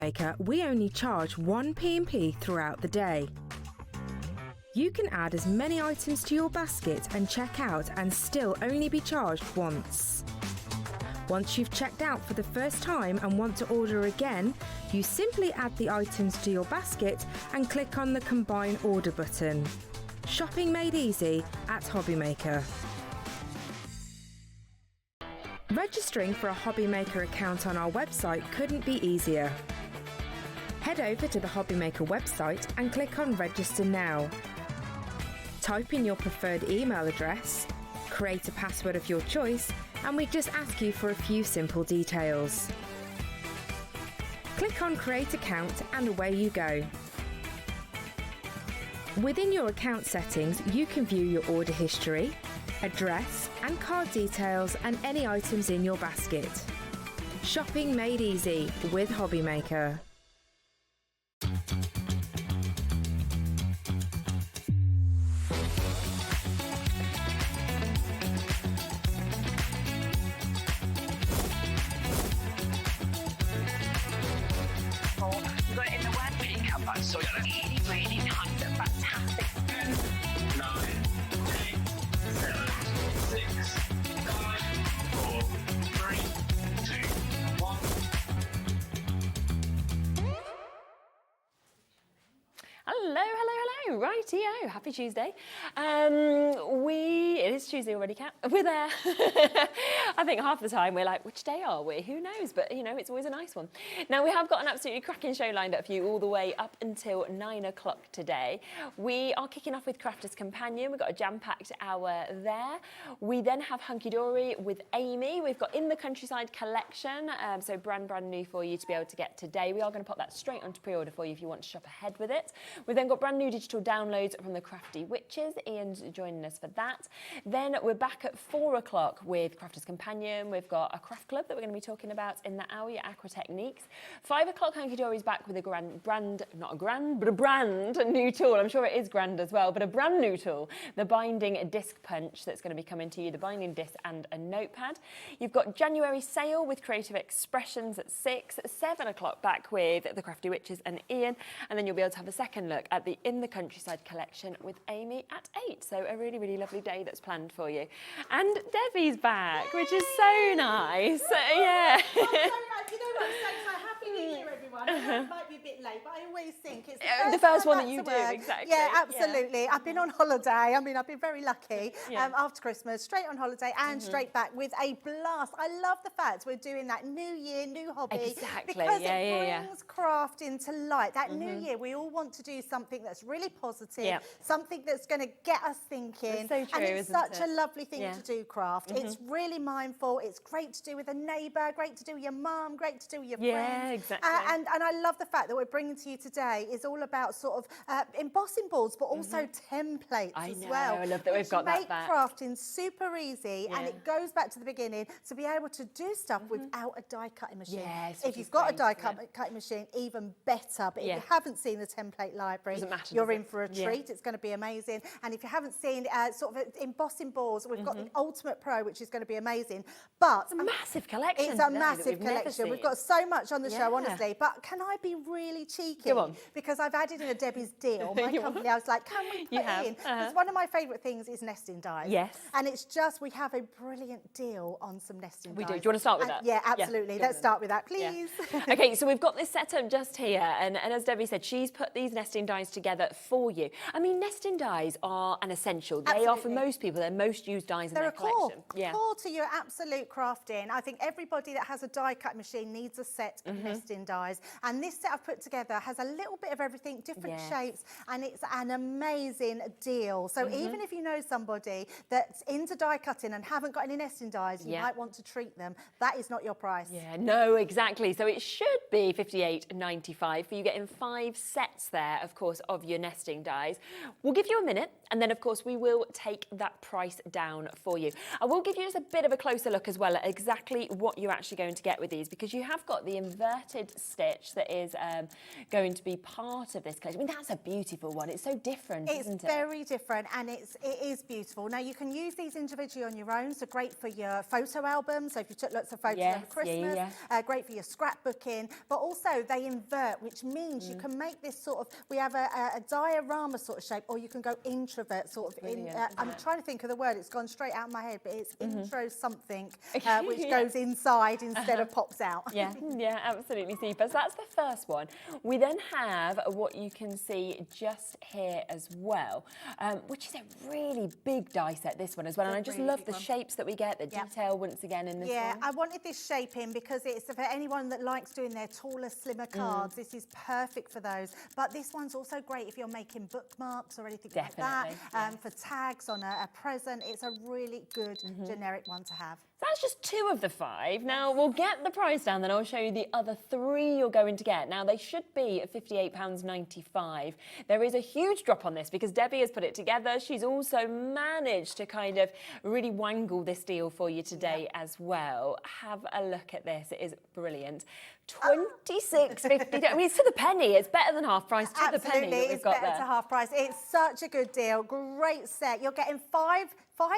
Maker, we only charge 1 P&P throughout the day. You can add as many items to your basket and check out and still only be charged once. Once you've checked out for the first time and want to order again, you simply add the items to your basket and click on the Combine Order button. Shopping made easy at Hobby Maker. Registering for a Hobby Maker account on our website couldn't be easier. Head over to the Hobby Maker website and click on Register Now. Type in your preferred email address, create a password of your choice, and we just ask you for a few simple details. Click on Create Account and away you go. Within your account settings, you can view your order history, address and card details and any items in your basket. Shopping made easy with Hobby Maker. You got it in the word makeup, but so really, really nice and fantastic. 9, 8, 7, 6, 5, 4, 3, 2, 1. Hello, hello, hello. Rightio. Happy Tuesday. It is Tuesday already, Kat. We're there. I think half the time we're like, which day are we? Who knows? But, you know, it's always a nice one. Now, we have got an absolutely cracking show lined up for you all the way up until 9 o'clock today. We are kicking off with Crafter's Companion. We've got a jam-packed hour there. We then have Hunkydory with Amy. We've got In the Countryside collection, so brand new for you to be able to get today. We are going to pop that straight onto pre-order for you if you want to shop ahead with it. We've then got brand new digital downloads from the Crafty Witches. Ian's joining us for that. Then we're back at 4 o'clock with Crafter's Companion. We've got a craft club that we're going to be talking about in the hour, your Aqua Techniques. 5 o'clock, Hunkydory's back with a brand new tool. I'm sure it is grand as well, but a brand new tool, the binding disc punch that's going to be coming to you, the binding disc and a notepad. You've got January sale with Creative Expressions at 6, 7 o'clock back with the Crafty Witches and Ian, and then you'll be able to have a second look at the In the Countryside collection with Amy at 8. So a really, really lovely day that's planned for you. And Debbie's back, which is so nice. Yeah. I'm so glad. You know what? So happy New Year, everyone. I know it might be a bit late, but I always think it's the first one that time you back do, to work. exactly. Yeah, absolutely. I've been on holiday. I mean, I've been very lucky. Yeah. After Christmas, straight on holiday and straight back with a blast. I love the fact we're doing that new year, new hobby. Exactly. Because Yeah, it brings crafting to light. That new year, we all want to do something that's really positive, something that's going to get us thinking. It's so true, and it's isn't such it? a lovely thing to do, craft. It's really mindful. It's great to do with a neighbour, great to do with your mum, great to do with your friends. Yeah, exactly. And I love the fact that we're bringing to you today is all about sort of embossing boards, but also templates as well. I love that we've got that make back. crafting super easy, and it goes back to the beginning to be able to do stuff without a die cutting machine. Yes, If which you've is got a great, die cutting machine, even better. But if you haven't seen the template library, Doesn't matter, you're does in it? for a treat. It's going to be amazing. And if you haven't seen sort of embossing boards, we've got the Ultimate Pro, which is going to be amazing. But It's a massive collection. it's today a that massive we've never collection. We've seen. got so much on the show, Yeah. honestly. But can I be really cheeky? Go on. Because I've added in a Debbie's deal. My company, I was like, can we put You it have. in? Because one of my favourite things is nesting dies. Yes. And it's just, we have a brilliant deal on some nesting We dies. do. Do you want to start with that? Yeah, absolutely. go Let's then. start with that, Yeah. please. Okay, so we've got this set up just here, and as Debbie said, she's put these nesting dies together for you. I mean, nesting dies are an essential. They are, for Absolutely. most people, they're most used dies in They're their a core, collection. core to your absolute crafting. I think everybody that has a die cut machine needs a set of nesting dies. And this set I've put together has a little bit of everything, different shapes, and it's an amazing deal. So even if you know somebody that's into die cutting and haven't got any nesting dies, you might want to treat them. That is not your price. Yeah, no, exactly. So it should be $58.95 for you getting 5 sets there, of course, of your nesting dies. We'll give you a minute, and then, of course, we will take that price down for you. I will give you just a bit of a closer look as well at exactly what you're actually going to get with these, because you have got the inverted dotted stitch that is going to be part of this collection. I mean, that's a beautiful one. It's so different, isn't it? It's very different, and it is beautiful. Now, you can use these individually on your own, so great for your photo albums. So if you took lots of photos over Christmas, great for your scrapbooking. But also, they invert, which means you can make this sort of, we have a diorama sort of shape, or you can go introvert sort of. I'm trying to think of the word. It's gone straight out of my head, but it's intro something, which goes inside instead of pops out. Yeah, absolutely super. So that's the first one. We then have what you can see just here as well, which is a really big die set, this one as well. And I just love the shapes that we get, the detail once again in this one. Yeah, I wanted this shape in because it's for anyone that likes doing their taller, slimmer cards. This is perfect for those. But this one's also great if you're making bookmarks or anything like that. For tags on a present, it's a really good generic one to have. So that's just 2 of the 5. Now, we'll get the price down, then I'll show you the other 3 you're going to get. Now, they should be at £58.95. There is a huge drop on this because Debbie has put it together. She's also managed to kind of really wangle this deal for you today as well. Have a look at this. It is brilliant. £26.50. I mean, it's to the penny. It's better than half price to the penny that we've got there. It's better to half price. It's such a good deal. Great set. You're getting five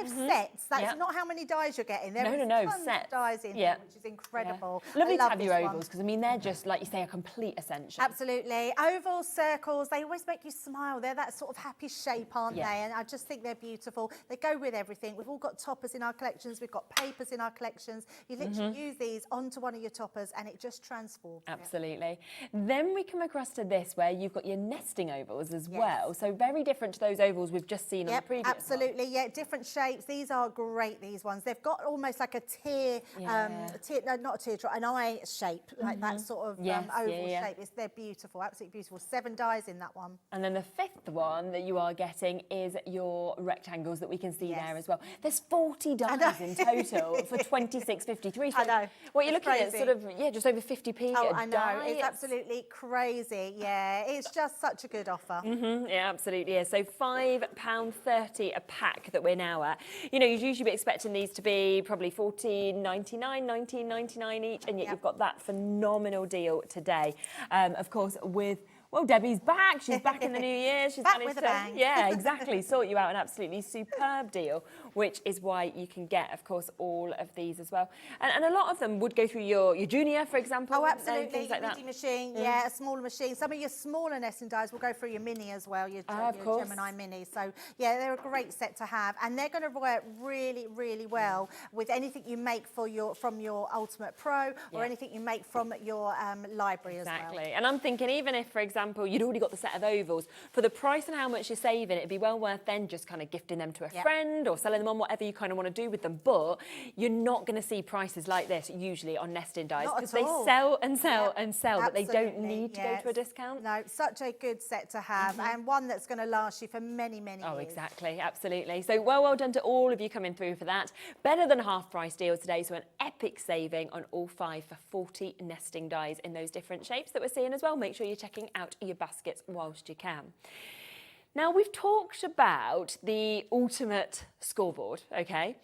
sets. That's not how many dies you're getting. There is tons of dies in there, which is incredible. Lovely to have your ovals because, I mean, they're just, like you say, a complete essential. Absolutely. Ovals, circles, they always make you smile. They're that sort of happy shape, aren't they? And I just think they're beautiful. They go with everything. We've all got toppers in our collections. We've got papers in our collections. You literally use these onto one of your toppers and it just transforms. Absolutely. Then we come across to this where you've got your nesting ovals as well. So very different to those ovals we've just seen on the previous absolutely. Yeah, different shapes. These are great, these ones. They've got almost like a tear, no, not a teardrop, an eye shape, like that sort of oval shape. They're beautiful, absolutely beautiful. 7 dies in that one. And then the 5th one that you are getting is your rectangles that we can see there as well. There's 40 dies in total for £26.53. So I know. What you're looking at, sort of, just over 50p. Oh, I know. It's absolutely crazy. Yeah, it's just such a good offer. Yeah, absolutely is. So £5.30 a pack that we're now at. You know, you'd usually be expecting these to be probably $14.99, $19.99 each, and yet you've got that phenomenal deal today. Of course, with Debbie's back. She's back in the new year. She's back with a bang. Yeah, exactly. Sort you out an absolutely superb deal, which is why you can get, of course, all of these as well. And a lot of them would go through your junior, for example. Oh, absolutely. Things like that. Midi machine, a smaller machine. Some of your smaller nesting dies will go through your mini as well, your Gemini mini. So, yeah, they're a great set to have. And they're going to work really, really well with anything you make from your Ultimate Pro or anything you make from your library as well. Exactly. And I'm thinking, even if, for example, you'd already got the set of ovals, for the price and how much you're saving, it'd be well worth then just kind of gifting them to a friend or selling them on, whatever you kind of want to do with them. But you're not going to see prices like this usually on nesting dies because they sell and sell and sell, but they don't need to go to a discount. No, such a good set to have and one that's going to last you for many, many years. Oh, exactly. Absolutely. So well done to all of you coming through for that. Better than a half price deal today. So an epic saving on all 5 for 40 nesting dies in those different shapes that we're seeing as well. Make sure you're checking out your baskets whilst you can. Now, we've talked about the ultimate scoreboard, okay?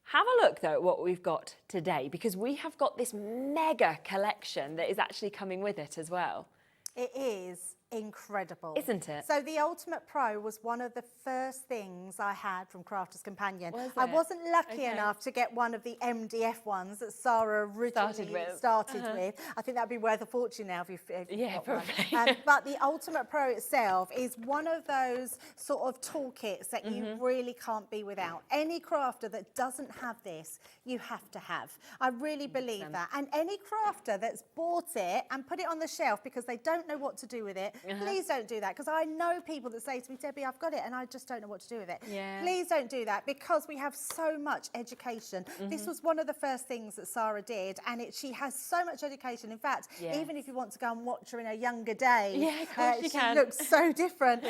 Have a look, though, at what we've got today, because we have got this mega collection that is actually coming with it as well. It is incredible. Isn't it? So the Ultimate Pro was one of the first things I had from Crafter's Companion. Was I it? wasn't lucky enough to get one of the MDF ones that Sarah originally started with. I think that'd be worth a fortune now if you got probably. One. But the Ultimate Pro itself is one of those sort of toolkits that you really can't be without. Any crafter that doesn't have this, you have to have. I really believe that. And any crafter that's bought it and put it on the shelf because they don't know what to do with it, please don't do that, because I know people that say to me, Debbie, I've got it and I just don't know what to do with it. Please don't do that, because we have so much education. This was one of the first things that Sarah did, and she has so much education. In fact, even if you want to go and watch her in her younger days, she looks so different,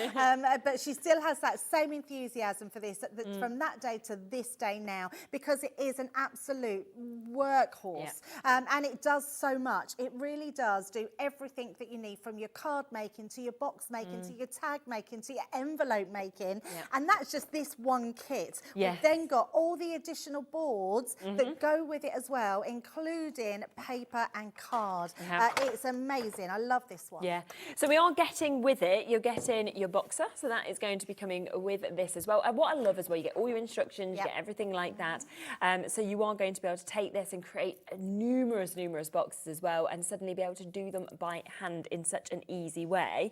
but she still has that same enthusiasm for this from that day to this day now, because it is an absolute workhorse. And it does so much. It really does do everything that you need, from your card making making, to your box making, to your tag making, to your envelope making. And that's just this one kit. Yes. We've then got all the additional boards that go with it as well, including paper and card. It's amazing. I love this one. Yeah, so we are getting with it, you're getting your boxer, so that is going to be coming with this as well. And what I love as well, you get all your instructions, you get everything like that. So you are going to be able to take this and create numerous boxes as well, and suddenly be able to do them by hand in such an easy way.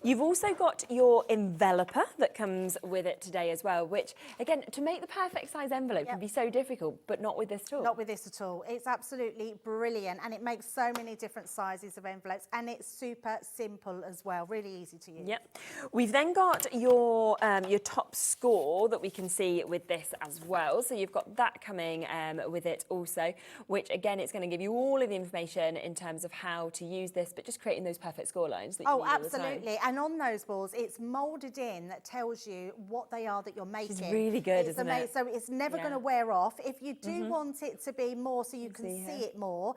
You've also got your enveloper that comes with it today as well, which again, to make the perfect size envelope can be so difficult, but not with this tool. Not with this at all. It's absolutely brilliant, and it makes so many different sizes of envelopes, and it's super simple as well, really easy to use. Yep. We've then got your top score that we can see with this as well. So you've got that coming with it also, which again, it's going to give you all of the information in terms of how to use this, but just creating those perfect score lines that you need all the time. Absolutely. And on those balls, it's moulded in that tells you what they are that you're making. It's really good, isn't it? So it's never going to wear off. If you do want it to be more so you can see it more,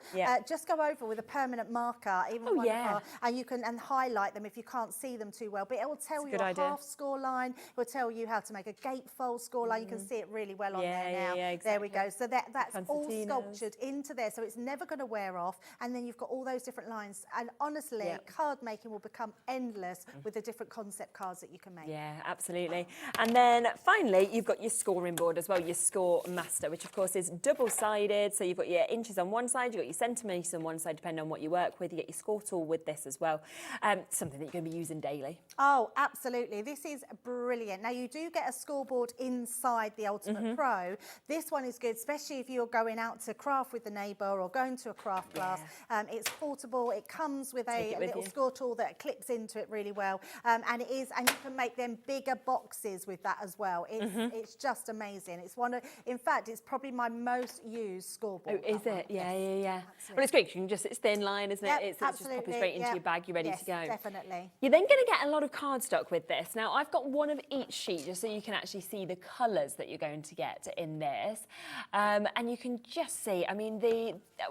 just go over with a permanent marker, even and you can highlight them if you can't see them too well. But it will tell you a half score line. It will tell you how to make a gatefold score line. You can see it really well on there now. Exactly. There we go. So that's all sculptured into there. So it's never going to wear off. And then you've got all those different lines. And honestly, card making will become endless with the different concept cards that you can make. Yeah, absolutely. And then finally, you've got your scoring board as well, your Score Master, which of course is double-sided. So you've got your inches on one side, you've got your centimetres on one side, depending on what you work with. You get your score tool with this as well. Something that you're going to be using daily. Oh, absolutely. This is brilliant. Now, you do get a scoreboard inside the Ultimate Pro. This one is good, especially if you're going out to craft with the neighbour or going to a craft class. It's portable. It comes with a little score tool that clips into it really well. And you can make them bigger boxes with that as well. It's just amazing. It's in fact, it's probably my most used scoreboard. Oh, is it? Yeah. Well, it's great. You can just, it's thin line, isn't it? It's just popping straight into your bag. You're ready to go. Definitely. You're then going to get a lot of cardstock with this. Now, I've got one of each sheet just so you can actually see the colours that you're going to get in this. And you can just see, I mean,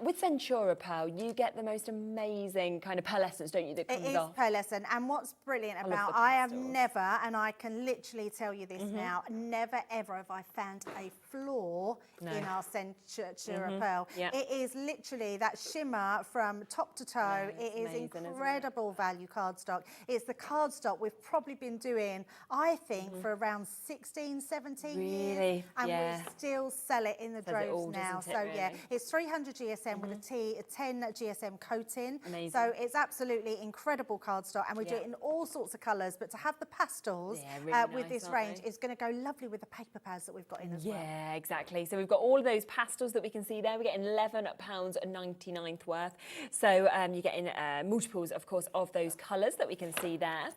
with Centura Pearl, you get the most amazing kind of pearlescence, don't you, that comes off? It is pearlescent. And what's brilliant about, I have never, and I can literally tell you this now, never ever have I found a flaw in our Centura Pearl. It is literally that shimmer from top to toe. It is incredible value cardstock. It's the cardstock we've probably been doing, I think, for around 16, 17 years. And we still sell it in the droves now. So it's 300 GSM with a 10 GSM coating. Amazing. So it's absolutely incredible cardstock, and we do it in all sorts of colours. But to have the pastels with this range is going to go lovely with the paper pads that we've got in as well. Yeah, exactly. So we've got all of those pastels that we can see there. We're getting £11.99 worth. So you're getting multiples, of course, of those colours that we can see there.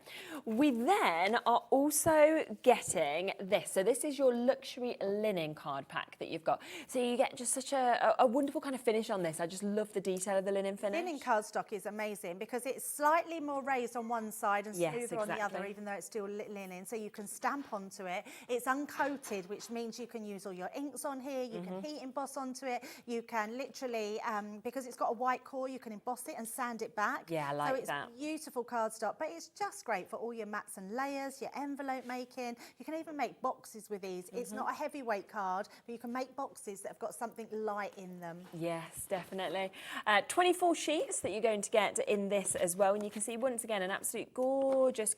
We then are also getting this. So this is your luxury linen card pack that you've got. So you get just such a wonderful kind of finish on this. I just love the detail of the linen finish. Linen cardstock is amazing because it's slightly more raised on one side and smoother on the other, even though it's still linen. So you can stamp onto it. It's uncoated, which means you can use all your inks on here. You can heat emboss onto it. You can literally, because it's got a white core, you can emboss it and sand it back. Yeah, I like that. So it's beautiful cardstock, but it's just great for all your mats and layers, your envelope making. You can even make boxes with these. It's not a heavyweight card, but you can make boxes that have got something light in them. Yes, definitely. 24 sheets that you're going to get in this as well. And you can see, once again, an absolute gorgeous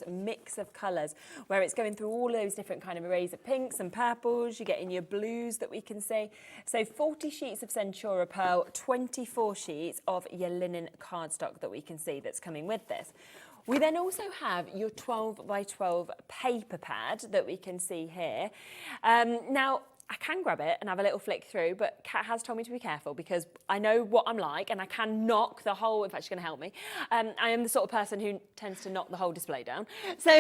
mix of colours where it's going through all those different kind of arrays of pinks and purples. You're getting your blues that we can see. So 40 sheets of Centura Pearl, 24 sheets of your linen cardstock that we can see that's coming with this. We then also have your 12 by 12 paper pad that we can see here. Now, I can grab it and have a little flick through, but Kat has told me to be careful because I know what I'm like and I can knock the whole, in fact, she's going to help me. I am the sort of person who tends to knock the whole display down. So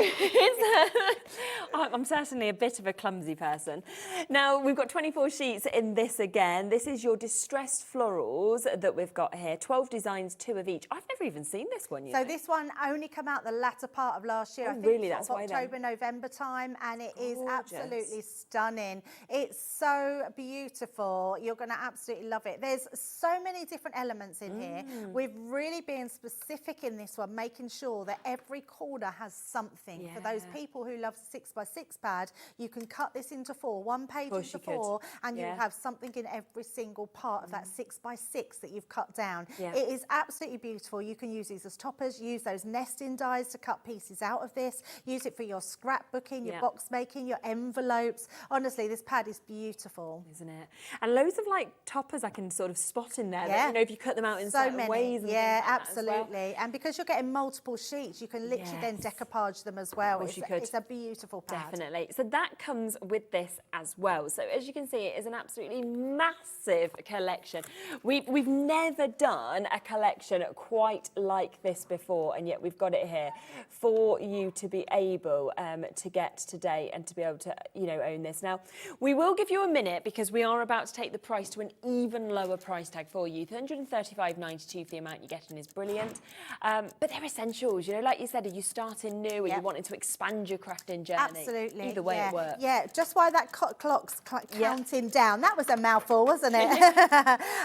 I'm certainly a bit of a clumsy person. Now, we've got 24 sheets in this again. This is your distressed florals that we've got here. 12 designs, 2 of each. I've never even seen this one yet. So this one only came out the latter part of last year. Oh, I think really? That's why October, November time, and it is absolutely stunning. It's so beautiful. You're going to absolutely love it. There's so many different elements in here. We've really been specific in this one, making sure that every corner has something. For those people who love 6x6 pad, you can cut this into 4, one page into 4, and you'll have something in every single part of that 6x6 that you've cut down. It is absolutely beautiful. You can use these as toppers, use those nesting dies to cut pieces out of this, use it for your scrapbooking, your box making, your envelopes. Honestly, this pad is beautiful. Isn't it? And loads of like toppers I can sort of spot in there. That, you know, if you cut them out in certain ways. And yeah, like absolutely. And because you're getting multiple sheets, you can literally then decoupage them as well. It's a beautiful pad. Definitely. So that comes with this as well. So as you can see, it is an absolutely massive collection. We've never done a collection quite like this before, and yet we've got it here for you to be able to get today and to be able to, you know, own this. Now, we will give you a minute because we are about to take the price to an even lower price tag for you. $135.92 for the amount you're getting is brilliant. But they're essentials, you know, like you said, are you starting new or you wanting to expand your crafting journey? Absolutely. Either way it works. Yeah, just while that clock's counting down, that was a mouthful, wasn't it?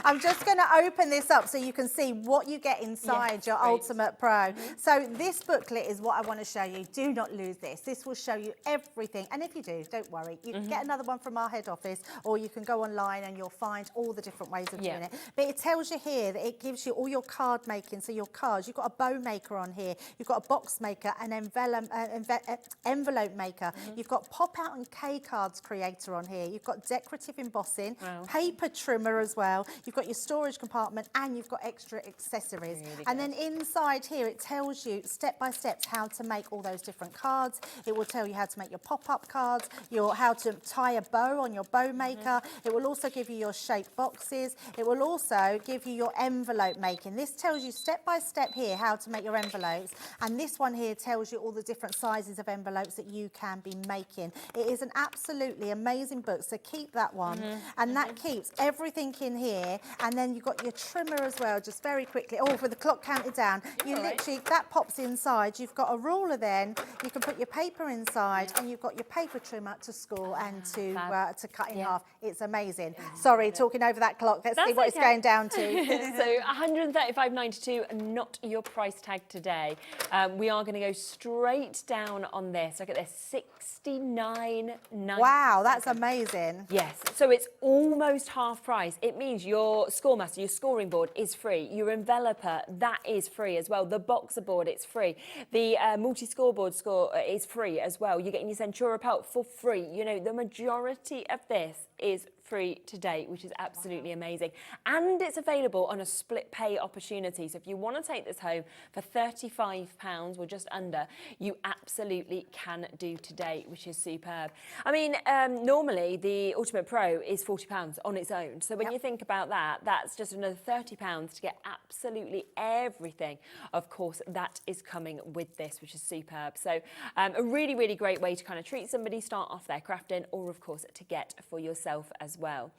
I'm just going to open this up so you can see what you get inside your Ultimate Pro. So this booklet is what I want to show you. Do not lose this. This will show you everything. And if you do, don't worry. You can get another one from our head office, or you can go online and you'll find all the different ways of doing it. But it tells you here that it gives you all your card making. So your cards, you've got a bow maker on here. You've got a box maker, an envelope maker. You've got pop-out and K cards creator on here. You've got decorative embossing, paper trimmer as well. You've got your storage compartment, and you've got extra accessories. And then inside here, it tells you step by step how to make all those different cards. It will tell you how to make your pop-up cards, how to tie a bow on your bow maker. It will also give you your shaped boxes. It will also give you your envelope making. This tells you step by step here how to make your envelopes. And this one here tells you all the different sizes of envelopes that you can be making. It is an absolutely amazing book, so keep that one. And that keeps everything in here. And then you've got your trimmer as well, just very quickly. Oh, for the clock counted down. You literally, that pops inside. You've got a ruler then. You can put your paper inside, and you've got your paper trimmer to score and to cut in half. It's amazing. Sorry, talking over that clock. Let's see what it's going down to. So $135.92, not your price tag today. We are going to go straight down on this. Look at this, $69.90. Wow, that's amazing. Yes, so it's almost half price. It means your Scoremaster, your scoring board is free. Your enveloper, that is free as well. The boxer board, it's free. The multi-scoreboard score is free as well. You're getting your Centura pelt for free. You know, the majority of this is free today, which is absolutely amazing. And it's available on a split pay opportunity. So if you want to take this home for £35 or just under, you absolutely can do today, which is superb. I mean, normally the Ultimate Pro is £40 on its own. So when you think about that, that's just another £30 to get absolutely everything. Of course, that is coming with this, which is superb. So a really, really great way to kind of treat somebody, start off their crafting, or of course to get for yourself as well.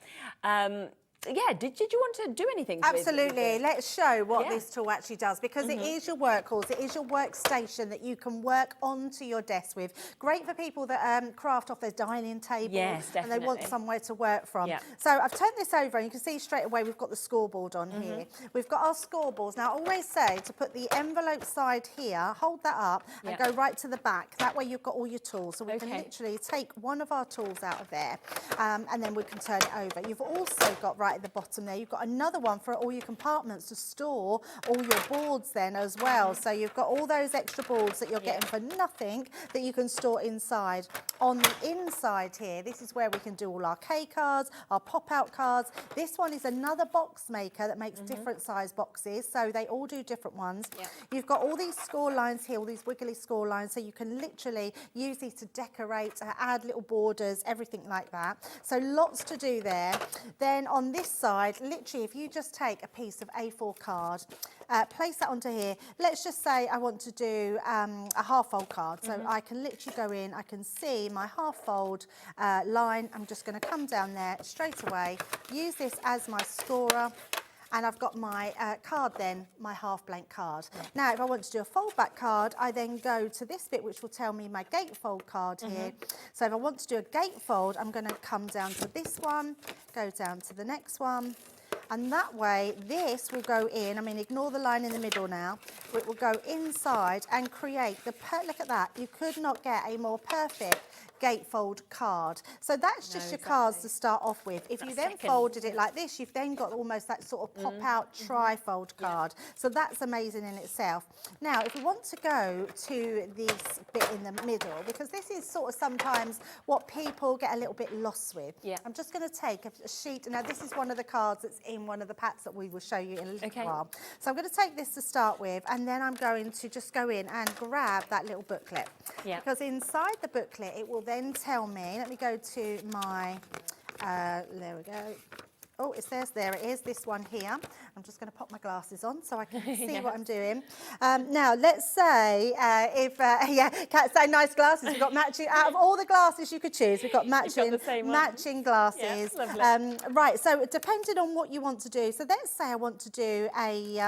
Yeah, did you want to do anything? Absolutely. Let's show what this tool actually does, because it is your workhorse. It is your workstation that you can work onto your desk with. Great for people that craft off their dining table and they want somewhere to work from. So I've turned this over, and you can see straight away we've got the scoreboard on here. We've got our scoreboards. Now, I always say to put the envelope side here, hold that up and go right to the back. That way you've got all your tools. So we can literally take one of our tools out of there and then we can turn it over. You've also got right at the bottom there, you've got another one for all your compartments to store all your boards then as well. So you've got all those extra boards that you're getting for nothing that you can store inside. On the inside here, this is where we can do all our K cards, our pop-out cards. This one is another box maker that makes different size boxes, so they all do different ones. You've got all these score lines here, all these wiggly score lines, so you can literally use these to decorate, add little borders, everything like that. So lots to do there. Then on this side, literally, if you just take a piece of A4 card, place that onto here. Let's just say I want to do a half-fold card. So I can literally go in, I can see my half-fold line. I'm just going to come down there straight away, use this as my scorer, and I've got my card then, my half blank card. Now, if I want to do a fold back card, I then go to this bit, which will tell me my gatefold card here. So if I want to do a gatefold, I'm going to come down to this one, go down to the next one, and that way this will go in. I mean, ignore the line in the middle now. It will go inside and create the, look at that, you could not get a more perfect gatefold card. So that's just your cards to start off with. If you then folded it like this, you've then got almost that sort of pop out tri-fold card. So that's amazing in itself. Now, if we want to go to this bit in the middle, because this is sort of sometimes what people get a little bit lost with. I'm just going to take a sheet. Now, this is one of the cards that's in one of the packs that we will show you in a little while. So I'm going to take this to start with, and then I'm going to just go in and grab that little booklet. Because inside the booklet, it will then tell me, let me go to my, there we go. Oh, it says, there it is, this one here. I'm just going to pop my glasses on so I can see what I'm doing. Now, let's say, Kat say nice glasses. We've got matching, out of all the glasses you could choose, we've got matching glasses. Right, so depending on what you want to do, so let's say I want to do a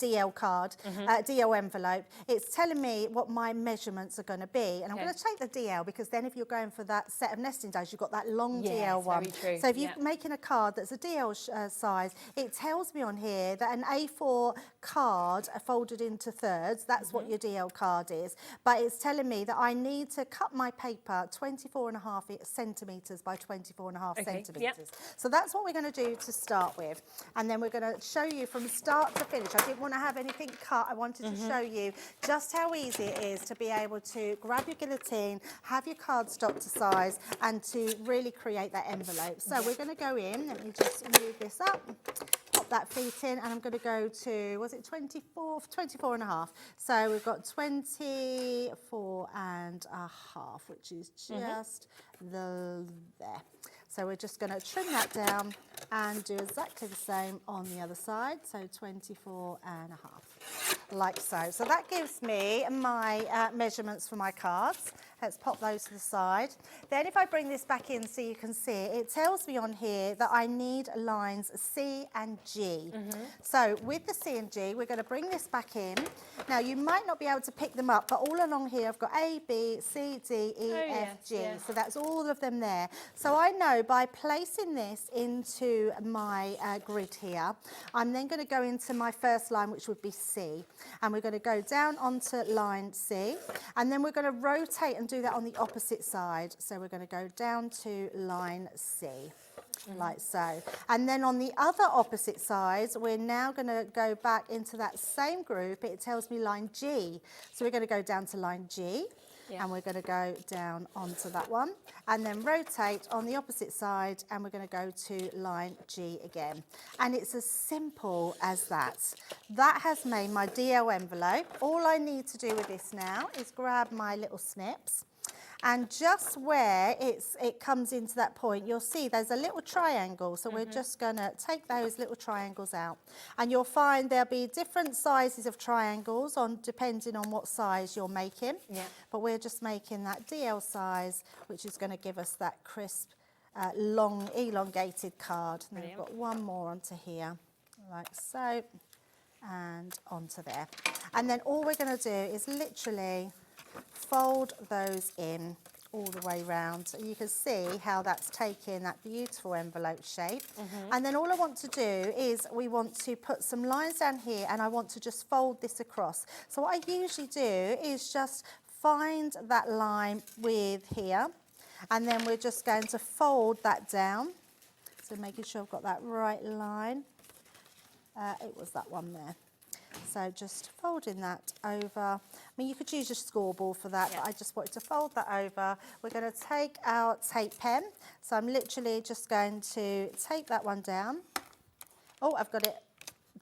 DL card, a DL envelope. It's telling me what my measurements are going to be. And I'm going to take the DL because then if you're going for that set of nesting dies, you've got that long DL one. So if you're making a card that's a DL size, it tells me on here that an A4 card folded into thirds, that's what your DL card is, but it's telling me that I need to cut my paper 24.5 centimetres by 24.5 centimetres. So that's what we're going to do to start with, and then we're going to show you from start to finish. I didn't want to have anything cut. I wanted to show you just how easy it is to be able to grab your guillotine, have your cardstock to size, and to really create that envelope. So we're going to go in, let me just move this up, pop that feet in, and I'm going to go to, was it 24.5? So we've got 24.5, which is just there. So we're just going to trim that down and do exactly the same on the other side. So 24.5, like so. So that gives me my measurements for my cards. Let's pop those to the side. Then if I bring this back in so you can see, it tells me on here that I need lines C and G. So with the C and G, we're going to bring this back in. Now, you might not be able to pick them up, but all along here, I've got A, B, C, D, E, F, G. So that's all of them there. So I know by placing this into my grid here, I'm then going to go into my first line, which would be C. And we're going to go down onto line C, and then we're going to rotate and do that on the opposite side. So we're going to go down to line C, like so. And then on the other opposite side, we're now going to go back into that same group. It tells me line G. So we're going to go down to line G. And we're going to go down onto that one and then rotate on the opposite side, and we're going to go to line G again. And it's as simple as that. That has made my DL envelope. All I need to do with this now is grab my little snips, and just where it comes into that point, you'll see there's a little triangle. So we're just going to take those little triangles out. And you'll find there'll be different sizes of triangles depending on what size you're making. But we're just making that DL size, which is going to give us that crisp, long, elongated card. And then we've got one more onto here, like so, and onto there. And then all we're going to do is literally fold those in all the way round. So you can see how that's taking that beautiful envelope shape. And then all I want to do is we want to put some lines down here, and I want to just fold this across. So what I usually do is just find that line with here, and then we're just going to fold that down. So making sure I've got that right line. It was that one there. So just folding that over. I mean, you could use your scoreball for that, but I just wanted to fold that over. We're going to take our tape pen. So I'm literally just going to take that one down. Oh, I've got it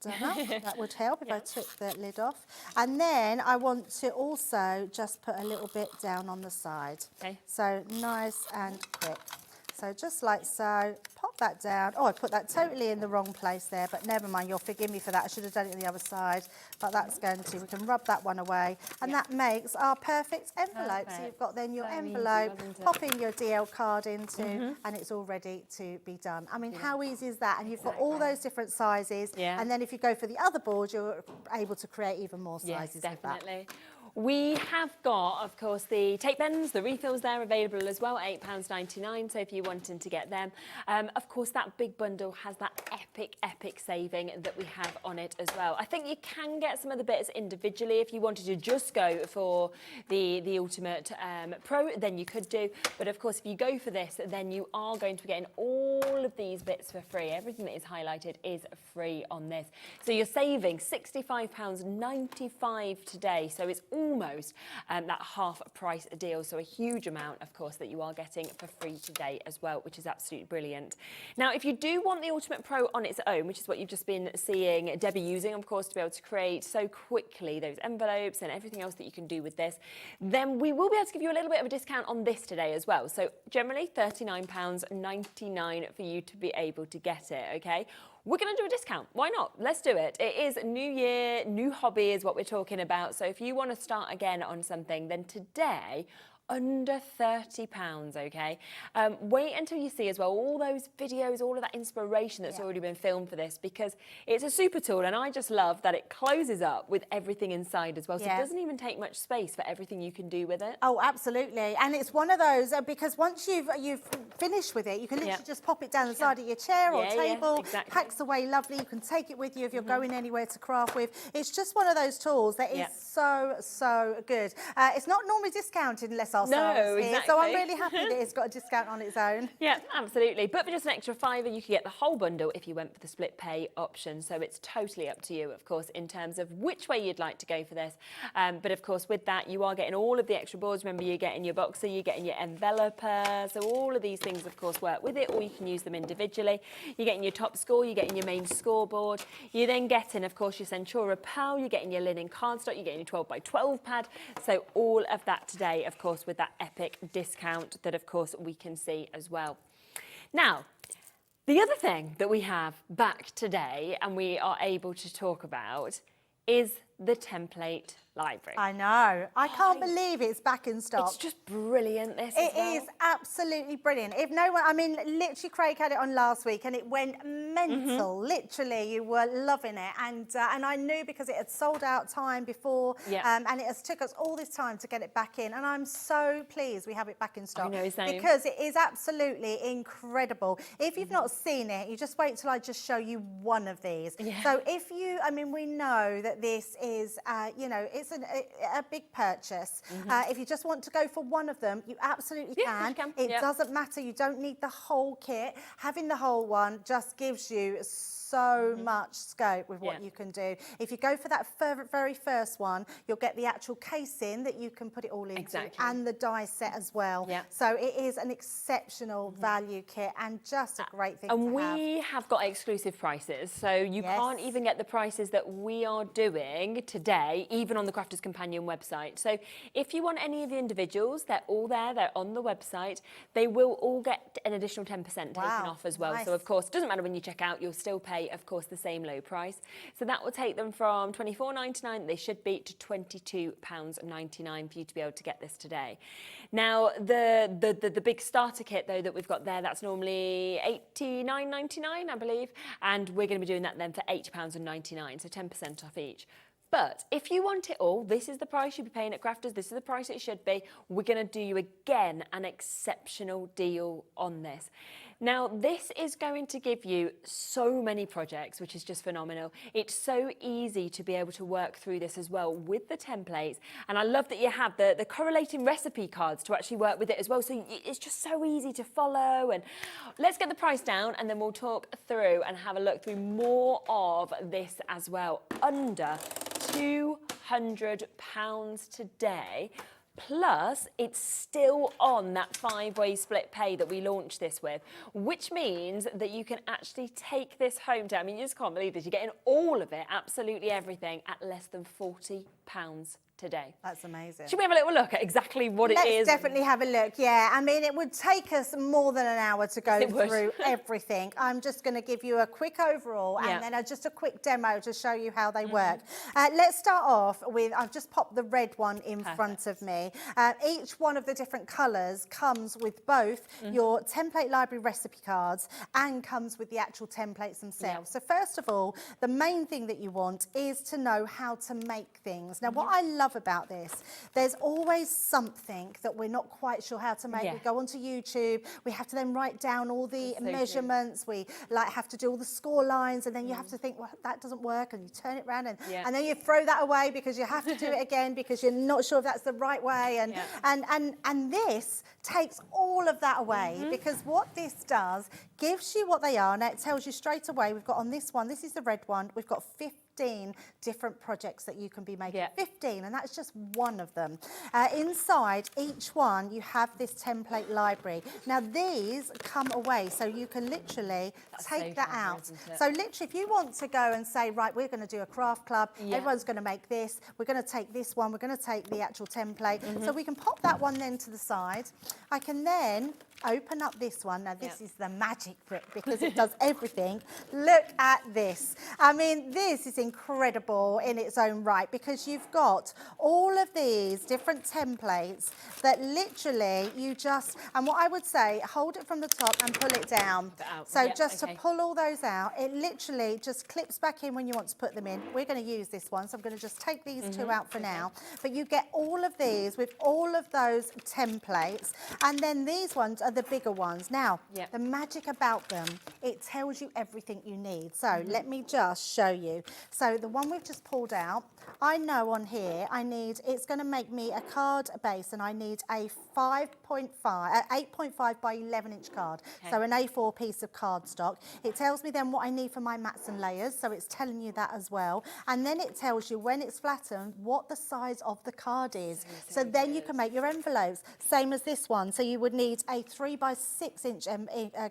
done up. That would help if I took the lid off. And then I want to also just put a little bit down on the side. So nice and quick. So So just like so, pop that down. Oh, I put that totally in the wrong place there, but never mind, you'll forgive me for that. I should have done it on the other side, but that's going to, we can rub that one away. And that makes our perfect envelope. So you've got then your envelope, pop in your DL card into, and it's all ready to be done. I mean, how easy is that? And you've got all those different sizes. And then if you go for the other board, you're able to create even more sizes. Yes, definitely. We have got, of course, the tape ends, the refills there available as well, £8.99, so if you're wanting to get them. Of course, that big bundle has that epic saving that we have on it as well. I think you can get some of the bits individually. If you wanted to just go for the Ultimate Pro, then you could do. But of course, if you go for this, then you are going to be getting all of these bits for free. Everything that is highlighted is free on this. So you're saving £65.95 today. So it's almost that half price deal. So a huge amount, of course, that you are getting for free today as well, which is absolutely brilliant. Now, if you do want the Ultimate Pro on its own, which is what you've just been seeing Debbie using, of course, to be able to create so quickly those envelopes and everything else that you can do with this, then we will be able to give you a little bit of a discount on this today as well. So generally £39.99 for you to be able to get it, okay? We're going to do a discount. Why not? Let's do it. It is a new year, new hobby is what we're talking about. So if you want to start again on something, then today, under £30, okay? Wait until you see as well all those videos, all of that inspiration that's already been filmed for this, because it's a super tool, and I just love that it closes up with everything inside as well. So it doesn't even take much space for everything you can do with it. Oh, absolutely. And it's one of those, because once you've finished with it, you can literally just pop it down the side of your chair or table, exactly. packs away lovely. You can take it with you if you're going anywhere to craft with. It's just one of those tools that is so good. It's not normally discounted unless our No, exactly. So I'm really happy that it's got a discount on its own. Yeah, absolutely. But for just an extra £5, you could get the whole bundle if you went for the split pay option. So it's totally up to you, of course, in terms of which way you'd like to go for this. But of course, with that, you are getting all of the extra boards. Remember, you're getting your boxer, you're getting your enveloper. So all of these things, of course, work with it, or you can use them individually. You're getting your top score, you're getting your main scoreboard. You're then getting, of course, your Centura Pearl, you're getting your linen cardstock, you're getting your 12x12 pad. So all of that today, of course, with that epic discount that, of course, we can see as well. Now, the other thing that we have back today and we are able to talk about is the template library. I know. I can't believe it's back in stock. It's just brilliant, this It is absolutely brilliant. If no one, I mean, literally Craig had it on last week and it went mental. Literally, you were loving it. And I knew because it had sold out time before and it has took us all this time to get it back in. And I'm so pleased we have it back in stock. I know, same. Because it is absolutely incredible. If you've not seen it, you just wait till I just show you one of these. So if you, I mean, we know that this is, you know, it's a big purchase. If you just want to go for one of them, you absolutely can. It doesn't matter. You don't need the whole kit. Having the whole one just gives you so much scope with what you can do. If you go for that very first one, you'll get the actual casing that you can put it all into and the die set as well. So it is an exceptional value kit and just a great thing to have. And we have got exclusive prices, so you can't even get the prices that we are doing today, even on the Crafters Companion website. So if you want any of the individuals, they're all there, they're on the website. They will all get an additional 10% taken off as well. So of course, it doesn't matter when you check out, you'll still pay, of course, the same low price. So that will take them from £24.99, they should be, to £22.99 for you to be able to get this today. Now, the big starter kit, though, that we've got there, that's normally £89.99, I believe, and we're going to be doing that then for £80.99, so 10% off each. But if you want it all, this is the price you'll be paying at Crafters, this is the price it should be. We're going to do you, again, an exceptional deal on this. Now, this is going to give you so many projects, which is just phenomenal. It's so easy to be able to work through this as well with the templates. And I love that you have the correlating recipe cards to actually work with it as well. So it's just so easy to follow. And let's get the price down and then we'll talk through and have a look through more of this as well. Under £200 today. Plus, it's still on that 5-way split pay that we launched this with, which means that you can actually take this home to, I mean, you just can't believe this, you're getting all of it, absolutely everything, at less than £40 today. That's amazing. Should we have a little look at exactly what it is? Let's definitely have a look, yeah. I mean, it would take us more than an hour to go through everything. I'm just going to give you a quick overall and then just a quick demo to show you how they work. Let's start off with, I've just popped the red one in front of me. Each one of the different colours comes with both your template library recipe cards and comes with the actual templates themselves. So first of all, the main thing that you want is to know how to make things. Now, what I love about this, there's always something that we're not quite sure how to make. We go onto YouTube, we have to then write down all the measurements, we have to do all the score lines, and then you have to think, well, that doesn't work, and you turn it around, and then you throw that away because you have to do it again because you're not sure if that's the right way, and this takes all of that away because what this does gives you what they are. Now it tells you straight away, we've got on this one, this is the red one, we've got 15 different projects that you can be making. 15, and that's just one of them. Inside each one, you have this template library. Now these come away, so you can literally take that out. So literally, if you want to go and say, right, we're going to do a craft club, everyone's going to make this, we're going to take this one, we're going to take the actual template. So we can pop that one then to the side. I can then open up this one. Now this is the magic bit because it does everything. Look at this. I mean, this is incredible in its own right because you've got all of these different templates that literally you just, and what I would say, hold it from the top and pull it down. So just to pull all those out, it literally just clips back in when you want to put them in. We're going to use this one, so I'm going to just take these two out for now. But you get all of these with all of those templates, and then these ones are the bigger ones. Now, the magic about them, it tells you everything you need. So let me just show you. So the one we've just pulled out, I know on here I need, it's going to make me a card base, and I need a 8.5 by 11 inch card. So an A4 piece of cardstock. It tells me then what I need for my mats and layers, so it's telling you that as well. And then it tells you when it's flattened what the size of the card is. So then you can make your envelopes. Same as this one. So you would need a 3 by 6 inch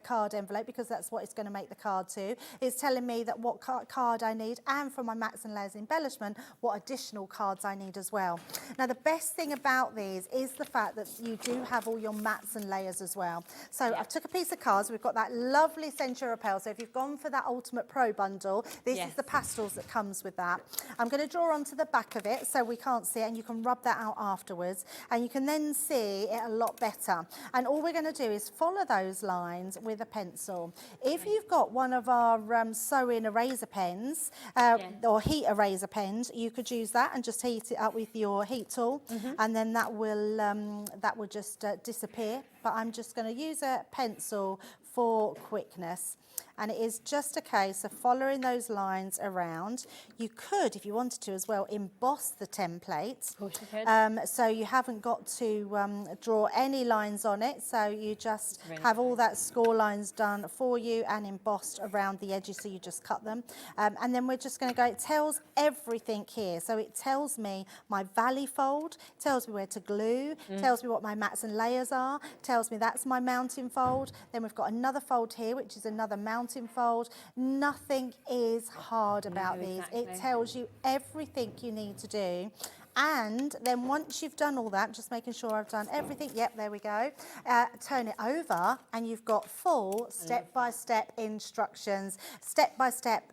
card envelope because that's what it's going to make the card to. It's telling me that what card I need, and for my mats and layers embellishment, what additional cards I need as well. Now the best thing about these is the fact that you do have all your mats and layers as well. So I've took a piece of cards, we've got that lovely Century Repel. So if you've gone for that Ultimate Pro bundle, this is the pastels that comes with that. I'm going to draw onto the back of it so we can't see it, and you can rub that out afterwards, and you can then see it a lot better. And all we're going to do is follow those lines with a pencil. If you've got one of our sewing eraser pens or heat eraser pens, you could use that and just heat it up with your heat tool, and then that will just disappear. But I'm just going to use a pencil for quickness. And it is just a case of following those lines around. You could, if you wanted to as well, emboss the template. So you haven't got to draw any lines on it. So you just have all that score lines done for you and embossed around the edges, so you just cut them. And then we're just going to go, it tells everything here. So it tells me my valley fold, tells me where to glue, tells me what my mats and layers are, tells me that's my mounting fold. Then we've got another fold here, which is another mounting fold. Nothing is hard about these. It tells you everything you need to do. And then once you've done all that, just making sure I've done everything. Yep, there we go. Turn it over and you've got full step-by-step instructions. Step-by-step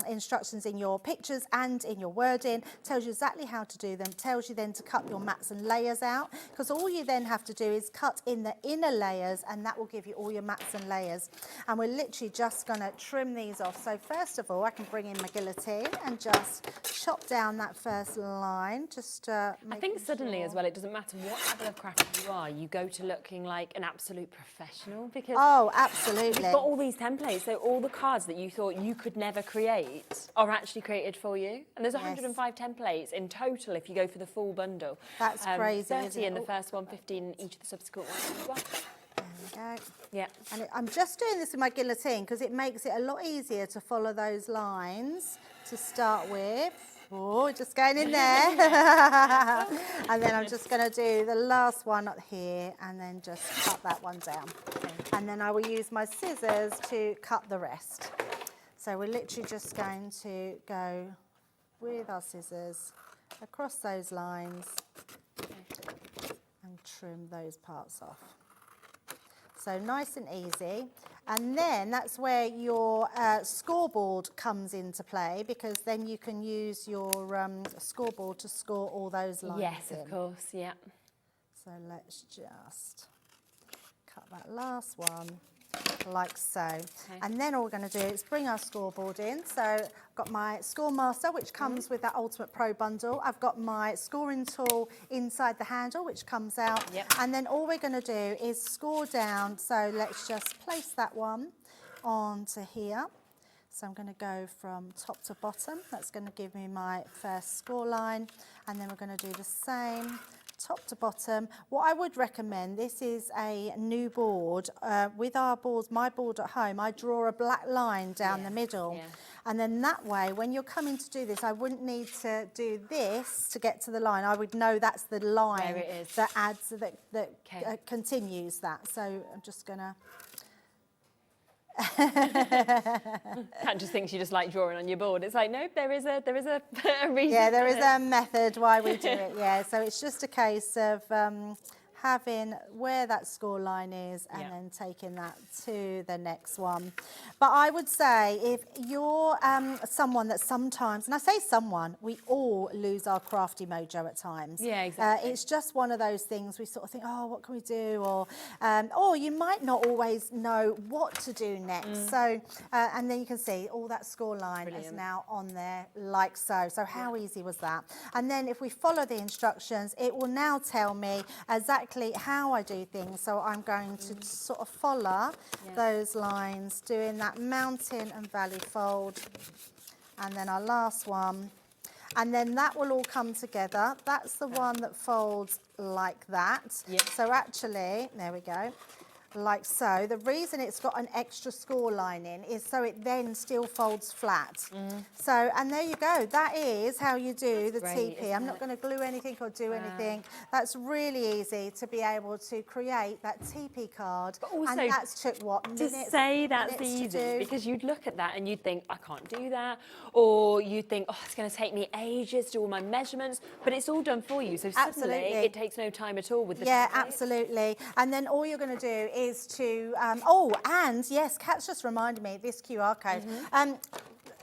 instructions in your pictures and in your wording. Tells you exactly how to do them. Tells you then to cut your mats and layers out, because all you then have to do is cut in the inner layers, and that will give you all your mats and layers. And we're literally just going to trim these off. So first of all, I can bring in my guillotine and just chop down that first line. Just I think suddenly as well, it doesn't matter what level of crafter you are, you go to looking like an absolute professional, because absolutely, you've got all these templates. So all the cards that you thought you could never create are actually created for you. And there's 105 templates in total if you go for the full bundle. That's crazy. 30 in the first one, 15 in each of the subsequent ones as well. There we go. Yeah. And I'm just doing this with my guillotine because it makes it a lot easier to follow those lines to start with. Oh, just going in there. And then I'm just going to do the last one up here and then just cut that one down. And then I will use my scissors to cut the rest. So we're literally just going to go with our scissors across those lines and trim those parts off. So nice and easy. And then that's where your scoreboard comes into play, because then you can use your scoreboard to score all those lines Yes, in. of course, yeah. So let's just cut that last one like so. Okay. And then all we're going to do is bring our scoreboard in. So I've got my Score Master, which comes with that Ultimate Pro bundle. I've got my scoring tool inside the handle, which comes out. Yep. And then all we're going to do is score down. So let's just place that one onto here. So I'm going to go from top to bottom. That's going to give me my first score line. And then we're going to do the same top to bottom. What I would recommend, this is a new board. With our boards, my board at home, I draw a black line down the middle. Yeah. And then that way, when you're coming to do this, I wouldn't need to do this to get to the line. I would know that's the line that adds, that continues that. So I'm just gonna... Kat just thinks you just like drawing on your board. It's like, nope, there is a reason. Yeah, there is a method why we do it, yeah. So it's just a case of having where that score line is and then taking that to the next one. But I would say if you're someone that sometimes, and I say someone, we all lose our crafty mojo at times. Yeah, exactly. It's just one of those things we sort of think, oh, what can we do? Or you might not always know what to do next. So, and then you can see all that score line is now on there like so. So how easy was that? And then if we follow the instructions, it will now tell me exactly how I do things. So I'm going to sort of follow those lines, doing that mountain and valley fold, and then our last one, and then that will all come together. That's the one that folds like that. So actually, there we go, like so. The reason it's got an extra score line in is so it then still folds flat. So, and there you go. That is how you do the TP. I'm not going to glue anything or do anything. That's really easy to be able to create that TP card. But also, and that's took what, minutes? To say that's easy, because you'd look at that and you'd think, I can't do that. Or you'd think, oh, it's going to take me ages to do all my measurements. But it's all done for you. So suddenly it takes no time at all with the template. Absolutely. And then all you're going to do is to, oh, and yes, Kat's just reminded me, this QR code.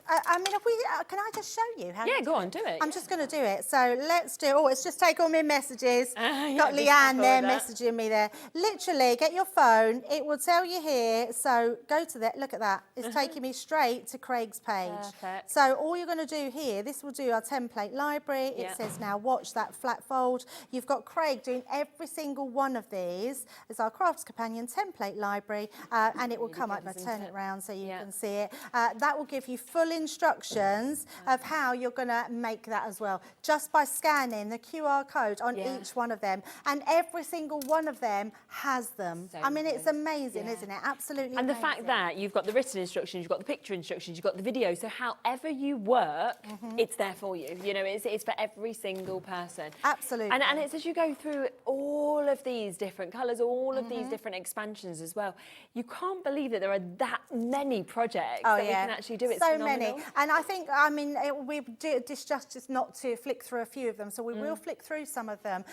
I mean, if we, can I just show you how? Yeah, go on, do it. I'm just going to do it. So let's do, oh, it's just take all my messages. Got Leanne there messaging me there. Literally, get your phone. It will tell you here. So go to that, look at that. It's taking me straight to Craig's page. Perfect. So all you're going to do here, this will do our template library. It says now watch that flat fold. You've got Craig doing every single one of these as our Crafts Companion template library. And it will come up, if I turn it around so you can see it. That will give you full instructions of how you're going to make that as well, just by scanning the QR code on each one of them, and every single one of them has them. So I mean, it's amazing, isn't it? Absolutely and amazing. The fact that you've got the written instructions, you've got the picture instructions, you've got the video, so however you work, it's there for you. You know, it's for every single person. Absolutely. And it's as you go through all of these different colours, all of these different expansions as well, you can't believe that there are that many projects that we can actually do. It's so phenomenal. many. And I think, I mean, we do disjustice not to flick through a few of them, so we will flick through some of them.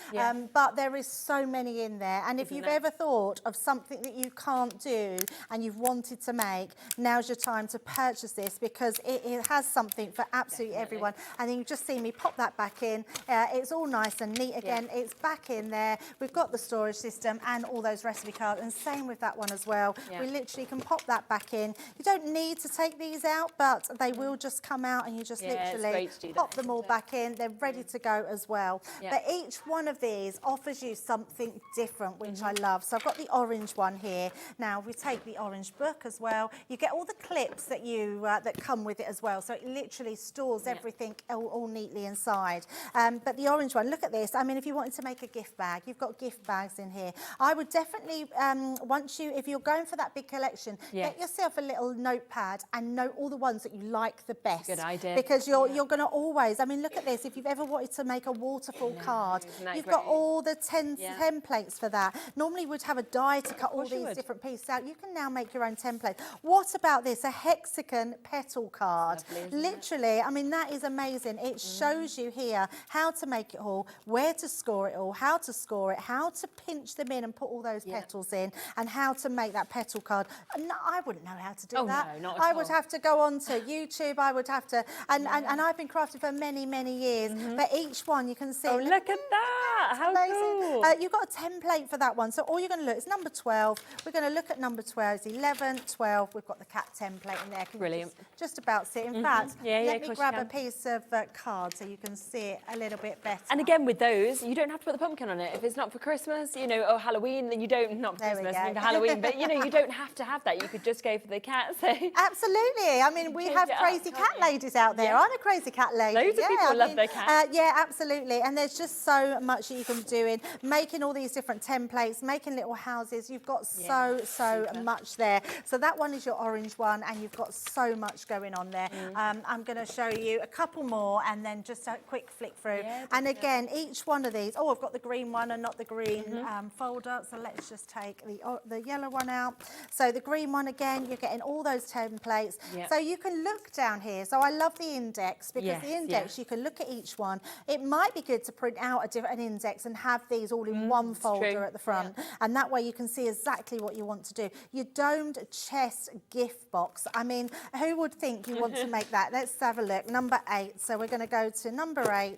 But there is so many in there. And if you've ever thought of something that you can't do and you've wanted to make, now's your time to purchase this, because it has something for absolutely everyone. And then you just see me pop that back in. It's all nice and neat again. It's back in there. We've got the storage system and all those recipe cards, and same with that one as well. We literally can pop that back in. You don't need to take these out, but they will just come out, and you just literally pop them all back in. They're ready to go as well. But each one of these offers you something different, which I love. So I've got the orange one here. Now we take the orange book as well. You get all the clips that you that come with it as well. So it literally stores everything all neatly inside. But the orange one, look at this. I mean, if you wanted to make a gift bag, you've got gift bags in here. I would definitely, if you're going for that big collection, get yourself a little notepad and note all the ones that you like the best. Good idea. Because you're going to always, I mean, look at this. If you've ever wanted to make a waterfall card, you've got all the templates for that. Normally we'd have a die to cut all these different pieces out. You can now make your own template. What about this? A hexagon petal card. Lovely, Literally, I mean, that is amazing. It shows you here how to make it all, where to score it all, how to score it, how to pinch them in and put all those petals in, and how to make that petal card. No, I wouldn't know how to do that. No, not at I all. would have to go on to YouTube. I would have to, and I've been crafting for many, many years. But each one you can see. Oh, look at that! How cool! You've got a template for that one. So all you're going to look is number 12. We're going to look at number 12. It's 11, 12. We've got the cat template in there. Can Brilliant. Just about see it. In fact, let me of course grab you a can. piece of card so you can see it a little bit better. And again, with those, you don't have to put the pumpkin on it. If it's not for Christmas, you know, or Halloween, then you don't, not for There we Christmas, go. I mean for Halloween, but you know, you don't have to have that. You could just go for the cat. So Absolutely. I mean, we change have it up, crazy can't cat you? ladies out there. Yeah. I'm a crazy cat lady. Loads of people love their cats. Yeah, absolutely. And there's just so much that you can do in making all these different templates, making little houses. You've got so much there. So that one is your orange one, and you've got so much going on there. I'm going to show you a couple more and then just a quick flick through. And again, each one of these, I've got the green one and not the green folder. So let's just take the yellow one out. So the green one, again, you're getting all those templates. So you can look down here. So I love the index, because the index, you can look at each one. It might be good to print out an index and have these all in one folder at the front. And that way you can see exactly what you want to do. Your domed chest gift box. I mean, who would think you want to make that? Let's have a look. Number 8. So we're going to go to number 8.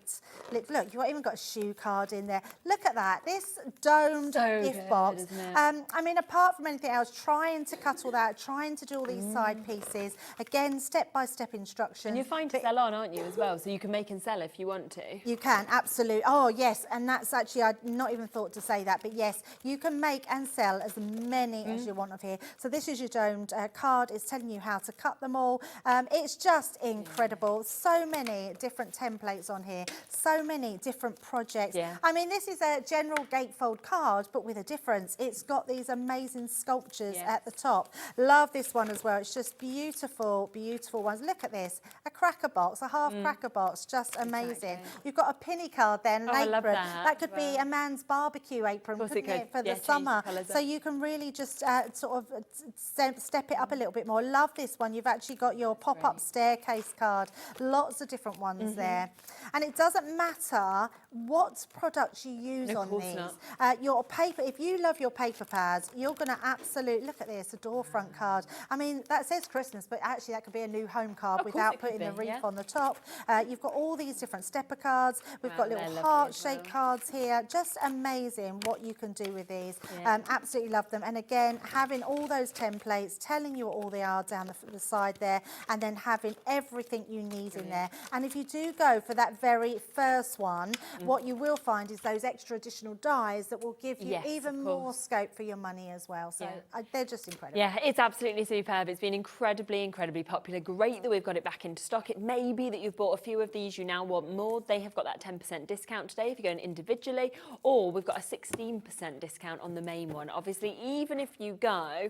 Look, you've even got a shoe card in there. Look at that. This domed gift box. I mean, apart from anything else, trying to cut all that, trying to do all these side pieces. Again, step-by-step instructions. and you're fine to sell on, aren't you, as well? So you can make and sell if you want to. You can, absolutely. Oh, yes, and that's actually, I'd not even thought to say that, but yes, you can make and sell as many as you want of here. So this is your domed card. It's telling you how to cut them all. It's just incredible. So many different templates on here. So many different projects. I mean, this is a general gatefold card, but with a difference. It's got these amazing sculptures at the top. Love this one as well. It's just beautiful, beautiful ones. Look at this. A cracker box, a half cracker box. Just amazing. You've got a pinny card then, an apron. I love that. That could be a man's barbecue apron, couldn't it, for the summer. So you can really just sort of step it up a little bit more. Love this one. You've actually got your pop-up staircase card. Lots of different ones there. And it doesn't matter what products you use on these. Your paper, if you love your paper pads, you're going to absolutely, look at this, a door front card. I mean, that says Christmas, but actually that could be a new home card without putting the wreath on the top. You've got all these different stepper cards. We've got little heart-shaped cards here. Just amazing what you can do with these. Absolutely love them. And again, having all those templates, telling you what all they are down the side there, and then having everything you need in there. And if you do go for that very first one, what you will find is those extra additional dies that will give you even more scope for your money as well. So they're just incredible. Yeah, it's absolutely superb. It's been incredibly, incredibly popular. Great that we've got it back into stock. It may be that you've bought a few of these, you now want more. They have got that 10% discount today if you're going individually, or we've got a 16% discount on the main one. Obviously, even if you go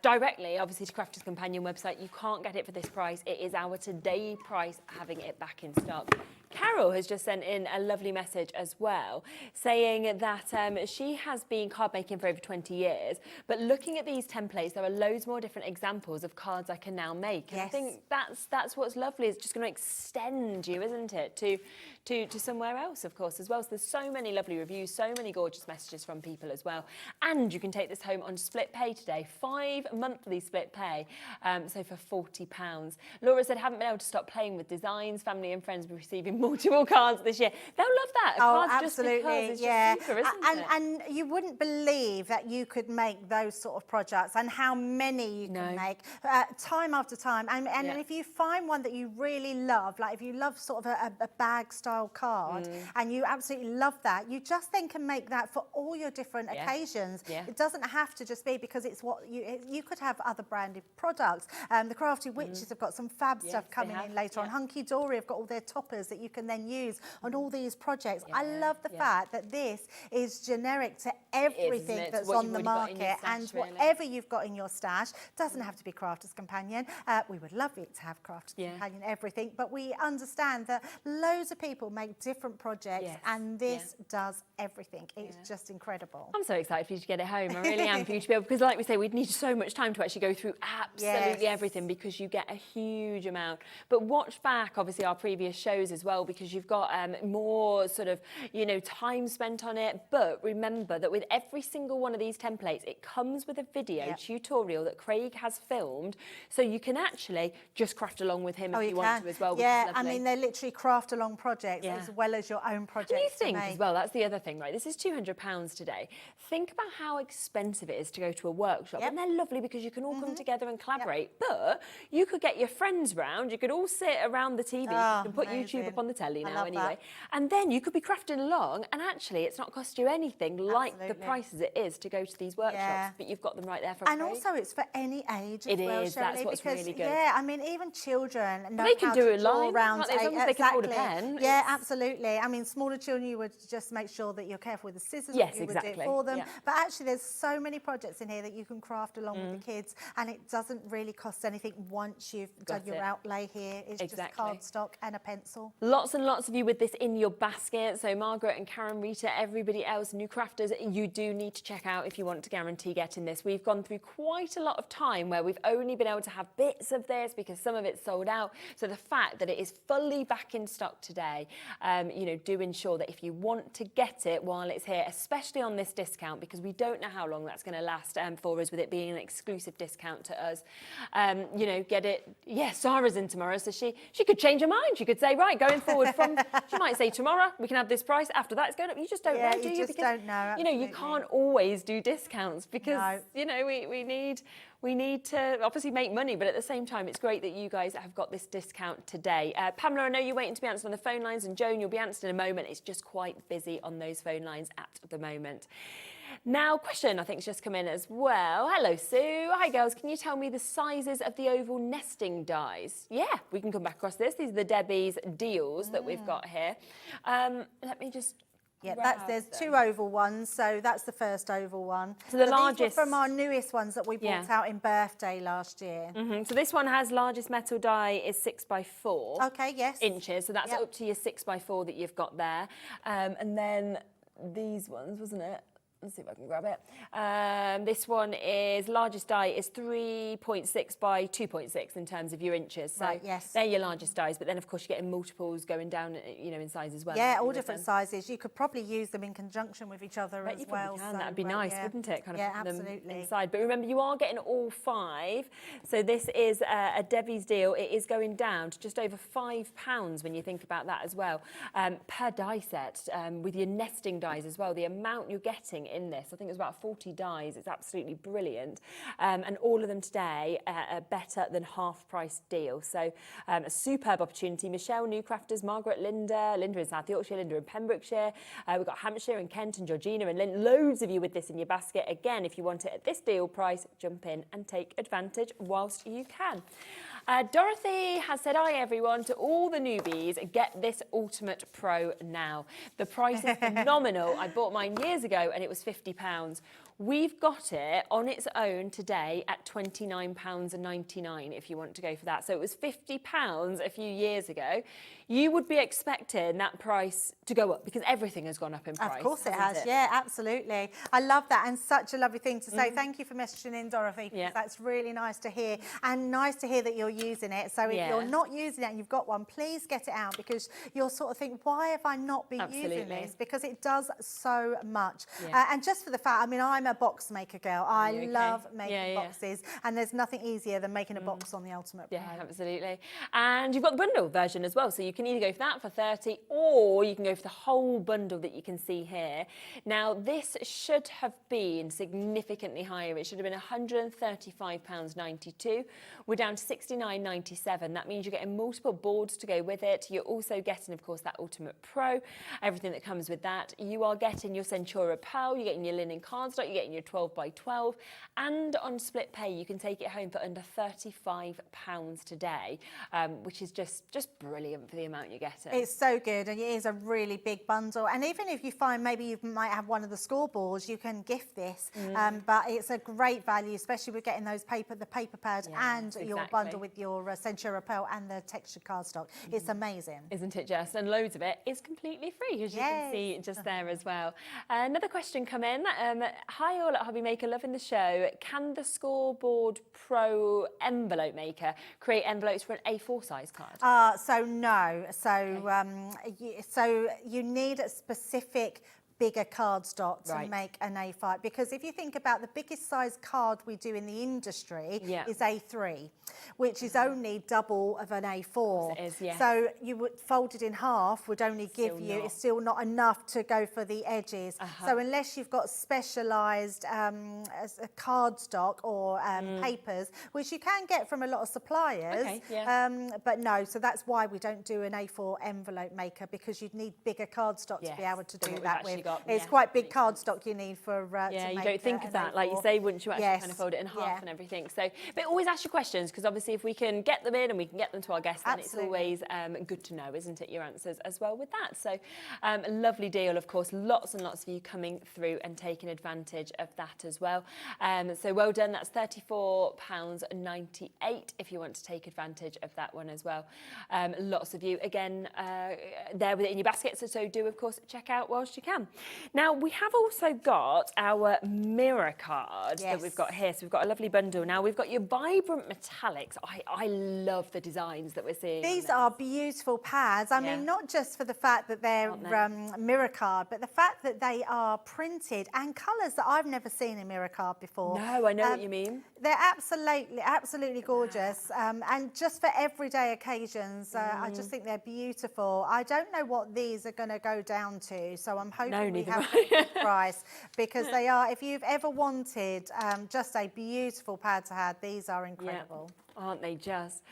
directly, obviously, to Crafters Companion website, you can't get it for this price. It is our today price having it back in stock. Carol has just sent in a lovely message as well, saying that she has been card making for over 20 years, but looking at these templates, there are loads more different examples of cards I can now make. And I think that's what's lovely. It's just going to extend you, isn't it, to somewhere else, of course, as well. So there's so many lovely reviews, so many gorgeous messages from people as well. And you can take this home on split pay today, 5 monthly split pay, so for £40. Laura said, haven't been able to stop playing with designs. Family and friends will be receiving multiple cards this year. They'll love that. Cards Absolutely, just because. It's just super, isn't it? And you wouldn't believe that you could make those sort of projects and how many you can make time after time. And if you find one that you really love, like if you love sort of a bag style card and you absolutely love that, you just then can make that for all your different occasions. It doesn't have to just be because it's what you could have other branded products. The Crafty Witches have got some fab stuff coming in later on. Hunkydory have got all their toppers that you you can then use on all these projects. I love the fact that this is generic to everything that's on the market, and whatever you've got in your stash doesn't have to be Crafter's Companion. We would love it to have Crafter's Companion everything, but we understand that loads of people make different projects, and this does everything. It's just incredible. I'm so excited for you to get it home. I really am, for you to be able, because like we say, we'd need so much time to actually go through absolutely everything, because you get a huge amount. But watch back, obviously, our previous shows as well, because you've got more sort of, you know, time spent on it. But remember that with every single one of these templates, it comes with a video tutorial that Craig has filmed, so you can actually just craft along with him if you want to as well. Yeah, I mean, they're literally craft along projects as well as your own projects. And you think as well, that's the other thing, right? This is £200 today. Think about how expensive it is to go to a workshop. And they're lovely because you can all come together and collaborate. But you could get your friends round, you could all sit around the TV, you can put YouTube up on the telly now anyway. And then you could be crafting along, and actually it's not cost you anything like the prices it is to go to these workshops, but you've got them right there for free. And also it's for any age as well, is, that's what's really good. Yeah, I mean, even children know they can how do to it draw live, around as long as they can hold a pen. Yeah, absolutely. I mean, smaller children, you would just make sure that you're careful with the scissors. Yes, you exactly. would do it for them. But actually, there's so many projects in here that you can craft along with the kids, and it doesn't really cost anything once you've done your outlay here. It's just cardstock and a pencil. Lots and lots of you with this in your basket. So Margaret and Karen, Rita, everybody else, new crafters, you do need to check out if you want to guarantee getting this. We've gone through quite a lot of time where we've only been able to have bits of this because some of it's sold out. So the fact that it is fully back in stock today, you know, do ensure that if you want to get it while it's here, especially on this discount, because we don't know how long that's going to last for us, with it being an exclusive discount to us. You know, get it. Yeah, Sarah's in tomorrow, so she could change her mind. She could say, right, going forward from, she might say tomorrorow we can have this price. After that, it's going up. You just don't know, do you? You just don't know. Absolutely. You know, you can't always do discounts because you know we need to obviously make money, but at the same time, it's great that you guys have got this discount today. Pamela, I know you're waiting to be answered on the phone lines, and Joan, you'll be answered in a moment. It's just quite busy on those phone lines at the moment. Now, question I think's just come in as well. Hello, Sue. Hi, girls. Can you tell me the sizes of the oval nesting dies? Yeah, we can come back across this. These are the Debbie's deals that we've got here. Let me just... Yeah, there's two oval ones, so that's the first oval one. So the largest... largest... These were from our newest ones that we brought out in birthday last year. So this one has largest metal die is 6x4 inches, so that's up to your 6x4 that you've got there. And then these ones, wasn't it? Let's see if I can grab it. This one is, largest die is 3.6 by 2.6 in terms of your inches. So they're your largest dies, but then of course you're getting multiples going down, you know, in size as well. Yeah, all different sizes. You could probably use them in conjunction with each other as well. So, that'd be nice, wouldn't it? Kind of absolutely. Them inside. But remember, you are getting all 5. So this is a Debbie's deal. It is going down to just over £5 when you think about that as well, per die set, with your nesting dies as well. The amount you're getting in this, I think it was about 40 dies. It's absolutely brilliant, and all of them today are better than half price deal. So a superb opportunity. Michelle, new crafters, Margaret, Linda in South Yorkshire, Linda in Pembrokeshire, we've got Hampshire and Kent and Georgina and Lynn, loads of you with this in your basket. Again, if you want it at this deal price, jump in and take advantage whilst you can. Dorothy has said, hi everyone, to all the newbies, get this Ultimate Pro now. The price is phenomenal. I bought mine years ago and it was £50. We've got it on its own today at £29.99 if you want to go for that. So it was £50 a few years ago. You would be expecting that price to go up because everything has gone up in price. Of course it has, yeah, absolutely. I love that, and such a lovely thing to say. Thank you for messaging in, Dorothy, because that's really nice to hear, and nice to hear that you're using it. So if you're not using it and you've got one, please get it out, because you'll sort of think, why have I not been using this? Because it does so much. And just for the fact, I mean, I'm a box maker girl. I love making boxes, and there's nothing easier than making a box on the Ultimate Pro. Yeah, absolutely. And you've got the bundle version as well, so you can either go for that for 30, or you can go for the whole bundle that you can see here. Now, this should have been significantly higher. It should have been £135.92. We're down to £69.97. That means you're getting multiple boards to go with it. You're also getting, of course, that Ultimate Pro, everything that comes with that. You are getting your Centura Pearl, you're getting your linen cardstock, you're get in your 12 by 12, and on split pay you can take it home for under £35 today, which is just brilliant for the amount you're getting. It's so good, and it is a really big bundle. And even if you find maybe you might have one of the scoreboards, you can gift this. But it's a great value, especially with getting those the paper pad and your bundle with your Centura Pearl and the textured cardstock. It's amazing. Isn't it just? And loads of it is completely free, as you can see just there as well. Another question come in. Hi all at Hobby Maker, loving the show. Can the Scoreboard Pro envelope maker create envelopes for an A4 size card? So no. So you need a specific bigger cardstock to make an A5, because if you think about the biggest size card we do in the industry is A3, which is only double of an A4. It is, so you would fold it in half would only give you, it's still not enough to go for the edges. So unless you've got specialised cardstock or papers, which you can get from a lot of suppliers, but no, so that's why we don't do an A4 envelope maker, because you'd need bigger cardstock to be able to do that with. It's quite big cardstock you need for you don't think of that, like you say, wouldn't you actually kind of fold it in half and everything. So, but always ask your questions, because obviously if we can get them in and we can get them to our guests, then it's always good to know, isn't it, your answers as well with that. So a lovely deal, of course, lots and lots of you coming through and taking advantage of that as well. So well done, that's £34.98 if you want to take advantage of that one as well. Lots of you, again, there with it in your basket, so do, of course, check out whilst you can. Now, we have also got our mirror card that we've got here. So we've got a lovely bundle. Now, we've got your vibrant metallics. I love the designs that we're seeing. These are beautiful pads. I mean, not just for the fact that they're mirror card, but the fact that they are printed and colours that I've never seen in mirror card before. No, I know what you mean. They're absolutely gorgeous. And just for everyday occasions, I just think they're beautiful. I don't know what these are going to go down to, so I'm hoping we have a good price, because they are, if you've ever wanted just a beautiful pad to have, these are incredible. Aren't they just?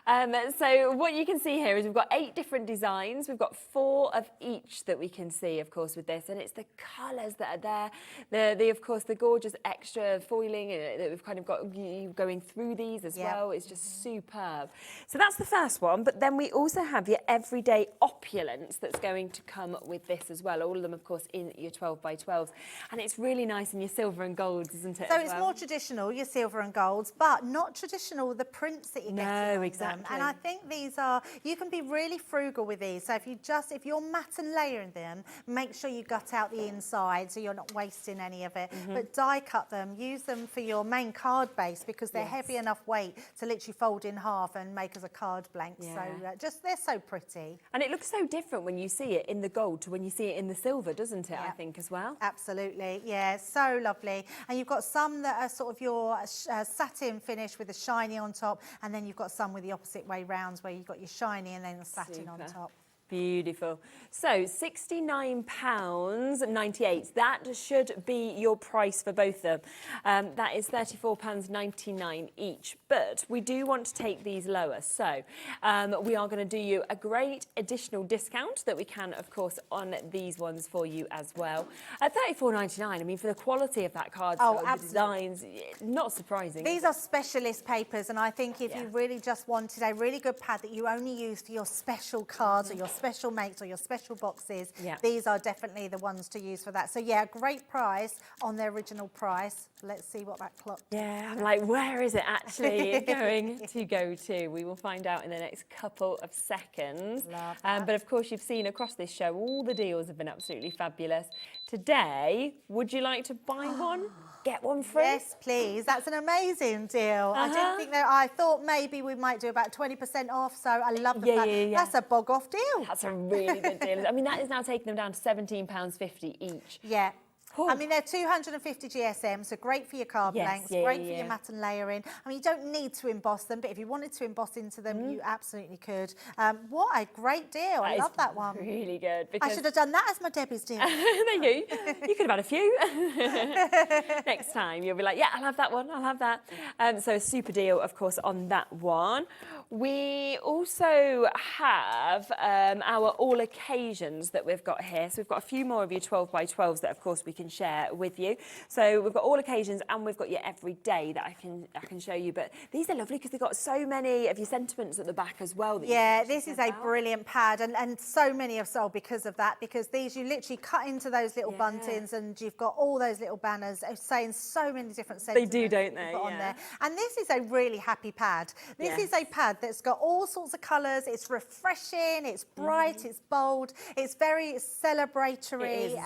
So what you can see here is we've got 8 different designs. We've got 4 of each that we can see, of course, with this, and it's the colours that are there. Of course, the gorgeous extra foiling that we've kind of got going through these as well. It's just superb. So that's the first one, but then we also have your everyday opulence that's going to come with this as well. All of them, of course, in your 12 by 12s, and it's really nice in your silver and golds, isn't it? So it's more traditional, your silver and golds, but not traditional the prints that you get. No, exactly. And I think these are, you can be really frugal with these. So if you're matte and layering them, make sure you gut out the inside so you're not wasting any of it. But die cut them, use them for your main card base, because they're heavy enough weight to literally fold in half and make as a card blank. So they're so pretty. And it looks so different when you see it in the gold to when you see it in the silver, doesn't it? I think as well. Absolutely, yeah, so lovely. And you've got some that are sort of your satin finish with the shiny on top, and then you've got some with the opposite way rounds, where you've got your shiny and then the satin on top. Beautiful. So £69.98. That should be your price for both of them. That is £34.99 each. But we do want to take these lower. So we are going to do you a great additional discount that we can, of course, on these ones for you as well. At £34.99, I mean, for the quality of that card, the designs, not surprising. These are specialist papers, and I think if you really just wanted a really good pad that you only use for your special cards or your special makes or your special boxes, these are definitely the ones to use for that. So yeah, great price on their original price. Let's see what that clock. Yeah, I'm like, where is it actually going to go to? We will find out in the next couple of seconds. But of course, you've seen across this show, all the deals have been absolutely fabulous. Today, would you like to buy one? Get one free? Yes, please. That's an amazing deal. I didn't think that. I thought maybe we might do about 20% off, so I love the fact. That's a bog off deal. That's a really good deal. I mean, that is now taking them down to £17.50 each. Yeah. I mean, they're 250 GSM, so great for your card blanks, great for your matte and layering. I mean, you don't need to emboss them, but if you wanted to emboss into them, you absolutely could. What a great deal. I love that one. Really good. I should have done that as my Debbie's deal. There you go. You could have had a few. Next time, you'll be like, yeah, I'll have that one, I'll have that. So a super deal, of course, on that one. We also have our all occasions that we've got here. So we've got a few more of your 12 by 12s that, of course, we can can share with you. So we've got all occasions and we've got your everyday that I can show you. But these are lovely because they've got so many of your sentiments at the back as well. That yeah, this is a brilliant pad, and so many have sold because of that, because these you literally cut into those little buntings and you've got all those little banners saying so many different sentiments. They do, don't they? On there. And this is a really happy pad. This is a pad that's got all sorts of colours. It's refreshing, it's bright, it's bold, it's very celebratory.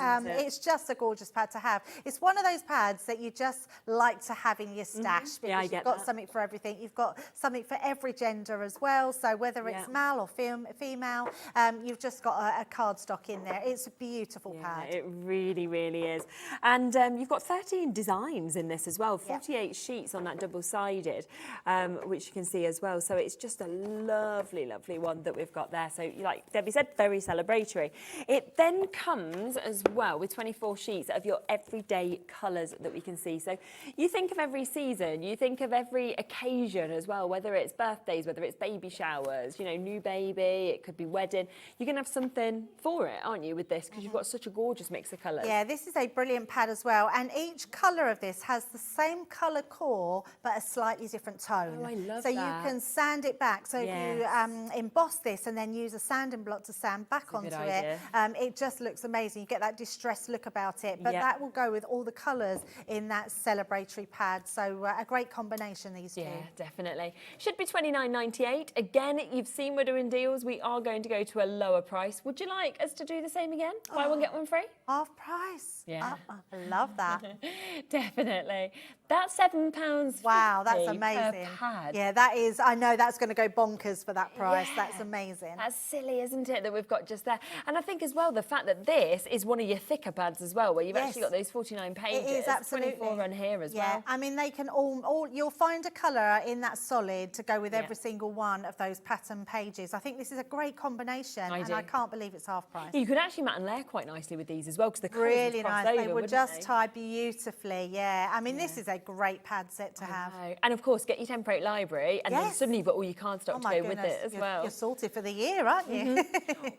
It's just a gorgeous pad to have. It's one of those pads that you just like to have in your stash because you've got something for everything. You've got something for every gender as well. So whether it's male or female, you've just got a cardstock in there. It's a beautiful pad. It really, really is. And you've got 13 designs in this as well, 48 sheets on that double-sided, which you can see as well. So it's just a lovely, lovely one that we've got there. So like Debbie said, very celebratory. It then comes as well with 24 sheets of your everyday colours that we can see. So you think of every season, you think of every occasion as well, whether it's birthdays, whether it's baby showers, you know, new baby, it could be wedding. You're going to have something for it, aren't you, with this, because you've got such a gorgeous mix of colours. Yeah, this is a brilliant pad as well. And each colour of this has the same colour core, but a slightly different tone. Oh, I love so that. You can sand it back. So if you emboss this and then use a sanding block to sand back onto it, it just looks amazing. You get that distressed look about it, but that will go with all the colours in that celebratory pad. So a great combination, these two. Yeah, definitely. Should be $29.98. Again, you've seen we're doing deals. We are going to go to a lower price. Would you like us to do the same again? Buy one, get one free? Half price. Yeah. I love that. Definitely. That's £7. Wow, that's amazing. Per pad. Yeah, that is. I know that's going to go bonkers for that price. Yeah. That's amazing. That's silly, isn't it, that we've got just there? And I think as well the fact that this is one of your thicker pads as well, where you've actually got those 49 pages. It is, absolutely. 24 on here as well. Yeah, I mean they can all you'll find a colour in that solid to go with every single one of those pattern pages. I think this is a great combination, and I can't believe it's half price. You could actually mat and layer quite nicely with these as well, because the colours really cross nice. over, They would just tie beautifully. Yeah, I mean this is a great pad set to have. And of course, get your template library, and then suddenly you've got all your cardstock to go with it as well. You're sorted for the year, aren't you?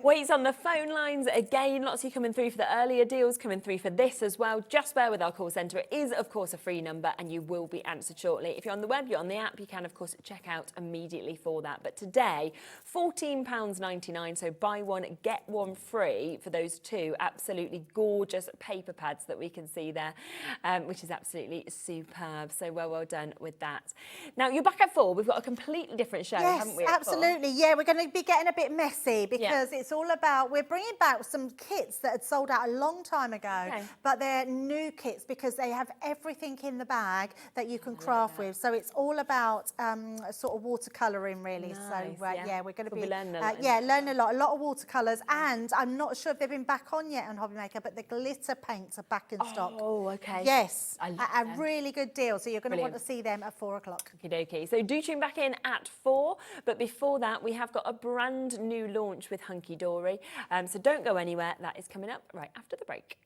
Waits on the phone lines again. Lots of you coming through for the earlier deals, coming through for this as well. Just bear with our call centre. It is, of course, a free number, and you will be answered shortly. If you're on the web, you're on the app, you can, of course, check out immediately for that. But today, £14.99, so buy one, get one free for those two absolutely gorgeous paper pads that we can see there, which is absolutely superb. So well done with that. Now, you're back at 4. We've got a completely different show, haven't we? Absolutely. Yeah, we're going to be getting a bit messy because it's all about, we're bringing back some kits that had sold out a long time ago, but they're new kits because they have everything in the bag that you can craft with. So it's all about sort of watercolouring, really. Nice, so yeah, we're going to be learning a lot. learning a lot of watercolours, and I'm not sure if they've been back on yet on Hobbymaker, but the glitter paints are back in stock. Oh, okay. Yes, I love a really good deal. So you're going to want to see them at 4 o'clock. Okie dokie. So do tune back in at 4. But before that, we have got a brand new launch with Hunkydory. So don't go anywhere. That is coming up right after the break.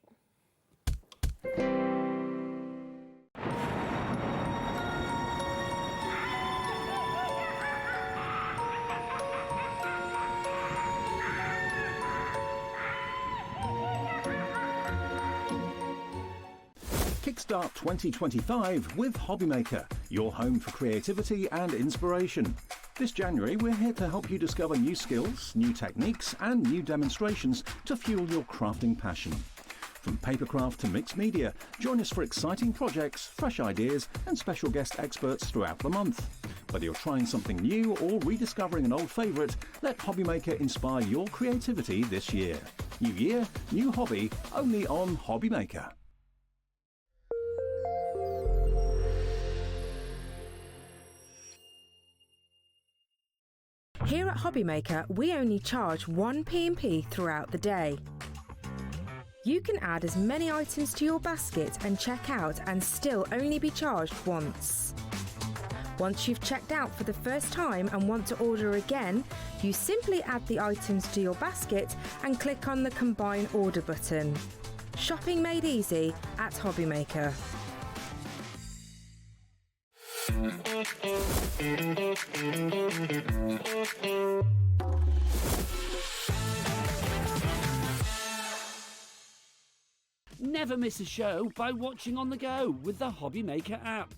Kickstart 2025 with Hobbymaker, your home for creativity and inspiration. This January, we're here to help you discover new skills, new techniques, and new demonstrations to fuel your crafting passion. From papercraft to mixed media, join us for exciting projects, fresh ideas, and special guest experts throughout the month. Whether you're trying something new or rediscovering an old favourite, let Hobbymaker inspire your creativity this year. New year, new hobby, only on Hobbymaker. Here at Hobbymaker, we only charge 1 P&P throughout the day. You can add as many items to your basket and check out and still only be charged once. Once you've checked out for the first time and want to order again, you simply add the items to your basket and click on the Combine Order button. Shopping made easy at Hobbymaker. Never miss a show by watching on the go with the Hobby Maker app.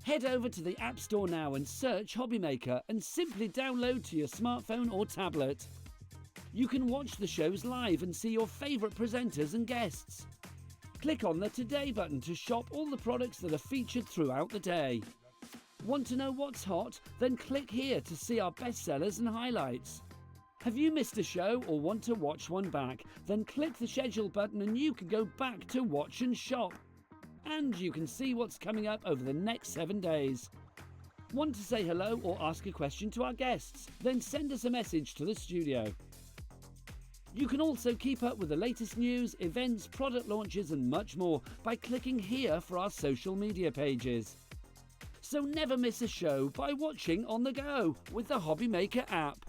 Head over to the App Store now and search Hobby Maker and simply download to your smartphone or tablet. You can watch the shows live and see your favourite presenters and guests. Click on the Today button to shop all the products that are featured throughout the day. Want to know what's hot? Then click here to see our bestsellers and highlights. Have you missed a show or want to watch one back? Then click the schedule button and you can go back to watch and shop. And you can see what's coming up over the next 7 days. Want to say hello or ask a question to our guests? Then send us a message to the studio. You can also keep up with the latest news, events, product launches and much more by clicking here for our social media pages. So never miss a show by watching on the go with the Hobby Maker app.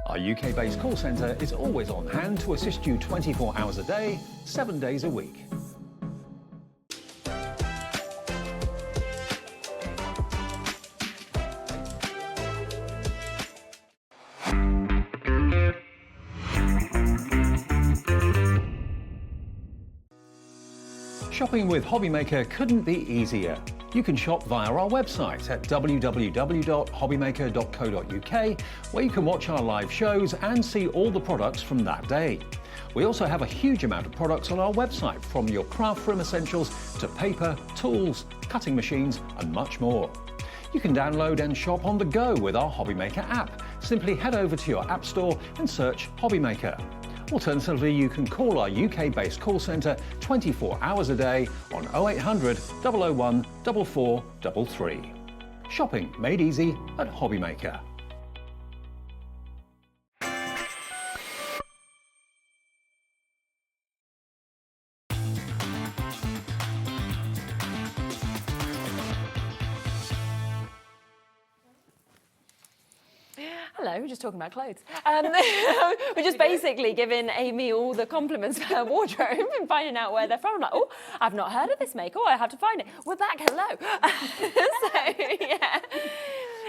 Our UK-based call centre is always on hand to assist you 24 hours a day, 7 days a week. Shopping with Hobby Maker couldn't be easier. You can shop via our website at www.hobbymaker.co.uk, where you can watch our live shows and see all the products from that day. We also have a huge amount of products on our website, from your craft room essentials to paper, tools, cutting machines and much more. You can download and shop on the go with our Hobby Maker app. Simply head over to your app store and search Hobby Maker. Alternatively, you can call our UK-based call centre 24 hours a day on 0800 001 4433. Shopping made easy at Hobby Maker. Hello, we're just talking about clothes. We're just basically giving Amy all the compliments for her wardrobe and finding out where they're from. I'm like, oh, I've not heard of this make. Oh, I have to find it. We're back. Hello. So, yeah.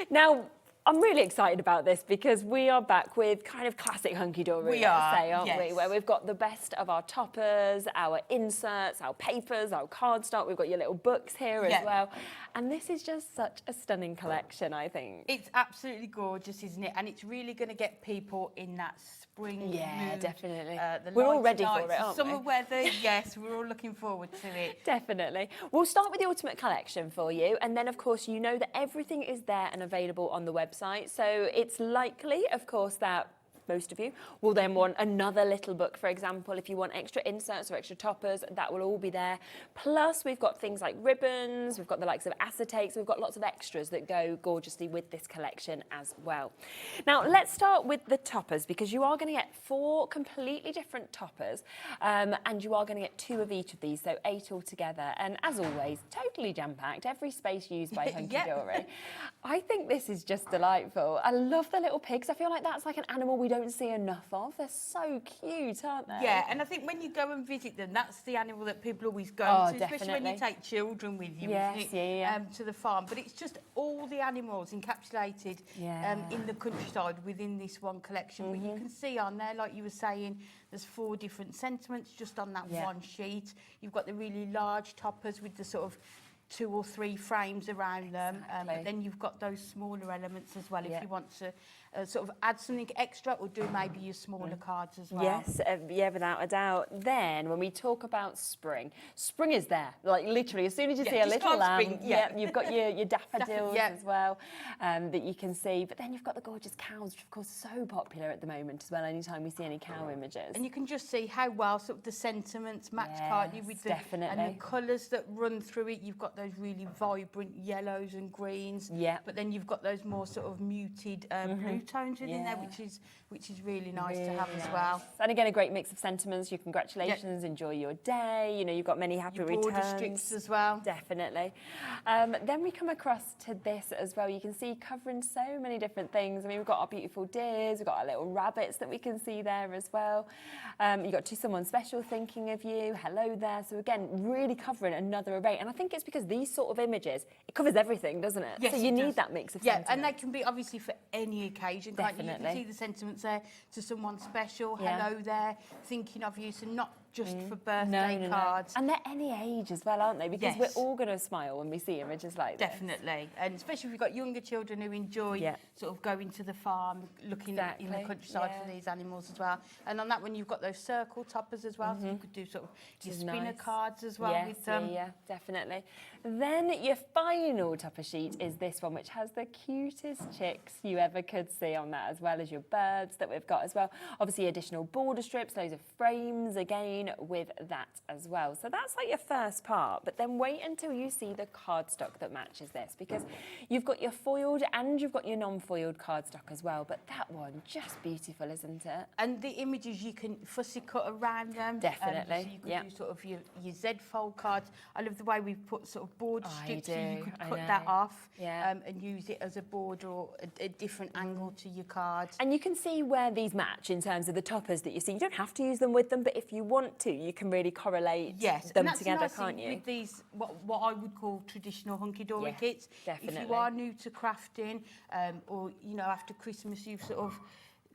Now, I'm really excited about this because we are back with kind of classic Hunkydory, aren't we? Where we've got the best of our toppers, our inserts, our papers, our cardstock. We've got your little books here as well. And this is just such a stunning collection, I think. It's absolutely gorgeous, isn't it? And it's really going to get people in that spring mood. Definitely. We're all ready for it, aren't we? Summer weather, yes, we're all looking forward to it. Definitely. We'll start with the Ultimate Collection for you. And then, of course, you know that everything is there and available on the website. So it's likely, of course, that most of you will then want another little book, for example. If you want extra inserts or extra toppers, that will all be there. Plus, we've got things like ribbons, we've got the likes of acetates, we've got lots of extras that go gorgeously with this collection as well. Now, let's start with the toppers, because you are going to get 4 completely different toppers, and you are going to get 2 of each of these, so 8 altogether. And as always, totally jam-packed, every space used by Hunkydory. I think this is just delightful. I love the little pigs. I feel like that's like an animal we don't see enough of. They're so cute, aren't they? Yeah, and I think when you go and visit them, that's the animal that people always go to, especially when you take children with you, isn't it? To the farm. But it's just all the animals encapsulated in the countryside within this one collection. But you can see on there, like you were saying, there's 4 different sentiments just on that one sheet. You've got the really large toppers with the sort of 2 or 3 frames around them, but then you've got those smaller elements as well if you want to sort of add something extra or do maybe your smaller cards as well. Yes, without a doubt. Then when we talk about spring, spring is there. Like literally, as soon as you see a little lamb, you've got your daffodils as well that you can see. But then you've got the gorgeous cows, which of course are so popular at the moment as well. Anytime we see any cow images, and you can just see how well sort of the sentiments match, can't you, with the and the colours that run through it. You've got those really vibrant yellows and greens, but then you've got those more sort of muted blue tones within there, which is really nice to have as well. And again, a great mix of sentiments. Congratulations, enjoy your day. You know, you've got many happy returns. Border strips as well. Definitely. Then we come across to this as well. You can see covering so many different things. I mean, we've got our beautiful deers, we've got our little rabbits that we can see there as well. You've got To Someone Special Thinking of You, hello there. So again, really covering another array. And I think it's because these sort of images, it covers everything, doesn't it? Yes, so you need that mix of sentiments. Yeah, and they can be obviously for any occasion, can't you? You can see the sentiments there to someone special, hello there, thinking of you, so not just for birthday cards. And they're any age as well, aren't they? Because we're all going to smile when we see images like this. Definitely. And especially if you've got younger children who enjoy sort of going to the farm, looking in the countryside for these animals as well. And on that one, you've got those circle toppers as well, so you could do sort of your spinner cards as well with them. Yeah, definitely. Then your final topper sheet is this one, which has the cutest chicks you ever could see on that, as well as your birds that we've got as well. Obviously, additional border strips, loads of frames again with that as well. So that's like your first part, but then wait until you see the cardstock that matches this, because you've got your foiled and you've got your non-foiled cardstock as well, but that one, just beautiful, isn't it? And the images you can fussy cut around them. Definitely. So you could do sort of your Z fold cards. I love the way we've put sort of board strips, so you could cut that off and use it as a border or a different angle to your cards. And you can see where these match in terms of the toppers that you see. You don't have to use them with them, but if you want to, you can really correlate them together, can't you? With these, what I would call traditional hunky-dory kits. Definitely. If you are new to crafting, or you know, after Christmas you've sort of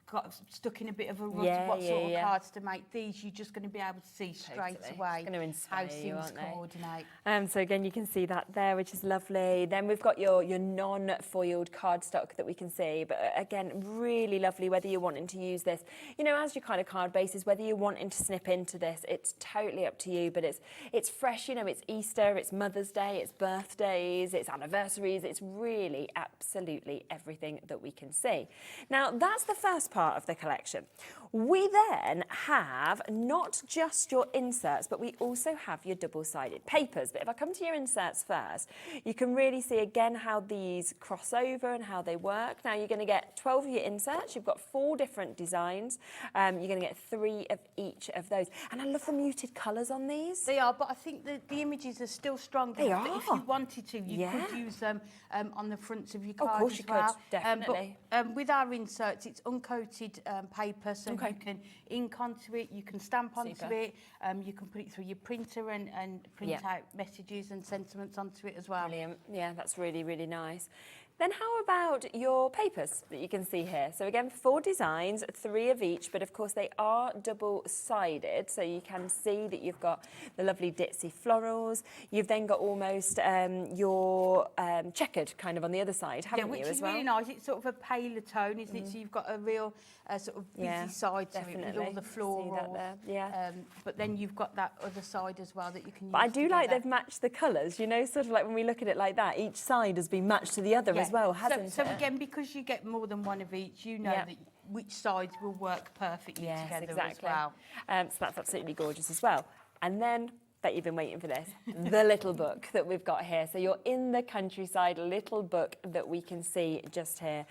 got stuck in a bit of a rut what sort of cards to make these, you're just going to be able to see straight away how things coordinate. So again, you can see that there, which is lovely. Then we've got your non-foiled cardstock that we can see, but again, really lovely, whether you're wanting to use this, you know, as your kind of card bases, whether you're wanting to snip into this, it's totally up to you, but it's fresh, you know, it's Easter, it's Mother's Day, it's birthdays, it's anniversaries, it's really absolutely everything that we can see. Now, that's the first part of the collection. We then have not just your inserts, but we also have your double-sided papers. But if I come to your inserts first, you can really see again how these cross over and how they work. Now you're going to get 12 of your inserts. You've got 4 different designs. You're going to get 3 of each of those. And I love the muted colours on these. They are, but I think the images are still strong. They are. If you wanted to, you could use them on the fronts of your cards of course as you well. could, definitely. But with our inserts, it's uncoated paper, so you can ink onto it, you can stamp onto it, you can put it through your printer and print out messages and sentiments onto it as well. Brilliant. Yeah, that's really, really nice. Then how about your papers that you can see here? So again, 4 designs, 3 of each, but of course they are double-sided, so you can see that you've got the lovely ditzy florals. You've then got almost your checkered kind of on the other side, haven't you, as well? Which is really nice. It's sort of a paler tone, isn't it? So you've got a real sort of busy side to it with all the florals. But then you've got that other side as well that you can use. But I do like they've matched the colours, you know, sort of like when we look at it like that, each side has been matched to the other as well, hasn't it? So again, because you get more than one of each, you know that which sides will work perfectly together as well. So that's absolutely gorgeous as well. And then, bet you've been waiting for this, the little book that we've got here. So you're in the countryside little book that we can see just here.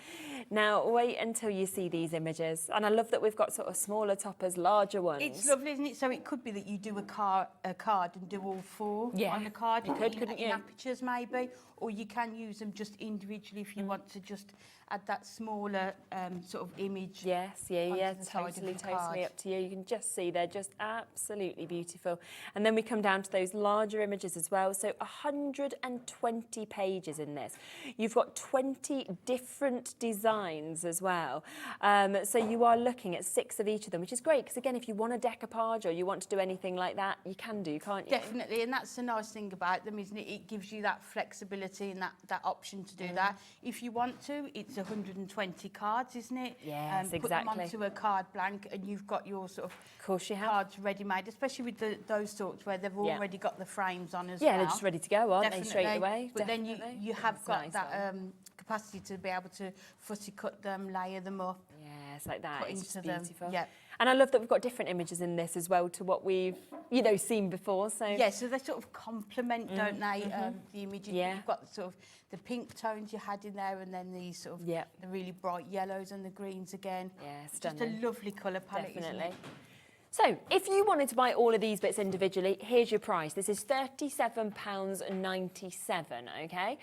Now, wait until you see these images. And I love that we've got sort of smaller toppers, larger ones. It's lovely, isn't it? So it could be that you do a card and do all 4 on the card. You could, couldn't you? In apertures maybe, or you can use them just individually if you want to just add that smaller sort of image. Yes, totally up to you. You can just see they're just absolutely beautiful. And then we come down to those larger images as well. So 120 pages in this. You've got 20 different designs as well. So you are looking at 6 of each of them, which is great because again, if you want a decoupage or you want to do anything like that, you can do, can't you? Definitely, and that's the nice thing about them, isn't it? It gives you that flexibility and that option to do that. If you want to, it's 120 cards, isn't it? Yes, put them onto a card blank and you've got your sort of cards ready-made, especially with those sorts where they've already got the frames on as well. Yeah, they're just ready to go, aren't they, straight away? But then you have got that capacity to be able to fussy cut them, layer them up. Yes, like that. It's just beautiful. Yeah. And I love that we've got different images in this as well to what we've, you know, seen before. So yeah, so they sort of complement, don't they, the images. You've got sort of the pink tones you had in there, and then these sort of the really bright yellows and the greens again. Yeah, stunning. Just a lovely colour palette. Definitely. So, if you wanted to buy all of these bits individually, here's your price. This is £37.97, okay?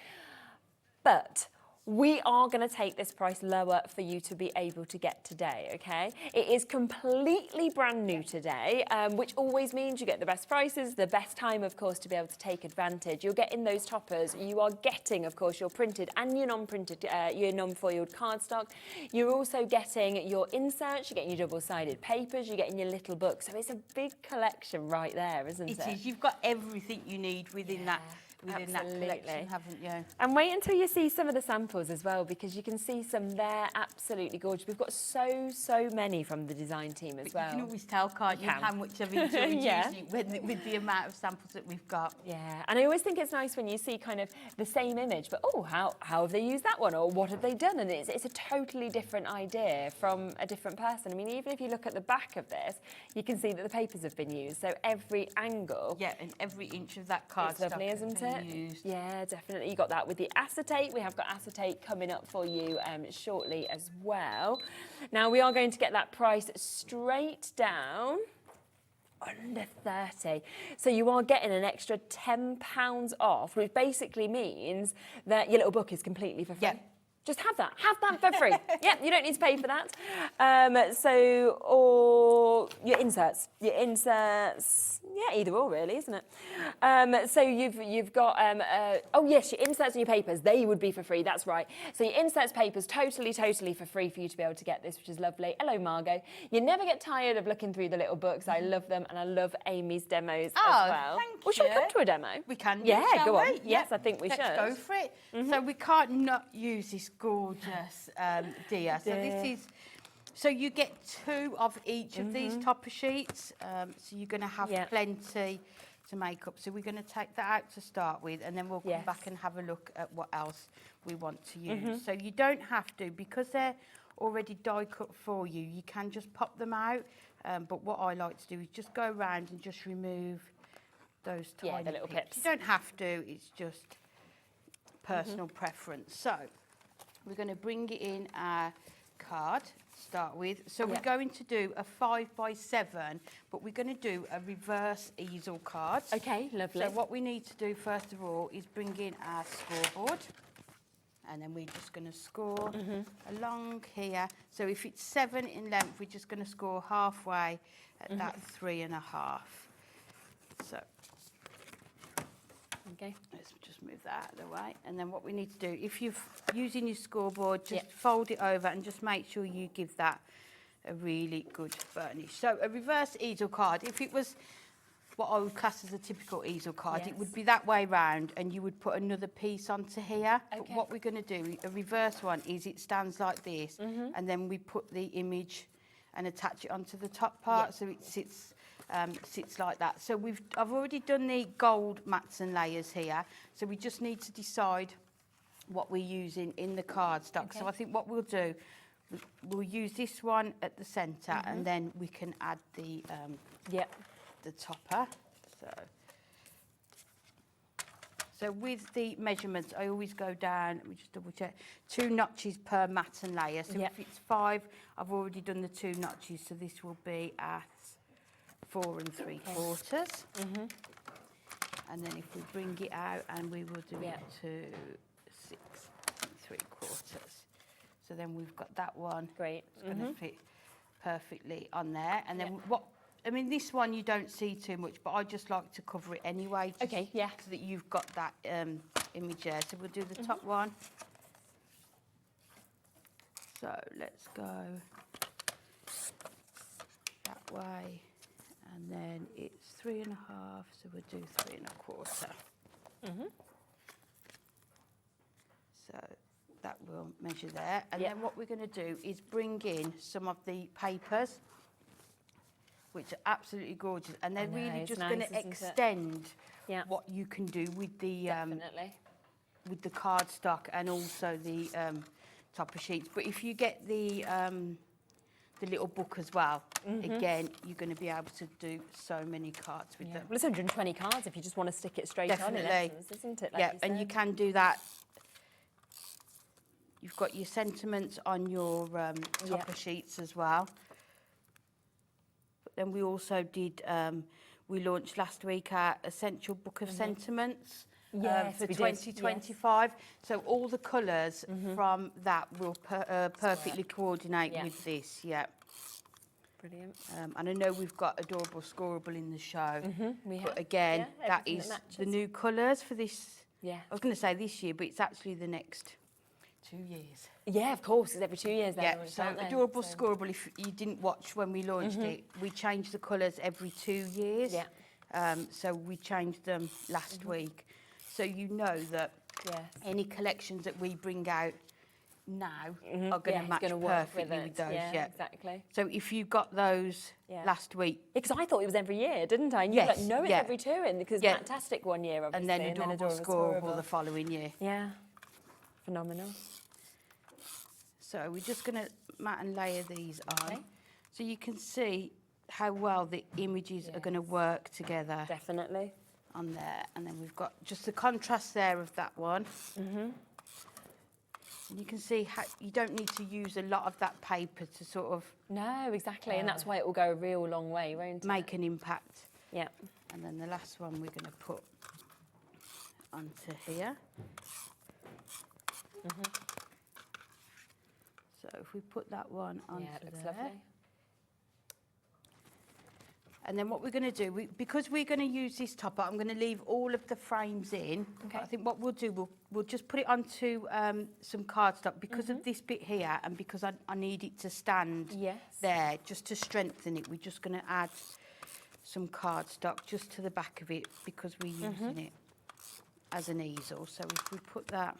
But we are going to take this price lower for you to be able to get today, okay? It is completely brand new today, which always means you get the best prices, the best time, of course, to be able to take advantage. You're getting those toppers. You are getting, of course, your printed and your non-printed, your non-foiled cardstock. You're also getting your inserts, you're getting your double-sided papers, you're getting your little book. So it's a big collection right there, isn't it? It is. You've got everything you need within that collection, haven't you? And wait until you see some of the samples as well, because you can see some there, absolutely gorgeous. We've got so many from the design team as well. You can always tell, can't you, how much I've enjoyed using it with the amount of samples that we've got. Yeah, and I always think it's nice when you see kind of the same image, but oh, how have they used that one, or what have they done? And it's a totally different idea from a different person. I mean, even if you look at the back of this, you can see that the papers have been used. So every angle. Yeah, and every inch of that cardstock. It's lovely, isn't it? Used. Yeah, definitely. You got that with the acetate. We have got acetate coming up for you shortly as well. Now we are going to get that price straight down under 30. So you are getting an extra £10 off, which basically means that your little book is completely for free. Yeah. Just have that for free. Yeah, you don't need to pay for that. Or your inserts, yeah, either or really, isn't it? So you've got, oh yes, your inserts and your papers, they would be for free, that's right. So your inserts, papers, totally for free for you to be able to get this, which is lovely. Hello, Margot. You never get tired of looking through the little books. I love them, and I love Amy's demos as well. Thank Well, shall we you. come to a demo? We can. Yeah, go on. We? Yes, I think we Let's should. go for it. So we can't not use this gorgeous dia. So this is. So you get 2 of each of these topper sheets. So you're going to have plenty to make up. So we're going to take that out to start with, and then we'll come back and have a look at what else we want to use. So you don't have to, because they're already die cut for you, you can just pop them out. But what I like to do is just go around and just remove those tiny the little pips. You don't have to, it's just personal preference. So we're going to bring it in our card to start with. So we're going to do a 5x7, but we're going to do a reverse easel card. Okay, lovely. So what we need to do first of all is bring in our scoreboard, and then we're just going to score along here. So if it's 7 in length, we're just going to score halfway at that 3.5. So okay, let's just move that out of the way. And then what we need to do, if you're using your scoreboard, just fold it over and just make sure you give that a really good burnish. So a reverse easel card, if it was what I would class as a typical easel card, it would be that way round, and you would put another piece onto here. But what we're going to do, a reverse one, is it stands like this, and then we put the image and attach it onto the top part, so it sits like that. So I've already done the gold mats and layers here, so we just need to decide what we're using in the cardstock. So I think what we'll do, we'll use this one at the centre, and then we can add the topper. So with the measurements, I always go down, let me just double check, 2 notches per mat and layer. So if it's 5, I've already done the 2 notches, so this will be at 4 3/4. And then if we bring it out, and we will do it to 6 3/4. So then we've got that one. Great. It's going to fit perfectly on there. And then I mean, this one you don't see too much, but I just like to cover it anyway. So that you've got that image there. So we'll do the top one. So let's go that way. And then it's 3.5, so we'll do 3 1/4. So that will measure there. And then what we're going to do is bring in some of the papers, which are absolutely gorgeous, and they're really just going to extend what you can do with the cardstock and also the topper sheets. But if you get the little book as well, again, you're going to be able to do so many cards with them. Well, it's 120 cards if you just want to stick it straight on, in essence, isn't it? Like and you can do that. You've got your sentiments on your topper sheets as well. But then we also did, we launched last week our Essential Book of Sentiments, for 2025. Yes. So all the colours from that will perfectly coordinate with this. Yeah. Brilliant. And I know we've got Adorable Scoreable in the show. We have. But again, that is the new colours for this. Yeah. I was going to say this year, but it's actually the next 2 years. Yeah, of course. It's every 2 years. Yeah, so Adorable Scoreable, if you didn't watch when we launched it, we changed the colours every 2 years. Yeah. So we changed them last week. So you know that any collections that we bring out now are going to match perfectly with those. Yeah, exactly. So if you got those last week... Because I thought it was every year, didn't I? And yes. You no, it's every 2, and because Fantastic 1 year, obviously. And then Adorable Scoreable the following year. Yeah. Phenomenal. So we're just going to mat and layer these on. So you can see how well the images are going to work together. Definitely. On there. And then we've got just the contrast there of that one. And you can see how you don't need to use a lot of that paper to sort of... No, exactly. And that's why it will go a real long way, won't it? Make an impact. Yeah. And then the last one we're going to put onto here. So if we put that one onto it looks there. lovely. And then what we're going to do, because we're going to use this topper, I'm going to leave all of the frames in. Okay. I think what we'll do, we'll just put it onto some cardstock because of this bit here, and because I need it to stand there, just to strengthen it. We're just going to add some cardstock just to the back of it because we're using it as an easel. So if we put that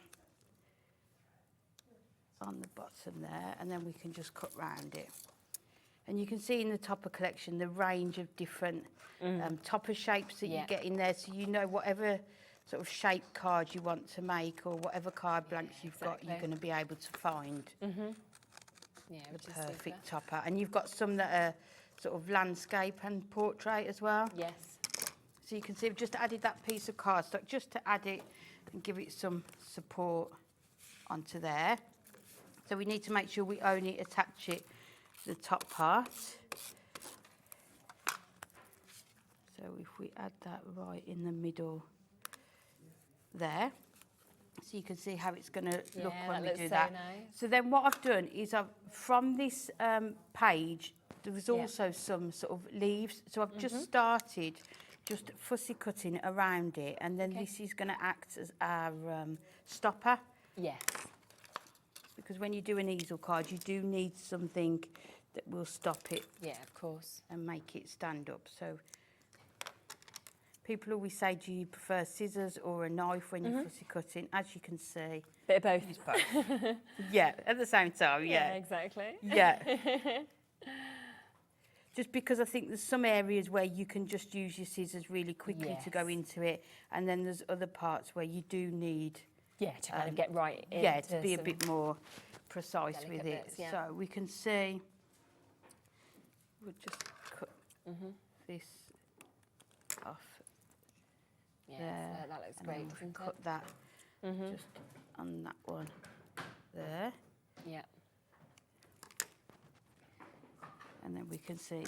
on the bottom there, and then we can just cut round it. And you can see in the topper collection the range of different topper shapes that you get in there, so you know whatever sort of shape card you want to make or whatever card blanks you've got, you're going to be able to find the perfect topper. And you've got some that are sort of landscape and portrait as well. Yes. So you can see I've just added that piece of cardstock just to add it and give it some support onto there. So we need to make sure we only attach it the top part. So if we add that right in the middle there, so you can see how it's going to look when we do that. Nice. So then what I've done is from this page there was also some sort of leaves, so I've just started just fussy cutting around it, and then this is going to act as our stopper. Yes. Because when you do an easel card, you do need something that will stop it. Yeah, of course. And make it stand up. So people always say, do you prefer scissors or a knife when you're fussy cutting? As you can see. Bit of both. It's both. Yeah, at the same time, Yeah, exactly. Yeah. Just because I think there's some areas where you can just use your scissors really quickly to go into it, and then there's other parts where you do need... Yeah, to kind of get right in. Yeah, to be a bit more precise with it. Bits, yeah. So we can see, we'll just cut this off there. That looks and great, then doesn't cut it? that just on that one there. Yeah. And then we can see.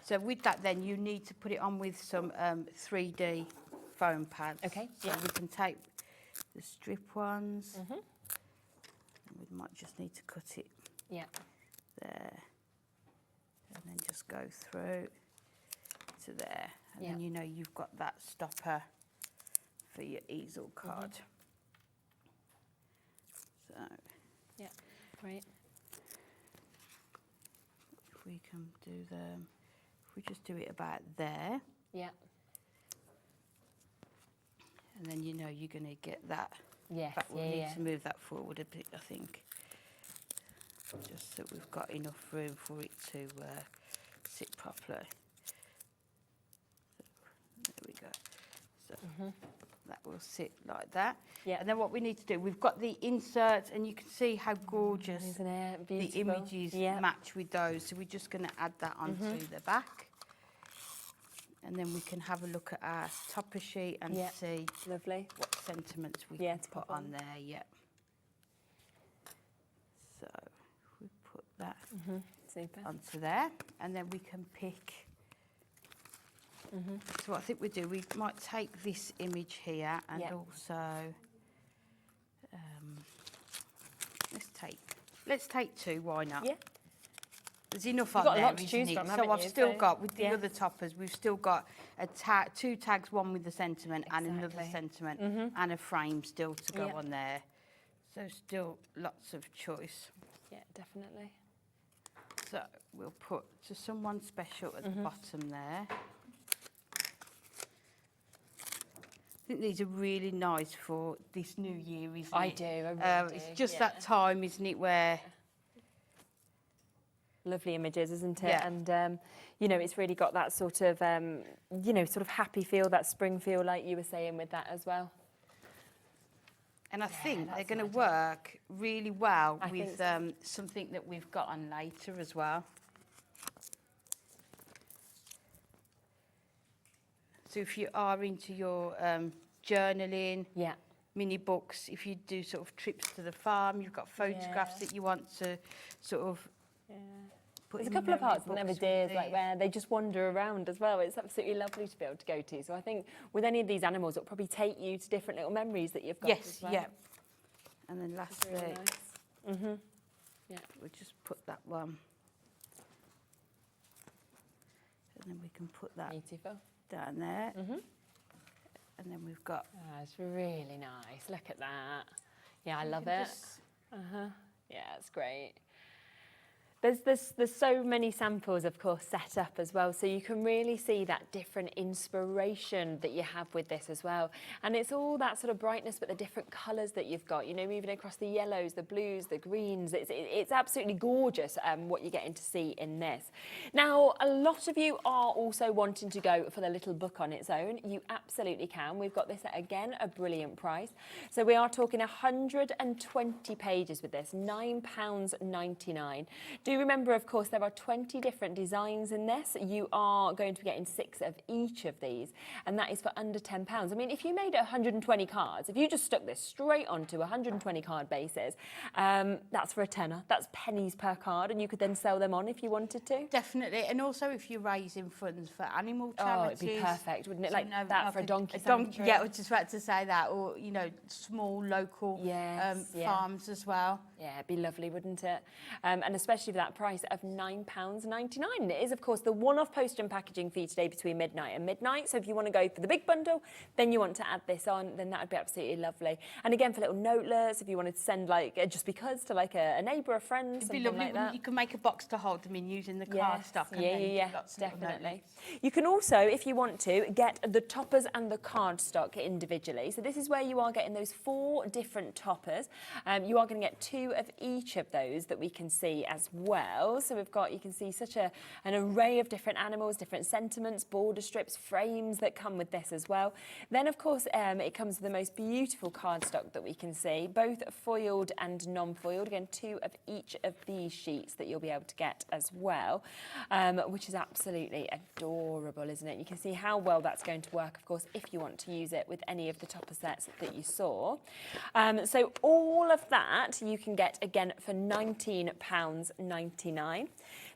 So with that then, you need to put it on with some 3D foam pads. Okay. So we can take the strip ones, and we might just need to cut it there, and then just go through to there, and then you know you've got that stopper for your easel card. So great. If we can do them, if we just do it about there. Yeah. And then you know you're going to get that. Yes, We need to move that forward a bit, I think. Just so we've got enough room for it to sit properly. So, there we go. So that will sit like that. Yeah. And then what we need to do, we've got the inserts, and you can see how gorgeous Isn't it the beautiful? images match with those. So we're just going to add that onto the back. And then we can have a look at our topper sheet and see lovely what sentiments we can put on there. So if we put that Super. onto there, and then we can pick So what I think we do, we might take this image here and also let's take 2. Why not? Yeah. There's enough You've on got a there, lot to isn't choose it? from, So haven't I've you? still So, got, with the yeah. other toppers, we've still got 2 tags, one with the sentiment and another sentiment, and a frame still to go on there. So still lots of choice. Yeah, definitely. So we'll put to someone special at the bottom there. I think these are really nice for this new year, isn't it? I do, I really do. It's just that time, isn't it, where... Lovely images, isn't it? Yeah. And, you know, it's really got that sort of, you know, sort of happy feel, that spring feel, like you were saying with that as well. And I think they're going to work really well with something that we've got on later as well. So if you are into your journaling, mini books, if you do sort of trips to the farm, you've got photographs that you want to sort of put There's a in couple of memory parts in there books with deers, like where they just wander around as well. It's absolutely lovely to be able to go to. So I think with any of these animals, it'll probably take you to different little memories that you've got as well. Yeah. And then lastly, Really nice. we'll just put that one. And then we can put that Beautiful. down there. And then we've got... Oh, it's really nice. Look at that. Yeah, I love it. Yeah, it's great. There's so many samples, of course, set up as well, so you can really see that different inspiration that you have with this as well. And it's all that sort of brightness, but the different colours that you've got, you know, moving across the yellows, the blues, the greens. It's absolutely gorgeous what you're getting to see in this. Now, a lot of you are also wanting to go for the little book on its own. You absolutely can. We've got this at, again, a brilliant price. So we are talking 120 pages with this, £9.99. Do remember, of course, there are 20 different designs in this. You are going to be getting 6 of each of these, and that is for under £10. I mean, if you made 120 cards, if you just stuck this straight onto 120 card bases, that's for a tenner. That's pennies per card, and you could then sell them on if you wanted to. Definitely, and also if you're raising funds for animal charities. Oh, it'd be perfect, wouldn't it? So Like that for a donkey sanctuary. Yeah, I was just about to say that, or, you know, small local farms as well. Yeah, it'd be lovely, wouldn't it? And especially for that price of £9.99. It is, of course, the one-off post and packaging fee today between midnight and midnight. So if you want to go for the big bundle, then you want to add this on, then that would be absolutely lovely. And again, for little notelets, if you wanted to send, like, just because to, like, a neighbour, a friend, It'd something be lovely. like that. You can make a box to hold them in using the cardstock. Yeah, definitely. You can also, if you want to, get the toppers and the cardstock individually. So this is where you are getting those 4 different toppers. You are going to get 2 of each of those that we can see as well. So we've got, you can see such an array of different animals, different sentiments, border strips, frames that come with this as well. Then, of course, it comes with the most beautiful cardstock that we can see, both foiled and non-foiled. Again, 2 of each of these sheets that you'll be able to get as well, which is absolutely adorable, isn't it? You can see how well that's going to work, of course, if you want to use it with any of the topper sets that you saw. So all of that you can get, again, for £19.99.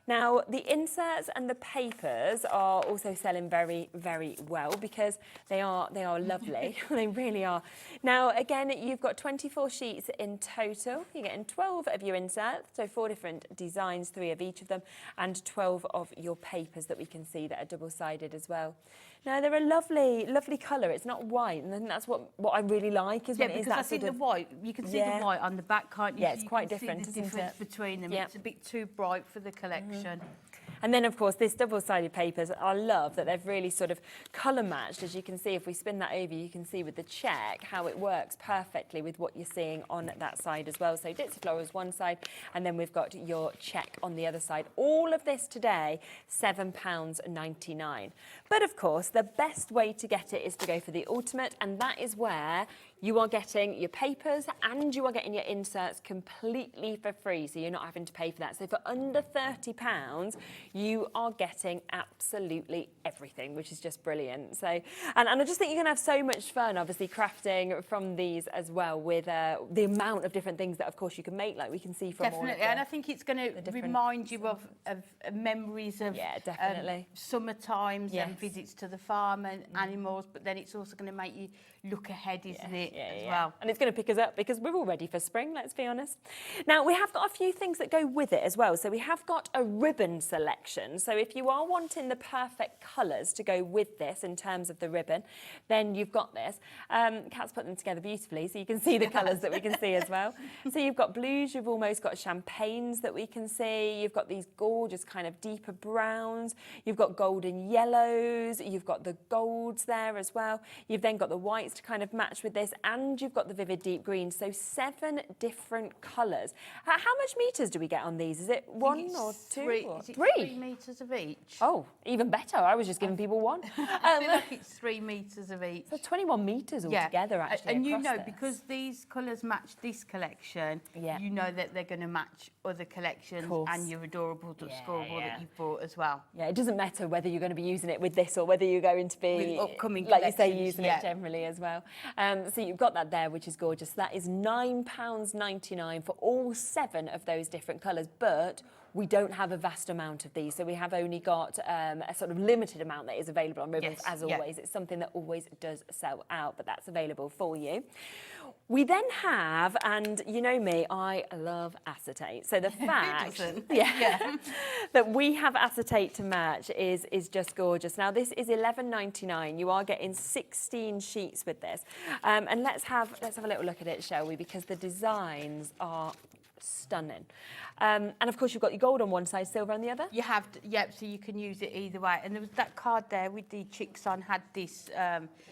Now, the inserts and the papers are also selling very, very well because they are lovely. They really are. Now, again, you've got 24 sheets in total. You're getting 12 of your inserts, so 4 different designs, 3 of each of them, and 12 of your papers that we can see that are double-sided as well. Now, they're a lovely, lovely colour. It's not white, and I think that's what I really like is when it is that because I think the white, you can see the white on the back, can't you? Yeah, it's quite different, isn't it? The difference between them. It's a bit too bright for the collection. And then, of course, this double-sided papers, I love that they've really sort of colour matched. As you can see, if we spin that over, you can see with the check how it works perfectly with what you're seeing on that side as well. So Ditzy Florals one side, and then we've got your check on the other side. All of this today, £7.99. But, of course, the best way to get it is to go for the ultimate, and that is where you are getting your papers and you are getting your inserts completely for free, so you're not having to pay for that. So for under £30, you are getting absolutely everything, which is just brilliant. So, and I just think you're going to have so much fun, obviously, crafting from these as well, with the amount of different things that, of course, you can make, like we can see from definitely, and I think it's going to remind you of memories of summer times and visits to the farm and animals, but then it's also going to make you look ahead, isn't it, as well? And it's going to pick us up because we're all ready for spring, let's be honest. Now, we have got a few things that go with it as well. So we have got a ribbon selection. So if you are wanting the perfect colours to go with this in terms of the ribbon, then you've got this. Kat's put them together beautifully, so you can see the colours that we can see as well. So you've got blues, you've almost got champagnes that we can see. You've got these gorgeous kind of deeper browns. You've got golden yellows. You've got the golds there as well. You've then got the whites to kind of match with this, and you've got the vivid deep green. So 7 different colours. How much metres do we get on these? Is it 1 or 2? Is it 3 metres of each? Oh, even better. I was just giving people 1. I feel like it's 3 metres of each. So 21 metres altogether, actually. And you know, because these colours match this collection, you know that they're going to match other collections and your adorable scorable that you've bought as well. Yeah, it doesn't matter whether you're going to be using it with this or whether you're going to be, with upcoming like you say, using it generally as well. So you've got that there, which is gorgeous. That is £9.99 for all 7 of those different colours, but we don't have a vast amount of these, so we have only got a sort of limited amount that is available on ribbons, as always. It's something that always does sell out, but that's available for you. We then have, and you know me, I love acetate. So the fact that we have acetate to match is just gorgeous. Now this is £11.99. You are getting 16 sheets with this, and let's have a little look at it, shall we? Because the designs are stunning. And of course you've got your gold on one side, silver on the other. You have, so you can use it either way. And there was that card there with the chicks on, had this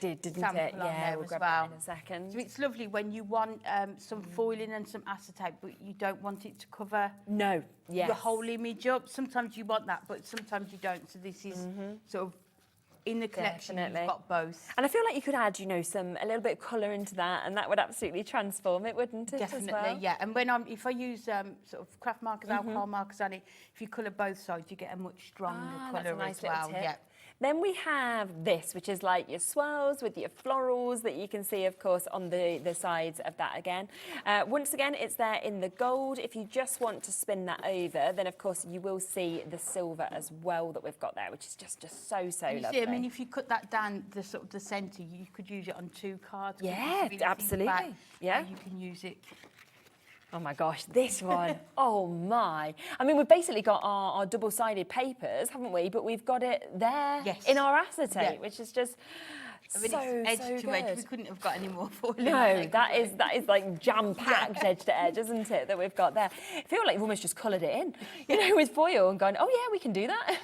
didn't sample it? on Yeah, there we'll as grab well. that in a second. So it's lovely when you want some foiling and some acetate, but you don't want it to cover your whole image up. Sometimes you want that, but sometimes you don't. So this is sort of in the collection, you've got both. And I feel like you could add, you know, a little bit of colour into that, and that would absolutely transform it, wouldn't it? Definitely, as well? yeah. And if I use sort of craft markers, alcohol markers on it, if you colour both sides, you get a much stronger colour nice as well. Yeah. Then we have this, which is like your swirls with your florals that you can see, of course, on the sides of that again. Once again, it's there in the gold. If you just want to spin that over, then, of course, you will see the silver as well that we've got there, which is just so lovely. See, I mean, if you cut that down the sort of the centre, you could use it on 2 cards. Yeah, absolutely. Yeah. You can use it. Oh my gosh, this one. Oh my. I mean, we've basically got our double-sided papers, haven't we? But we've got it there in our acetate, which is just it's edge to edge. We couldn't have got any more for you. No, that is like jam-packed edge to edge, isn't it, that we've got there? I feel like you've almost just coloured it in, you know, with foil and going, oh yeah, we can do that.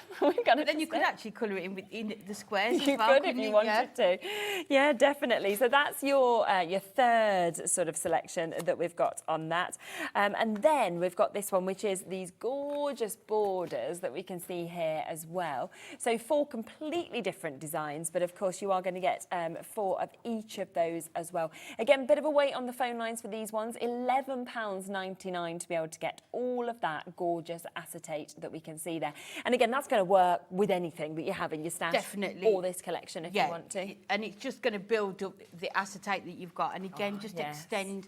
Then you could actually colour it in the squares you as well, could if you wanted to. Yeah, definitely. So that's your third sort of selection that we've got on that. And then we've got this one, which is these gorgeous borders that we can see here as well. So 4 completely different designs, but of course you are going to get 4 of each of those as well. Again, bit of a wait on the phone lines for these ones. £11.99 to be able to get all of that gorgeous acetate that we can see there. And again, that's going to work with anything that you have in your stash. Definitely. Or this collection if you want to. And it's just going to build up the acetate that you've got. And again, extend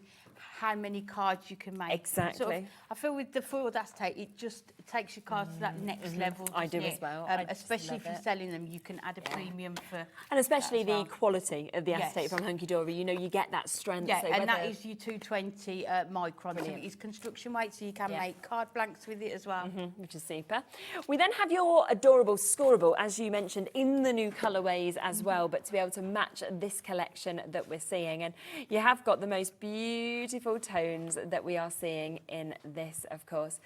how many cards you can make. Exactly. Sort of, I feel with the foiled acetate, it just takes your cards to that next level. I do as well. Especially if you're selling them, you can add a premium for. And especially the quality of the acetate from Hunkydory. You know, you get that strength. Yeah, so and that is your 220 micron. So it is construction weight, so you can make card blanks with it as well. Which is super. We then have your adorable scorable, as you mentioned, in the new colourways as well, but to be able to match this collection that we're seeing. And you have got the most beautiful tones that we are seeing in this, of course.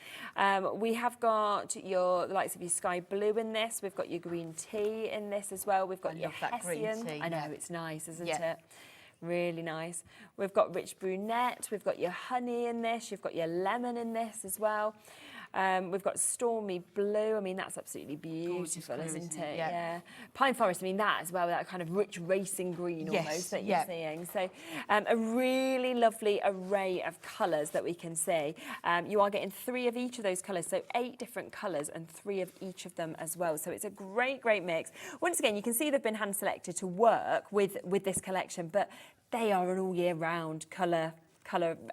We have got the likes of your sky blue in this. We've got your green tea in this as well. We've got your Hessian. Green tea. I know, it's nice, isn't it? Really nice. We've got rich brunette. We've got your honey in this. You've got your lemon in this as well. We've got stormy blue. I mean, that's absolutely beautiful, isn't it? Yeah. Pine forest, I mean, that as well, that kind of rich racing green almost that you're seeing. So a really lovely array of colours that we can see. You are getting 3 of each of those colours, so 8 different colours and 3 of each of them as well. So it's a great, great mix. Once again, you can see they've been hand selected to work with this collection, but they are an all year round colour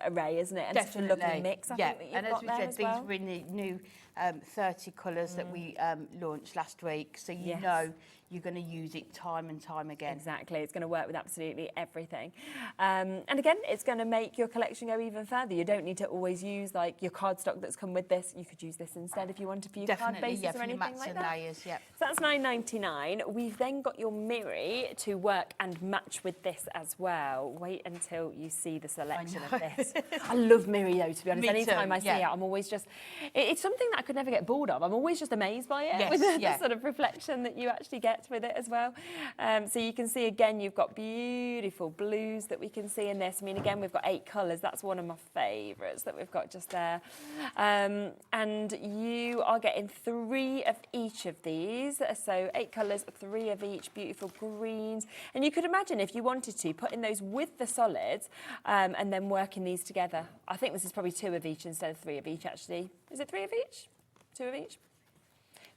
array, isn't it? And Definitely. such a lovely mix, I think, that you've and got as we there said, as these well. were in the new 30 colours that we launched last week, so you Yes. know you're going to use it time and time again. Exactly, it's going to work with absolutely everything. And again, it's going to make your collection go even further. You don't need to always use like your cardstock that's come with this. You could use this instead if you wanted for your card bases or for your anything mats like and that. layers, So that's $9.99. We've then got your mirror to work and match with this as well. Wait until you see the selection of this. I love mirror though, to be honest. Me Anytime too, I see it, I'm always just, it's something that I could never get bored of. I'm always just amazed by it, with the sort of reflection that you actually get with it as well. So you can see again, you've got beautiful blues that we can see in this. I mean, again, we've got 8 colours. That's one of my favourites that we've got just there. And you are getting 3 of each of these. So 8 colours, 3 of each, beautiful greens. And you could imagine if you wanted to, putting those with the solids and then working these together. I think this is probably 2 of each instead of 3 of each, actually. Is it 3 of each? 2 of each?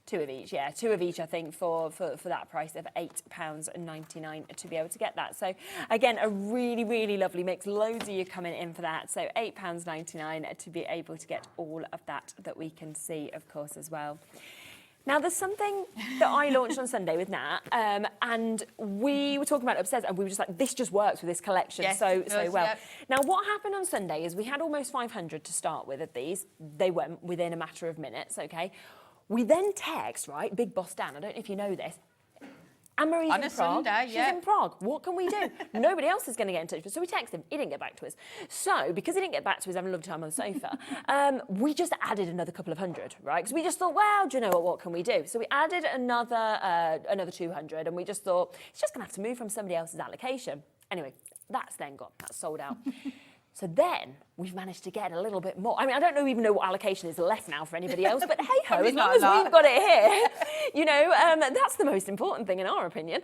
2 of each, yeah. 2 of each, I think, for that price of £8.99 to be able to get that. So, again, a really, really lovely mix. Loads of you coming in for that. So, £8.99 to be able to get all of that we can see, of course, as well. Now, there's something that I launched on Sunday with Nat, and we were talking about it upstairs, and we were just like, this just works with this collection so well. Yep. Now, what happened on Sunday is we had almost 500 to start with of these. They went within a matter of minutes, okay? We then text, right, Big Boss Dan, I don't know if you know this, Anne-Marie's in Prague. Sunday, She's in Prague. What can we do? Nobody else is going to get in touch with us. So we texted him. He didn't get back to us. So because he didn't get back to us, having a lovely time on the sofa, we just added another couple of hundred, right? Because we just thought, well, do you know what can we do? So we added another 200, and we just thought, it's just going to have to move from somebody else's allocation. Anyway, that's sold out. So then we've managed to get a little bit more. I mean, I don't even know what allocation is left now for anybody else, but hey-ho, as long as we've got it here, you know, that's the most important thing in our opinion,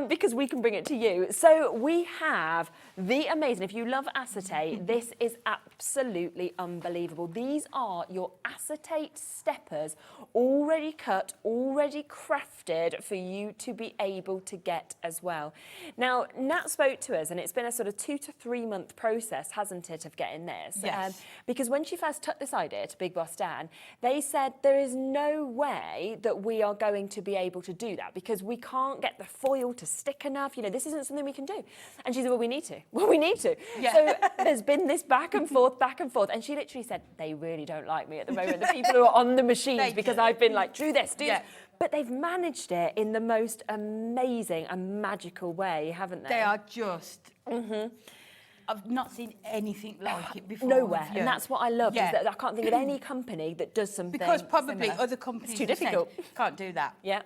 because we can bring it to you. So we have the amazing, if you love acetate, this is absolutely unbelievable. These are your acetate steppers, already cut, already crafted for you to be able to get as well. Now, Nat spoke to us, and it's been a sort of 2 to 3 month process, hasn't it, of getting this? Yes. Because when she first took this idea to Big Boss Dan, they said there is no way that we are going to be able to do that because we can't get the foil to stick enough. You know, this isn't something we can do. And she said, well, we need to. Well, we need to. Yeah. So there's been this back and forth. And she literally said, they really don't like me at the moment, the people who are on the machines, because I've been like, do this, do this. But they've managed it in the most amazing and magical way, haven't they? They are just... I've not seen anything like it before. Nowhere, and that's what I love. Is that I can't think of any company that does something because probably similar. Other companies it's too difficult. Can't do that. Yeah.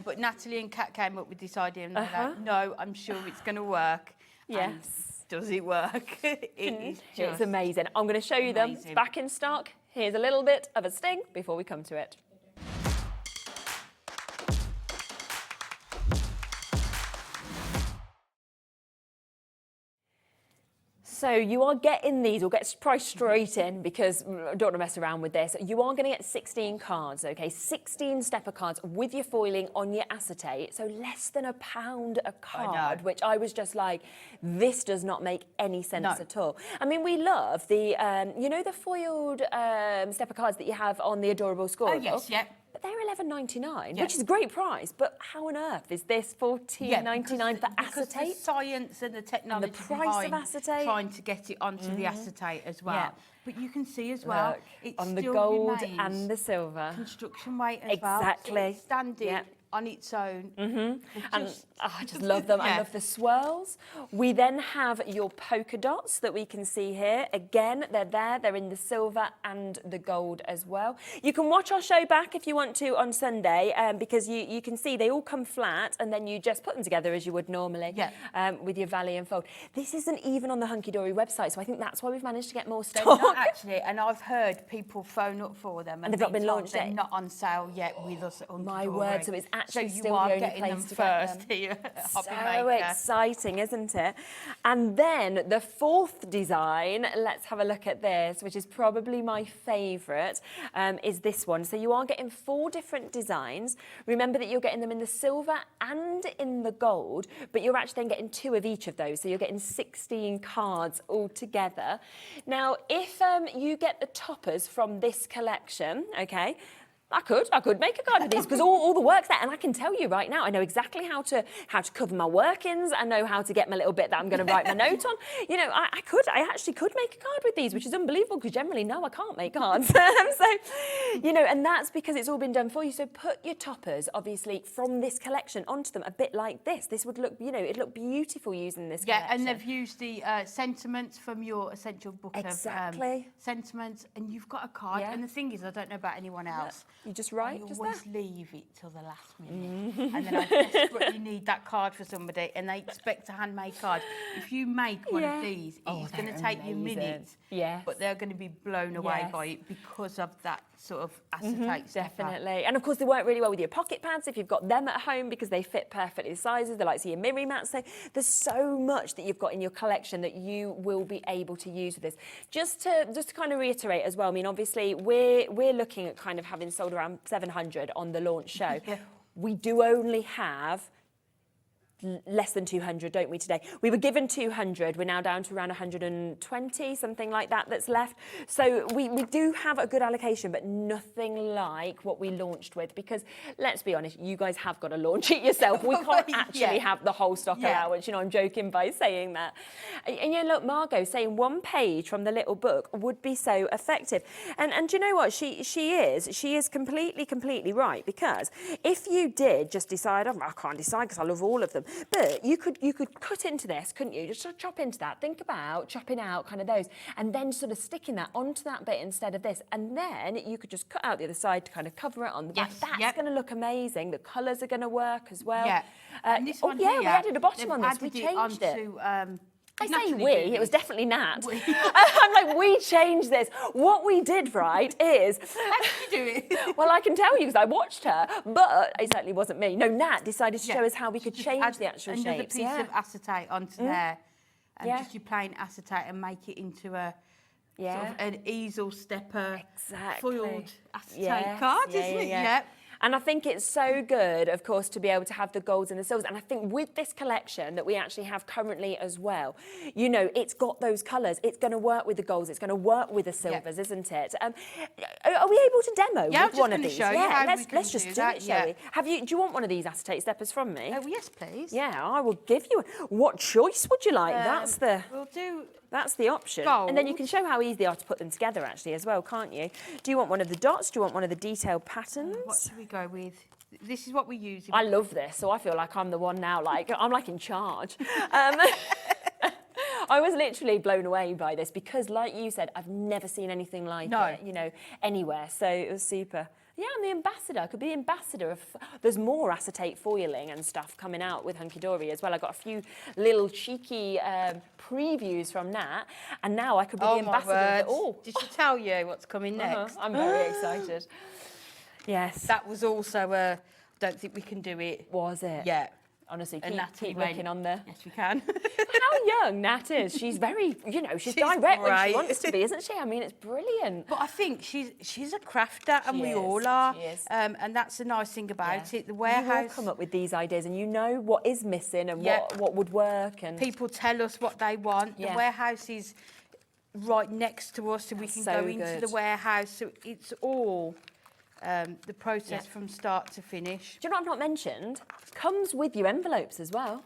But Natalie and Kat came up with this idea, and they're like, no, I'm sure it's going to work. Yes. And does it work? It's amazing. I'm going to show you them. It's back in stock. Here's a little bit of a sting before we come to it. So you are getting these, we'll get priced straight in because I don't want to mess around with this. You are going to get 16 cards, okay? 16 stepper cards with your foiling on your acetate. So less than £1 a card, which I was just like, this does not make any sense at all. I mean, we love the, you know, the foiled stepper cards that you have on the Adorable Score. Oh, yes, yeah. But they're $11.99, which is a great price. But how on earth is this $14.99 for acetate? Because the science and the technology and the price of acetate, trying to get it onto the acetate as well. Yeah. But you can see as well, it's on the still gold and the silver. Construction weight as exactly. well. So it's standing on its own. And I just love them. I love the swirls. We then have your polka dots that we can see here. Again, they're there. They're in the silver and the gold as well. You can watch our show back if you want to on Sunday, because you can see they all come flat, and then you just put them together as you would normally with your valley and fold. This isn't even on the Hunkydory website, so I think that's why we've managed to get more stock. They're not actually, and I've heard people phone up for them, and they've not been launched yet. They're not on sale yet with us at Hunkydory. My word, so it's actually so still the only place to first get them. here at So Hobbymaker. exciting, isn't it? And then the fourth design, let's have a look at this, which is probably my favourite, is this one. So you are getting 4 different designs. Remember that you're getting them in the silver and in the gold, but you're actually then getting 2 of each of those. So you're getting 16 cards all together. Now, if you get the toppers from this collection, okay, I could make a card with these because all the work's there, and I can tell you right now, I know exactly how to cover my workings. I know how to get my little bit that I'm going to write my note on. You know, I actually could make a card with these, which is unbelievable because generally, no, I can't make cards. So, you know, and that's because it's all been done for you. So put your toppers, obviously, from this collection onto them a bit like this. This would look, you know, it'd look beautiful using this collection. And they've used the sentiments from your essential book of sentiments, and you've got a card. Yeah. And the thing is, I don't know about anyone else. You just write, I just always there. leave it till the last minute, and then I desperately need that card for somebody, and they expect a handmade card. If you make one of these, it's going to take you minutes, but they're going to be blown away by it because of that sort of acetate stepper. Definitely. And of course, they work really well with your pocket pads if you've got them at home because they fit perfectly the sizes. They're like your mirror mats. So there's so much that you've got in your collection that you will be able to use with this. Just to kind of reiterate as well, I mean, obviously, we're looking at kind of having sold around 700 on the launch show. We do only have less than 200, don't we, today? We were given 200. We're now down to around 120, something like that, that's left. So we do have a good allocation, but nothing like what we launched with, because let's be honest, you guys have got to launch it yourself. We can't actually have the whole stock allowance. You know, I'm joking by saying that. And you know, look, Margot saying 1 page from the little book would be so effective. And do you know what? She is completely right, because if you did just decide, oh, I can't decide because I love all of them, but you could cut into this, couldn't you? Just sort of chop into that. Think about chopping out kind of those, and then sort of sticking that onto that bit instead of this. And then you could just cut out the other side to kind of cover it on the back. That's going to look amazing. The colours are going to work as well. And this one here, we added a bottom on this. We changed it. I say we, it was definitely Nat. I'm like, we changed this. What we did, right, is... How did you do it? Well, I can tell you because I watched her, but it certainly wasn't me. No, Nat decided to show us how we could change the actual shapes. Another piece of acetate onto there, and just your plain acetate, and make it into a sort of an easel stepper foiled acetate card, isn't it? Yeah. And I think it's so good, of course, to be able to have the golds and the silvers. And I think with this collection that we actually have currently as well, you know, it's got those colours. It's going to work with the golds. It's going to work with the silvers, isn't it? Are we able to demo with one of these? Let's just do it, shall we? Do you want one of these acetate steppers from me? Oh, yes, please. Yeah, I will give you. What choice would you like? We'll do... That's the option. Gold. And then you can show how easy they are to put them together, actually, as well, can't you? Do you want one of the dots? Do you want one of the detailed patterns? What should we go with? This is what we use. I love this, so I feel like I'm the one now, like, I'm like in charge. I was literally blown away by this because, like you said, I've never seen anything like it, you know, anywhere. So it was super. Yeah, I'm the ambassador. I could be the ambassador of... There's more acetate foiling and stuff coming out with Hunkydory as well. I got a few little cheeky previews from Nat, and now I could be the ambassador of it all. Did she tell you what's coming next? I'm very excited. Yes. That was also a... Don't think we can do it. Was it? Yeah. Honestly, keep looking on there. Yes, we can. How young Nat is. She's very, you know, she's direct when she wants to be, isn't she? I mean, it's brilliant. But I think she's a crafter, and we all are. She is. And that's the nice thing about it. The warehouse... You all come up with these ideas, and you know what is missing and what would work. And people tell us what they want. The warehouse is right next to us, so we can go into the warehouse. So it's all... the process from start to finish. Do you know what I've not mentioned? Comes with your envelopes as well.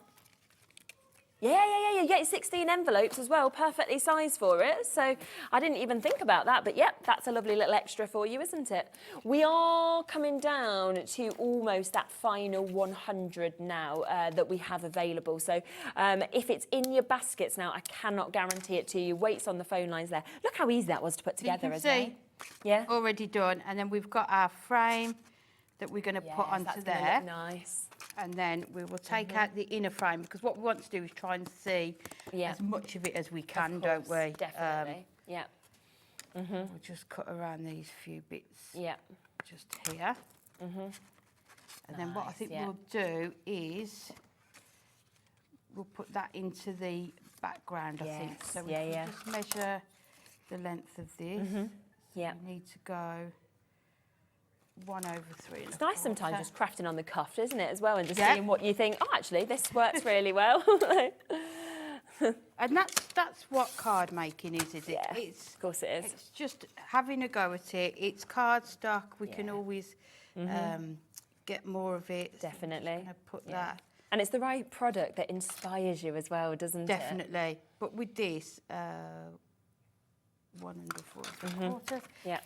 Yeah. You get 16 envelopes as well, perfectly sized for it. So I didn't even think about that, but yep, that's a lovely little extra for you, isn't it? We are coming down to almost that final 100 now that we have available. So if it's in your baskets now, I cannot guarantee it to you. Wait's on the phone lines there. Look how easy that was to put together as well. Yeah. Already done. And then we've got our frame that we're going to put onto there. Look nice. And then we will take out the inner frame, because what we want to do is try and see as much of it as we can, don't we? Definitely. We'll just cut around these few bits. Just here. And then what I think we'll do is we'll put that into the background, I think. So we can just measure the length of this. So we need to go 1/3. It's nice sometimes just crafting on the cuff, isn't it, as well, and just seeing what you think, oh, actually, this works really well. And that's what card making is it? Yeah, of course it is. It's just having a go at it. It's cardstock. We can always get more of it. Definitely. So put that. And it's the right product that inspires you as well, doesn't it? Definitely. But with this, 1 1/4. Yeah.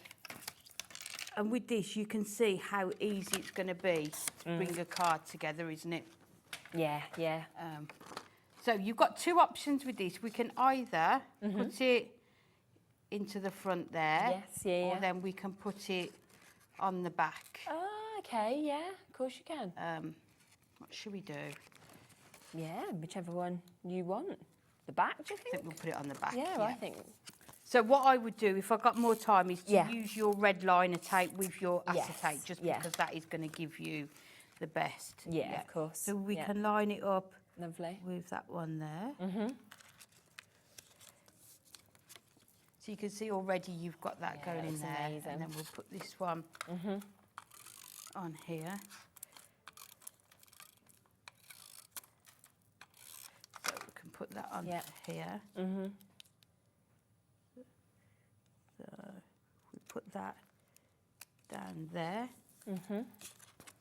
And with this, you can see how easy it's going to be to bring a card together, isn't it? Yeah. So you've got two options with this. We can either put it into the front there, or then we can put it on the back. Oh, okay, yeah, of course you can. What should we do? Yeah, whichever one you want. The back, do you think? I think we'll put it on the back. Yeah, I think. So what I would do, if I got more time, is to use your red liner tape with your acetate, just because that is going to give you the best. Yeah, of course. So we can line it up. Lovely. With that one there. So you can see already you've got that going in there. Amazing. And then we'll put this one on here. So we can put that on here. So we put that down there. So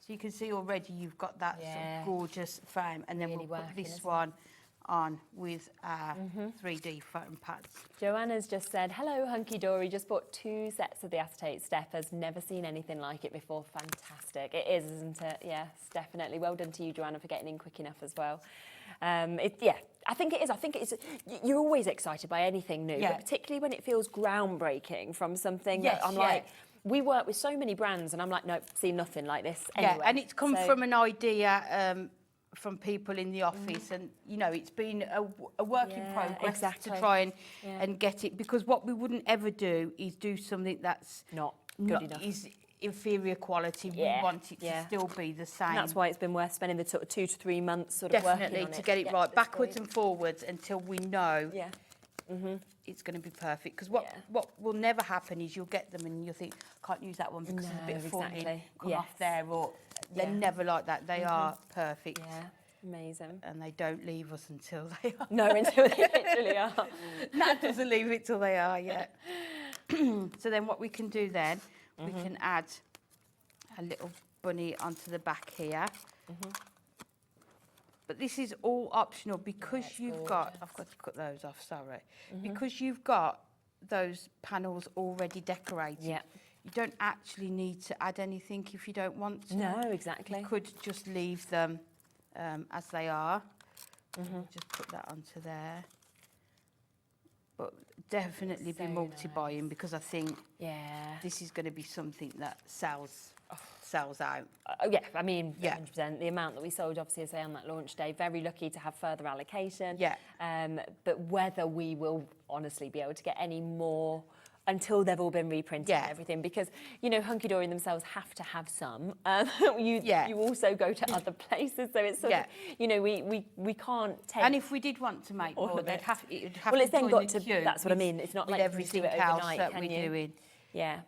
you can see already you've got that sort of gorgeous frame, and then Really we'll put working, this isn't one on with our 3D foam pads. Joanna's just said, hello, Hunkydory, just bought 2 sets of the acetate steppers, never seen anything like it before. Fantastic. It is, isn't it? Yes, definitely. Well done to you, Joanna, for getting in quick enough as well. I think it is. I think it's. You're always excited by anything new, but particularly when it feels groundbreaking from something that I'm like, we work with so many brands, and I'm like, nope, seen nothing like this anywhere. Yeah, and it's come from an idea from people in the office, and you know, it's been a work in progress to try and get it, because what we wouldn't ever do is do something that's not good enough. Is inferior quality. We want it to still be the same. And that's why it's been worth spending the sort of 2 to 3 months sort of working on it. Definitely, to get it right, backwards and forwards, until we know it's going to be perfect. Because what will never happen is you'll get them and you'll think, can't use that one because there's a bit of falling come off there, or they're never like that. They are perfect. Yeah, amazing. And they don't leave us until they are. No, until they literally are. That doesn't leave it till they are, So then what we can do then, we can add a little bunny onto the back here. But this is all optional, because you've got, I've got to cut those off, sorry. Because you've got those panels already decorated. You don't actually need to add anything if you don't want to. No, exactly. You could just leave them as they are. Just put that onto there. But definitely be multi-buying, because I think this is going to be something that sells out. I mean, 100%. The amount that we sold, obviously, as I say, on that launch day, very lucky to have further allocation. But whether we will honestly be able to get any more until they've all been reprinted and everything, because, you know, Hunkydory themselves have to have some. You also go to other places, so it's sort of, you know, we can't take. And if we did want to make more, it'd have well, it's to then join got the to. queue That's what I mean. It's not like everything you do it else overnight, that can we're you? doing. Yeah,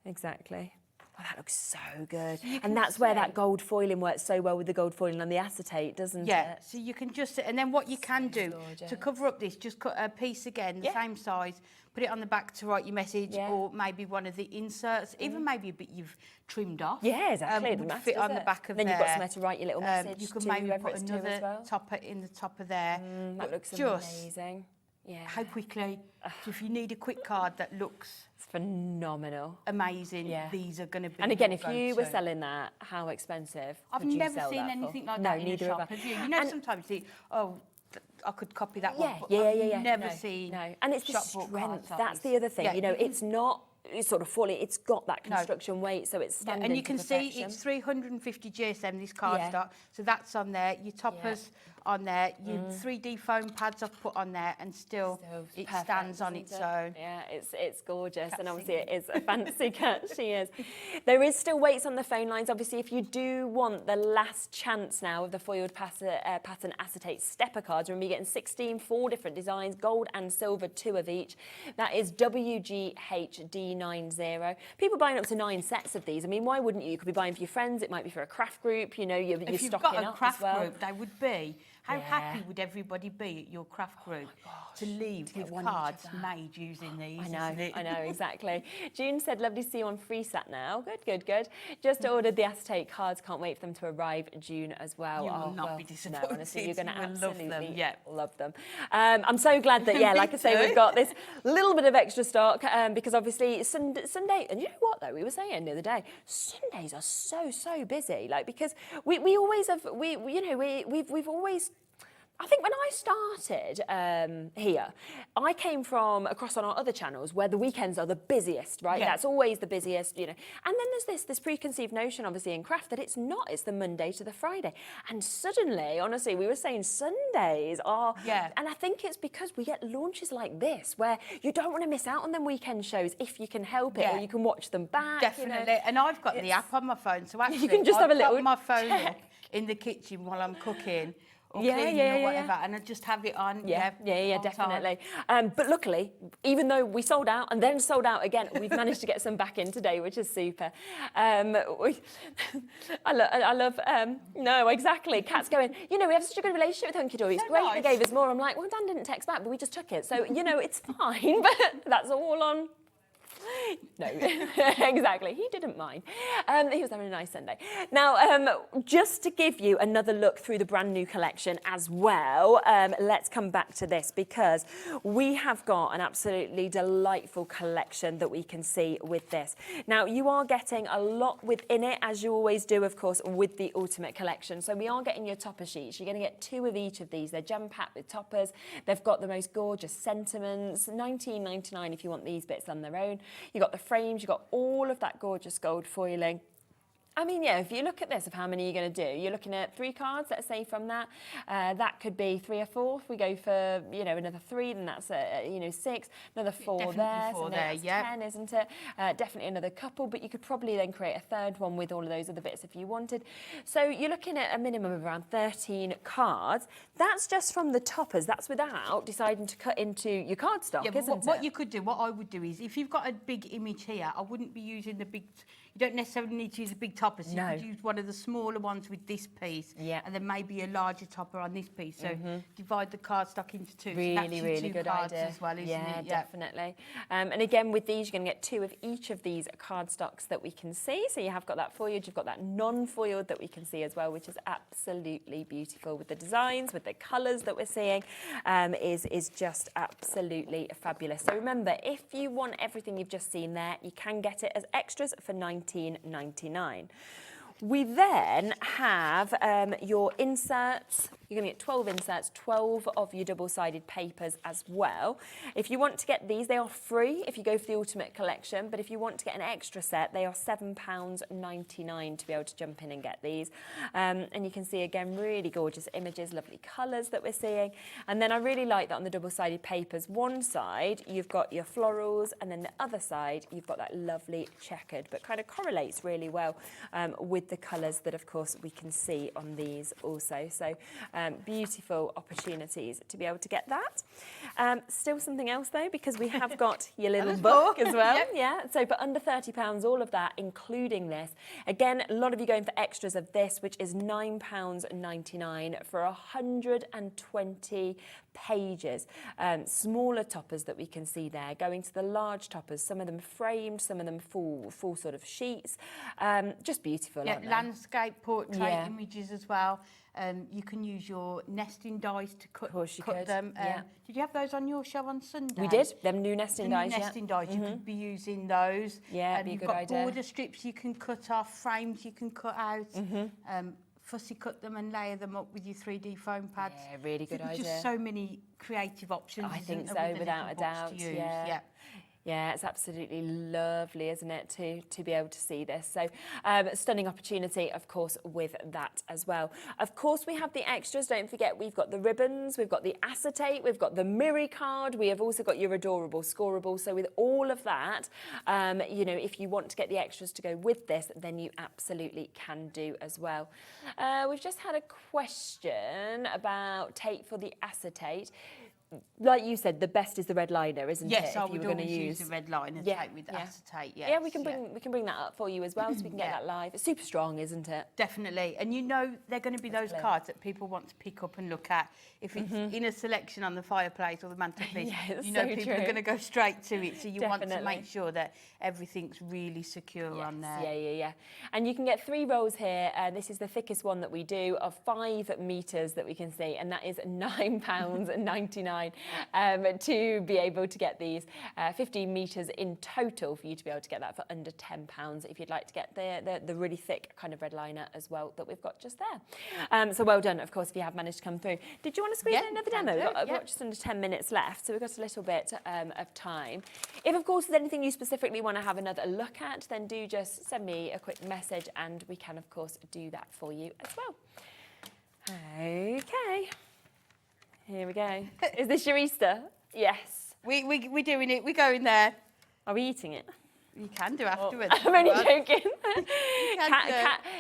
exactly. Well, that looks so good. And that's where that gold foiling works so well with the gold foiling on the acetate, doesn't it? Yeah, so you can just, and then what you can do to cover up this, just cut a piece again, the same size, put it on the back to write your message, or maybe one of the inserts, even maybe a bit you've trimmed off. Yeah, exactly. Would fit on the back of then there. Then you've got somewhere to write your little message. You can maybe put another topper in the top of there. That looks amazing. Yeah. How quickly? So if you need a quick card that looks phenomenal, amazing, these are going to be. And again, if you were selling that, how expensive? I've never seen anything like that in a shop. Have you? You know, sometimes you think, oh, I could copy that one. But I've never seen. No, and it's the strength. That's the other thing. You know, it's not. It's sort of fully, it's got that construction weight, so it's standing and you can see it's 350 GSM, this cardstock, so that's on there, your toppers on there, your 3D foam pads I've put on there, and still it perfect, stands on its own. Yeah, it's gorgeous, and obviously it is a fancy cat, she is. There is still weights on the phone lines, obviously, if you do want the last chance now of the foiled pattern acetate stepper cards, remember you're getting 16, 4 different designs, gold and silver, 2 of each. That is WGHD90. People buying up to 9 sets of these. I mean, why wouldn't you? You could be buying for your friends. It might be for a craft group. You know, you're if you've stocking got a up craft as well. group, they would be. How happy would everybody be at your craft group to leave with cards made using these? I know, exactly. June said, lovely to see you on FreeSat now. Good. Just ordered the acetate cards. Can't wait for them to arrive June as well. You will not be disappointed. No, honestly, you're going to absolutely love them. I'm so glad that, like I say, we've got this little bit of extra stock because obviously Sunday, and you know what though, we were saying the other day, Sundays are so busy, like, because we always have, we've always, I think when I started here, I came from across on our other channels where the weekends are the busiest, right? Yeah. That's always the busiest, you know. And then there's this preconceived notion, obviously, in craft that it's not. It's the Monday to the Friday. And suddenly, honestly, we were saying Sundays are... Yeah. And I think it's because we get launches like this where you don't want to miss out on them weekend shows if you can help it, or you can watch them back. Definitely. You know? And I've got the app on my phone, so actually you can just have a little my phone in the kitchen while I'm cooking. Or cleaning or whatever, and I just have it on. Yeah, definitely. But luckily, even though we sold out and then sold out again, we've managed to get some back in today, which is super. I love. No, exactly. Kat's going, you know, we have such a good relationship with Hunkydory. It's great. Nice. They gave us more. I'm like, well, Dan didn't text back, but we just took it. So, you know, it's fine. But that's all on. No, exactly. He didn't mind. He was having a nice Sunday. Now, just to give you another look through the brand new collection as well, let's come back to this because we have got an absolutely delightful collection that we can see with this. Now, you are getting a lot within it, as you always do, of course, with the Ultimate Collection. So we are getting your topper sheets. You're going to get 2 of each of these. They're jam-packed with toppers. They've got the most gorgeous sentiments, $19.99 if you want these bits on their own. You've got the frames, you've got all of that gorgeous gold foiling. I mean, yeah, if you look at this of how many you're going to do, you're looking at 3 cards, let's say, from that. That could be 3 or 4. If we go for, you know, another 3, then that's, 6. Another 4 definitely there. 4 so there, that's 10, isn't it? Definitely another couple, but you could probably then create a 3rd one with all of those other bits if you wanted. So you're looking at a minimum of around 13 cards. That's just from the toppers. That's without deciding to cut into your cardstock, isn't it? What you could do, what I would do is, if you've got a big image here, I wouldn't be using the big... You don't necessarily need to use a big topper, so you could use one of the smaller ones with this piece, and then maybe a larger topper on this piece. So divide the cardstock into 2. Really good idea as well, isn't it? Yeah, definitely. And again, with these, you're going to get 2 of each of these cardstocks that we can see. So you have got that foiled, you've got that non-foiled that we can see as well, which is absolutely beautiful with the designs, with the colours that we're seeing, is just absolutely fabulous. So remember, if you want everything you've just seen there, you can get it as extras for $19.99. We then have your inserts. You're going to get 12 inserts, 12 of your double-sided papers as well. If you want to get these, they are free if you go for the Ultimate Collection, but if you want to get an extra set, they are £7.99 to be able to jump in and get these. And you can see, again, really gorgeous images, lovely colours that we're seeing. And then I really like that on the double-sided papers. One side, you've got your florals, and then the other side, you've got that lovely checkered, but kind of correlates really well with the colours that, of course, we can see on these also. So beautiful opportunities to be able to get that. Still something else, though, because we have got your little book as well. Yep. Yeah. So for under £30, all of that, including this. Again, a lot of you going for extras of this, which is £9.99 for 120 pages. Smaller toppers that we can see there, going to the large toppers, some of them framed, some of them full sort of sheets. Just beautiful, aren't they? Landscape, portrait images as well. You can use your nesting dies to cut them. Did you have those on your show on Sunday? We did. Them new nesting dies. Nesting dies. You could be using those. Yeah, be a good idea. You've got border strips you can cut off, frames you can cut out. Fussy cut them and layer them up with your 3D foam pads. Yeah, really good idea. Just so many creative options. I think so, without a doubt. Yeah. Yeah, it's absolutely lovely, isn't it, to be able to see this. So stunning opportunity, of course, with that as well. Of course, we have the extras. Don't forget, we've got the ribbons, we've got the acetate, we've got the Miri card. We have also got your adorable scoreable. So with all of that, you know, if you want to get the extras to go with this, then you absolutely can do as well. We've just had a question about tape for the acetate. Like you said, the best is the red liner, isn't it? Yes, I would always use the red liner tape with acetate. Yes. Yeah, we can bring that up for you as well, so we can get that live. It's super strong, isn't it? Definitely, and you know they're going to be those cards that people want to pick up and look at. If it's in a selection on the fireplace or the mantelpiece, you know people are going to go straight to it. So you want to make sure that everything's really secure on there. Yeah. And you can get 3 rolls here. This is the thickest one that we do of 5 meters that we can see, and that is £9.99. To be able to get these 15 metres in total for you to be able to get that for under £10 if you'd like to get the really thick kind of red liner as well that we've got just there. So well done, of course, if you have managed to come through. Did you want to squeeze in another demo? We've got just under 10 minutes left, so we've got a little bit of time. If, of course, there's anything you specifically want to have another look at, then do just send me a quick message and we can, of course, do that for you as well. Okay. Here we go. Is this your Easter? Yes. We're doing it. We're going there. Are we eating it? You can do afterwards. I'm only joking.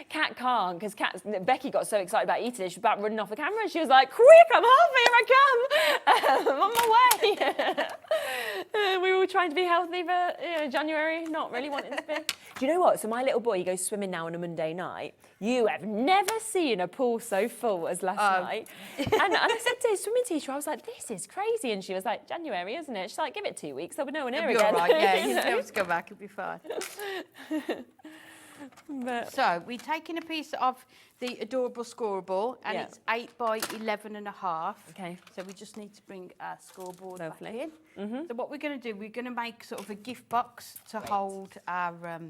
Kat can't, because Becky got so excited about eating it, she was about running off the camera and she was like, quick, I'm half, here I come. I'm on my way. We were trying to be healthy for January, not really wanting to be. Do you know what? So my little boy, he goes swimming now on a Monday night. You have never seen a pool so full as last night. And I said to his swimming teacher, I was like, this is crazy. And she was like, January, isn't it? She's like, give it 2 weeks, there'll be no one here again. All right, yeah, you'll be able to go back, it'll be fine. So we're taking a piece of the adorable scoreable, and it's 8 by 11.5. Okay. So we just need to bring our scoreboard back in. So what we're going to do, we're going to make sort of a gift box to hold our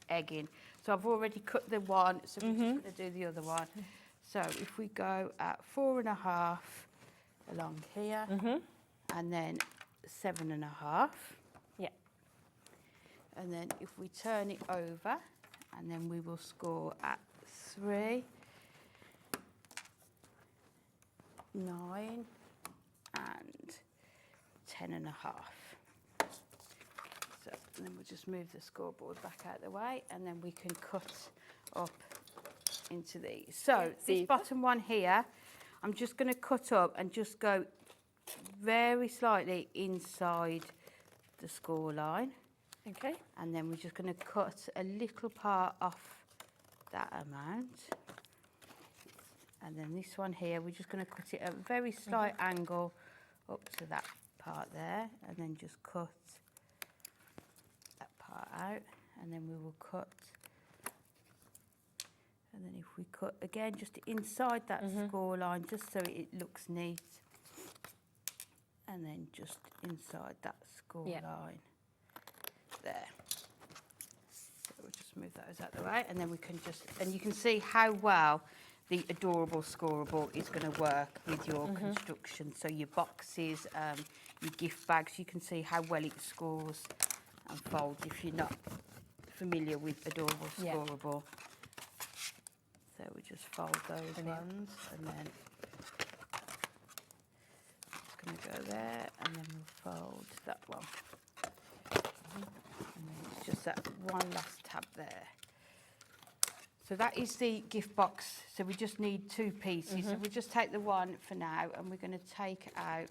egg in. So I've already cut the one, so we're just going to do the other one. So if we go at 4.5 along here, and then 7.5. Yeah. And then if we turn it over, and then we will score at 3, 9, and 10.5. So, and then we'll just move the scoreboard back out of the way, and then we can cut up into these. So this bottom one here, I'm just going to cut up and just go very slightly inside the score line. Okay. And then we're just going to cut a little part off that amount. And then this one here, we're just going to cut it at a very slight angle up to that part there, and then just cut that part out, and then we will cut. And then if we cut again, just inside that score line, just so it looks neat, and then just inside that score line there. So we'll just move those out of the way, and then we can just, and you can see how well the adorable scoreable is going to work with your construction. So your boxes, your gift bags, you can see how well it scores and folds if you're not familiar with adorable scoreable. So we just fold those ones, and then it's going to go there, and then we'll fold that one. And then it's just that one last tab there. So that is the gift box. So we just need 2 pieces. So we'll just take the one for now, and we're going to take out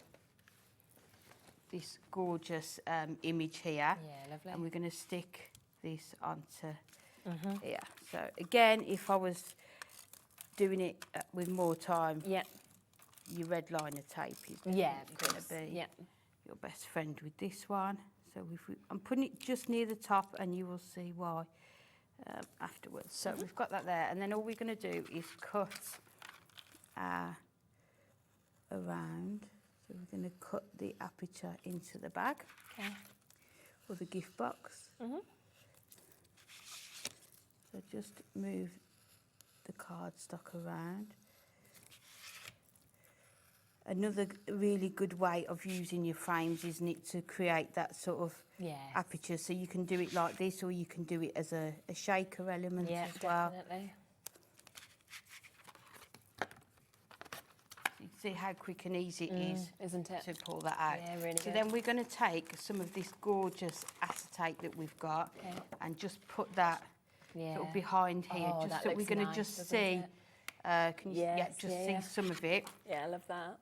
this gorgeous image here. Yeah, lovely. And we're going to stick this onto here. So again, if I was doing it with more time, your red liner tape is going to be your best friend with this one. So I'm putting it just near the top, and you will see why afterwards. So we've got that there, and then all we're going to do is cut around. So we're going to cut the aperture into the bag or the gift box. So just move the cardstock around. Another really good way of using your frames, isn't it, to create that sort of aperture. So you can do it like this, or you can do it as a shaker element as well. Definitely. You see how quick and easy it is, isn't it, to pull that out. Yeah, really so good. then we're going to take some of this gorgeous acetate that we've got and just put that sort of behind here, just so we're going to just see. Can you see some of it? Yeah, I love that.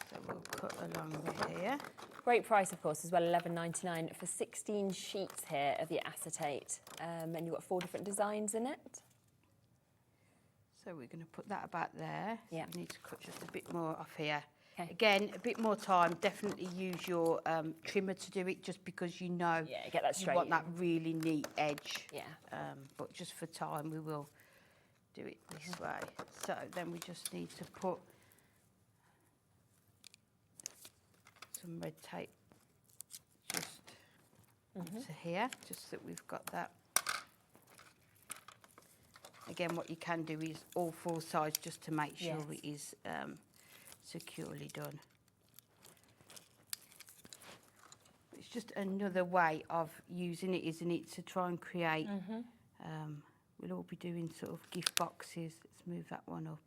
So we'll cut along here. Great price, of course, as well, $11.99 for 16 sheets here of your acetate. And you've got 4 different designs in it. So we're going to put that about there. So we need to cut just a bit more off here. Okay. Again, a bit more time. Definitely use your trimmer to do it, just because you know get that straight. You want that really neat edge. Yeah. But just for time, we will do it this way. So then we just need to put some red tape just onto here, just that we've got that. Again, what you can do is all 4 sides, just to make sure it is securely done. It's just another way of using it, isn't it, to try and create. We'll all be doing sort of gift boxes. Let's move that one up,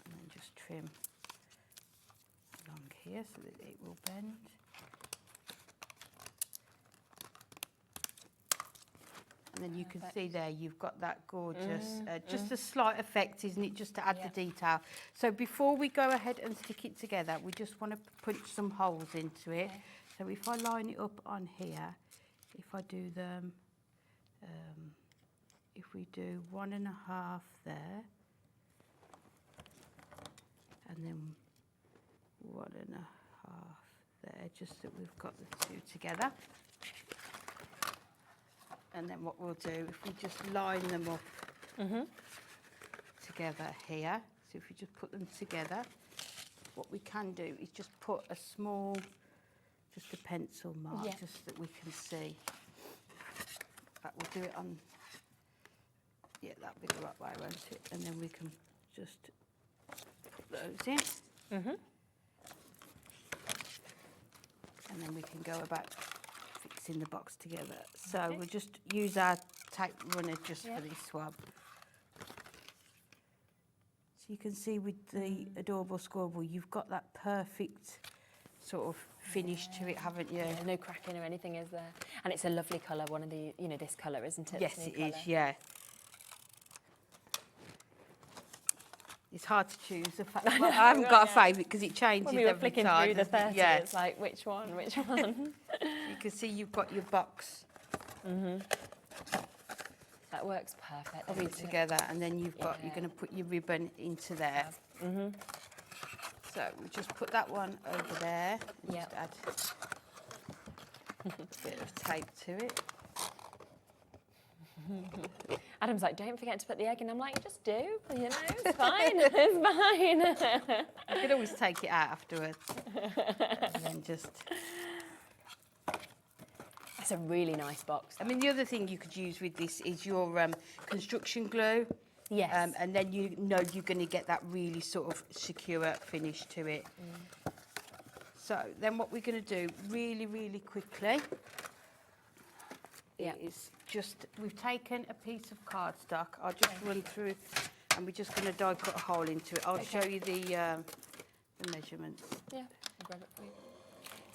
and then just trim along here so that it will bend. And then you can see there, you've got that gorgeous, just a slight effect, isn't it, just to add the detail. So before we go ahead and stick it together, we just want to punch some holes into it. So if I line it up on here, if I do them, if we do 1.5 there, and then 1.5 there, just that we've got the 2 together. And then what we'll do, if we just line them up together here, so if we just put them together, what we can do is just put a small, just a pencil mark, just that we can see. But we'll do it on, that'll be the right way, won't it? And then we can just put those in. And then we can go about in the box together. So we'll just use our tape runner just for this one. So you can see with the adorable squirrel, you've got that perfect sort of finish to it, haven't you? Yeah, no cracking or anything, is there? And it's a lovely colour, one of the, this colour, isn't it? Yes, it is, yeah. It's hard to choose. I haven't got a favourite because it changes when we were every flicking time. through the 30, it's like, which one? You can see you've got your box. That works perfect. Put it together, and then you've got, you're going to put your ribbon into there. So we just put that one over there. And just add a bit of tape to it. Adam's like, don't forget to put the egg in. I'm like, just do, it's fine, it's fine. You can always take it out afterwards. And then just... That's a really nice box. I mean, the other thing you could use with this is your construction glue. Yes. And then you know you're going to get that really sort of secure finish to it. So then what we're going to do really, really quickly is just, we've taken a piece of cardstock. I'll just run through, and we're just going to die cut a hole into it. I'll show you the measurements. Yeah, I'll grab it for you.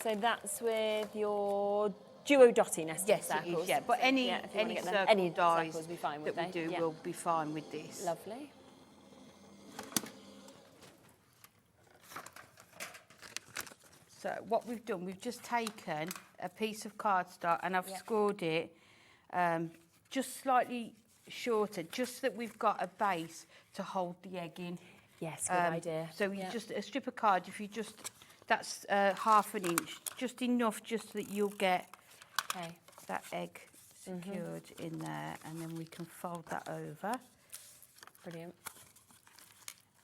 So that's with your duo dotty nested Yes, circles. it is, yeah. But any circle dies circles will be fine, that we do will be fine with this. Lovely. So what we've done, we've just taken a piece of cardstock and I've scored it just slightly shorter, just so that we've got a base to hold the egg in. Yes, good idea. So you just a strip of card, if you just, that's ½ an inch, just enough just that you'll get that egg secured in there, and then we can fold that over. Brilliant.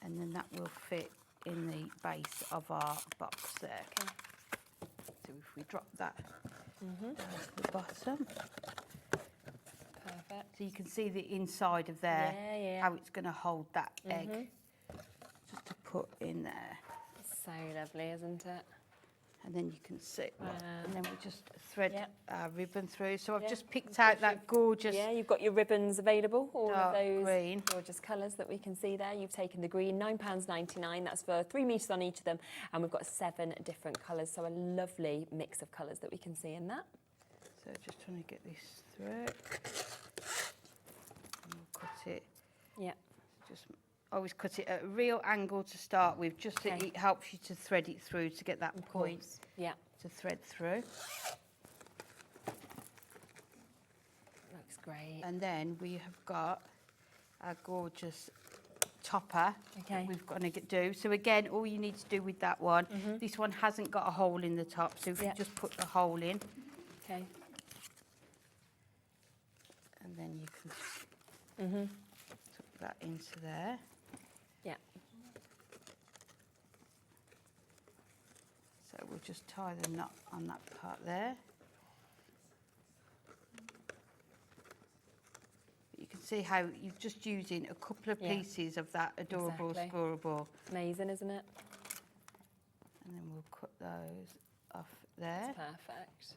And then that will fit in the base of our box there. Okay. So if we drop that down to the bottom. Perfect. So you can see the inside of there, how it's going to hold that egg. Just to put in there. So lovely, isn't it? And then you can see, and then we just thread our ribbon through. So I've just picked out that gorgeous. Yeah, you've got your ribbons available, all of those green. gorgeous colours that we can see there. You've taken the green, £9.99. That's for 3 metres on each of them, and we've got 7 different colours. So a lovely mix of colours that we can see in that. So just trying to get this through. And we'll cut it. Yeah. Just always cut it at a real angle to start with, just so it helps you to thread it through to get that point to thread through. Looks great. And then we have got our gorgeous topper that we've got to do. So again, all you need to do with that one, this one hasn't got a hole in the top, so if you just put the hole in. Okay. And then you can tuck that into there. Yeah. So we'll just tie the knot on that part there. You can see how you're just using a couple of pieces of that adorable scoreable. Amazing, isn't it? And then we'll cut those off there. That's perfect.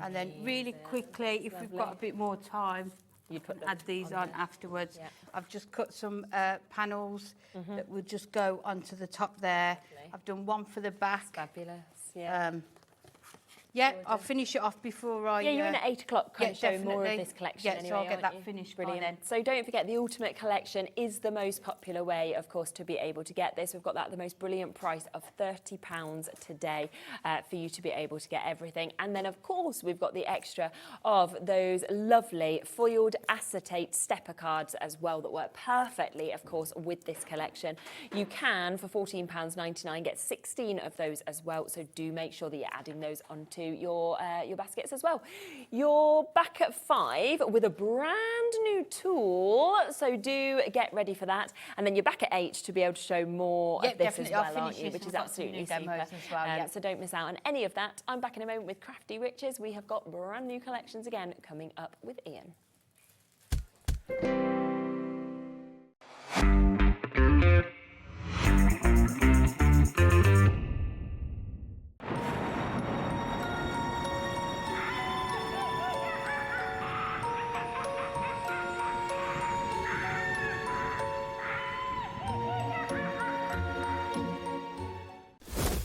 And then really quickly, if we've got a bit more time, you can add these on afterwards. I've just cut some panels that will just go onto the top there. I've done one for the back. Fabulous, yeah. I'll finish it off before I... Yeah, you're in at 8 o'clock, kind of showing more of this collection anyway, so I'll get that you? finished Brilliant. by then. So don't forget, the Ultimate Collection is the most popular way, of course, to be able to get this. We've got that at the most brilliant price of £30 today for you to be able to get everything. And then, of course, we've got the extra of those lovely foiled acetate stepper cards as well that work perfectly, of course, with this collection. You can, for £14.99, get 16 of those as well. So do make sure that you're adding those onto your baskets as well. You're back at 5 with a brand new tool, so do get ready for that. And then you're back at 8 to be able to show more of this as well, aren't you? Which is absolutely super. As well, so don't miss out on any of that. I'm back in a moment with Crafty Witches. We have got brand new collections again coming up with Ian.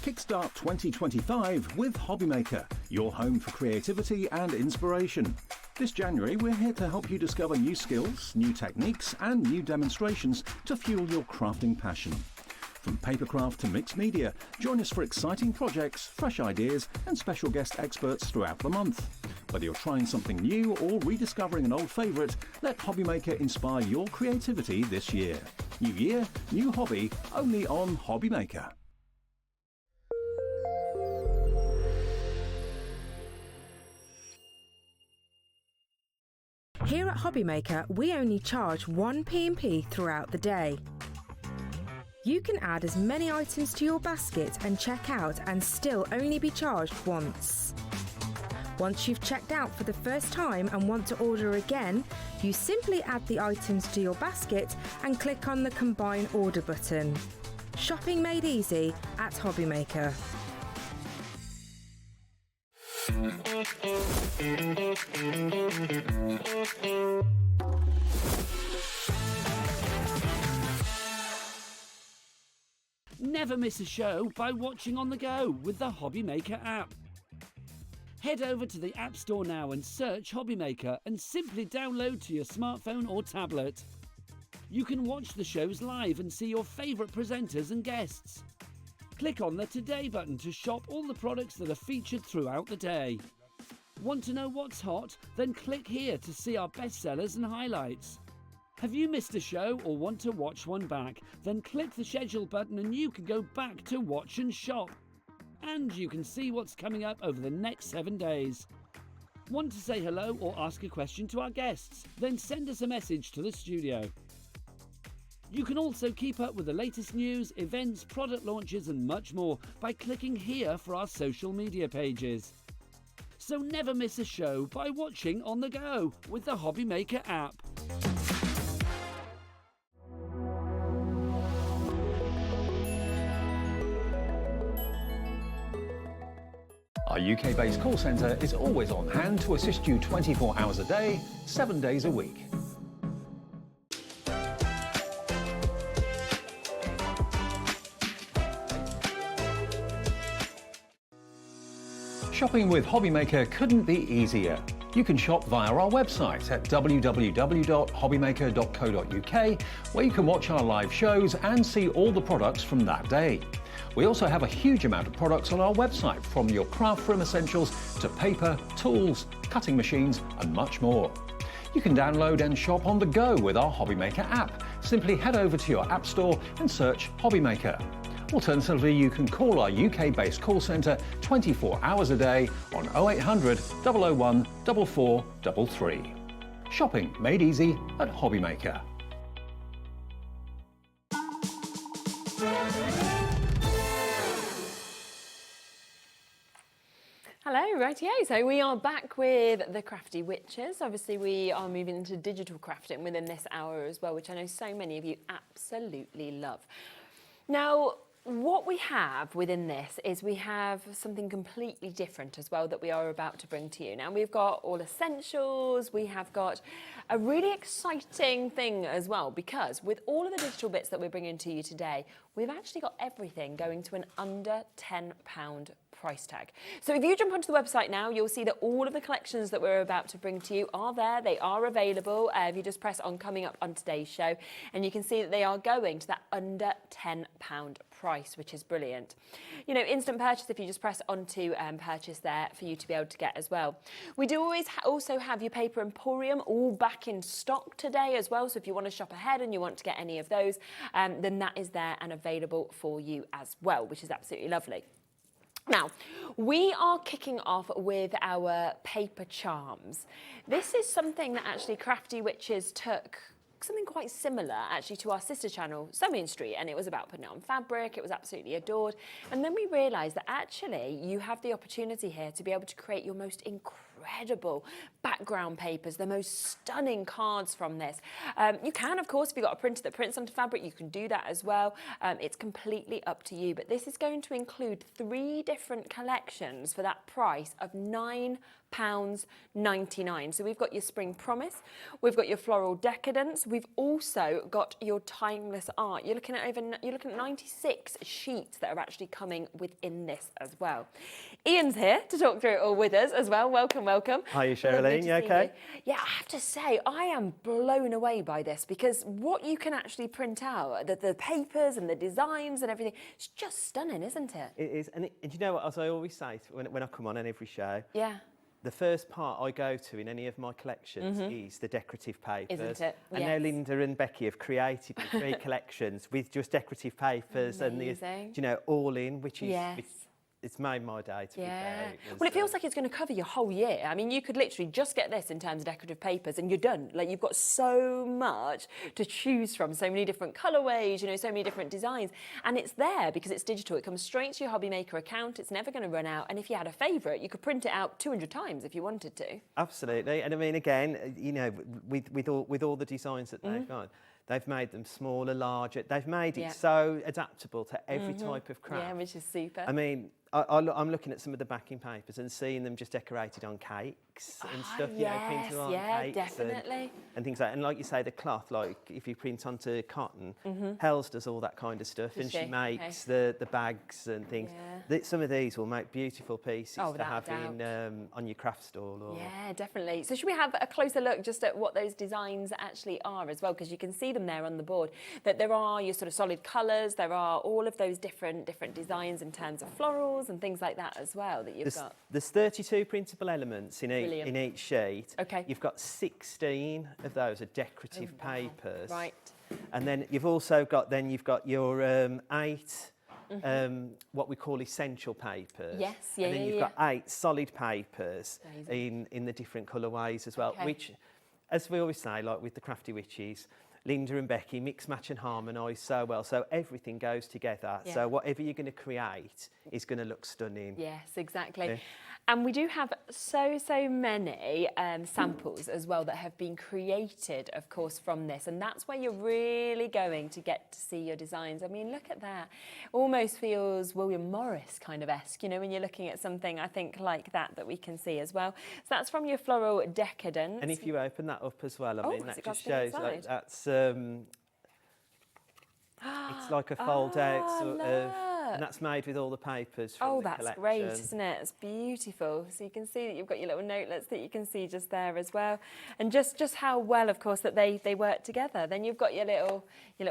Kickstart 2025 with Hobbymaker, your home for creativity and inspiration. This January, we're here to help you discover new skills, new techniques, and new demonstrations to fuel your crafting passion. From papercraft to mixed media, join us for exciting projects, fresh ideas, and special guest experts throughout the month. Whether you're trying something new or rediscovering an old favourite, let Hobbymaker inspire your creativity this year. New year, new hobby, only on Hobbymaker. Here at Hobbymaker, we only charge 1 P&P throughout the day. You can add as many items to your basket and check out and still only be charged once. Once you've checked out for the first time and want to order again, you simply add the items to your basket and click on the Combine Order button. Shopping made easy at Hobbymaker. never miss a show by watching on the go with the Hobby Maker app. Head over to the App Store now and search Hobby Maker and simply download to your smartphone or tablet. You can watch the shows live and see your favourite presenters and guests. Click on the Today button to shop all the products that are featured throughout the day. Want to know what's hot? Then click here to see our bestsellers and highlights. Have you missed a show or want to watch one back? Then click the schedule button and you can go back to watch and shop. And you can see what's coming up over the next 7 days. Want to say hello or ask a question to our guests? Then send us a message to the studio. You can also keep up with the latest news, events, product launches and much more by clicking here for our social media pages. So never miss a show by watching on the go with the Hobby Maker app. Our UK-based call centre is always on hand to assist you 24 hours a day, 7 days a week. Shopping with Hobby Maker couldn't be easier. You can shop via our website at www.hobbymaker.co.uk, where you can watch our live shows and see all the products from that day. We also have a huge amount of products on our website, from your craft room essentials to paper, tools, cutting machines and much more. You can download and shop on the go with our Hobby Maker app. Simply head over to your app store and search Hobby Maker. Alternatively, you can call our UK-based call centre 24 hours a day on 0800 001 4433. Shopping made easy at Hobby Maker. Hello, rightio. So we are back with the Crafty Witches. Obviously, we are moving into digital crafting within this hour as well, which I know so many of you absolutely love. Now, what we have within this is we have something completely different as well that we are about to bring to you. Now, we've got all essentials, we have got a really exciting thing as well, because with all of the digital bits that we're bringing to you today, we've actually got everything going to an under £10 price tag. So if you jump onto the website now, you'll see that all of the collections that we're about to bring to you are there. They are available. If you just press on coming up on today's show, and you can see that they are going to that under £10 price, which is brilliant. You know, instant purchase, if you just press onto purchase there for you to be able to get as well. We do always also have your Paper Emporium all back in stock today as well. So if you want to shop ahead and you want to get any of those, then that is there and available for you as well, which is absolutely lovely. Now, we are kicking off with our paper charms. This is something that actually Crafty Witches took something quite similar actually to our sister channel, Sewing Street, and it was about putting it on fabric. It was absolutely adored. And then we realised that actually you have the opportunity here to be able to create your most incredible background papers, the most stunning cards from this. You can, of course, if you've got a printer that prints onto fabric, you can do that as well. It's completely up to you, but this is going to include 3 different collections for that price of £9.99. So we've got your Spring Promise, we've got your Floral Decadence, we've also got your Timeless Art. You're looking at 96 sheets that are actually coming within this as well. Ian's here to talk through it all with us as well. Welcome, welcome. Hi, Cheralene, you okay? Yeah, I have to say, I am blown away by this, because what you can actually print out, the papers and the designs and everything, it's just stunning, isn't it? It is, and you know what, as I always say when I come on every show, yeah, the first part I go to in any of my collections is the decorative papers. Isn't it? And yes. now Linda and Becky have created 3 collections with just decorative papers. Amazing. And, you know, all in, which is... Yes. It's made my day, to be fair. Well, it feels like it's going to cover your whole year. I mean, you could literally just get this in terms of decorative papers and you're done. Like, you've got so much to choose from, so many different colourways, you know, so many different designs. And it's there because it's digital. It comes straight to your Hobby Maker account. It's never going to run out. And if you had a favourite, you could print it out 200 times if you wanted to. Absolutely. And I mean, again, you know, with all the designs that they've got, they've made them smaller, larger. They've made it so adaptable to every type of craft. Yeah, which is super. I mean, I'm looking at some of the backing papers and seeing them just decorated on cakes and stuff, you know, printed on cakes definitely. and things like that. And like you say, the cloth, like if you print onto cotton, Hells does all that kind of stuff, and she makes the bags and things. Some of these will make beautiful pieces to have on your craft stall. Or... Yeah, definitely. So should we have a closer look just at what those designs actually are as well? Because you can see them there on the board, that there are your sort of solid colours, there are all of those different designs in terms of florals and things like that as well that you've got. There's 32 printable elements in each sheet. Okay. You've got 16 of those are decorative papers. Right. And then you've also got your 8 what we call essential papers. Yes, and then you've got 8 solid papers in the different colourways as well, which, as we always say, like with the Crafty Witches, Linda and Becky mix, match and harmonise so well, so everything goes together. Yeah. So whatever you're going to create is going to look stunning. Yes, exactly. Yeah. And we do have so many samples as well that have been created, of course, from this. And that's where you're really going to get to see your designs. I mean, look at that. Almost feels William Morris-kind of-esque, you know, when you're looking at something, I think, like that we can see as well. So that's from your Floral Decadence. And if you open that up as well, I mean, that just shows like that's... it's like a fold-out sort of... And that's made with all the papers from the collection. Great, isn't it? It's beautiful. So you can see that you've got your little notelets that you can see just there as well. And just how well, of course, that they work together. Then you've got your little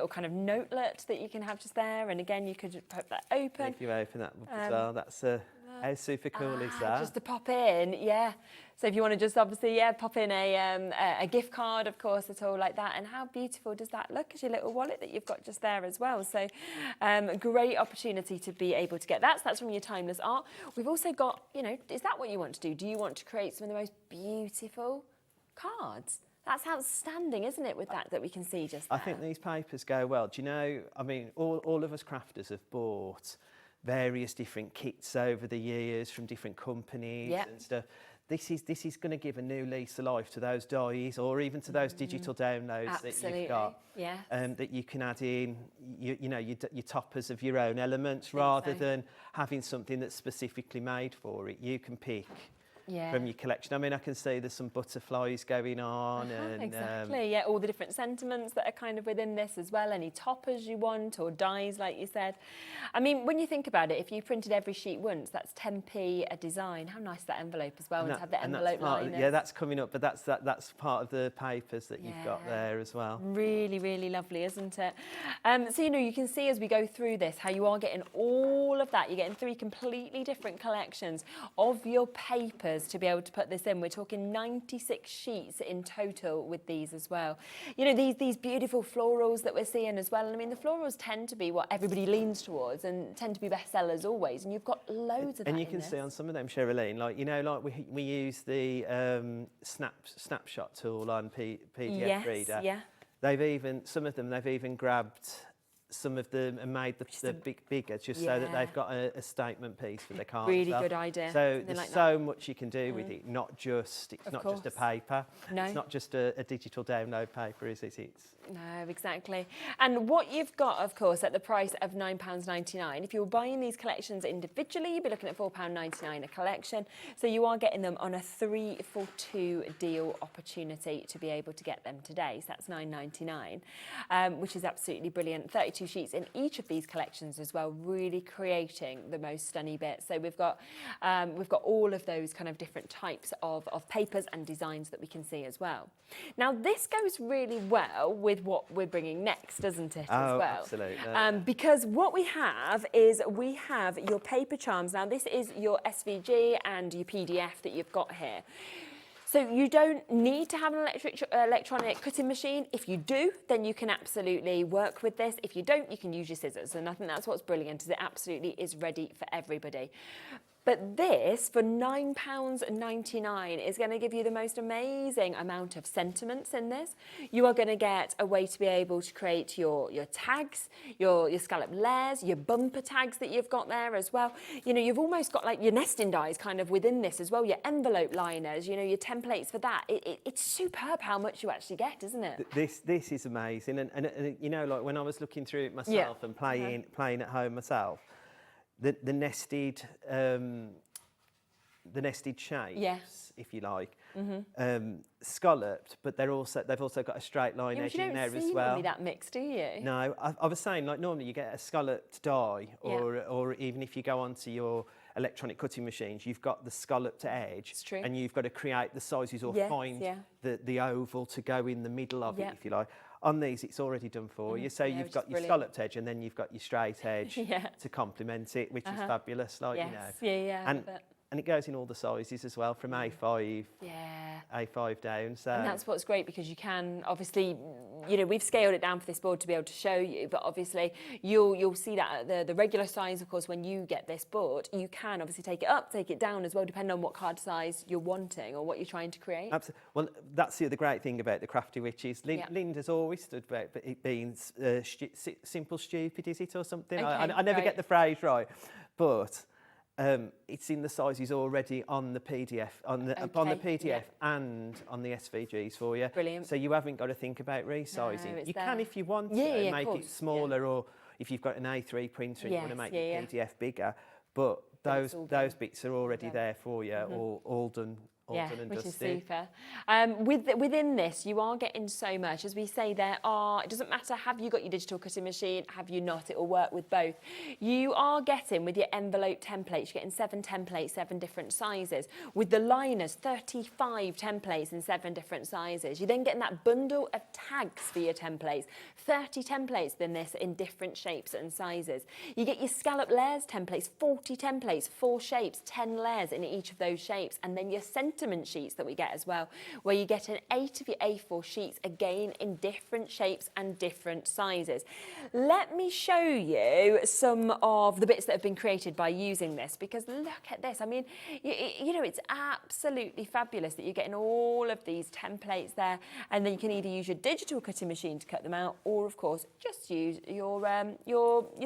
kind of notelet that you can have just there. And again, you could pop that open. If you open that up as well, that's how super cool is that? Just to pop in, yeah. So if you want to just obviously, pop in a gift card, of course, at all like that. And how beautiful does that look as your little wallet that you've got just there as well. So great opportunity to be able to get that. So that's from your timeless art. We've also got, you know, is that what you want to do? Do you want to create some of the most beautiful cards? That's outstanding, isn't it, with that we can see just there? I think these papers go well. Do you know, I mean, all of us crafters have bought various different kits over the years from different companies and stuff. This is going to give a new lease of life to those dies, or even to those digital downloads that you've got. That you can add in, your toppers of your own elements, rather than having something that's specifically made for it. You can pick from your collection. I mean, I can see there's some butterflies going on. Exactly, all the different sentiments that are kind of within this as well. Any toppers you want, or dies, like you said. I mean, when you think about it, if you printed every sheet once, that's 10p a design. How nice that envelope as well, and to have the envelope liners. Yeah, that's coming up, but that's part of the papers that you've got there as well. Really, really lovely, isn't it? So, you know, you can see as we go through this how you are getting all of that. You're getting 3 completely different collections of your papers to be able to put this in. We're talking 96 sheets in total with these as well. You know, these beautiful florals that we're seeing as well. And I mean, the florals tend to be what everybody leans towards and tend to be bestsellers always. And you've got loads of that. And you can see on some of them, Cheralene, like, you know, like we use the snapshot tool on PDF Reader. Yeah. Some of them, they've even grabbed some of them and made the bigger, just so that they've got a statement piece for the card. Really good idea. So there's like so much you can do with it. It's not just a paper. No. It's not just a digital download paper, is it? No, exactly. And what you've got, of course, at the price of £9.99, if you're buying these collections individually, you'd be looking at £4.99 a collection. So you are getting them on a 3 for 2 deal opportunity to be able to get them today. So that's £9.99, which is absolutely brilliant. 32 sheets in each of these collections as well, really creating the most stunning bits. So we've got all of those kind of different types of papers and designs that we can see as well. Now, this goes really well with what we're bringing next, doesn't it, as well? Absolutely. Because what we have is your paper charms. Now, this is your SVG and your PDF that you've got here. So you don't need to have an electronic cutting machine. If you do, then you can absolutely work with this. If you don't, you can use your scissors. And I think that's what's brilliant, is it absolutely is ready for everybody. But this, for £9.99, is going to give you the most amazing amount of sentiments in this. You are going to get a way to be able to create your tags, your scallop layers, your bumper tags that you've got there as well. You know, you've almost got like your nesting dies kind of within this as well, your envelope liners, you know, your templates for that. It's superb how much you actually get, isn't it? This is amazing. And you know, like when I was looking through it myself and playing at home myself, the nested shapes, if you like, scalloped, but they've also got a straight line edge in there as well. You don't see that mix, do you? No, I was saying, like, normally you get a scalloped die, or even if you go onto your electronic cutting machines, you've got the scalloped edge. It's true. And you've got to create the sizes or find the oval to go in the middle of it, if you like. On these, it's already done for you. So you've got your scalloped edge, and then you've got your straight edge to complement it, which is fabulous, like, you know. And it goes in all the sizes as well, from A5, A5 down. So. And that's what's great, because you can, obviously, you know, we've scaled it down for this board to be able to show you, but obviously you'll see that at the regular size, of course, when you get this board, you can obviously take it up, take it down as well, depending on what card size you're wanting or what you're trying to create. Absolutely. Well, that's the other great thing about the Crafty Witches. Linda's always stood about it being simple stupid, is it, or something? Okay, I never get the phrase right, but... it's in the sizes already on the PDF, on the PDF and on the SVGs for you. Brilliant. So you haven't got to think about resizing. No, you can if you want to make it smaller, or if you've got an A3 printer and you want to make the PDF bigger. But those bits are already there for you, all done. Which is super. Within this, you are getting so much. As we say, it doesn't matter, have you got your digital cutting machine, have you not, it will work with both. You are getting, with your envelope templates, you're getting 7 templates, 7 different sizes. With the liners, 35 templates in 7 different sizes. You're then getting that bundle of tags for your templates, 30 templates in this in different shapes and sizes. You get your scallop layers templates, 40 templates, 4 shapes, 10 layers in each of those shapes, and then your sentiment sheets that we get as well, where you get an 8 of your A4 sheets, again in different shapes and different sizes. Let me show you some of the bits that have been created by using this, because look at this. I mean, you know, it's absolutely fabulous that you're getting all of these templates there, and then you can either use your digital cutting machine to cut them out, or of course just use your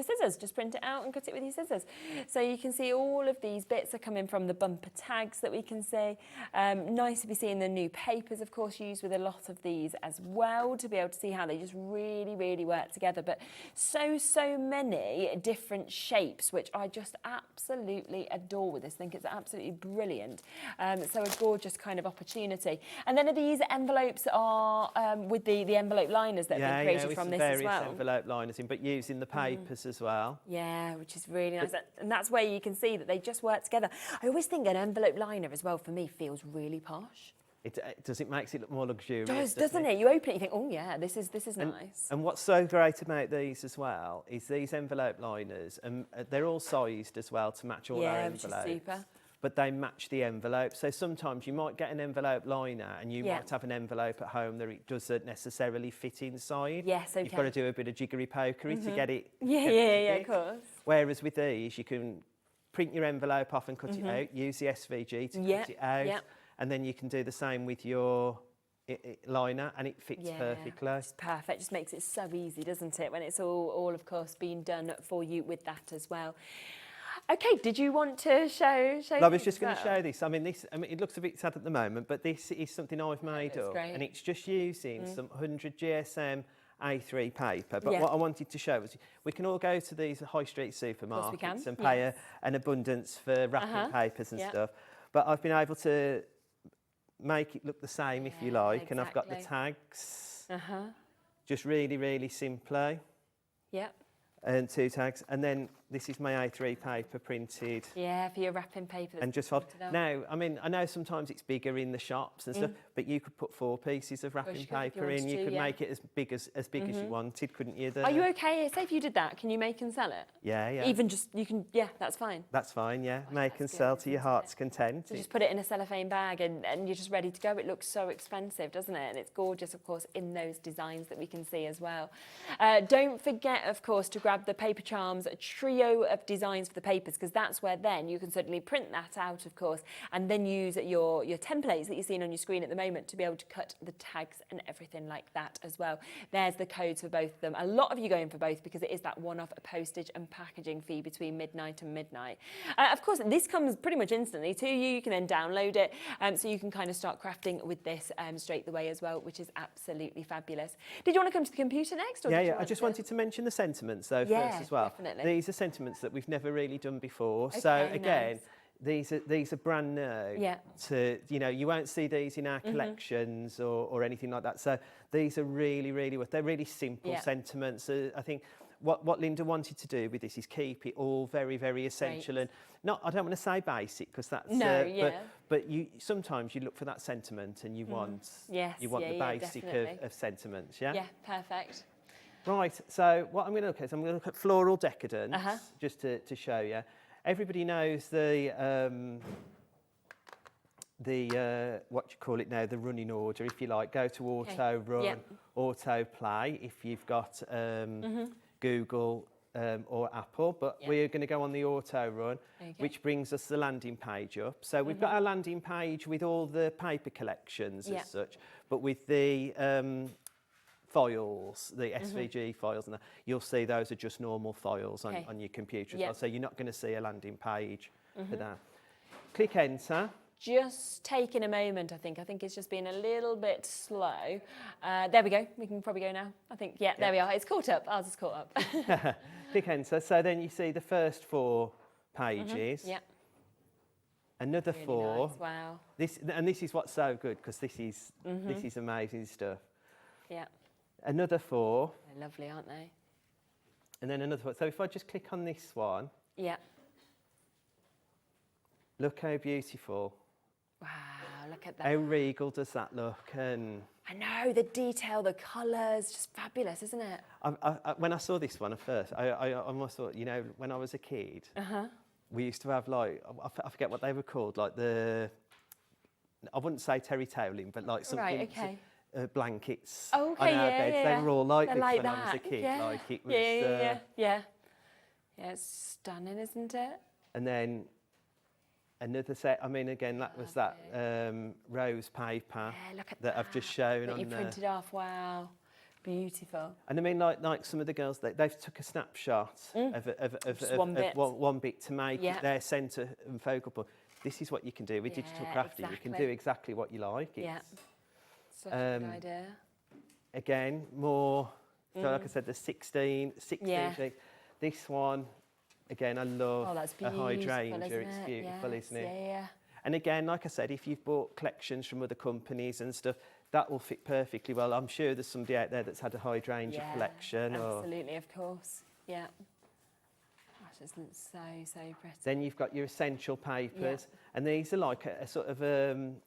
scissors. Just print it out and cut it with your scissors. So you can see all of these bits are coming from the bumper tags that we can see. Nice to be seeing the new papers, of course, used with a lot of these as well, to be able to see how they just really, really work together. But so many different shapes, which I just absolutely adore with this. I think it's absolutely brilliant. So a gorgeous kind of opportunity. And then these envelopes are with the envelope liners that have been created from this as well. Various envelope liners in, but using the papers as well. Yeah, which is really nice. And that's where you can see that they just work together. I always think an envelope liner as well, for me, feels really posh. It makes it look more luxurious, doesn't it? You open it, you think, oh yeah, this is nice. And what's so great about these as well is these envelope liners, and they're all sized as well to match all our envelopes. Which is super. But they match the envelope. So sometimes you might get an envelope liner and you might have an envelope at home that it doesn't necessarily fit inside. Yes, okay. You've got to do a bit of jiggery pokery to get it. Yeah, of course. Whereas with these, you can print your envelope off and cut it out, use the SVG to cut it out, and then you can do the same with your liner, and it fits perfectly. It's perfect. Just makes it so easy, doesn't it, when it's all of course being done for you with that as well. Okay, did you want to show I was just going to show this. I mean, it looks a bit sad at the moment, but this is something I've made up, and it's just using some 100 GSM A3 paper. But what I wanted to show was we can all go to these high street supermarkets and pay an abundance for wrapping papers and stuff. But I've been able to make it look the same, if you like, and I've got the tags just really, really simply. Yep. And 2 tags, and then this is my A3 paper printed. Yeah, for your wrapping paper. And just now, I mean, I know sometimes it's bigger in the shops and stuff, but you could put 4 pieces of wrapping paper in. You could make it as big as you wanted, couldn't you? Are you okay? Say if you did that, can you make and sell it? Yeah. Even just, you can, that's fine. That's fine, yeah. Make and sell to your heart's content. So just put it in a cellophane bag and you're just ready to go. It looks so expensive, doesn't it? And it's gorgeous, of course, in those designs that we can see as well. Don't forget, of course, to grab the Paper Charms trio of designs for the papers, because that's where then you can certainly print that out, of course, and then use your templates that you're seeing on your screen at the moment to be able to cut the tags and everything like that as well. There's the codes for both of them. A lot of you going for both because it is that one-off postage and packaging fee between midnight and midnight. Of course, this comes pretty much instantly to you. You can then download it, so you can kind of start crafting with this straight away as well, which is absolutely fabulous. Did you want to come to the computer next? Or I just wanted to mention the sentiments though first as well. Definitely. These are sentiments that we've never really done before. So again, these are brand new. Yeah. To, you know, you won't see these in our collections or anything like that. So these are really, they're really simple sentiments. I think what Linda wanted to do with this is keep it all very, very essential and not, I don't want to say basic because that's but you sometimes you look for that sentiment and you want the basic of sentiments. Yeah, perfect. Right, so what I'm going to look at is I'm going to look at floral decadence just to show you. Everybody knows the what you call it now, the running order, if you like. Go to auto run, auto play if you've got Google or Apple, but we're going to go on the auto run, which brings us the landing page up. So we've got our landing page with all the paper collections as such, but with the files, the SVG files, and that, you'll see those are just normal files on your computer as well. So you're not going to see a landing page for that. Click enter. Just taking a moment, I think it's just been a little bit slow. There we go, we can probably go now. I think, there we are, it's caught up, ours is caught up. Click enter, so then you see the first 4 pages. Another really 4. Nice. Wow. This is what's so good, because this is amazing stuff. Yeah. Another 4. They're lovely, aren't they? And then another 4. So if I just click on this one. Yeah. Look how beautiful. Wow, look at that. How regal does that look? And I know, the detail, the colours, just fabulous, isn't it? When I saw this one at first, I almost thought, you know, when I was a kid, we used to have like, I forget what they were called, like I wouldn't say terry tailing, but like something, blankets on our beds. They were all like this when I was a kid. Like it was, yeah, it's stunning, isn't it? And then another set, I mean, again, that was that rose paper that I've just shown that on you printed off. Wow, beautiful. And I mean, like some of the girls, they've took a snapshot of one bit to make it their centre and focal point. This is what you can do with digital crafting. You can do exactly what you like. Such a good idea. Again, more, so like I said, the 16 sheet. This one, again, I love a hydrangea. It's beautiful, isn't it? Yeah. And again, like I said, if you've bought collections from other companies and stuff, that will fit perfectly well. I'm sure there's somebody out there that's had a hydrangea collection. Absolutely, of course. Yeah. Gosh, isn't it so pretty? Then you've got your essential papers, and these are like a sort of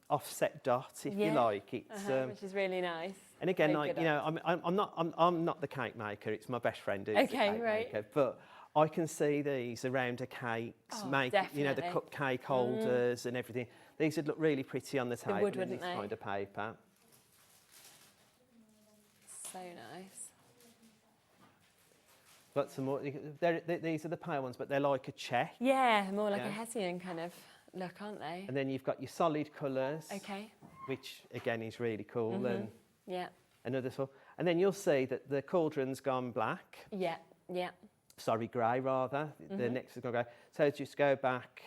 offset dot, if you like. It's which is really nice. And again, like you know, I'm not the cake maker. It's my best friend who's the cake maker, but I can see these around the cakes, you know, the cupcake holders and everything. These would look really pretty on the table in this kind of paper. So nice. Got some more. These are the pale ones, but they're like a check. Yeah, more like a Hessian kind of look, aren't they? And then you've got your solid colours. Okay. Which again is really cool. And another sort. And then you'll see that the cauldron's gone black. Yeah. Sorry, grey rather. The next is going to go. So just go back.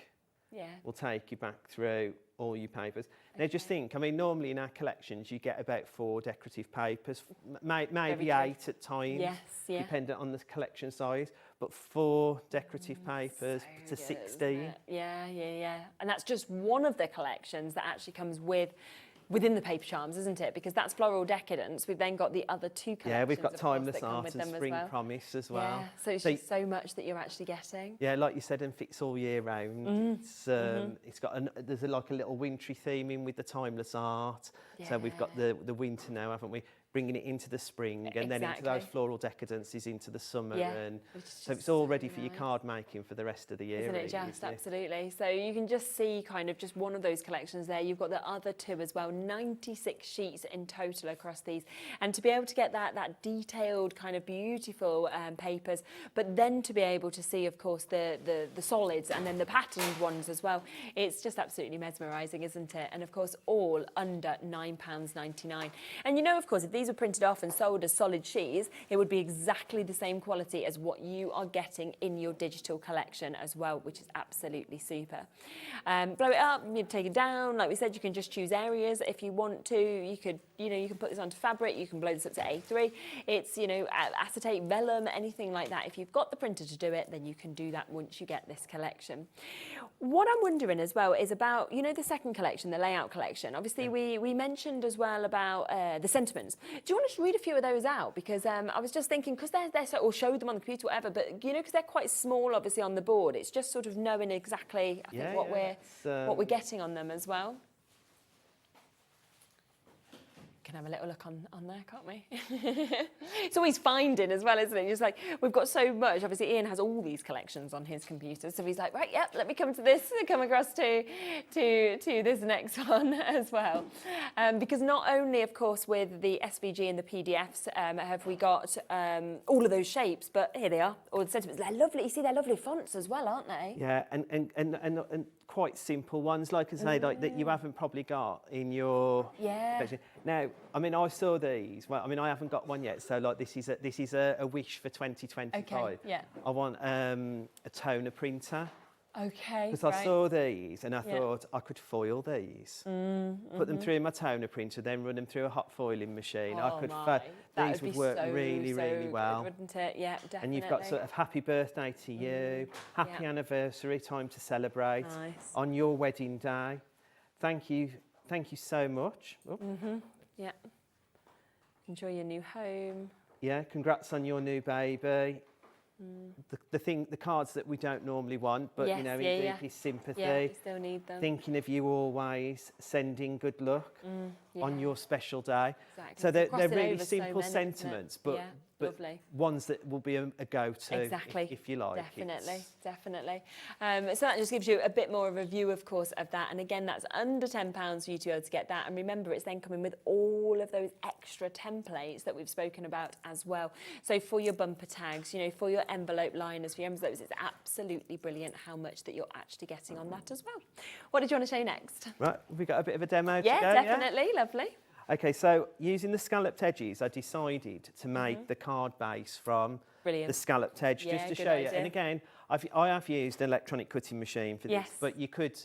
Yeah. We'll take you back through all your papers. Now just think, I mean, normally in our collections you get about 4 decorative papers, maybe 8 at times, dependent on the collection size, but 4 decorative papers to 16. Yeah. And that's just one of the collections that actually comes within the paper charms, isn't it? Because that's floral decadence. We've then got the other 2 collections. Yeah, we've got timeless art and spring promise as well. Yeah, so it's just so much that you're actually getting. Yeah, like you said, and fits all year round. It's got there's like a little wintry theme in with the timeless art. So we've got the winter now, haven't we? Bringing it into the spring and then into those floral decadences into the summer. And so it's all ready for your card making for the rest of the year. Isn't it just? Absolutely. So you can just see kind of just one of those collections there. You've got the other 2 as well, 96 sheets in total across these. And to be able to get that detailed kind of beautiful papers, but then to be able to see, of course, the solids and then the patterned ones as well, it's just absolutely mesmerising, isn't it? And of course, all under £9.99. And you know, of course, if these these were printed off and sold as solid sheets, it would be exactly the same quality as what you are getting in your digital collection as well, which is absolutely super. Blow it up, you take it down. Like we said, you can just choose areas if you want to. You could, you know, you can put this onto fabric. You can blow this up to A3. It's, you know, acetate, vellum, anything like that. If you've got the printer to do it, then you can do that once you get this collection. What I'm wondering as well is about, you know, the second collection, the layout collection. Obviously, we mentioned as well about the sentiments. Do you want to read a few of those out? Because I was just thinking, because they're so, or show them on the computer, whatever, but, you know, because they're quite small, obviously, on the board, it's just sort of knowing exactly, I think, what we're getting on them as well. Can have a little look on there, can't we? It's always finding as well, isn't it? Just like, we've got so much. Obviously, Ian has all these collections on his computer, so he's like, right, yep, let me come to this, come across to this next one as well. Because not only, of course, with the SVG and the PDFs have we got all of those shapes, but here they are, all the sentiments. They're lovely. You see, they're lovely fonts as well, aren't they? Yeah, and quite simple ones, like I say, like that you haven't probably got in your collection. Now, I mean, I saw these. Well, I mean, I haven't got one yet. So, like, this is a wish for 2025. Okay, yeah. I want a toner printer. Okay. Because I saw these and I thought I could foil these, put them through my toner printer, then run them through a hot foiling machine. Oh, these would work really well. Good, wouldn't it? Yeah, definitely. And you've got sort of happy birthday to you, happy anniversary, time to celebrate on your wedding day. Thank you so much. Oh. Yeah. Enjoy your new home. Yeah, congrats on your new baby. The cards that we don't normally want, but you know, in deepest sympathy. Yeah, we still need them. Thinking of you always, sending good luck on your special day. Exactly. So they're really simple sentiments, but ones that will be a go-to if you like. Definitely. So that just gives you a bit more of a view, of course, of that. And again, that's under £10 for you to be able to get that. And remember, it's then coming with all of those extra templates that we've spoken about as well. So for your bumper tags, you know, for your envelope liners, for your envelopes, it's absolutely brilliant how much that you're actually getting on that as well. What did you want to show next? Right, we got a bit of a demo to go, definitely, lovely. Okay, so using the scalloped edges, I decided to make the card base from the scalloped edge, just to show you. And again, I have used an electronic cutting machine for this, but you could,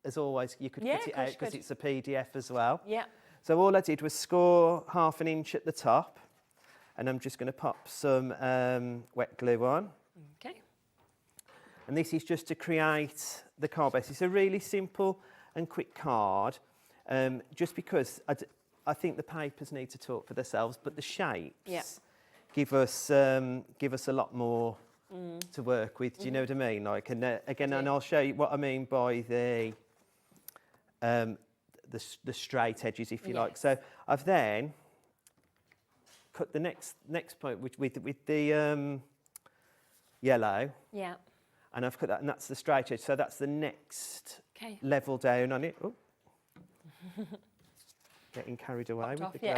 as always, you could cut it out because it's a PDF as well. Yeah. So all I did was score ½ an inch at the top, and I'm just going to pop some wet glue on. Okay. And this is just to create the card base. It's a really simple and quick card, just because I think the papers need to talk for themselves, but the shapes give us a lot more to work with. Do you know what I mean? Like, and again, and I'll show you what I mean by the straight edges, if you like. So I've then cut the next point with the yellow. Yeah. And I've cut that, and that's the straight edge. So that's the next level down on it. Oh. Getting carried away with the glue.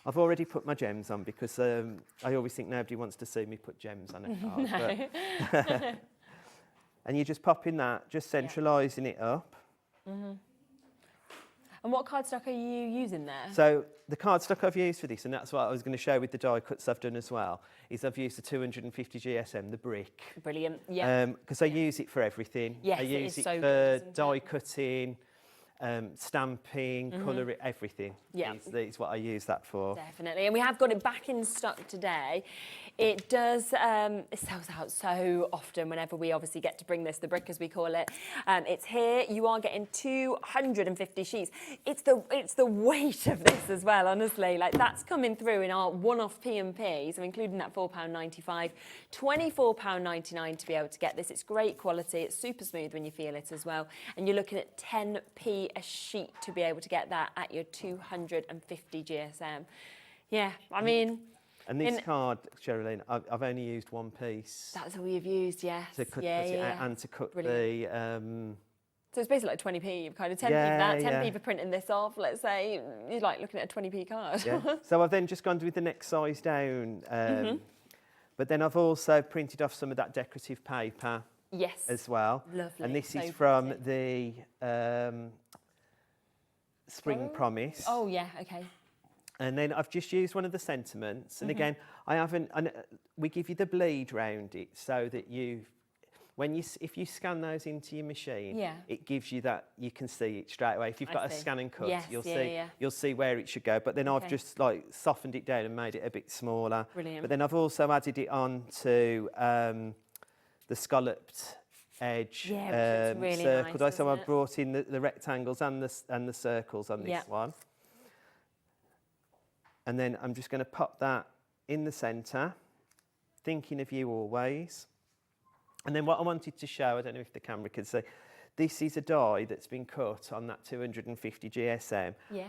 I've already put my gems on because I always think nobody wants to see me put gems on a card. No. And you just pop in that, just centralising it up. And what cardstock are you using there? So the cardstock I've used for this, and that's what I was going to show with the die cuts I've done as well, is I've used the 250 GSM, the brick. Brilliant, yeah. Because I use it for everything. Yes, I use it so for die cutting, stamping, colouring, everything. Yeah. Is what I use that for. Definitely, and we have got it back in stock today. It does, it sells out so often whenever we obviously get to bring this, the brick as we call it. It's here, you are getting 250 sheets. It's the weight of this as well, honestly. Like, that's coming through in our one-off P&P, so including that £4.95, £24.99 to be able to get this. It's great quality, it's super smooth when you feel it as well. And you're looking at 10p a sheet to be able to get that at your 250 GSM. Yeah, I mean... And this card, Cheralene, I've only used one piece. That's all you've used, yes. To cut it out and to cut the... So it's basically like 20p, you've kind of 10p for that, 10p for printing this off, let's say, you're like looking at a 20p card. Yeah. So I've then just gone with the next size down, but then I've also printed off some of that decorative paper as well. Lovely. And this is from the Spring Promise. Oh, yeah, okay. And then I've just used one of the sentiments. And again, we give you the bleed round it so that if you scan those into your machine, it gives you that, you can see it straight away. If you've got a scan and cut, you'll see where it should go. But then I've just like softened it down and made it a bit smaller. Brilliant. But then I've also added it on to the scalloped edge really circle. nice, So I've brought in the rectangles and the circles on this one. And then I'm just going to pop that in the centre, thinking of you always. And then what I wanted to show, I don't know if the camera can see, this is a die that's been cut on that 250 GSM. Yes.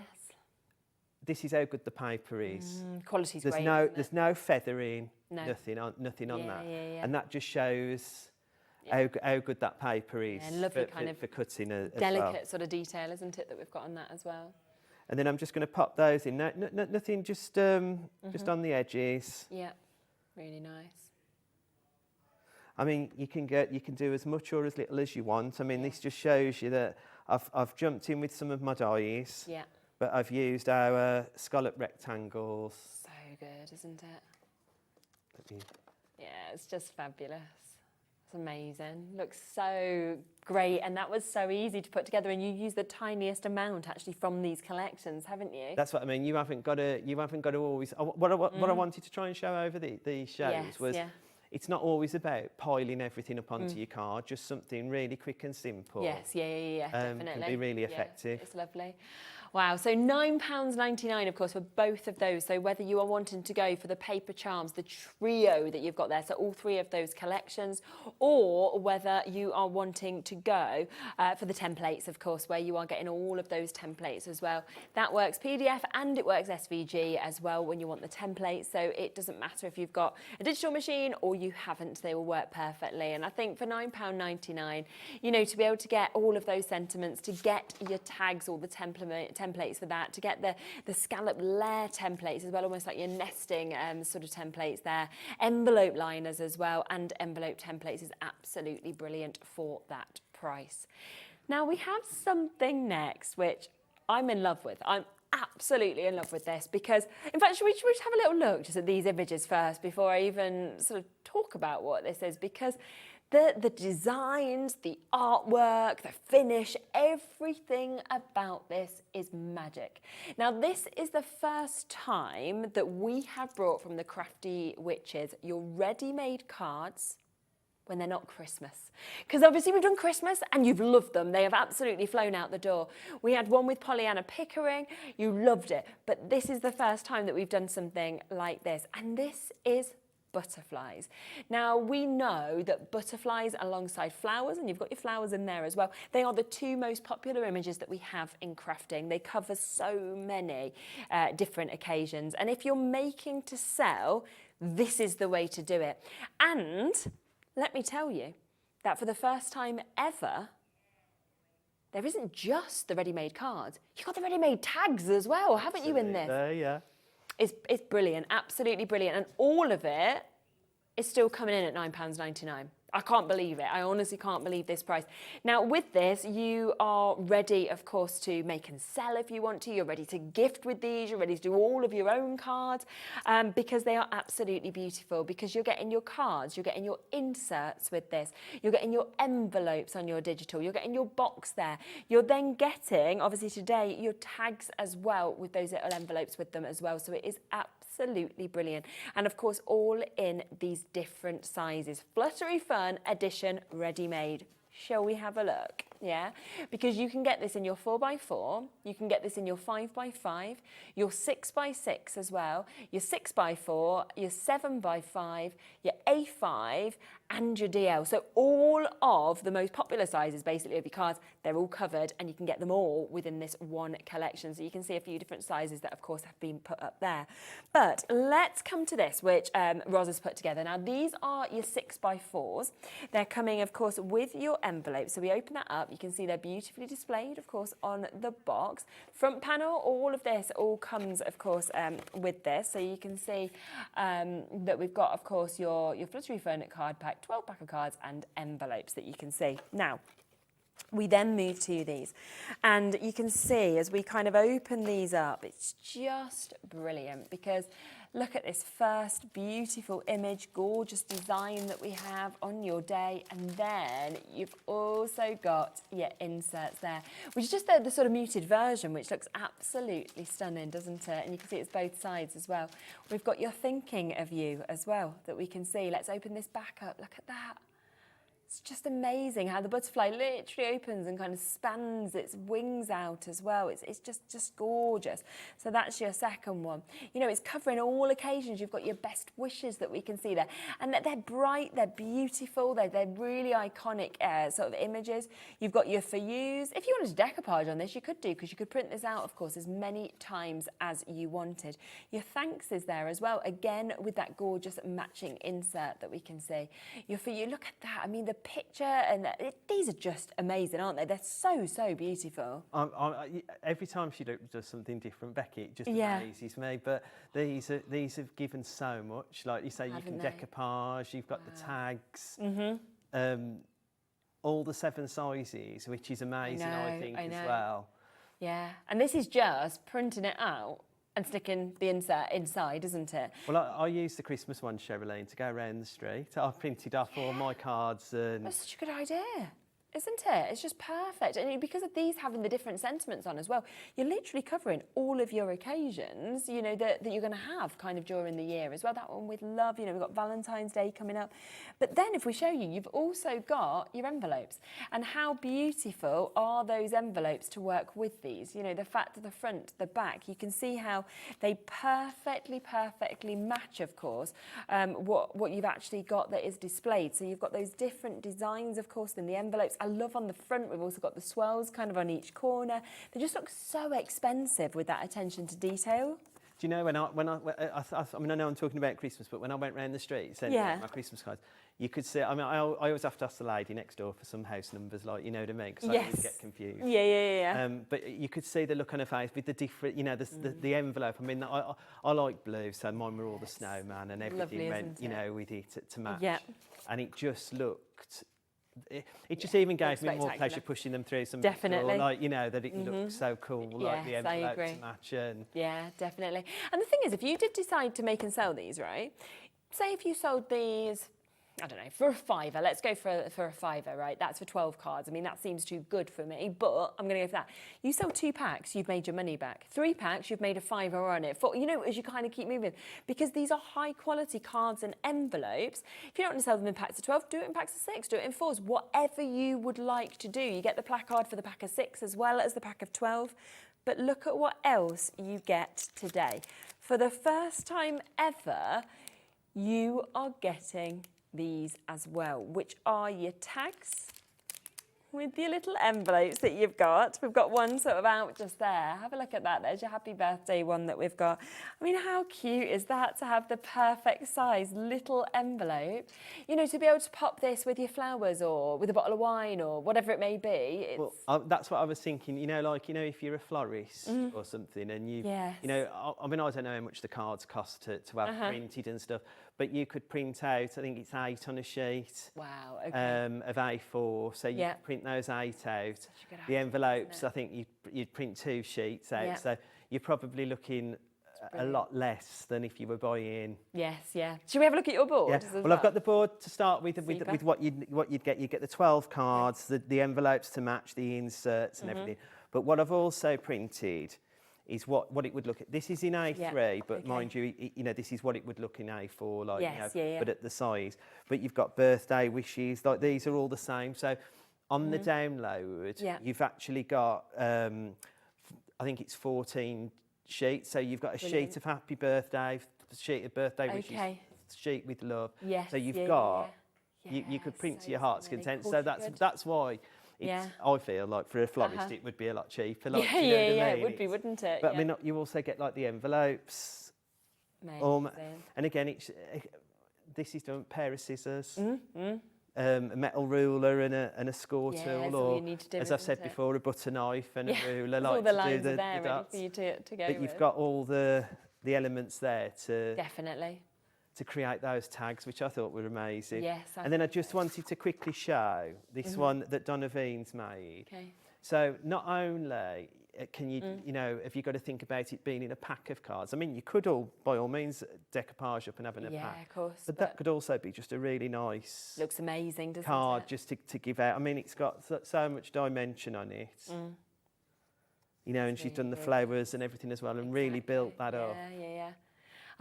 This is how good the paper is. Quality's great. There's no feathering, nothing on that. And that just shows how good that paper is lovely kind of for cutting as delicate well. sort of detail, isn't it, that we've got on that as well? And then I'm just going to pop those in. Nothing, just on the edges. Yeah, really nice. I mean, you can do as much or as little as you want. I mean, this just shows you that I've jumped in with some of my dies. Yeah. But I've used our scallop rectangles. So good, isn't it? Yeah, it's just fabulous. It's amazing. Looks so great, and that was so easy to put together. And you use the tiniest amount actually from these collections, haven't you? That's what I mean. You haven't got to always. What I wanted to try and show over these shows was. It's not always about piling everything up onto your card, just something really quick and simple. Yes, definitely. Can be really effective. It's lovely. Wow, so £9.99, of course, for both of those. So whether you are wanting to go for the paper charms, the trio that you've got there, so all three of those collections, or whether you are wanting to go for the templates, of course, where you are getting all of those templates as well. That works PDF and it works SVG as well when you want the templates. So it doesn't matter if you've got a digital machine or you haven't, they will work perfectly. And I think for £9.99, you know, to be able to get all of those sentiments, to get your tags, all the templates for that, to get the scallop layer templates as well, almost like your nesting sort of templates there, envelope liners as well, and envelope templates is absolutely brilliant for that price. Now we have something next which I'm in love with. I'm absolutely in love with this because, in fact, should we just have a little look just at these images first before I even sort of talk about what this is? Because the designs, the artwork, the finish, everything about this is magic. Now, this is the first time that we have brought from the Crafty Witches your ready-made cards when they're not Christmas. Because obviously we've done Christmas and you've loved them. They have absolutely flown out the door. We had one with Pollyanna Pickering, you loved it. But this is the first time that we've done something like this. And this is butterflies. Now we know that butterflies alongside flowers, and you've got your flowers in there as well, they are the two most popular images that we have in crafting. They cover so many different occasions, and if you're making to sell, this is the way to do it. And let me tell you that for the first time ever, there isn't just the ready-made cards, you've got the ready-made tags as well, haven't you, in this? Yeah. It's brilliant, absolutely brilliant. And all of it is still coming in at £9.99. I can't believe it. I honestly can't believe this price. Now, with this, you are ready, of course, to make and sell if you want to. You're ready to gift with these. You're ready to do all of your own cards because they are absolutely beautiful, because you're getting your cards, you're getting your inserts with this, you're getting your envelopes on your digital, you're getting your box there. You're then getting, obviously today, your tags as well with those little envelopes with them as well. So it is absolutely brilliant. And of course, all in these different sizes. Fluttery Fun Edition ready-made. Shall we have a look? Yeah, because you can get this in your 4x4, you can get this in your 5x5, your 6x6 as well, your 6x4, your 7x5, your A5 and your DL. So all of the most popular sizes basically of your cards, they're all covered, and you can get them all within this one collection. So you can see a few different sizes that of course have been put up there. But let's come to this, which Roz has put together. Now these are your 6x4s. They're coming of course with your envelope. So we open that up. You can see they're beautifully displayed, of course, on the box. Front panel, all of this all comes, of course, with this. So you can see that we've got, of course, your Fluttery Fun card pack, 12 pack of cards and envelopes that you can see. Now, We then move to these, and you can see as we kind of open these up, it's just brilliant, because look at this first beautiful image, gorgeous design that we have on your day, and then you've also got your inserts there, which is just the sort of muted version, which looks absolutely stunning, doesn't it? And you can see it's both sides as well. We've got your thinking of you as well that we can see. Let's open this back up. Look at that. It's just amazing how the butterfly literally opens and kind of spans its wings out as well. It's just gorgeous. So that's your second one. You know, it's covering all occasions. You've got your best wishes that we can see there. And they're bright, they're beautiful, they're really iconic sort of images. You've got your for yous. If you wanted a decoupage on this, you could do, because you could print this out, of course, as many times as you wanted. Your thanks is there as well, again, with that gorgeous matching insert that we can see. Your for you, look at that. I mean, the picture, and these are just amazing, aren't they? They're so beautiful. Every time she does something different, Becky, it just amazes me. But these have given so much. Like you say, you can decoupage, you've got the tags, all the 7 sizes, which is amazing, I think, as well. Yeah, and this is just printing it out and sticking the insert inside, isn't it? Well, I used the Christmas one, Cheralene, to go around the street. I've printed off all my cards. And that's such a good idea, isn't it? It's just perfect. And because of these having the different sentiments on as well, you're literally covering all of your occasions, you know, that you're going to have kind of during the year as well. That one with love, you know, we've got Valentine's Day coming up. But then if we show you, you've also got your envelopes. And how beautiful are those envelopes to work with these? You know, the fact that the front, the back, you can see how they perfectly match, of course, what you've actually got that is displayed. So you've got those different designs, of course, in the envelopes. I love on the front, we've also got the swirls kind of on each corner. They just look so expensive with that attention to detail. Do you know, I mean, I know I'm talking about Christmas, but when I went round the street sending my Christmas cards, you could see, I mean, I always have to ask the lady next door for some house numbers, like, you know what I mean? Because I always get confused. Yeah. But you could see the look on her face with the different, you know, the envelope. I mean, I like blue, so mine were all the snowman and everything lovely, went, you know, with it to match. Yeah. And it just looked... It just even gave me more pleasure pushing them through some definitely, like, you know, that it looks so cool, like the envelope to match. And yeah, definitely. And the thing is, if you did decide to make and sell these, right? Say if you sold these, I don't know, for a £5, let's go for a £5, right? That's for 12 cards. I mean, that seems too good for me, but I'm going to go for that. You sell 2 packs, you've made your money back. 3 packs, you've made a £5 on it. You know, as you kind of keep moving, because these are high quality cards and envelopes. If you don't want to sell them in packs of 12, do it in packs of 6, do it in 4s, whatever you would like to do. You get the placard for the pack of 6 as well as the pack of 12. But look at what else you get today. For the first time ever, you are getting these as well, which are your tags with your little envelopes that you've got. We've got one sort of out just there. Have a look at that. There's your happy birthday one that we've got. I mean, how cute is that to have the perfect size little envelope? You know, to be able to pop this with your flowers or with a bottle of wine or whatever it may be. Well, that's what I was thinking. You know, like, you know, if you're a florist or something and you, you know, I mean, I don't know how much the cards cost to have printed and stuff, but you could print out, I think it's 8 on a sheet. Wow, okay. Of A4, so you could print those 8 out. The envelopes, I think you'd print 2 sheets out, so you're probably looking a lot less than if you were buying. Yes, yeah. Should we have a look at your board? Yeah. Well, I've got the board to start with what you'd get. You get the 12 cards, the envelopes to match, the inserts and everything. But what I've also printed is what it would look at. This is in A3, but mind you, you know, this is what it would look in A4, like, you know, but at the size. But you've got birthday wishes, like these are all the same. So on the download, you've actually got, I think it's 14 sheets. So you've got a sheet of happy birthday, a sheet of birthday wishes, a sheet with love. Yes, so you've got, you could print to your heart's content. So that's why. I feel like for a florist it would be a lot cheaper. Like, you know what I mean? It would be, wouldn't it? But I mean, you also get like the envelopes. And again, this is done pair of scissors, a metal ruler and a score tool, or as I've said before, a butter knife and a ruler. Like, all the lines are there ready for you to go. But you've got all the elements there to to create those tags, which I thought were amazing. Yes. And then I just wanted to quickly show this one that Donna Veen's made. Okay. So not only can you, you know, have you got to think about it being in a pack of cards? I mean, you could by all means, decoupage up and have in a pack. Yeah, of course. But that could also be just a really nice... Looks amazing, doesn't card it? just to give out. I mean, it's got so much dimension on it. You know, and she's done the flowers and everything as well, and really built that up. Yeah.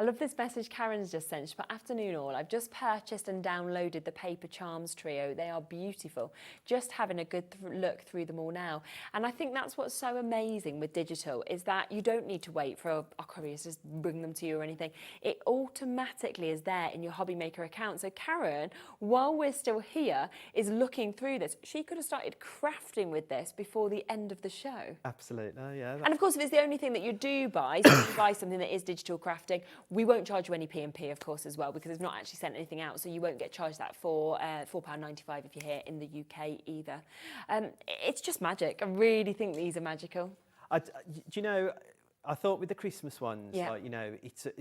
I love this message Karen's just sent. She put, afternoon all, I've just purchased and downloaded the Paper Charms trio. They are beautiful. Just having a good look through them all now. And I think that's what's so amazing with digital, is that you don't need to wait for our couriers to bring them to you or anything. It automatically is there in your Hobby Maker account. So Karen, while we're still here, is looking through this. She could have started crafting with this before the end of the show. Absolutely, yeah. And of course, if it's the only thing that you do buy, so if you buy something that is digital crafting, we won't charge you any P&P, of course, as well, because we've not actually sent anything out, so you won't get charged that for £4.95 if you're here in the UK either. It's just magic. I really think these are magical. Do you know, I thought with the Christmas ones, like, you know,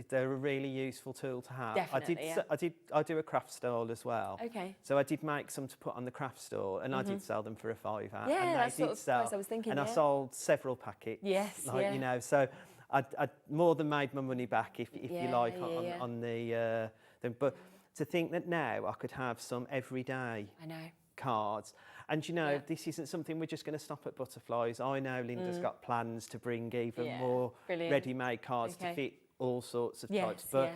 they're a really useful tool to have. Definitely, I do a craft stall as well. Okay. So I did make some to put on the craft stall, and I did sell them for a £5. Yeah, and that's sort of the price I was thinking. And I sold several packets. Yes, like, you know, so I more than made my money back, if you like, on the thing. But to think that now I could have some everyday cards. And you know, this isn't something we're just going to stop at butterflies. I know Linda's got plans to bring even more ready-made cards to fit all sorts of types. But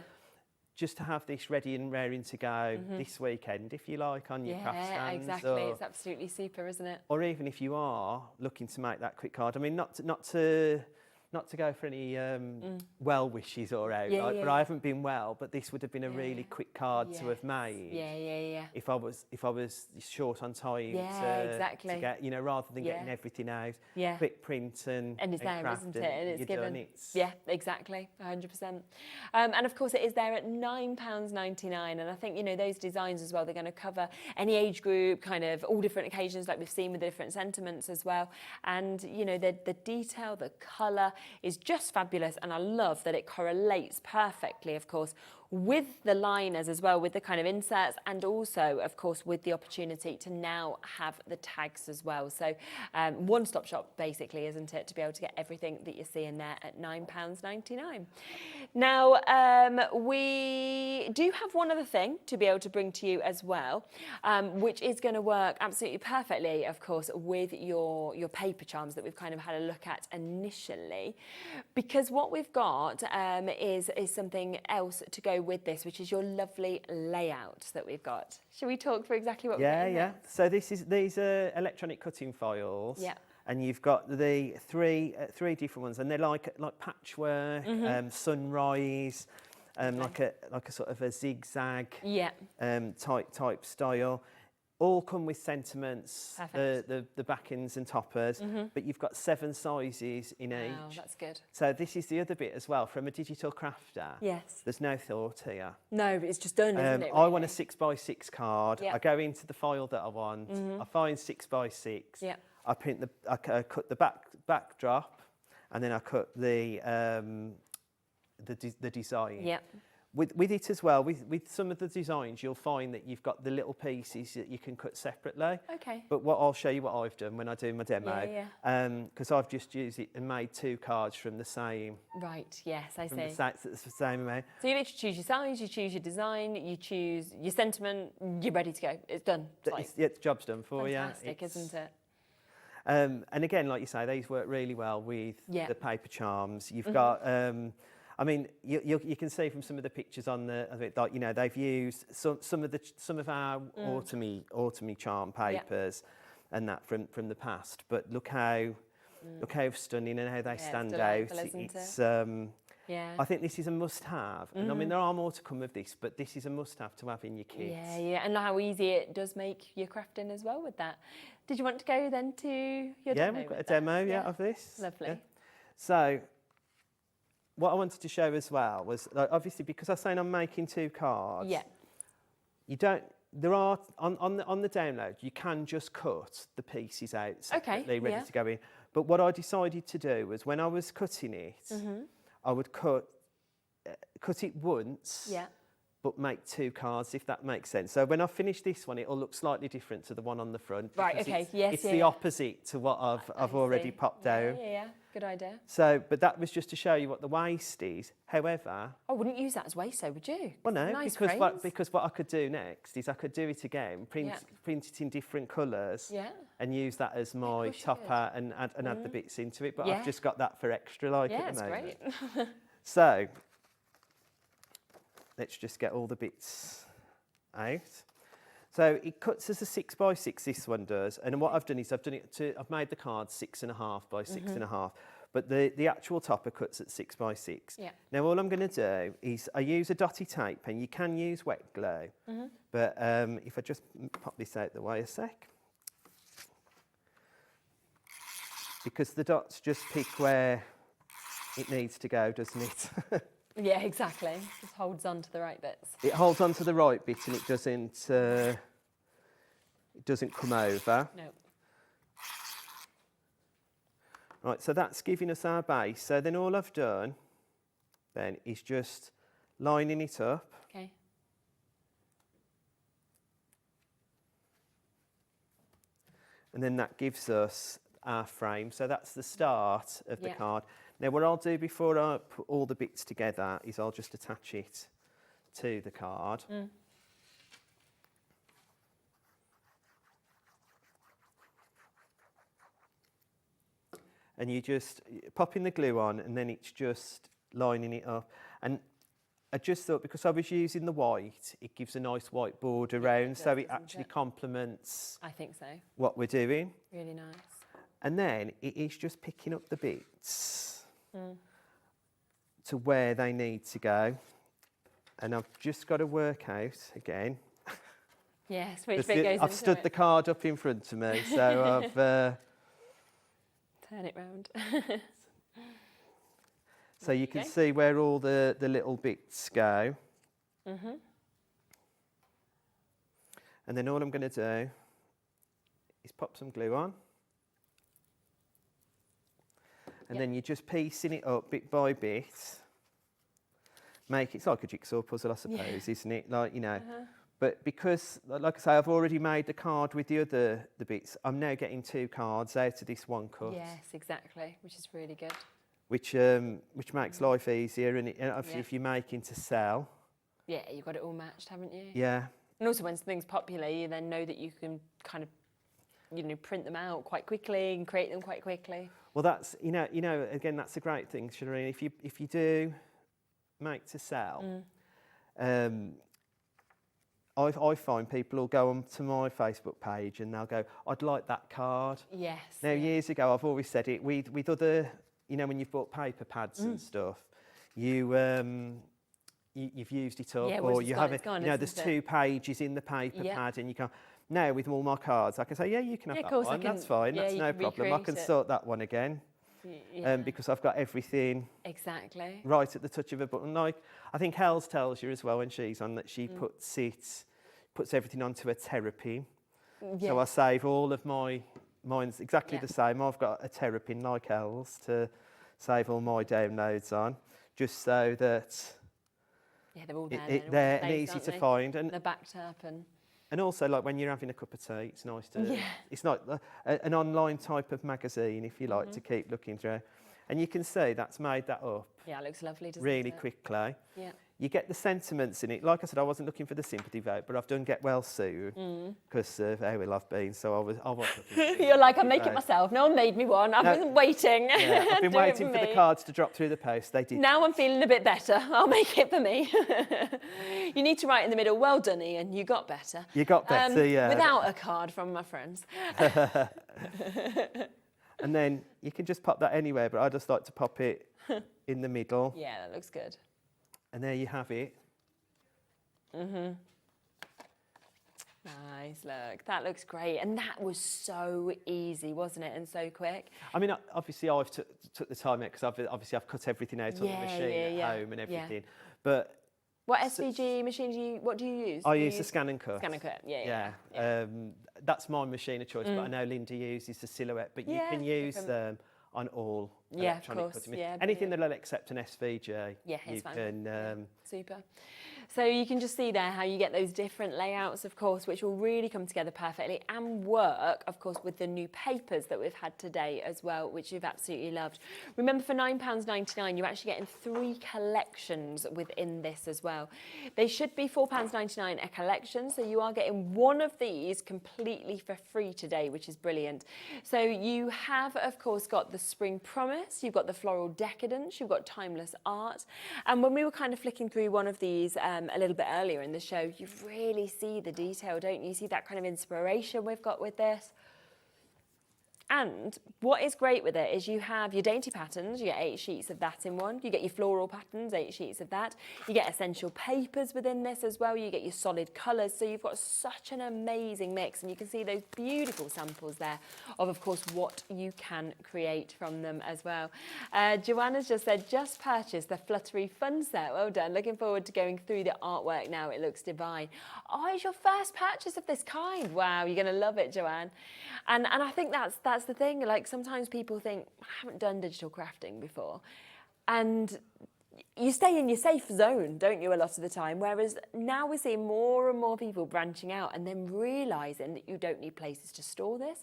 just to have this ready and raring to go this weekend, if you like, on your craft stands. Yeah, exactly. It's absolutely super, isn't it? Or even if you are looking to make that quick card. I mean, not to go for any well wishes or out, but I haven't been well. But this would have been a really quick card to have made. Yeah. If I was short on time to get, you know, rather than getting everything out, quick print and it's there, craft, isn't it? And it's given. Done, yeah, exactly, 100%. And of course, it is there at £9.99. And I think, you know, those designs as well, they're going to cover any age group, kind of all different occasions, like we've seen with the different sentiments as well. And you know, the detail, the colour is just fabulous, and I love that it correlates perfectly, of course, with the liners as well, with the kind of inserts, and also, of course, with the opportunity to now have the tags as well. So one-stop shop, basically, isn't it, to be able to get everything that you're seeing there at £9.99. Now, we do have one other thing to be able to bring to you as well, which is going to work absolutely perfectly, of course, with your paper charms that we've kind of had a look at initially, because what we've got is something else to go with this, which is your lovely layout that we've got. Shall we talk through exactly what we're doing? Yeah. So these are electronic cutting files. Yeah. And you've got the three different ones, and they're like patchwork, sunrise, like a sort of a zigzag type style. All come with sentiments, the backings and toppers, but you've got 7 sizes in each. Wow, that's good. So this is the other bit as well, from a digital crafter. Yes. There's no thought here. No, but it's just done, isn't it? I want a 6x6 card. Yep. I go into the file that I want. I find 6x6. Yep. I print I cut the backdrop, and then I cut the design. Yep. With it as well, with some of the designs, you'll find that you've got the little pieces that you can cut separately. Okay. But I'll show you what I've done when I do my demo. Because I've just used it and made 2 cards from the same. Right. Yes, I see. The same amount. So you literally choose your size, you choose your design, you choose your sentiment. You're ready to go. It's done. The job's done for you. Fantastic, isn't it? And again, like you say, these work really well with the paper charms. You've got. I mean, you can see from some of the pictures on like, you know, they've used some of our autumny charm papers and that from the past. But look how stunning and how they stand out. It's I think this is a must-have. And I mean, there are more to come of this, but this is a must-have to have in your kit. Yeah, and how easy it does make your crafting as well with that. Did you want to go then to your demo? Yeah, we've got a demo of this. Lovely. Yeah. So what I wanted to show as well was, like, obviously, because I was saying I'm making 2 cards. Yeah. You don't. There are on the download. You can just cut the pieces out separately, ready to go in. But what I decided to do was, when I was cutting it, I would cut it once. Yeah. but make 2 cards, if that makes sense. So when I finish this one, it'll look slightly different to the one on the front. Right, okay, yes, It's the opposite to what I've already popped down. Yeah, good idea. So, but that was just to show you what the waist is. However... I wouldn't use that as waist, though, would you? Well, no, nice because what I could do next is I could do it again, print it in different colours, and use that as my topper and add the bits into it. But I've just got that for extra, like, at the moment. Yeah, it's great. So... let's just get all the bits out. So it cuts as a 6x6, this one does. And what I've done is I've made the card 6.5 by 6.5, but the actual topper cuts at 6x6. Yeah. Now all I'm going to do is I use a dotty tape pen. You can use wet glue, but if I just pop this out the way a sec. Because the dots just pick where it needs to go, doesn't it? Yeah, exactly. Just holds on to the right bits. It holds on to the right bit and it doesn't come over. No. Right, so that's giving us our base. So then all I've done then is just lining it up. Okay. And then that gives us our frame. So that's the start of the card. Now, what I'll do before I put all the bits together is I'll just attach it to the card. And you just pop in the glue on and then it's just lining it up. And I just thought, because I was using the white, it gives a nice white border around, so it actually complements I think so. What we're doing. Really nice. And then it is just picking up the bits to where they need to go. And I've just got to work out again. Yes, which bit goes I've stood the card up in front of me, so I've... turn it round. So you can see where all the little bits go. And then all I'm going to do is pop some glue on. And then you're just piecing it up bit by bit. It's like a jigsaw puzzle, I suppose, isn't it? Like, you know. But because, like I say, I've already made the card with the bits, I'm now getting 2 cards out of this one cut. Yes, exactly, which is really good. Which makes life easier, and if you're making to sell. Yeah, you've got it all matched, haven't you? Yeah. And also when something's popular, you then know that you can kind of, print them out quite quickly and create them quite quickly. Well, that's, again, that's a great thing, Cheralene. If you do make to sell, I find people will go onto my Facebook page and they'll go, I'd like that card. Yes. Now, years ago, I've always said it, with other, when you've bought paper pads and stuff, you've used it up, or you have it, there's 2 pages in the paper pad and you can't. Now, with all my cards, I can say, you can have that one, that's fine, that's no problem. I can sort that one again. Because I've got everything right at the touch of a button. Like, I think Hells tells you as well when she's on that she puts everything onto a terrapin. So I save all of mine's exactly the same. I've got a terrapin like Hells to save all my downloads on, just so that they're all they're easy to find, and they're backed up. And also, like, when you're having a cup of tea, it's nice to... It's not an online type of magazine, if you like, to keep looking through. And you can see that's made that up. Yeah, it looks lovely, doesn't it? Really quickly. Yeah. You get the sentiments in it. Like I said, I wasn't looking for the sympathy vote, but I've done Get Well Soon because of how ill I've been. So I was looking. You're like, I'm making myself. No one made me one. I've been waiting. Yeah, I've been waiting for the cards to drop through the post. They did. Now I'm feeling a bit better. I'll make it for me. You need to write in the middle, well done, Ian, you got better. You got better, yeah. Without a card from my friends. And then you can just pop that anywhere, but I just like to pop it in the middle. Yeah, that looks good. And there you have it. Nice, look. That looks great. And that was so easy, wasn't it? And so quick. I mean, obviously I've took the time out because I've cut everything out on the machine at home and everything. But what SVG machine what do you use? I use the Scan and Cut. Scan and Cut, yeah. That's my machine of choice, but I know Linda uses the Silhouette, but you can use them on all electronic cutting. Anything that'll accept an SVG, you can. Super. So you can just see there how you get those different layouts, of course, which will really come together perfectly and work, of course, with the new papers that we've had today as well, which you've absolutely loved. Remember, for £9.99, you're actually getting 3 collections within this as well. They should be £4.99 a collection, so you are getting one of these completely for free today, which is brilliant. So you have, of course, got the Spring Promise, you've got the Floral Decadence, you've got Timeless Art, and when we were kind of flicking through one of these a little bit earlier in the show, you really see the detail, don't you? You see that kind of inspiration we've got with this. And what is great with it is you have your dainty patterns, you get 8 sheets of that in one. You get your floral patterns, 8 sheets of that. You get essential papers within this as well. You get your solid colours. So you've got such an amazing mix. And you can see those beautiful samples there of course, what you can create from them as well. Joanna's just said, just purchased the Fluttery Fun set. Well done. Looking forward to going through the artwork now. It looks divine. Oh, it's your first purchase of this kind. Wow, you're going to love it, Joanne. And I think that's the thing. Like, sometimes people think, I haven't done digital crafting before, and you stay in your safe zone, don't you, a lot of the time, whereas now we're seeing more and more people branching out and then realising that you don't need places to store this,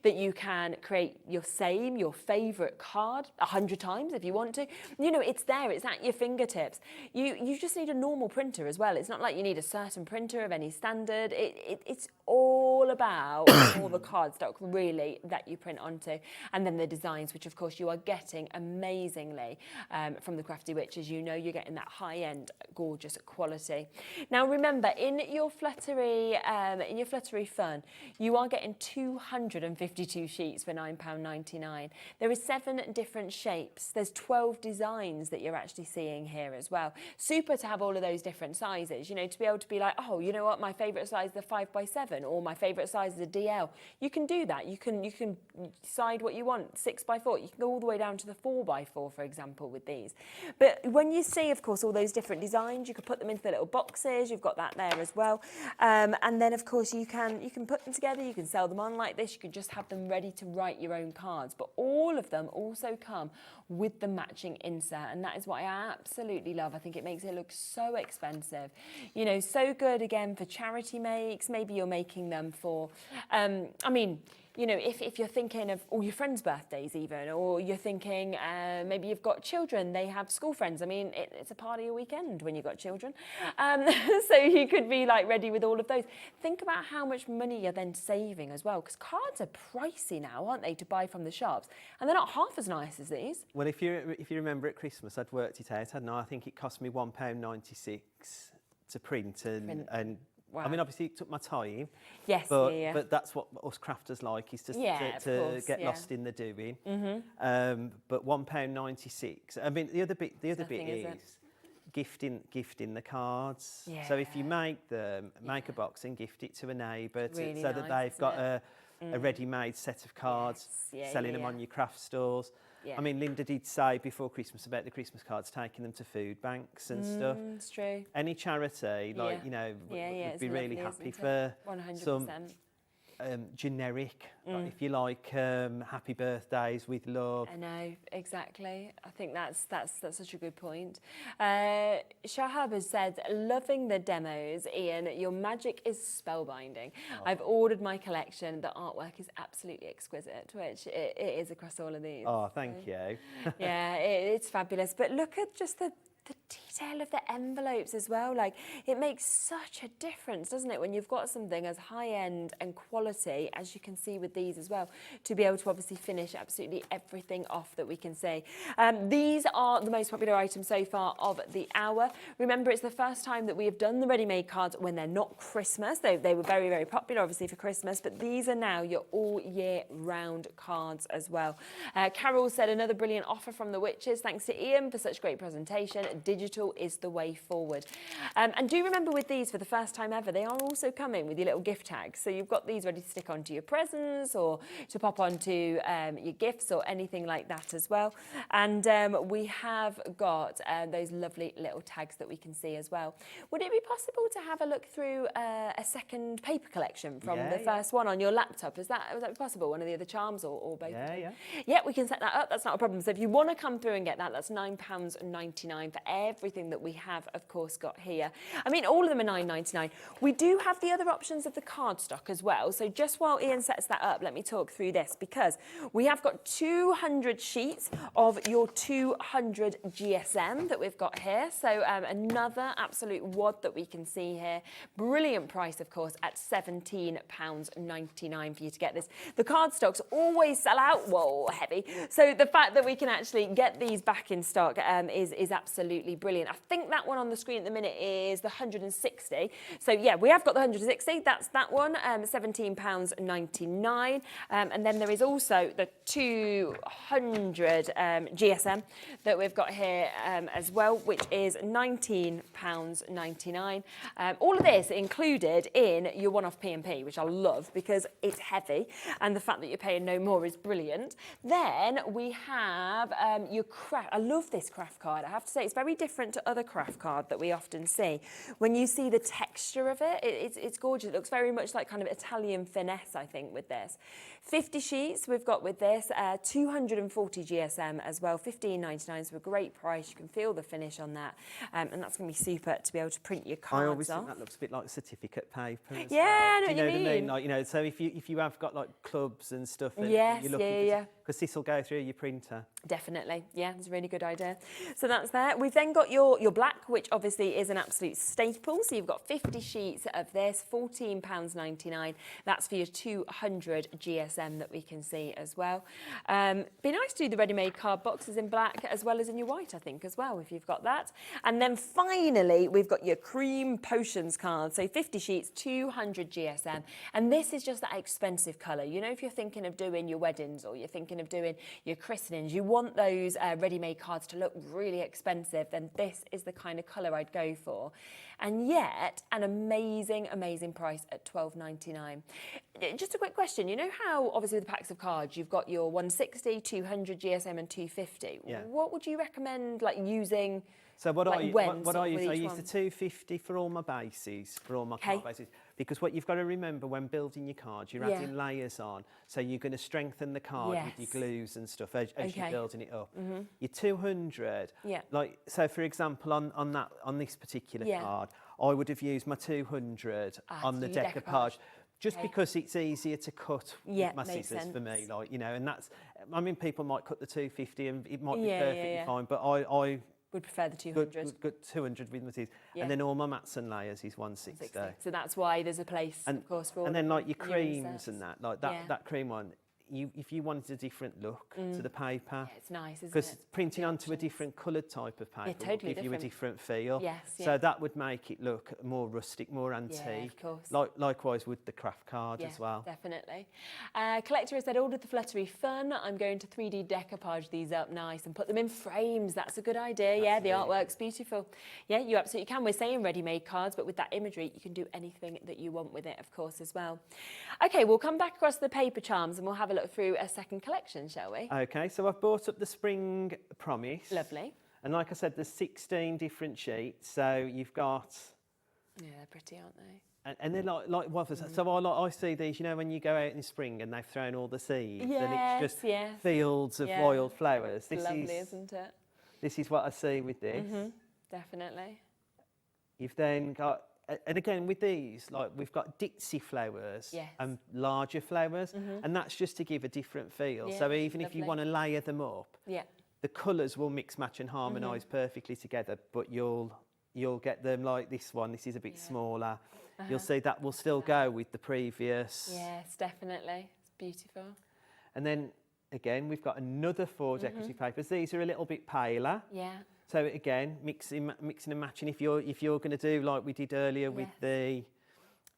that you can create your favourite card 100 times if you want to. You know, it's there, it's at your fingertips. You just need a normal printer as well. It's not like you need a certain printer of any standard. It's all about all the cardstock, really, that you print onto, and then the designs, which of course you are getting amazingly from the Crafty Witches. You know you're getting that high-end, gorgeous quality. Now remember, in your Fluttery Fun, you are getting 252 sheets for £9.99. There is 7 different shapes. There's 12 designs that you're actually seeing here as well. Super to have all of those different sizes, you know, to be able to be like, oh, you know what, my favourite size is the 5x7, or my favourite size is a DL. You can do that. You can decide what you want, 6x4. You can go all the way down to the 4x4, for example, with these. But when you see, of course, all those different designs, you can put them into the little boxes. You've got that there as well. And then, of course, you can put them together. You can sell them on like this. You can just have them ready to write your own cards. But all of them also come with the matching insert. And that is what I absolutely love. I think it makes it look so expensive. You know, so good, again, for charity makes. Maybe you're making them for, I mean, you know, if you're thinking of all your friends' birthdays even, or you're thinking maybe you've got children, they have school friends. I mean, it's a party a weekend when you've got children. So you could be like ready with all of those. Think about how much money you're then saving as well, because cards are pricey now, aren't they, to buy from the shops? And they're not half as nice as these. Well, if you remember at Christmas, I'd worked it out, hadn't I? I think it cost me £1.96 to print and wow. I mean, obviously, it took my time. Yes, but that's what us crafters like, is to get lost in the doing. Mm-hmm. But £1.96. I mean, the other bit is gifting the cards. Yeah. So if you make a box and gift it to a neighbour, really so that they've got a ready-made set of cards, selling them on your craft stores. Yeah. I mean, Linda did say before Christmas about the Christmas cards, taking them to food banks and stuff. It's true. Any charity, like, you know, would be really happy for 100%. some generic, like, if you like, happy birthdays with love. I know, exactly. I think that's such a good point. Shahab has said, loving the demos, Ian. Your magic is spellbinding. Oh. I've ordered my collection. The artwork is absolutely exquisite, which it is across all of these. Oh, thank you. Yeah, it's fabulous. But look at just the detail of the envelopes as well. Like, it makes such a difference, doesn't it, when you've got something as high-end and quality as you can see with these as well, to be able to obviously finish absolutely everything off that we can see. These are the most popular items so far of the hour. Remember, it's the first time that we have done the ready-made cards when they're not Christmas. They were very, very popular, obviously, for Christmas, but these are now your all-year-round cards as well. Carol said, another brilliant offer from the Witches. Thanks to Ian for such great presentation. Digital is the way forward. And do remember, with these, for the first time ever, they are also coming with your little gift tags. So you've got these ready to stick onto your presents or to pop onto your gifts or anything like that as well. And we have got those lovely little tags that we can see as well. Would it be possible to have a look through a second paper collection from the first one on your laptop? Was that possible? One of the other charms or both? Yeah, we can set that up. That's not a problem. So if you want to come through and get that, that's £9.99 for everything that we have, of course, got here. I mean, all of them are £9.99. We do have the other options of the cardstock as well. So just while Ian sets that up, let me talk through this, because we have got 200 sheets of your 200 GSM that we've got here. So another absolute wad that we can see here. Brilliant price, of course, at £17.99 for you to get this. The cardstocks always sell out. Whoa, heavy. So the fact that we can actually get these back in stock is absolutely brilliant. I think that one on the screen at the minute is the 160. So yeah, we have got the 160. That's that one, £17.99. And then there is also the 200 GSM that we've got here as well, which is £19.99. All of this included in your one-off P&P, which I love because it's heavy, and the fact that you're paying no more is brilliant. Then we have your craft. I love this craft card. I have to say, it's very different to other craft card that we often see. When you see the texture of it, it's gorgeous. It looks very much like kind of Italian finesse, I think, with this. 50 sheets we've got with this, 240 GSM as well, £15.99, so a great price. You can feel the finish on that, and that's going to be super to be able to print your cards. I always off. think that looks a bit like certificate paper. Yeah, I know Do you know what you mean. Like, you know, so if you have got like clubs and stuff, and yes, you're looking yeah. because this will go through your printer. Definitely, yeah, it's a really good idea. So that's there. We've then got your black, which obviously is an absolute staple. So you've got 50 sheets of this, £14.99. That's for your 200 GSM that we can see as well. Be nice to do the ready-made card boxes in black as well as in your white, I think, as well, if you've got that. And then finally, we've got your cream potions card. So 50 sheets, 200 GSM. And this is just that expensive colour. You know, if you're thinking of doing your weddings or you're thinking of doing your christenings, you want those ready-made cards to look really expensive, then this is the kind of colour I'd go for. And yet, an amazing, amazing price at £12.99. Just a quick question. You know how, obviously, with the packs of cards, you've got your 160, 200 GSM and 250. Yeah. What would you recommend, like, using? So what like I use, I use the 250 for all my bases, for all my card bases, because what you've got to remember when building your cards, you're adding layers on, so you're going to strengthen the card with your glues and stuff as you're building it up. Your 200, like so, for example, on this particular card, I would have used my 200 on the decoupage. Just because it's easier to cut with my scissors for me, like, you know, and that's, I mean, people might cut the 250 and it might be perfectly fine, but I would prefer the 200. Good 200 with my teeth. And then all my mats and layers is 160. So that's why there's a place, of course, for all. And then like your creams and that, like that cream one, if you wanted a different look to the paper, it's nice, isn't it? Because printing onto a different coloured type of paper will give you a different feel. So that would make it look more rustic, more antique. Yeah, of course. Likewise with the craft card as well. Definitely. Collector has said, ordered the fluttery fun. I'm going to 3D decoupage these up nice and put them in frames. That's a good idea. Yeah, the artwork's beautiful. Yeah, you absolutely can. We're saying ready-made cards, but with that imagery, you can do anything that you want with it, of course, as well. Okay, we'll come back across the paper charms and we'll have a look through a second collection, shall we? Okay, so I've bought up the Spring Promise. Lovely. And like I said, there's 16 different sheets, so you've got... Yeah, they're pretty, aren't they? And they're like waffles. So I see these, you know, when you go out in spring and they've thrown all the seeds and it's just fields of wild flowers. It's lovely, isn't it? This is what I see with this. Definitely. You've then got... And again, with these, like we've got ditzy flowers and larger flowers, and that's just to give a different feel. So even if you want to layer them up, the colours will mix, match and harmonise perfectly together, but you'll get them like this one. This is a bit smaller. You'll see that will still go with the previous. Yes, definitely. It's beautiful. And then, again, we've got another 4 decorative papers. These are a little bit paler. Yeah. So again, mixing and matching. If you're going to do like we did earlier with the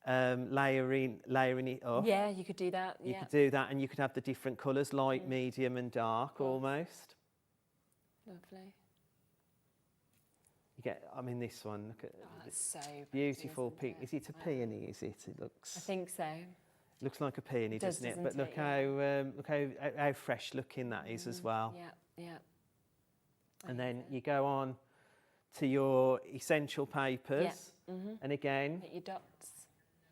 layering it up. Yeah, you could do that. You could do that, and you could have the different colours, light, medium, and dark, almost. Lovely. You get. I mean, this one. Look at that's so beautiful pink. Is it a peony? Is it? It looks. I think so. Looks like a peony, doesn't it? But look how fresh looking that is as well. Yeah. And then you go on to your essential papers, and again, get your dots.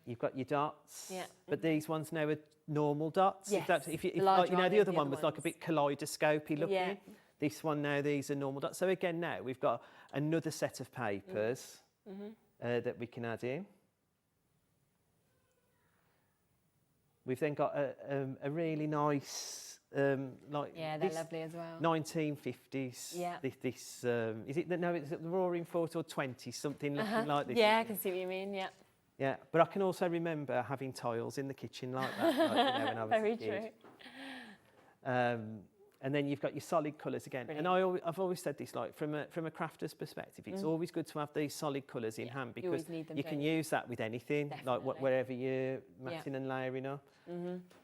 You've got your dots. Yeah. But these ones now are normal dots. Yes. If you know, the other one was like a bit kaleidoscopy looking. This one now, these are normal dots. So again now, we've got another set of papers that we can add in. We've then got a really nice, like they're lovely as well. 1950s. Yeah. This is it? No, it's the Roaring 40 or 20, something looking like this. Yeah, I can see what you mean. Yeah. Yeah, but I can also remember having tiles in the kitchen like that, like, you know, when I was Very a kid. true. And then you've got your solid colours again. Brilliant. And I've always said this, like from a crafter's perspective, it's always good to have these solid colours in hand because you can use that with anything, like wherever you're matting and layering up.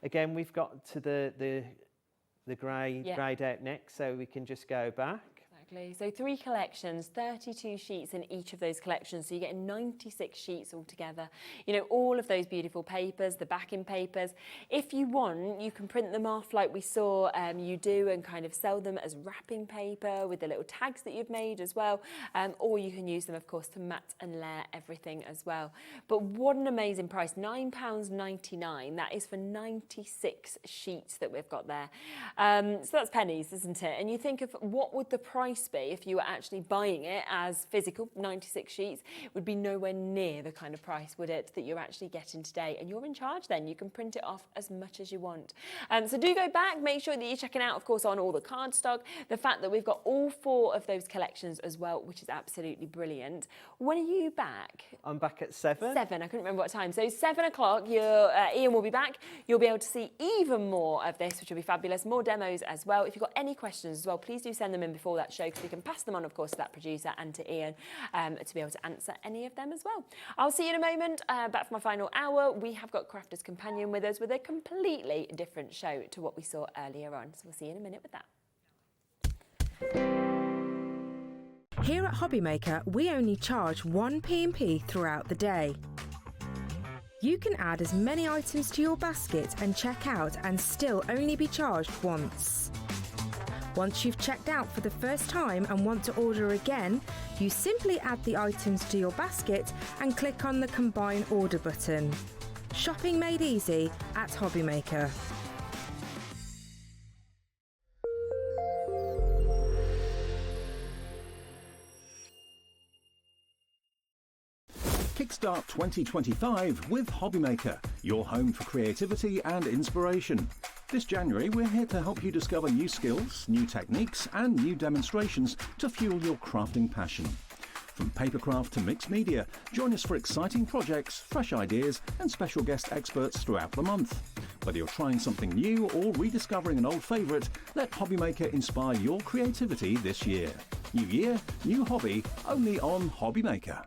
Again, we've got to the greyed out neck, so we can just go back. Exactly. So 3 collections, 32 sheets in each of those collections. So you get 96 sheets altogether. You know, all of those beautiful papers, the backing papers. If you want, you can print them off like we saw you do and kind of sell them as wrapping paper with the little tags that you've made as well. Or you can use them, of course, to mat and layer everything as well. But what an amazing price, £9.99. That is for 96 sheets that we've got there. So that's pennies, isn't it? And you think of what would the price be if you were actually buying it as physical, 96 sheets, it would be nowhere near the kind of price, would it, that you're actually getting today. And you're in charge then. You can print it off as much as you want. So do go back, make sure that you're checking out, of course, on all the cardstock, the fact that we've got all 4 of those collections as well, which is absolutely brilliant. When are you back? I'm back at 7. 7, I couldn't remember what time. So 7 o'clock, Ian will be back. You'll be able to see even more of this, which will be fabulous. More demos as well. If you've got any questions as well, please do send them in before that show, because we can pass them on, of course, to that producer and to Ian to be able to answer any of them as well. I'll see you in a moment. Back for my final hour. We have got Crafter's Companion with us with a completely different show to what we saw earlier on. So we'll see you in a minute with that. Here at Hobbymaker, we only charge 1 P&P throughout the day. You can add as many items to your basket and check out and still only be charged once. Once you've checked out for the first time and want to order again, you simply add the items to your basket and click on the Combine Order button. Shopping made easy at Hobbymaker. Kickstart 2025 with Hobbymaker, your home for creativity and inspiration. This January, we're here to help you discover new skills, new techniques, and new demonstrations to fuel your crafting passion. From papercraft to mixed media, join us for exciting projects, fresh ideas, and special guest experts throughout the month. Whether you're trying something new or rediscovering an old favourite, let Hobbymaker inspire your creativity this year. New year, new hobby, only on Hobbymaker.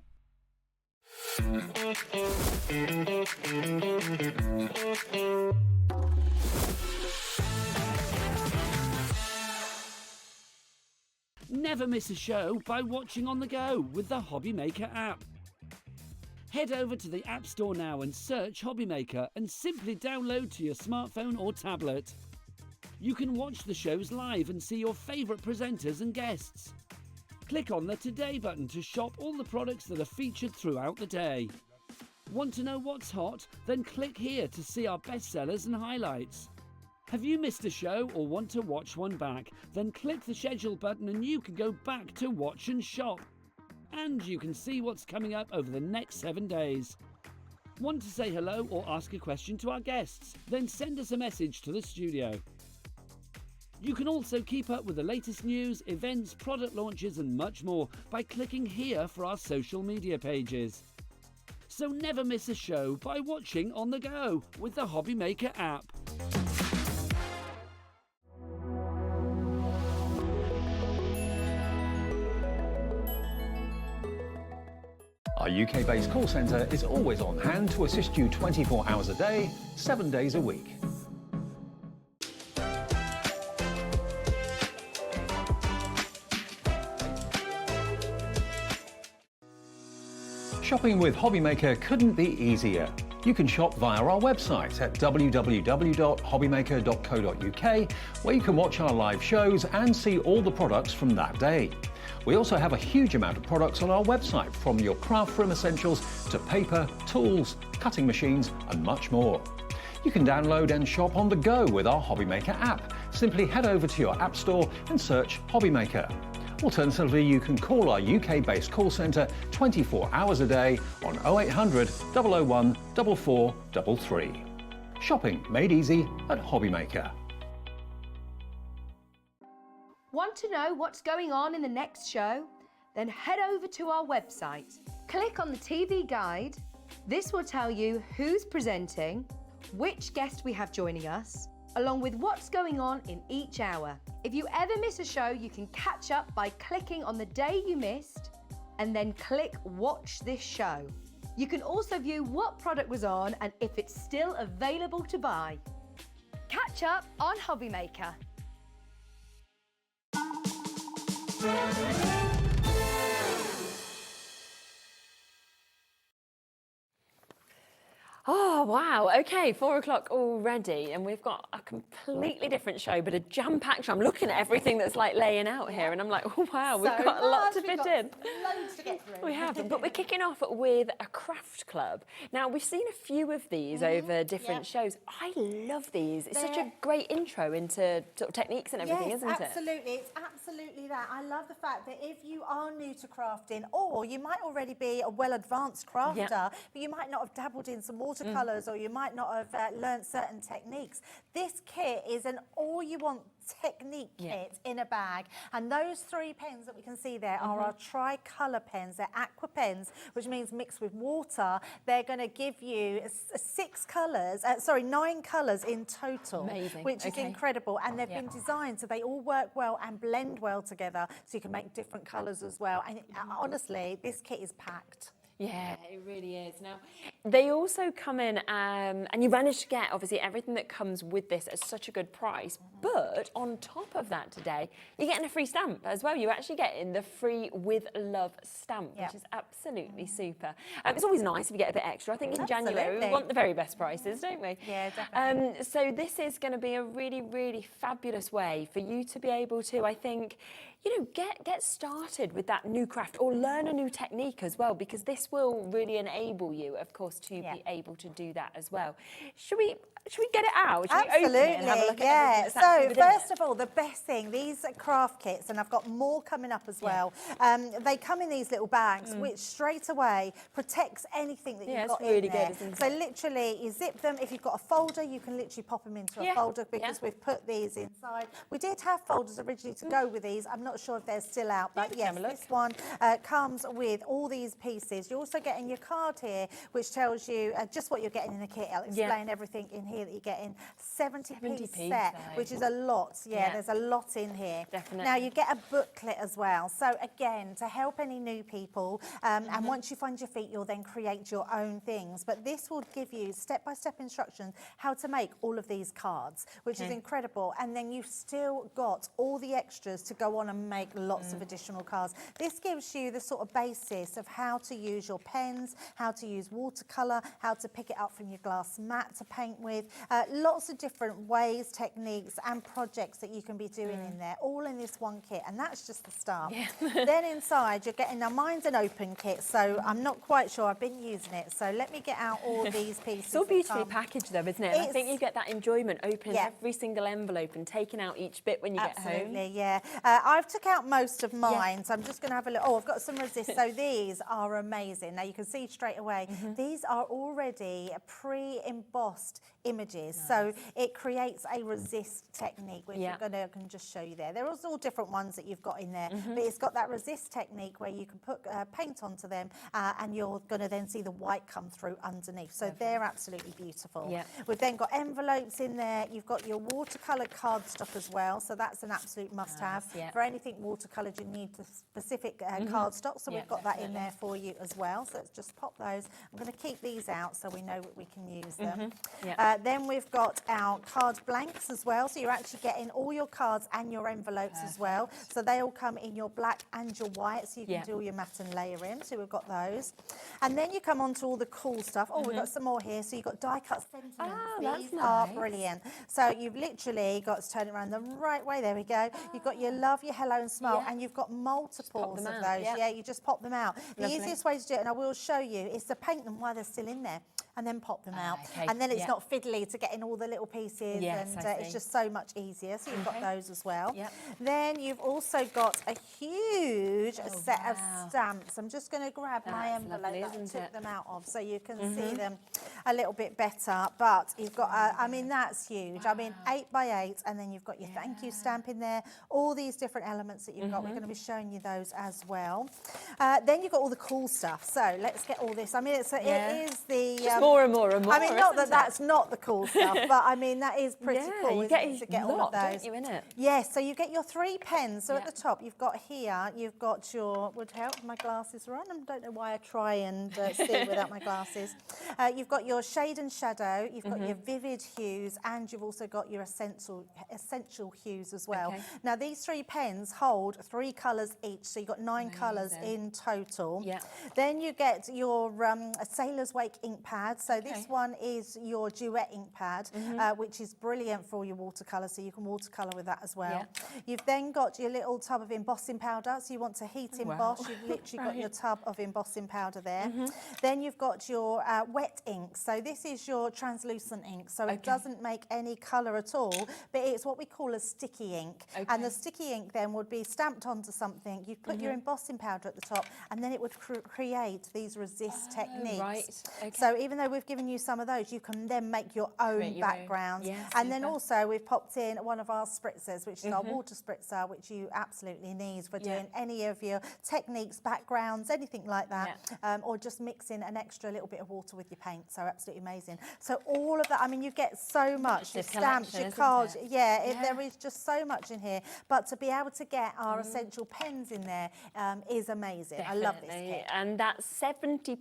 Never miss a show by watching on the go with the Hobbymaker app. Head over to the App Store now and search Hobbymaker and simply download to your smartphone or tablet. You can watch the shows live and see your favourite presenters and guests. Click on the Today button to shop all the products that are featured throughout the day. Want to know what's hot? Then click here to see our bestsellers and highlights. Have you missed a show or want to watch one back? Then click the schedule button and you can go back to watch and shop. And you can see what's coming up over the next 7 days. Want to say hello or ask a question to our guests? Then send us a message to the studio. You can also keep up with the latest news, events, product launches and much more by clicking here for our social media pages. So never miss a show by watching on the go with the Hobbymaker app. Our UK-based call centre is always on hand to assist you 24 hours a day, 7 days a week. Shopping with Hobbymaker couldn't be easier. You can shop via our website at www.hobbymaker.co.uk, where you can watch our live shows and see all the products from that day. We also have a huge amount of products on our website, from your craft room essentials to paper, tools, cutting machines and much more. You can download and shop on the go with our Hobbymaker app. Simply head over to your app store and search Hobbymaker. Alternatively, you can call our UK-based call centre 24 hours a day on 0800 001 4433. Shopping made easy at Hobbymaker. Want to know what's going on in the next show? Then head over to our website. Click on the TV guide. This will tell you who's presenting, which guest we have joining us, along with what's going on in each hour. If you ever miss a show, you can catch up by clicking on the day you missed and then click Watch This Show. You can also view what product was on and if it's still available to buy. Catch up on Hobbymaker. Oh, wow. Okay, 4 o'clock already, and we've got a completely different show, but a jam-packed show. I'm looking at everything that's like laying out here, and I'm like, oh, wow, we've got a lot to fit in. Loads to get through. We have, but we're kicking off with a craft club. Now, we've seen a few of these over different shows. I love these. It's such a great intro into sort of techniques and everything, isn't it? Absolutely. It's absolutely that. I love the fact that if you are new to crafting, or you might already be a well-advanced crafter, but you might not have dabbled in some watercolours, or you might not have learned certain techniques. This kit is an all-you-want technique kit in a bag, and those 3 pens that we can see there are our tri-colour pens. They're aqua pens, which means mixed with water. They're going to give you 9 colours in total. Amazing. Which is incredible, and they've been designed so they all work well and blend well together, so you can make different colours as well. And honestly, this kit is packed. Yeah, it really is. Now, they also come in, and you manage to get, obviously, everything that comes with this at such a good price. But on top of that today, you're getting a free stamp as well. You're actually getting the free With Love stamp, which is absolutely super. It's always nice if you get a bit extra. I think in January, we want the very best prices, don't we? Yeah, definitely. So this is going to be a really, really fabulous way for you to be able to, I think, you know, get started with that new craft, or learn a new technique as well, because this will really enable you, of course, to be able to do that as well. Should we get it out? Should we open it and have a look at everything that's actually within it? First of all, the best thing, these craft kits, and I've got more coming up as well, they come in these little bags, which straight away protects anything that you've got in there. Good, isn't so it? literally, you zip them. If you've got a folder, you can literally pop them into a folder, because we've put these inside. We did have folders originally to go with these. I'm not sure if they're still out, but yes, this one comes with all these pieces. You're also getting your card here, which tells you just what you're getting in the kit. I'll explain everything in here that you're getting. 70-piece set, which is a lot. There's a lot in here. Definitely. Now, you get a booklet as well. So, again, to help any new people, and once you find your feet, you'll then create your own things. But this will give you step-by-step instructions how to make all of these cards, which is incredible. And then you've still got all the extras to go on and make lots of additional cards. This gives you the sort of basis of how to use your pens, how to use watercolour, how to pick it up from your glass mat to paint with. Lots of different ways, techniques and projects that you can be doing in there, all in this one kit, and that's just the start. Then inside you're getting, now mine's an open kit, so I'm not quite sure, I've been using it, so let me get out all these pieces. It's all beautifully packaged though, isn't it? And I think you get that enjoyment opening every single envelope and taking out each bit when you get home. Absolutely, yeah. I've took out most of mine, so I'm just going to have a look. Oh, I've got some resist, so these are amazing. Now you can see straight away, these are already pre-embossed images, so it creates a resist technique, which I can just show you there. There are all different ones that you've got in there, but it's got that resist technique where you can put paint onto them, and you're going to then see the white come through underneath. So they're absolutely beautiful. We've then got envelopes in there. You've got your watercolour cardstock as well, so that's an absolute must-have. For anything watercoloured, you need the specific cardstock, so we've got that in there for you as well. So let's just pop those. I'm going to keep these out so we know we can use them. Then we've got our card blanks as well, so you're actually getting all your cards and your envelopes as well. So they all come in your black and your white, so you can do all your matte and layer in. So we've got those. And then you come on to all the cool stuff. Oh, we've got some more here. So you've got die cut sentiments. Oh, that's These nice. are brilliant. So you've literally got to turn it around the right way. There we go. You've got your love, your hello and smile, and you've got multiples of those. You just pop them out. The easiest way to do it, and I will show you, is to paint them while they're still in there. and then pop them out. Okay. And then it's not fiddly to get in all the little pieces, Yes, and I it's see. just so much easier. So you've got those as well. Yep. Then you've also got a huge set of stamps. I'm just going to grab my That's envelope lovely, that I isn't took it? them out of so you can see them a little bit better. But you've got, I mean, that's huge. I mean, 8 by 8, and then you've got your thank you stamp in there, all these different elements that you've got. We're going to be showing you those as well. Then you've got all the cool stuff. So let's get all this. I mean, it is the... Just more and more and more. I mean, not that that's not the cool stuff, but I mean, that is pretty cool, isn't it, to get all of those. Don't you, innit? Yes, so you get your 3 pens. So at the top, you've got here, you've got your, would help, my glasses are on. I don't know why I try and see without my glasses. You've got your shade and shadow, you've got your vivid hues, and you've also got your essential hues as well. Okay. Now, these 3 pens hold 3 colours each, so you've got 9 colours in total. Yeah. Then you get your Sailor's Wake ink pad. So this one is your duet ink pad, which is brilliant for all your watercolour, so you can watercolour with that as well. Yeah. You've then got your little tub of embossing powder, so you want to heat emboss. You've literally got your tub of embossing powder there. Then you've got your wet ink. So this is your translucent ink, so it doesn't make any colour at all, but it's what we call a sticky ink. And the sticky ink then would be stamped onto something. You'd put your embossing powder at the top, and then it would create these resist techniques. Right. Okay. So even though we've given you some of those, you can then make your own backgrounds. And then also we've popped in one of our spritzers, which is our water spritzer, which you absolutely need for doing any of your techniques, backgrounds, anything like that, or just mixing an extra little bit of water with your paint. So absolutely amazing. So all of that, I mean, you get so much, your stamps, your cards. There is just so much in here. But to be able to get our essential pens in there is amazing. Definitely. I love this kit. And that's 70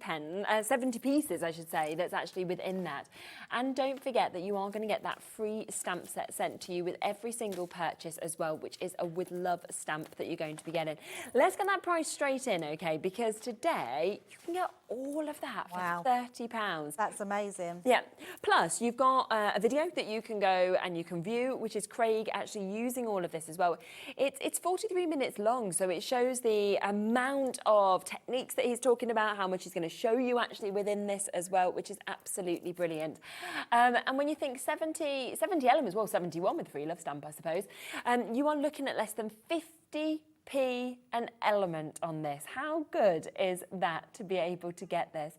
pieces, I should say, that's actually within that. And don't forget that you are going to get that free stamp set sent to you with every single purchase as well, which is a With Love stamp that you're going to be getting. Let's get that price straight in, okay? Because today you can get all of that for £30. That's amazing. Yeah. Plus, you've got a video that you can go and you can view, which is Craig actually using all of this as well. It's 43 minutes long, so it shows the amount of techniques that he's talking about, how much he's going to show you actually within this as well, which is absolutely brilliant. And when you think 70 elements, well, 71 with free love stamp, I suppose, you are looking at less than 50p an element on this. How good is that to be able to get this?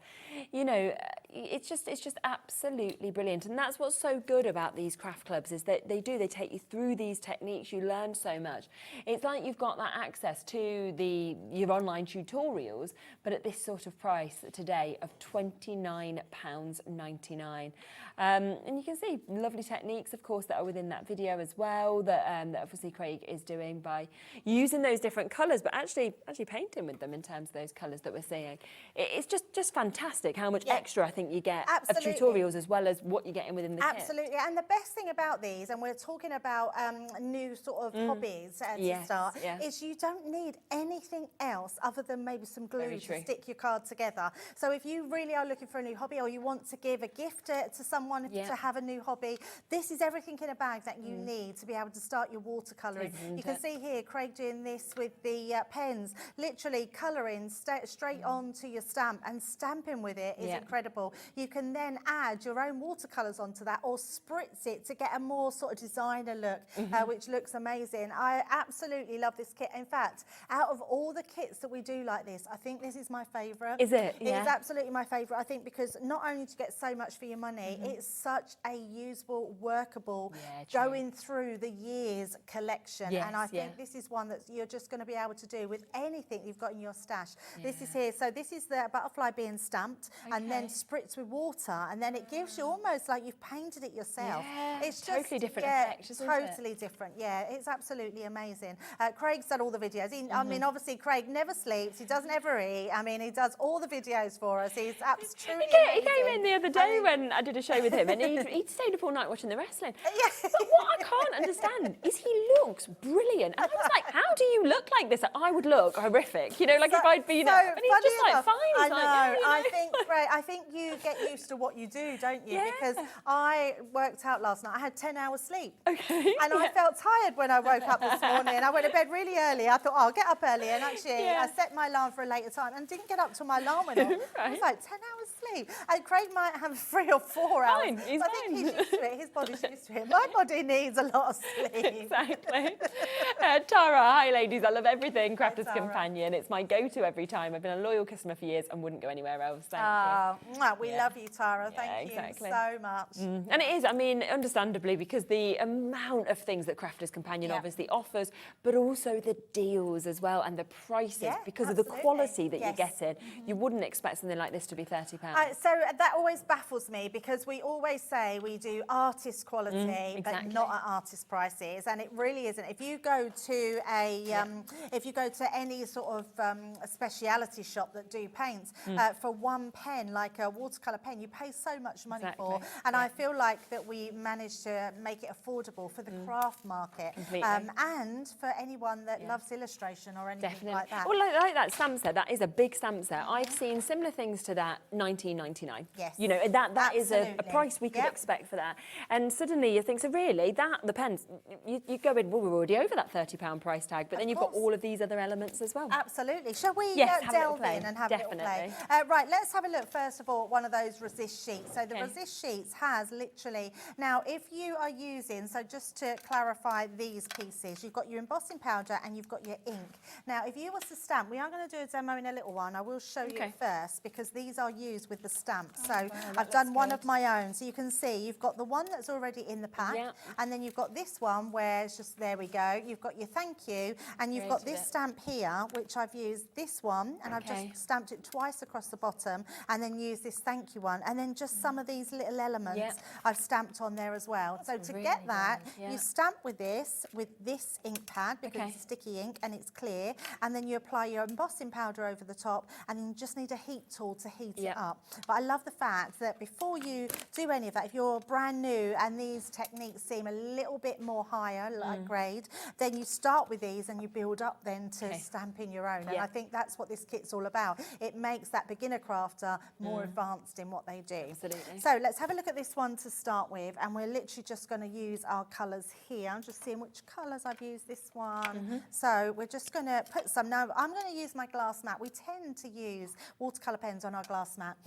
You know, it's just absolutely brilliant. And that's what's so good about these craft clubs, is that they take you through these techniques. You learn so much. It's like you've got that access to your online tutorials, but at this sort of price today of £29.99. And you can see lovely techniques, of course, that are within that video as well, that obviously Craig is doing by using those different colours, but actually painting with them in terms of those colours that we're seeing. It's just fantastic how much extra I think you get of tutorials as well as what you're getting within the kit. Absolutely. And the best thing about these, and we're talking about new sort of hobbies to start, is you don't need anything else other than maybe some glue to stick your card together. So if you really are looking for a new hobby, or you want to give a gift to someone to have a new hobby, this is everything in a bag that you need to be able to start your watercolouring. You can see here Craig doing this with the pens, literally colouring straight onto your stamp, and stamping with it is incredible. You can then add your own watercolours onto that, or spritz it to get a more sort of designer look, which looks amazing. I absolutely love this kit. In fact, out of all the kits that we do like this, I think this is my favourite. Is it? It is absolutely my favourite, I think, because not only do you get so much for your money, it's such a usable, workable, going through the years collection. And I think this is one that you're just going to be able to do with anything you've got in your stash. This is here. So this is the butterfly being stamped and then spritzed with water, and then it gives you almost like you've painted it yourself. It's just totally different effect, isn't totally different. Yeah, it's absolutely amazing. Craig's done all the videos. I mean, obviously, Craig never sleeps. He doesn't ever eat. I mean, he does all the videos for us. He's absolutely He came in the other day when I did a show with him, and he stayed up all night watching the wrestling. But what I can't understand is he looks brilliant. And I was like, how do you look like this? I would look horrific, you know, like if I'd been, and he's just like fine. I He's know. like, yeah, you know. I think, great. I think you get used to what you do, don't you? Yeah. Because I worked out last night. I had 10 hours sleep. Okay. And I felt tired when I woke up this morning. I went to bed really early. I thought, oh, I'll get up early. And actually, I set my alarm for a later time and didn't get up till my alarm went off. I was like, 10 hours sleep. And Craig might have 3 or 4 hours. Fine, he's I think he's used to it. His body's used to it. My body needs a lot of sleep. Exactly. Tara, hi ladies. I love everything Crafter's Tara. Companion. It's my go-to every time. I've been a loyal customer for years and wouldn't go anywhere else. Thank you. We love you, Tara. Thank you so much. And it is, I mean, understandably, because the amount of things that Crafter's Companion obviously offers, but also the deals as well and the prices because of the quality that you're getting. You wouldn't expect something like this to be £30. So that always baffles me because we always say we do artist quality, but not at artist prices, and it really isn't. If you go to if you go to any sort of a speciality shop that do paints, for one pen, like a watercolour pen, you pay so much money for, and I feel like that we managed to make it affordable for the craft market, and for anyone that loves illustration or anything like that. Well, like that stamp set, that is a big stamp set. I've seen similar things to that, £19.99. Yes. You know, that is a price we could expect for that. And suddenly you think, so really, the pens, you go in, well, we're already over that £30 price tag, but then you've got all of these other elements as well. Absolutely. Shall we delve in and have a little play? Right, let's have a look, first of all, at one of those resist sheets. So the resist sheets has literally, now if you are using, so just to clarify these pieces, you've got your embossing powder and you've got your ink. Now, if you was to stamp, we are going to do a demo in a little one. I will show you first because these are used with the stamp. So I've done one of my own. So you can see you've got the one that's already in the pack, and then you've got this one where it's just, there we go. You've got your thank you, and you've got this stamp here, which I've used this one, and I've just stamped it twice across the bottom, and then used this thank you one, and then just some of these little elements I've stamped on there as well. So to get that, you stamp with this ink pad because it's sticky ink and it's clear, and then you apply your embossing powder over the top, and then you just need a heat tool to heat it up. But I love the fact that before you do any of that, if you're brand new and these techniques seem a little bit more higher, like grade, then you start with these and you build up then to stamping your own. And I think that's what this kit's all about. It makes that beginner crafter more advanced in what they do. Absolutely. So let's have a look at this one to start with, and we're literally just going to use our colours here. I'm just seeing which colours I've used this one. So we're just going to put some. Now I'm going to use my glass mat. We tend to use watercolour pens on our glass mat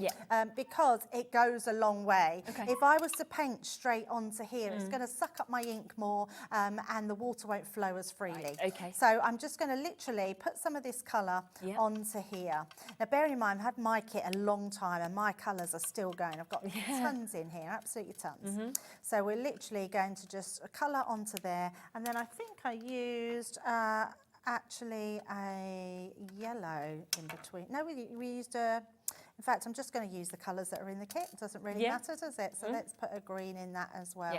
because it goes a long way. If I was to paint straight onto here, it's going to suck up my ink more, and the water won't flow as freely. So I'm just going to literally put some of this colour onto here. Now bearing in mind, I've had my kit a long time and my colours are still going. I've got tons in here, absolutely tons. So we're literally going to just colour onto there, and then I think I used actually a yellow in between. No, we used a, in fact, I'm just going to use the colours that are in the kit. It doesn't really matter, does it? So let's put a green in that as well.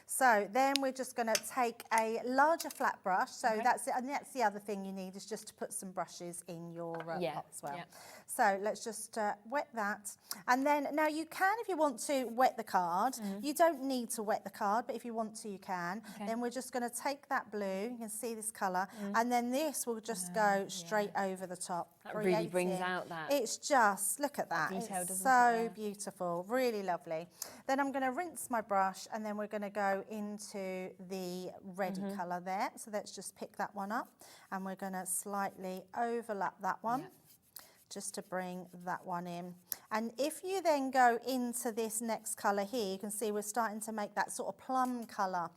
So then we're just going to take a larger flat brush. So that's it, and that's the other thing you need, is just to put some brushes in your pot as well. So let's just wet that. And then now you can, if you want to wet the card, you don't need to wet the card, but if you want to, you can. Then we're just going to take that blue, you can see this colour, and then this will just go straight over the top. That really brings out that. It's just, look at that. Detail, it's so beautiful, really lovely. Then I'm going to rinse my brush, and then we're going to go into the ready colour there. So let's just pick that one up, and we're going to slightly overlap that one. Just to bring that one in. And if you then go into this next colour here, you can see we're starting to make that sort of plum colour.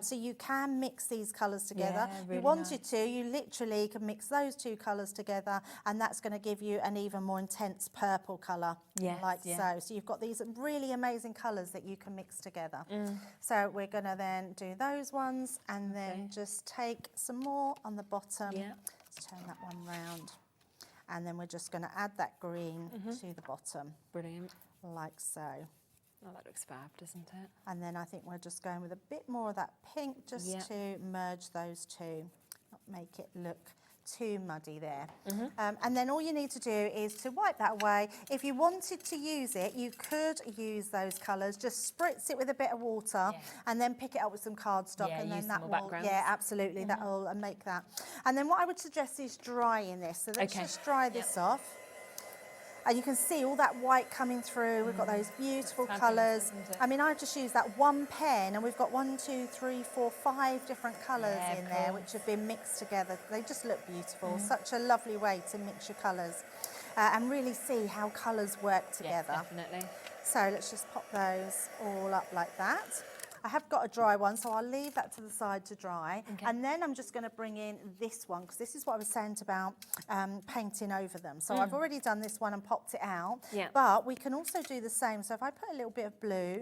So you can mix these colours together. Really you wanted to, you literally can mix those two colours together, and that's going to give you an even more intense purple colour, like so. So you've got these really amazing colours that you can mix together. So we're going to then do those ones, and then just take some more on the bottom. Let's turn that one round. And then we're just going to add that green to the bottom. Brilliant. Like so. Oh, that looks fab, doesn't it? And then I think we're just going with a bit more of that pink just to merge those two, not make it look too muddy there. And then all you need to do is to wipe that away. If you wanted to use it, you could use those colours. Just spritz it with a bit of water and then pick it up with some cardstock, and then that will, absolutely, that will make that. And then what I would suggest is drying this. So let's just dry this off. And you can see all that white coming through. We've got those beautiful colours. I mean, I just used that one pen and we've got 1, 2, 3, 4, 5 different colours in there which have been mixed together. They just look beautiful. Such a lovely way to mix your colours and really see how colours work together. Definitely. So let's just pop those all up like that. I have got a dry one, so I'll leave that to the side to dry. And then I'm just going to bring in this one, because this is what I was saying about painting over them. So I've already done this one and popped it out, but we can also do the same. So if I put a little bit of blue,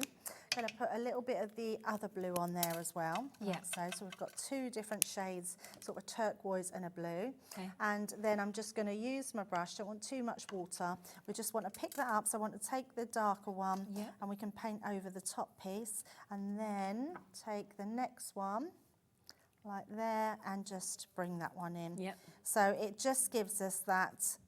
I'm going to put a little bit of the other blue on there as well. So we've got 2 different shades, sort of a turquoise and a blue. And then I'm just going to use my brush. Don't want too much water. We just want to pick that up. So I want to take the darker one and we can paint over the top piece, and then take the next one like there and just bring that one in. So it just gives us that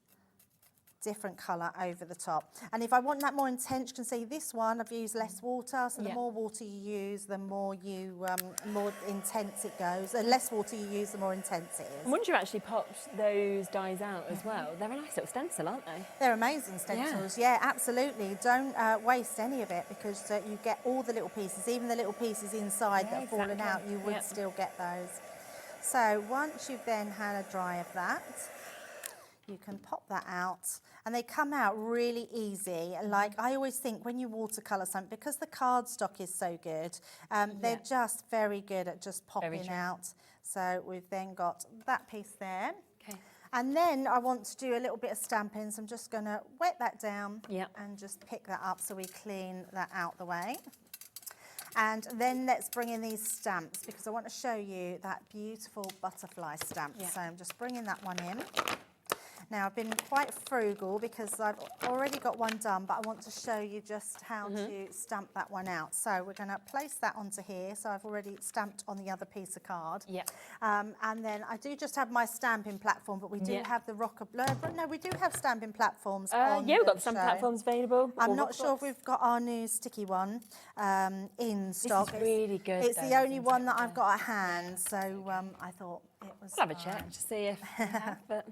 different colour over the top. And if I want that more intense, you can see this one I've used less water, so the more water you use, the more you more intense it goes. The less water you use, the more intense it is. And once you actually pop those dyes out as well, they're a nice little stencil, aren't they? They're amazing stencils, absolutely. Don't waste any of it, because you get all the little pieces, even the little pieces inside that have fallen out, you would still get those. So once you've then had a dry of that, you can pop that out, and they come out really easy. Like, I always think when you watercolour something, because the cardstock is so good, they're just very good at just popping out. So we've then got that piece there. And then I want to do a little bit of stamping, so I'm just going to wet that down and just pick that up so we clean that out the way. And then let's bring in these stamps, because I want to show you that beautiful butterfly stamp. So I'm just bringing that one in. Now, I've been quite frugal because I've already got one done, but I want to show you just how to stamp that one out. So we're going to place that onto here. So I've already stamped on the other piece of card. And then I do just have my stamping platform, but we do have the no, we do have stamping platforms on we've got some platforms available. I'm not sure if we've got our new sticky one in stock. This is really good. It's the only one that I've got at hand, so I thought it was I'll have a check to see if we have, but...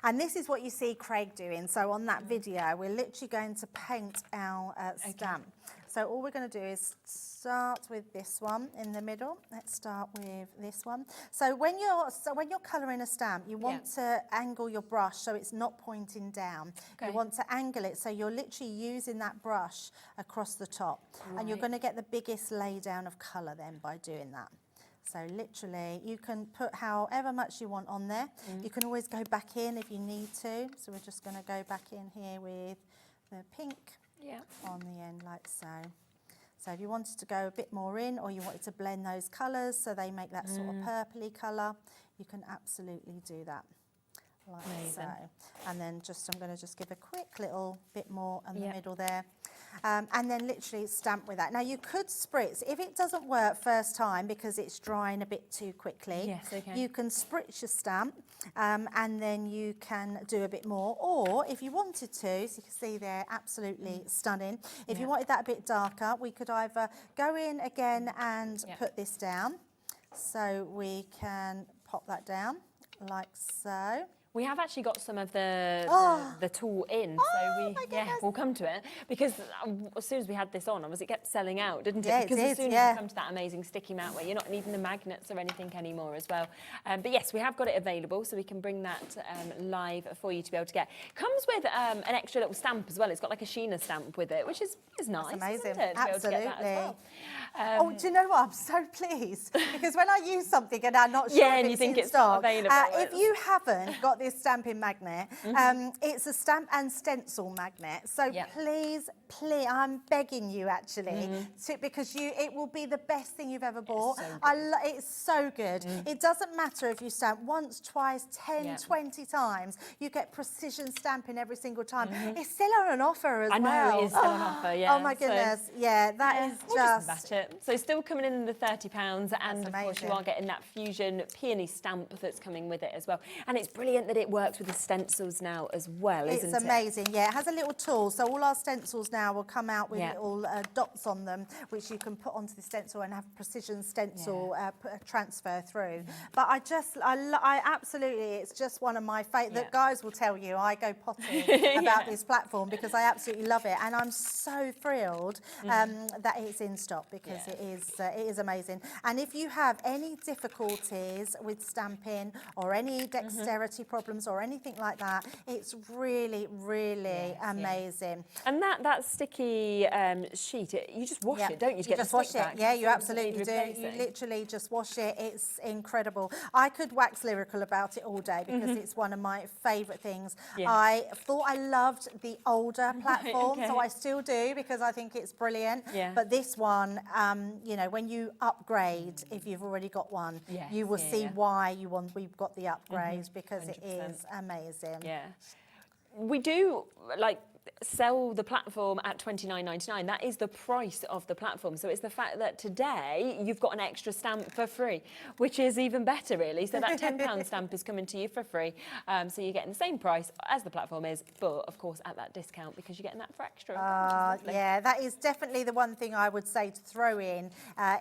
And this is what you see Craig doing. So on that video, we're literally going to paint our stamp. So all we're going to do is start with this one in the middle. Let's start with this one. So when you're colouring a stamp, you want to angle your brush so it's not pointing down. You want to angle it so you're literally using that brush across the top. And you're going to get the biggest lay down of colour then by doing that. So literally, you can put however much you want on there. You can always go back in if you need to. So we're just going to go back in here with the pink on the end, like so. So if you wanted to go a bit more in, or you wanted to blend those colours so they make that sort of purpley colour, you can absolutely do that, like so. And then I'm going to just give a quick little bit more in the middle there. And then literally stamp with that. Now you could spritz. If it doesn't work first time because it's drying a bit too quickly, you can spritz your stamp and then you can do a bit more. Or if you wanted to, so you can see they're absolutely stunning. If you wanted that a bit darker, we could either go in again and put this down. So we can pop that down like so. We have actually got some of the tool in, so we'll come to it, because as soon as we had this on, it kept selling out, didn't it? Because as soon as you come to that amazing sticky matte where you're not needing the magnets or anything anymore as well. But yes, we have got it available, so we can bring that live for you to be able to get. Comes with an extra little stamp as well. It's got like a Sheena stamp with it, which is nice. That's amazing. Isn't it, to be able to get that as well. Do you know what? I'm so pleased because when I use something and I'm not sure if and you think in it's stock, not available. if you haven't got this stamping magnet. It's a stamp and stencil magnet. So please, I'm begging you actually, because it will be the best thing you've ever bought. It's so good. It doesn't matter if you stamp once, twice, 10, 20 times. You get precision stamping every single time. It's still on an offer as well. I know, it is still on offer, yeah. Oh my goodness, that is we'll just match it. So still coming in the £30, and of course you are getting that fusion peony stamp that's coming with it as well. And it's brilliant that it works with the stencils now as well, isn't it? It's amazing, yeah. It has a little tool, so all our stencils now will come out with little dots on them, which you can put onto the stencil and have precision stencil transfer through. But I absolutely, it's just one of my favourite. The guys will tell you I go potty about this platform because I absolutely love it, and I'm so thrilled that it's in stock because it is amazing. And if you have any difficulties with stamping or any dexterity problems or anything like that, it's really, really amazing. And that sticky sheet, you just wash it, don't you? You just wash it. Yeah, you absolutely do. You literally just wash it. It's incredible. I could wax lyrical about it all day because it's one of my favourite things. I thought I loved the older platform, so I still do because I think it's brilliant. But this one, you know, when you upgrade, if you've already got one, you will see why we've got the upgrade because 100%. It is amazing. Yeah. We do sell the platform at $29.99. That is the price of the platform. So it's the fact that today you've got an extra stamp for free, which is even better, really. So that £10 stamp is coming to you for free. So you're getting the same price as the platform is, but of course at that discount because you're getting that for extra. Yeah, that is definitely the one thing I would say to throw in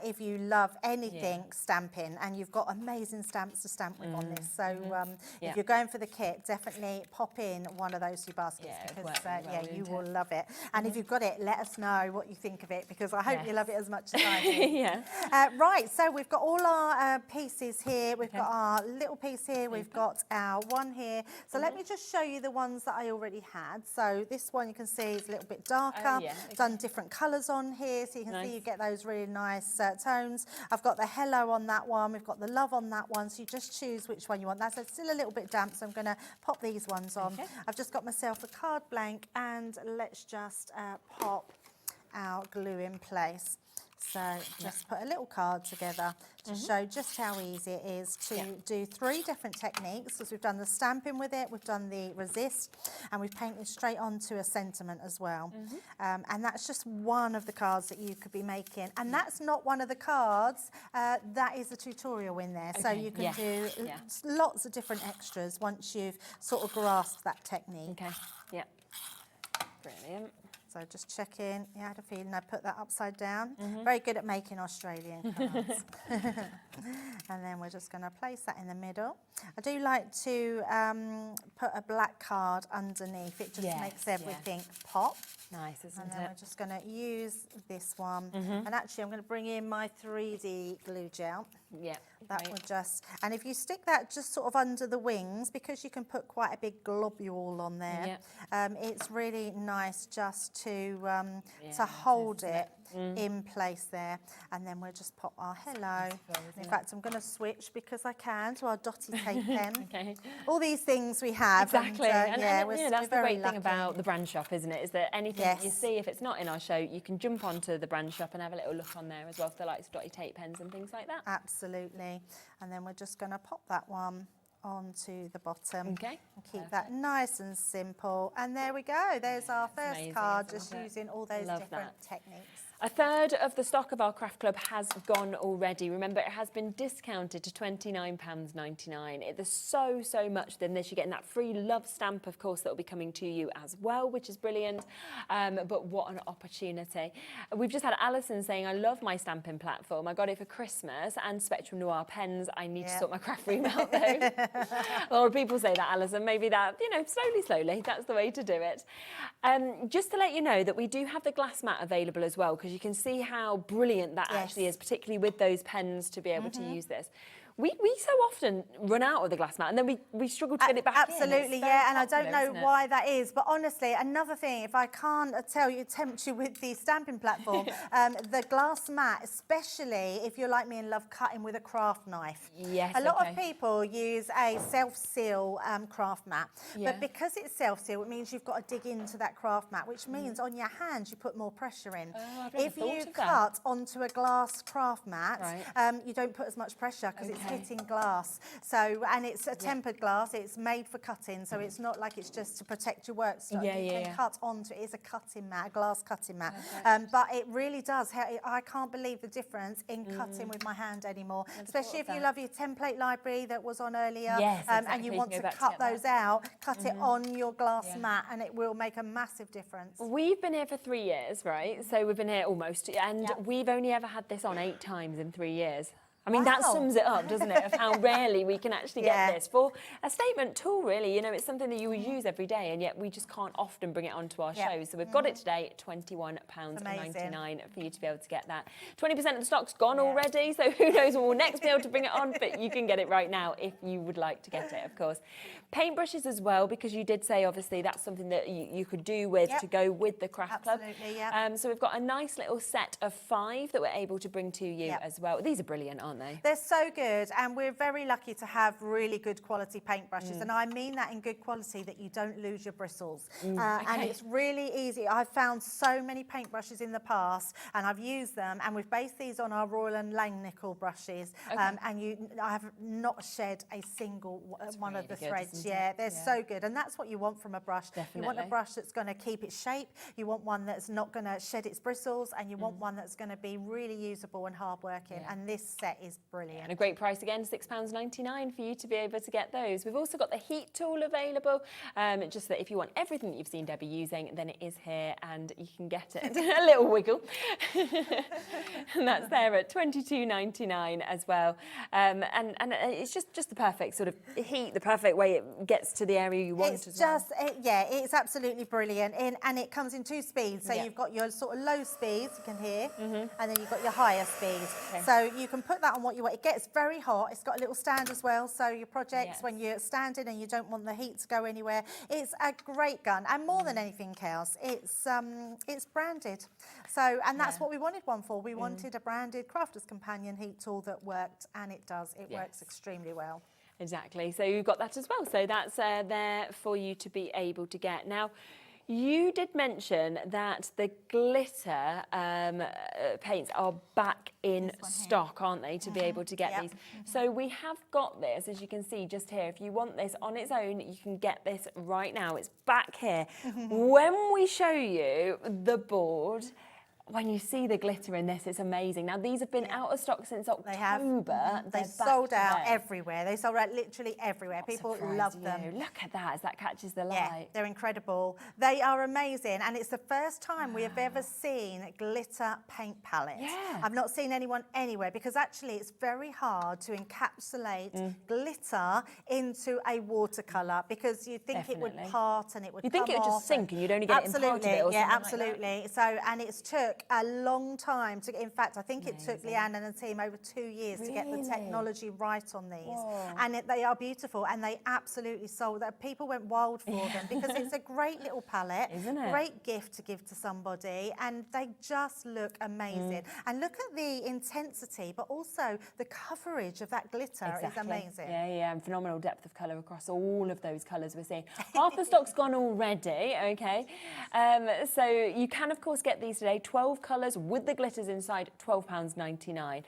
if you love anything stamping and you've got amazing stamps to stamp with on this. So if you're going for the kit, definitely pop in one of those two baskets because you will love it. And if you've got it, let us know what you think of it because I hope you love it as much as I do. Right, so we've got all our pieces here. We've got our little piece here. We've got our one here. So let me just show you the ones that I already had. So this one you can see is a little bit darker. Done different colours on here, so you can see you get those really nice tones. I've got the hello on that one. We've got the love on that one. So you just choose which one you want. That's still a little bit damp, so I'm going to pop these ones on. I've just got myself a card blank, and let's just pop our glue in place. So just put a little card together to show just how easy it is to do 3 different techniques, because we've done the stamping with it, we've done the resist, and we've painted straight onto a sentiment as well. And that's just one of the cards that you could be making. And that's not one of the cards, that is a tutorial in there. So you can do lots of different extras once you've sort of grasped that technique. Brilliant. So just check in. You had a feeling I put that upside down. Very good at making Australian cards. And then we're just going to place that in the middle. I do like to put a black card underneath. It just makes everything pop. Nice, isn't it? And then we're just going to use this one. And actually, I'm going to bring in my 3D glue gel. That will just, and if you stick that just sort of under the wings, because you can put quite a big globule on there, it's really nice just to hold it in place there. And then we'll just pop our hello. In fact, I'm going to switch because I can to our dotty tape pen. All these things we have. Exactly. And that's the great thing about the brand shop, isn't it? Is that anything that you see, if it's not in our show, you can jump onto the brand shop and have a little look on there as well for the likes of dotty tape pens and things like that. Absolutely. And then we're just going to pop that one onto the bottom. And keep that nice and simple. And there we go. There's our first card, just using all those different techniques. A third of the stock of our craft club has gone already. Remember, it has been discounted to £29.99. There's so much than this. You're getting that free love stamp, of course, that will be coming to you as well, which is brilliant. But what an opportunity. We've just had Alison saying, I love my stamping platform. I got it for Christmas, and Spectrum Noir pens. I need to sort my craft room out, though. A lot of people say that, Alison. Maybe that, slowly. That's the way to do it. Just to let you know that we do have the glass mat available as well, because you can see how brilliant that actually is, particularly with those pens, to be able to use this. we so often run out of the glass mat and then we struggle to get it back Absolutely, in. yeah, and I don't know why that is, but honestly, another thing, if I can't tempt you with the stamping platform, the glass mat, especially if you're like me and love cutting with a craft knife. Yes, a lot of people use a self-seal craft mat, but because it's self-seal, it means you've got to dig into that craft mat, which means on your hands you put more pressure in. If you cut onto a glass craft mat, you don't put as much pressure because it's hitting glass. So, and it's a tempered glass, it's made for cutting, so it's not like it's just to protect your work stuff. You can cut onto it. It's a cutting mat, a glass cutting mat. But it really does. I can't believe the difference in cutting with my hand anymore, especially if you love your template library that was on earlier, and you want to cut those out, cut it on your glass mat, and it will make a massive difference. We've been here for 3 years, right? So we've been here almost, and we've only ever had this on 8 times in 3 years. I mean, that sums it up, doesn't it, of how rarely we can actually get this for a statement tool, really. You know, it's something that you would use every day, and yet we just can't often bring it onto our shows. So we've got it today, £21.99 for you to be able to get that. 20% of the stock's gone already, so who knows when we'll next be able to bring it on, but you can get it right now if you would like to get it, of course. Paintbrushes as well, because you did say, obviously, that's something that you could do with to go with the Craft Club. So we've got a nice little set of 5 that we're able to bring to you as well. These are brilliant, aren't they? They're so good, and we're very lucky to have really good quality paintbrushes, and I mean that in good quality, that you don't lose your bristles. And it's really easy. I've found so many paintbrushes in the past, and I've used them, and we've based these on our Royal and Langnickel brushes, and I have not shed a single one of the threads. They're so good, and that's what you want from a brush. You want a brush that's going to keep its shape, you want one that's not going to shed its bristles, and you want one that's going to be really usable and hard-working, and this set is brilliant. And a great price again, £6.99 for you to be able to get those. We've also got the heat tool available, just that if you want everything that you've seen Debbie using, then it is here and you can get it. A little wiggle. And that's there at £22.99 as well. And it's just the perfect sort of heat, the perfect way it gets to the area you want as well. It's absolutely brilliant. And it comes in 2 speeds. So you've got your sort of low speeds, you can hear, and then you've got your higher speeds. So you can put that on what you want. It gets very hot. It's got a little stand as well. So your projects, when you're standing and you don't want the heat to go anywhere, it's a great gun. And more than anything else, it's branded. So, and that's what we wanted one for. We wanted a branded Crafter's Companion heat tool that worked, and it does. It works extremely well. Exactly. So you've got that as well. So that's there for you to be able to get. Now, you did mention that the glitter paints are back in stock, aren't they, to be able to get these. So we have got this, as you can see just here. If you want this on its own, you can get this right now. It's back here. When we show you the board, when you see the glitter in this, it's amazing. Now, these have been out of stock since October. They sold out everywhere. They sold out literally everywhere. People love them. Look at that, as that catches the light. They're incredible. They are amazing, and it's the first time we have ever seen glitter paint palettes. I've not seen anyone anywhere, because actually it's very hard to encapsulate glitter into a watercolour, because you think it would part and it would come off. You think it would just sink and you'd only get it in part of it or something absolutely. Like that. So, and it's took a long time to, in fact, I think it took Leanne and the team over 2 years to get the technology right on these. And they are beautiful, and they absolutely sold. People went wild for them, because it's a great little palette, isn't it? Great gift to give to somebody, and they just look amazing. And look at the intensity, but also the coverage of that glitter is amazing. And phenomenal depth of colour across all of those colours we're seeing. Half the stock's gone already, okay? So you can, of course, get these today. 12 colours with the glitters inside, £12.99.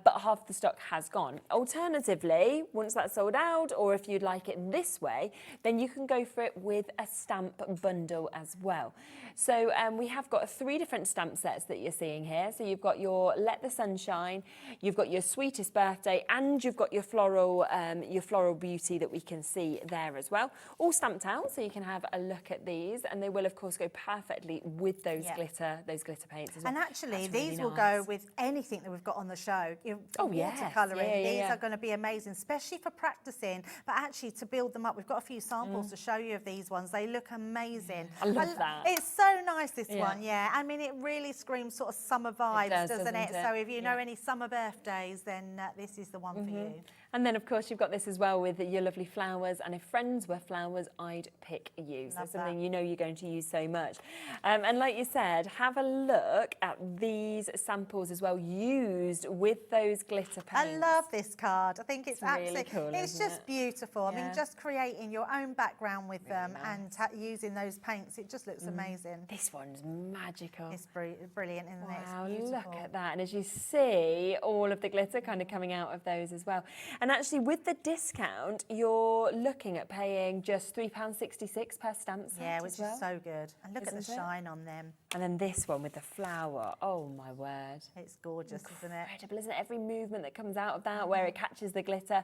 But half the stock has gone. Alternatively, once that's sold out, or if you'd like it this way, then you can go for it with a stamp bundle as well. So we have got 3 different stamp sets that you're seeing here. So you've got your Let the Sun Shine, you've got your Sweetest Birthday, and you've got your floral beauty that we can see there as well. All stamped out, so you can have a look at these, and they will, of course, go perfectly with those glitter glitter paints as well. And actually, That's really these will nice. go with anything that we've got on the show. Yes. Watercolouring, these are going to be amazing, especially for practicing. But actually, to build them up, we've got a few samples to show you of these ones. They look amazing. I love that. It's so nice, this one, yeah. I mean, it really screams sort of summer vibes, doesn't it? So if you know any summer birthdays, then this is the one for you. And then, of course, you've got this as well with your lovely flowers. And if friends were flowers, I'd pick you. So something you know you're going to use so much. And like you said, have a look at these samples as well, used with those glitter paints. I love this card. I think it's absolutely really cool, it's isn't just it? beautiful. I mean, just creating your own background with them and using those paints, it just looks amazing. This one's magical. It's brilliant, isn't it? Wow, It's look at that. And as you see, all of the glitter kind of coming out of those as well. And actually, with the discount, you're looking at paying just £3.66 per stamp set. Yeah, which is so good. And look at the Isn't it? shine on them. And then this one with the flower. Oh, my word. It's gorgeous, isn't it? Incredible, isn't it? Every movement that comes out of that, where it catches the glitter,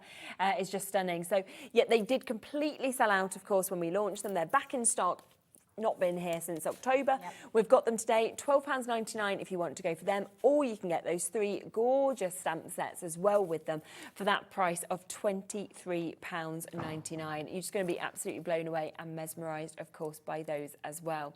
is just stunning. So, yeah, they did completely sell out, of course, when we launched them. They're back in stock. Not been here since October. We've got them today, £12.99 if you want to go for them, or you can get those 3 gorgeous stamp sets as well with them for that price of £23.99. You're just going to be absolutely blown away and mesmerised, of course, by those as well.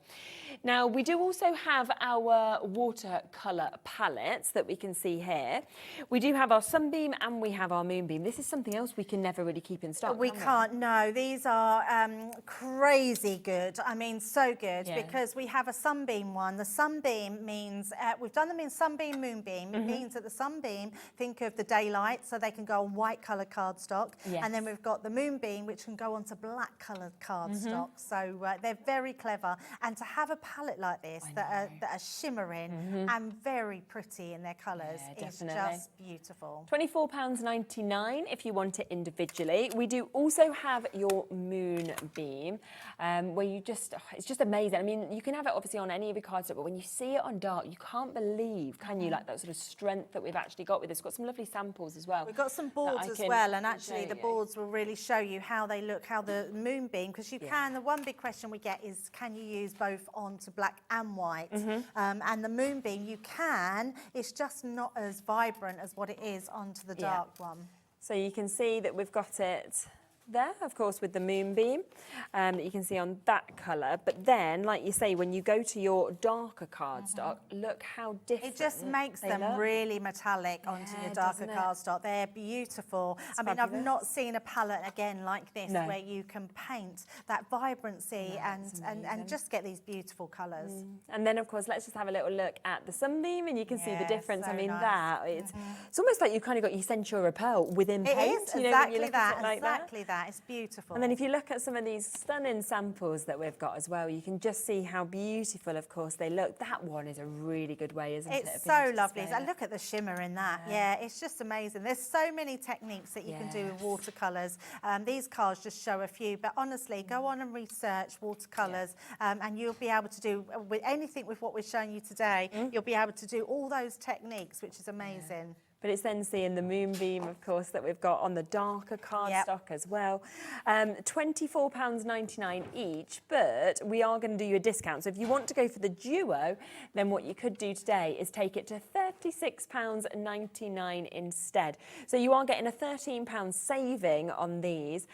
Now, we do also have our watercolour palettes that we can see here. We do have our Sunbeam and we have our Moonbeam. This is something else we can never really keep in stock. We can't, no. These are crazy good. I mean, so good, because we have a Sunbeam one. The Sunbeam means, we've done them in Sunbeam, Moonbeam. It means that the Sunbeam, think of the daylight, so they can go on white coloured cardstock. And then we've got the Moonbeam, which can go onto black coloured cardstock. So they're very clever. And to have a palette like this that are shimmering and very pretty in their colours is just beautiful. £24.99 if you want it individually. We do also have your Moonbeam, where you just, it's just amazing. I mean, you can have it obviously on any of your cardstock, but when you see it on dark, you can't believe, can you, like that sort of strength that we've actually got with this. We've got some lovely samples as well. We've got some boards as well, and actually the boards will really show you how they look, how the Moonbeam, because you can, the one big question we get is, can you use both onto black and white? And the Moonbeam, you can, it's just not as vibrant as what it is onto the dark one. So you can see that we've got it there, of course, with the Moonbeam that you can see on that colour. But then, like you say, when you go to your darker cardstock, look how different it just makes them look. Really metallic onto your darker cardstock. They're beautiful. It's I mean, fabulous. I've not seen a palette again like this where you can paint that vibrancy and just get these beautiful colours. And then, of course, let's just have a little look at the Sunbeam, and you can see the difference. So I mean, nice. it's almost like you've kind of got your Centura pearl within paint. It is, you know, exactly when you look that, at it like exactly that. It's beautiful. And then if you look at some of these stunning samples that we've got as well, you can just see how beautiful, of course, they look. That one is a really good way, isn't it? It's so lovely. And look at the shimmer in that. Yeah, it's just amazing. There's so many techniques that you can do with watercolours. These cards just show a few, but honestly, go on and research watercolours, and you'll be able to do with anything with what we're showing you today. You'll be able to do all those techniques, which is amazing. But it's then seeing the Moonbeam, of course, that we've got on the darker cardstock as well. £24.99 each, but we are going to do you a discount. So if you want to go for the duo, then what you could do today is take it to £36.99 instead. So you are getting a £13 saving on these,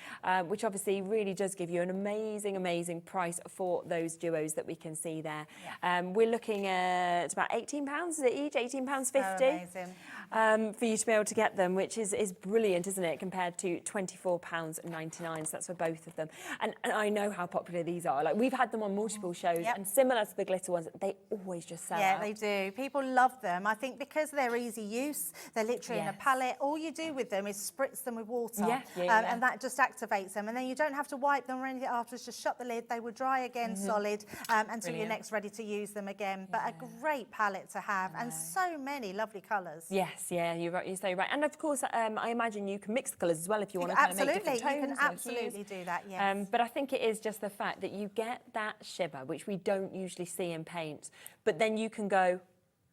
which obviously really does give you an amazing, amazing price for those duos that we can see there. We're looking at about £18, is it each? £18.50? So amazing. For you to be able to get them, which is brilliant, isn't it, compared to £24.99, so that's for both of them. And I know how popular these are. Like, we've had them on multiple shows, and similar to the glitter ones, they always just sell out. Yeah, they do. People love them. I think because they're easy use, they're literally in a palette. All you do with them is spritz them with water, and that just activates them. And then you don't have to wipe them or anything afterwards, just shut the lid. They will dry again solid until you're next ready to use them again. But a great palette to have, and so many lovely colours. Yes, yeah, you're so right. And of course, I imagine you can mix the colours as well if you want to kind of make different tones. You can absolutely do that, yes. But I think it is just the fact that you get that shimmer, which we don't usually see in paint, but then you can go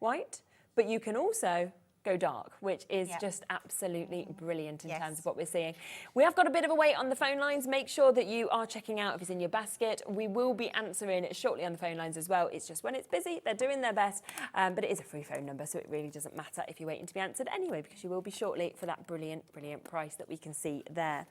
white, but you can also go dark, which is just absolutely brilliant in Yes. terms of what we're seeing. We have got a bit of a wait on the phone lines. Make sure that you are checking out if it's in your basket. We will be answering it shortly on the phone lines as well. It's just when it's busy, they're doing their best, but it is a free phone number, so it really doesn't matter if you're waiting to be answered anyway, because you will be shortly for that brilliant, brilliant price that we can see there.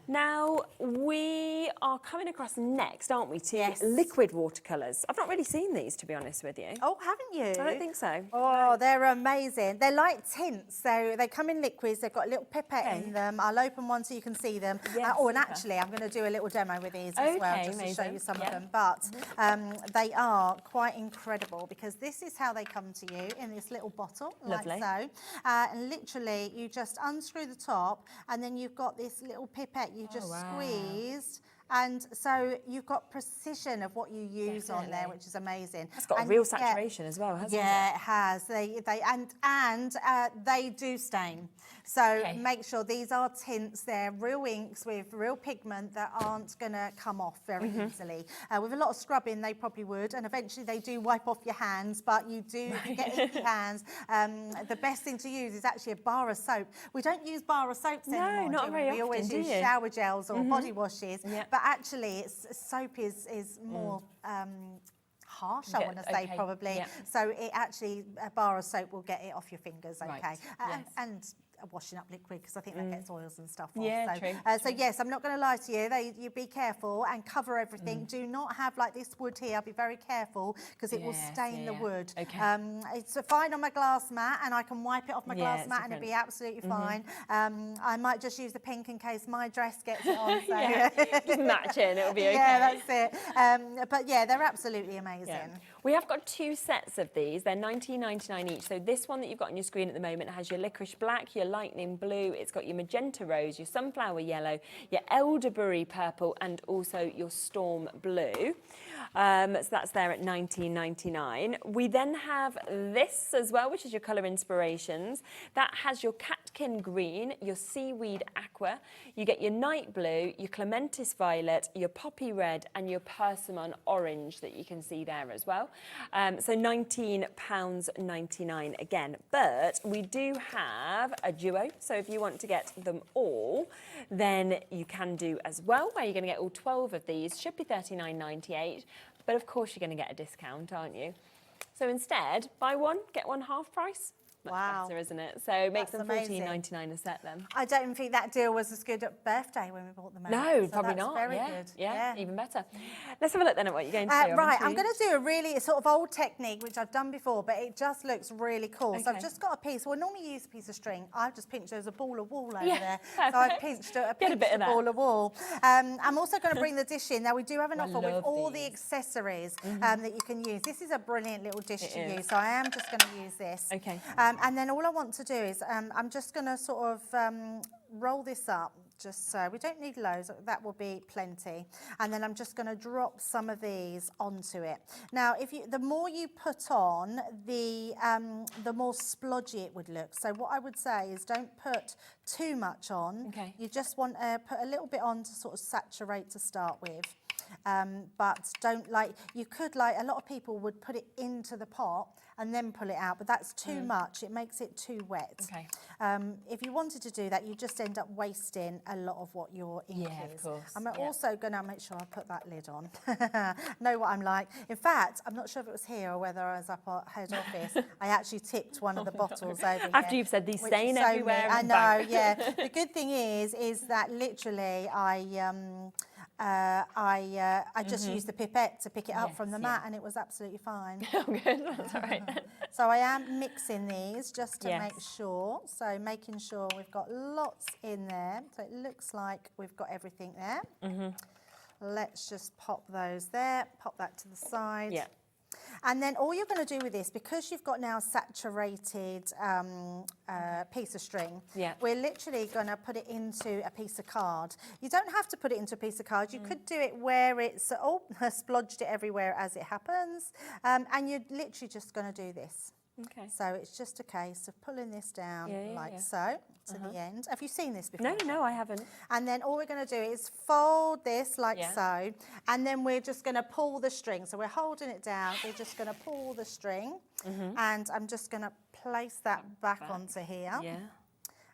Now, we are coming across next, aren't we, to liquid watercolours. I've not really seen these, to be honest with you. Oh, haven't you? I don't think so. Oh, they're amazing. They're like tints, so they come in liquids. They've got a little pipette in them. I'll open one so you can see them. Yes, oh, and actually, I'm going to do a little demo with these as well, just to show you some of them. But they are quite incredible, because this is how they come to you in this little bottle, like so. And literally, you just unscrew the top, and then you've got this little pipette you just squeezed. And so you've got precision of what you use on there, which is amazing. It's got a real saturation as well, hasn't it? Yeah, it has. They do stain. So make sure these are tints. They're real inks with real pigment that aren't going to come off very easily. With a lot of scrubbing, they probably would, and eventually they do wipe off your hands. But you do get inky hands. The best thing to use is actually a bar of soap. We don't use bar of soaps anymore. No, not very often. We always use shower gels or body washes. But actually, soap is more harsh, I want to say, probably. So it actually, a bar of soap will get it off your fingers, okay? And a washing up liquid, because I think that gets oils and stuff off. Yeah, so, true. So yes, I'm not going to lie to you. You be careful and cover everything. Do not have like this wood here. I'll be very careful, because it will stain the wood. Okay. It's fine on my glass mat, and I can wipe it off my glass mat, and it'll be absolutely fine. I might just use the pink in case my dress gets it on. So just match it, it'll be okay. Yeah, that's it. But yeah, they're absolutely amazing. Yeah. We have got 2 sets of these. They're $19.99 each. So this one that you've got on your screen at the moment has your licorice black, your lightning blue, it's got your magenta rose, your sunflower yellow, your elderberry purple, and also your storm blue. So that's there at $19.99. We then have this as well, which is your colour inspirations. That has your catkin green, your seaweed aqua. You get your night blue, your clematis violet, your poppy red, and your persimmon orange that you can see there as well. So £19.99 again. But we do have a duo. So if you want to get them all, then you can do as well, where you're going to get all 12 of these. Should be $39.98. But of course you're going to get a discount, aren't you? So instead, buy one, get one half price. Much better, isn't it? So it makes them $14.99 a set then. I don't think that deal was as good at birthday when we bought them out. No, so probably that's not. Very good. Yeah, even better. Let's have a look then at what you're going to do. Right, I'm going to do a really sort of old technique, which I've done before, but it just looks really cool. So I've just got a piece. We'll normally use a piece of string. I've just pinched, there's a ball of wool over there. Perfect. So I've pinched a ball of wool. I'm also going to bring the dish in. Now, we do have an offer with all the accessories that you can use. This is a brilliant little dish to use. So I am just going to use this. Okay. And then all I want to do is I'm just going to sort of roll this up, just so. We don't need loads, that will be plenty. And then I'm just going to drop some of these onto it. Now, the more you put on, the more splodgy it would look. So what I would say is don't put too much on. Okay. You just want to put a little bit on to sort of saturate to start with. But don't you could a lot of people would put it into the pot and then pull it out, but that's too much. It makes it too wet. Okay. If you wanted to do that, you just end up wasting a lot of what your ink is. Of course. I'm also going to make sure I put that lid on. Know what I'm like. In fact, I'm not sure if it was here or whether I was up at head office. I actually tipped one of the bottles over here. After you've said these stain everywhere. I know, yeah. The good thing is that literally I just used the pipette to pick it up from the mat, and it was absolutely fine. Oh, good. That's all right then. So I am mixing these just to make sure. So making sure we've got lots in there. So it looks like we've got everything there. Let's just pop those there. Pop that to the side. Yeah. And then all you're going to do with this, because you've got now a saturated piece of string, we're literally going to put it into a piece of card. You don't have to put it into a piece of card. You could do it where it's, splodged it everywhere as it happens. And you're literally just going to do this. Okay. So it's just a case of pulling this down so to the end. Have you seen this before? No, I haven't. And then all we're going to do is fold this like so, and then we're just going to pull the string. So we're holding it down. We're just going to pull the string, and I'm just going to place that back onto here. Yeah.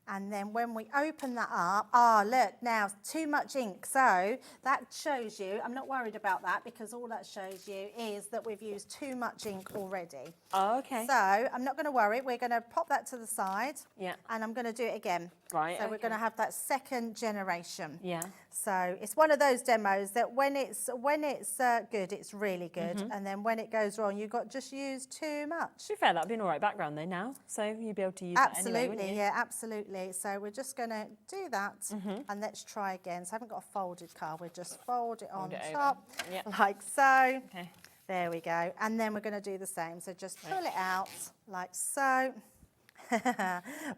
And then when we open that up, look, now too much ink. So that shows you, I'm not worried about that because all that shows you is that we've used too much ink already. Oh, okay. So I'm not going to worry. We're going to pop that to the side. Yeah. And I'm going to do it again. Right. So we're going to have that second generation. Yeah. So it's one of those demos that when it's good, it's really good. And then when it goes wrong, you've got just used too much. To be fair, that'd be an all right background though now. So you'd be able to use Absolutely, that anyway, wouldn't you? yeah, absolutely. So we're just going to do that and let's try again. So I haven't got a folded card. We'll just fold it on top like so. Okay. There we go. And then we're going to do the same. So just pull it out like so.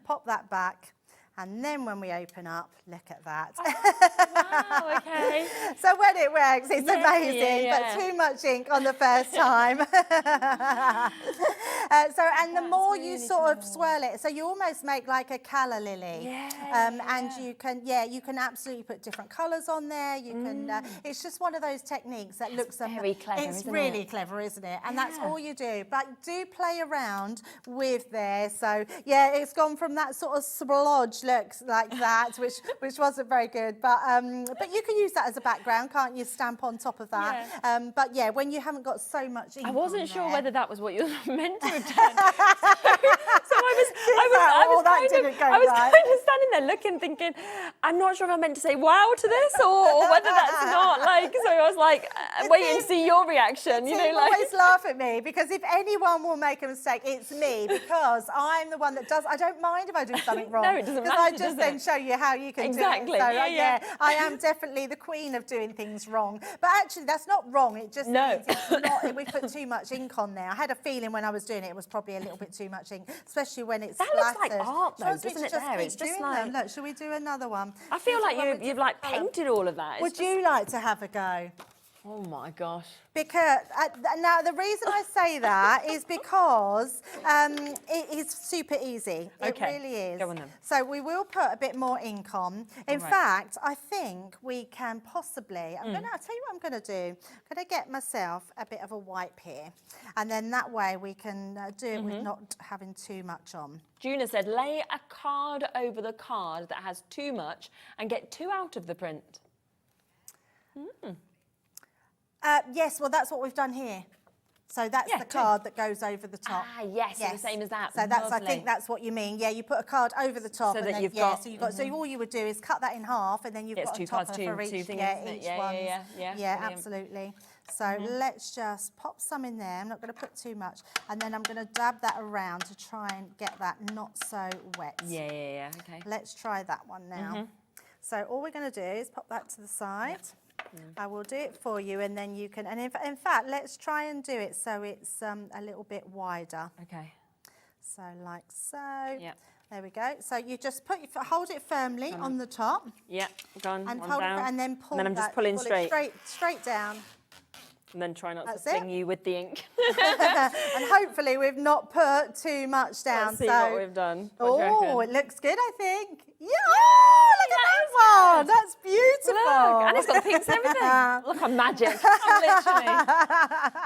Pop that back. And then when we open up, look at that. Wow, okay. So when it works, it's amazing, but too much ink on the first time. And the more you sort of swirl it, so you almost make like a calla lily. And you can absolutely put different colours on there. You can. It's just one of those techniques that looks very clever. It's really clever, isn't it? And that's all you do. But do play around with there. So yeah, it's gone from that sort of splodge looks like that, which wasn't very good. But you can use that as a background, can't you? Stamp on top of that. But yeah, when you haven't got so much ink I wasn't sure there, whether that was what you were meant to have done. so I was kind of standing there looking, thinking, I'm not sure if I'm meant to say wow to this or whether that's not like. So I was like, waiting to see your reaction. You know, like always laugh at me because if anyone will make a mistake, it's me because I'm the one that does. I don't mind if I do something wrong. No, it doesn't matter. Because I just then show you how you can do it. So I am definitely the queen of doing things wrong. But actually, that's not wrong. It just means it's not. We put too much ink on there. I had a feeling when I was doing it, it was probably a little bit too much ink, especially when it's that splattered. looks like art, though, doesn't it? There, it's just like. Look, shall we do another one? I feel like you've like painted all of that. Would you like to have a go? Oh my gosh. Because now the reason I say that is because it is super easy. It really is. Go on then. So we will put a bit more ink on. In fact, I think we can possibly. I'll tell you what I'm going to do. I'm going to get myself a bit of a wipe here, and then that way we can do it with not having too much on. Juna said, lay a card over the card that has too much and get 2 out of the print. Yes, well, that's what we've done here. So that's the card that goes over the top. Ah, yes, so the same as that. So that's, I think that's what you mean. Yeah, you put a card over the top. So and that then, you've got... So all you would do is cut that in half and then you've got a topper for each, each one. Yeah, absolutely. So let's just pop some in there. I'm not going to put too much. And then I'm going to dab that around to try and get that not so wet. Yeah, okay. Let's try that one now. So all we're going to do is pop that to the side. I will do it for you and then you can, and in fact, let's try and do it so it's a little bit wider. Okay. So like so. Yeah. There we go. So you just hold it firmly on the top. Yeah, gone, and hold down. And then pull and then I'm just pulling straight. Straight down. And then try not to sting you with the ink. And hopefully we've not put too much down. Let's see what we've done. Oh, it looks good, I think. Yeah. Oh, look at that one. That's beautiful. Look, and it's got the pinks and everything. Look, I'm magic. I'm literally.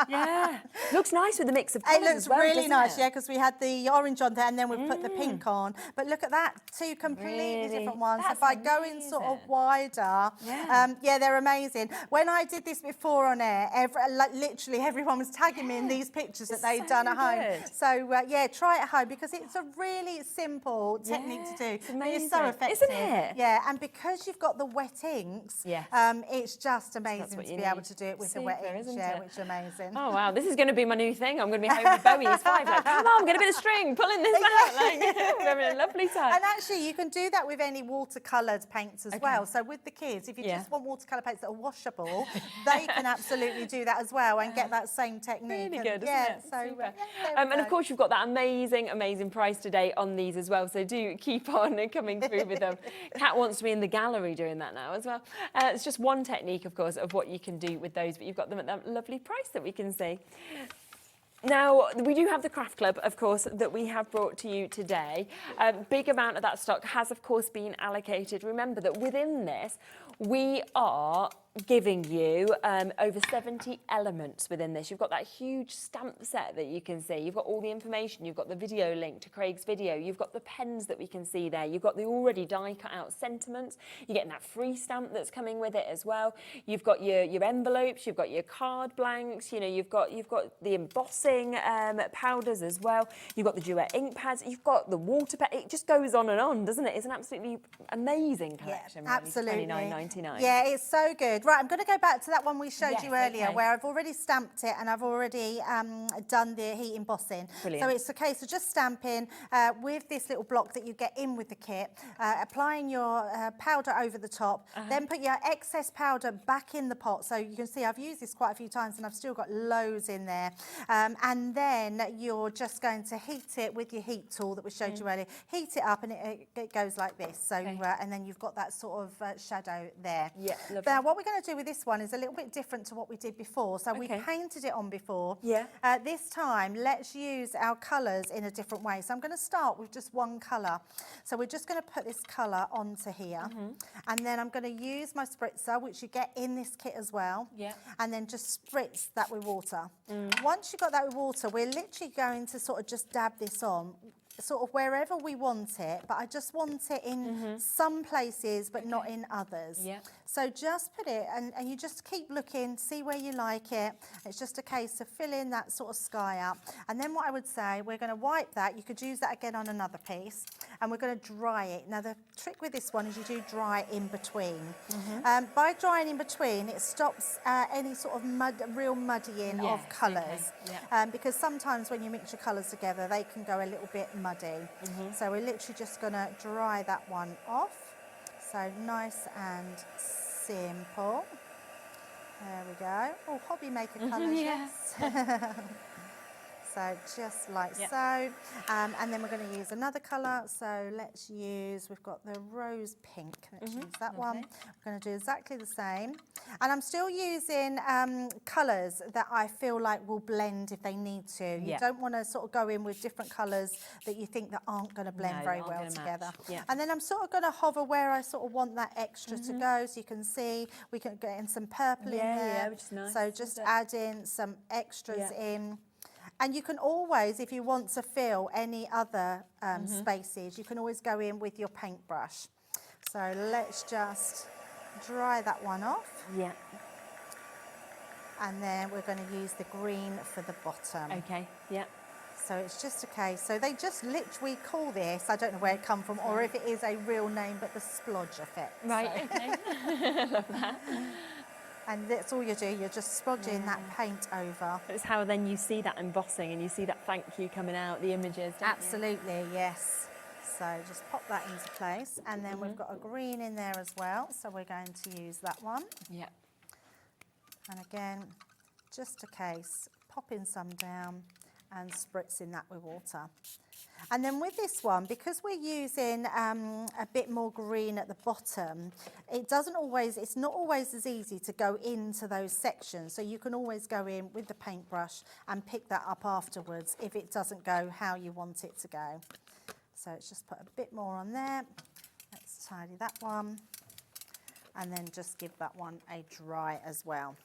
Yeah. Looks nice with the mix of colours. It looks really nice, yeah, because we had the orange on there and then we put the pink on. But look at that, 2 completely different ones. So by going sort of wider, yeah, they're amazing. When I did this before on air, literally everyone was tagging me in these pictures that they'd done at home. So yeah, try it at home because it's a really simple technique to do. It's so effective. Isn't it? Yeah, and because you've got the wet inks, it's just amazing to be able to do it with the wet inks, which is amazing. Oh wow, this is going to be my new thing. I'm going to be home with Bowie's 5, like, come on, get a bit of string, pulling this out, like, we're having a lovely time. And actually, you can do that with any watercoloured paints as well. So with the kids, if you just want watercolour paints that are washable, they can absolutely do that as well and get that same technique. Really good, isn't it? So, and of course, you've got that amazing price today on these as well. So do keep on coming through with them. Kat wants to be in the gallery doing that now as well. It's just one technique, of course, of what you can do with those, but you've got them at that lovely price that we can see. Now, we do have the Craft Club, of course, that we have brought to you today. A big amount of that stock has, of course, been allocated. Remember that within this, we are giving you over 70 elements within this. You've got that huge stamp set that you can see. You've got all the information. You've got the video link to Craig's video. You've got the pens that we can see there. You've got the already die cut out sentiments. You're getting that free stamp that's coming with it as well. You've got your envelopes. You've got your card blanks. You know, you've got the embossing powders as well. You've got the duet ink pads. You've got the water pad. It just goes on and on, doesn't it? It's an absolutely amazing collection. Yeah, absolutely. $29.99. Yeah, it's so good. Right, I'm going to go back to that one we showed you earlier, okay. where I've already stamped it and I've already done the heat embossing. Brilliant. So it's a case of just stamping with this little block that you get in with the kit, applying your powder over the top, then put your excess powder back in the pot. So you can see I've used this quite a few times and I've still got loads in there. And then you're just going to heat it with your heat tool that we showed you earlier. Heat it up and it goes like this. So and then you've got that sort of shadow there. Yeah, lovely. Now what we're going to do with this one is a little bit different to what we did before. So we painted it on before. Yeah. This time let's use our colours in a different way. So I'm going to start with just one colour. So we're just going to put this colour onto here. And then I'm going to use my spritzer, which you get in this kit as well. Yeah. And then just spritz that with water. Once you've got that with water, we're literally going to sort of just dab this on sort of wherever we want it, but I just want it in some places but not in others. Yeah. So just put it and you just keep looking, see where you like it. It's just a case of filling that sort of sky up. And then what I would say, we're going to wipe that. You could use that again on another piece and we're going to dry it. Now the trick with this one is you do dry in between. By drying in between, it stops any sort of real muddying of colours. Because sometimes when you mix your colours together, they can go a little bit muddy. So we're literally just going to dry that one off. So nice and simple. There we go. Oh, hobby maker colours, yes. So just like so. And then we're going to use another colour. So let's use, we've got the rose pink. Let's use that one. We're going to do exactly the same. And I'm still using colours that I feel like will blend if they need to. You don't want to sort of go in with different colours that you think that aren't going to blend very well together. And then I'm sort of going to hover where I sort of want that extra to go. So you can see we can get in some purple in there. Which is nice. So just add in some extras in. And you can always, if you want to fill any other spaces, you can always go in with your paintbrush. So let's just dry that one off. Yeah. And then we're going to use the green for the bottom. Okay, yeah. So it's just a case. So they just literally call this, I don't know where it come from, or if it is a real name, but the splodge effect. Right, so. okay. Love that. And that's all you do, you're just splodging that paint over. It's how then you see that embossing and you see that thank you coming out, the images, don't Absolutely, yes. So just pop that into place. And then we've got a green in there as well. So we're going to use that one. Yeah. And again, just a case, popping some down and spritzing that with water. And then with this one, because we're using a bit more green at the bottom, it's not always as easy to go into those sections. So you can always go in with the paintbrush and pick that up afterwards if it doesn't go how you want it to go. So let's just put a bit more on there. Let's tidy that one. And then just give that one a dry as well.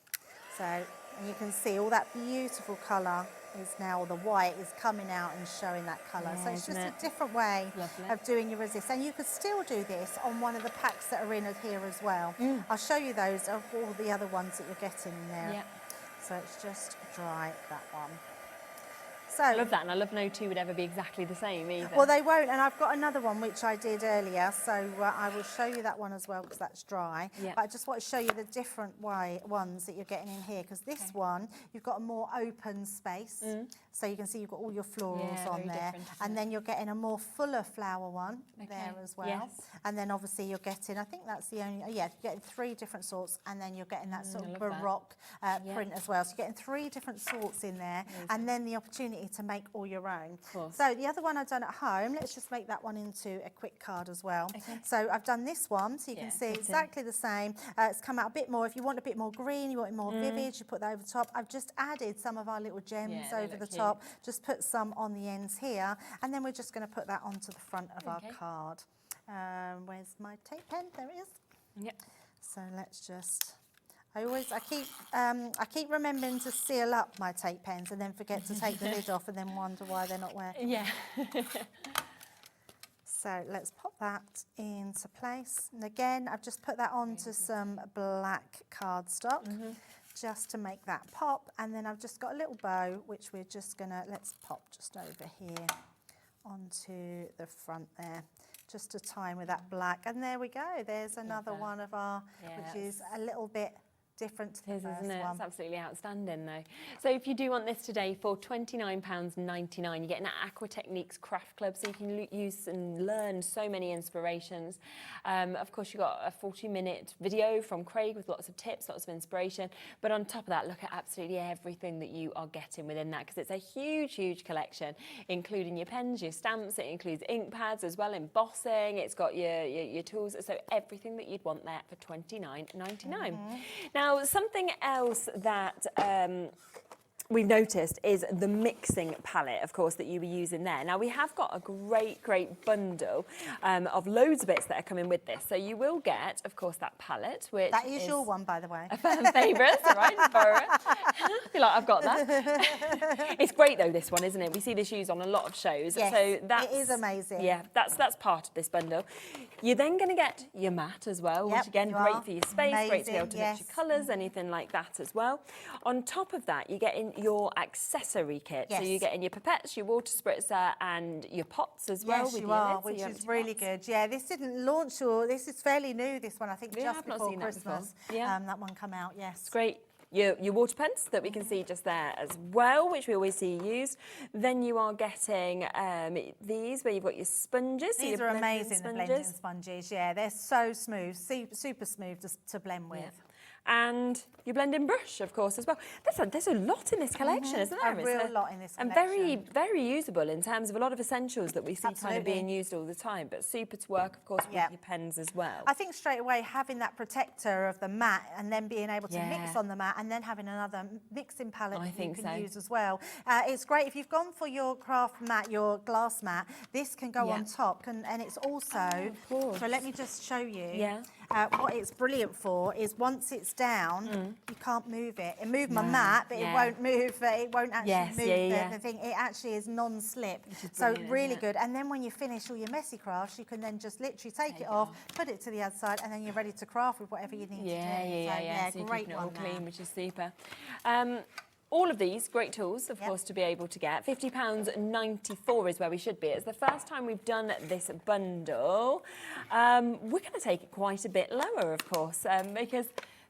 So, and you can see all that beautiful colour is now, the white is coming out and showing that colour. So it's just a different way of doing your resist. And you could still do this on one of the packs that are in here as well. I'll show you those of all the other ones that you're getting in there. So it's just dry that one. So, I love that, and I love no two would ever be exactly the same either. Well, they won't, and I've got another one which I did earlier, so I will show you that one as well because that's dry. But I just want to show you the different ones that you're getting in here, because this one, you've got a more open space, so you can see you've got all your florals on there, and then you're getting a more fuller flower one there as well. And then obviously you're getting, I think that's the only, you're getting 3 different sorts, and then you're getting that sort of baroque print as well. So you're getting 3 different sorts in there, and then the opportunity to make all your own. So the other one I've done at home, let's just make that one into a quick card as well. So I've done this one, so you can see exactly the same. It's come out a bit more. If you want a bit more green, you want it more vivid, you put that over the top. I've just added some of our little gems over the top, just put some on the ends here, and then we're just going to put that onto the front of our card. Where's my tape pen? There it is. So let's just, I keep remembering to seal up my tape pens and then forget to take the lid off and then wonder why they're not working. Yeah. So let's pop that into place. And again, I've just put that onto some black cardstock just to make that pop. And then I've just got a little bow, which we're just gonna, let's pop just over here onto the front there, just to tie in with that black. And there we go. There's another one of our, which is a little bit different to the first isn't it? one. It's absolutely outstanding though. So if you do want this today for £29.99, you get an Aqua Techniques Craft Club, so you can use and learn so many inspirations. Of course, you've got a 40-minute video from Craig with lots of tips, lots of inspiration. But on top of that, look at absolutely everything that you are getting within that, because it's a huge, huge collection, including your pens, your stamps. It includes ink pads as well, embossing. It's got your tools. So everything that you'd want there for £29.99. Now, something else that we've noticed is the mixing palette, of course, that you were using there. Now, we have got a great bundle of loads of bits that are coming with this. So you will get, of course, that palette, which that is your one, by the way. A fan favourite, right? Borrow it. I feel like I've got that. It's great, though, this one, isn't it? We see this used on a lot of shows. Yes, so that's, it is amazing. Yeah, that's part of this bundle. You're then going to get your mat as well, which, again, great for your space, amazing, great to be able to mix your colours, anything like that as well. On top of that, you're getting your accessory kit. Yes. So you're getting your pipettes, your water spritzer and your pots as well. Yes, with you your are, lids, which so is really good. Yeah, this didn't launch, or this is fairly new, this one, I think, Yeah, just I've not before seen that before. Christmas. Yeah. That one come out, yes. It's great. Your water pens that we can see just there as well, which we always see used. Then you are getting these where you've got your sponges. These are amazing, the blending sponges. Yeah, they're so smooth, super smooth to blend with. Yeah. And your blending brush, of course, as well. There's a lot in this collection, isn't there? A real lot in this collection. And very usable in terms of a lot of essentials that we see kind of being used all the time, but super to work, of course, with your pens as well. I think straight away having that protector of the mat and then being able to mix on the mat and then having another mixing palette that you can use as well. It's great. If you've gone for your craft mat, your glass mat, this can go on top, and it's also, so let me just show you. Yeah. What it's brilliant for is once it's down, you can't move it. It moved my mat, but it won't move. It won't actually move the thing. It actually is non-slip, so really good. And then when you finish all your messy crafts, you can then just literally take it off, put it to the other side, and then you're ready to craft with whatever you need to do. Yeah. So great you're one. all clean, which is super. All of these, great tools, of course, to be able to get. £50.94 is where we should be. It's the first time we've done this bundle. We're going to take it quite a bit lower, of course, because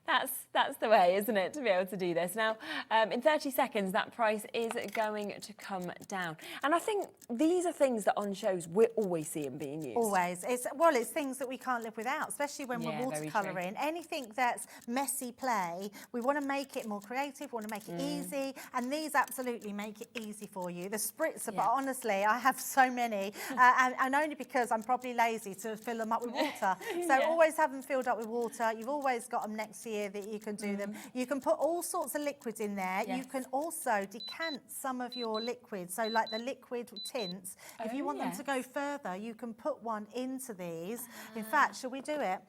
that's the way, isn't it, to be able to do this. Now, in 30 seconds, that price is going to come down. And I think these are things that on shows we're always seeing being used. Always. It's things that we can't live without, especially when we're watercolouring. Anything that's messy play, we want to make it more creative, we want to make it easy, and these absolutely make it easy for you. The spritzer, but honestly, I have so many, and only because I'm probably lazy to fill them up with water. So always have them filled up with water. You've always got them next to you that you can do them. You can put all sorts of liquids in there. You can also decant some of your liquids, so like the liquid tints. If you want them to go further, you can put one into these. In fact, shall we do it?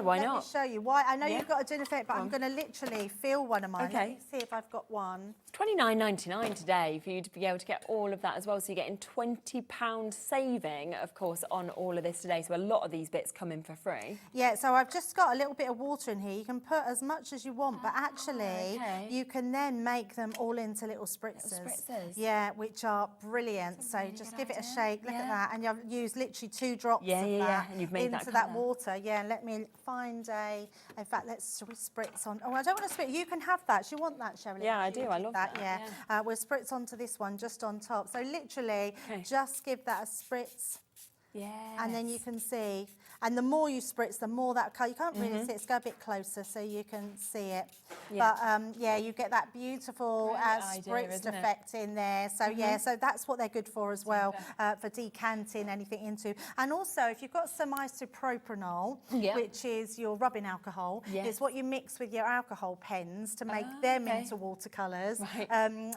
Why not? Let me show you. Why? I know you've got a dinner effect, but I'm going to literally fill one of mine. Let me see if I've got one. £29.99 today for you to be able to get all of that as well. So you're getting £20 saving, of course, on all of this today. So a lot of these bits come in for free. Yeah, so I've just got a little bit of water in here. You can put as much as you want, but actually you can then make them all into little spritzers. Yeah, which are brilliant. So just give it a shake. Look at that. And you've used literally 2 drops of that and you've made into that water. Yeah, let me find in fact, shall we spritz on? Oh, I don't want to spritz. You can have that. Do you want that, Cheralene? Yeah, I do. I love that. Yeah. We'll spritz onto this one just on top. So literally just give that a spritz. Yes. And then you can see, and the more you spritz, the more that colour, you can't really see it, let's go a bit closer so you can see it. But you get that beautiful spritzed effect in there. So so that's what they're good for as well, for decanting anything into. And also, if you've got some isopropanol, which is your rubbing alcohol, it's what you mix with your alcohol pens to make them into watercolours.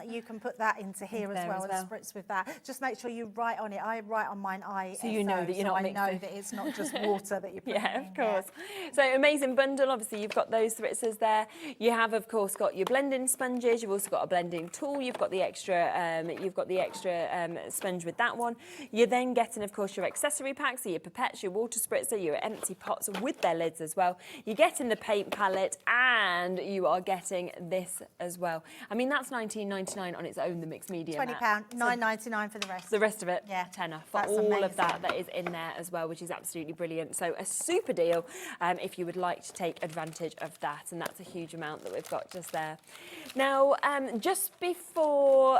You can put that into here as well and spritz with that. Just make sure you write on it. I write on mine, so you know that you're not mixing. I know that it's not just water. water that you put in. Of course. So amazing bundle. Obviously, you've got those spritzers there. You have, of course, got your blending sponges. You've also got a blending tool. You've got the extra sponge with that one. You're then getting, of course, your accessory packs, so your pipettes, your water spritzer, your empty pots with their lids as well. You're getting the paint palette, and you are getting this as well. I mean, that's $19.99 on its own, the mixed media. £20, $9.99 for the rest. The rest of it, yeah, tenner for that's all amazing. of that is in there as well, which is absolutely brilliant. So a super deal if you would like to take advantage of that, and that's a huge amount that we've got just there. Now, just before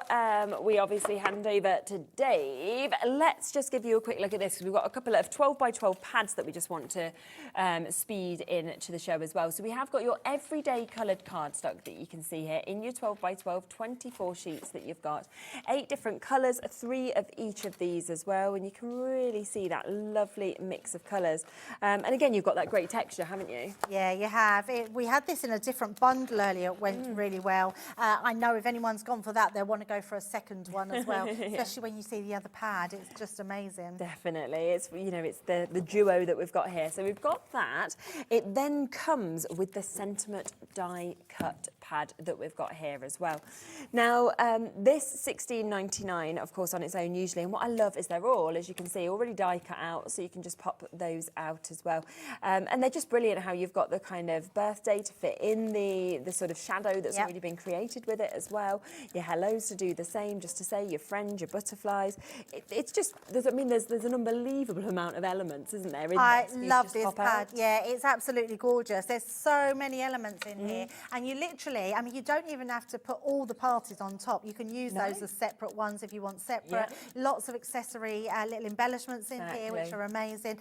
we obviously hand over to Dave, let's just give you a quick look at this, because we've got a couple of 12 by 12 pads that we just want to speed in to the show as well. So we have got your everyday coloured cardstock that you can see here in your 12 by 12, 24 sheets that you've got. 8 different colours, 3 of each of these as well, and you can really see that lovely mix of colours. And again, you've got that great texture, haven't you? Yeah, you have. We had this in a different bundle earlier. It went really well. I know if anyone's gone for that, they'll want to go for a second one as well, especially when you see the other pad. It's just amazing. Definitely. It's, you know, it's the duo that we've got here. So we've got that. It then comes with the sentiment die cut pad that we've got here as well. Now, this $16.99, of course, on its own usually, and what I love is they're all, as you can see, already die cut out, so you can just pop those out as well. And they're just brilliant how you've got the kind of birthday to fit in the sort of shadow that's already been created with it as well. Your hellos to do the same, just to say your friend, your butterflies. It's just, there's an unbelievable amount of elements, isn't there? I love this pad. Yeah, it's absolutely gorgeous. There's so many elements in here, and you literally, I mean, you don't even have to put all the parties on top. You can use those as separate ones if you want separate. Lots of accessory little embellishments in here, which are amazing.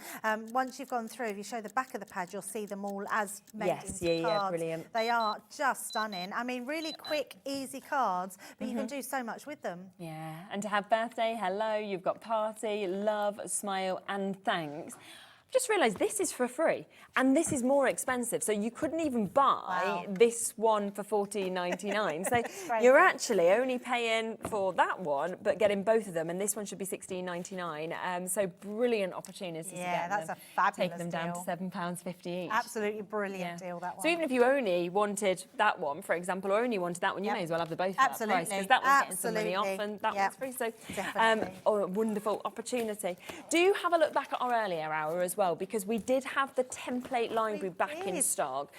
Once you've gone through, if you show the back of the pad, you'll see them all as made into cards. Brilliant. They are just stunning. I mean, really quick, easy cards, but you can do so much with them. Yeah, and to have birthday, hello, you've got party, love, smile, and thanks. Just realised this is for free, and this is more expensive, so you couldn't even buy this one for $14.99. So you're actually only paying for that one, but getting both of them, and this one should be $16.99. So brilliant opportunity to get that's them. a fabulous Take them down to £7.50 each. Absolutely brilliant deal, that one. So even if you only wanted that one, for example, or only wanted that one, you may as well have the both at that price, because that one's getting some money off and that one's free. So a wonderful opportunity. Do have a look back at our earlier hour as well, because we did have the template library back in stock,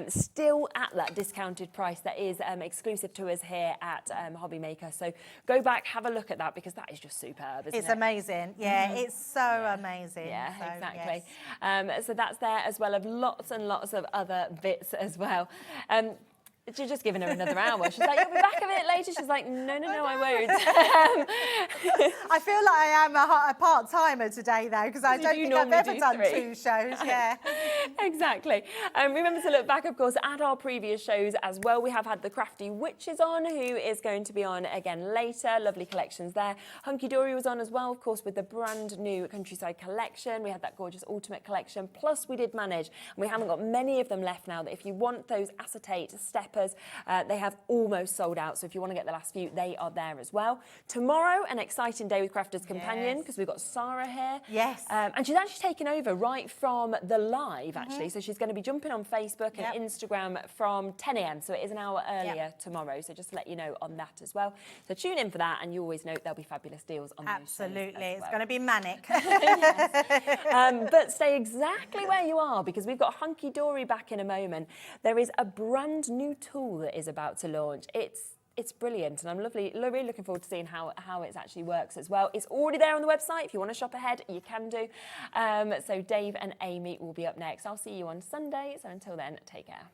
still at that discounted price that is exclusive to us here at Hobby Maker. So go back, have a look at that, because that is just superb, isn't it? It's amazing. Yeah, it's so amazing. Yeah, so, exactly. Yes. So that's there, as well as lots and lots of other bits as well. You're just giving her another hour. She's like, you'll be back a bit later. She's like, no, I won't. I feel like I am a part-timer today, though, because I don't think I've ever done 2 shows. Yeah. Exactly. Remember to look back, of course, at our previous shows as well. We have had the Crafty Witches on, who is going to be on again later. Lovely collections there. Hunkydory was on as well, of course, with the brand new Countryside collection. We had that gorgeous Ultimate collection. Plus, we did manage, and we haven't got many of them left now, that if you want those acetate steppers, they have almost sold out. So if you want to get the last few, they are there as well. Tomorrow, an exciting day with Crafter's Companion, because we've got Sarah here. Yes. And she's actually taken over right from the live, actually. So she's going to be jumping on Facebook and Instagram from 10 a.m. So it is an hour earlier tomorrow. So just to let you know on that as well. So tune in for that, and you always know there'll be fabulous deals on those shows as Absolutely. well. It's going to be manic. But stay exactly where you are, because we've got Hunkydory back in a moment. There is a brand new tool that is about to launch. It's brilliant, and I'm really looking forward to seeing how it actually works as well. It's already there on the website. If you want to shop ahead, you can do. So Dave and Amy will be up next. I'll see you on Sunday. So until then, take care.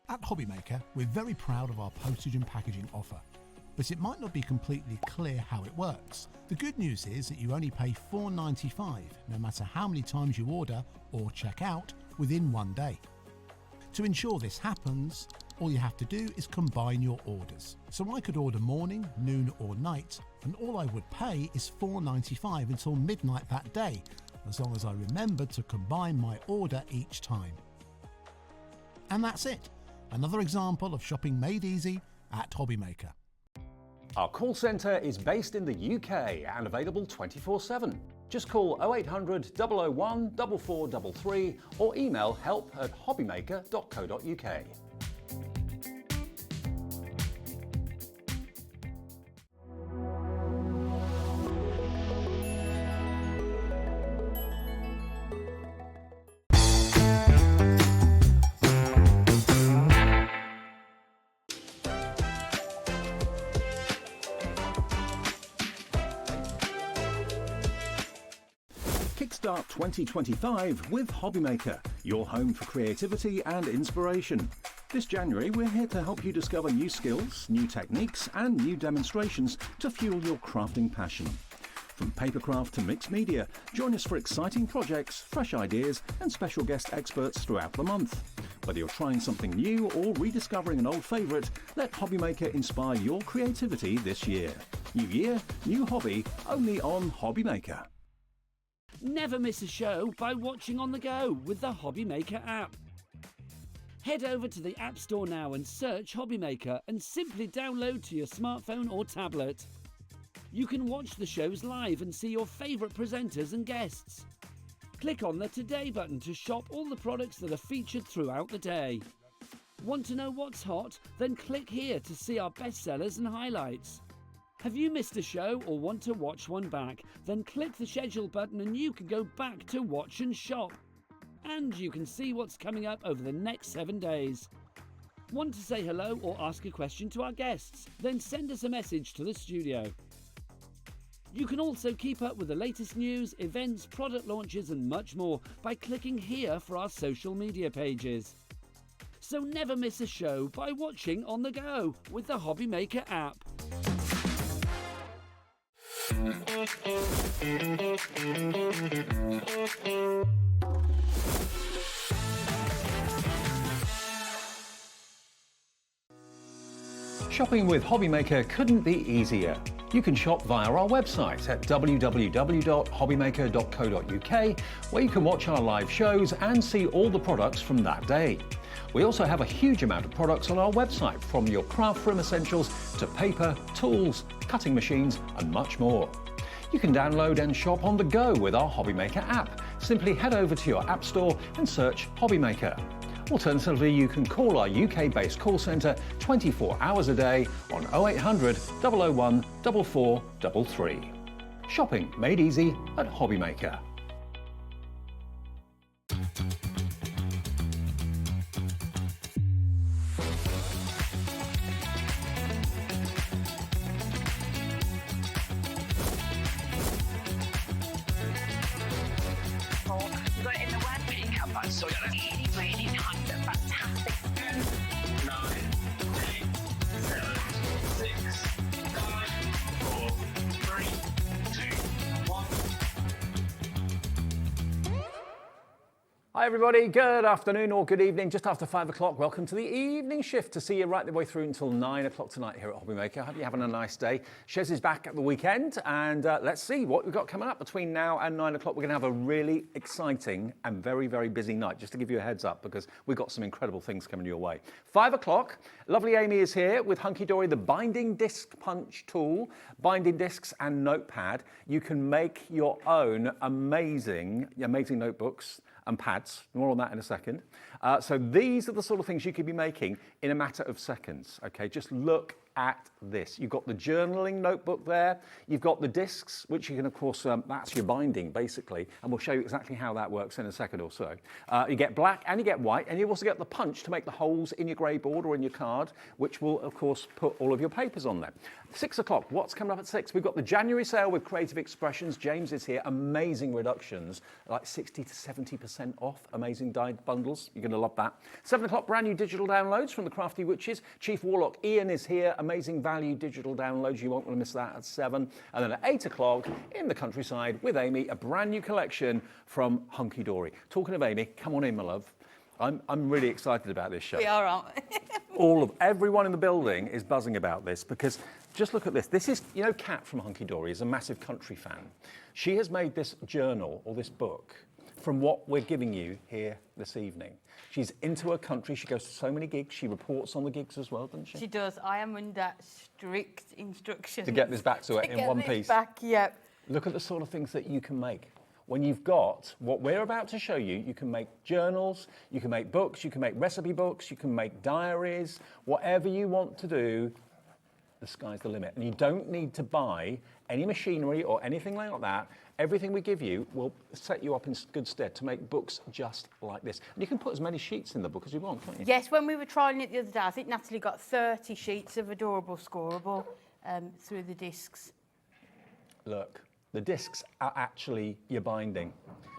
At Hobby Maker, we're very proud of our postage and packaging offer, but it might not be completely clear how it works. The good news is that you only pay $4.95 no matter how many times you order or check out within 1 day. To ensure this happens, all you have to do is combine your orders. So I could order morning, noon or night, and all I would pay is $4.95 until midnight that day, as long as I remembered to combine my order each time. And that's it. Another example of shopping made easy at Hobby Maker. Our call centre is based in the UK and available 24/7. Just call 0800 001 4433 or email help@hobbymaker.co.uk. Kickstart 2025 with Hobbymaker, your home for creativity and inspiration. This January, we're here to help you discover new skills, new techniques, and new demonstrations to fuel your crafting passion. From papercraft to mixed media, join us for exciting projects, fresh ideas, and special guest experts throughout the month. Whether you're trying something new or rediscovering an old favourite, let Hobbymaker inspire your creativity this year. New year, new hobby, only on Hobbymaker. Never miss a show by watching on the go with the Hobbymaker app. Head over to the App Store now and search Hobbymaker and simply download to your smartphone or tablet. You can watch the shows live and see your favourite presenters and guests. Click on the Today button to shop all the products that are featured throughout the day. Want to know what's hot? Then click here to see our bestsellers and highlights. Have you missed a show or want to watch one back? Then click the schedule button and you can go back to watch and shop. And you can see what's coming up over the next 7 days. Want to say hello or ask a question to our guests? Then send us a message to the studio. You can also keep up with the latest news, events, product launches and much more by clicking here for our social media pages. So never miss a show by watching on the go with the Hobbymaker app. Shopping with Hobbymaker couldn't be easier. You can shop via our website at www.hobbymaker.co.uk, where you can watch our live shows and see all the products from that day. We also have a huge amount of products on our website, from your craft room essentials to paper, tools, cutting machines and much more. You can download and shop on the go with our Hobbymaker app. Simply head over to your app store and search Hobbymaker. Alternatively, you can call our UK-based call centre 24 hours a day on 0800 001 4433. Shopping made easy at Hobbymaker. You got it in the working cupboard, so you're really, really nice and fantastic. 9, 8, 7, 6, 5, 4, 3, 2, 1. Hi everybody, good afternoon or good evening, just after 5 o'clock. Welcome to the evening shift to see you right the way through until 9 o'clock tonight here at Hobbymaker. I hope you're having a nice day. Shez is back at the weekend and let's see what we've got coming up between now and 9 o'clock. We're going to have a really exciting and very, very busy night, just to give you a heads up, because we've got some incredible things coming your way. 5 o'clock, lovely Amy is here with Hunkydory, the binding disc punch tool, binding discs and notepad. You can make your own amazing notebooks and pads. More on that in a second. So these are the sort of things you could be making in a matter of seconds. Okay, just look at this. You've got the journaling notebook there. You've got the discs, which you can, of course, that's your binding, basically. And we'll show you exactly how that works in a second or so. You get black and you get white, and you also get the punch to make the holes in your grey board or in your card, which will, of course, put all of your papers on there. 6 o'clock, what's coming up at 6? We've got the January sale with Creative Expressions. James is here. Amazing reductions, like 60 to 70% off. Amazing dyed bundles. You're going to love that. 7 o'clock, brand new digital downloads from the Crafty Witches. Chief Warlock Ian is here. Amazing value digital downloads. You won't want to miss that at 7. And then at 8 o'clock, in the countryside with Amy, a brand new collection from Hunkydory. Talking of Amy, come on in, my love. I'm really excited about this show. We are, aren't we? Everyone in the building is buzzing about this, because just look at this. This is, you know, Kat from Hunkydory is a massive country fan. She has made this journal or this book from what we're giving you here this evening. She's into her country. She goes to so many gigs. She reports on the gigs as well, doesn't she? She does. I am under strict instructions. To get this back to her in one piece. Back, yep. Look at the sort of things that you can make. When you've got what we're about to show you, you can make journals, you can make books, you can make recipe books, you can make diaries, whatever you want to do, the sky's the limit. And you don't need to buy any machinery or anything like that. Everything we give you will set you up in good stead to make books just like this. And you can put as many sheets in the book as you want, can't you? Yes, when we were trying it the other day, I think Natalie got 30 sheets of adorable scoreable through the discs. Look, the discs are actually your binding.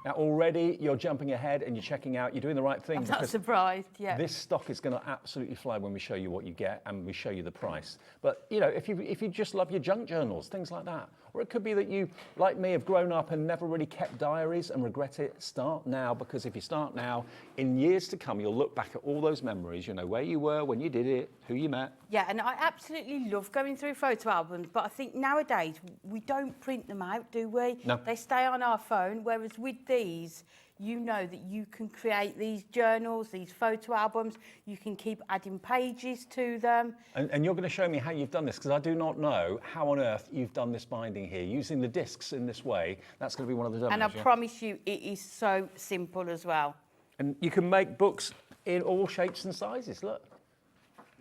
Now already you're jumping ahead and you're checking out, you're doing the right thing. I'm not surprised, yeah. This stock is going to absolutely fly when we show you what you get and we show you the price. But you know, if you just love your junk journals, things like that, or it could be that you, like me, have grown up and never really kept diaries and regret it, start now, because if you start now, in years to come, you'll look back at all those memories, you know, where you were, when you did it, who you met. Yeah, and I absolutely love going through photo albums, but I think nowadays we don't print them out, do we? No. They stay on our phone, whereas with these, you know that you can create these journals, these photo albums, you can keep adding pages to them. And you're going to show me how you've done this, because I do not know how on earth you've done this binding here. Using the discs in this way, that's going to be one of the demos. And I promise you, it is so simple as well. And you can make books in all shapes and sizes, look.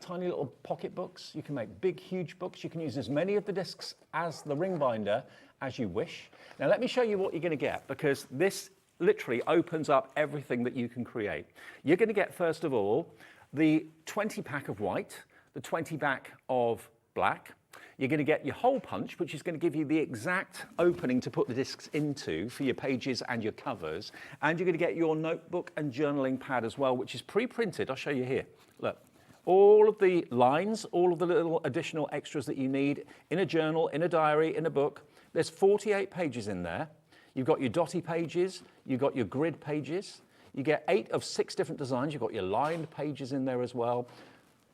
Tiny little pocket books. You can make big, huge books. You can use as many of the discs as the ring binder as you wish. Now let me show you what you're going to get, because this literally opens up everything that you can create. You're going to get, first of all, the 20 pack of white, the 20 pack of black. You're going to get your hole punch, which is going to give you the exact opening to put the discs into for your pages and your covers. And you're going to get your notebook and journaling pad as well, which is pre-printed. I'll show you here. Look. All of the lines, all of the little additional extras that you need in a journal, in a diary, in a book. There's 48 pages in there. You've got your dotty pages, you've got your grid pages. You get 8 of 6 different designs. You've got your lined pages in there as well,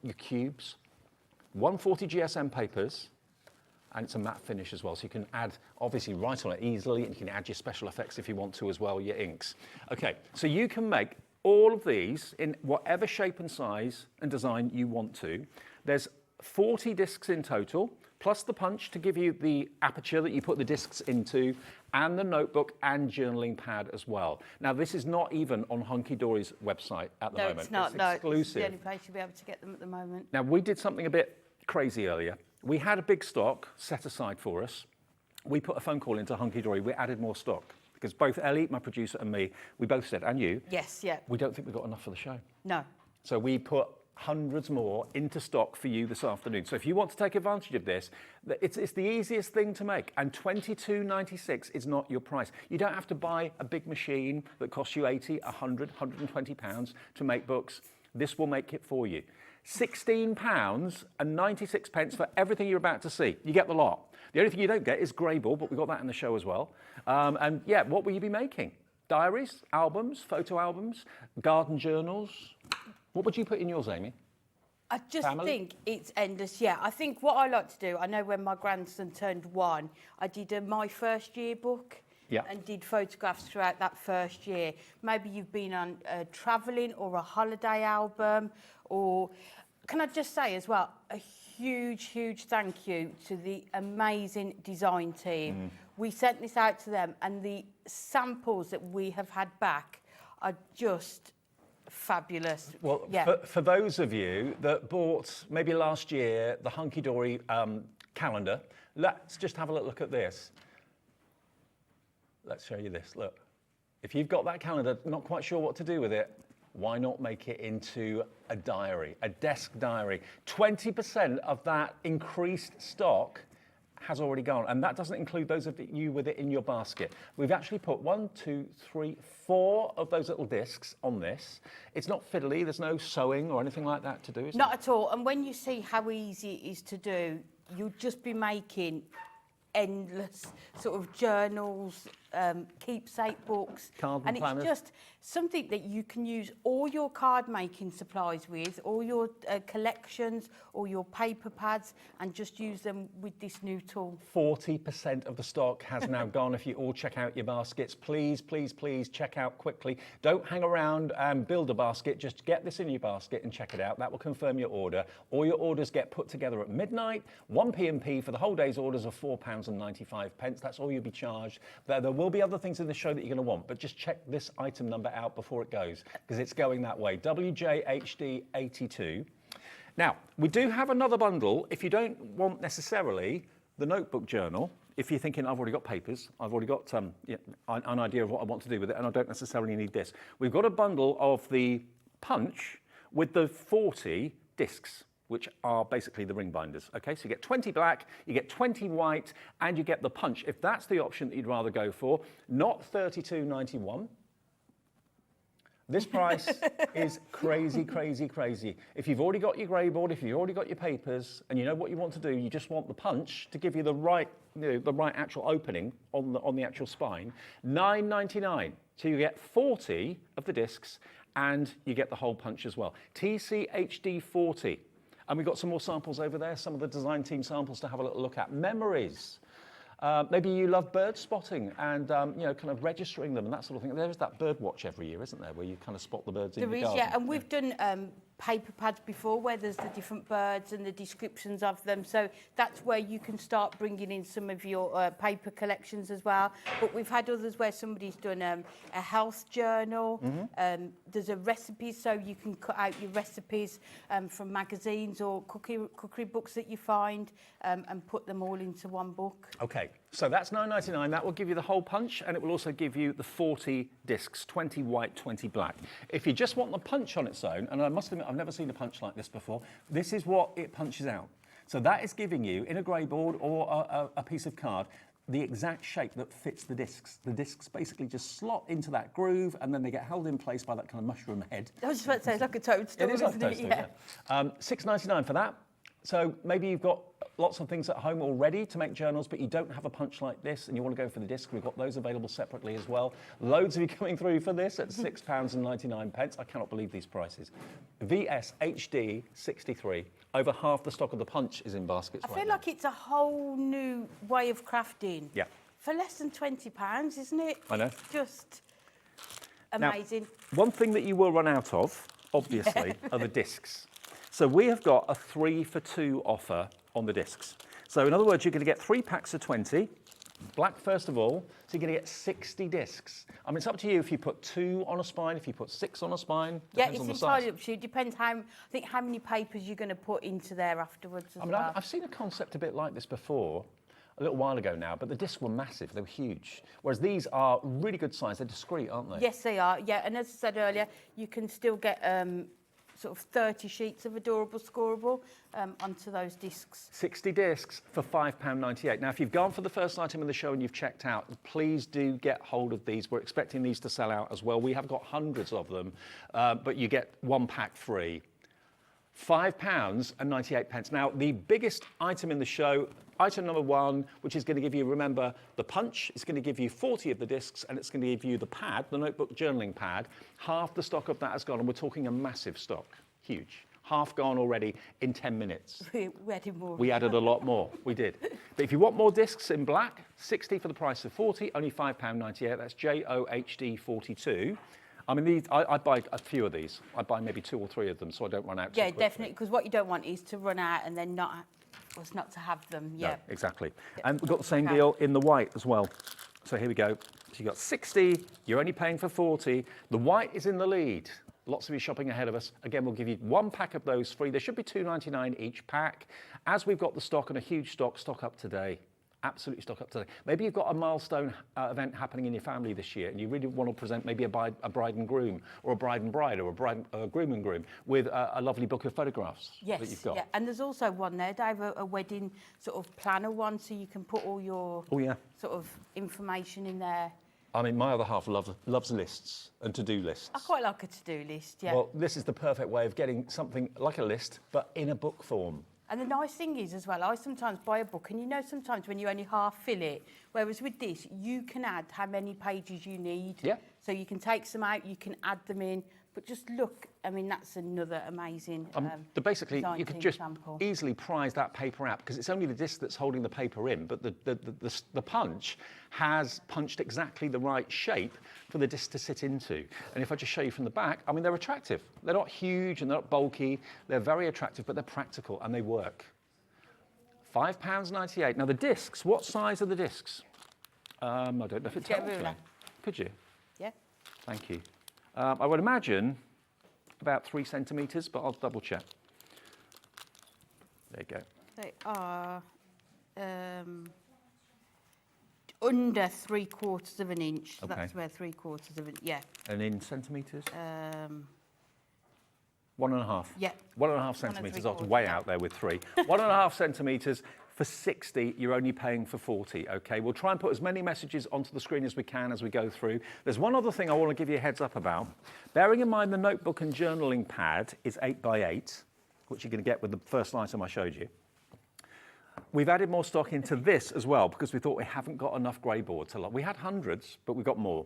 your cubes, 140 GSM papers, and it's a matte finish as well. So you can add, obviously, write on it easily, and you can add your special effects if you want to as well, your inks. Okay, so you can make all of these in whatever shape and size and design you want to. There's 40 discs in total, plus the punch to give you the aperture that you put the discs into, and the notebook and journaling pad as well. Now, this is not even on Hunkydory's website at the moment. No, it's not. It's exclusive. It's the only place you'll be able to get them at the moment. Now, we did something a bit crazy earlier. We had a big stock set aside for us. We put a phone call into Hunkydory. We added more stock. Because both Ellie, my producer, and me, we both said, and you, yes, yeah, we don't think we've got enough for the show. No. So we put hundreds more into stock for you this afternoon. So if you want to take advantage of this, it's the easiest thing to make. And $22.96 is not your price. You don't have to buy a big machine that costs you 80, 100, 120 pounds to make books. This will make it for you. £16.96 for everything you're about to see. You get the lot. The only thing you don't get is Grable, but we've got that in the show as well. And yeah, what will you be making? Diaries, albums, photo albums, garden journals. What would you put in yours, Amy? I just think it's endless, yeah. I think what I like to do, I know when my grandson turned 1, I did my first year book. Yeah. And did photographs throughout that first year. Maybe you've been on travelling or a holiday album, or can I just say as well, a huge, huge thank you to the amazing design team. We sent this out to them, and the samples that we have had back are just fabulous. Well, yeah. for those of you that bought maybe last year the Hunkydory calendar, let's just have a look at this. Let's show you this, look. If you've got that calendar, not quite sure what to do with it, why not make it into a diary, a desk diary? 20% of that increased stock has already gone, and that doesn't include those of you with it in your basket. We've actually put 1, 2, 3, 4 of those little discs on this. It's not fiddly, there's no sewing or anything like that to do, is Not at all, and when you see how easy it is to do, you'll just be making endless sort of journals, keepsake books. Card and planners. It's just something that you can use all your card making supplies with, all your collections, all your paper pads, and just use them with this new tool. 40% of the stock has now gone. If you all check out your baskets, please, please, please check out quickly. Don't hang around and build a basket. Just get this in your basket and check it out. That will confirm your order. All your orders get put together at midnight. 1 P&P for the whole day's orders of £4.95. That's all you'll be charged. There will be other things in the show that you're going to want, but just check this item number out before it goes, because it's going that way. WJHD82. Now, we do have another bundle if you don't want necessarily the notebook journal. If you're thinking, I've already got papers, I've already got an idea of what I want to do with it, and I don't necessarily need this. We've got a bundle of the punch with the 40 discs, which are basically the ring binders. Okay, so you get 20 black, you get 20 white, and you get the punch. If that's the option that you'd rather go for, not $32.91. This price is crazy, crazy, crazy. If you've already got your grey board, if you've already got your papers, and you know what you want to do, you just want the punch to give you the right, the right actual opening on the actual spine. $9.99. So you get 40 of the discs, and you get the whole punch as well. TCHD 40. And we've got some more samples over there, some of the design team samples to have a little look at. Memories. Maybe you love bird spotting and kind of registering them and that sort of thing. There's that bird watch every year, isn't there, where you kind of spot the birds in your garden. Yeah, and we've done paper pads before where there's the different birds and the descriptions of them. So that's where you can start bringing in some of your paper collections as well. But we've had others where somebody's done a health journal. There's a recipe, so you can cut out your recipes from magazines or cookery books that you find and put them all into one book. Okay, so that's $9.99. That will give you the whole punch, and it will also give you the 40 discs, 20 white, 20 black. If you just want the punch on its own, and I must admit I've never seen a punch like this before, this is what it punches out. So that is giving you, in a grey board or a piece of card, the exact shape that fits the discs. The discs basically just slot into that groove, and then they get held in place by that kind of mushroom head. I was just about to say, it's like a toadstool, it is like a toadstool, yeah. $6.99 for that. So maybe you've got lots of things at home already to make journals, but you don't have a punch like this and you want to go for the disc. We've got those available separately as well. Loads of you coming through for this at £6.99. I cannot believe these prices. VSHD 63. Over half the stock of the punch is in baskets right now. I feel like it's a whole new way of crafting. Yeah. For less than £20, isn't it? I know. Just amazing. Now, one thing that you will run out of, obviously, are the discs. So we have got a 3 for 2 offer on the discs. So in other words, you're going to get 3 packs of 20, black first of all, so you're going to get 60 discs. I mean, it's up to you if you put 2 on a spine, if you put 6 on a spine. Yeah, it's entirely up to you. It depends how many papers you're going to put into there afterwards as well. I've seen a concept a bit like this before, a little while ago now, but the discs were massive, they were huge. Whereas these are really good size, they're discreet, aren't they? Yes, they are, yeah. And as I said earlier, you can still get sort of 30 sheets of adorable scoreable onto those discs. 60 discs for £5.98. Now, if you've gone for the first item in the show and you've checked out, please do get hold of these. We're expecting these to sell out as well. We have got hundreds of them, but you get 1 pack free. £5.98. Now, the biggest item in the show, item number 1, which is going to give you, remember, the punch. It's going to give you 40 of the discs, and it's going to give you the pad, the notebook journaling pad. Half the stock of that has gone, and we're talking a massive stock. Huge. Half gone already in 10 minutes. We added more. We added a lot more. We did. But if you want more discs in black, 60 for the price of 40, only £5.98. That's JOHD 42. I mean, I'd buy a few of these. I'd buy maybe 2 or 3 of them so I don't run out too quickly. Yeah, definitely, because what you don't want is to run out and then not to have them. Yeah, no, exactly. And we've got the same deal in the white as well. So here we go. So you've got 60, you're only paying for 40. The white is in the lead. Lots of you shopping ahead of us. Again, we'll give you 1 pack of those free. There should be $2.99 each pack. As we've got the stock and a huge stock up today. Absolutely stock up today. Maybe you've got a milestone event happening in your family this year and you really want to present maybe a bride and groom or a bride and bride or a groom and groom with a lovely book of photographs that you've got. Yeah, and there's also one there, Dave, a wedding sort of planner one, so you can put all your sort of information in there. I mean, my other half loves lists and to-do lists. I quite like a to-do list, yeah. Well, this is the perfect way of getting something like a list, but in a book form. And the nice thing is as well, I sometimes buy a book and you know sometimes when you only half fill it, whereas with this, you can add how many pages you need. Yeah. So you can take some out, you can add them in, but just look, I mean, that's another amazing basically, design you could team just example. easily prize that paper out because it's only the disc that's holding the paper in, but the punch has punched exactly the right shape for the disc to sit into. And if I just show you from the back, I mean, they're attractive. They're not huge and they're not bulky. They're very attractive, but they're practical and they work. £5.98. Now, the discs, what size are the discs? I don't know if it tells me. Could you? Yeah. Thank you. I would imagine about 3 centimetres, but I'll double check. There you go. They are under 3/4 of an inch. So Okay. that's where 3/4 of an, yeah. And in centimetres? 1.5. Yeah. 1.5 centimetres. I was 1 way out there with 3. 1.5 centimetres. For 60, you're only paying for 40, okay? We'll try and put as many messages onto the screen as we can as we go through. There's one other thing I want to give you a heads up about. Bearing in mind the notebook and journaling pad is 8x8, which you're going to get with the first item I showed you. We've added more stock into this as well because we thought we haven't got enough grey boards. We had hundreds, but we got more.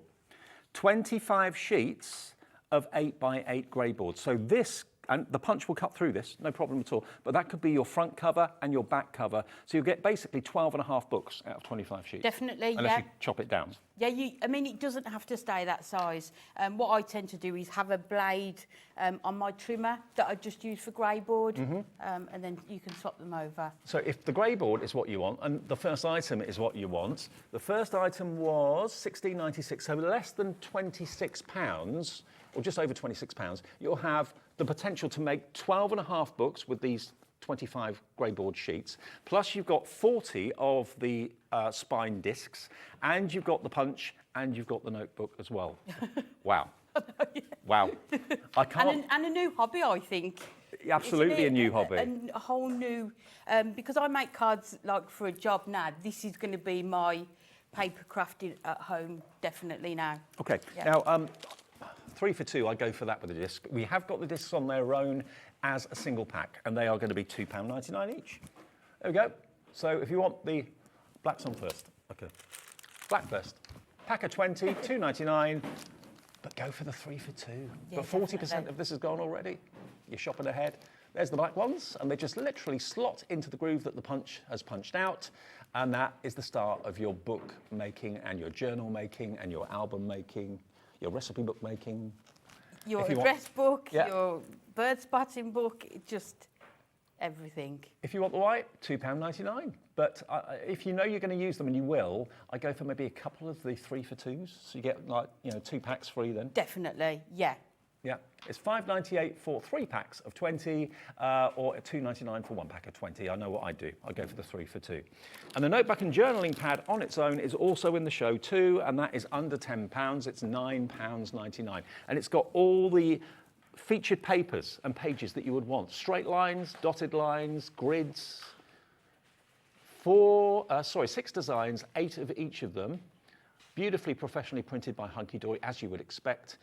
25 sheets of 8x8 grey boards. So this, and the punch will cut through this, no problem at all, but that could be your front cover and your back cover. So you'll get basically 12.5 books out of 25 sheets. Definitely, unless you chop it down. Yeah, I mean, it doesn't have to stay that size. What I tend to do is have a blade on my trimmer that I just use for grey board, and then you can swap them over. So if the grey board is what you want, and the first item is what you want, the first item was £16.96, so less than £26, or just over £26, you'll have the potential to make 12.5 books with these 25 grey board sheets, plus you've got 40 of the spine discs, and you've got the punch, and you've got the notebook as well. Wow. Wow. I can't... And a new hobby, I think. Absolutely a new hobby. A whole new... because I make cards like for a job now, this is going to be my paper crafting at home, definitely now. Okay. Yeah. Now, 3 for 2, I go for that with the disc. We have got the discs on their own as a single pack, and they are going to be £2.99 each. There we go. So if you want the blacks on first. Okay. Black first. Pack of 20, £2.99, but go for the 3 for 2. Yeah, but 40% of this is gone already. You're shopping ahead. There's the black ones, and they just literally slot into the groove that the punch has punched out, and that is the start of your book making and your journal making and your album making, your recipe book making. Your address book, your bird spotting book, just everything. If you want the white, £2.99. But if you know you're going to use them, and you will, I go for maybe a couple of the 3 for 2s. So you get 2 packs free then. Definitely, yeah. Yeah, it's £5.98 for 3 packs of 20, or £2.99 for 1 pack of 20. I know what I do. I go for the 3 for 2. And the notebook and journaling pad on its own is also in the show too, and that is under £10. It's £9.99, and it's got all the featured papers and pages that you would want: straight lines, dotted lines, grids. 6 designs, 8 of each of them, beautifully professionally printed by Hunkydory, as you would expect.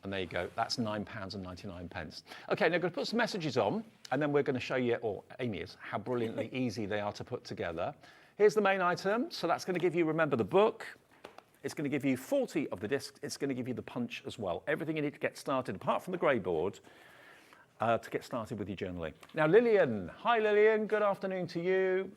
And there you go, that's £9.99. Okay, now I'm going to put some messages on, and then we're going to show you, or Amy is, how brilliantly easy they are to put together. Here's the main item. So that's going to give you, remember, the book. It's going to give you 40 of the discs. It's going to give you the punch as well. Everything you need to get started, apart from the grey board, to get started with your journaling. Now, Lillian. Hi, Lillian. Good afternoon to you.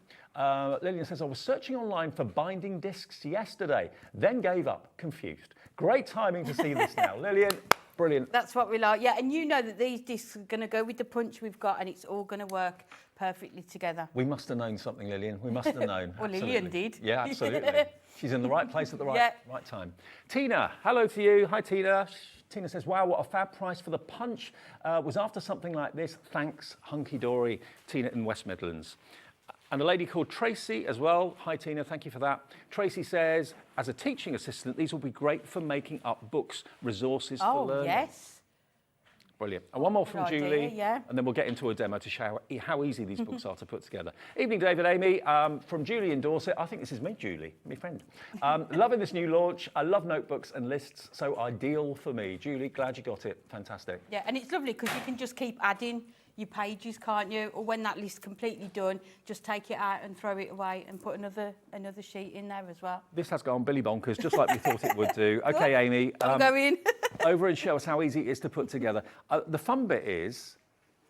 Lillian says, I was searching online for binding discs yesterday, then gave up, confused. Great timing to see this now. Lillian, brilliant. That's what we like, yeah. And you know that these discs are going to go with the punch we've got, and it's all going to work perfectly together. We must have known something, Lillian. We must have known. Well, Lillian did. Yeah, absolutely. She's in the right place at the right time. Tina, hello to you. Hi, Tina. Tina says, wow, what a fab price for the punch. Was after something like this. Thanks, Hunkydory. Tina in West Midlands. And a lady called Tracy as well. Hi, Tina, thank you for that. Tracy says, as a teaching assistant, these will be great for making up books, resources for learning. Oh, yes. Brilliant. And one more from Good idea, Julie, yeah. and then we'll get into a demo to show how easy these books are to put together. Evening, David, Amy. From Julie in Dorset. I think this is me, Julie, my friend. Loving this new launch. I love notebooks and lists, so ideal for me. Julie, glad you got it. Fantastic. Yeah, and it's lovely because you can just keep adding your pages, can't you? Or when that list's completely done, just take it out and throw it away and put another sheet in there as well. This has gone Billy bonkers, just like we thought it would do. Okay, Amy. I'll go in. Over and show us how easy it is to put together. The fun bit is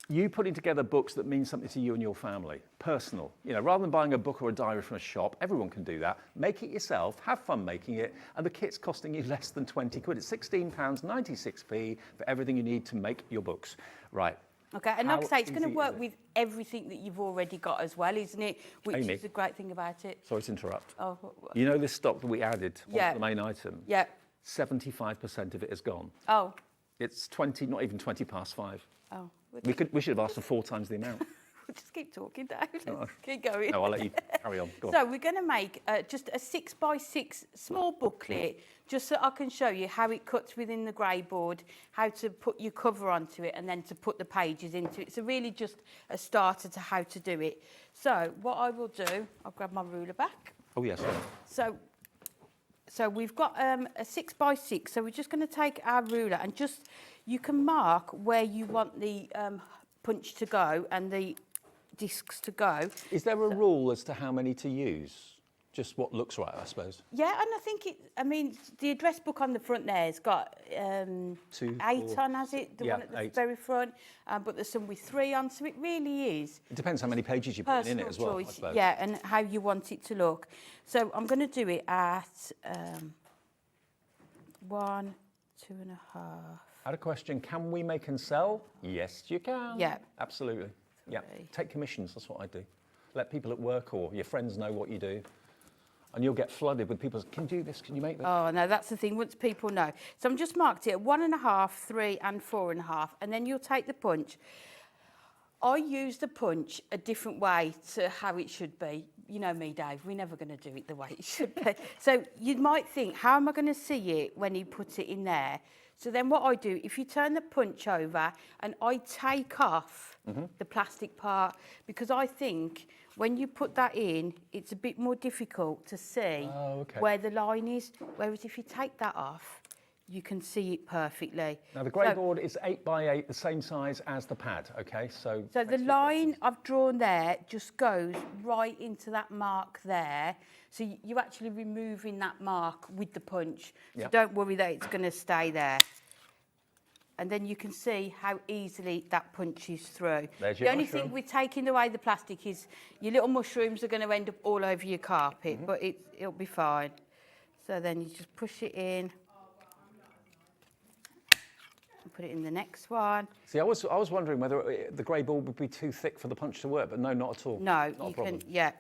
you putting together books that mean something to you and your family, personal. You know, rather than buying a book or a diary from a shop, everyone can do that. Make it yourself, have fun making it, and the kit's costing you less than 20 quid. It's £16.96p for everything you need to make your books. Right. Okay, and like I say, it's going to work with everything that you've already got as well, isn't it? Which Amy, is the great thing about it. Sorry to interrupt. Oh, you know this stock that we added onto the main item? Yeah. 75% of it is gone. Oh. It's 20, not even 20 past 5. Oh. We should have asked for 4 times the amount. We'll just keep talking, Dave. Keep going. No, I'll let you carry on. Go on. So we're going to make just a 6x6 small booklet, just so I can show you how it cuts within the grey board, how to put your cover onto it, and then to put the pages into it. So really just a starter to how to do it. So what I will do, I'll grab my ruler back. Oh, yes. So we've got a 6x6. So we're just going to take our ruler and just, you can mark where you want the punch to go and the discs to go. Is there a rule as to how many to use? Just what looks right, I suppose. Yeah, and I think the address book on the front there has got 8 on, has it? The one at the very front. But there's some with 3 on, so it really is. It depends how many pages you put in it as well, I suppose. Yeah, and how you want it to look. So I'm going to do it at 1, 2.5. I had a question. Can we make and sell? Yes, you can. Yeah. Absolutely. Yeah. Take commissions. That's what I do. Let people at work or your friends know what you do. And you'll get flooded with people. Can you do this? Can you make that? Oh, no, that's the thing. Once people know. So I'm just marked it at 1.5, 3 and 4.5. And then you'll take the punch. I use the punch a different way to how it should be. You know me, Dave, we're never going to do it the way it should be. So you might think, how am I going to see it when he puts it in there? So then what I do, if you turn the punch over and I take off the plastic part, because I think when you put that in, it's a bit more difficult to see where the line is. Whereas if you take that off, you can see it perfectly. Now the grey board is 8x8, the same size as the pad, okay? So the line I've drawn there just goes right into that mark there. So you're actually removing that mark with the punch. So don't worry that it's going to stay there. And then you can see how easily that punches through. The only thing with taking away the plastic is your little mushrooms are going to end up all over your carpet, but it'll be fine. So then you just push it in. Put it in the next one. See, I was wondering whether the grey board would be too thick for the punch to work, but no, not at all. No, you can, yeah.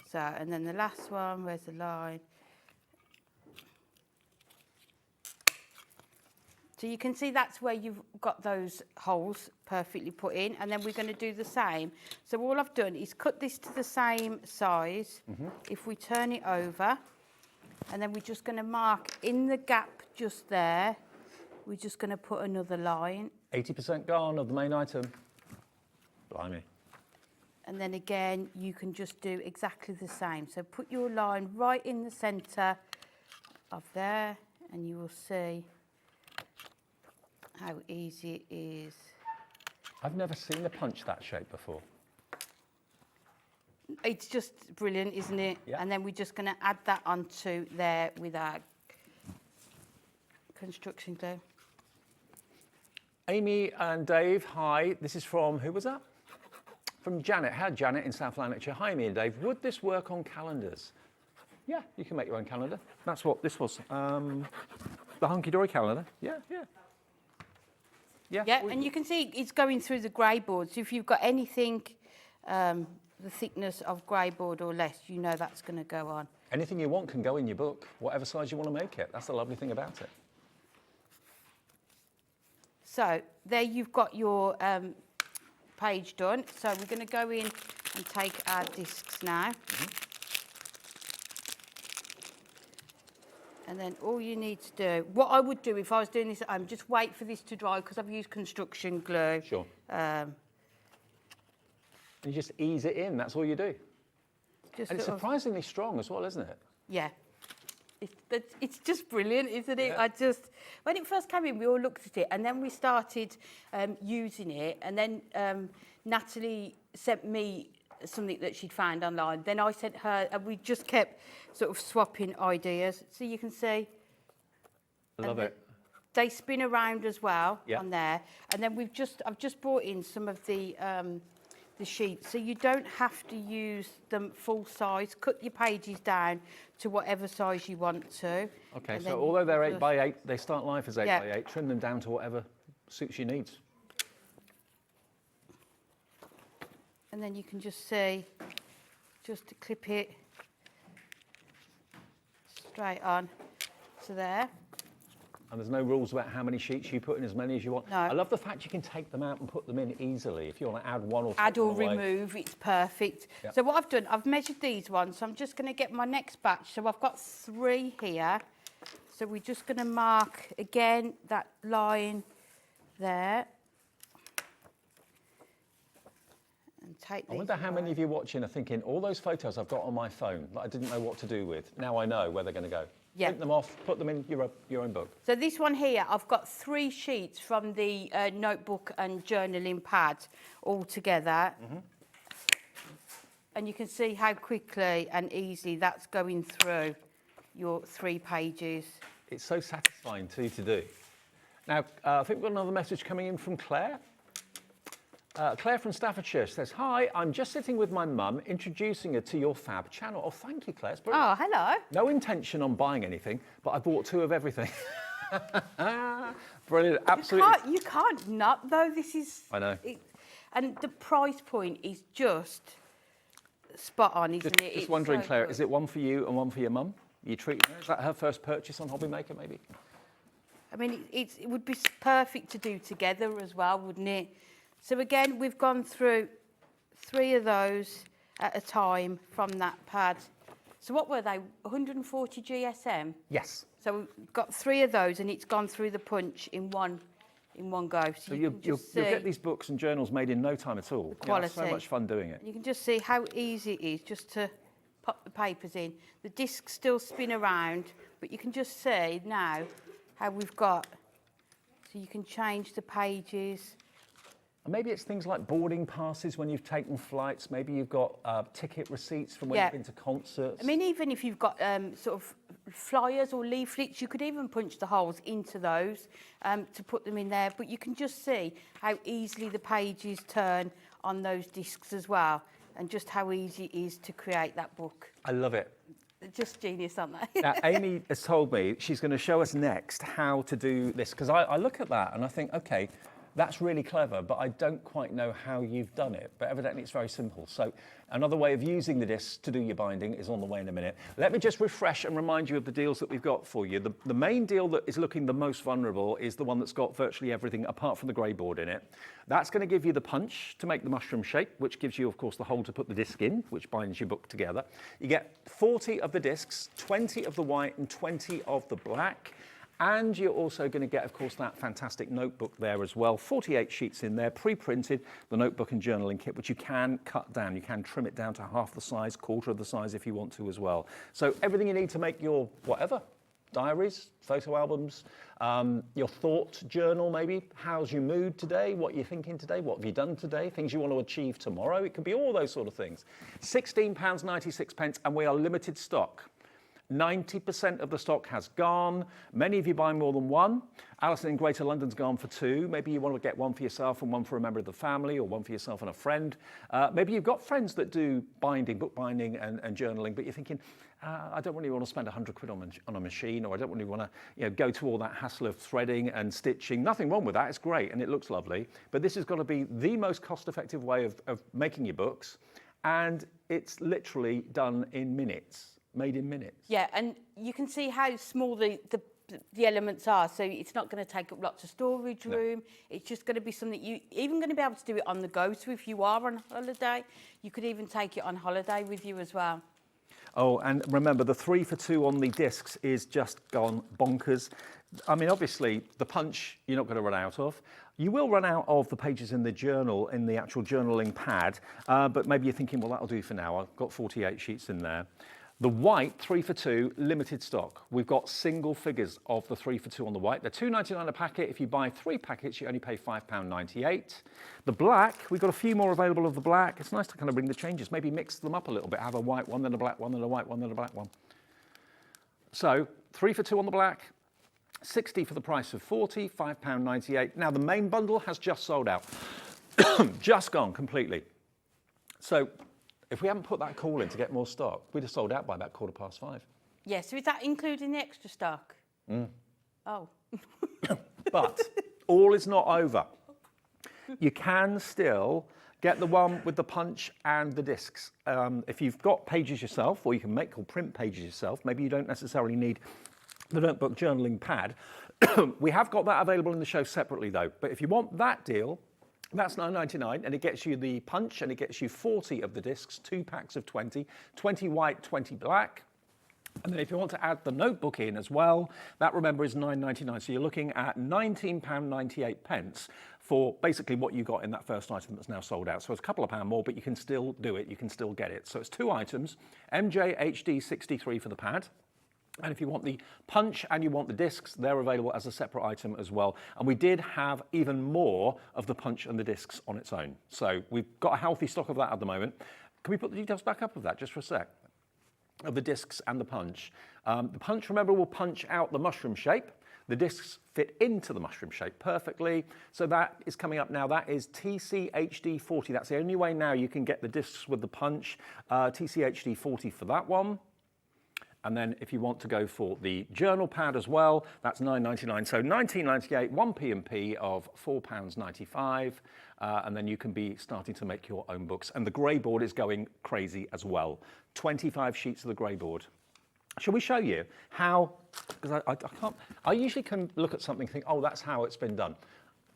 So, and then the last one, where's the line? So you can see that's where you've got those holes perfectly put in, and then we're going to do the same. So all I've done is cut this to the same size. If we turn it over, and then we're just going to mark in the gap just there, we're just going to put another line. 80% gone of the main item. Blimey. And then again, you can just do exactly the same. So put your line right in the centre of there, and you will see how easy it is. I've never seen a punch that shape before. It's just brilliant, isn't it? Yeah. And then we're just going to add that onto there with our construction glue. Amy and Dave, hi. This is from, who was that? From Janet. Hi, Janet in South Lanarkshire. Hi, Amy and Dave. Would this work on calendars? Yeah, you can make your own calendar. That's what this was. The Hunkydory calendar. Yeah. Yeah, and you can see it's going through the grey board. So if you've got anything, the thickness of grey board or less, you know that's going to go on. Anything you want can go in your book, whatever size you want to make it. That's the lovely thing about it. So there you've got your page done. So we're going to go in and take our discs now. And then all you need to do, what I would do if I was doing this at home, just wait for this to dry because I've used construction glue. Sure. You just ease it in, that's all you do. And it's surprisingly strong as well, isn't it? Yeah. It's just brilliant, isn't it? Yeah. When it first came in, we all looked at it and then we started using it, and then Natalie sent me something that she'd found online. Then I sent her, and we just kept sort of swapping ideas. So you can see. I love it. They spin around as well Yeah. on there. And then I've just brought in some of the sheets, so you don't have to use them full size. Cut your pages down to whatever size you want to. Okay, so although they're 8 by 8, they start life as 8 by 8. Trim them down to whatever suits your needs. And then you can just see, just to clip it straight on to there. And there's no rules about how many sheets you put in, as many as you want. No. I love the fact you can take them out and put them in easily. If you want to add one or two. Add or remove, it's perfect. Yep. So what I've done, I've measured these ones, so I'm just going to get my next batch. So I've got 3 here. So we're just going to mark, again, that line there. And take I wonder how many of you watching are thinking, all those photos I've got on my phone that I didn't know what to do with. Now I know where they're going to go. Yeah. Print them off, put them in your own book. So this one here, I've got 3 sheets from the notebook and journaling pad all together. Mm-hmm. And you can see how quickly and easily that's going through your 3 pages. It's so satisfying too to do. Now, I think we've got another message coming in from Claire. Claire from Staffordshire says, "Hi, I'm just sitting with my mum, introducing her to your fab channel." Oh, thank you, Claire. It's brilliant. Oh, hello. No intention on buying anything, but I bought 2 of everything. Brilliant, absolutely. You can't not, though. This is... I know. And the price point is just spot on, isn't it? Just wondering, so Claire, good. Is it one for you and one for your mum? You treating her? Is that her first purchase on Hobby Maker, maybe? I mean, it would be perfect to do together as well, wouldn't it? So again, we've gone through 3 of those at a time from that pad. So what were they, 140 GSM? Yes. So we've got 3 of those and it's gone through the punch in one go. So you'll get these books and journals made in no time at all. Quality. So much fun doing it. You can just see how easy it is just to pop the papers in. The discs still spin around, but you can just see now how we've got, so you can change the pages. And maybe it's things like boarding passes when you've taken flights. Maybe you've got ticket receipts from when you've been to concerts. I mean, even if you've got sort of flyers or leaflets, you could even punch the holes into those to put them in there. But you can just see how easily the pages turn on those discs as well, and just how easy it is to create that book. I love it. Just genius, aren't they? Now, Amy has told me she's going to show us next how to do this, because I look at that and I think, okay, that's really clever, but I don't quite know how you've done it. But evidently it's very simple. So another way of using the discs to do your binding is on the way in a minute. Let me just refresh and remind you of the deals that we've got for you. The main deal that is looking the most vulnerable is the one that's got virtually everything apart from the grey board in it. That's going to give you the punch to make the mushroom shape, which gives you, of course, the hole to put the disc in, which binds your book together. You get 40 of the discs, 20 of the white and 20 of the black. And you're also going to get, of course, that fantastic notebook there as well. 48 sheets in there, pre-printed, the notebook and journaling kit, which you can cut down. You can trim it down to half the size, quarter of the size if you want to as well. So everything you need to make your whatever, diaries, photo albums, your thought journal maybe. How's your mood today? What are you thinking today? What have you done today? Things you want to achieve tomorrow. It could be all those sort of things. £16.96, and we are limited stock. 90% of the stock has gone. Many of you buy more than one. Alison in Greater London's gone for 2. Maybe you want to get one for yourself and one for a member of the family, or one for yourself and a friend. Maybe you've got friends that do binding, book binding and journaling, but you're thinking, I don't really want to spend £100 on a machine, or I don't really want to go to all that hassle of threading and stitching. Nothing wrong with that, it's great and it looks lovely. But this is going to be the most cost-effective way of making your books, and it's literally done in minutes. Made in minutes. Yeah, and you can see how small the elements are, so it's not going to take up lots of storage room. No. It's just going to be something you even going to be able to do it on the go. So if you are on holiday, you could even take it on holiday with you as well. Oh, and remember, the 3 for 2 on the discs is just gone bonkers. I mean, obviously, the punch you're not going to run out of. You will run out of the pages in the journal, in the actual journaling pad, but maybe you're thinking, well, that'll do for now. I've got 48 sheets in there. The white 3 for 2, limited stock. We've got single figures of the 3 for 2 on the white. They're £2.99 a packet. If you buy 3 packets, you only pay £5.98. The black, we've got a few more available of the black. It's nice to kind of bring the changes, maybe mix them up a little bit. Have a white one, then a black one, then a white one, then a black one. So 3 for 2 on the black, 60 for the price of 40, £5.98. Now the main bundle has just sold out, just gone completely. So if we hadn't put that call in to get more stock, we'd have sold out by about 5:15. Yeah, so is that including the extra stock? Oh. But all is not over. You can still get the one with the punch and the discs. If you've got pages yourself, or you can make or print pages yourself, maybe you don't necessarily need the notebook journaling pad. We have got that available in the show separately though. But if you want that deal, that's £9.99, and it gets you the punch, and it gets you 40 of the discs, 2 packs of 20, 20 white, 20 black. And then if you want to add the notebook in as well, that, remember, is £9.99. So you're looking at £19.98 for basically what you got in that first item that's now sold out. So it's a couple of pound more, but you can still do it. You can still get it. So it's 2 items, MJ HD 63 for the pad. And if you want the punch and you want the discs, they're available as a separate item as well. And we did have even more of the punch and the discs on its own. So we've got a healthy stock of that at the moment. Can we put the details back up of that just for a sec? Of the discs and the punch. The punch, remember, will punch out the mushroom shape. The discs fit into the mushroom shape perfectly. So that is coming up now. That is TCHD 40. That's the only way now you can get the discs with the punch. TCHD 40 for that one. And then if you want to go for the journal pad as well, that's £9.99. So £19.98, 1 P&P of £4.95. And then you can be starting to make your own books. And the grey board is going crazy as well. 25 sheets of the grey board. Shall we show you how, because I can't, I usually can look at something and think, oh, that's how it's been done.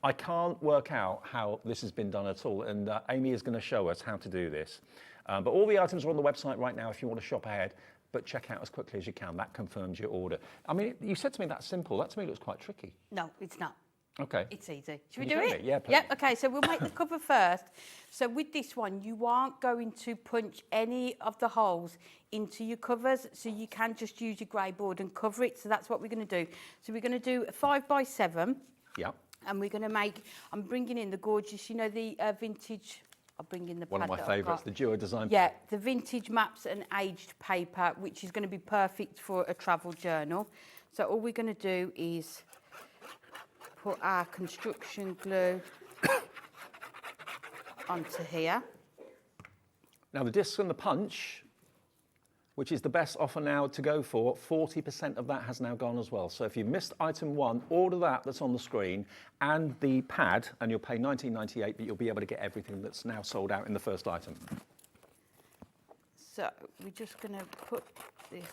I can't work out how this has been done at all. And Amy is going to show us how to do this. But all the items are on the website right now if you want to shop ahead. But check out as quickly as you can. That confirms your order. I mean, you said to me that's simple. That to me looks quite tricky. No, it's not. Okay. It's easy. Should we do it? Yeah, please. Yep, okay, so we'll make the cover first. So with this one, you aren't going to punch any of the holes into your covers, so you can just use your grey board and cover it. So that's what we're going to do. So we're going to do a 5x7. Yeah. And we're going to make, I'm bringing in the gorgeous, you know, the vintage, I'll bring in the one of my favourites, the duo design. Yeah, the vintage maps and aged paper, which is going to be perfect for a travel journal. So all we're going to do is put our construction glue onto here. Now the discs and the punch, which is the best offer now to go for, 40% of that has now gone as well. So if you missed item 1, order that's on the screen and the pad, and you'll pay £19.98, but you'll be able to get everything that's now sold out in the first item. So we're just going to put this.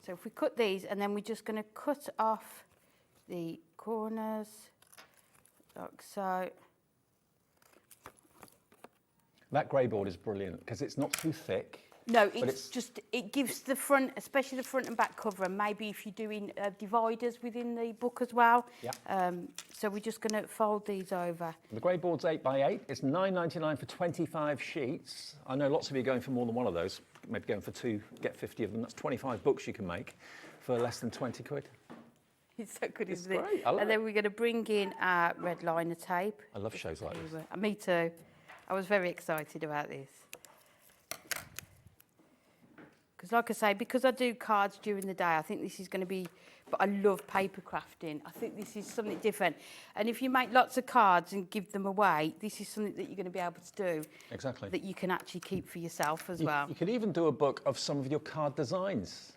So if we cut these, and then we're just going to cut off the corners like so. That grey board is brilliant because it's not too thick. No, it's just, it gives the front, especially the front and back cover, and maybe if you're doing dividers within the book as well. Yeah. So we're just going to fold these over. The grey board's 8x8. It's £9.99 for 25 sheets. I know lots of you are going for more than one of those. Maybe going for 2, get 50 of them. That's 25 books you can make for less than 20 quid. It's so good, isn't it? Great. I love and then we're going to bring in our red liner tape. I love shows like this. Me too. I was very excited about this. Because like I say, because I do cards during the day, I think this is going to be, but I love paper crafting. I think this is something different. And if you make lots of cards and give them away, this is something that you're going to be able to do. Exactly. That you can actually keep for yourself as well. You could even do a book of some of your card designs.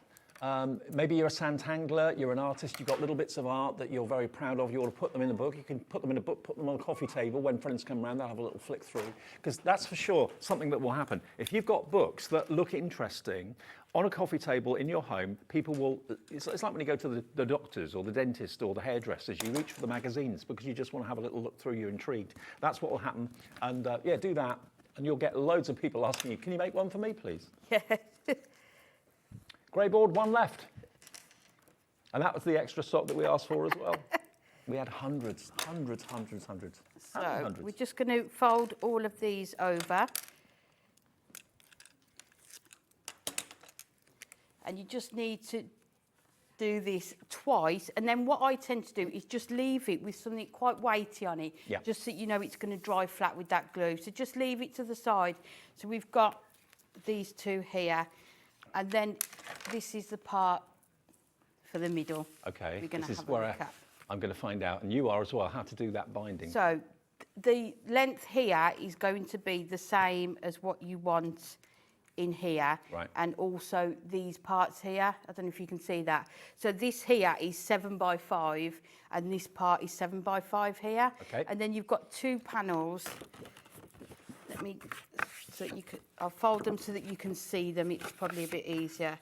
Maybe you're a sandtangler, you're an artist, you've got little bits of art that you're very proud of, you want to put them in a book, you can put them in a book, put them on a coffee table, when friends come around they'll have a little flick through, because that's for sure something that will happen. If you've got books that look interesting on a coffee table in your home, people will, it's like when you go to the doctors or the dentist or the hairdressers, you reach for the magazines because you just want to have a little look through, you're intrigued. That's what will happen, and yeah, do that. and you'll get loads of people asking you, can you make one for me, please? Yeah. Grey board, one left. And that was the extra stock that we asked for as well. We had hundreds. So we're just going to fold all of these over. And you just need to do this twice. And then what I tend to do is just leave it with something quite weighty on it, just so you know it's going to dry flat with that glue. So just leave it to the side. So we've got these two here. And then this is the part for the middle. Okay, we're going to this is have a where look at. I'm going to find out, and you are as well, how to do that binding. So the length here is going to be the same as what you want in here. Right. And also these parts here, I don't know if you can see that. So this here is 7 by 5 and this part is 7 by 5 here. Okay. And then you've got two panels. I'll fold them so that you can see them. It's probably a bit easier.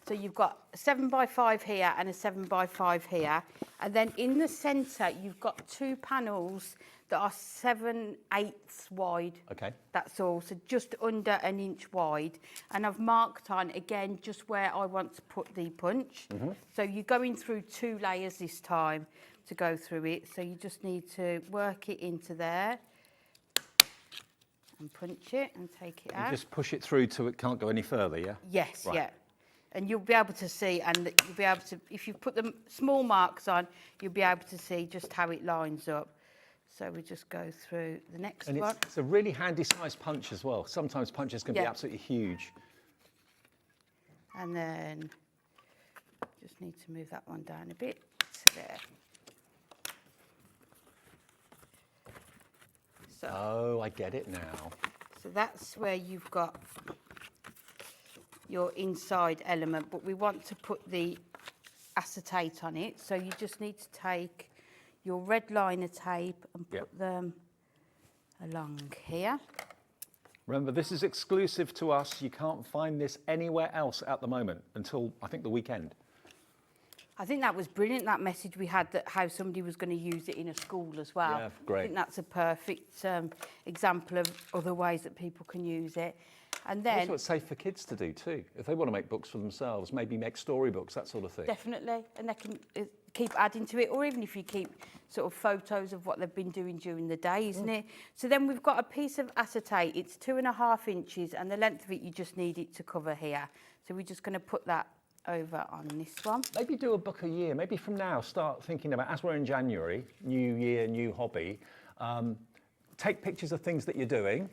So you've got a 7 by 5 here and a 7 by 5 here. And then in the centre, you've got two panels that are 7/8 wide. Okay. That's all, so just under 1 inch wide. And I've marked on, again, just where I want to put the punch. So you're going through 2 layers this time to go through it. So you just need to work it into there and punch it and take it out. You just push it through till it can't go any further, yeah? Yes, Right. yeah. And you'll be able to see, and you'll be able to, if you put the small marks on, you'll be able to see just how it lines up. So we just go through the next And one. it's a really handy sized punch as well. Sometimes punches can be absolutely huge. And then just need to move that one down a bit to there. So, Oh, I get it now. so that's where you've got your inside element, but we want to put the acetate on it. So you just need to take your red liner tape and put them along here. Remember, this is exclusive to us. You can't find this anywhere else at the moment until, I think, the weekend. I think that was brilliant, that message we had, that how somebody was going to use it in a school as well. Yeah, great. I think that's a perfect example of other ways that people can use it. And then Also, it's safe for kids to do too. If they want to make books for themselves, maybe make storybooks, that sort of thing. definitely, and they can keep adding to it, or even if you keep sort of photos of what they've been doing during the day, isn't it? So then we've got a piece of acetate. It's 2.5 inches, and the length of it, you just need it to cover here. So we're just going to put that over on this one. Maybe do a book a year. Maybe from now, start thinking about, as we're in January, new year, new hobby, take pictures of things that you're doing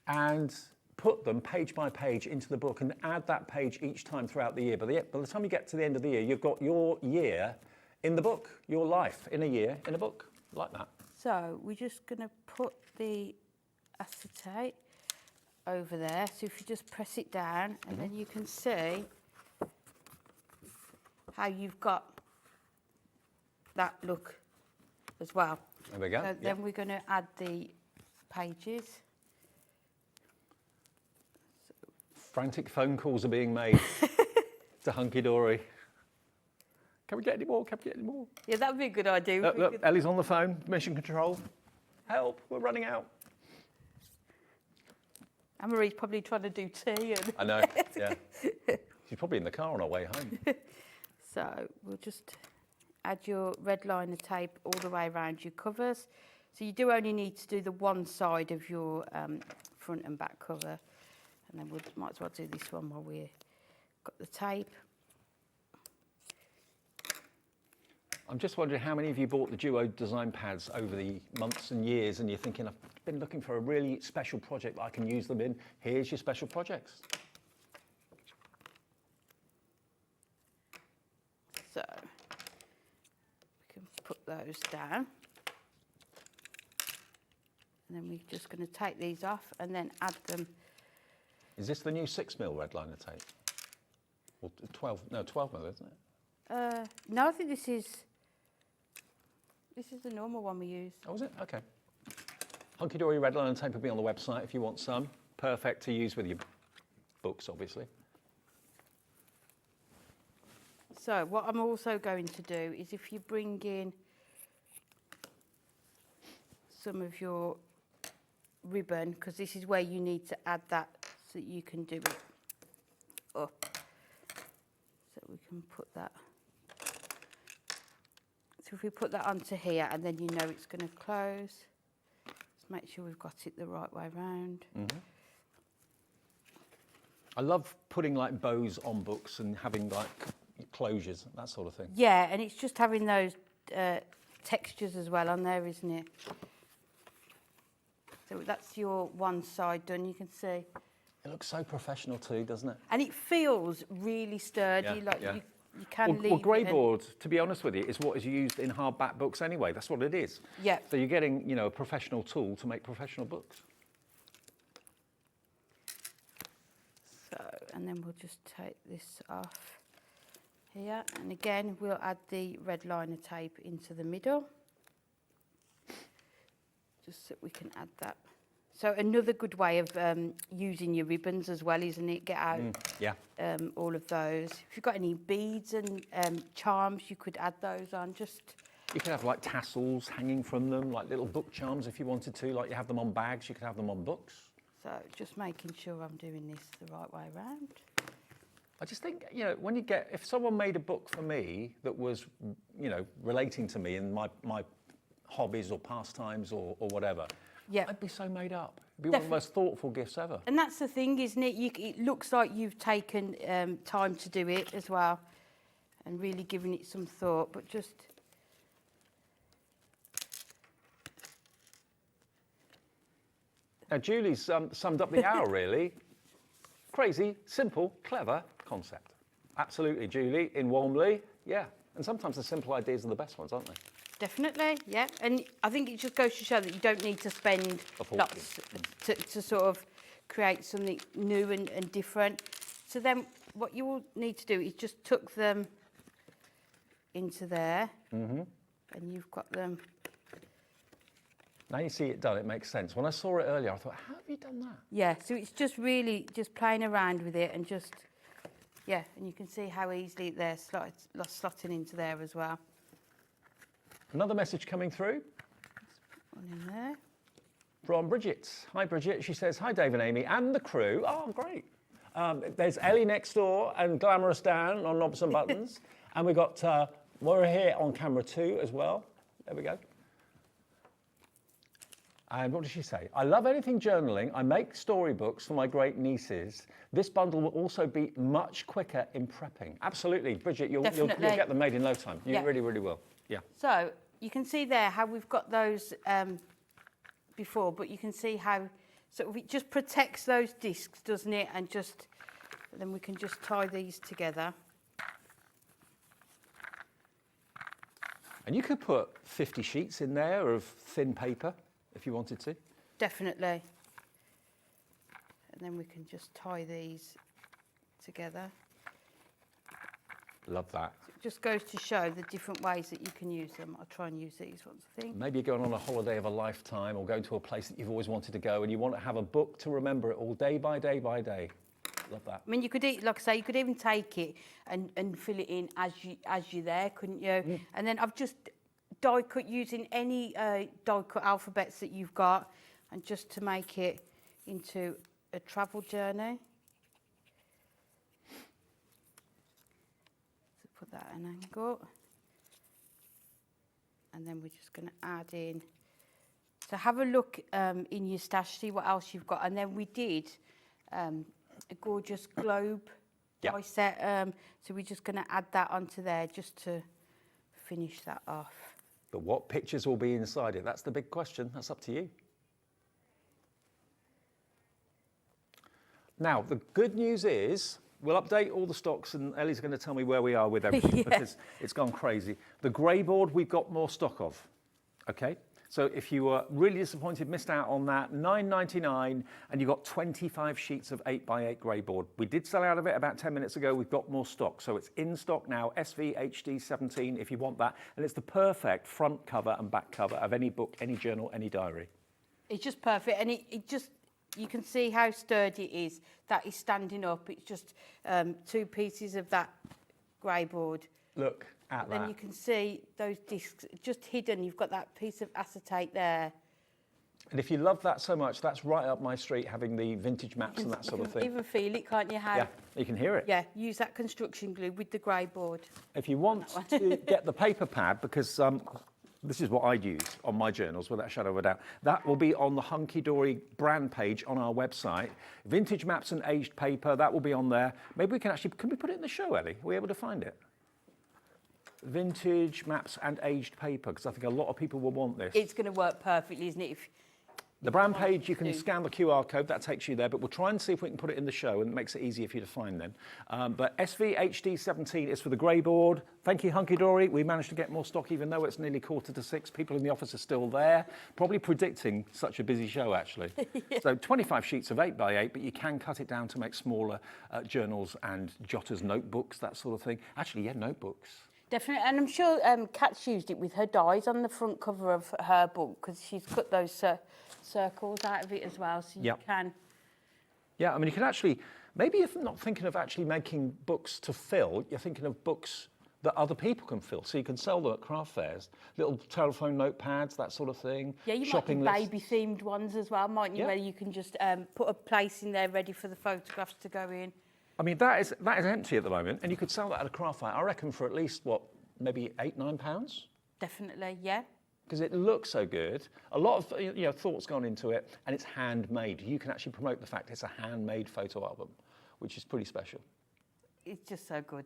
and put them page by page into the book and add that page each time throughout the year. By the time you get to the end of the year, you've got your year in the book, your life in a year in a book, like that. So we're just going to put the acetate over there. So if you just press it down, and then you can see how you've got that look as well. There we go. So then we're going to add the pages. Frantic phone calls are being made to Hunkydory. Can we get any more? Can we get any more? Yeah, that would be a good idea. Look, Ellie's on the phone, mission control. Help, we're running out. Anne-Marie's probably trying to do tea. And I know, yeah. She's probably in the car on her way home. So we'll just add your red liner tape all the way around your covers. So you do only need to do the one side of your front and back cover. And then we might as well do this one while we've got the tape. I'm just wondering how many of you bought the Duo design pads over the months and years, and you're thinking, I've been looking for a really special project that I can use them in. Here's your special projects. So we can put those down. And then we're just going to take these off and then add them. Is this the new 6mm red liner tape? Or 12 mil, isn't it? No, I think this is the normal one we use. Oh, is it? Okay. Hunkydory red liner tape will be on the website if you want some. Perfect to use with your books, obviously. So what I'm also going to do is, if you bring in some of your ribbon, because this is where you need to add that so that you can do it up. So we can put that. So if we put that onto here, and then you know it's going to close. Let's make sure we've got it the right way round. Mm-hmm. I love putting like bows on books and having like closures, that sort of thing. Yeah, and it's just having those textures as well on there, isn't it? So that's your one side done, you can see. It looks so professional too, doesn't it? And it feels really sturdy, you can leave well, grey it board, to be honest with you, is what is used in hardback books anyway. That's what it is. Yeah. So you're getting, you know, a professional tool to make professional books. So, and then we'll just take this off here. And again, we'll add the red liner tape into the middle. Just so we can add that. So another good way of using your ribbons as well, isn't it? Get out all of those. If you've got any beads and charms, you could add those on. You could have like tassels hanging from them, like little book charms if you wanted to, like you have them on bags, you could have them on books. So just making sure I'm doing this the right way around. I just think, you know, when you get, if someone made a book for me that was, you know, relating to me and my hobbies or pastimes or whatever, I'd be so made up. It'd be one of the most thoughtful gifts ever. And that's the thing, isn't it? It looks like you've taken time to do it as well and really given it some thought, but just... Now, Julie's summed up the hour, really. Crazy, simple, clever concept. Absolutely, Julie, in Walmley, yeah. And sometimes the simple ideas are the best ones, aren't they? Definitely, yeah. And I think it just goes to show that you don't need to spend lots to sort of create something new and different. So then what you will need to do is just tuck them into there. Mm-hmm. And you've got them. Now you see it done, it makes sense. When I saw it earlier, I thought, how have you done that? Yeah, so it's just really just playing around with it and just, yeah, and you can see how easily they're slotting into there as well. Another message coming through. One in there. From Bridget. Hi, Bridget. She says, hi, Dave and Amy and the crew. Oh, great. There's Ellie next door and Glamorous Dan on Knobs and Buttons. And we've got Moira here on camera too as well. There we go. And what does she say? I love anything journaling. I make storybooks for my great nieces. This bundle will also be much quicker in prepping. Absolutely, Bridget, you'll get them made in no time. You really, really will. Yeah. So you can see there how we've got those before, but you can see how sort of it just protects those discs, doesn't it? And just then we can just tie these together. And you could put 50 sheets in there of thin paper if you wanted to. Definitely. And then we can just tie these together. Love that. It just goes to show the different ways that you can use them. I'll try and use these ones, I think. Maybe you're going on a holiday of a lifetime or going to a place that you've always wanted to go and you want to have a book to remember it all day by day by day. Love that. I mean, you could, like I say, you could even take it and fill it in as you're there, couldn't you? Mm. And then I've just die cut using any die cut alphabets that you've got, and just to make it into a travel journey. So put that at an angle, and then we're just going to add in. So have a look in your stash, see what else you've got, and then we did a gorgeous globe die set. So we're just going to add that onto there just to finish that off. But what pictures will be inside it? That's the big question. That's up to you. Now, the good news is we'll update all the stocks and Ellie's going to tell me where we are with everything because it's gone crazy. The grey board we've got more stock of, okay? So if you were really disappointed, missed out on that, $9.99, and you got 25 sheets of 8x8 grey board. We did sell out of it about 10 minutes ago. We've got more stock. So it's in stock now, SVHD17 if you want that. And it's the perfect front cover and back cover of any book, any journal, any diary. It's just perfect. And it just, you can see how sturdy it is. That is standing up. It's just 2 pieces of that grey board. Look at that. Then you can see those discs just hidden. You've got that piece of acetate there. And if you love that so much, that's right up my street, having the vintage maps and that sort of thing. You can even feel it, can't you? How, yeah, you can hear it. Yeah, use that construction glue with the grey board. If you want to get the paper pad, because this is what I'd use on my journals, without a shadow of a doubt, that will be on the Hunkydory brand page on our website. Vintage maps and aged paper, that will be on there. Maybe we can actually, can we put it in the show, Ellie? Are we able to find it? Vintage maps and aged paper, because I think a lot of people will want this. It's going to work perfectly, isn't it? If the brand page, you can scan the QR code, that takes you there, but we'll try and see if we can put it in the show, and it makes it easier for you to find then. But SVHD17 is for the grey board. Thank you, Hunkydory. We managed to get more stock, even though it's nearly 5:45. People in the office are still there, probably predicting such a busy show, actually. Yeah. So 25 sheets of 8x8, but you can cut it down to make smaller journals and jotters, notebooks, that sort of thing. Actually, yeah, notebooks. Definitely, and I'm sure Kat's used it with her dies on the front cover of her book, because she's cut those circles out of it as well, so you can. Yeah, I mean, you can actually, maybe if you're not thinking of actually making books to fill, you're thinking of books that other people can fill, so you can sell them at craft fairs, little telephone notepads, that sort of thing. Yeah, you shopping might do baby-themed ones as well, mightn't you, where you can just put a place in there ready for the photographs to go in. I mean, that is empty at the moment, and you could sell that at a craft fair, I reckon, for at least, what, maybe £8–9? Definitely, yeah. Because it looks so good. A lot of thought's gone into it, and it's handmade. You can actually promote the fact it's a handmade photo album, which is pretty special. It's just so good.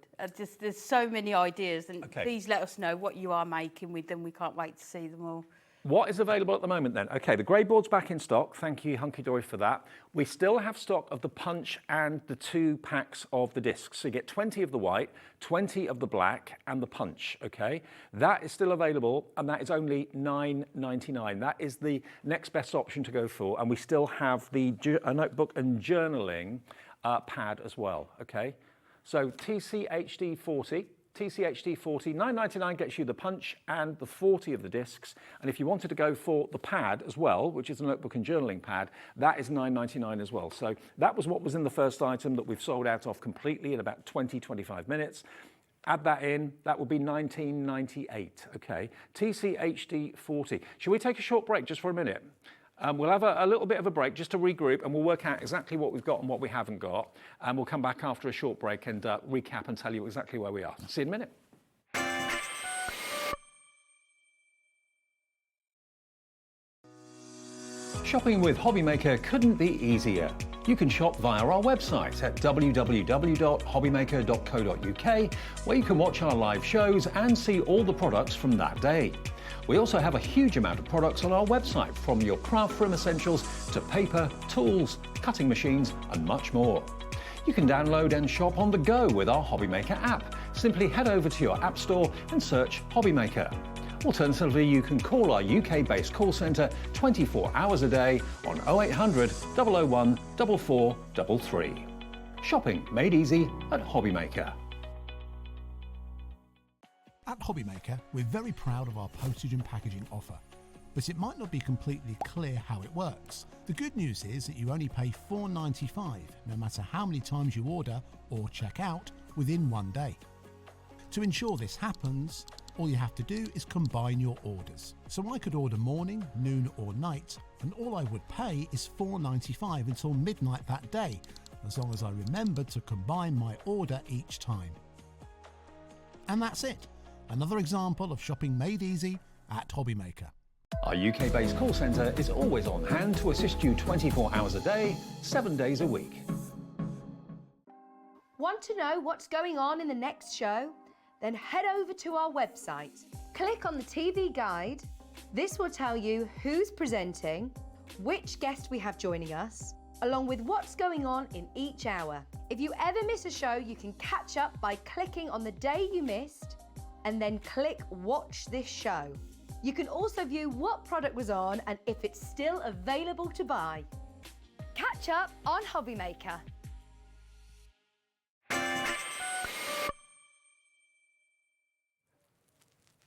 There's so many ideas, and please let us know what you are making with them. We can't wait to see them all. What is available at the moment then? Okay, the grey board's back in stock. Thank you, Hunkydory, for that. We still have stock of the punch and the 2 packs of the discs. So you get 20 of the white, 20 of the black, and the punch, okay? That is still available, and that is only $9.99. That is the next best option to go for, and we still have the notebook and journaling pad as well, okay? So TCHD 40. TCHD 40, $9.99 gets you the punch and the 40 of the discs. And if you wanted to go for the pad as well, which is a notebook and journaling pad, that is $9.99 as well. So that was what was in the first item that we've sold out of completely in about 20–25 minutes. Add that in, that would be $19.98, okay? TCHD 40. Should we take a short break just for a minute? We'll have a little bit of a break just to regroup, and we'll work out exactly what we've got and what we haven't got. And we'll come back after a short break and recap and tell you exactly where we are. See you in a minute. Shopping with Hobbymaker couldn't be easier. You can shop via our website at www.hobbymaker.co.uk, where you can watch our live shows and see all the products from that day. We also have a huge amount of products on our website, from your craft room essentials to paper, tools, cutting machines and much more. You can download and shop on the go with our Hobbymaker app. Simply head over to your app store and search Hobbymaker. Alternatively, you can call our UK-based call centre 24 hours a day on 0800 001 4433. Shopping made easy at Hobbymaker. At Hobbymaker, we're very proud of our postage and packaging offer, but it might not be completely clear how it works. The good news is that you only pay $4.95 no matter how many times you order or check out within 1 day. To ensure this happens, all you have to do is combine your orders. So I could order morning, noon or night, and all I would pay is $4.95 until midnight that day, as long as I remembered to combine my order each time. And that's it. Another example of shopping made easy at Hobbymaker. Our UK-based call centre is always on hand to assist you 24 hours a day, 7 days a week. Want to know what's going on in the next show? Then head over to our website. Click on the TV guide. This will tell you who's presenting, which guest we have joining us, along with what's going on in each hour. If you ever miss a show, you can catch up by clicking on the day you missed and then click Watch This Show. You can also view what product was on and if it's still available to buy. Catch up on Hobbymaker.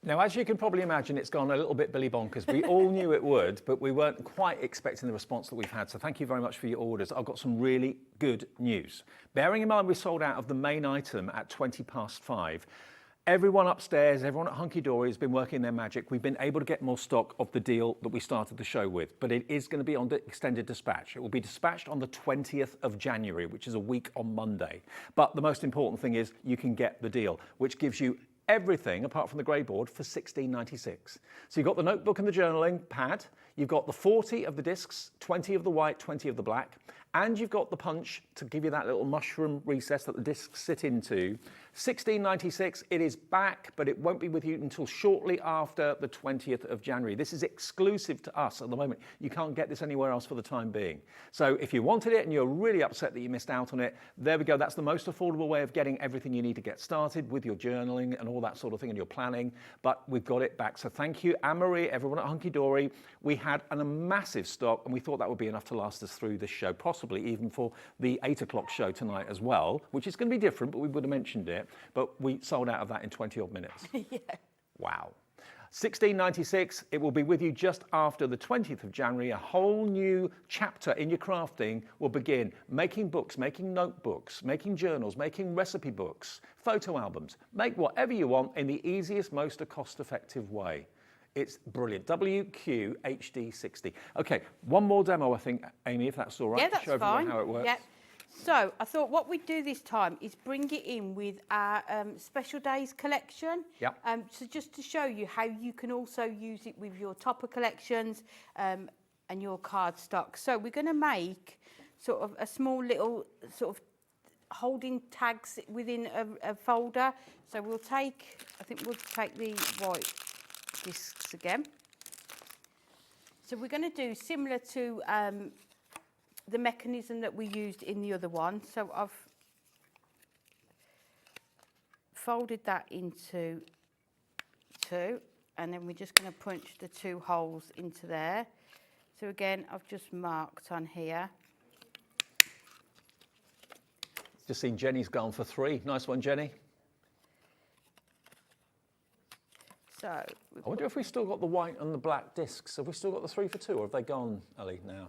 Now, as you can probably imagine, it's gone a little bit Billy bonkers. We all knew it would, but we weren't quite expecting the response that we've had. So thank you very much for your orders. I've got some really good news. Bearing in mind we sold out of the main item at 5:20. Everyone upstairs, everyone at Hunkydory has been working their magic. We've been able to get more stock of the deal that we started the show with, but it is going to be on the extended dispatch. It will be dispatched on the 20th of January, which is a week on Monday. But the most important thing is you can get the deal, which gives you everything apart from the grey board for $16.96. So you've got the notebook and the journaling pad, you've got the 40 of the discs, 20 of the white, 20 of the black, and you've got the punch to give you that little mushroom recess that the discs sit into. $16.96, it is back, but it won't be with you until shortly after the 20th of January. This is exclusive to us at the moment. You can't get this anywhere else for the time being. So if you wanted it and you're really upset that you missed out on it, there we go. That's the most affordable way of getting everything you need to get started with your journaling and all that sort of thing and your planning, but we've got it back. So thank you, Anne-Marie, everyone at Hunkydory. We had a massive stock and we thought that would be enough to last us through this show, possibly even for the 8 o'clock show tonight as well, which is going to be different, but we would have mentioned it. But we sold out of that in 20 odd minutes. Yeah. Wow. $16.96, it will be with you just after the 20th of January. A whole new chapter in your crafting will begin. Making books, making notebooks, making journals, making recipe books, photo albums. Make whatever you want in the easiest, most cost-effective way. It's brilliant. WQHD60. Okay, one more demo, I think, Amy, if that's all right. Yeah, that's show fine. everyone how it works. Yeah. So I thought what we'd do this time is bring it in with our Special Days collection. Yep. So just to show you how you can also use it with your topper collections and your card stock. So we're going to make sort of a small little sort of holding tags within a folder. So we'll take, I think we'll take the white discs again. So we're going to do similar to the mechanism that we used in the other one. So I've folded that into 2, and then we're just going to punch the 2 holes into there. So again, I've just marked on here. Just seen Jenny's gone for 3. Nice one, Jenny. So I wonder if we've still got the white and the black discs. Have we still got the 3 for 2, or have they gone, Ali, now?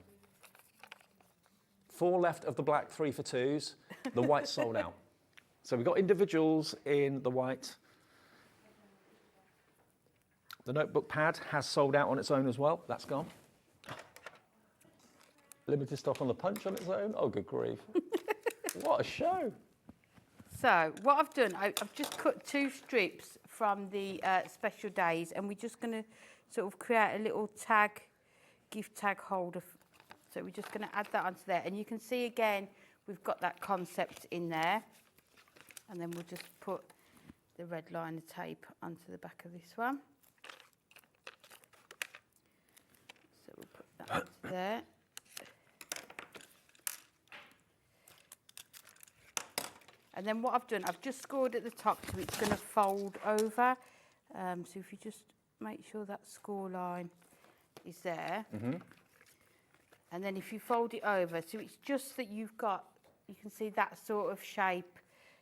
4 left of the black 3 for 2s. The white sold out. So we've got individuals in the white. The notebook pad has sold out on its own as well. That's gone. Limited stock on the punch on its own. Oh, good grief. What a show. So what I've done, I've just cut 2 strips from the Special Days, and we're just going to sort of create a little tag, gift tag holder. So we're just going to add that onto there. And you can see again, we've got that concept in there. And then we'll just put the red liner tape onto the back of this one. So we'll put that onto there. And then what I've done, I've just scored at the top so it's going to fold over. So if you just make sure that score line is there. Mm-hmm. And then if you fold it over, so it's just that you've got, you can see that sort of shape.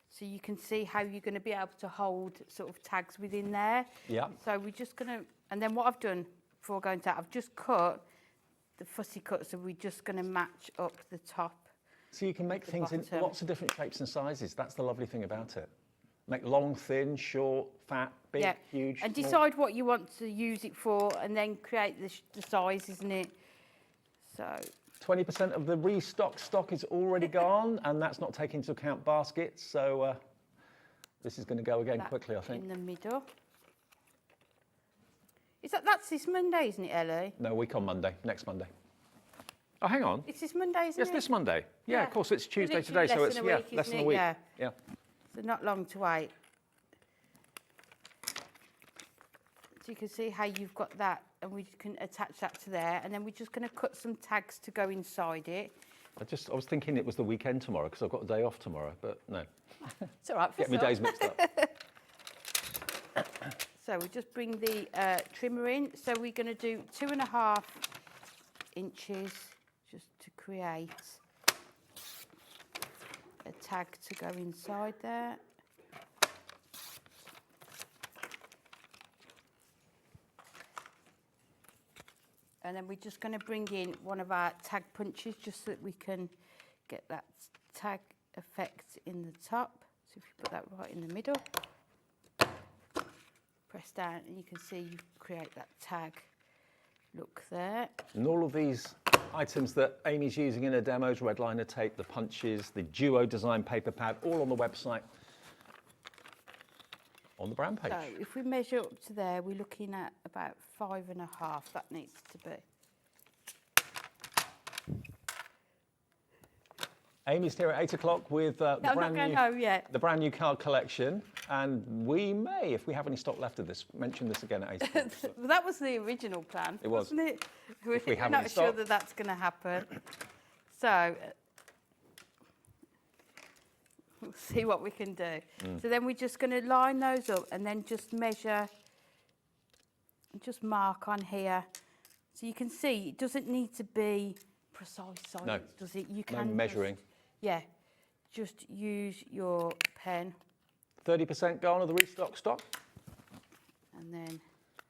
So you can see how you're going to be able to hold sort of tags within there. Yeah. So we're just going to, and then what I've done before going to that, I've just cut the fussy cut, so we're just going to match up the top. So you can make things in lots of different shapes and sizes. That's the lovely thing about it. Make long, thin, short, fat, big, huge. And small. decide what you want to use it for, and then create the size, isn't it? So 20% of the restock stock is already gone, and that's not taking into account baskets. So this is going to go again quickly, I think. In the middle. That's this Monday, isn't it, Ellie? No, week on Monday, next Monday. Oh, hang on. It's this Monday, isn't it? Yes, this Monday. Yeah, of course, it's Tuesday today, so it's less than a week. Yeah. So not long to wait. So you can see how you've got that, and we can attach that to there, and then we're just going to cut some tags to go inside it. I was thinking it was the weekend tomorrow because I've got a day off tomorrow, but no. It's all right. Get my days mixed up. So we just bring the trimmer in. So we're going to do 2.5 inches just to create a tag to go inside there. And then we're just going to bring in one of our tag punches just so that we can get that tag effect in the top. So if you put that right in the middle. press down and you can see you create that tag look there. And all of these items that Amy's using in her demos, red liner tape, the punches, the Duo Design paper pad, all on the website, on the brand page. So if we measure up to there, we're looking at about 5.5, that needs to be. Amy's here at 8 o'clock with the brand new card collection, and we may, if we have any stock left of this, mention this again at 8 o'clock. Well, that was the original plan, It was. wasn't it? If we We're have not any sure stock. that that's going to happen. So we'll see what we can do. So then we're just going to line those up and then just measure and just mark on here. So you can see it doesn't need to be precise science, No. does it? You No can measuring. just use your pen 30% gone of the restock stock. and then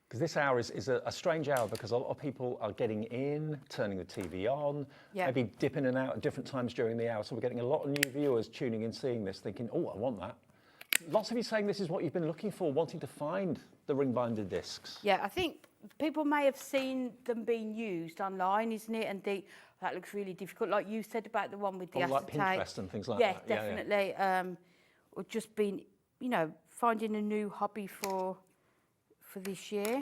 Because this hour is a strange hour because a lot of people are getting in, turning the TV on, maybe dipping in and out at different times during the hour. So we're getting a lot of new viewers tuning in, seeing this, thinking, oh, I want that. Lots of you saying this is what you've been looking for, wanting to find the ring-binded discs. yeah, I think people may have seen them being used online, isn't it? And think that looks really difficult, like you said about the one with the like acetate. Pinterest and things like yeah, that. Definitely. Or just been, you know, finding a new hobby for this year.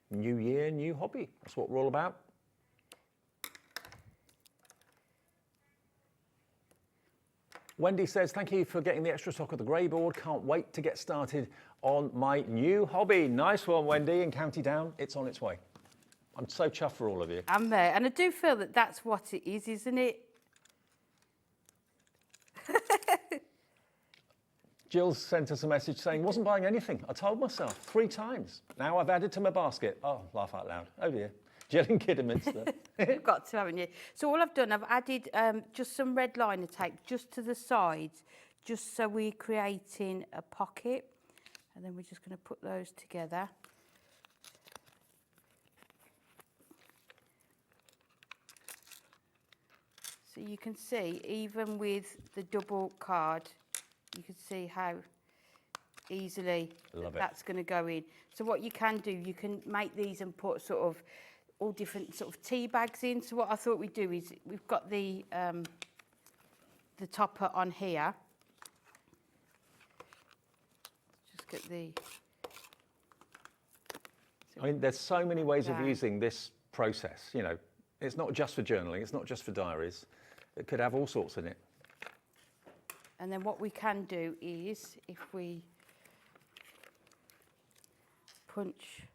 New year, new hobby. That's what we're all about. Wendy says, thank you for getting the extra stock of the grey board. Can't wait to get started on my new hobby. Nice one, Wendy, in County Down. It's on its way. I'm so chuffed for all of you. I'm there. And I do feel that that's what it is, isn't it? Jill sent us a message saying, wasn't buying anything. I told myself 3 times. Now I've added to my basket. Oh, laugh out loud. Oh dear. Jill in Kidderminster. You've got to, haven't you? So all I've done, I've added just some red liner tape just to the sides, just so we're creating a pocket. And then we're just going to put those together. So you can see, even with the double card, you can see how easily that's going to go in. So what you can do, you can make these and put sort of all different sort of tea bags in. So what I thought we'd do is we've got the topper on here. Just get the... I mean, there's so many ways of using this process. You know, it's not just for journaling. It's not just for diaries. It could have all sorts in it. And then what we can do is, if we punch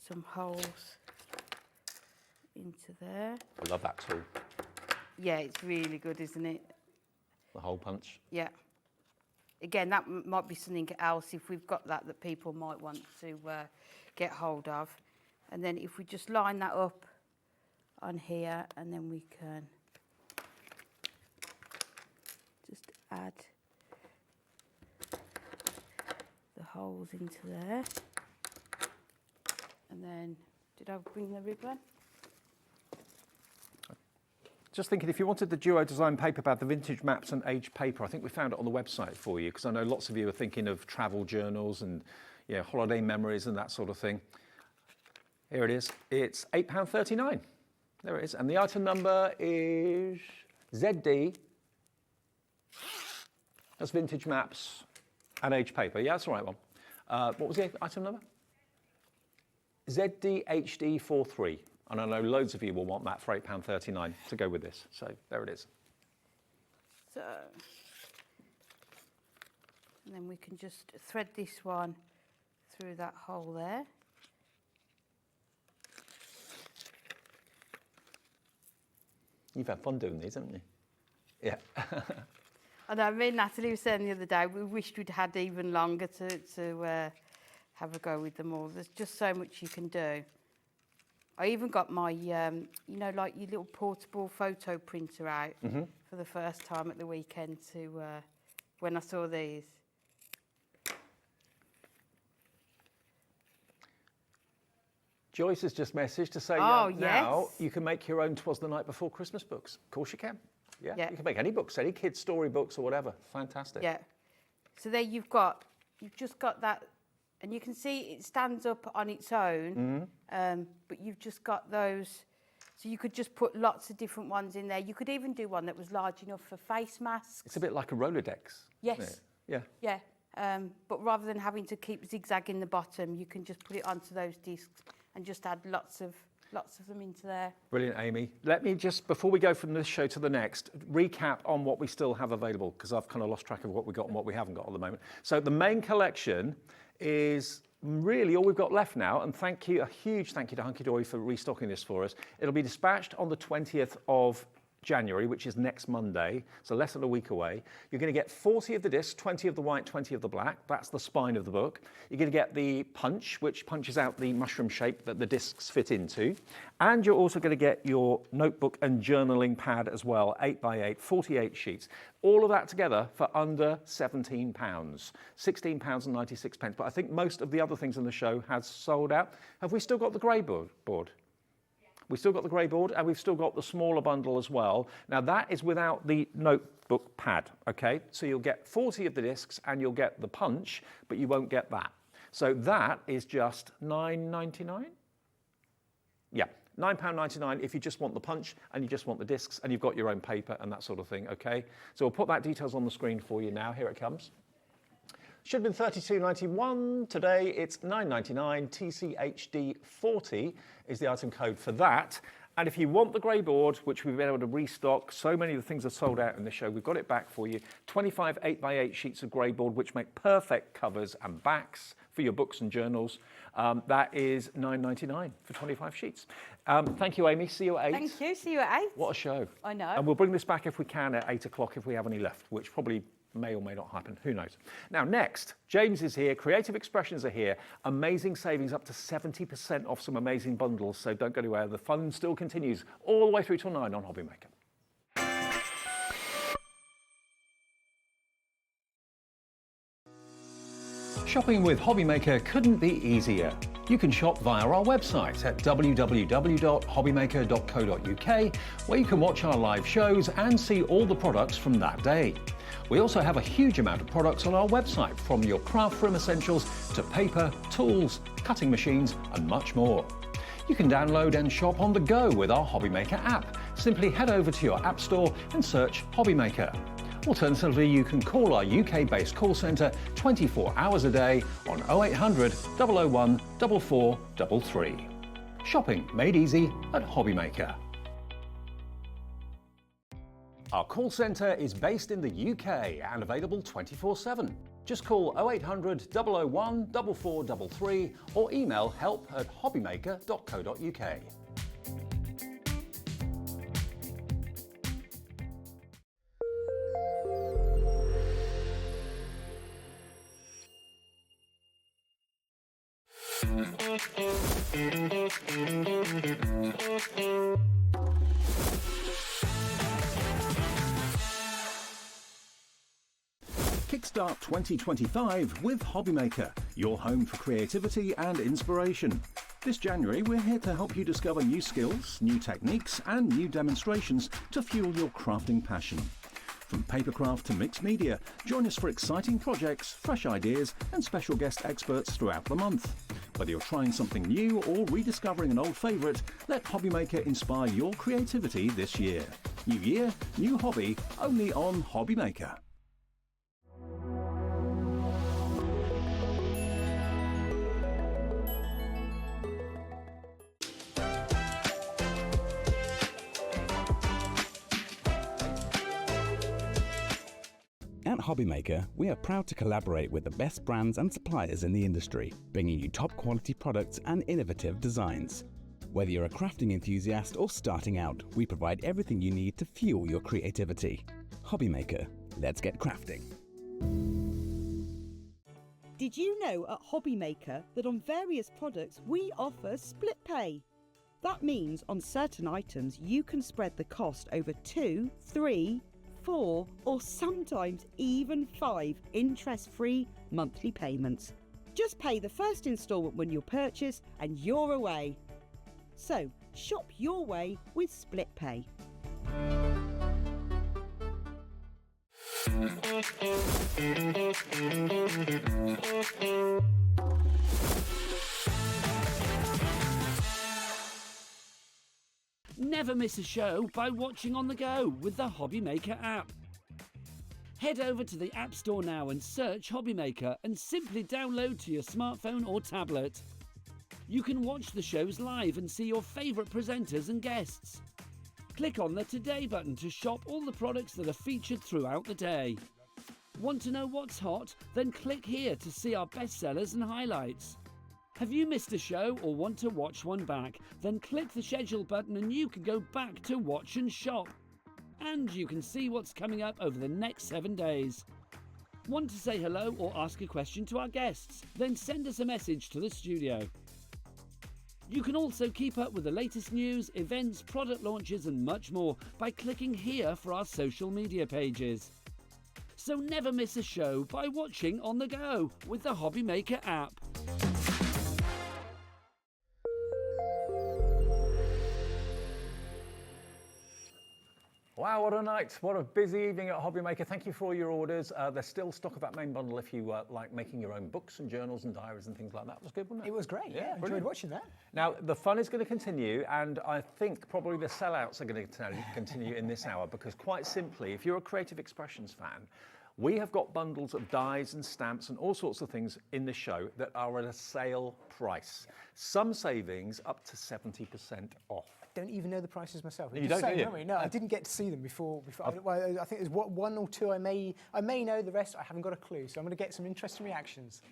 some holes into there. I love that tool. Yeah, it's really good, isn't it? The hole punch. Yeah. Again, that might be something else if we've got that people might want to get hold of. And then if we just line that up on here, and then we can just add the holes into there. And then, did I bring the ribbon? Just thinking, if you wanted the Duo Design paper pad, the vintage maps and aged paper, I think we found it on the website for you, because I know lots of you are thinking of travel journals and holiday memories and that sort of thing. Here it is. It's £8.39. There it is. And the item number is ZD. That's vintage maps and aged paper. Yeah, that's the right one. What was the item number? ZDHD43. And I know loads of you will want that for £8.39 to go with this. So there it is. So, and then we can just thread this one through that hole there. You've had fun doing these, haven't you? Yeah. And I mean, Natalie was saying the other day, we wished we'd had even longer to have a go with them all. There's just so much you can do. I even got my, you know, like your little portable photo printer out for the first time at the weekend to when I saw these. Joyce has just messaged to say Oh, now yes. you can make your own 'Twas the Night Before Christmas books. Of course you can. Yeah. Yeah. You can make any books, any kids' story books or whatever. Fantastic. Yeah. So there you've got you've just got that, and you can see it stands up on its own, but you've just got those. So you could just put lots of different ones in there. You could even do one that was large enough for face masks. It's a bit like a Rolodex. Yes. Isn't it? Yeah. Yeah. But rather than having to keep zigzagging the bottom, you can just put it onto those discs and just add lots of them into there. Brilliant, Amy. Let me just, before we go from this show to the next, recap on what we still have available, because I've kind of lost track of what we've got and what we haven't got at the moment. So the main collection is really all we've got left now, and thank you, a huge thank you to Hunkydory for restocking this for us. It'll be dispatched on the 20th of January, which is next Monday, so less than a week away. You're going to get 40 of the discs, 20 of the white, 20 of the black. That's the spine of the book. You're going to get the punch, which punches out the mushroom shape that the discs fit into. And you're also going to get your notebook and journaling pad as well, 8x8, 48 sheets. All of that together for under £17, £16.96. But I think most of the other things in the show has sold out. Have we still got the grey board? We've still got the grey board, and we've still got the smaller bundle as well. Now that is without the notebook pad, okay? So you'll get 40 of the discs and you'll get the punch, but you won't get that. So that is just £9.99? Yeah, £9.99 if you just want the punch and you just want the discs and you've got your own paper and that sort of thing, okay? So we'll put that details on the screen for you now. Here it comes. Should have been $32.91. Today it's $9.99. TCHD40 is the item code for that. And if you want the grey board, which we've been able to restock, so many of the things are sold out in the show, we've got it back for you. 25 8x8 sheets of grey board, which make perfect covers and backs for your books and journals. That is $9.99 for 25 sheets. Thank you, Amy. See you at 8. Thank you. See you at 8. What a show. I know. And we'll bring this back if we can at 8 o'clock if we have any left, which probably may or may not happen, who knows. Now next, James is here, Creative Expressions are here, amazing savings up to 70% off some amazing bundles, so don't go anywhere, the fun still continues all the way through till 9 on Hobbymaker. Shopping with Hobbymaker couldn't be easier. You can shop via our website at www.hobbymaker.co.uk, where you can watch our live shows and see all the products from that day. We also have a huge amount of products on our website, from your craft room essentials to paper, tools, cutting machines and much more. You can download and shop on the go with our Hobbymaker app. Simply head over to your app store and search Hobbymaker. Alternatively, you can call our UK-based call centre 24 hours a day on 0800 001 4433. Shopping made easy at Hobbymaker. Our call centre is based in the UK and available 24/7. Just call 0800 001 4433 or email help@hobbymaker.co.uk. Kickstart 2025 with Hobbymaker, your home for creativity and inspiration. This January, we're here to help you discover new skills, new techniques, and new demonstrations to fuel your crafting passion. From papercraft to mixed media, join us for exciting projects, fresh ideas, and special guest experts throughout the month. Whether you're trying something new or rediscovering an old favourite, let Hobbymaker inspire your creativity this year. New year, new hobby, only on Hobbymaker. At Hobbymaker, we are proud to collaborate with the best brands and suppliers in the industry, bringing you top quality products and innovative designs. Whether you're a crafting enthusiast or starting out, we provide everything you need to fuel your creativity. Hobbymaker, let's get crafting. Did you know at Hobbymaker that on various products we offer split pay? That means on certain items you can spread the cost over 2, 3, 4 or sometimes even 5 interest-free monthly payments. Just pay the first instalment when you purchase and you're away. So shop your way with split pay. Never miss a show by watching on the go with the Hobby Maker app. Head over to the App Store now and search Hobby Maker and simply download to your smartphone or tablet. You can watch the shows live and see your favourite presenters and guests. Click on the Today button to shop all the products that are featured throughout the day. Want to know what's hot? Then click here to see our bestsellers and highlights. Have you missed a show or want to watch one back? Then click the schedule button and you can go back to watch and shop. And you can see what's coming up over the next 7 days. Want to say hello or ask a question to our guests? Then send us a message to the studio. You can also keep up with the latest news, events, product launches and much more by clicking here for our social media pages. So never miss a show by watching on the go with the Hobby Maker app. Wow, what a night. What a busy evening at Hobby Maker. Thank you for all your orders. There's still stock of that main bundle if you like making your own books and journals and diaries and things like that. It was good, wasn't it? It was great, yeah. Enjoyed watching that. Now, the fun is going to continue, and I think probably the sellouts are going to continue in this hour, because quite simply, if you're a Creative Expressions fan, we have got bundles of dies and stamps and all sorts of things in the show that are at a sale price. Some savings up to 70% off. Don't even know the prices myself. You don't, do you? No, I didn't get to see them before. I think there's one or two I may know. The rest I haven't got a clue. So I'm going to get some interesting reactions.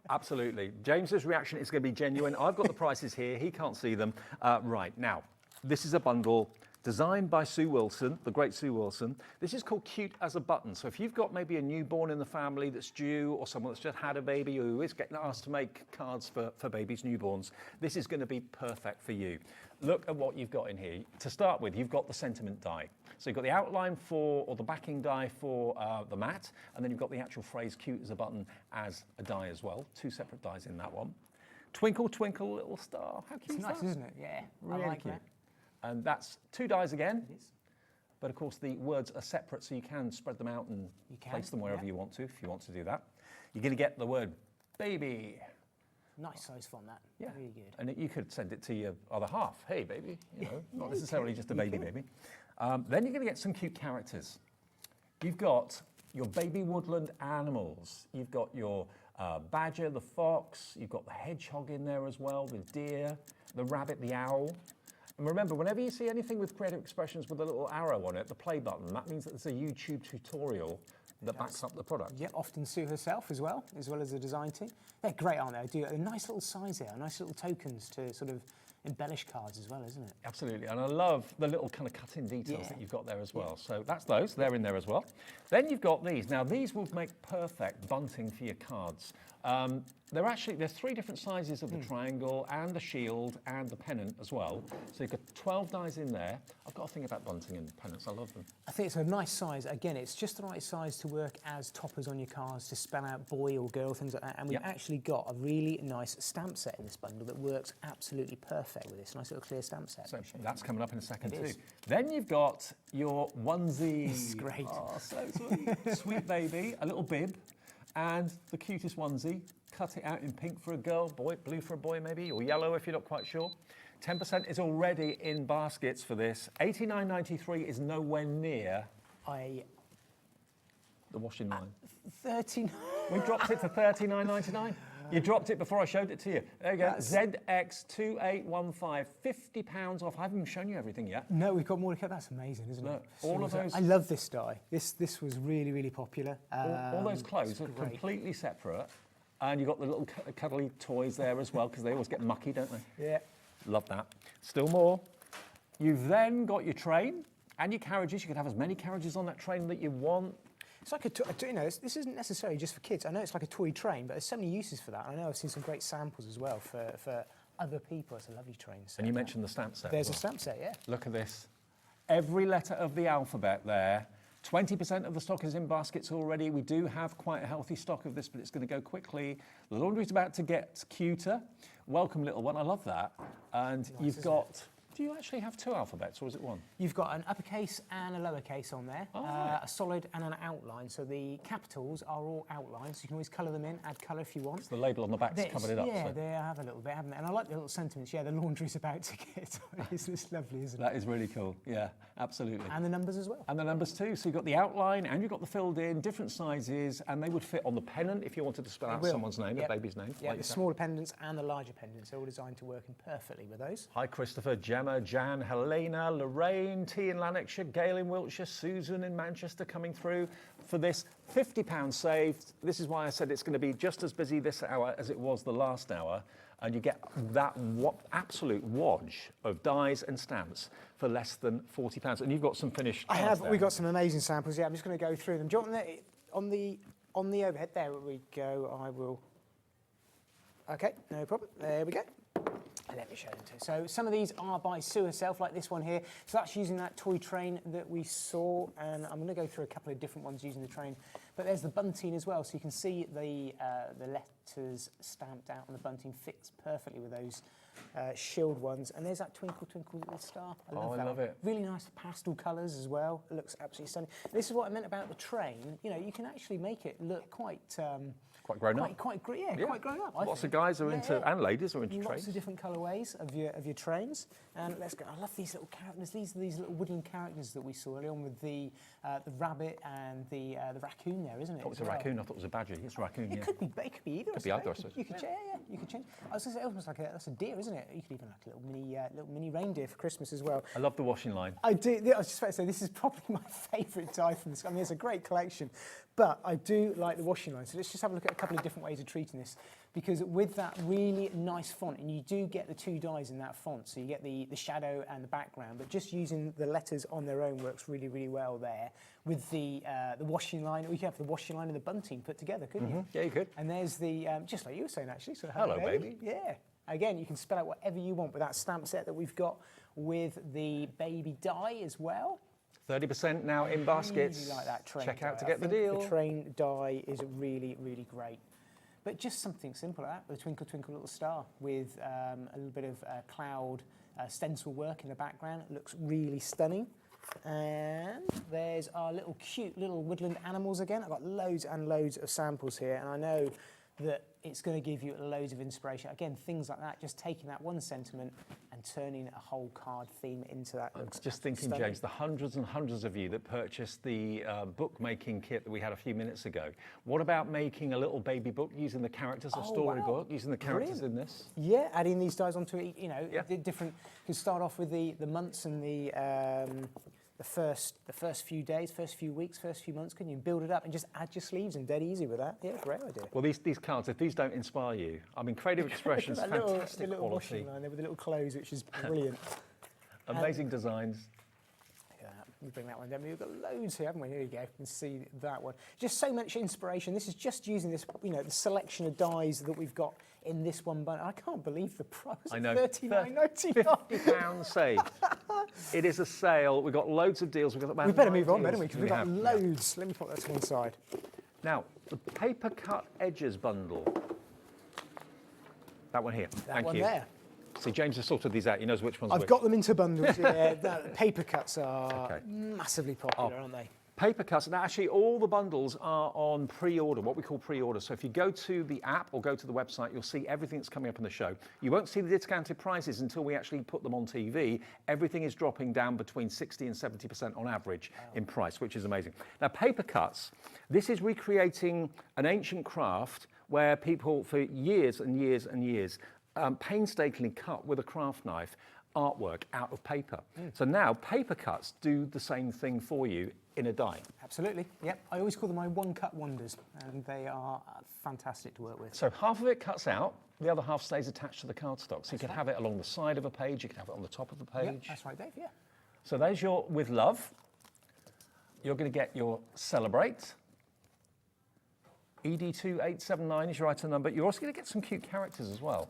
Absolutely. James's reaction is going to be genuine. I've got the prices here. He can't see them. Right now, this is a bundle designed by Sue Wilson, the great Sue Wilson. This is called Cute as a Button. So if you've got maybe a newborn in the family that's due, or someone that's just had a baby who is getting asked to make cards for babies, newborns, this is going to be perfect for you. Look at what you've got in here. To start with, you've got the sentiment die. So you've got the outline for, or the backing die for the mat, and then you've got the actual phrase Cute as a Button as a die as well. Two separate dies in that one. Twinkle, twinkle, little star. How cute It's nice, isn't it? Yeah, really I like cute. that. And that's two dies again. But of course the words are separate, so you can spread them out and place them wherever you want to, if you want to do that. You're going to get the word baby. Nice size font, that. Yeah. Really good. And you could send it to your other half. Hey, baby. You know, not necessarily just a baby. Then you're going to get some cute characters. You've got your baby woodland animals. You've got your badger, the fox. You've got the hedgehog in there as well, the deer, the rabbit, the owl. And remember, whenever you see anything with Creative Expressions with a little arrow on it, the play button, that means that there's a YouTube tutorial that backs up the product. Yeah, often Sue herself as well as the design team. They're great, aren't they? Do a nice little size there, nice little tokens to sort of embellish cards as well, isn't it? Absolutely, and I love the little kind of cut-in details that you've got there as well. So that's those, they're in there as well. Then you've got these. Now these will make perfect bunting for your cards. There's three different sizes of the triangle and the shield and the pennant as well. So you've got 12 dies in there. I've got a thing about bunting and pennants, I love them. I think it's a nice size. Again, it's just the right size to work as toppers on your cards, to spell out boy or girl, things like that. And we've actually got a really nice stamp set in this bundle that works absolutely perfect with this. Nice little clear stamp set. So that's coming up in a second too. Then you've got your onesie. This is great. Oh, so sweet. Sweet baby, a little bib, and the cutest onesie. Cut it out in pink for a girl, blue for a boy maybe, or yellow if you're not quite sure. 10% is already in baskets for this. $89.93 is nowhere near the washing line. 39. We dropped it to $39.99. You dropped it before I showed it to you. There you go. ZX2815, £50 off. I haven't even shown you everything yet. No, we've got more to cut. That's amazing, isn't it? All of those. I love this die. This was really, really popular. All those clothes are completely separate. And you've got the little cuddly toys there as well, because they always get mucky, don't they? Yeah. Love that. Still more. You've then got your train and your carriages. You can have as many carriages on that train that you want. It's like this isn't necessarily just for kids. I know it's like a toy train, but there's so many uses for that. I know I've seen some great samples as well for other people. It's a lovely train set. And you mentioned the stamp set. There's a stamp set, yeah. Look at this. Every letter of the alphabet there. 20% of the stock is in baskets already. We do have quite a healthy stock of this, but it's going to go quickly. The laundry's about to get cuter. Welcome, little one. I love that. And you've got Do you actually have 2 alphabets, or is it 1? You've got an uppercase and a lowercase on there, right. a solid and an outline. So the capitals are all outlines. You can always colour them in, add colour if you want. So the label on the back's covered it up. Yeah, so. they have a little bit, haven't they? And I like the little sentiments. Yeah, the laundry's about to get. It's lovely, isn't it? That is really cool. Yeah, absolutely. And the numbers as well. And the numbers too. So you've got the outline and you've got the filled in, different sizes, and they would fit on the pennant if you wanted to spell out someone's name, a baby's name. Yeah, like the smaller pendants and the larger pendants are all designed to work in perfectly with those. Hi, Christopher, Gemma, Jan, Helena, Lorraine, T in Lanarkshire, Gail in Wiltshire, Susan in Manchester coming through for this £50 saved. This is why I said it's going to be just as busy this hour as it was the last hour. And you get that absolute wodge of dies and stamps for less than £40. And you've got some finished. I have. We've got some amazing samples. Yeah, I'm just going to go through them. Do you want on the overhead? There we go. I will. Okay, no problem. There we go. Let me show them too. So some of these are by Sue herself, like this one here. So that's using that toy train that we saw, and I'm going to go through a couple of different ones using the train. But there's the bunting as well, so you can see the letters stamped out on the bunting fits perfectly with those shield ones. And there's that twinkle, twinkle little star. I love it. Really nice pastel colours as well. It looks absolutely stunning. This is what I meant about the train. You know, you can actually make it look quite grown up. Quite grown up. Lots of guys are into, and ladies are into trains. Lots of different colourways of your trains. And let's go. I love these little characters. These are these little wooden characters that we saw earlier on with the rabbit and the raccoon there, isn't it? I thought it was a raccoon. I thought it was a badger. It's a raccoon. It could be either. Could be either. I suppose. You could change. Yeah, you could change. I was going to say, almost like that's a deer, isn't it? You could even like a little mini reindeer for Christmas as well. I love the washing line. I do. I was just about to say this is probably my favourite die from this. I mean, it's a great collection, but I do like the washing line. So let's just have a look at a couple of different ways of treating this, because with that really nice font, and you do get the 2 dies in that font, so you get the shadow and the background, but just using the letters on their own works really, really well there. With the washing line, or you could have the washing line and the bunting put together, couldn't you? Yeah, you could. And there's the, just like you were saying actually, so hello baby. Yeah. Again, you can spell out whatever you want with that stamp set that we've got with the baby die as well. 30% now in baskets. Really like that train Check die. out to get the deal. The train die is really, really great. But just something simple like that, with a twinkle, twinkle little star with a little bit of cloud stencil work in the background. It looks really stunning. And there's our little cute little woodland animals again. I've got loads and loads of samples here, and I know that it's going to give you loads of inspiration. Again, things like that, just taking that one sentiment and turning a whole card theme into that. I'm just thinking, stunning. James, the hundreds and hundreds of you that purchased the bookmaking kit that we had a few minutes ago. What about making a little baby book using the characters, a storybook, using the characters in this? Yeah, adding these dies onto it, you know, different. You can start off with the months and the first few days, first few weeks, first few months, can you build it up and just add your sleeves and dead easy with that? Yeah, great idea. Well, these cards, if these don't inspire you, I mean, creative expression's fantastic little quality. Washing line there with the little clothes, which is brilliant. Amazing designs. Look at that. We bring that one down. We've got loads here, haven't we? Here you go. You can see that one. Just so much inspiration. This is just using this, you know, the selection of dies that we've got in this one bundle. I can't believe the price. I know. £39.99. £50 saved. It is a sale. We've got loads of deals. We better move on, better we? Because we've got loads. Let me put that to one side. Now, the paper cut edges bundle. That one here. That one there. See, James has sorted these out. He knows which ones. I've got them into bundles. Yeah, the paper cuts are massively popular, aren't they? Paper cuts, and actually all the bundles are on pre-order, what we call pre-order. So if you go to the app or go to the website, you'll see everything that's coming up in the show. You won't see the discounted prices until we actually put them on TV. Everything is dropping down between 60 and 70% on average in price, which is amazing. Now, paper cuts, this is recreating an ancient craft where people for years and years and years painstakingly cut with a craft knife artwork out of paper. So now paper cuts do the same thing for you in a die. Absolutely, yep. I always call them my one-cut wonders, and they are fantastic to work with. So half of it cuts out, the other half stays attached to the cardstock. So you can have it along the side of a page, you can have it on the top of the page. Yep, that's right, Dave, yeah. So there's your With Love. You're going to get your Celebrate. ED2879 is your item number. You're also going to get some cute characters as well.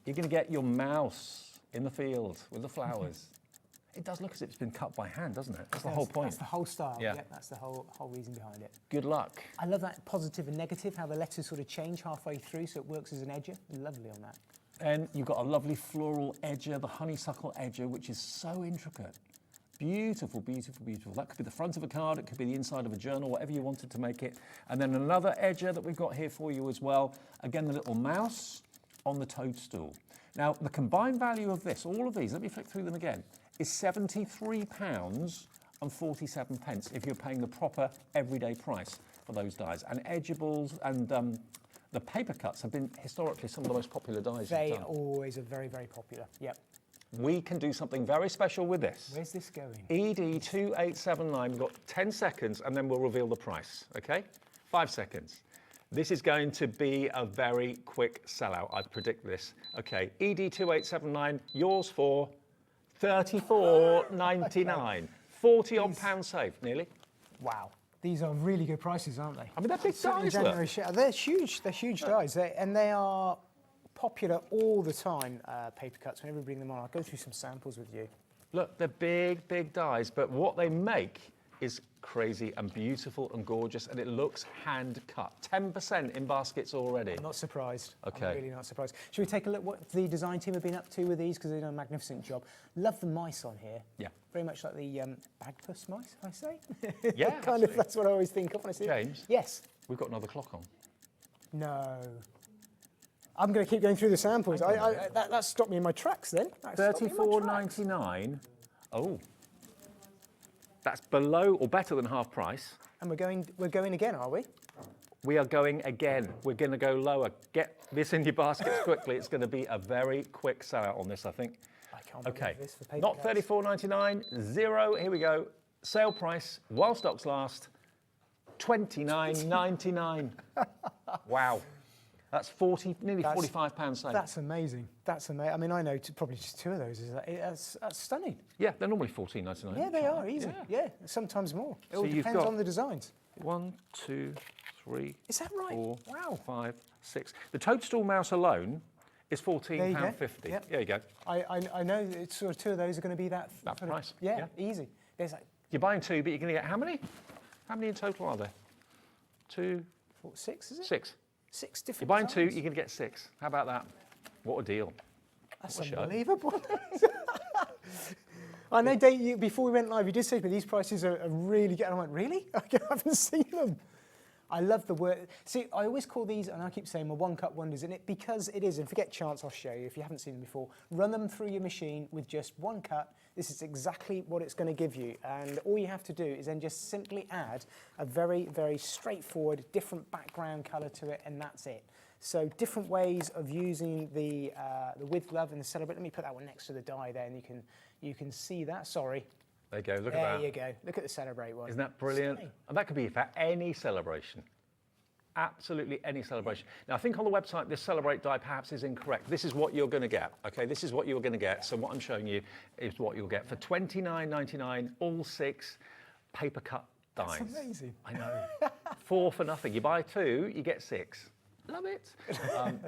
You're going to get your mouse in the field with the flowers. It does look as if it's been cut by hand, doesn't it? That's the whole point. That's the whole style. Yeah. Yep, that's the whole reason behind it. Good luck. I love that positive and negative, how the letters sort of change halfway through, so it works as an edger. Lovely on that. And you've got a lovely floral edger, the honeysuckle edger, which is so intricate. Beautiful, beautiful, beautiful. That could be the front of a card, it could be the inside of a journal, whatever you wanted to make it. And then another edger that we've got here for you as well. Again, the little mouse on the toadstool. Now, the combined value of this, all of these, let me flick through them again, is £73.47 if you're paying the proper everyday price for those dies. And edgeables and the paper cuts have been historically some of the most popular dies. They always are very, very popular. Yep. We can do something very special with this. Where's this going? ED2879, we've got 10 seconds and then we'll reveal the price, okay? 5 seconds. This is going to be a very quick sellout, I predict this. Okay, ED2879, yours for $34.99. 40 odd pounds saved, nearly. Wow. These are really good prices, aren't they? I mean, they're big dies, look. They're huge dies, and they are popular all the time, paper cuts, whenever we bring them on. I'll go through some samples with you. Look, they're big, big dies, but what they make is crazy and beautiful and gorgeous, and it looks hand cut. 10% in baskets already. I'm not surprised. Okay. I'm really not surprised. Should we take a look what the design team have been up to with these, because they've done a magnificent job. Love the mice on here. Yeah. Very much like the bagpuss mice, I say. Yeah, kind of. That's what I always think of when I see it. James. Yes. We've got another clock on. No. I'm going to keep going through the samples. That stopped me in my tracks then. $34.99. Oh. That's below or better than half price. And we're going again, are we? We are going again. We're going to go lower. Get this in your baskets quickly. It's going to be a very quick sellout on this, I think. I can't believe this for paper Not cuts. $34.99, zero. Here we go. Sale price, while stocks last, $29.99. Wow. That's nearly £45 saved. That's amazing. That's amazing. I mean, I know probably just two of those. That's stunning. Yeah, they're normally $14.99. Yeah, they are, easy. Yeah, sometimes more. It all depends on the designs. 1, 2, 3, is that right? 4, wow. 5, 6. The toadstool mouse alone is £14.50. Yep. There you go. I know it's sort of two of those are going to be that price. Yeah, easy. There's like, you're buying two, but you're going to get how many? How many in total are there? 2, 4, 6, is it? 6. 6 different You're buying designs. two, you're going to get 6. How about that? What a deal. That's unbelievable. I know, Dave, before we went live, you did say to me, these prices are really good. And I went, really? I haven't seen them. I love the word. See, I always call these, and I keep saying, my one-cut wonders, and it because it is, and forget chance, I'll show you if you haven't seen them before. Run them through your machine with just one cut. This is exactly what it's going to give you, and all you have to do is then just simply add a very, very straightforward, different background colour to it, and that's it. So different ways of using the with glove and the celebrate. Let me put that one next to the die there, and you can see that. Sorry. There you go, look at that. There you go. Look at the celebrate one. Isn't that brilliant? Stunning. And that could be for any celebration. Absolutely any celebration. Now, I think on the website, this celebrate die perhaps is incorrect. This is what you're going to get, okay? This is what you're going to get. So what I'm showing you is what you'll get for $29.99, all 6 paper cut dies. That's amazing. I know. 4 for nothing. You buy 2, you get 6. Love it.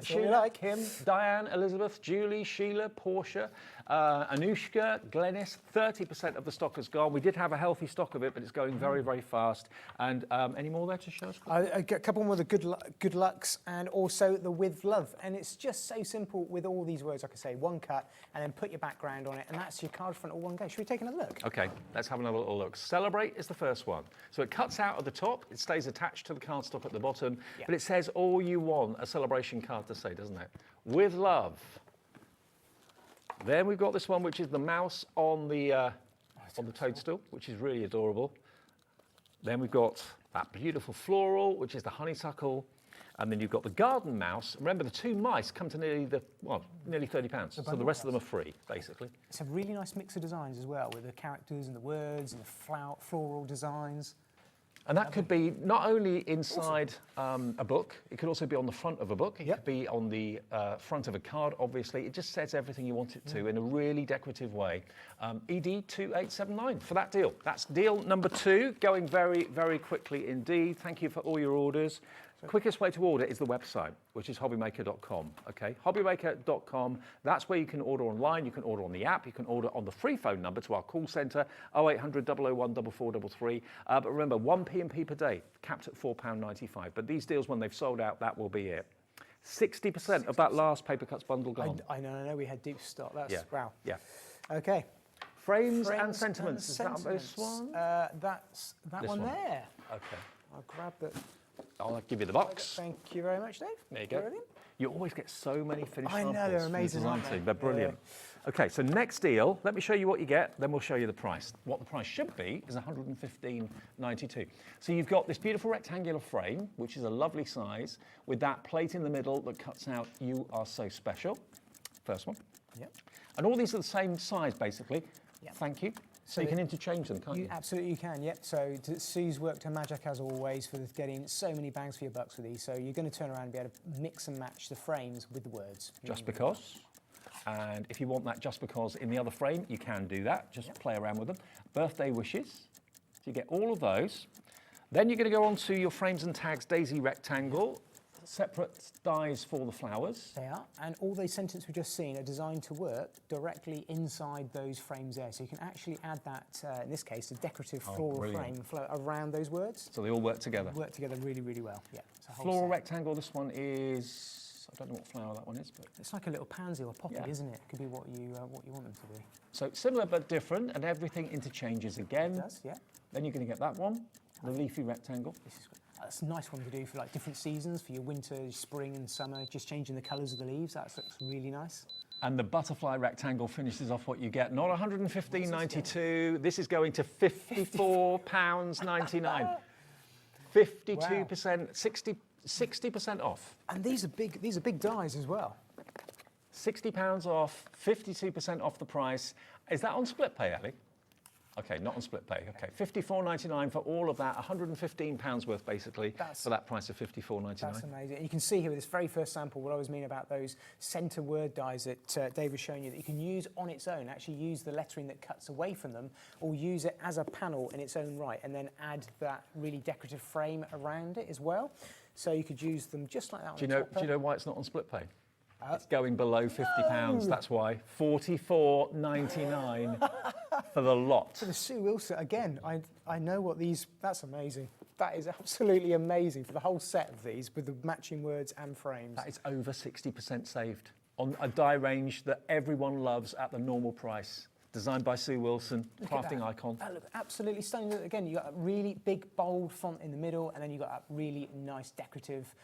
Sheila, Kim, Diane, Elizabeth, Julie, Sheila, Portia, Anushka, Glennis, 30% of the stock has gone. We did have a healthy stock of it, but it's going very, very fast. And any more there to show us? I get a couple more of the good lucks and also the with love. And it's just so simple with all these words, like I say, one cut and then put your background on it. And that's your card front all one go. Should we take another look? Okay, let's have another little look. Celebrate is the first one. So it cuts out at the top. It stays attached to the cardstock at the bottom. Yep. But it says all you want a celebration card to say, doesn't it? With love. Then we've got this one, which is the mouse on the toadstool, which is really adorable. Then we've got that beautiful floral, which is the honeysuckle. And then you've got the garden mouse. Remember, the 2 mice come to nearly £30. So the rest of them are free, basically. It's a really nice mix of designs as well, with the characters and the words and the floral designs. And that could be not only inside a book, it could also be on the front of a book, it could be on the front of a card, obviously. It just says everything you want it to in a really decorative way. ED2879 for that deal. That's deal number 2, going very, very quickly indeed. Thank you for all your orders. Quickest way to order is the website, which is hobbymaker.com, okay? Hobbymaker.com, that's where you can order online, you can order on the app, you can order on the free phone number to our call centre, 0800 001 4433. But remember, 1 P&P per day, capped at £4.95. But these deals, when they've sold out, that will be it. 60% of that last paper cuts bundle gone. I know, we had deep stock. That's, wow. Yeah. Okay. Frames and sentiments. Is that this one? That's that This one one. there. Okay. I'll grab the... I'll give you the box. Thank you very much, Dave. There you go. Brilliant. You always get so many finished I know, samples they're from the amazing, design aren't they? team. They're brilliant. Okay, so next deal, let me show you what you get, then we'll show you the price. What the price should be is $115.92. So you've got this beautiful rectangular frame, which is a lovely size, with that plate in the middle that cuts out "You Are So Special." First one. Yep. And all these are the same size, basically. Yep. Thank you. So you can interchange them, can't you? Absolutely can, yep. So Sue's worked her magic as always for getting so many bangs for your bucks with these. So you're going to turn around and be able to mix and match the frames with the words. Just because. And if you want that just because in the other frame, you can do that. Just play around with them. Birthday wishes. So you get all of those. Then you're going to go on to your frames and tags daisy rectangle. Separate dies for the flowers. They are, and all those sentences we've just seen are designed to work directly inside those frames there. So you can actually add that, in this case, a decorative floral frame around those words. So they all work together. Work together really, really well. Yeah. Floral rectangle. This one is, I don't know what flower that one is, but it's like a little pansy or poppy, isn't it? Could be what you want them to be. So similar but different, and everything interchanges again. It does, yeah. Then you're going to get that one, the leafy rectangle. This is good. That's a nice one to do for like different seasons, for your winter, spring and summer, just changing the colours of the leaves. That looks really nice. And the butterfly rectangle finishes off what you get. Not $115.92. This is going to £54.99. 52%, 60% off. And these are big dies as well. £60 off, 52% off the price. Is that on split pay, Ellie? Okay, not on split pay. Okay, £54.99 for all of that, £115 worth basically for that price of £54.99. That's amazing. You can see here with this very first sample what I always mean about those centre word dies that Dave was showing you that you can use on its own, actually use the lettering that cuts away from them, or use it as a panel in its own right, and then add that really decorative frame around it as well. So you could use them just like that. Do you know why it's not on split pay? It's going below £50. That's why $44.99 for the lot. For the Sue Wilson again. I know what these. That's amazing. That is absolutely amazing for the whole set of these with the matching words and frames. That is over 60% saved on a die range that everyone loves at the normal price. Designed by Sue Wilson, crafting icon. That looks absolutely stunning. Again, you got a really big bold font in the middle, and then you got a really nice decorative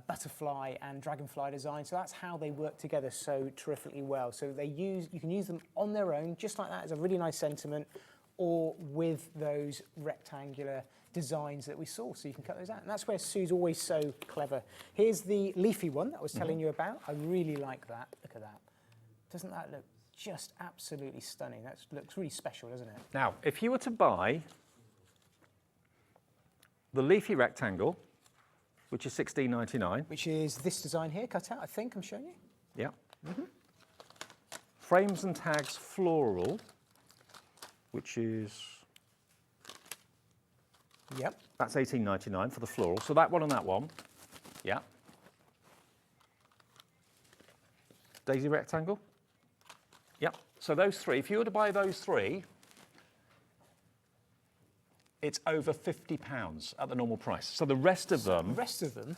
butterfly and dragonfly design. So that's how they work together so terrifically well. So you can use them on their own, just like that, as a really nice sentiment, or with those rectangular designs that we saw. So you can cut those out. And that's where Sue's always so clever. Here's the leafy one that I was telling you about. I really like that. Look at that. Doesn't that look just absolutely stunning? That looks really special, doesn't it? Now, if you were to buy the leafy rectangle, which is $16.99. Which is this design here, cut out, I think I'm showing you. Yeah. Frames and tags floral, which is... Yep. That's $18.99 for the floral. So that one and that one. Yeah. Daisy rectangle. Yep. So those three, if you were to buy those three, it's over £50 at the normal price. So the rest of them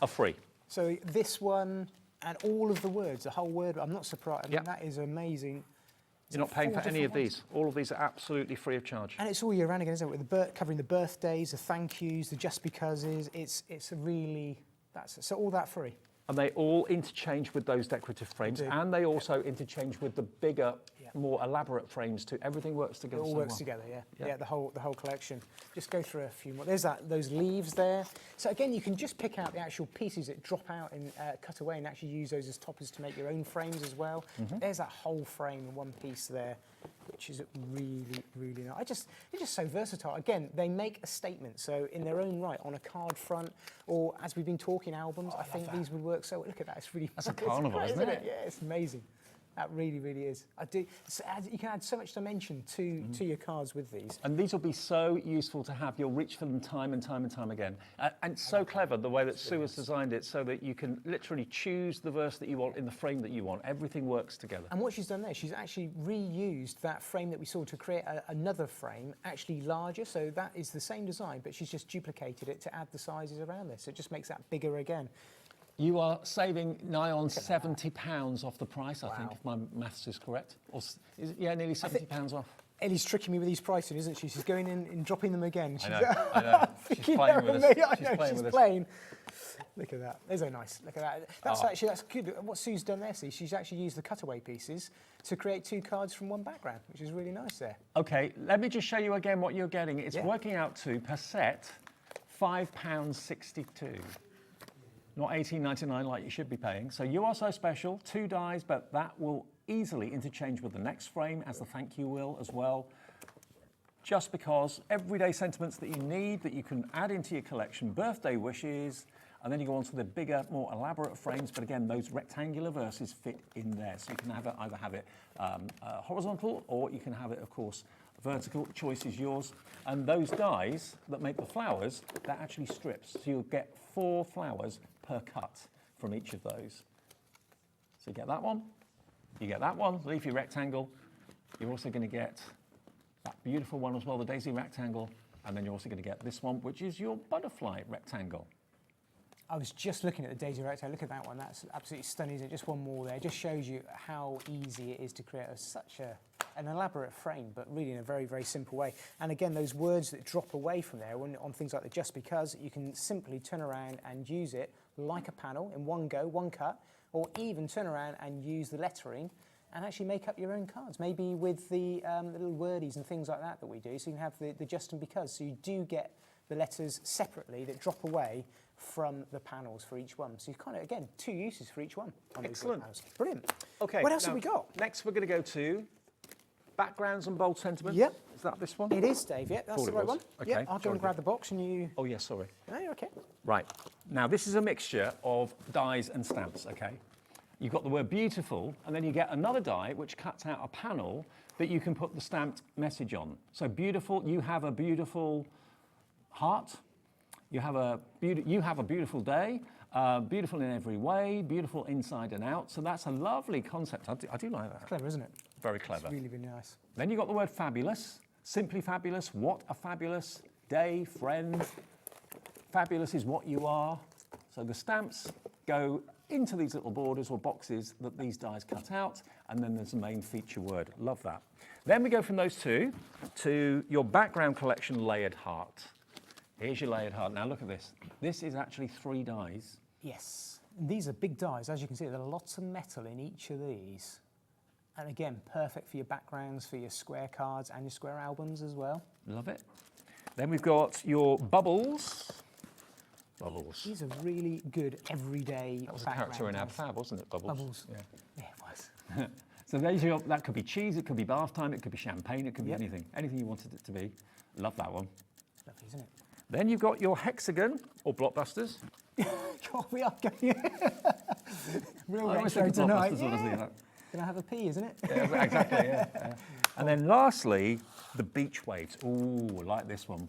are free. So this one and all of the words, the whole word, I'm not surprised. I mean, that is amazing. You're not paying for any of these. All of these are absolutely free of charge. And it's all year round again, isn't it? With the covering the birthdays, the thank yous, the just becauses. It's a really, so all that free. And they all interchange with those decorative frames, and they also interchange with the bigger, more elaborate frames too. Everything works together. It all works together, yeah. The whole collection. Just go through a few more. There's those leaves there. So again, you can just pick out the actual pieces that drop out and cut away, and actually use those as toppers to make your own frames as well. There's that whole frame in one piece there, which is really, really nice. They're just so versatile. Again, they make a statement. So in their own right, on a card front, or as we've been talking, albums, I think these would work. So look at that. It's really. That's a carnival, isn't it? Yeah, it's amazing. That really, really is. You can add so much dimension to your cards with these. And these will be so useful to have. You'll reach for them time and time and time again. And it's so clever the way that Sue has designed it, so that you can literally choose the verse that you want in the frame that you want. Everything works together. And what she's done there, she's actually reused that frame that we saw to create another frame, actually larger. So that is the same design, but she's just duplicated it to add the sizes around this. So it just makes that bigger again. You are saving nigh on £70 off the price, I think, if my maths is correct. Or is it, yeah, nearly £70 off. Ellie's tricking me with these pricing, isn't she? She's going in and dropping them again. She's, I know. She's playing with us. She's playing. Look at that. They're so nice. Look at that. That's actually, that's good. What Sue's done there, see, she's actually used the cutaway pieces to create 2 cards from one background, which is really nice there. Okay, let me just show you again what you're getting. It's working out to, per set, £5.62. Not $18.99 like you should be paying. So you are so special, 2 dies, but that will easily interchange with the next frame as the thank you will as well. Just because everyday sentiments that you need, that you can add into your collection, birthday wishes, and then you go on to the bigger, more elaborate frames. But again, those rectangular verses fit in there. So you can have it, either have it horizontal, or you can have it, of course, vertical. The choice is yours. And those dies that make the flowers, they're actually strips. So you'll get 4 flowers per cut from each of those. So you get that one, you get that one, leafy rectangle. You're also going to get that beautiful one as well, the daisy rectangle, and then you're also going to get this one, which is your butterfly rectangle. I was just looking at the daisy rectangle. Look at that one. That's absolutely stunning, isn't it? Just one more there. It just shows you how easy it is to create such an elaborate frame, but really in a very, very simple way. And again, those words that drop away from there on things like the just because, you can simply turn around and use it like a panel in one go, one cut, or even turn around and use the lettering and actually make up your own cards, maybe with the little wordies and things like that we do. So you can have the just and because. So you do get the letters separately that drop away from the panels for each one. So you kind of, again, 2 uses for each one. Excellent. Brilliant. Okay. What else have we got? Next, we're going to go to backgrounds and bold sentiments. Yep. Is that this one? It is, Dave. Yeah, that's the right one. Okay. Yeah, I'll go and grab the box and you... Oh, yeah, sorry. No, you're okay. Right. Now, this is a mixture of dies and stamps, okay? You've got the word beautiful, and then you get another die which cuts out a panel that you can put the stamped message on. So beautiful, you have a beautiful heart. You have a beautiful day, beautiful in every way, beautiful inside and out. So that's a lovely concept. I do like that. It's clever, isn't it? Very clever. It's really, really nice. Then you've got the word fabulous, simply fabulous, what a fabulous day, friend. Fabulous is what you are. So the stamps go into these little borders or boxes that these dies cut out, and then there's the main feature word. Love that. Then we go from those two to your background collection layered heart. Here's your layered heart. Now look at this. This is actually 3 dies. Yes. These are big dies. As you can see, there are lots of metal in each of these. And again, perfect for your backgrounds, for your square cards and your square albums as well. Love it. Then we've got your bubbles. Bubbles. These are really good everyday That was a character in Ab Fab, wasn't it, Bubbles? Bubbles. Yeah, it was. So that could be cheese, it could be bath time, it could be champagne, it could be anything. Anything you wanted it to be. Love that one. Lovely, isn't it? Then you've got your hexagon, or blockbusters. God, we are going real retro tonight. Yeah. Can I have a pee, isn't it? Yeah, exactly, yeah. And then lastly, the beach waves. Ooh, like this one.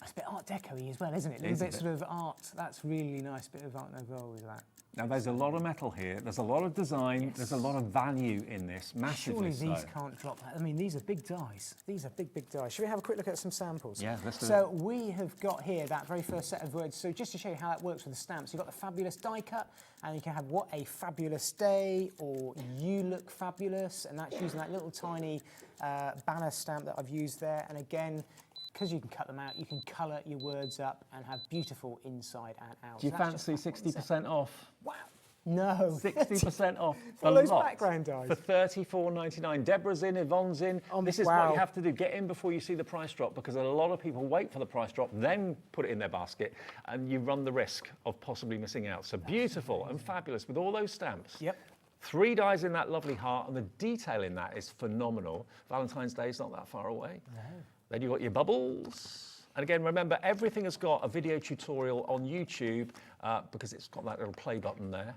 It's a bit Art Deco-y as well, isn't it? A little bit sort of art. That's really nice. Bit of Art Nouveau with that. Now, there's a lot of metal here. There's a lot of design. There's a lot of value in this, massively Surely these can't drop that. I mean, these are big dies. These are big, big dies. Should we have a quick look at some samples? Yeah, let's do it. So we have got here that very first set of words. So just to show you how it works with the stamps, you've got the fabulous die cut, and you can have what a fabulous day, or you look fabulous, and that's using that little tiny banner stamp that I've used there. And again, because you can cut them out, you can colour your words up and have beautiful inside and out. Do you fancy 60% off? Wow. No. 60% off for those background dies. For $34.99. Deborah's in, Yvonne's in. This is what you have to do. Get in before you see the price drop, because a lot of people wait for the price drop, then put it in their basket, and you run the risk of possibly missing out. So beautiful and fabulous with all those stamps. Yep. 3 dies in that lovely heart, and the detail in that is phenomenal. Valentine's Day is not that far away. No. Then you've got your bubbles. And again, remember, everything has got a video tutorial on YouTube because it's got that little play button there.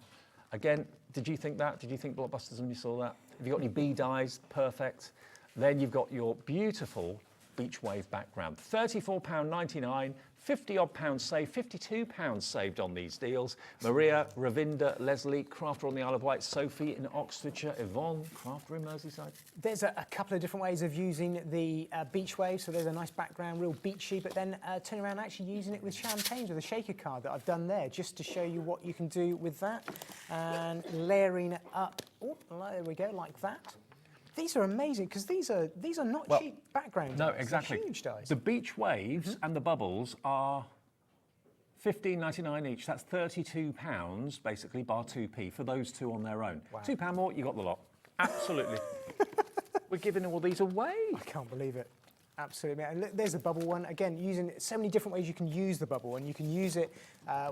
Again, did you think that? Did you think Blockbusters when you saw that? Have you got any B dies? Perfect. Then you've got your beautiful beach wave background. £34.99, 50 odd pounds saved, £52 saved on these deals. Maria, Ravinda, Leslie, crafter on the Isle of Wight, Sophie in Oxfordshire, Yvonne, crafter in Merseyside. There's a couple of different ways of using the beach wave. So there's a nice background, real beachy, but then turn around actually using it with champagne with a shaker card that I've done there, just to show you what you can do with that. And layering it up, oh, there we go, like that. These are amazing because these are not cheap background dies. No, exactly. They're huge dies. The beach waves and the bubbles are £15.99 each. That's £32 basically, bar 2p for those two on their own. Wow. £2 more, you got the lot. Absolutely. We're giving all these away. I can't believe it. Absolutely. And look, there's the bubble one. Again, using so many different ways you can use the bubble, and you can use it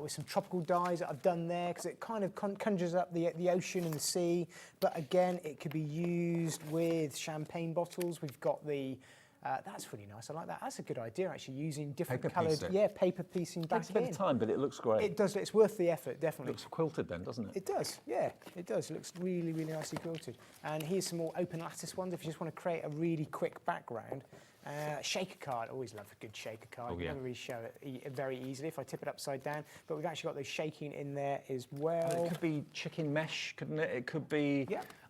with some tropical dyes that I've done there, because it kind of conjures up the ocean and the sea. But again, it could be used with champagne bottles. We've got the that's really nice. I like that. That's a good idea, actually, using different coloured, paper piecing back in. Takes a bit of time, but it looks great. It does. It's worth the effort, definitely. It looks quilted then, doesn't it? It does, yeah, it does. It looks really, really nicely quilted. And here's some more open lattice ones if you just want to create a really quick background. Shaker card, always love a good shaker card. Oh, yeah. You never really show it very easily if I tip it upside down. But we've actually got those shaking in there as well. And it could be chicken mesh, couldn't it? It could be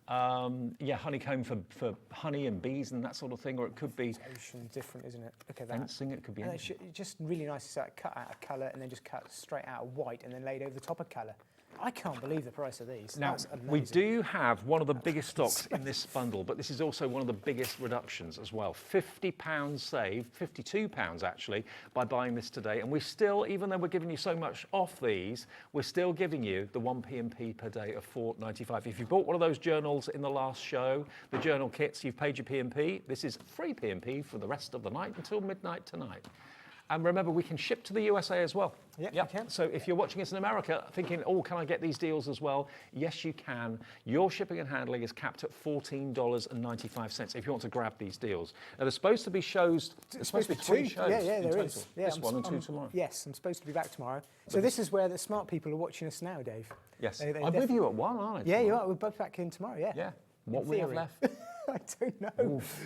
honeycomb for honey and bees and that sort of thing, or it could be ocean different, isn't it? Look at that. Fencing, it could be anything. Just really nice to cut out a colour and then just cut straight out of white and then laid over the top of colour. I can't believe the price of these. Now, we do have one of the biggest stocks in this bundle, but this is also one of the biggest reductions as well. £50 saved, £52 actually, by buying this today. And we still, even though we're giving you so much off these, we're still giving you the 1 P&P per day of £4.95. If you bought one of those journals in the last show, the journal kits, you've paid your P&P. This is free P&P for the rest of the night until midnight tonight. And remember, we can ship to the USA as well. Yep, you can. So if you're watching us in America thinking, oh, can I get these deals as well? Yes, you can. Your shipping and handling is capped at $14.95 if you want to grab these deals. Now, there's supposed to be shows. There's supposed to be 3 shows. Yeah, there is. Yeah, this one and 2 tomorrow. Yes, I'm supposed to be back tomorrow. So this is where the smart people are watching us now, Dave. Yes. I'm with you at 1, aren't I? Yeah, you are. We're both back in tomorrow, yeah. Yeah. What we have left? I don't know. Oof.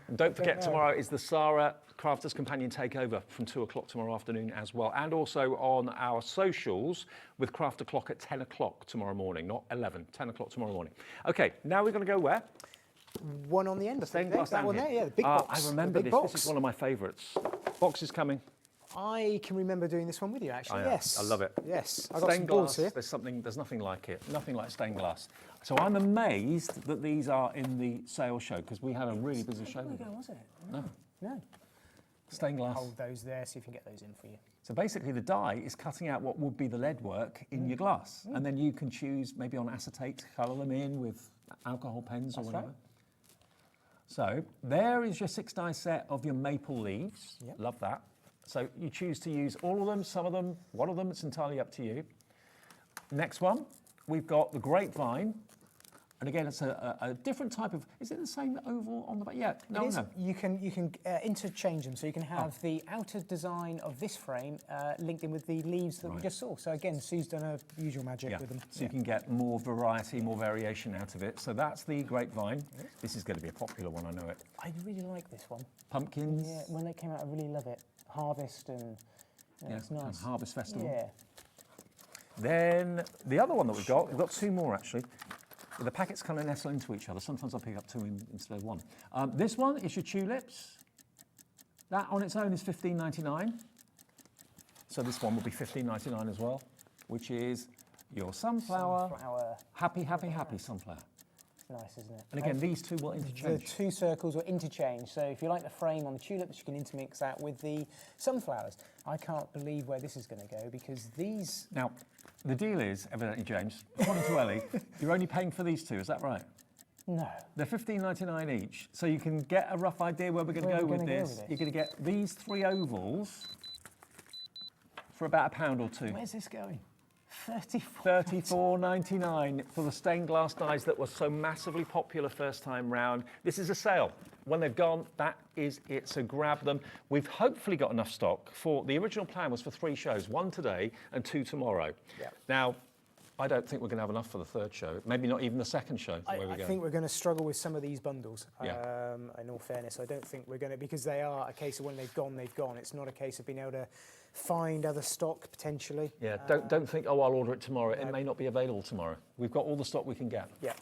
And don't forget, tomorrow is the Sarah Crafters Companion Takeover from 2 o'clock tomorrow afternoon as well. And also on our socials with Craft O'Clock at 10 o'clock tomorrow morning, not 11, 10 o'clock tomorrow morning. OK, now we're going to go where? One on the end. The stained glass that one here. there, yeah, the big box. I remember this. This is one of my favourites. Box is coming. I can remember doing this one with you, actually. Yes. I love it. Yes. I got some balls here. There's nothing like it. Nothing like stained glass. So I'm amazed that these are in the sales show, because we had a really busy show. Was it? No. Stained glass. Hold those there, see if you can get those in for you. So basically the die is cutting out what would be the lead work in your glass. And then you can choose maybe on acetate to colour them in with alcohol pens or whatever. Right. So there is your 6 die set of your maple leaves. Yep. Love that. So you choose to use all of them, some of them, one of them, it's entirely up to you. Next one, we've got the grapevine. And again, it's a different type of, is it the same oval on the back? Yeah, no. You can interchange them, so you can have the outer design of this frame linked in with the leaves that we just saw. So again, Sue's done her usual magic with them. So you can get more variety, more variation out of it. So that's the grapevine. This is going to be a popular one, I know it. I really like this one. Pumpkins. Yeah, when they came out, I really love it. Harvest and it's nice. And Harvest Festival. Yeah. Then the other one that we've got 2 more actually. The packets kind of nestle into each other. Sometimes I'll pick up 2 instead of 1. This one is your tulips. That on its own is $15.99. So this one will be $15.99 as well, which is your sunflower. Happy sunflower. Nice, isn't it? And again, these 2 will interchange. The 2 circles will interchange. So if you like the frame on the tulips, you can intermix that with the sunflowers. I can't believe where this is going to go, because these... Now, the deal is, evidently, James, according to Ellie, you're only paying for these 2, is that right? No. They're $15.99 each. So you can get a rough idea where we're going to go with this. You're going to get these 3 ovals for about £1 or 2. Where's this going? $34.99 for the stained glass dies that were so massively popular first time round. This is a sale. When they've gone, that is it. So grab them. We've hopefully got enough stock for, the original plan was for 3 shows, 1 today and 2 tomorrow. Yeah. Now, I don't think we're going to have enough for the third show. Maybe not even the second show. I think we're going to struggle with some of these bundles. Yeah. In all fairness, I don't think we're going to, because they are a case of when they've gone, they've gone. It's not a case of being able to find other stock potentially. Yeah. Don't think, oh, I'll order it tomorrow. It may not be available tomorrow. We've got all the stock we can get. Yeah.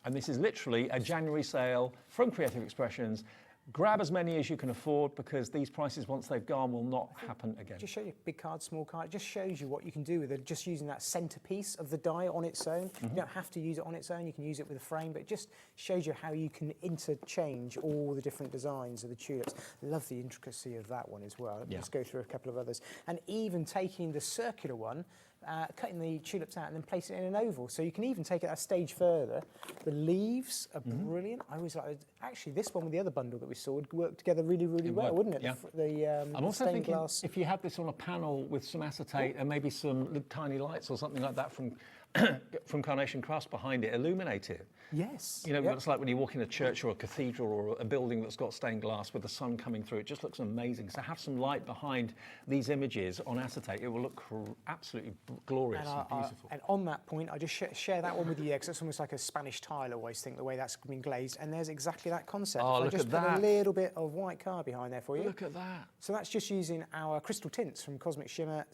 And this is literally a January sale from Creative Expressions. Grab as many as you can afford, because these prices, once they've gone, will not happen again. Just show you big card, small card. It just shows you what you can do with it, just using that centerpiece of the die on its own. You don't have to use it on its own. You can use it with a frame, but it just shows you how you can interchange all the different designs of the tulips. Love the intricacy of that one as well. Let me just go through a couple of others. And even taking the circular one, cutting the tulips out and then placing it in an oval. So you can even take it a stage further. The leaves are brilliant. I always like, actually, this one with the other bundle that we saw would work together really, really well, wouldn't it? Yeah. I'm also thinking if you had this on a panel with some acetate and maybe some tiny lights or something like that from Carnation Crafts behind it, illuminate it. Yes. You know, it's like when you walk in a church or a cathedral or a building that's got stained glass with the sun coming through. It just looks amazing. So have some light behind these images on acetate. It will look absolutely glorious and beautiful. And on that point, I just share that one with you, because it's almost like a Spanish tile, I always think, the way that's been glazed. And there's exactly that concept. Oh, if look I just at put that. a little bit of white card behind there for you. Look at that. So that's just using our crystal tints from Cosmic Shimmer,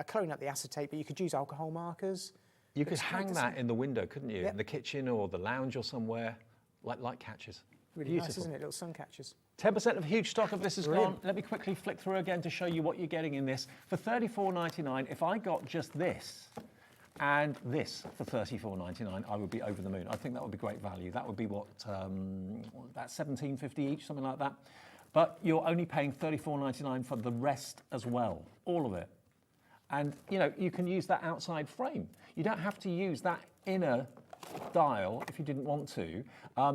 colouring up the acetate, but you could use alcohol markers. You could hang that in the window, couldn't you? In the kitchen or the lounge or somewhere, like light catchers. Really nice, isn't it? Little sun catchers. 10% of huge stock of this is gone. Let me quickly flick through again to show you what you're getting in this. For $34.99, if I got just this and this for $34.99, I would be over the moon. I think that would be great value. That would be what, that's $17.50 each, something like that. But you're only paying $34.99 for the rest as well, all of it. And, you know, you can use that outside frame. You don't have to use that inner dial if you didn't want to.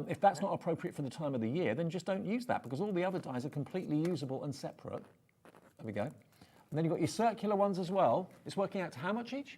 If that's not appropriate for the time of the year, then just don't use that, because all the other dies are completely usable and separate. There we go. And then you've got your circular ones as well. It's working out to how much each?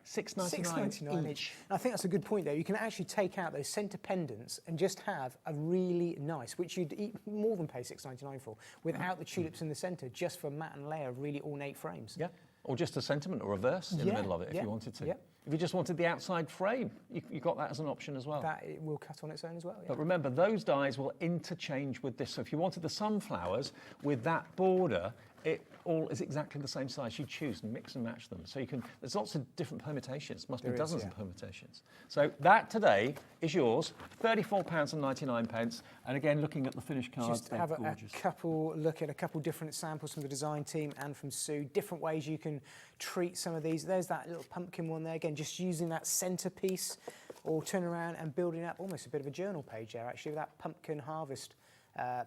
$6.99 each. I think that's a good point there. You can actually take out those centre pendants and just have a really nice, which you'd more than pay $6.99 for, without the tulips in the centre, just for matte and layer of really ornate frames. Yeah. Or just a sentiment or a verse in the middle of it if you wanted to. If you just wanted the outside frame, you got that as an option as well. That it will cut on its own as well. But remember, those dies will interchange with this. So if you wanted the sunflowers with that border, it all is exactly the same size. You choose and mix and match them. So you can, there's lots of different permutations. Must be dozens of permutations. So that today is yours, £34.99. And again, looking at the finished cards, just have a couple look at a couple different samples from the design team and from Sue. Different ways you can treat some of these. There's that little pumpkin one there. Again, just using that centerpiece, or turn around and building up almost a bit of a journal page there, actually, with that pumpkin harvest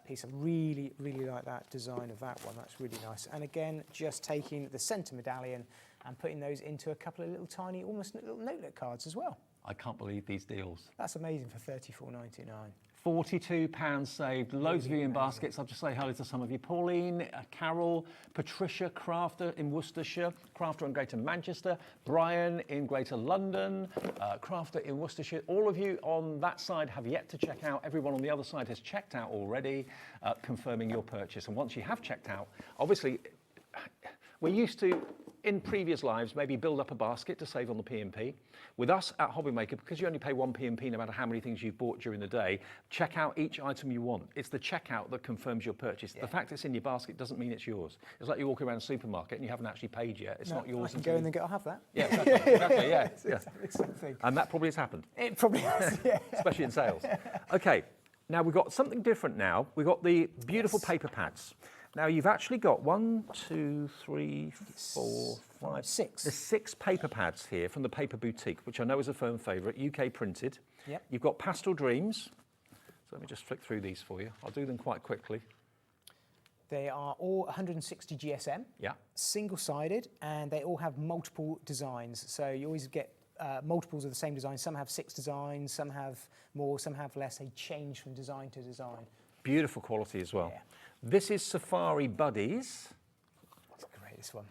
piece. I really, really like that design of that one. That's really nice. And again, just taking the centre medallion and putting those into a couple of little tiny, almost little notelet cards as well. I can't believe these deals. That's amazing for $34.99. £42 saved. Loads of you in baskets. I'll just say hello to some of you. Pauline, Carol, Patricia, Crafter in Worcestershire, Crafter in Greater Manchester, Brian in Greater London, Crafter in Worcestershire. All of you on that side have yet to check out. Everyone on the other side has checked out already, confirming your purchase. And once you have checked out, obviously, we're used to, in previous lives, maybe build up a basket to save on the P&P. With us at Hobbymaker, because you only pay one P&P no matter how many things you've bought during the day, check out each item you want. It's the checkout that confirms your purchase. The fact it's in your basket doesn't mean it's yours. It's like you walk around a supermarket and you haven't actually paid yet. It's not yours. I can go in and go, I'll have that. Yeah, exactly, yeah. Exactly the same thing. And that probably has happened. It probably has, yeah. Especially in sales. Okay, now we've got something different now. We've got the beautiful paper pads. Now you've actually got 1, 2, 3, 4, 5, 6. There's 6 paper pads here from the Paper Boutique, which I know is a firm favourite, UK printed. Yep. You've got Pastel Dreams. So let me just flick through these for you. I'll do them quite quickly. They are all 160 GSM, single-sided, and they all have multiple designs. So you always get multiples of the same design. Some have 6 designs, some have more, some have less. They change from design to design. Beautiful quality as well. Yeah. This is Safari Buddies. That's great, this one.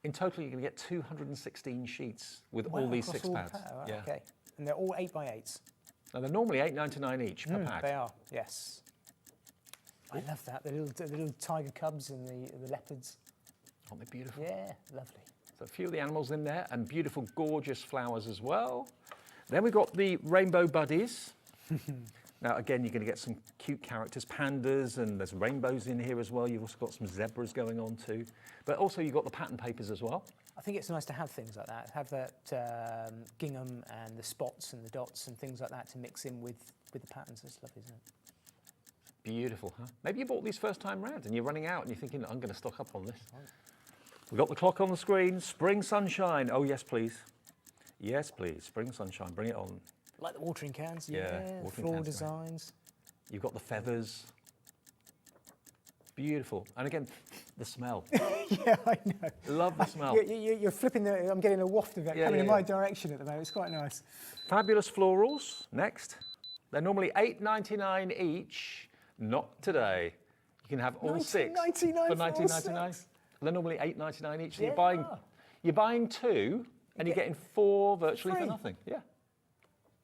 In total, you're going to get 216 sheets with all these 6 pads. Right, okay. And they're all 8x8s. Now, they're normally $8.99 each per pad. They are, yes. I love that, the little tiger cubs and the leopards. Aren't they beautiful? Yeah, lovely. So a few of the animals in there and beautiful, gorgeous flowers as well. Then we've got the rainbow buddies. Now, again, you're going to get some cute characters, pandas, and there's rainbows in here as well. You've also got some zebras going on too. But also you've got the pattern papers as well. I think it's nice to have things like that, have that gingham and the spots and the dots and things like that to mix in with the patterns. It's lovely, isn't it? Beautiful, huh? Maybe you bought these first time round and you're running out and you're thinking, I'm going to stock up on this. We've got the clock on the screen. Spring sunshine. Oh, yes, please. Yes, please. Spring sunshine. Bring it on. Like the watering cans, watering floral cans, designs. You've got the feathers. Beautiful. And again, the smell. Yeah, I know. Love the smell. You're flipping I'm getting a waft of it coming in my direction at the moment. It's quite nice. Fabulous florals. Next. They're normally $8.99 each. Not today. You can have all six for $19.99. They're normally $8.99 each. So you're buying two, and you're getting four virtually for nothing. Yeah.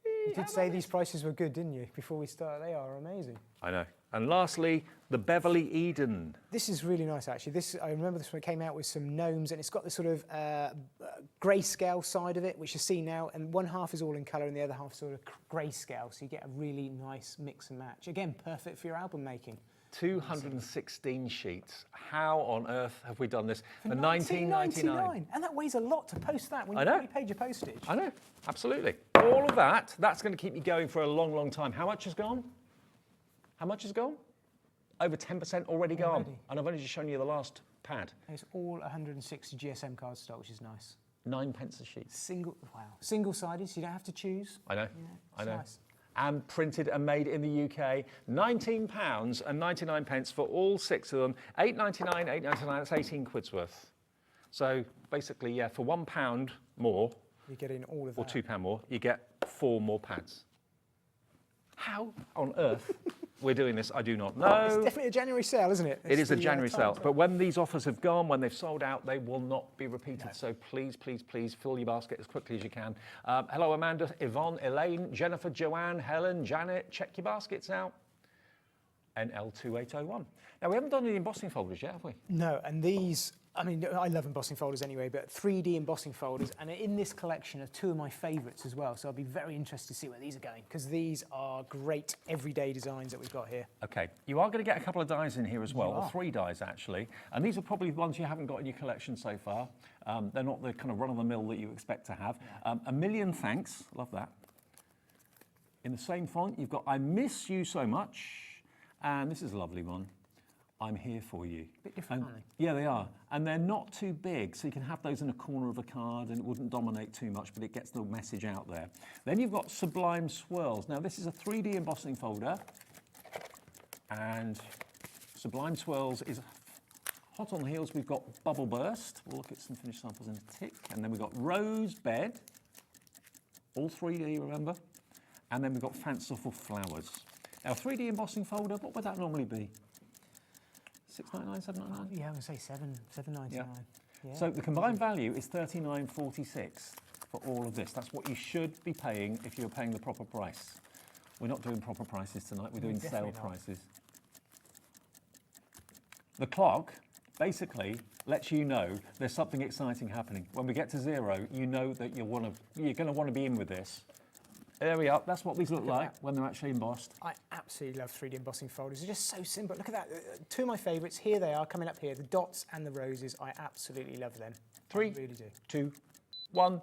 You did say these prices were good, didn't you? Before we start, they are amazing. I know. And lastly, the Beverly Eden. This is really nice, actually. I remember this one came out with some gnomes, and it's got the sort of grayscale side of it, which you see now, and one half is all in colour, and the other half is sort of grayscale, so you get a really nice mix and match. Again, perfect for your album making. 216 sheets. How on earth have we done this? For $19.99. And that weighs a lot to post that when you've already paid your postage. I know, absolutely. All of that's going to keep you going for a long, long time. How much has gone? How much has gone? Over 10% already gone. And I've only just shown you the last pad. It's all 160 GSM card stock, which is nice. 9p a sheet. Single-sided, so you don't have to choose. I know, yeah, I know. Nice. And printed and made in the UK. £19.99 for all six of them. $8.99, $8.99, that's 18 quid's worth. So basically, yeah, for £1 more, you're getting all of or that. £2 more, you get 4 more pads. How on earth we're doing this, I do not know. It's definitely a January sale, isn't it? It is a January sale. But when these offers have gone, when they've sold out, they will not be repeated. No. So please, please, please fill your basket as quickly as you can. Hello, Amanda, Yvonne, Elaine, Jennifer, Joanne, Helen, Janet. Check your baskets out. NL2801. Now, we haven't done any embossing folders yet, have we? No, and these, I mean, I love embossing folders anyway, but 3D embossing folders, and in this collection are two of my favourites as well, so I'll be very interested to see where these are going, because these are great everyday designs that we've got here. OK, you are going to get a couple of dies in here as well, or 3 dies actually, and these are probably the ones you haven't got in your collection so far. They're not the kind of run-of-the-mill that you expect to have. A million thanks, love that. In the same font, you've got I miss you so much. And this is a lovely one. I'm here for you. A bit different, aren't they? Yeah, they are. And they're not too big, so you can have those in a corner of a card and it wouldn't dominate too much, but it gets the message out there. Then you've got Sublime Swirls. Now, this is a 3D embossing folder. And Sublime Swirls is hot on the heels. We've got Bubble Burst. We'll look at some finished samples in a tick. And then we've got Rose Bed. All 3D, remember? And then we've got Fanciful Flowers. Now, 3D embossing folder, what would that normally be? $6.99, $7.99? Yeah, I'm going to say $7.99. Yeah. Yeah. So the combined value is $39.46 for all of this. That's what you should be paying if you're paying the proper price. We're not doing proper prices tonight, we're doing sale prices. The clock basically lets you know there's something exciting happening. When we get to 0, you know that you're going to want to be in with this. There we are. That's what these look like when they're actually embossed. I absolutely love 3D embossing folders. They're just so simple. Look at that. Two of my favourites. Here they are, coming up here. The dots and the roses. I absolutely love them. 3, I really do. 2, 1.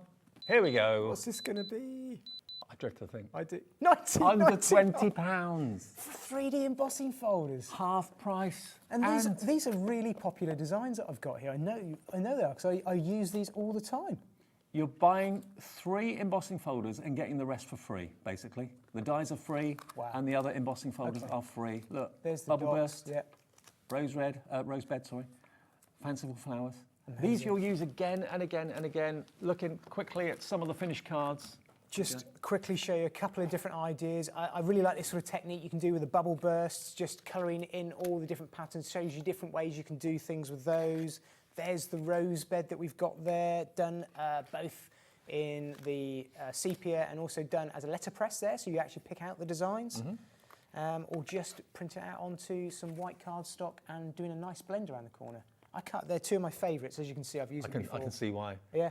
Here we go. What's this going to be? I dread to think. I do. Under £20. For 3D embossing folders. Half price. And these are really popular designs that I've got here. I know they are, because I use these all the time. You're buying 3 embossing folders and getting the rest for free, basically. The dies are free, and the other embossing folders are free. Look, there's the Bubble dots, Burst, Rose Bed, sorry, Fanciful Flowers. Amazing. These you'll use again and again and again. Looking quickly at some of the finished cards. Just quickly show you a couple of different ideas. I really like this sort of technique you can do with the bubble bursts, just colouring in all the different patterns, shows you different ways you can do things with those. There's the rose bed that we've got there, done both in the sepia and also done as a letterpress there, so you actually pick out the designs. Or just print it out onto some white cardstock and doing a nice blend around the corner. They're two of my favourites, as you can see. I've used them before. I can see why. Yeah.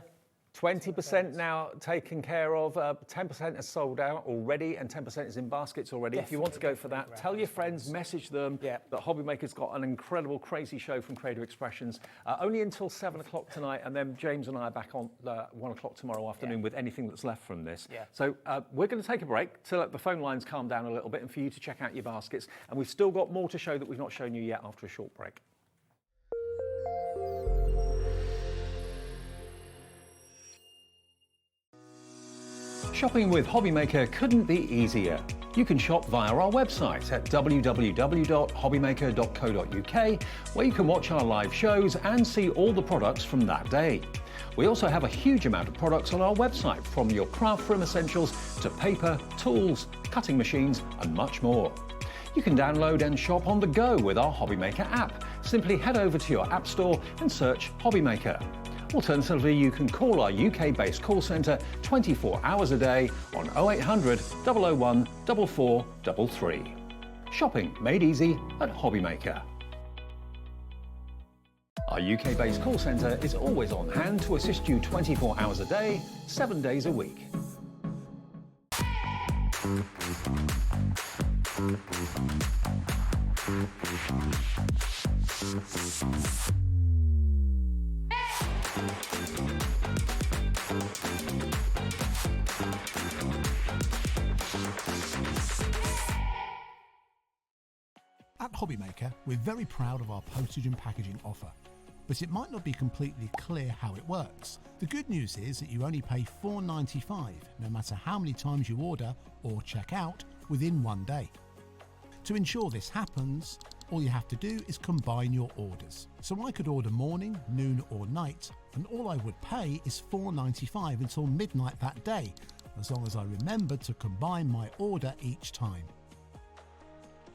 20% now taken care of, 10% is sold out already, and 10% is in baskets already. If you want to go for that, tell your friends, message them that Hobbymaker's got an incredible, crazy show from Creative Expressions. Only until 7 o'clock tonight, and then James and I are back on 1 o'clock tomorrow afternoon with anything that's left from this. So we're going to take a break to let the phone lines calm down a little bit and for you to check out your baskets. And we've still got more to show that we've not shown you yet after a short break. Shopping with Hobbymaker couldn't be easier. You can shop via our website at www.hobbymaker.co.uk, where you can watch our live shows and see all the products from that day. We also have a huge amount of products on our website, from your craft room essentials to paper, tools, cutting machines and much more. You can download and shop on the go with our Hobbymaker app. Simply head over to your app store and search Hobbymaker. Alternatively, you can call our UK-based call centre 24 hours a day on 0800 001 4433. Shopping made easy at Hobbymaker. Our UK-based call centre is always on hand to assist you 24 hours a day, 7 days a week. At Hobbymaker, we're very proud of our postage and packaging offer, but it might not be completely clear how it works. The good news is that you only pay $4.95 no matter how many times you order or check out within 1 day. To ensure this happens, all you have to do is combine your orders. So I could order morning, noon or night, and all I would pay is $4.95 until midnight that day, as long as I remember to combine my order each time.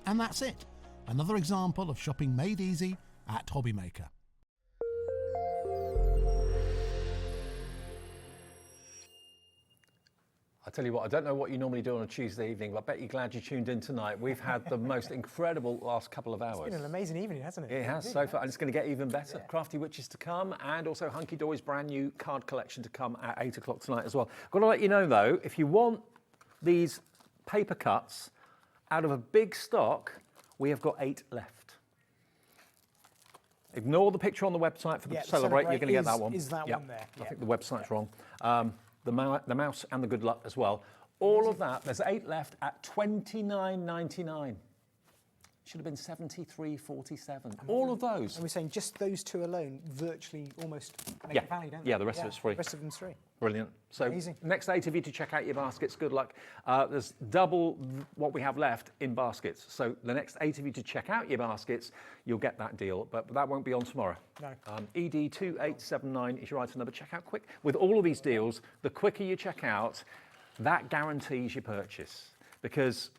And that's it. Another example of shopping made easy at Hobbymaker. I tell you what, I don't know what you normally do on a Tuesday evening, but I bet you're glad you tuned in tonight. We've had the most incredible last couple of hours. It's been an amazing evening, hasn't it? It has so far, and it's going to get even better. Crafty Witches to come, and also Hunkydory's brand new card collection to come at 8 o'clock tonight as well. I've got to let you know though, if you want these paper cuts out of a big stock, we have got 8 left. Ignore the picture on the website for the Celebrate. You're going to get that one. Is that one there? I think the website's wrong. The mouse and the good luck as well. All of that, there's 8 left at $29.99. Should have been $73.47. All of those. And we're saying just those two alone virtually almost make a value, don't they? Yeah, the rest of it's free. The rest of them's free. Brilliant. So amazing. Next 8 of you to check out your baskets. Good luck. There's double what we have left in baskets. So the next 8 of you to check out your baskets, you'll get that deal. But that won't be on tomorrow. No. ED2879 is your item number. Check out quick. With all of these deals, the quicker you check out, that guarantees your purchase. Because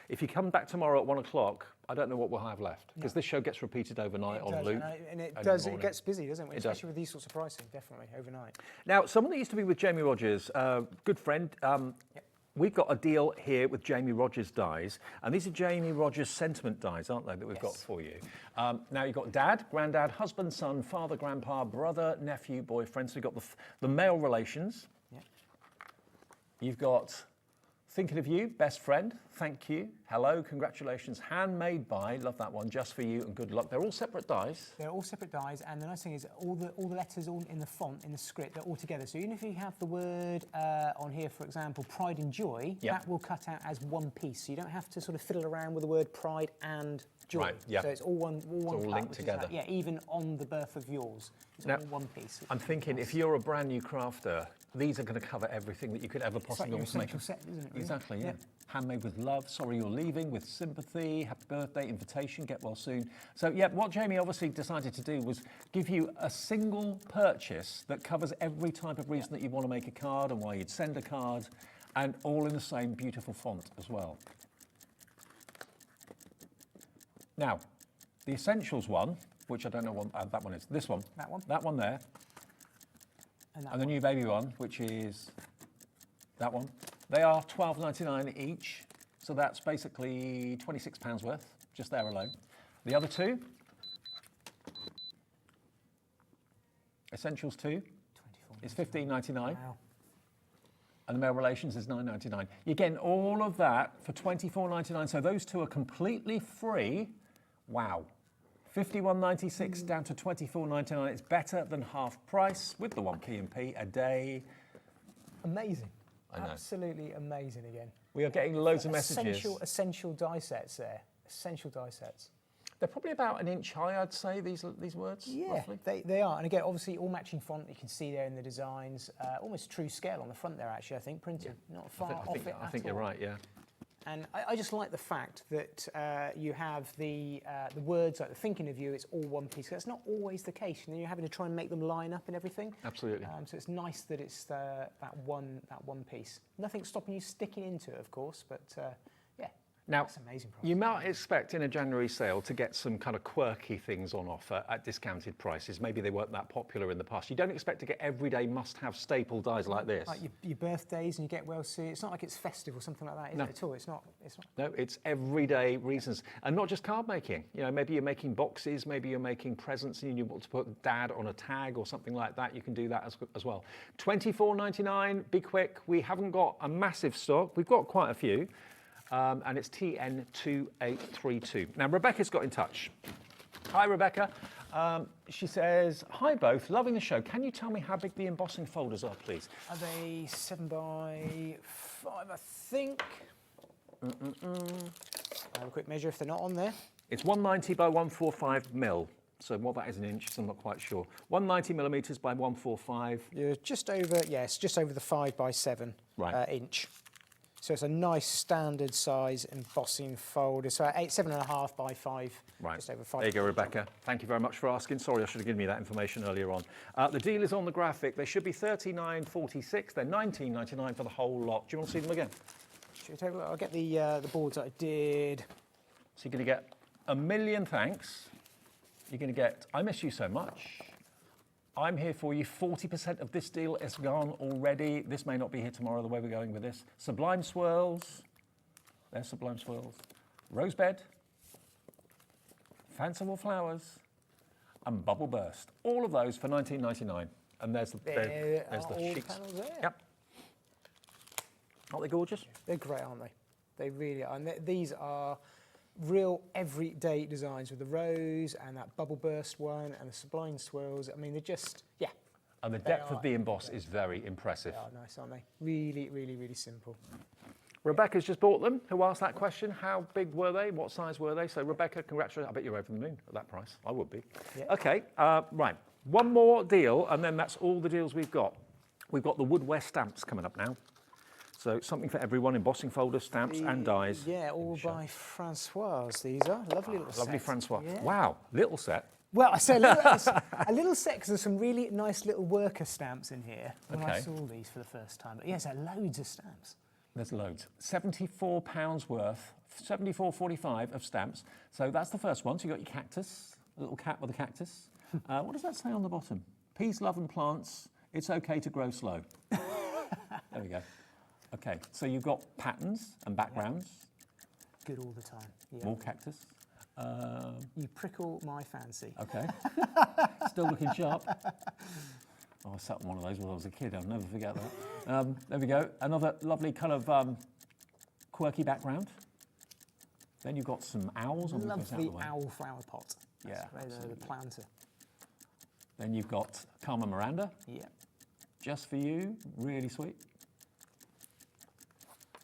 if you come back tomorrow at 1 o'clock, I don't know what we'll have left, because this show gets repeated overnight on loop. And it does. It gets busy, doesn't it? Especially with these sorts of pricing, definitely overnight. Now, someone that used to be with Jamie Rogers, good friend. We've got a deal here with Jamie Rogers dies, and these are Jamie Rogers sentiment dies, aren't they, that we've got for you. Now you've got dad, granddad, husband, son, father, grandpa, brother, nephew, boyfriend. So you've got the male relations. Yeah. You've got thinking of you, best friend, thank you, hello, congratulations, handmade by, love that one, just for you and good luck. They're all separate dies. They're all separate dies, and the nice thing is all the letters all in the font, in the script, they're all together. So even if you have the word on here, for example, pride and joy, that will cut out as one piece. So you don't have to sort of fiddle around with the word pride and joy. Right, yeah. So it's all one linked together. Yeah, even on the birth of yours, it's all one piece. I'm thinking, if you're a brand new crafter, these are going to cover everything that you could ever possibly want to make. It's like your essential set, isn't it? Really? Exactly, yeah. Handmade with love, sorry you're leaving, with sympathy, happy birthday, invitation, get well soon. So yeah, what Jamie obviously decided to do was give you a single purchase that covers every type of reason that you want to make a card and why you'd send a card, and all in the same beautiful font as well. Now, the Essentials one, which I don't know what that one is, this one. That one? That one there. And the new baby one, which is that one. They are $12.99 each, so that's basically £26 worth, just there alone. The other two, Essentials 2 is $15.99. Wow. And the male relations is $9.99. You're getting all of that for $24.99. So those two are completely free. Wow. $51.96 down to $24.99. It's better than half price with the 1 P&P a day. Amazing. I know. Absolutely amazing again. We are getting loads of messages. Essential die sets there. Essential die sets. They're probably about 1 inch high, I'd say, these words, yeah, roughly. They are. And again, obviously, all matching font you can see there in the designs. Almost true scale on the front there, actually, I think, printed. Yeah. Not far off it at all. I think you're right, yeah. And I just like the fact that you have the words, like the thinking of you, it's all one piece. That's not always the case. And then you're having to try and make them line up and everything. Absolutely. So it's nice that it's that one piece. Nothing stopping you sticking into it, of course, but yeah. Now, that's amazing price. You might expect in a January sale to get some kind of quirky things on offer at discounted prices. Maybe they weren't that popular in the past. You don't expect to get everyday must-have staple dies like this. Like your birthdays and you get well see. It's not like it's festive or something like that, is it at all? It's not. No, it's everyday reasons. And not just card making. You know, maybe you're making boxes, maybe you're making presents and you want to put Dad on a tag or something like that. You can do that as well. $24.99, be quick. We haven't got a massive stock. We've got quite a few. And it's TN2832. Now, Rebecca's got in touch. Hi, Rebecca. She says, hi both, loving the show. Can you tell me how big the embossing folders are, please? Are they 7 by 5, I think? I'll have a quick measure if they're not on there. It's 190 by 145 mil. So what that is in inches, I'm not quite sure. 190 millimetres by 145. You're just over, yes, just over the 5 by 7 inch. So it's a nice standard size embossing folder. So 7.5 by 5, just over 5. There you go, Rebecca. Thank you very much for asking. Sorry, I should have given you that information earlier on. The deal is on the graphic. They should be $39.46. They're $19.99 for the whole lot. Do you want to see them again? Should we take a look? I'll get the boards that I did. So you're going to get a million thanks. You're going to get I miss you so much. I'm here for you. 40% of this deal is gone already. This may not be here tomorrow, the way we're going with this. Sublime Swirls. There's Sublime Swirls. Rosebed. Fanciful Flowers. And Bubble Burst. All of those for $19.99. And there's the sheets. Yep. Aren't they gorgeous? They're great, aren't they? They really are. And these are real everyday designs with the rose and that bubble burst one and the sublime swirls. I mean, they're just, yeah. And the depth of the emboss is very impressive. They are nice, aren't they? Really, really, really simple. Rebecca's just bought them. Who asked that question? How big were they? What size were they? So Rebecca, congratulations. I bet you're over the moon at that price. I would be. Yeah. Okay, right. One more deal, and then that's all the deals we've got. We've got the woodware stamps coming up now. So something for everyone, embossing folders, stamps and dies. Yeah, all by Francoise, these are. Lovely little set. Lovely Francoise. Yeah. Wow, little set. Well, I say a little set because there's some really nice little worker stamps in here. When I saw these for the first time. But yes, there are loads of stamps. There's loads. £74 worth, $74.45 of stamps. So that's the first one. So you've got your cactus, a little cat with a cactus. What does that say on the bottom? Peace, love and plants. It's okay to grow slow. There we go. Okay, so you've got patterns and backgrounds. Good all the time. Yeah. More cactus. You prickle my fancy. Okay. Still looking sharp. Oh, I sat on one of those when I was a kid. I'll never forget that. There we go. Another lovely kind of quirky background. Then you've got some owls. Lovely owl flower pot. Yeah, the planter. Then you've got Carmen Miranda. Yeah. Just for you. Really sweet.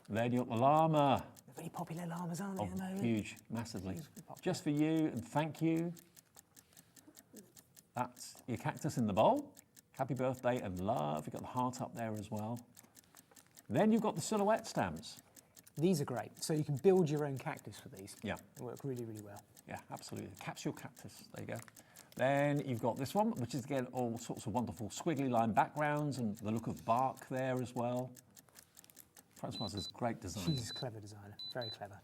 Then you've got the llama. They're really popular llamas, aren't they, at the moment? Huge, massively. Just for you and thank you. That's your cactus in the bowl. Happy birthday and love. You've got the heart up there as well. Then you've got the silhouette stamps. These are great. So you can build your own cactus for these. Yeah. They work really, really well. Yeah, absolutely. Capsule cactus. There you go. Then you've got this one, which is, again, all sorts of wonderful squiggly line backgrounds and the look of bark there as well. Francoise is a great designer. She's a clever designer, very clever.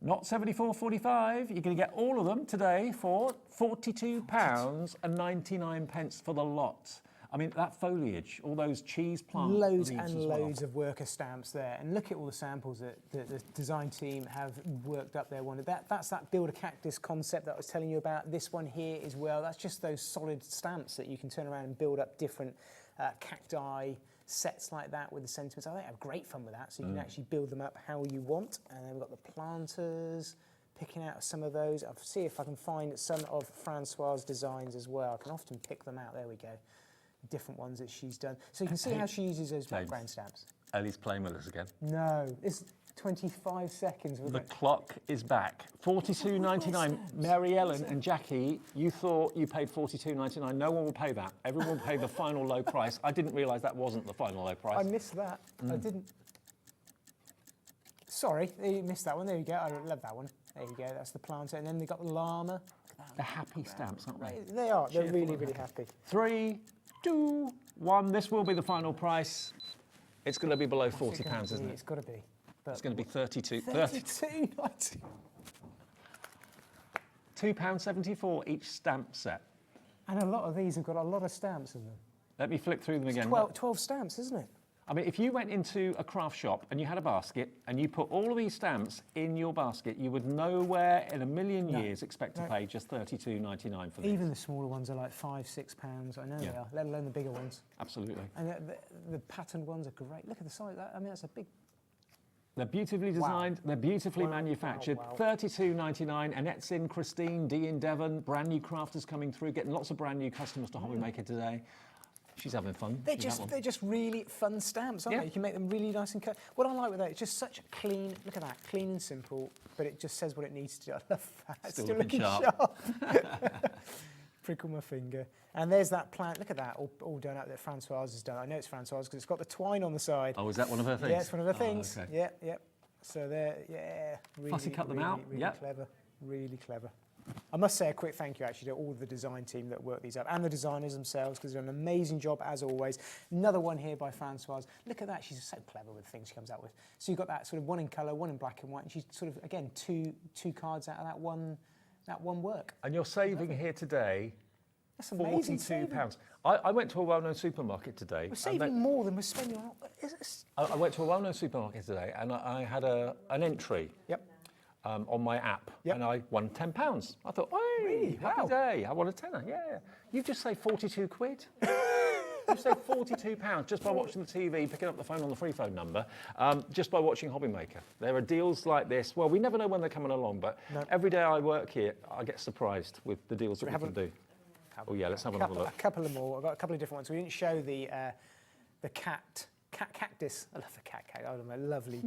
Not $74.45. You're going to get all of them today for £42.99 for the lot. I mean, that foliage, all those cheese plant loads leaves and as well. loads of worker stamps there, and look at all the samples that the design team have worked up there. That's that build a cactus concept that I was telling you about. This one here as well. That's just those solid stamps that you can turn around and build up different cacti sets like that with the sentiments. I think I have great fun with that. So you can actually build them up how you want. And then we've got the planters. Picking out some of those. I'll see if I can find some of Francois's designs as well. I can often pick them out. There we go. Different ones that she's done. So you can see how she uses those background stamps. Ellie's playing with us again. No, it's 25 seconds. The clock is back. $42.99. Mary Ellen and Jackie, you thought you paid $42.99. No one will pay that. Everyone will pay the final low price. I didn't realise that wasn't the final low price. I missed that. I didn't. Sorry, you missed that one. There you go. I love that one. There you go. That's the planter. And then they've got the llama. They're happy stamps, aren't they? They are. They're really, really happy. 3, 2, 1. This will be the final price. It's going to be below £40, isn't it? It's got to be. But it's going to be 32. £32.90. £2.74 each stamp set. And a lot of these have got a lot of stamps in them. Let me flick through them again. 12 stamps, isn't it? I mean, if you went into a craft shop and you had a basket and you put all of these stamps in your basket, you would nowhere in a million years expect to pay just $32.99 for these. Even the smaller ones are like £5, £6. I know they are, let alone the bigger ones. Absolutely. And the patterned ones are great. Look at the size of that. I mean, that's a big... They're beautifully designed, they're beautifully manufactured. $32.99, Annette's in, Christine, Dee in Devon, brand new crafters coming through, getting lots of brand new customers to Hobbymaker today. She's having fun. They're just really fun stamps, aren't they? You can make them really nice and cut. What I like with that, it's just such a clean, look at that, clean and simple, but it just says what it needs to do. I love that. Still looking sharp. Prickle my finger. And there's that plant, look at that, all done up that Francois has done. I know it's Francois because it's got the twine on the side. Oh, is that one of her things? Yeah, it's one of her things. Okay. Yeah. So there, really, Fussy cut them really, out. really clever, really clever. I must say a quick thank you actually to all the design team that worked these up and the designers themselves because they're an amazing job as always. Another one here by Francoise. Look at that, she's so clever with the things she comes out with. So you've got that sort of one in colour, one in black and white, and she's sort of, again, two cards out of that one work. And you're saving here today That's amazing. £42. I went to a well-known supermarket today. We're saving more than we're spending on... I went to a well-known supermarket today and I had an entry. On my app, and I won £10. I thought, hey, really? happy day, I won a tenner, You've just saved 42 quid. You've saved £42 just by watching the TV, picking up the phone on the free phone number, just by watching Hobbymaker. There are deals like this. Well, we never know when they're coming along, but every day I work here, I get surprised with the deals that we can do. Oh yeah, let's have another look. A couple of more. I've got a couple of different ones. We didn't show the cactus. I love the cat. I'm a lovely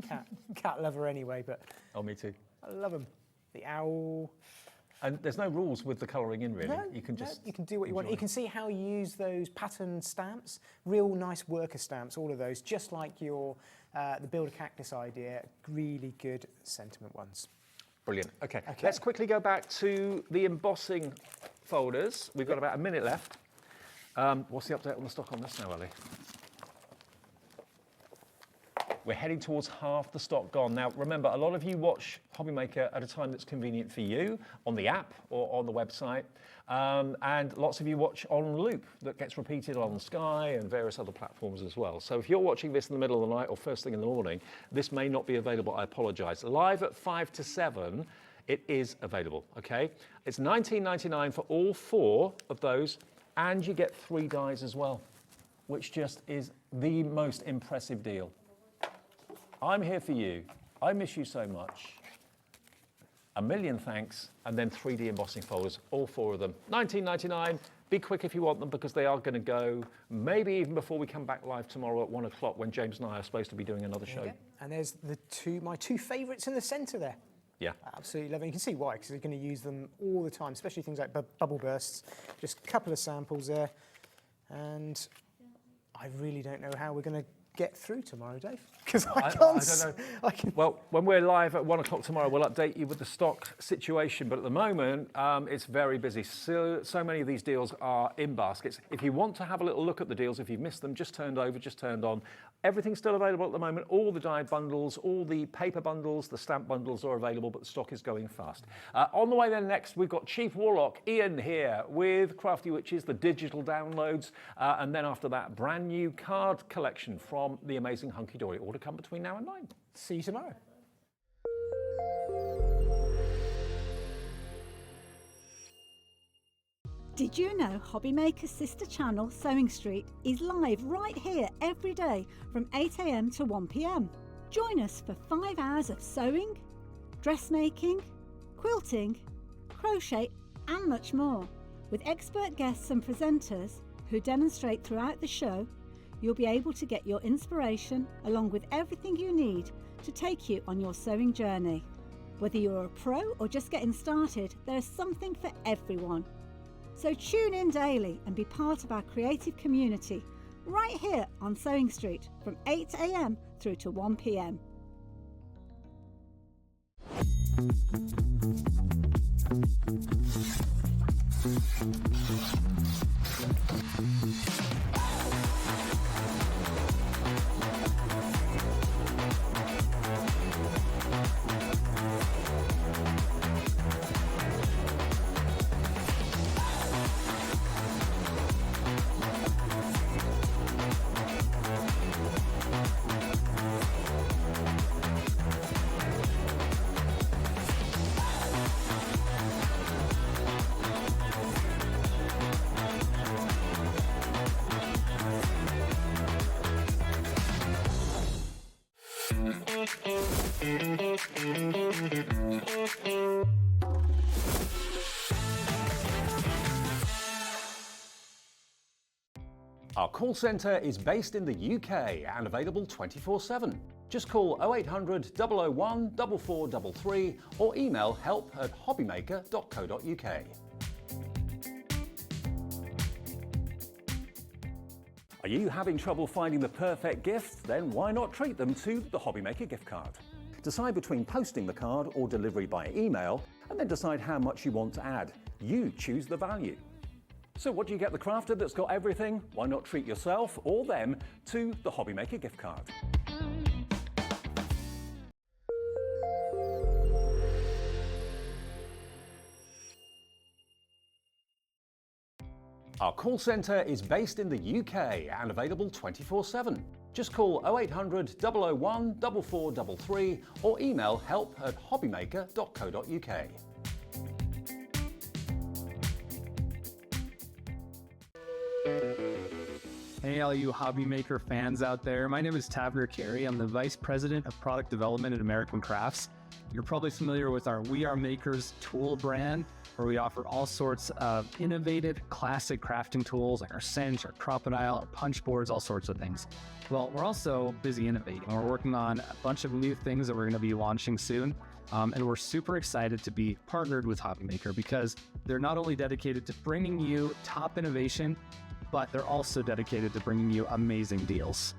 cat lover anyway, but... Oh, me too. I love them. The owl. And there's no rules with the colouring in, really. No, you can just you can do what you want. You can see how you use those pattern stamps, real nice worker stamps, all of those, just like your the Build a Cactus idea. Really good sentiment ones. Brilliant. Okay, let's quickly go back to the embossing folders. We've got about a minute left. What's the update on the stock on this now, Ellie? We're heading towards half the stock gone. Now, remember, a lot of you watch Hobbymaker at a time that's convenient for you, on the app or on the website. And lots of you watch on loop that gets repeated on Sky and various other platforms as well. So if you're watching this in the middle of the night or first thing in the morning, this may not be available, I apologise. Live at 5 to 7, it is available, okay? It's $19.99 for all 4 of those, and you get 3 dies as well, which just is the most impressive deal. I'm here for you. I miss you so much. A million thanks, and then 3D embossing folders, all 4 of them. $19.99. Be quick if you want them because they are going to go maybe even before we come back live tomorrow at 1 o'clock when James and I are supposed to be doing another show. And there's my 2 favourites in the centre there. Yeah. I absolutely love it. You can see why, because you're going to use them all the time, especially things like bubble bursts. Just a couple of samples there. And I really don't know how we're going to get through tomorrow, Dave. Because I don't know. Well, when we're live at 1 o'clock tomorrow, we'll update you with the stock situation. But at the moment, it's very busy. So many of these deals are in baskets. If you want to have a little look at the deals, if you've missed them, just turned on. Everything's still available at the moment. All the die bundles, all the paper bundles, the stamp bundles are available, but the stock is going fast. On the way then next, we've got Chief Warlock Ian here with Crafty Witches, the digital downloads, and then after that, brand new card collection from the amazing Hunkydory. All to come between now and 9. See you tomorrow. Did you know Hobbymaker's sister channel, Sewing Street, is live right here every day from 8 AM to 1 PM? Join us for 5 hours of sewing, dressmaking, quilting, crochet and much more. With expert guests and presenters who demonstrate throughout the show, you'll be able to get your inspiration along with everything you need to take you on your sewing journey. Whether you're a pro or just getting started, there is something for everyone. So tune in daily and be part of our creative community right here on Sewing Street from 8 AM through to 1 PM. Our call centre is based in the UK and available 24/7. Just call 0800 001 4433 or email help@hobbymaker.co.uk. Are you having trouble finding the perfect gift? Then why not treat them to the Hobbymaker gift card? Decide between posting the card or delivery by email, and then decide how much you want to add. You choose the value. So what do you get the crafter that's got everything? Why not treat yourself or them to the Hobbymaker gift card? Our call centre is based in the UK and available 24/7. Just call 0800 001 4433 or email help@hobbymaker.co.uk. Hey, all you hobby maker fans out there. My name is Tavner Carey. I'm the Vice President of Product Development at American Crafts. You're probably familiar with our We Are Makers tool brand, where we offer all sorts of innovative, classic crafting tools like our cinch, our crocodile, our punch boards, all sorts of things. Well, we're also busy innovating. We're working on a bunch of new things that we're going to be launching soon. And we're super excited to be partnered with Hobby Maker because they're not only dedicated to bringing you top innovation, but they're also dedicated to bringing you amazing deals.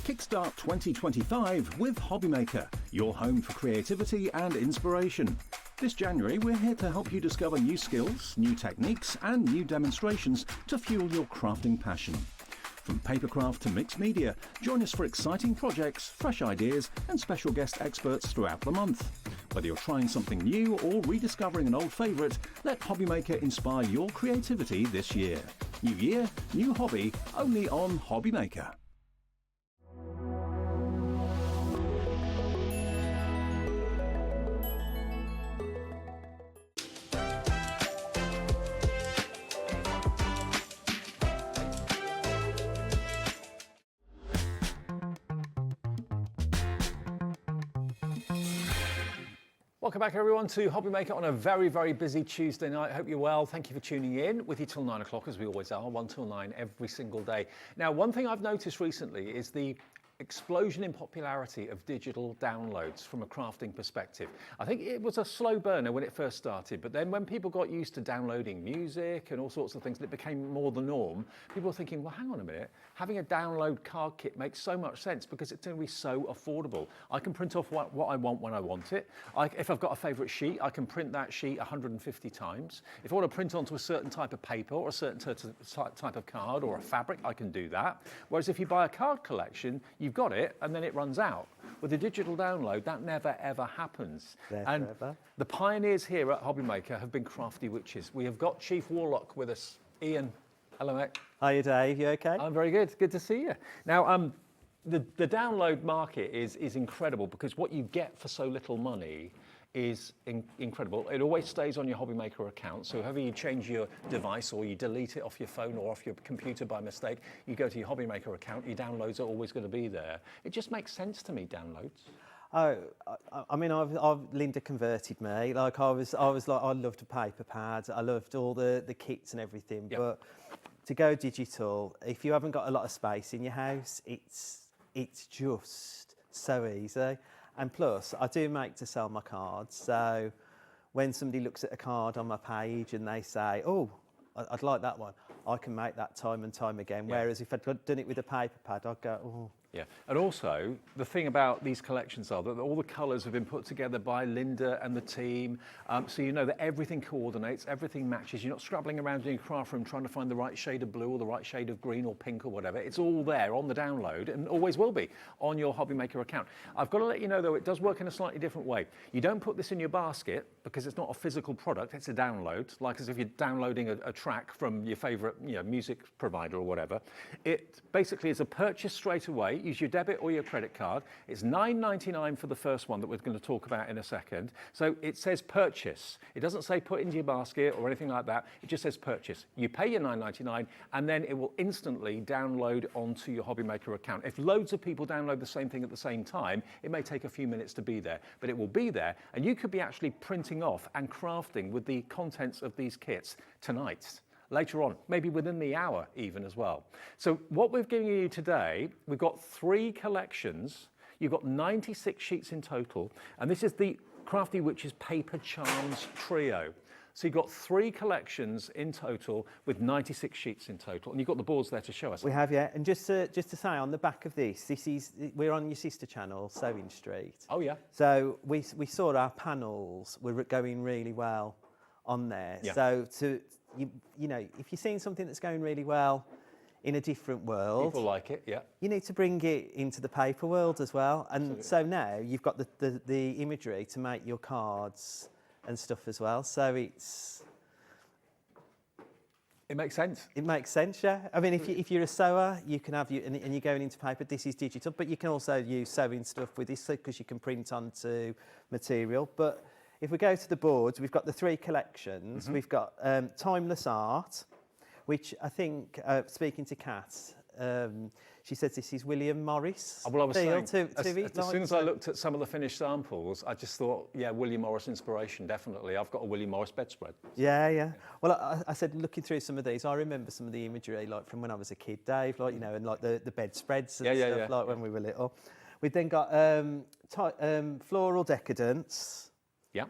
Kickstart 2025 with Hobbymaker, your home for creativity and inspiration. This January, we're here to help you discover new skills, new techniques, and new demonstrations to fuel your crafting passion. From papercraft to mixed media, join us for exciting projects, fresh ideas, and special guest experts throughout the month. Whether you're trying something new or rediscovering an old favourite, let Hobbymaker inspire your creativity this year. New year, new hobby, only on Hobbymaker. Welcome back everyone to Hobbymaker on a very, very busy Tuesday night. Hope you're well. Thank you for tuning in. With you till 9 o'clock as we always are, 1 till 9 every single day. Now, one thing I've noticed recently is the explosion in popularity of digital downloads from a crafting perspective. I think it was a slow burner when it first started, but then when people got used to downloading music and all sorts of things, and it became more the norm, people were thinking, well, hang on a minute, having a download card kit makes so much sense because it's going to be so affordable. I can print off what I want when I want it. If I've got a favourite sheet, I can print that sheet 150 times. If I want to print onto a certain type of paper or a certain type of card or a fabric, I can do that. Whereas if you buy a card collection, you've got it and then it runs out. With a digital download, that never ever happens. And the pioneers here at Hobbymaker have been Crafty Witches. We have got Chief Warlock with us. Ian, hello mate. Hiya Dave, you okay? I'm very good, good to see you. Now, the download market is incredible because what you get for so little money is incredible. It always stays on your Hobbymaker account, so however you change your device or you delete it off your phone or off your computer by mistake, you go to your Hobbymaker account, your downloads are always going to be there. It just makes sense to me, downloads. Oh, I mean, Linda converted me. Like I was like, I loved the paper pads, I loved all the kits and everything, but to go digital, if you haven't got a lot of space in your house, it's just so easy. And plus, I do make to sell my cards, so when somebody looks at a card on my page and they say, oh, I'd like that one, I can make that time and time again. Whereas if I'd done it with a paper pad, I'd go, oh. Yeah, and also the thing about these collections are that all the colours have been put together by Linda and the team, so you know that everything coordinates, everything matches. You're not scrabbling around in your craft room trying to find the right shade of blue or the right shade of green or pink or whatever. It's all there on the download and always will be on your Hobbymaker account. I've got to let you know though, it does work in a slightly different way. You don't put this in your basket because it's not a physical product, it's a download, like as if you're downloading a track from your favourite music provider or whatever. It basically is a purchase straight away. Use your debit or your credit card. It's $9.99 for the first one that we're going to talk about in a second. So it says purchase. It doesn't say put into your basket or anything like that. It just says purchase. You pay your $9.99 and then it will instantly download onto your Hobbymaker account. If loads of people download the same thing at the same time, it may take a few minutes to be there, but it will be there and you could be actually printing off and crafting with the contents of these kits tonight. Later on, maybe within the hour even as well. So what we've given you today, we've got 3 collections. You've got 96 sheets in total, and this is the Crafty Witches Paper Charms Trio. So you've got 3 collections in total with 96 sheets in total, and you've got the boards there to show us. We have, yeah, and just to say on the back of this is, we're on your sister channel, Sewing Street. Oh yeah. So we saw our panels were going really well on there. Yeah. So you know, if you're seeing something that's going really well in a different world, people like it, yeah. You need to bring it into the paper world as well. And so now you've got the imagery to make your cards and stuff as well. So it makes sense. It makes sense, yeah. I mean, if you're a sewer, you can have and you're going into paper. This is digital, but you can also use sewing stuff with this because you can print onto material. But if we go to the boards, we've got the 3 collections. Mm-hmm. We've got Timeless Art, which I think, speaking to Kat, she says this is William Morris. Well, I was saying, as soon as I looked at some of the finished samples, I just thought, yeah, William Morris inspiration, definitely. I've got a William Morris bedspread. Yeah. Well, I said, looking through some of these, I remember some of the imagery, like from when I was a kid, Dave, like, you know, and like the bedspreads and stuff, like when we were little. We've then got Floral Decadence. Yeah.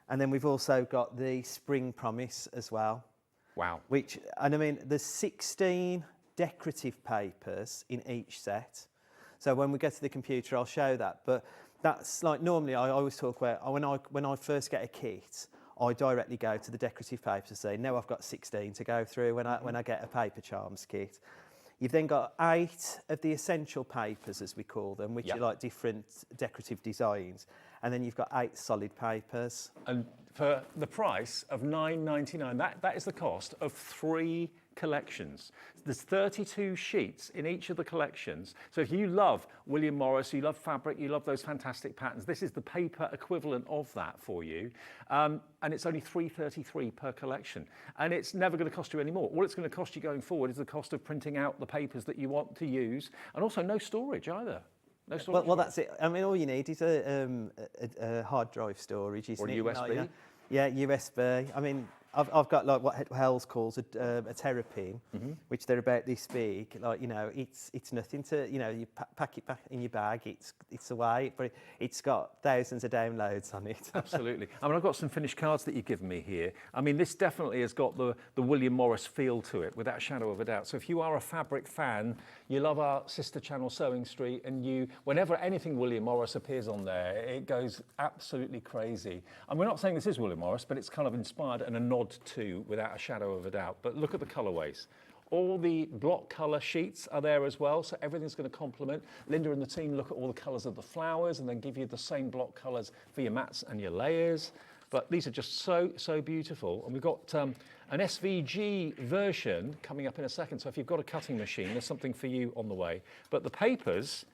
And then we've also got the Spring Promise as well. Wow. And I mean, there's 16 decorative papers in each set. So when we get to the computer, I'll show that. But that's like, normally I always talk about, when I first get a kit, I directly go to the decorative papers and say, now I've got 16 to go through when I get a paper charms kit. You've then got 8 of the essential papers, as we call them, which are like different decorative designs. And then you've got 8 solid papers. And for the price of £9.99, that is the cost of 3 collections. There's 32 sheets in each of the collections. So if you love William Morris, you love fabric, you love those fantastic patterns, this is the paper equivalent of that for you. And it's only £3.33 per collection. And it's never going to cost you any more. All it's going to cost you going forward is the cost of printing out the papers that you want to use, and also no storage either. No storage. Well, that's it. I mean, all you need is a hard drive storage, isn't it? Or a USB. Yeah, USB. I mean, I've got like what Hell's calls a terrapin, which they're about this big. Like, you know, it's nothing to, you know, you pack it back in your bag, it's away, but it's got thousands of downloads on it. Absolutely. I mean, I've got some finished cards that you've given me here. I mean, this definitely has got the William Morris feel to it, without a shadow of a doubt. So if you are a fabric fan, you love our sister channel Sewing Street, and whenever anything William Morris appears on there, it goes absolutely crazy. And we're not saying this is William Morris, but it's kind of inspired and a nod to, without a shadow of a doubt. But look at the colourways. All the block colour sheets are there as well, so everything's going to complement. Linda and the team look at all the colours of the flowers and then give you the same block colours for your mats and your layers. But these are just so beautiful. And we've got an SVG version coming up in a second, so if you've got a cutting machine, there's something for you on the way. But the papers,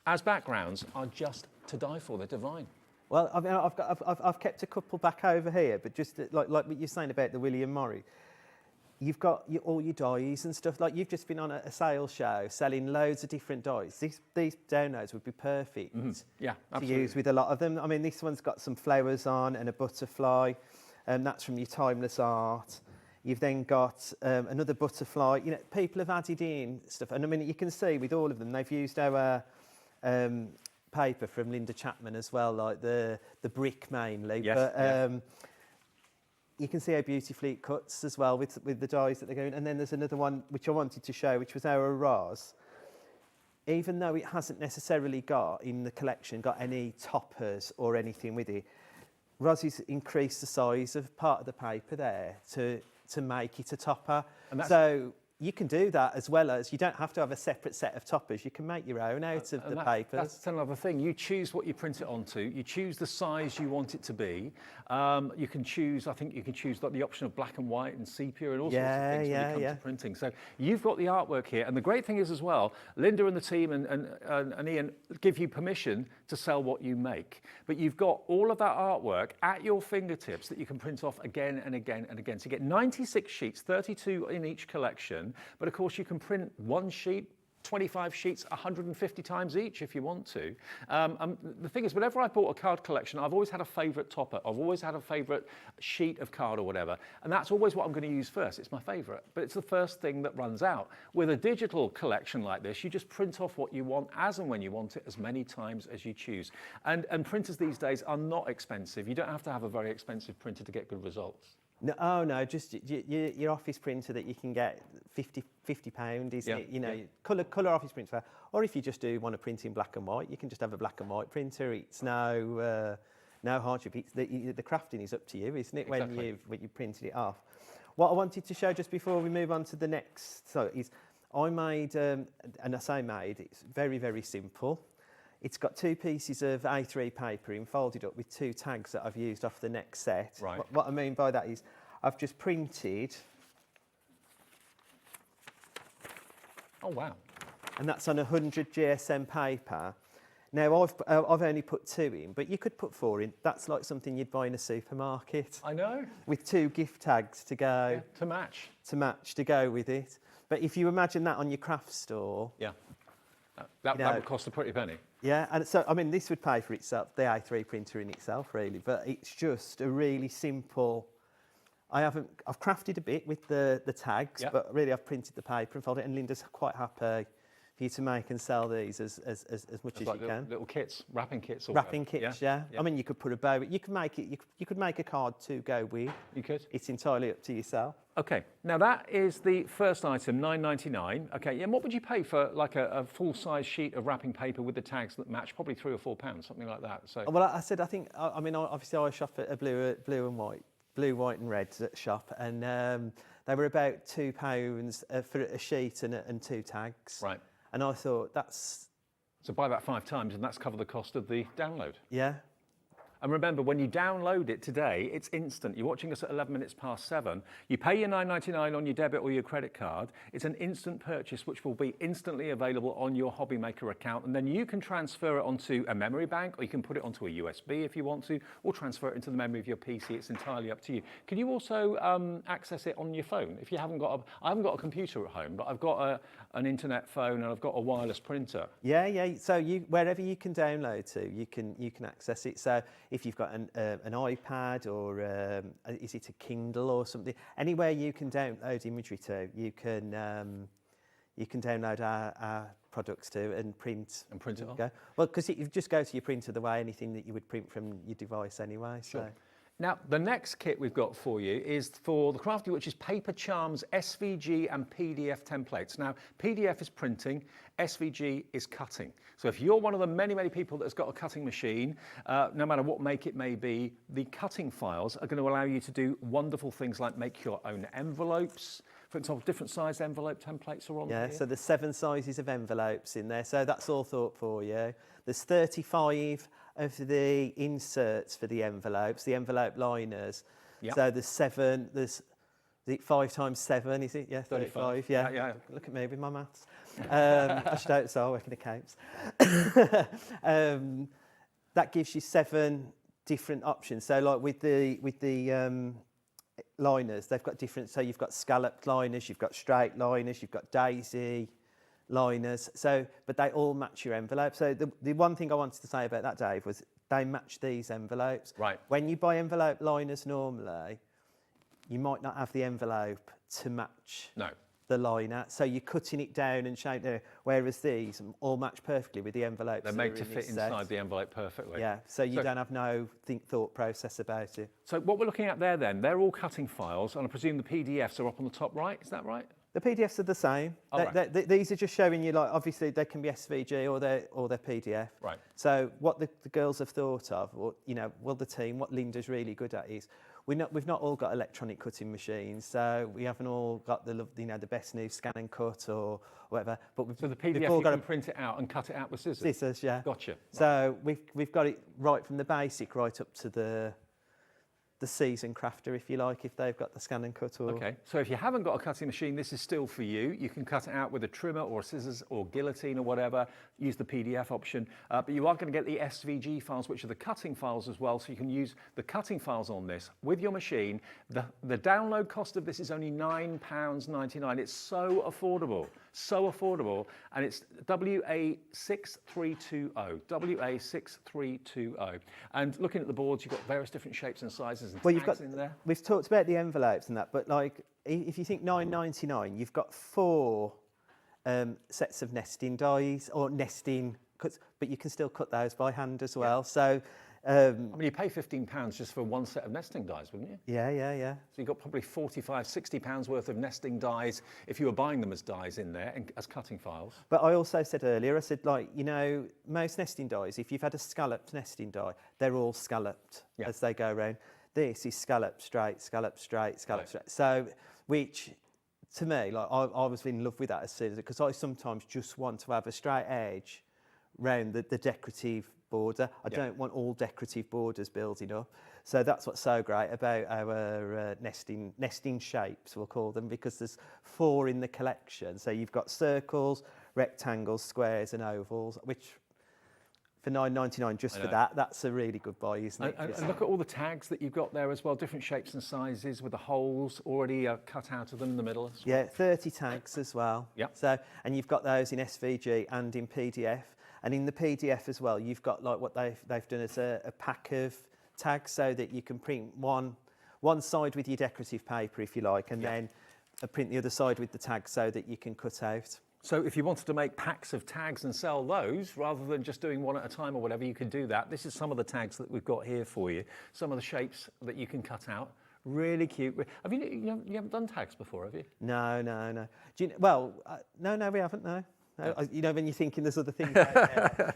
as backgrounds, are just to die for. They're divine. Well, I mean, I've kept a couple back over here, but just like what you're saying about the William Morris, you've got all your dies and stuff. Like, you've just been on a sales show selling loads of different dies. These downloads would be perfect to use with a lot of them. I mean, this one's got some flowers on and a butterfly, and that's from your timeless art. You've then got another butterfly. You know, people have added in stuff, and I mean, you can see with all of them, they've used our paper from Linda Chapman as well, like the brick mainly. Yes, but you can see how beautifully it cuts as well with the dies that they're going. And then there's another one which I wanted to show, which was our Ros. Even though it hasn't necessarily got in the collection any toppers or anything with it, Rosie's increased the size of part of the paper there to make it a topper. And so you can do that, as well as you don't have to have a separate set of toppers. You can make your own out of the papers. That's another thing. You choose what you print it onto. You choose the size you want it to be. You can choose, I think you can choose like the option of black and white and sepia and all sorts of things when it comes to printing. So you've got the artwork here. And the great thing is as well, Linda and the team and Ian give you permission to sell what you make. But you've got all of that artwork at your fingertips that you can print off again and again and again. So you get 96 sheets, 32 in each collection. But of course, you can print one sheet, 25 sheets, 150 times each if you want to. The thing is, whenever I bought a card collection, I've always had a favourite topper. I've always had a favourite sheet of card or whatever. And that's always what I'm going to use first. It's my favourite. But it's the first thing that runs out. With a digital collection like this, you just print off what you want as and when you want it, as many times as you choose. And printers these days are not expensive. You don't have to have a very expensive printer to get good results. No, just your office printer that you can get £50, isn't it? You know, colour office printer. Or if you just do want to print in black and white, you can just have a black and white printer. It's no hardship. It's the crafting is up to you, isn't it? Exactly. When you printed it off. What I wanted to show just before we move on to the next, is I made, and I say made, it's very, very simple. It's got 2 pieces of A3 paper folded up with 2 tags that I've used off the next set. Right. What I mean by that is I've just printed. Oh, wow. And that's on 100 GSM paper. Now, I've only put 2 in, but you could put 4 in. That's like something you'd buy in a supermarket. I know. With 2 gift tags to go. Yeah, to match. To go with it. But if you imagine that on your craft store. Yeah. That would cost a pretty penny. Yeah, and so, I mean, this would pay for itself, the A3 printer in itself, really, but it's just a really simple. I've crafted a bit with the tags, but really I've printed the paper and folded it, and Linda's quite happy for you to make and sell these as much as like you can. Little kits, wrapping kits. Or wrapping whatever. kits, yeah. I mean, you could put a bow. You could make it. You could make a card to go with. You could. It's entirely up to yourself. Okay, now that is the first item, $9.99. Okay, and what would you pay for like a full-size sheet of wrapping paper with the tags that match? Probably £3 or £4, something like that. So. Well, I think. I mean, obviously, I shop at a blue, white, and red shop, and They were about £2 for a sheet and 2 tags. Right. And I thought, that's... So buy that 5 times and that's covered the cost of the download. Yeah. And remember, when you download it today, it's instant. You're watching us at 11 minutes past 7. You pay your $9.99 on your debit or your credit card. It's an instant purchase, which will be instantly available on your HobbyMaker account. And then you can transfer it onto a memory bank, or you can put it onto a USB if you want to, or transfer it into the memory of your PC. It's entirely up to you. Can you also access it on your phone? If you haven't got I haven't got a computer at home, but I've got an internet phone and I've got a wireless printer. Yeah, yeah. So wherever you can download to, you can access it. So if you've got an iPad or is it a Kindle or something, anywhere you can download imagery to, you can download our products to and print it off. Well, because you just go to your printer the way anything that you would print from your device anyway. Sure. So. Now, the next kit we've got for you is for the Crafty Witches Paper Charms SVG and PDF templates. Now, PDF is printing, SVG is cutting. So if you're one of the many, many people that's got a cutting machine, no matter what make it may be, the cutting files are going to allow you to do wonderful things like make your own envelopes. For example, different sized envelope templates are on there. Yeah, so there's 7 sizes of envelopes in there, so that's all thought for you. There's 35 of the inserts for the envelopes, the envelope liners. Yep. So there's 7, there's 5 times 7, is it? Yeah, 35. Yeah. Yeah. Look at me with my maths. I should hope so, I work in accounts. That gives you 7 different options. So like with the liners, they've got different, so you've got scalloped liners, you've got straight liners, you've got daisy liners, but they all match your envelope. So the one thing I wanted to say about that, Dave, was they match these envelopes. Right. When you buy envelope liners normally, you might not have the envelope to match the liner, so you're cutting it down and shaping it, whereas these all match perfectly with the envelopes. They're made to fit inside the envelope perfectly. Yeah, so you don't have no thought process about it. So what we're looking at there then, they're all cutting files, and I presume the PDFs are up on the top right, is that right? The PDFs are the same. These are just showing you, like, obviously they can be SVG or they're PDF. Right. So what the girls have thought of, or the team, what Linda's really good at is we've not all got electronic cutting machines, so we haven't all got the best new scan and cut or whatever. But so the PDF you can print it out and cut it out with scissors. Scissors, yeah. Gotcha. So we've got it right from the basic right up to the seasoned crafter, if you like, if they've got the scan and cut. Okay, so if you haven't got a cutting machine, this is still for you. You can cut it out with a trimmer or scissors or guillotine or whatever. Use the PDF option, but you are going to get the SVG files, which are the cutting files as well, so you can use the cutting files on this with your machine. The download cost of this is only £9.99. It's so affordable, and it's WA6320, WA6320. And looking at the boards, you've got various different shapes and sizes and tags in there. We've talked about the envelopes and that, but like if you think £9.99, you've got 4 sets of nesting dies or nesting cuts, but you can still cut those by hand as well. So I mean, you pay £15 just for 1 set of nesting dies, wouldn't you? Yeah. So you've got probably £45, £60 worth of nesting dies if you were buying them as dies in there as cutting files. But I also said earlier, I said, like, most nesting dies, if you've had a scalloped nesting die, they're all scalloped as they go around. This is scallop straight, scallop straight, scallop straight. So, which to me, like, I was in love with that as soon as, because I sometimes just want to have a straight edge round the decorative border. I don't want all decorative borders building up. So that's what's so great about our nesting shapes, we'll call them, because there's 4 in the collection. So you've got circles, rectangles, squares and ovals, which for $9.99 just for that's a really good buy, isn't it? And look at all the tags that you've got there as well, different shapes and sizes with the holes already cut out of them in the middle as well. Yeah, 30 tags as well. Yep. So, and you've got those in SVG and in PDF. And in the PDF as well, you've got like what they've done as a pack of tags, so that you can print one side with your decorative paper, if you like, and then print the other side with the tags so that you can cut out. So if you wanted to make packs of tags and sell those, rather than just doing one at a time or whatever, you could do that. This is some of the tags that we've got here for you, some of the shapes that you can cut out. Really cute. Have you haven't done tags before, have you? No. Do you, well, no, we haven't, no. No. When you're thinking there's other things out there.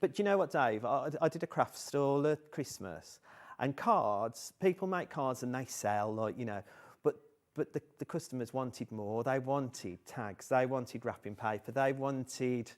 But do you know what, Dave? I did a craft stall at Christmas, and cards, people make cards and they sell, but but the customers wanted more. They wanted tags, they wanted wrapping paper, they wanted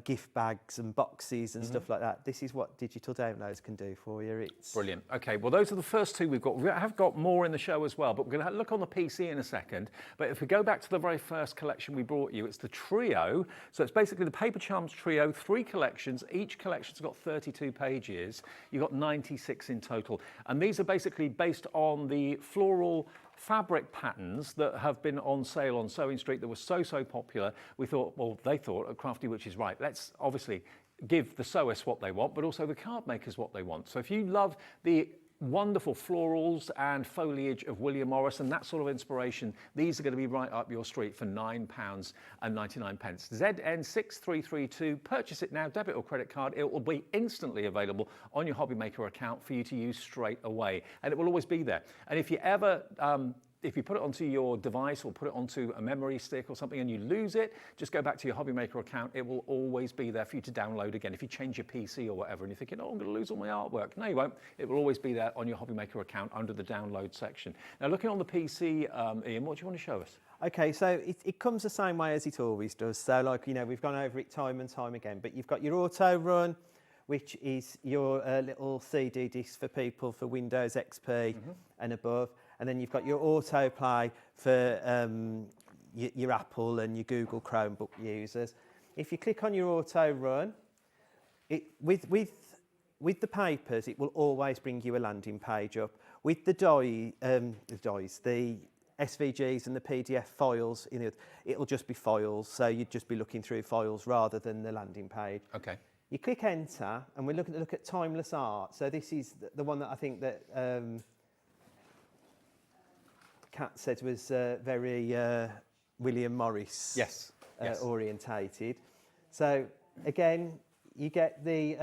gift bags and boxes and stuff like that. This is what digital downloads can do for you. It's brilliant. Okay, well, those are the first two we've got. We have got more in the show as well, but we're going to look on the PC in a second. But if we go back to the very first collection we brought you, it's the Trio. So it's basically the Paper Charms Trio, 3 collections. Each collection's got 32 pages. You've got 96 in total. And these are basically based on the floral fabric patterns that have been on sale on Sewing Street that were so popular. We thought, well, they thought at Crafty Witches, right, let's obviously give the sewists what they want, but also the card makers what they want. So if you love the wonderful florals and foliage of William Morris and that sort of inspiration, these are going to be right up your street for £9.99. ZN6332, purchase it now, debit or credit card. It will be instantly available on your Hobby Maker account for you to use straight away, and it will always be there. And if you ever if you put it onto your device or put it onto a memory stick or something and you lose it, just go back to your Hobby Maker account. It will always be there for you to download again. If you change your PC or whatever and you're thinking, oh, I'm going to lose all my artwork. No, you won't. It will always be there on your Hobby Maker account under the download section. Now, looking on the PC, Ian, what do you want to show us? Okay, so it comes the same way as it always does. So, like, you know, we've gone over it time and time again, but you've got your auto run, which is your little CD disc for people for Windows XP and above. And then you've got your autoplay for your Apple and your Google Chromebook users. If you click on your auto run, with the papers, it will always bring you a landing page up. With the the SVGs and the PDF files, it'll just be files. So you'd just be looking through files rather than the landing page. Okay. You click enter, and we're looking to look at timeless art. So this is the one that I think that Kat said was very William Morris orientated. So again, you get the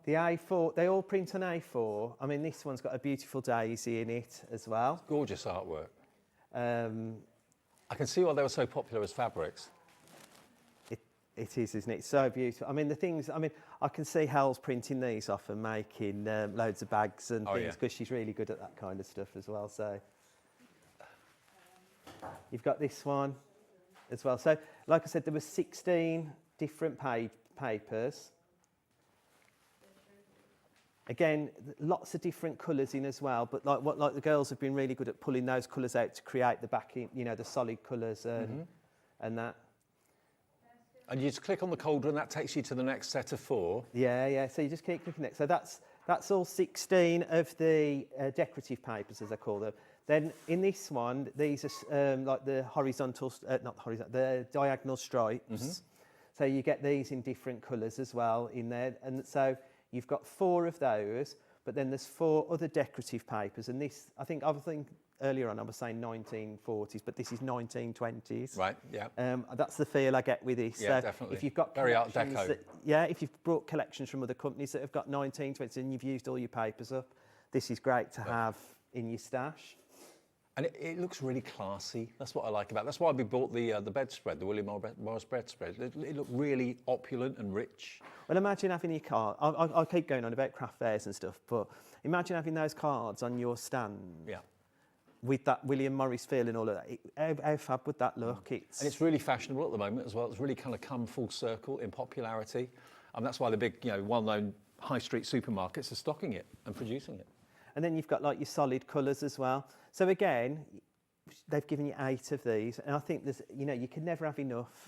A4. They all print on A4. I mean, this one's got a beautiful daisy in it as well. Gorgeous artwork. I can see why they were so popular as fabrics. It is, isn't it? It's so beautiful. I mean, I can see Hal's printing these off and making loads of bags and things because she's really good at that kind of stuff as well. So you've got this one as well. So, like I said, there were 16 different papers. Again, lots of different colours in as well. But like the girls have been really good at pulling those colours out to create the backing, the solid colours and that. And you just click on the cauldron, that takes you to the next set of 4. Yeah. So you just keep clicking it. So that's all 16 of the decorative papers, as I call them. Then in this one, these are like the the diagonal stripes. So you get these in different colours as well in there. And so you've got 4 of those, but then there's 4 other decorative papers. And this, I think earlier on I was saying 1940s, but this is 1920s. Right, yeah. That's the feel I get with this. Yeah, definitely. If you've got very Art Deco. If you've brought collections from other companies that have got 1920s and you've used all your papers up, this is great to have in your stash. And it looks really classy. That's what I like about it. That's why we bought the bedspread, the William Morris bedspread. It looked really opulent and rich. Well, imagine having your card. I'll keep going on about craft fairs and stuff, but imagine having those cards on your stand. Yeah. With that William Morris feel and all of that. How fab would that look? And it's really fashionable at the moment as well. It's really kind of come full circle in popularity. And that's why the big, well-known high street supermarkets are stocking it and producing it. And then you've got like your solid colours as well. So again, they've given you 8 of these. And I think there's, you can never have enough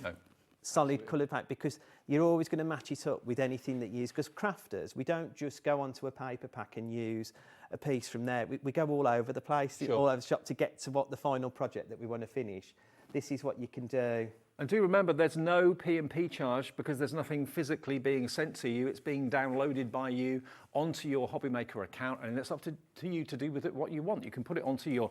solid coloured pack because you're always going to match it up with anything that you use. Because crafters, we don't just go onto a paper pack and use a piece from there. We go all over the place, all over the shop to get to what the final project that we want to finish. This is what you can do. And do remember, there's no P&P charge because there's nothing physically being sent to you. It's being downloaded by you onto your Hobby Maker account, and it's up to you to do with it what you want. You can put it onto your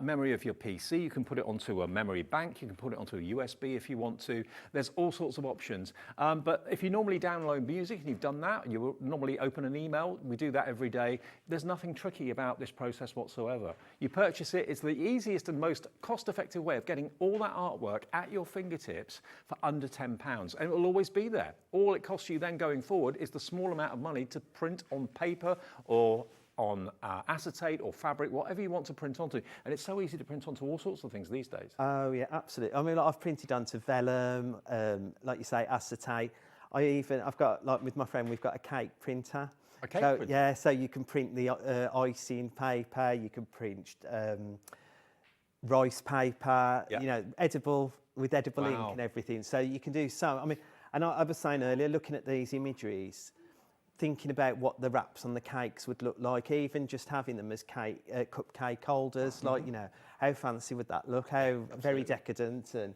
memory of your PC. You can put it onto a memory bank. You can put it onto a USB if you want to. There's all sorts of options. But if you normally download music and you've done that, you will normally open an email. We do that every day. There's nothing tricky about this process whatsoever. You purchase it. It's the easiest and most cost-effective way of getting all that artwork at your fingertips for under £10. And it will always be there. All it costs you then going forward is the small amount of money to print on paper or on acetate or fabric, whatever you want to print onto. And it's so easy to print onto all sorts of things these days. Oh yeah, absolutely. I mean, like, I've printed onto vellum, like you say, acetate. I've got, like with my friend, we've got a cake printer. A cake printer? Yeah, so you can print the icing paper, you can print rice paper, you know, edible ink and everything. So you can do so. I mean, and I was saying earlier, looking at these imageries, thinking about what the wraps on the cakes would look like, even just having them as cupcake holders, like, you know, how fancy would that look? How very decadent. And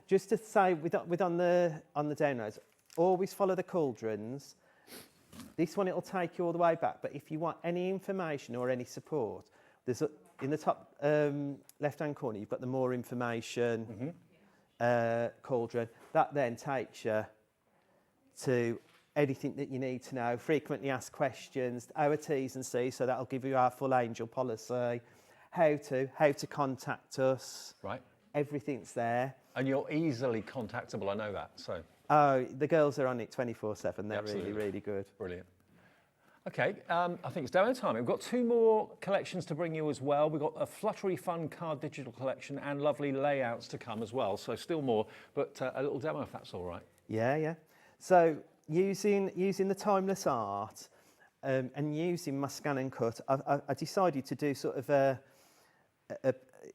just to say, with on the downloads, always follow the cauldrons. This one, it'll take you all the way back. But if you want any information or any support, there's in the top left-hand corner, you've got the more information cauldron. That then takes you to anything that you need to know, frequently asked questions, our T's and C's, so that'll give you our full angel policy, how to contact us. Right. Everything's there. And you're easily contactable, I know that, so. Oh, the girls are on it 24/7. They're Absolutely. really good. Brilliant. Okay, I think it's demo time. We've got 2 more collections to bring you as well. We've got a Fluttery Fun card digital collection and lovely layouts to come as well. So still more, but a little demo if that's all right. Yeah. So using the timeless art and using my scan and cut, I decided to do sort of a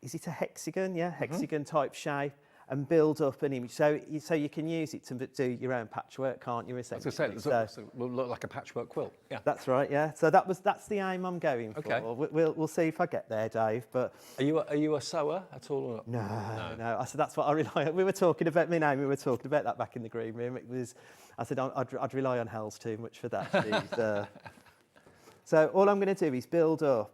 is it a hexagon? Yeah, hexagon type shape. And build up an image, so you can use it to do your own patchwork, can't you? Essentially, so it will look like a patchwork quilt. Yeah, that's right. Yeah, so that's the aim I'm going for. Okay. We'll see if I get there, Dave. But are you a sewer at all? Or no. I said that's what I rely on. We were talking about me name. We were talking about that back in the green room. I said I'd rely on Hells too much for that. So all I'm going to do is build up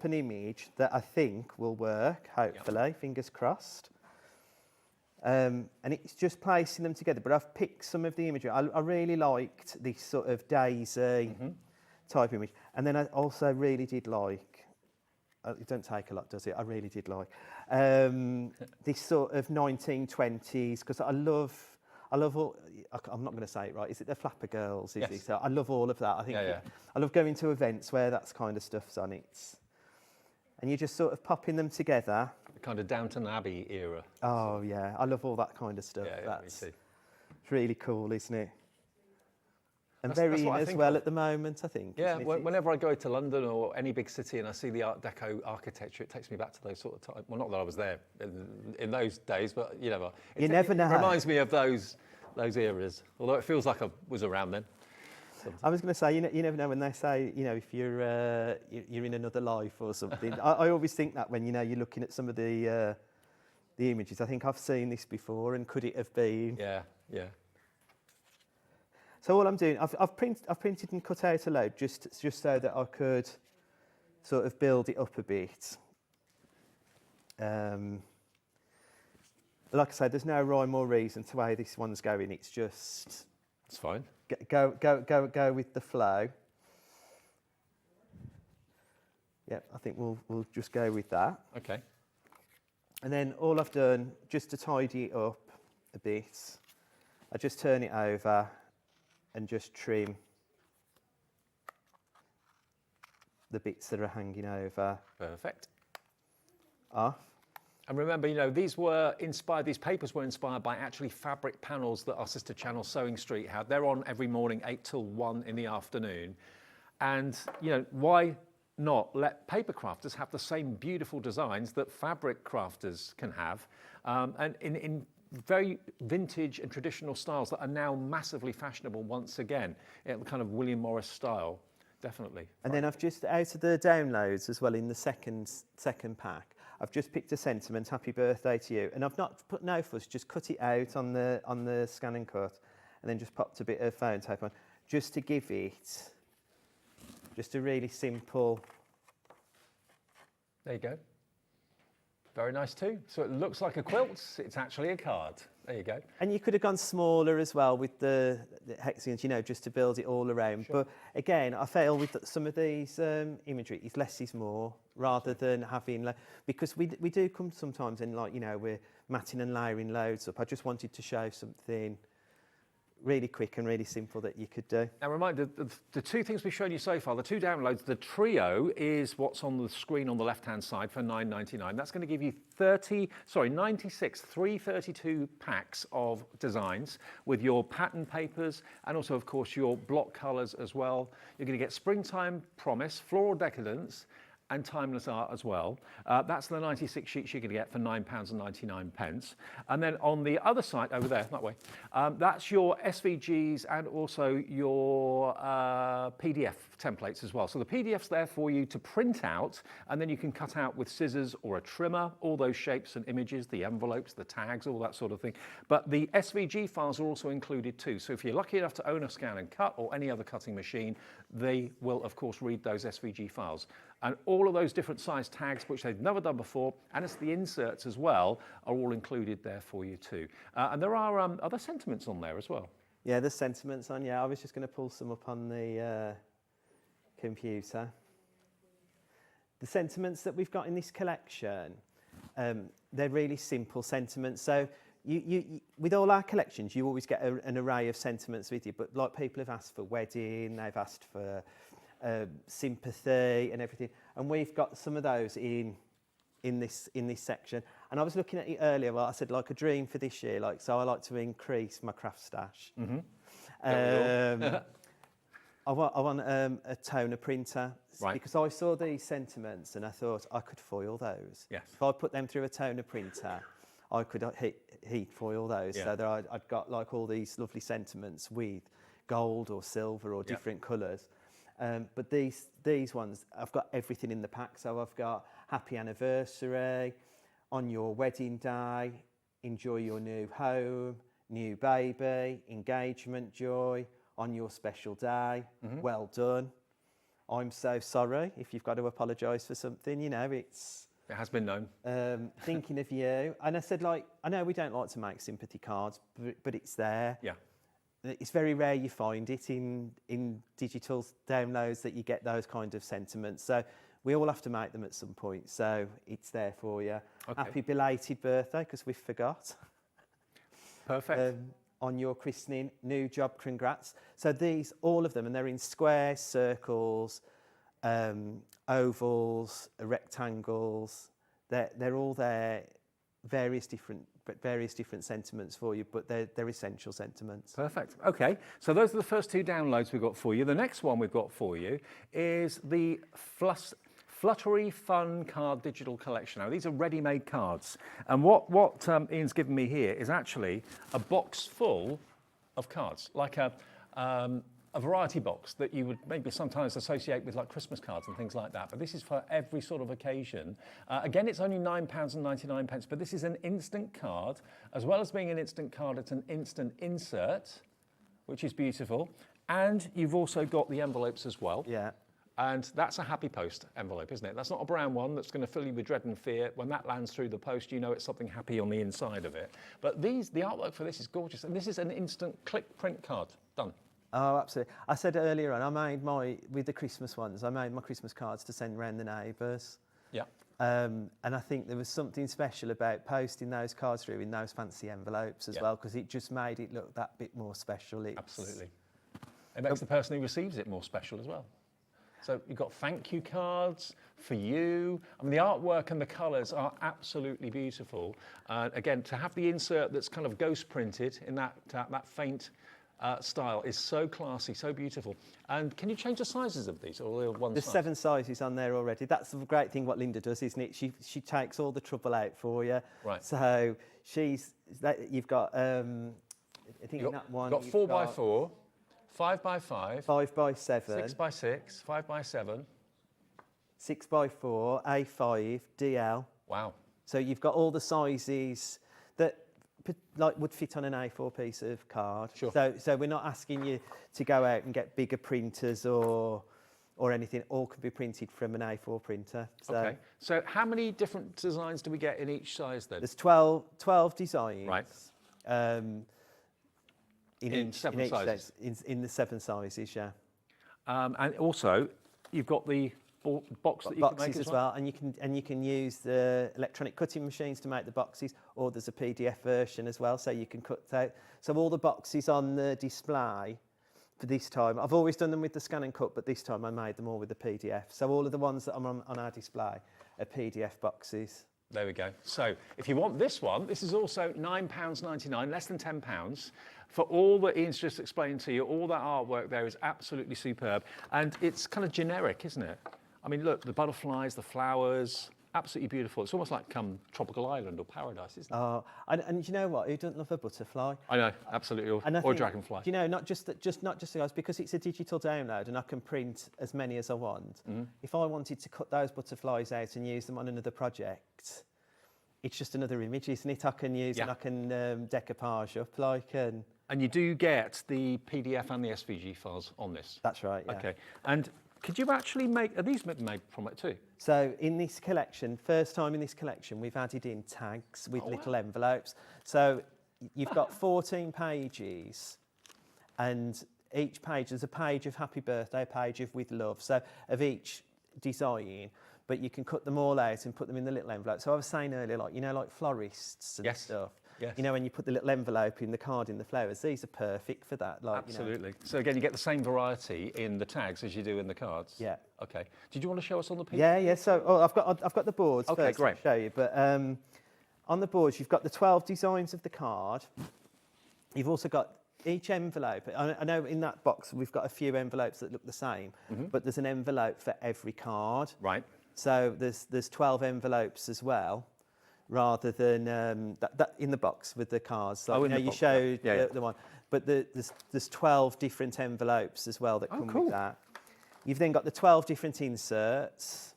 an image that I think will work, hopefully, fingers crossed. And it's just placing them together, but I've picked some of the imagery. I really liked this sort of daisy type image. And then I also really did like, it don't take a lot, does it? I really did like this sort of 1920s, because I love all, I'm not going to say it right, is it the Flapper Girls? Is it? So I love all of that. I think I love going to events where that's kind of stuff's on it. And you're just sort of popping them together. The kind of Downton Abbey era. Oh, yeah. I love all that kind of stuff. Yeah, me too. It's really cool, isn't it? And very in as well at the moment, I think. Yeah, whenever I go to London or any big city and I see the Art Deco architecture, it takes me back to those sort of times. Well, not that I was there in those days, but you never. You never know. It reminds me of those eras, although it feels like I was around then. I was going to say, you never know when they say, if you're in another life or something. I always think that when, you're looking at some of the images. I think I've seen this before, and could it have been? Yeah. So all I'm doing, I've printed and cut out a load just so that I could sort of build it up a bit. Like I say, there's no rhyme or reason to why this one's going. It's just... It's fine. Go with the flow. Yep, I think we'll just go with that. Okay. And then all I've done, just to tidy it up a bit, I just turn it over and just trim the bits that are hanging over. Perfect. Off. And remember, these papers were inspired by actually fabric panels that our sister channel Sewing Street had. They're on every morning, 8 till 1 in the afternoon. And, why not let paper crafters have the same beautiful designs that fabric crafters can have, and in very vintage and traditional styles that are now massively fashionable once again, in the kind of William Morris style, definitely. And then I've just, out of the downloads as well in the second pack, I've just picked a sentiment, happy birthday to you. And I've not put no fuss, just cut it out on the scan and cut, and then just popped a bit of phone tape on, just to give it just a really simple... There you go. Very nice too. So it looks like a quilt, it's actually a card. There you go. And you could have gone smaller as well with the hexagons, just to build it all around. Sure. But again, I feel with some of these imagery, it's less is more, rather than having, because we do come sometimes in we're matting and layering loads up. I just wanted to show something really quick and really simple that you could do. Now, reminder, the two things we've shown you so far, the two downloads, the trio is what's on the screen on the left-hand side for $9.99. That's going to give you 96 332 packs of designs with your pattern papers and also, of course, your block colours as well. You're going to get Springtime Promise, Floral Decadence, and Timeless Art as well. That's the 96 sheets you're going to get for £9.99. And then on the other side, over there, that way, that's your SVGs and also your PDF templates as well. So the PDF's there for you to print out, and then you can cut out with scissors or a trimmer, all those shapes and images, the envelopes, the tags, all that sort of thing. But the SVG files are also included too. So if you're lucky enough to own a Scan and Cut or any other cutting machine, they will, of course, read those SVG files. And all of those different size tags, which they've never done before, and it's the inserts as well, are all included there for you too. And there are other sentiments on there as well. Yeah, there's sentiments on, yeah. I was just going to pull some up on the computer. The sentiments that we've got in this collection, they're really simple sentiments. So you with all our collections, you always get an array of sentiments with you, but like people have asked for wedding, they've asked for sympathy and everything, and we've got some of those in this section. And I was looking at it earlier. Well, I said like a dream for this year, like so I like to increase my craft stash. I want a toner printer, right, because I saw these sentiments and I thought I could foil those. Yes. If I put them through a toner printer, I could heat foil those. Yeah. So that I'd got like all these lovely sentiments with gold or silver or different colours. But these ones, I've got everything in the pack. So I've got happy anniversary, on your wedding day, enjoy your new home, new baby, engagement joy, on your special day, well done. I'm so sorry if you've got to apologise for something, you know, it has been known. Thinking of you. And I said, like, I know we don't like to make sympathy cards, but it's there. Yeah. It's very rare you find it in digital downloads that you get those kind of sentiments. So we all have to make them at some point. So it's there for you. Okay. Happy belated birthday, because we forgot. Perfect. On your christening, new job, congrats. So these, all of them, and they're in squares, circles, ovals, rectangles. They're all there, various different sentiments for you, but they're essential sentiments. Perfect. Okay, so those are the first two downloads we've got for you. The next one we've got for you is the Fluttery Fun Card Digital Collection. Now, these are ready-made cards. And what Ian's given me here is actually a box full of cards, like a variety box that you would maybe sometimes associate with like Christmas cards and things like that. But this is for every sort of occasion. Again, it's only £9.99, but this is an instant card. As well as being an instant card, it's an instant insert, which is beautiful. And you've also got the envelopes as well. Yeah. And that's a happy post envelope, isn't it? That's not a brown one that's going to fill you with dread and fear. When that lands through the post, you know it's something happy on the inside of it. But the artwork for this is gorgeous. And this is an instant click print card. Done. Oh, absolutely. I said earlier on, with the Christmas ones, I made my Christmas cards to send around the neighbours. Yeah. And I think there was something special about posting those cards through in those fancy envelopes as well, because it just made it look that bit more special. Absolutely. It makes the person who receives it more special as well. So you've got thank you cards for you. I mean, the artwork and the colours are absolutely beautiful. Again, to have the insert that's kind of ghost printed in that faint style is so classy, so beautiful. And can you change the sizes of these, or one There's size? 7 sizes on there already. That's the great thing what Linda does, isn't it? She takes all the trouble out for you. Right. So you've got, I think in that one... You've got 4x4. 5x5, 5x7, 6x6, 5x7, 6x4, A5, DL. Wow! So you've got all the sizes that would fit on an A4 piece of card. Sure. So we're not asking you to go out and get bigger printers or anything. All can be printed from an A4 printer. Okay. So how many different designs do we get in each size then? There's 12 designs. Right. In 7 sizes? In the 7 sizes, yeah. And also, you've got the box that you boxes can make as well, and you can use the electronic cutting machines to make the boxes, or there's a PDF version as well, so you can cut out. So all the boxes on the display for this time, I've always done them with the scan and cut, but this time I made them all with the PDF. So all of the ones that are on our display are PDF boxes. There we go. So if you want this one, this is also £9.99, less than £10. For all that Ian's just explained to you, all that artwork there is absolutely superb. And it's kind of generic, isn't it? I mean, look, the butterflies, the flowers, absolutely beautiful. It's almost like tropical island or paradise, isn't it? Oh, and you know what? Who doesn't love a butterfly? I know, absolutely, or a dragonfly. You know, not just guys, because it's a digital download and I can print as many as I want. If I wanted to cut those butterflies out and use them on another project, it's just another image, isn't it? I can use and I can decoupage up like. And you do get the PDF and the SVG files on this. That's right. Yeah. Okay, and could you actually are these made from it too? So in this collection, first time in this collection, we've added in tags with little envelopes. So you've got 14 pages, and each page, there's a page of happy birthday, a page of with love, so of each design, but you can cut them all out and put them in the little envelope. So I was saying earlier, like, you know, like florists and stuff. Yes. You know, when you put the little envelope in the card in the flowers, these are perfect for that. Like, absolutely. You know. So again, you get the same variety in the tags as you do in the cards. Yeah. Okay. Did you want to show us on the PDF? Yeah. So I've got the boards. Okay, first great. To show you, but on the boards you've got the 12 designs of the card. You've also got each envelope. I know in that box we've got a few envelopes that look the same, but there's an envelope for every card. Right. So there's 12 envelopes as well, rather than that in the box with the cards. Like, you showed the one, but there's 12 different envelopes as well that come with that. You've then got the 12 different inserts,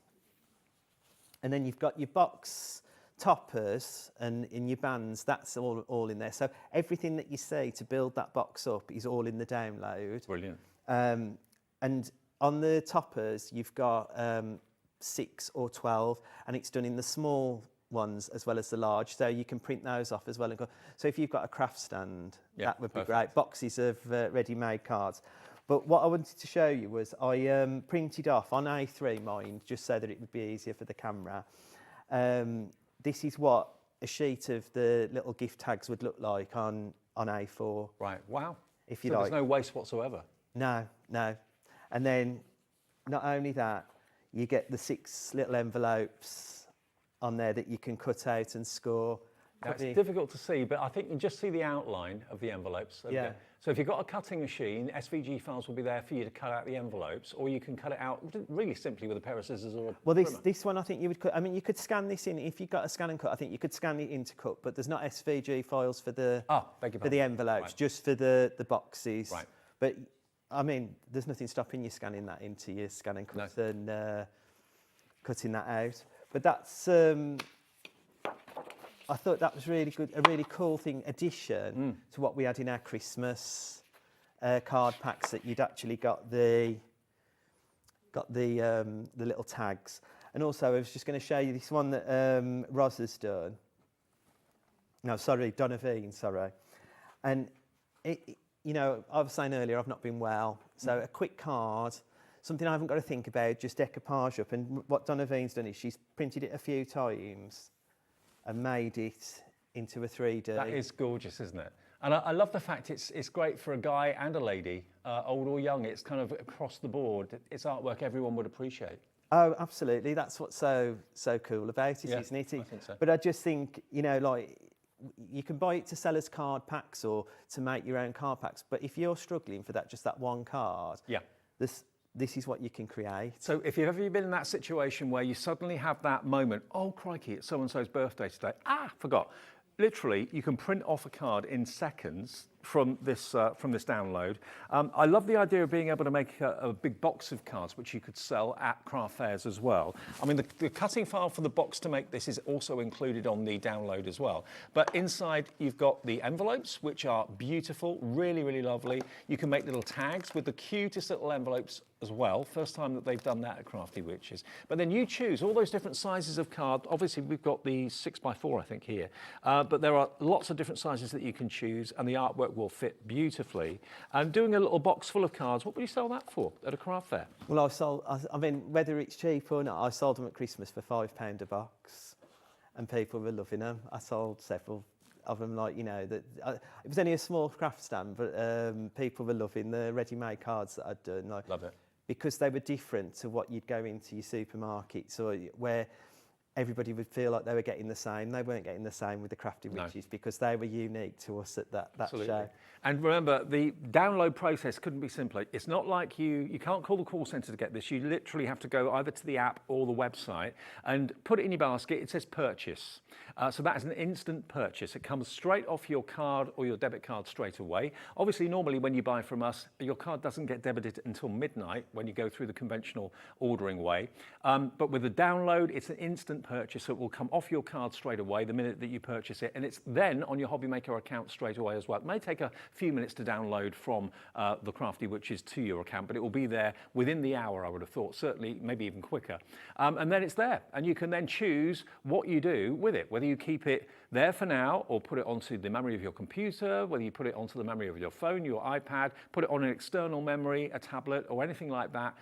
and then you've got your box toppers and in your bands. That's all in there. So everything that you see to build that box up is all in the download. Brilliant. And on the toppers, you've got 6 or 12, and it's done in the small ones as well as the large, so you can print those off as well. And go. So if you've got a craft stand, that would be great. Boxes of ready-made cards. But what I wanted to show you was I printed off on A3 mine, just so that it would be easier for the camera. This is what a sheet of the little gift tags would look like on A4. Right, wow. If you so like. There's no waste whatsoever. No. And then, not only that, you get the 6 little envelopes on there that you can cut out and score. Now, it's difficult to see, but I think you can just see the outline of the envelopes. Yeah. So if you've got a cutting machine, SVG files will be there for you to cut out the envelopes, or you can cut it out really simply with a pair of scissors or a Well, this one I think you would cut. I mean, you could scan this in. If you've got a scan and cut, I think you could scan it in to cut, but there's not SVG files for the envelopes, just for the boxes. Right. But, I mean, there's nothing stopping you scanning that into your scan and cut and cutting that out. But that's, I thought that was really good, a really cool addition to what we had in our Christmas card packs, that you'd actually got the little tags. And also, I was just going to show you this one that Roz has done. No, sorry, Donavine, sorry. And, you know, I was saying earlier, I've not been well. So a quick card, something I haven't got to think about, just decoupage up. And what Donavine's done is she's printed it a few times and made it into a 3D. That is gorgeous, isn't it? And I love the fact it's great for a guy and a lady, old or young. It's kind of across the board. It's artwork everyone would appreciate. Oh, absolutely. That's what's so cool about it, isn't it? I think so. But I just think, you know, like, you can buy it to sell as card packs or to make your own card packs. But if you're struggling for just that one card, this is what you can create. So if you've ever been in that situation where you suddenly have that moment, oh, crikey, it's so-and-so's birthday today. Forgot. Literally, you can print off a card in seconds from this download. I love the idea of being able to make a big box of cards, which you could sell at craft fairs as well. I mean, the cutting file for the box to make this is also included on the download as well. But inside, you've got the envelopes, which are beautiful, really, really lovely. You can make little tags with the cutest little envelopes as well. First time that they've done that at Crafty Witches. But then you choose all those different sizes of card. Obviously, we've got the 6x4, I think, here. But there are lots of different sizes that you can choose, and the artwork will fit beautifully. And doing a little box full of cards, what would you sell that for at a craft fair? Well, I mean, whether it's cheap or not, I sold them at Christmas for £5 a box, and people were loving them. I sold several of them, like, you know, it was only a small craft stand, but people were loving the ready-made cards that I'd done. Like, love it. Because they were different to what you'd go into your supermarkets, or where everybody would feel like they were getting the same. They weren't getting the same with the Crafty Witches because they were unique to us at that show. And remember, the download process couldn't be simpler. It's not like you can't call the call centre to get this. You literally have to go either to the app or the website and put it in your basket. It says purchase. So that is an instant purchase. It comes straight off your card or your debit card straight away. Obviously, normally when you buy from us, your card doesn't get debited until midnight when you go through the conventional ordering way. But with the download, it's an instant purchase. So it will come off your card straight away the minute that you purchase it. And it's then on your Hobbymaker account straight away as well. It may take a few minutes to download from the Crafty Witches to your account, but it will be there within the hour, I would have thought, certainly maybe even quicker. And then it's there, and you can then choose what you do with it, whether you keep it there for now or put it onto the memory of your computer, whether you put it onto the memory of your phone, your iPad, put it on an external memory, a tablet, or anything like that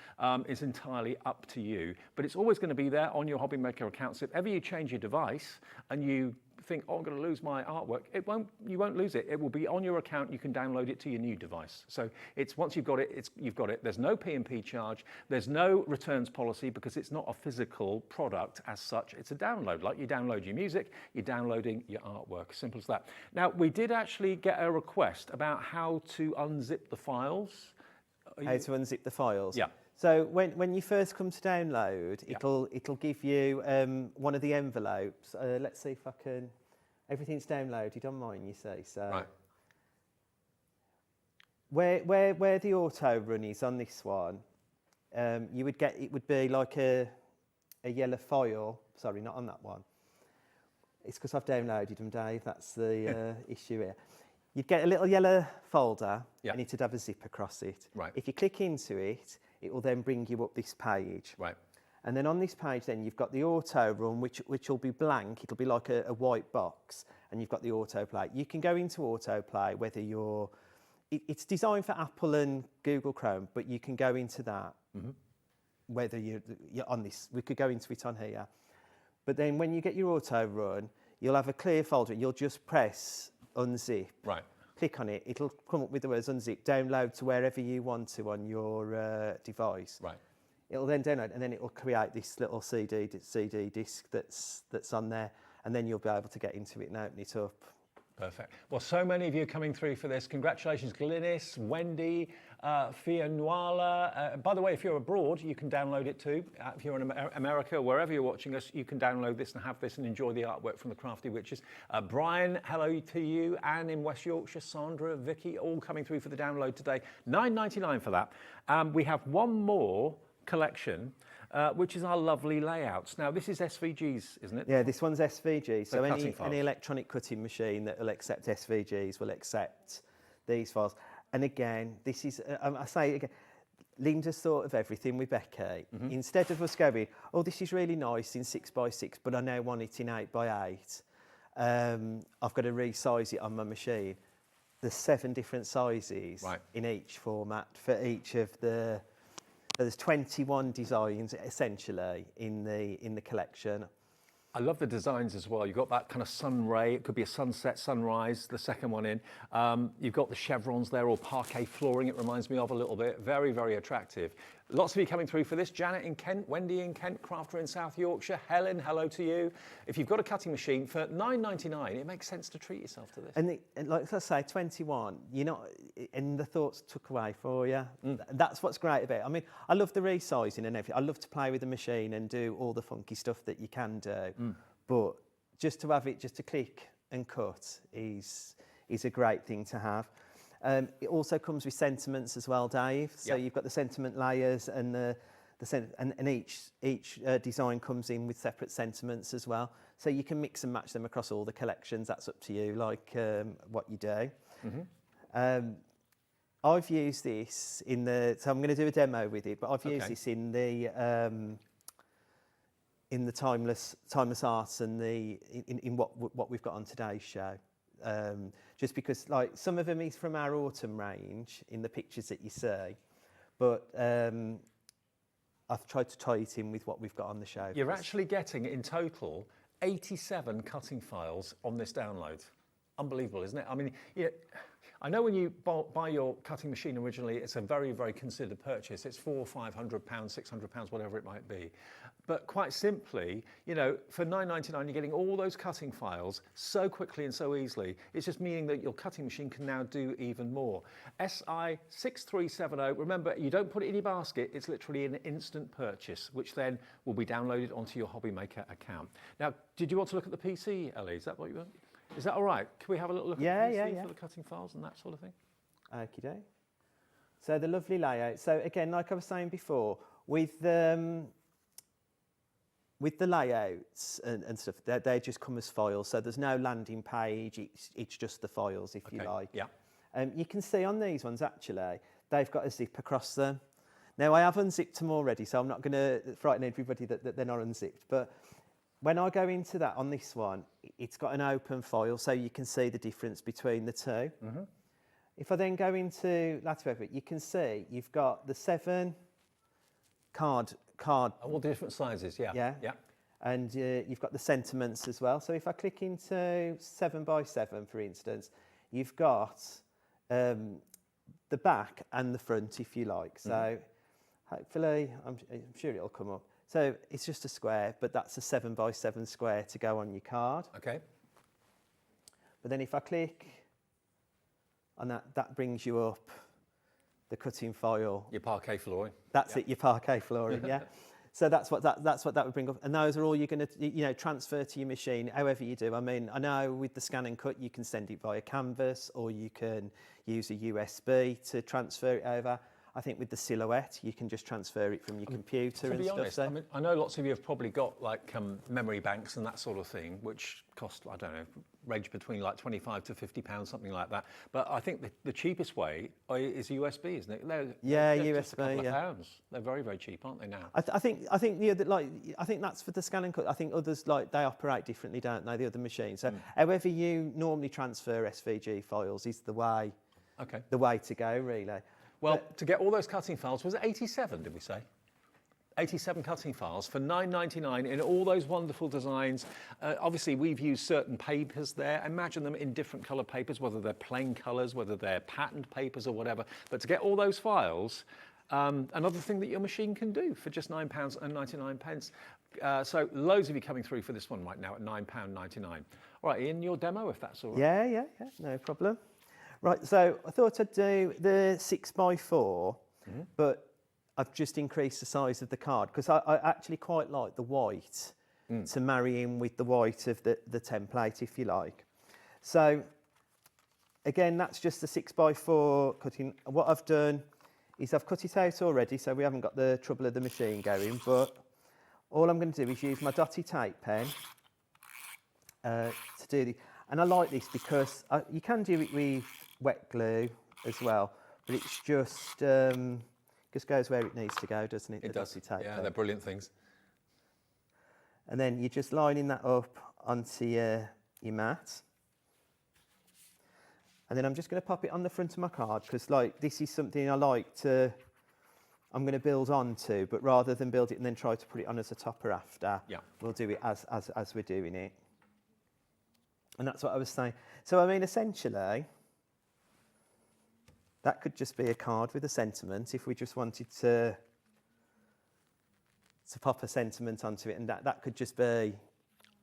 is entirely up to you. But it's always going to be there on your Hobbymaker account. So if ever you change your device and you think, oh, I'm going to lose my artwork, you won't lose it. It will be on your account. You can download it to your new device. So it's once you've got it, you've got it. There's no P&P charge. There's no returns policy because it's not a physical product as such. It's a download. Like you download your music, you're downloading your artwork. Simple as that. Now, we did actually get a request about how to unzip the files. How to unzip the files? Yeah. So when you first come to download, it'll give you one of the envelopes. Let's see if I can. Everything's downloaded on mine, you see. So where the auto run is on this one, you would get, it would be like a yellow file. Sorry, not on that one. It's because I've downloaded them, Dave. That's the issue here. You'd get a little yellow folder and it'd have a zip across it. Right. If you click into it, it will then bring you up this page. Right. And then on this page, then you've got the auto run, which will be blank. It'll be like a white box, and you've got the autoplay. You can go into autoplay whether you're. It's designed for Apple and Google Chrome, but you can go into that whether you're on this. We could go into it on here, but then when you get your auto run, you'll have a clear folder. You'll just press unzip. Right. Click on it. It'll come up with the words unzip. Download to wherever you want to on your device. Right. It'll then download, and then it will create this little CD disc that's on there, and then you'll be able to get into it and open it up. Perfect. Well, so many of you coming through for this. Congratulations, Glynis, Wendy, Fianuala. By the way, if you're abroad, you can download it too. If you're in America, wherever you're watching us, you can download this and have this and enjoy the artwork from the Crafty Witches. Brian, hello to you. Anne in West Yorkshire, Sandra, Vicky, all coming through for the download today. $9.99 for that. We have one more collection, which is our lovely layouts. Now, this is SVGs, isn't it? Yeah, this one's SVG. So any electronic cutting machine that will accept SVGs will accept these files. And again, this is, I say again, Linda's thought of everything with Becky. Instead of us going, oh, this is really nice in 6x6, but I now want it in 8x8. I've got to resize it on my machine. There's 7 different sizes in each format for each of the. There's 21 designs essentially in the collection. I love the designs as well. You've got that kind of sun ray. It could be a sunset, sunrise, the second one in. You've got the chevrons there, or parquet flooring, it reminds me of a little bit. Very, very attractive. Lots of you coming through for this. Janet in Kent, Wendy in Kent, Crafter in South Yorkshire, Helen, hello to you. If you've got a cutting machine for $9.99, it makes sense to treat yourself to this. And like I say, 21, you're not, and the thoughts took away for you. That's what's great about it. I mean, I love the resizing and everything. I love to play with the machine and do all the funky stuff that you can do. But just to have it, just to click and cut is a great thing to have. It also comes with sentiments as well, Dave. So you've got the sentiment layers, and each design comes in with separate sentiments as well. So you can mix and match them across all the collections. That's up to you, like what you do. I've used this in so I'm going to do a demo with it, but I've used this in the timeless arts and in what we've got on today's show. just because like some of them is from our autumn range in the pictures that you see, but I've tried to tie it in with what we've got on the show. You're actually getting in total 87 cutting files on this download. Unbelievable, isn't it? I mean, I know when you buy your cutting machine originally, it's a very, very considered purchase. It's £400, £500, £600, whatever it might be. But quite simply, you know, for £9.99, you're getting all those cutting files so quickly and so easily. It's just meaning that your cutting machine can now do even more. SI6370, remember, you don't put it in your basket. It's literally an instant purchase, which then will be downloaded onto your Hobby Maker account. Now, did you want to look at the PC, Ellie? Is that what you want? Is that all right? Can we have a little look at the PC for the cutting files and that sort of thing? Okie-doke. So the lovely layout. So again, like I was saying before, with the layouts and stuff, they just come as files. So there's no landing page. It's just the files, if you like. Yeah. You can see on these ones, actually, they've got a zip across them. Now, I have unzipped them already, so I'm not going to frighten everybody that they're not unzipped. But when I go into that on this one, it's got an open file, so you can see the difference between the two. Mm-hmm. If I then go into Lavery, you can see you've got the 7 card. All the different sizes, yeah. Yeah. And you've got the sentiments as well. So if I click into 7x7, for instance, you've got the back and the front, if you like. So hopefully, I'm sure it'll come up. So it's just a square, but that's a 7x7 square to go on your card. Okay. But then if I click on that, that brings you up the cutting file. Your parquet flooring. That's it, your parquet flooring, yeah. So that's what that would bring up. And those are all you're going to, transfer to your machine, however you do. I mean, I know with the scan and cut, you can send it via Canvas, or you can use a USB to transfer it over. I think with the silhouette, you can just transfer it from your computer and stuff. To be honest, I mean, I know lots of you have probably got like memory banks and that sort of thing, which cost, I don't know, range between like £25 to £50, something like that. But I think the cheapest way is USB, isn't it? They're USB. Just a couple of pounds. They're very, very cheap, aren't they now? I think the other, I think that's for the scan and cut. I think others they operate differently, don't they? The other machines. So however you normally transfer SVG files is the way. Okay. The way to go, really. Well, to get all those cutting files, was it 87, did we say? 87 cutting files for £9.99 in all those wonderful designs. Obviously, we've used certain papers there. Imagine them in different colour papers, whether they're plain colours, whether they're patterned papers or whatever. But to get all those files, another thing that your machine can do for just £9.99. So loads of you coming through for this one right now at £9.99. All right, Ian, your demo, if that's all right. Yeah, no problem. Right, so I thought I'd do the 6x4, but I've just increased the size of the card because I actually quite like the white to marry in with the white of the template, if you like. So again, that's just the 6x4 cutting. What I've done is I've cut it out already, so we haven't got the trouble of the machine going, but all I'm going to do is use my dotty tape pen to do the. And I like this because you can do it with wet glue as well, but it's just goes where it needs to go, doesn't it? It does. Yeah, they're brilliant things. And then you're just lining that up onto your mat. And then I'm just going to pop it on the front of my card because this is something I'm going to build onto, but rather than build it and then try to put it on as a topper after, we'll do it as we're doing it. And that's what I was saying. So, I mean, essentially, that could just be a card with a sentiment if we just wanted to pop a sentiment onto it, and that could just be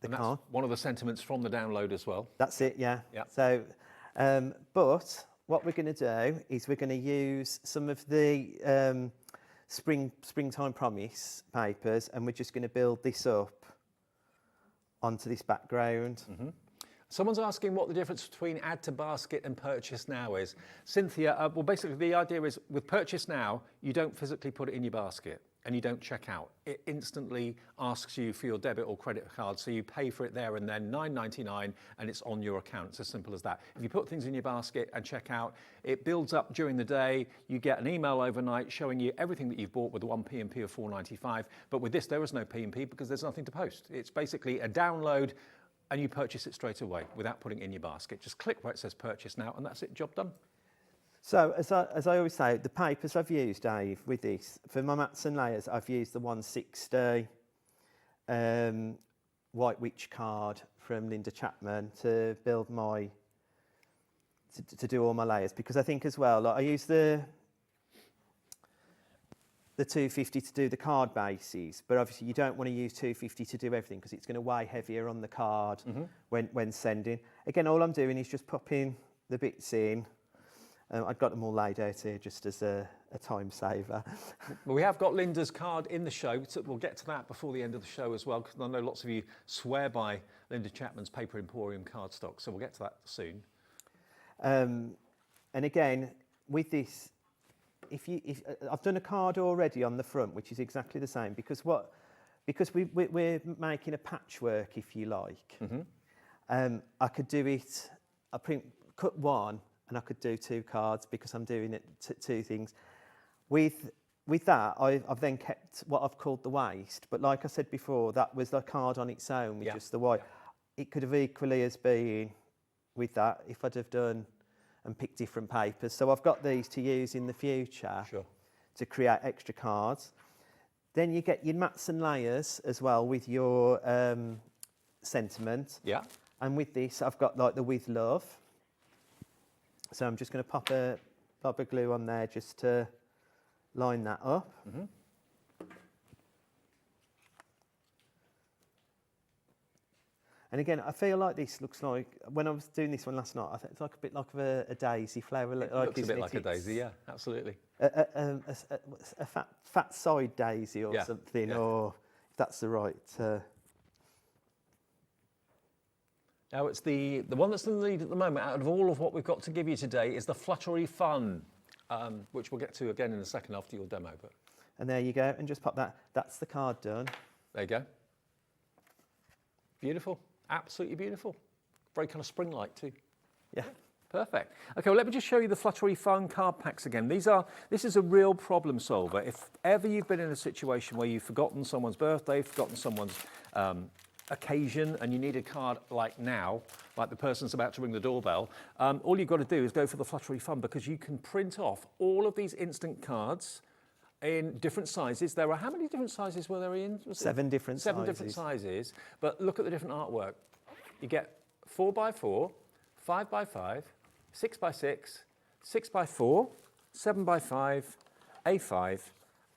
the card. One of the sentiments from the download as well. That's it, yeah. So, but what we're going to do is we're going to use some of the Springtime Promise papers, and we're just going to build this up onto this background. Someone's asking what the difference between add to basket and purchase now is. Cynthia, well, basically the idea is with purchase now, you don't physically put it in your basket and you don't check out. It instantly asks you for your debit or credit card, so you pay for it there and then, $9.99, and it's on your account. It's as simple as that. If you put things in your basket and check out, it builds up during the day. You get an email overnight showing you everything that you've bought with one P&P of $4.95. But with this, there is no P&P because there's nothing to post. It's basically a download and you purchase it straight away without putting it in your basket. Just click where it says purchase now, and that's it, job done. So, as I always say, the papers I've used, Dave, with this, for my mats and layers, I've used the 160 White Witch card from Linda Chapman to build my, to do all my layers, because I think as well, like I use the 250 to do the card bases, but obviously you don't want to use 250 to do everything because it's going to weigh heavier on the card when sending. Again, all I'm doing is just popping the bits in. I've got them all laid out here just as a time saver. Well, we have got Linda's card in the show, so we'll get to that before the end of the show as well, because I know lots of you swear by Linda Chapman's Paper Emporium cardstock, so we'll get to that soon. And again, with this, if I've done a card already on the front, which is exactly the same, because we're making a patchwork, if you like. I could do it. Cut one, and I could do 2 cards because I'm doing it 2 things. With that, I've then kept what I've called the waist, but like I said before, that was the card on its own with just the white. It could have equally as been with that if I'd have done and picked different papers. So I've got these to use in the future to create extra cards. Then you get your mats and layers as well with your sentiment. And with this, I've got like the with love. So I'm just going to pop a glue on there just to line that up. And again, I feel like this looks like, when I was doing this one last night, I thought it's like a bit like a daisy flower. It looks a bit like a daisy, yeah, absolutely. A fat side daisy or something, or if that's the right... Now, it's the one that's in the lead at the moment, out of all of what we've got to give you today, is the Fluttery Fun, which we'll get to again in a second after your demo. But. And there you go, and just pop that. That's the card done. There you go. Beautiful, absolutely beautiful. Very kind of spring-like too. Yeah. Perfect. Okay, well, let me just show you the Fluttery Fun card packs again. This is a real problem solver. If ever you've been in a situation where you've forgotten someone's birthday, forgotten someone's occasion, and you need a card like now, like the person's about to ring the doorbell, all you've got to do is go for the Fluttery Fun, because you can print off all of these instant cards in different sizes. There are, how many different sizes were there in? 7 different sizes. 7 different sizes, but look at the different artwork. You get 4x4, 5x5, 6x6, 6x4, 7x5, A5,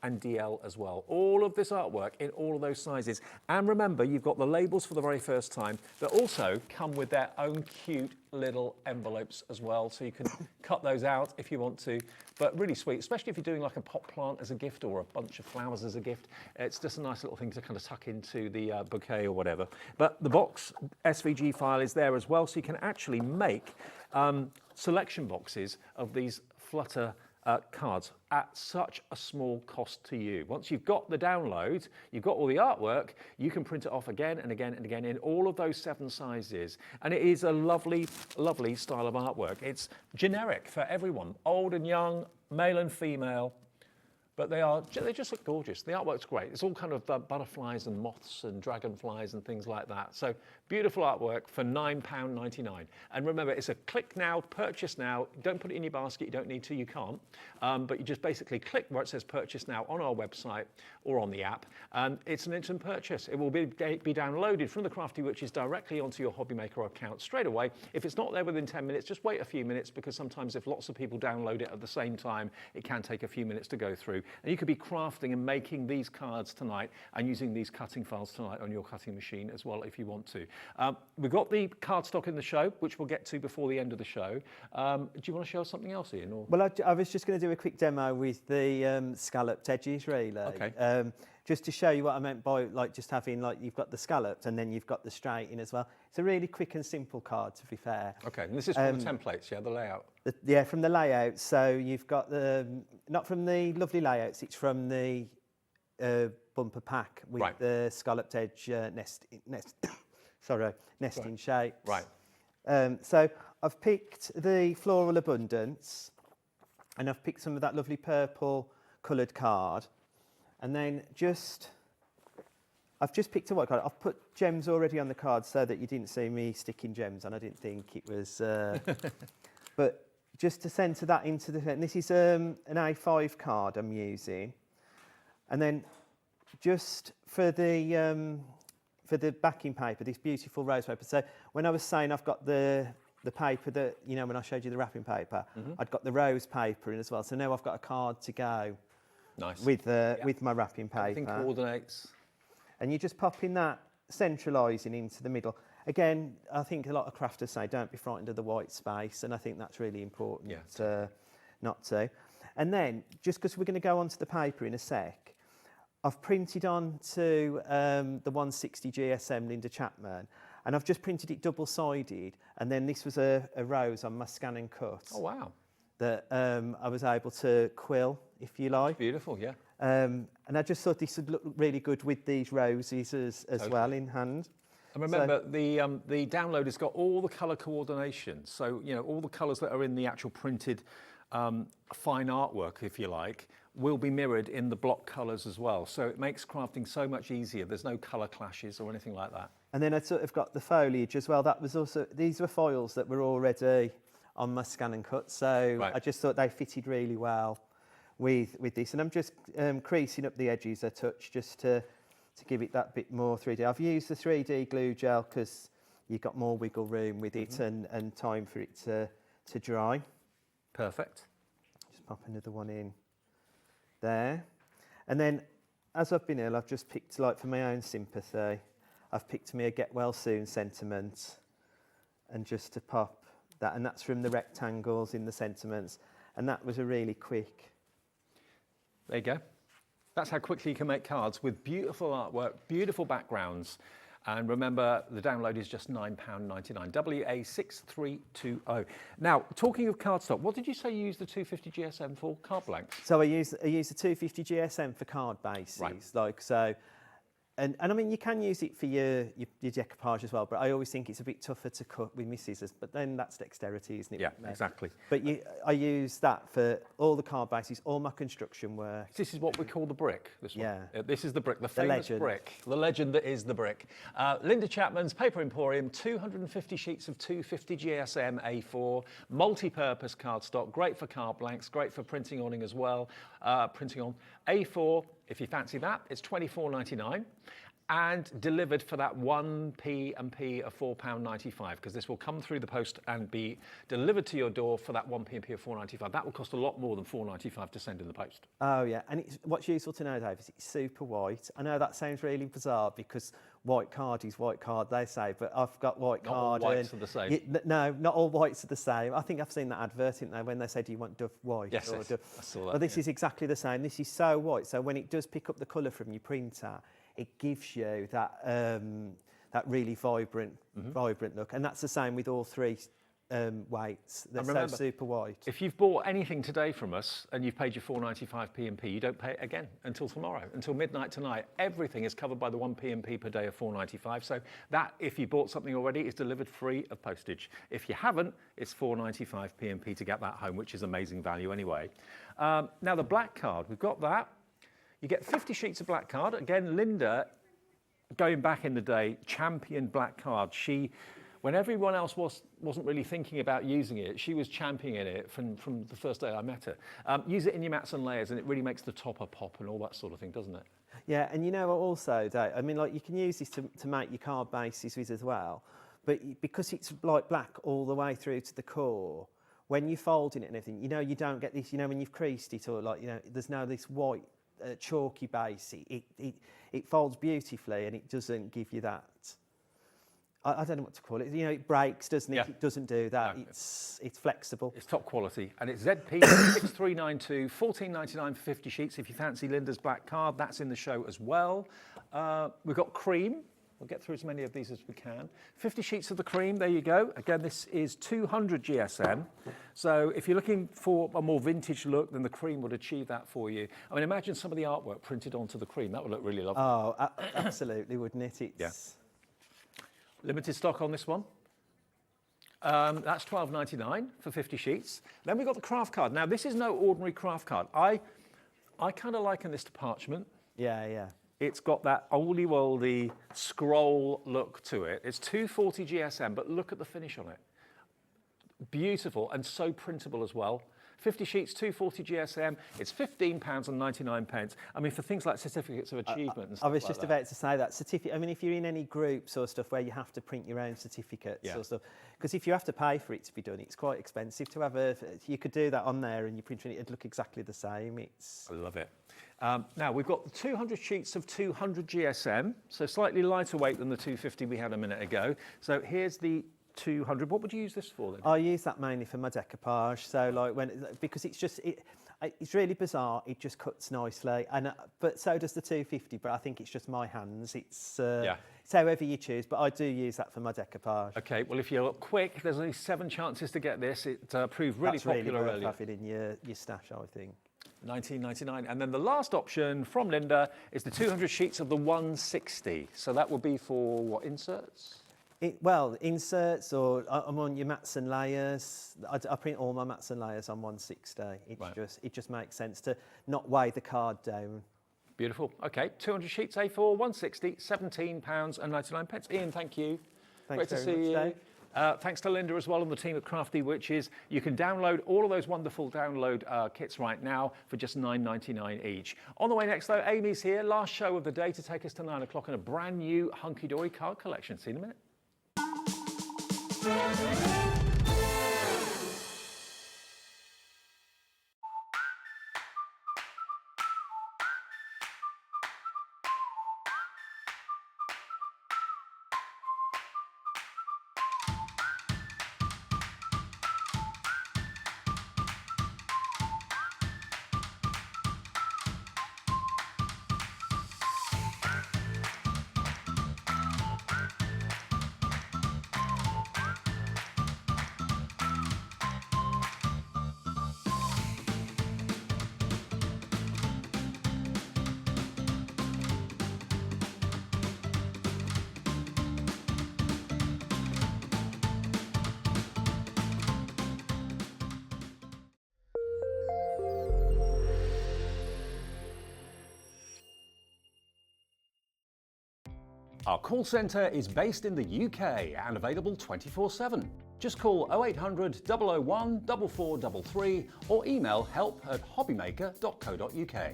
and DL as well. All of this artwork in all of those sizes. And remember, you've got the labels for the very first time that also come with their own cute little envelopes as well. So you can cut those out if you want to, but really sweet, especially if you're doing like a pot plant as a gift or a bunch of flowers as a gift. It's just a nice little thing to kind of tuck into the bouquet or whatever. But the box SVG file is there as well, so you can actually make selection boxes of these Flutter cards at such a small cost to you. Once you've got the download, you've got all the artwork, you can print it off again and again and again in all of those 7 sizes. And it is a lovely, lovely style of artwork. It's generic for everyone, old and young, male and female, but they just look gorgeous. The artwork's great. It's all kind of butterflies and moths and dragonflies and things like that. So beautiful artwork for £9.99. And remember, it's a click now, purchase now. Don't put it in your basket. You don't need to. You can't. But you just basically click where it says purchase now on our website or on the app. And it's an instant purchase. It will be downloaded from the Crafty Witches directly onto your Hobby Maker account straight away. If it's not there within 10 minutes, just wait a few minutes, because sometimes if lots of people download it at the same time, it can take a few minutes to go through. And you could be crafting and making these cards tonight and using these cutting files tonight on your cutting machine as well if you want to. We've got the cardstock in the show, which we'll get to before the end of the show. Do you want to show us something else, Ian? Or? Well, I was just going to do a quick demo with the scalloped edges, really. Okay. Just to show you what I meant by like just having, like, you've got the scalloped and then you've got the straight in as well. It's a really quick and simple card, to be fair. Okay, and this is from the templates, yeah, the layout? Yeah, from the layout. So you've got not from the lovely layouts, it's from the bumper pack with the scalloped edge nesting shapes. Right. So I've picked the Floral Abundance, and I've picked some of that lovely purple coloured card, and then just I've just picked a white card. I've put gems already on the card so that you didn't see me sticking gems on. I didn't think it was... but just to centre that into the... And this is an A5 card I'm using. And then just for the backing paper, this beautiful rose paper. So when I was saying I've got the paper that, you know, when I showed you the wrapping paper, I'd got the rose paper in as well. So now I've got a card to go with my wrapping paper. Everything coordinates. And you're just popping that, centralising into the middle. Again, I think a lot of crafters say don't be frightened of the white space, and I think that's really important not to. And then, just because we're going to go onto the paper in a sec, I've printed onto the 160 GSM Linda Chapman, and I've just printed it double-sided, and then this was a rose on my scan and cut. Oh, wow. That I was able to quill, if you like. Beautiful, yeah. And I just thought this would look really good with these roses as well in hand. And remember, the download has got all the colour coordination. So, you know, all the colours that are in the actual printed fine artwork, if you like, will be mirrored in the block colours as well. So it makes crafting so much easier. There's no colour clashes or anything like that. And then I sort of got the foliage as well. That was also, these were foils that were already on my scan and cut. So I just thought they fitted really well with this. And I'm just creasing up the edges a touch just to give it that bit more 3D. I've used the 3D glue gel because you've got more wiggle room with it and time for it to dry. Perfect. Just pop another one in there. And then as I've been ill, I've just picked, like for my own sympathy, I've picked me a get well soon sentiment and just to pop that, and that's from the rectangles in the sentiments, and that was a really quick. There you go. That's how quickly you can make cards with beautiful artwork, beautiful backgrounds. And remember, the download is just £9.99, WA6320. Now, talking of cardstock, what did you say you used the 250 GSM for? Card blanks? So I use the 250 GSM for card bases. Right. Like, so, and I mean, you can use it for your decoupage as well, but I always think it's a bit tougher to cut with my scissors, but then that's dexterity, isn't it? Yeah, exactly. But I use that for all the card bases, all my construction work. This is what we call the brick, this one. Yeah. This is the brick, the famous brick. The legend that is the brick. Linda Chapman's Paper Emporium, 250 sheets of 250 GSM A4, multi-purpose cardstock, great for card blanks, great for printing on as well. Printing on A4, if you fancy that, it's £24.99. And delivered for that 1p and p of £4.95, because this will come through the post and be delivered to your door for that 1p and p of £4.95. That will cost a lot more than £4.95 to send in the post. Oh yeah, and what's useful to know, Dave, is it's super white. I know that sounds really bizarre because white card is white card, they say, but I've got white card. Not all whites are the same. No, not all whites are the same. I think I've seen that advert, didn't they, when they said, do you want Dove white? Yes, or Dove? I saw that. Well, this is exactly the same. This is so white, so when it does pick up the colour from your printer, it gives you that that really vibrant look, and that's the same with all three weights. They're so super white. If you've bought anything today from us and you've paid your £4.95 P&P, you don't pay it again until tomorrow, until midnight tonight. Everything is covered by the 1 P&P per day of £4.95. So that, if you bought something already, is delivered free of postage. If you haven't, it's £4.95 P&P to get that home, which is amazing value anyway. Now the black card, we've got that. You get 50 sheets of black card. Again, Linda, going back in the day, championed black card. She, when everyone else wasn't really thinking about using it, she was championing it from the first day I met her. Use it in your mats and layers, and it really makes the topper pop and all that sort of thing, doesn't it? Yeah, and you know also, Dave, I mean, like you can use this to make your card bases with as well, but because it's like black all the way through to the core, when you're folding it and everything, you know, you don't get this, you know, when you've creased it or like, you know, there's now this white chalky base. It folds beautifully and it doesn't give you that. I don't know what to call it. You know, it breaks, doesn't it? Yeah. It doesn't do that. No. It's flexible. It's top quality, and it's ZP 6392, £14.99 for 50 sheets. If you fancy Linda's black card, that's in the show as well. We've got cream. We'll get through as many of these as we can. 50 sheets of the cream, there you go. Again, this is 200 GSM. So if you're looking for a more vintage look, then the cream would achieve that for you. I mean, imagine some of the artwork printed onto the cream. That would look really lovely. Oh, absolutely, wouldn't it? Yeah. Limited stock on this one. That's £12.99 for 50 sheets. Then we've got the craft card. Now, this is no ordinary craft card. I kind of liken this to parchment. Yeah, yeah. It's got that oldie-woldy scroll look to it. It's 240 GSM, but look at the finish on it. Beautiful and so printable as well. 50 sheets, 240 GSM. It's £15.99. I mean, for things like certificates of achievement and stuff I was like just that. about to say that. Certificate. I mean, if you're in any groups or stuff where you have to print your own certificates or stuff, because if you have to pay for it to be done, it's quite expensive to have you could do that on there and you print it, it'd look exactly the same. I love it. Now, we've got the 200 sheets of 200 GSM, so slightly lighter weight than the 250 we had a minute ago. So here's the 200. What would you use this for then? I use that mainly for my decoupage. So like because it's really bizarre. It just cuts nicely, and but so does the 250. But I think it's just my hands. It's however you choose. But I do use that for my decoupage. Okay. Well, if you're quick, there's only 7 chances to get this. It proved really popular really earlier. Have it in your stash, I think. $19.99. And then the last option from Linda is the 200 sheets of the 160. So that would be for what, inserts? Inserts, or I'm on your mats and layers. I print all my mats and layers on 160. It just makes sense to not weigh the card down. Beautiful. Okay, 200 sheets A4, 160, £17.99. Ian, thank you. Thanks Great to very see much, you. Dave. Thanks to Linda as well and the team at Crafty Witches. You can download all of those wonderful download kits right now for just $9.99 each. On the way next, though, Amy's here, last show of the day to take us to 9 o'clock in a brand new Hunkydory card collection. See you in a minute. Our call centre is based in the UK and available 24/7. Just call 0800 001 4433 or email help@hobbymaker.co.uk.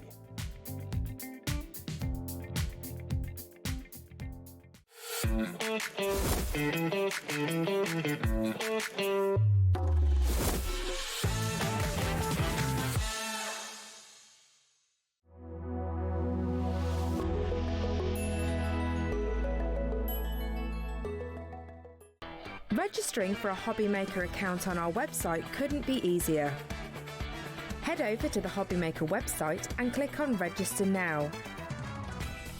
Registering for a Hobbymaker account on our website couldn't be easier. Head over to the Hobbymaker website and click on Register Now.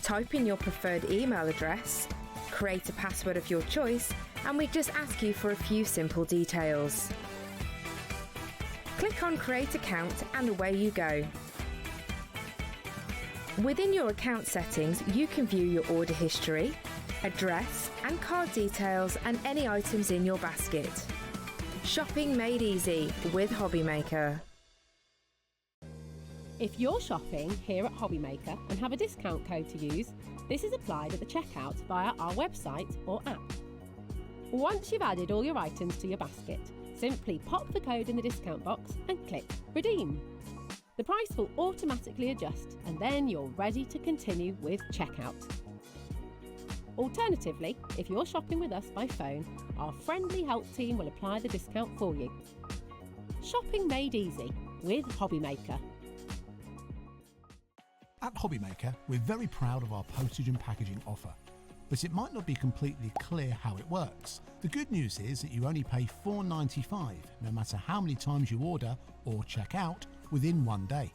Type in your preferred email address, create a password of your choice, and we just ask you for a few simple details. Click on Create Account and away you go. Within your account settings, you can view your order history, address and card details and any items in your basket. Shopping made easy with Hobbymaker. If you're shopping here at Hobbymaker and have a discount code to use, this is applied at the checkout via our website or app. Once you've added all your items to your basket, simply pop the code in the discount box and click Redeem. The price will automatically adjust and then you're ready to continue with checkout. Alternatively, if you're shopping with us by phone, our friendly help team will apply the discount for you. Shopping made easy with Hobbymaker. At Hobbymaker, we're very proud of our postage and packaging offer, but it might not be completely clear how it works. The good news is that you only pay $4.95 no matter how many times you order or check out within one day.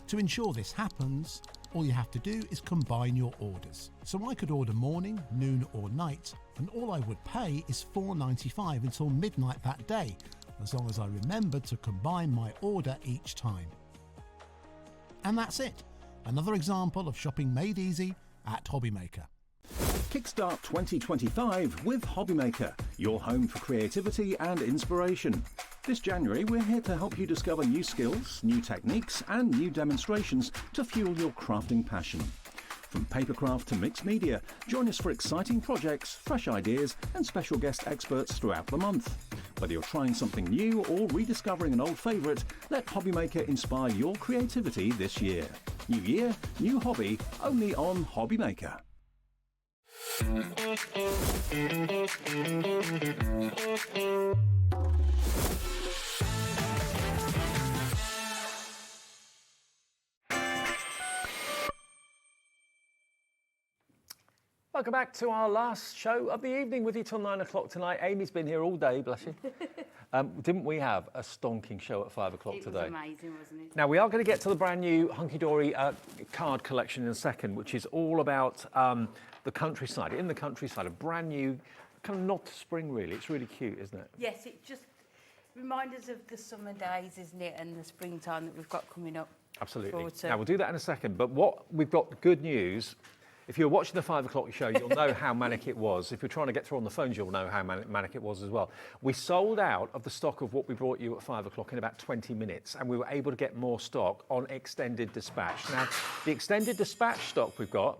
To ensure this happens, all you have to do is combine your orders. So I could order morning, noon or night, and all I would pay is $4.95 until midnight that day, as long as I remember to combine my order each time. And that's it. Another example of shopping made easy at Hobbymaker. Kickstart 2025 with Hobbymaker, your home for creativity and inspiration. This January, we're here to help you discover new skills, new techniques, and new demonstrations to fuel your crafting passion. From papercraft to mixed media, join us for exciting projects, fresh ideas and special guest experts throughout the month. Whether you're trying something new or rediscovering an old favourite, let Hobbymaker inspire your creativity this year. New year, new hobby, only on Hobbymaker. Welcome back to our last show of the evening with you till 9 o'clock tonight. Amy's been here all day, bless you. Didn't we have a stonking show at 5 o'clock today? It was amazing, wasn't it? Now, we are going to get to the brand new Hunkydory card collection in a second, which is all about the countryside. In the countryside, a brand new, kind of nod to spring, really. It's really cute, isn't it? Yes, it just reminds us of the summer days, isn't it, and the springtime that we've got coming up. Absolutely. Now, we'll do that in a second, but what we've got good news. If you're watching the 5 o'clock show, you'll know how manic it was. If you're trying to get through on the phones, you'll know how manic it was as well. We sold out of the stock of what we brought you at 5 o'clock in about 20 minutes, and we were able to get more stock on extended dispatch. Now, the extended dispatch stock we've got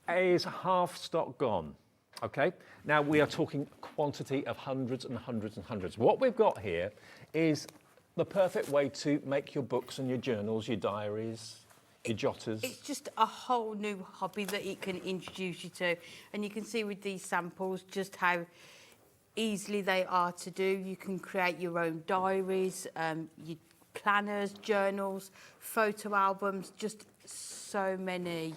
is half stock gone, okay? Now, we are talking quantity of hundreds and hundreds and hundreds. What we've got here is the perfect way to make your books and your journals, your diaries, your jotters. It's just a whole new hobby that it can introduce you to, and you can see with these samples just how easily they are to do. You can create your own diaries, your planners, journals, photo albums, just so many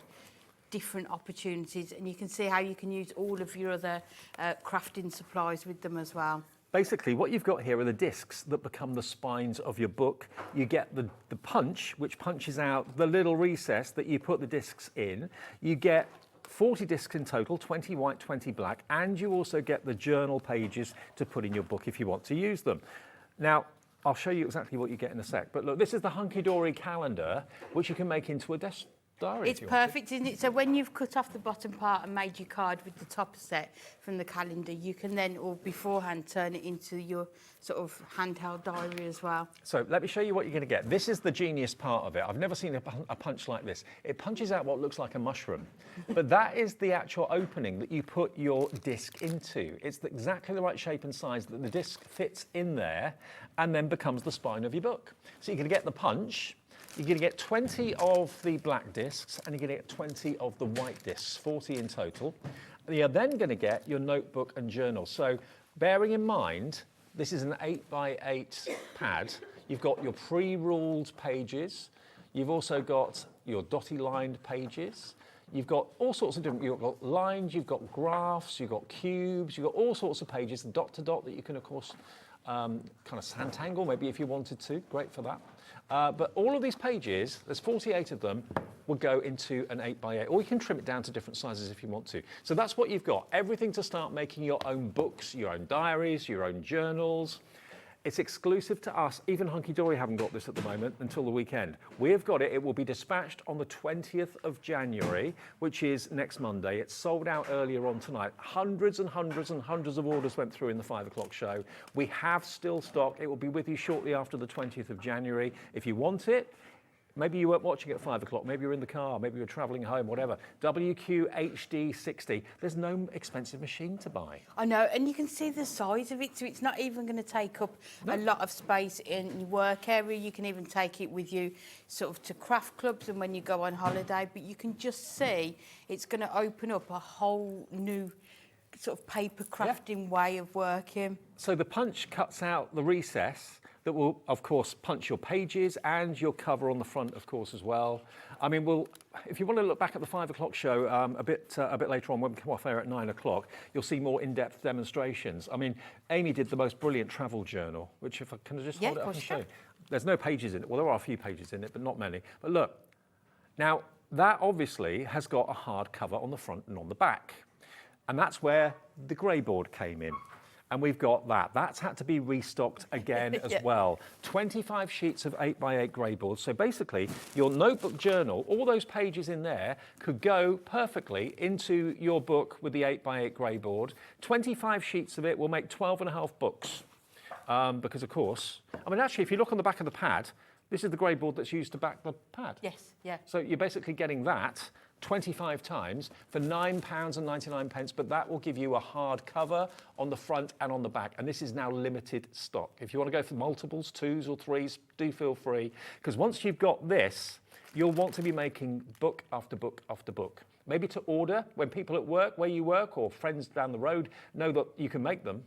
different opportunities, and you can see how you can use all of your other crafting supplies with them as well. Basically, what you've got here are the discs that become the spines of your book. You get the punch, which punches out the little recess that you put the discs in. You get 40 discs in total, 20 white, 20 black, and you also get the journal pages to put in your book if you want to use them. Now, I'll show you exactly what you get in a sec, but look, this is the Hunkydory calendar, which you can make into a desk diary. It's perfect, isn't it? So when you've cut off the bottom part and made your card with the top set from the calendar, you can then, or beforehand, turn it into your sort of handheld diary as well. So let me show you what you're going to get. This is the genius part of it. I've never seen a punch like this. It punches out what looks like a mushroom, but that is the actual opening that you put your disc into. It's exactly the right shape and size that the disc fits in there and then becomes the spine of your book. So you're going to get the punch. You're going to get 20 of the black discs and you're going to get 20 of the white discs, 40 in total. You're then going to get your notebook and journal. So bearing in mind, this is an 8x8 pad. You've got your pre-ruled pages. You've also got your dotty-lined pages. You've got all sorts of different, you've got lines, you've got graphs, you've got cubes, you've got all sorts of pages, dot to dot that you can, of course, kind of Santangle, maybe if you wanted to, great for that. But all of these pages, there's 48 of them, will go into an 8x8, or you can trim it down to different sizes if you want to. So that's what you've got, everything to start making your own books, your own diaries, your own journals. It's exclusive to us. Even Hunkydory haven't got this at the moment until the weekend. We've got it. It will be dispatched on the 20th of January, which is next Monday. It's sold out earlier on tonight. Hundreds and hundreds and hundreds of orders went through in the 5 o'clock show. We have still stock. It will be with you shortly after the 20th of January. If you want it, maybe you weren't watching at 5 o'clock, maybe you're in the car, maybe you're travelling home, whatever. WQHD60. There's no expensive machine to buy. I know, and you can see the size of it, so it's not even going to take up a lot of space in your work area. You can even take it with you sort of to craft clubs and when you go on holiday, but you can just see it's going to open up a whole new sort of paper crafting way of working. So the punch cuts out the recess that will, of course, punch your pages and your cover on the front, of course, as well. I mean, if you want to look back at the 5 o'clock show a bit later on when we come off air at 9 o'clock, you'll see more in-depth demonstrations. I mean, Amy did the most brilliant travel journal, which if I can just hold it up and show you. There's no pages in it. Well, there are a few pages in it, but not many. But look, now that obviously has got a hard cover on the front and on the back. And that's where the grey board came in. And we've got that. That's had to be restocked again as well. 25 sheets of 8x8 grey boards. So basically, your notebook journal, all those pages in there could go perfectly into your book with the 8x8 grey board. 25 sheets of it will make 12.5 books. Because, of course, I mean, actually, if you look on the back of the pad, this is the grey board that's used to back the pad. Yes, yeah. So you're basically getting that 25 times for £9.99, but that will give you a hard cover on the front and on the back. And this is now limited stock. If you want to go for multiples, 2s or 3s, do feel free. Because once you've got this, you'll want to be making book after book after book. Maybe to order when people at work, where you work, or friends down the road know that you can make them.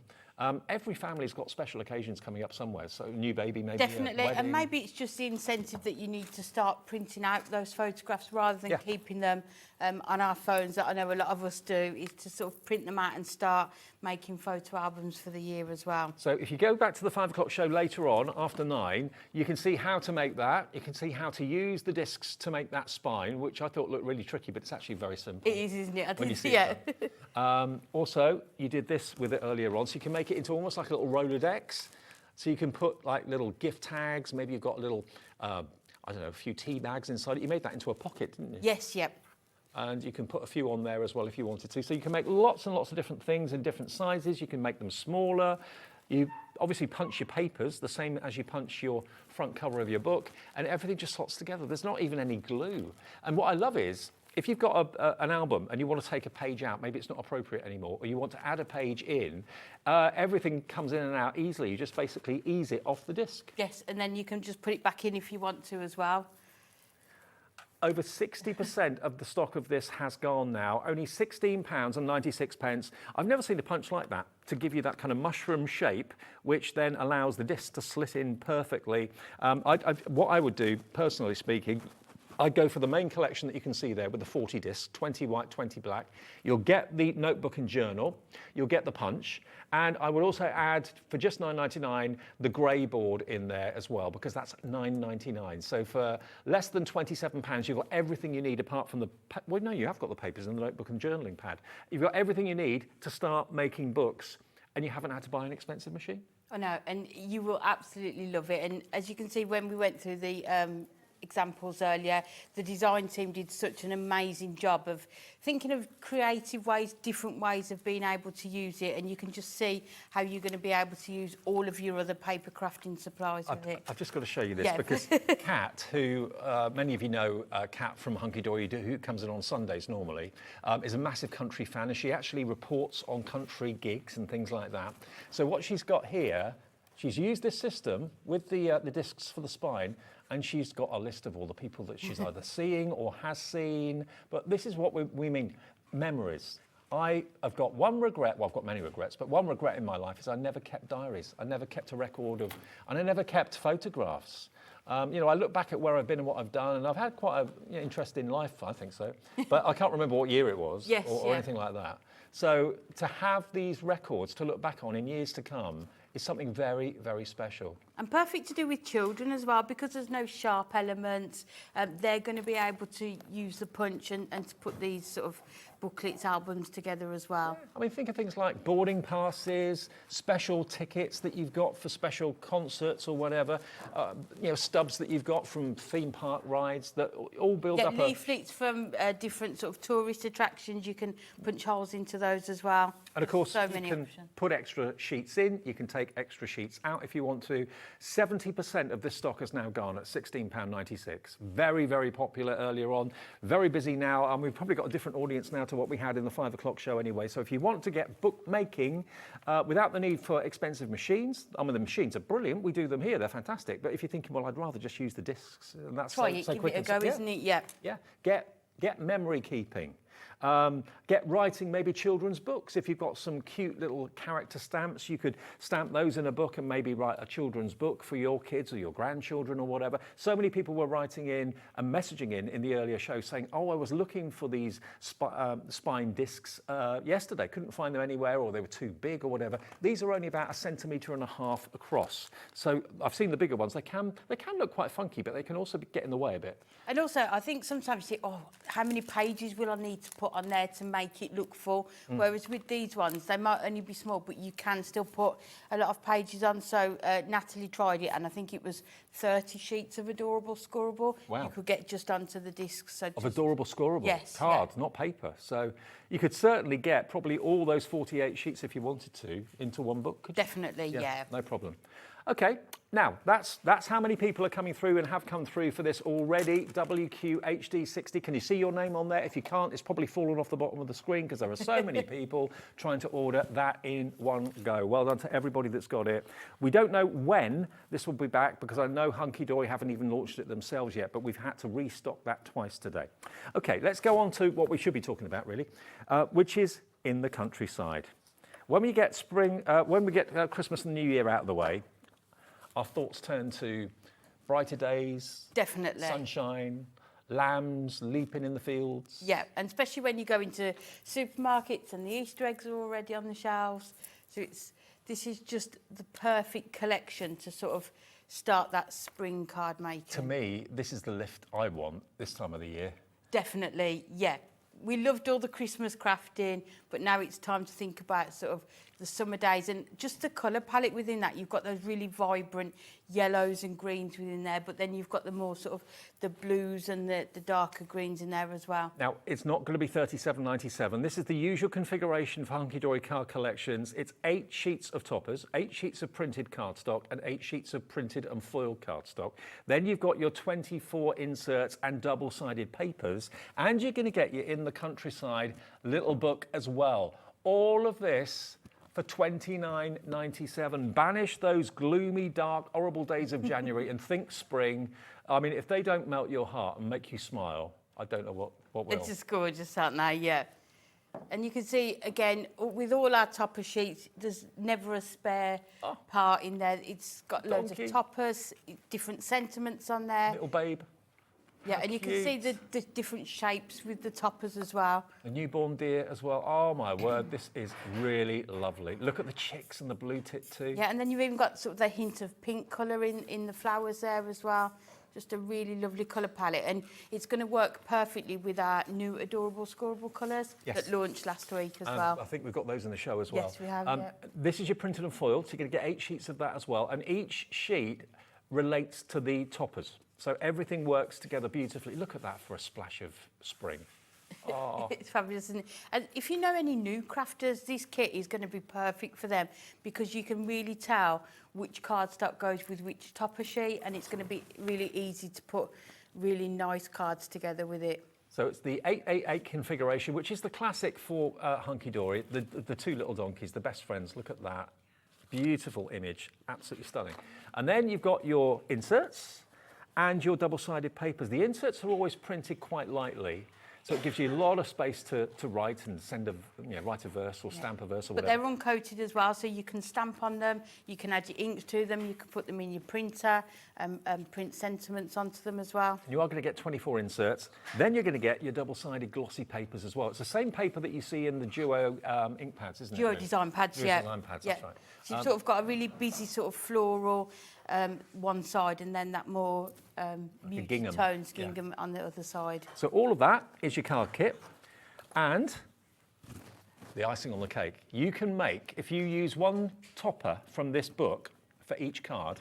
Every family's got special occasions coming up somewhere. So new baby, maybe definitely, a wedding. and maybe it's just the incentive that you need to start printing out those photographs rather than keeping them on our phones, that I know a lot of us do, is to sort of print them out and start making photo albums for the year as well. So if you go back to the 5 o'clock show later on, after 9, you can see how to make that. You can see how to use the discs to make that spine, which I thought looked really tricky, but it's actually very simple. It is, isn't it? When you see it done. Also, you did this with it earlier on, so you can make it into almost like a little Rolodex. So you can put like little gift tags. Maybe you've got a little, I don't know, a few tea bags inside it. You made that into a pocket, didn't you? Yes, yep. And you can put a few on there as well if you wanted to. So you can make lots and lots of different things in different sizes. You can make them smaller. You obviously punch your papers the same as you punch your front cover of your book, and everything just slots together. There's not even any glue. And what I love is, if you've got an album and you want to take a page out, maybe it's not appropriate anymore, or you want to add a page in, everything comes in and out easily. You just basically ease it off the disc. Yes, and then you can just put it back in if you want to as well. Over 60% of the stock of this has gone now. Only £16.96. I've never seen a punch like that to give you that kind of mushroom shape, which then allows the disc to slit in perfectly. What I would do, personally speaking, I'd go for the main collection that you can see there with the 40 discs, 20 white, 20 black. You'll get the notebook and journal. You'll get the punch. And I would also add, for just £9.99, the grey board in there as well, because that's £9.99. So for less than £27, you've got everything you need apart from the... Well, no, you have got the papers and the notebook and journaling pad. You've got everything you need to start making books, and you haven't had to buy an expensive machine. I know, and you will absolutely love it. And as you can see, when we went through the examples earlier, the design team did such an amazing job of thinking of creative ways, different ways of being able to use it, and you can just see how you're going to be able to use all of your other paper crafting supplies with it. I've just got to show you this because Kat, who many of you know, Kat from Hunkydory, who comes in on Sundays normally, is a massive country fan, and she actually reports on country gigs and things like that. So what she's got here, she's used this system with the discs for the spine, and she's got a list of all the people that she's either seeing or has seen. But this is what we mean, memories. I have got one regret, well, I've got many regrets, but one regret in my life is I never kept diaries. I never kept a record of, and I never kept photographs. You know, I look back at where I've been and what I've done, and I've had quite an interesting life, I think so. But I can't remember what year it was or anything like that. So to have these records to look back on in years to come is something very, very special. And perfect to do with children as well, because there's no sharp elements. They're going to be able to use the punch and to put these sort of booklets, albums together as well. I mean, think of things like boarding passes, special tickets that you've got for special concerts or whatever, you know, stubs that you've got from theme park rides that all build up leaflets from different sort of tourist attractions. You can punch holes into those as well. And of course, so you can put extra sheets in, you can take extra sheets out if you want to. 70% of this stock has now gone at £16.96. Very, very popular earlier on, very busy now, and we've probably got a different audience now to what we had in the 5 o'clock show anyway. So if you want to get bookmaking without the need for expensive machines, I mean, the machines are brilliant, we do them here, they're fantastic, but if you're thinking, well, I'd rather just use the discs, and that's so quick. Give it a go, isn't it? Yeah. Yeah, get memory keeping. Get writing maybe children's books. If you've got some cute little character stamps, you could stamp those in a book and maybe write a children's book for your kids or your grandchildren or whatever. So many people were writing in and messaging in the earlier show saying, oh, I was looking for these spine discs yesterday, couldn't find them anywhere, or they were too big or whatever. These are only about 1.5 centimetres across. So I've seen the bigger ones. They can look quite funky, but they can also get in the way a bit. And also, I think sometimes you think, oh, how many pages will I need to put on there to make it look full? Whereas with these ones, they might only be small, but you can still put a lot of pages on. So Natalie tried it, and I think it was 30 sheets of adorable scoreable. Wow. You could get just onto the discs. So of adorable scoreable? Yes. Cards, not paper. So you could certainly get probably all those 48 sheets if you wanted to into one book. Definitely, yeah. No problem. Okay, now that's how many people are coming through and have come through for this already. WQHD60. Can you see your name on there? If you can't, it's probably fallen off the bottom of the screen because there are so many people trying to order that in one go. Well done to everybody that's got it. We don't know when this will be back because I know Hunkydory haven't even launched it themselves yet, but we've had to restock that twice today. Okay, let's go on to what we should be talking about really, which is in the countryside. When we get Christmas and New Year out of the way, our thoughts turn to brighter days, definitely sunshine, lambs leaping in the fields. Yeah, and especially when you go into supermarkets and the Easter eggs are already on the shelves. So this is just the perfect collection to sort of start that spring card making. To me, this is the lift I want this time of the year. Definitely, yeah. We loved all the Christmas crafting, but now it's time to think about sort of the summer days and just the colour palette within that. You've got those really vibrant yellows and greens within there, but then you've got the more sort of the blues and the darker greens in there as well. Now, it's not going to be $37.97. This is the usual configuration for Hunkydory card collections. It's 8 sheets of toppers, 8 sheets of printed cardstock, and 8 sheets of printed and foiled cardstock. Then you've got your 24 inserts and double-sided papers, and you're going to get your In the Countryside little book as well. All of this for $29.97. Banish those gloomy, dark, horrible days of January and think spring. I mean, if they don't melt your heart and make you smile, I don't know what will. It's just gorgeous, aren't they? Yeah. And you can see, again, with all our topper sheets, there's never a spare part in there. It's got loads of toppers, different sentiments on there. Little babe. Yeah, and you can see the different shapes with the toppers as well. A newborn deer as well. Oh my word, this is really lovely. Look at the chicks and the blue tit too. Yeah, and then you've even got sort of the hint of pink colour in the flowers there as well. Just a really lovely colour palette, and it's going to work perfectly with our new adorable scoreable colours that launched last week as well. I think we've got those in the show as well. Yes, we have. Yeah. This is your printed and foiled, so you're going to get 8 sheets of that as well, and each sheet relates to the toppers. So everything works together beautifully. Look at that for a splash of spring. Oh. It's fabulous, isn't it? And if you know any new crafters, this kit is going to be perfect for them because you can really tell which cardstock goes with which topper sheet, and it's going to be really easy to put really nice cards together with it. So it's the 888 configuration, which is the classic for Hunkydory. The 2 little donkeys, the best friends. Look at that. Beautiful image. Absolutely stunning. And then you've got your inserts and your double-sided papers. The inserts are always printed quite lightly, so it gives you a lot of space to write and write a verse or stamp a verse or whatever. But they're uncoated as well, so you can stamp on them, you can add your inks to them, you can put them in your printer and print sentiments onto them as well. You are going to get 24 inserts. Then you're going to get your double-sided glossy papers as well. It's the same paper that you see in the Duo ink pads, isn't it? Duo design pads, Duo design pads, that's right. So you've sort of got a really busy sort of floral one side, and then that more muted tones gingham on the other side. So all of that is your card kit, and the icing on the cake. You can make, if you use one topper from this book for each card,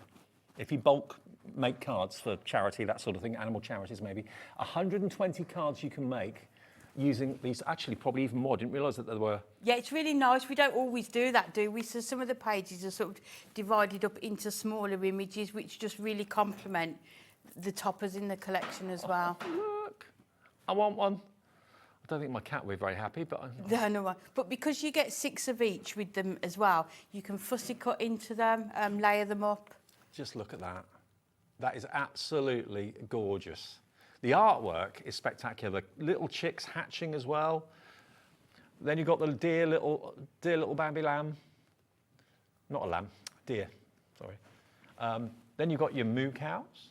if you bulk make cards for charity, that sort of thing, animal charities maybe, 120 cards you can make using these, actually probably even more. I didn't realise that there were. Yeah, it's really nice. We don't always do that, do we? So some of the pages are sort of divided up into smaller images, which just really complement the toppers in the collection as well. Look, I want one. I don't think my cat will be very happy, but... No. But because you get 6 of each with them as well, you can fussy cut into them, layer them up. Just look at that. That is absolutely gorgeous. The artwork is spectacular. The little chicks hatching as well. Then you've got the dear little Bambi lamb. Not a lamb, deer, sorry. Then you've got your moo cows.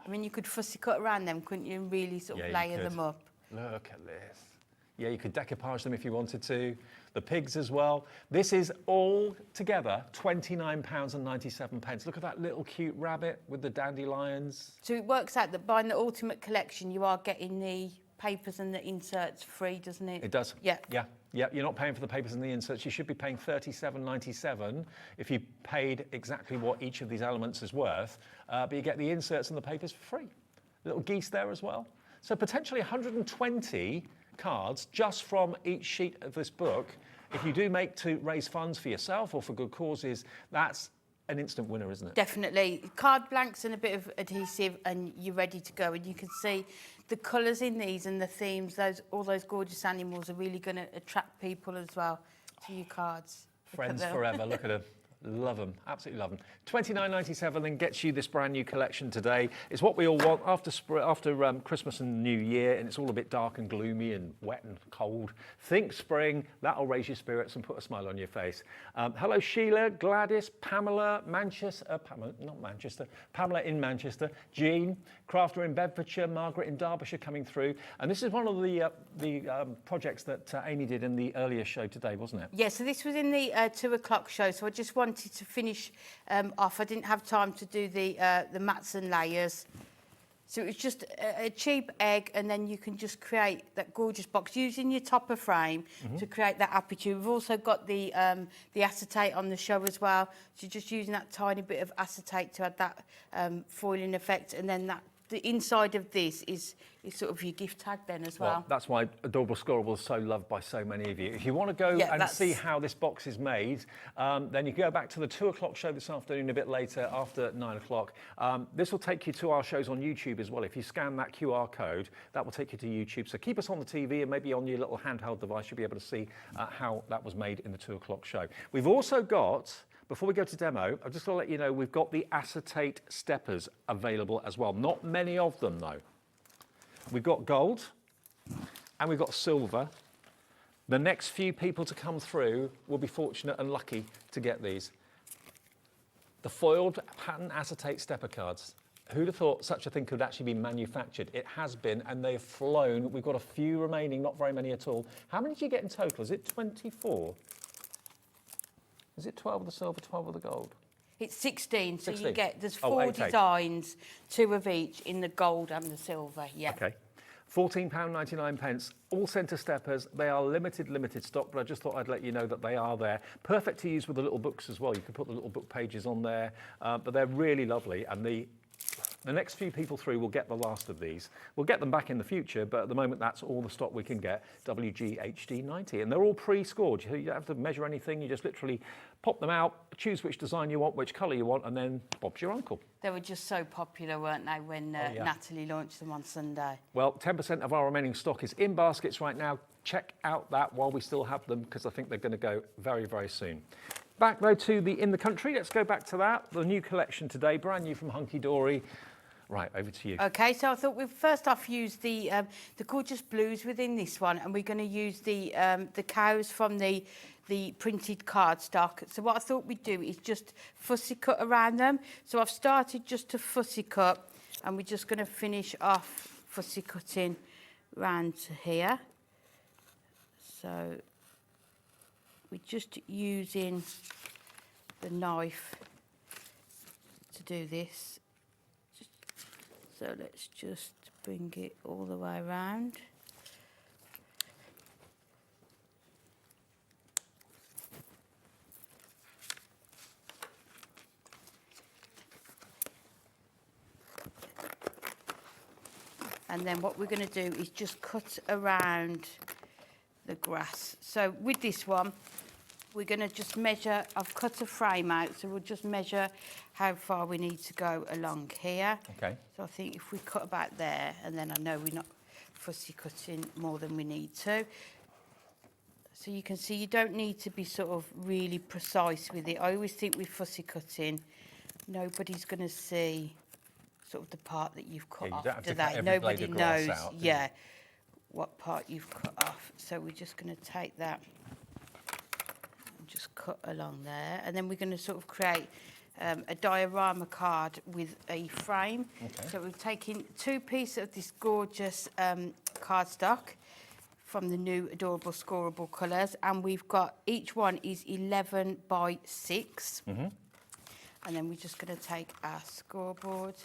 I mean, you could fussy cut around them, couldn't you, and really sort of layer them up. Look at this. Yeah, you could decoupage them if you wanted to. The pigs as well. This is all together £29.97. Look at that little cute rabbit with the dandelions. So it works out that buying the Ultimate Collection, you are getting the papers and the inserts free, doesn't it? It does. Yeah. Yeah, you're not paying for the papers and the inserts. You should be paying £37.97 if you paid exactly what each of these elements is worth. But you get the inserts and the papers for free. Little geese there as well. So potentially 120 cards just from each sheet of this book. If you do make to raise funds for yourself or for good causes, that's an instant winner, isn't it? Definitely. Card blanks and a bit of adhesive and you're ready to go. And you can see the colours in these and the themes, all those gorgeous animals are really going to attract people as well to your cards. Friends forever, look at them. Love them, absolutely love them. $29.97 then gets you this brand new collection today. It's what we all want after Christmas and New Year, and it's all a bit dark and gloomy and wet and cold. Think spring, that'll raise your spirits and put a smile on your face. Hello Sheila, Gladys, Pamela, Pamela in Manchester, Jean, Crafter in Bedfordshire, Margaret in Derbyshire coming through. And this is one of the projects that Amy did in the earlier show today, wasn't it? Yeah, so this was in the 2 o'clock show, so I just wanted to finish off. I didn't have time to do the mats and layers. So it was just a cheap egg, and then you can just create that gorgeous box using your topper frame to create that aperture. We've also got the acetate on the show as well. So just using that tiny bit of acetate to add that foiling effect, and then the inside of this is sort of your gift tag then as well. That's why Adorable Scorable is so loved by so many of you. If you want to go and see how this box is made, then you can go back to the 2 o'clock show this afternoon a bit later after 9 o'clock. This will take you to our shows on YouTube as well. If you scan that QR code, that will take you to YouTube. So keep us on the TV and maybe on your little handheld device, you'll be able to see how that was made in the 2 o'clock show. We've also got, before we go to demo, I've just got to let you know we've got the acetate steppers available as well. Not many of them though. We've got gold and we've got silver. The next few people to come through will be fortunate and lucky to get these. The foiled pattern acetate stepper cards. Who'd have thought such a thing could actually be manufactured? It has been, and they've flown. We've got a few remaining, not very many at all. How many do you get in total? Is it 24? Is it 12 of the silver, 12 of the gold? It's 16, so 16. you get, there's 4 designs, 2 of each in the gold and the silver, yeah. Okay. £14.99, all centre steppers. They are limited stock, but I just thought I'd let you know that they are there. Perfect to use with the little books as well. You can put the little book pages on there, but they're really lovely. And the next few people through will get the last of these. We'll get them back in the future, but at the moment, that's all the stock we can get, WGHD90. And they're all pre-scored. You don't have to measure anything. You just literally pop them out, choose which design you want, which colour you want, and then Bob's your uncle. They were just so popular, weren't they, when Natalie launched them on Sunday? Well, 10% of our remaining stock is in baskets right now. Check out that while we still have them, because I think they're going to go very, very soon. Back, though, to the In the Country. Let's go back to that. The new collection today, brand new from Hunkydory. Right, over to you. Okay, so I thought we'd first off use the gorgeous blues within this one, and we're going to use the cows from the printed cardstock. So what I thought we'd do is just fussy cut around them. So I've started just to fussy cut, and we're just going to finish off fussy cutting round to here. So we're just using the knife to do this. So let's just bring it all the way around. And then what we're going to do is just cut around the grass. So with this one, we're going to just measure. I've cut a frame out, so we'll just measure how far we need to go along here. Okay. So I think if we cut about there, and then I know we're not fussy cutting more than we need to. So you can see you don't need to be sort of really precise with it. I always think with fussy cutting, nobody's going to see sort of the part that you've cut off after that. Nobody knows, what part you've cut off. So we're just going to take that and just cut along there. And then we're going to sort of create a diorama card with a frame. Okay. So we've taken 2 pieces of this gorgeous cardstock from the new Adorable Scorable colours, and we've got, each one is 11 by 6. And then we're just going to take our scoreboard.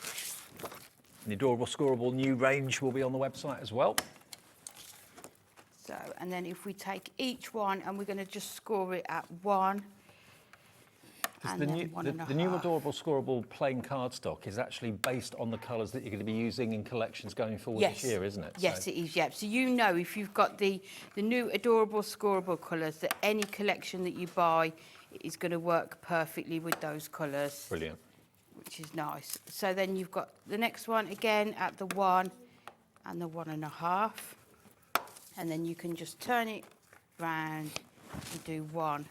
The Adorable Scorable new range will be on the website as well. So, and then if we take each one and we're going to just score it at 1. And the new Adorable Scorable plain cardstock is actually based on the colours that you're going to be using in collections going forward this year, isn't it? Yes, it is, yeah. So you know if you've got the new Adorable Scorable colours, that any collection that you buy is going to work perfectly with those colours. Brilliant. Which is nice. So then you've got the next one again at the 1 and the 1.5. And then you can just turn it round and do 1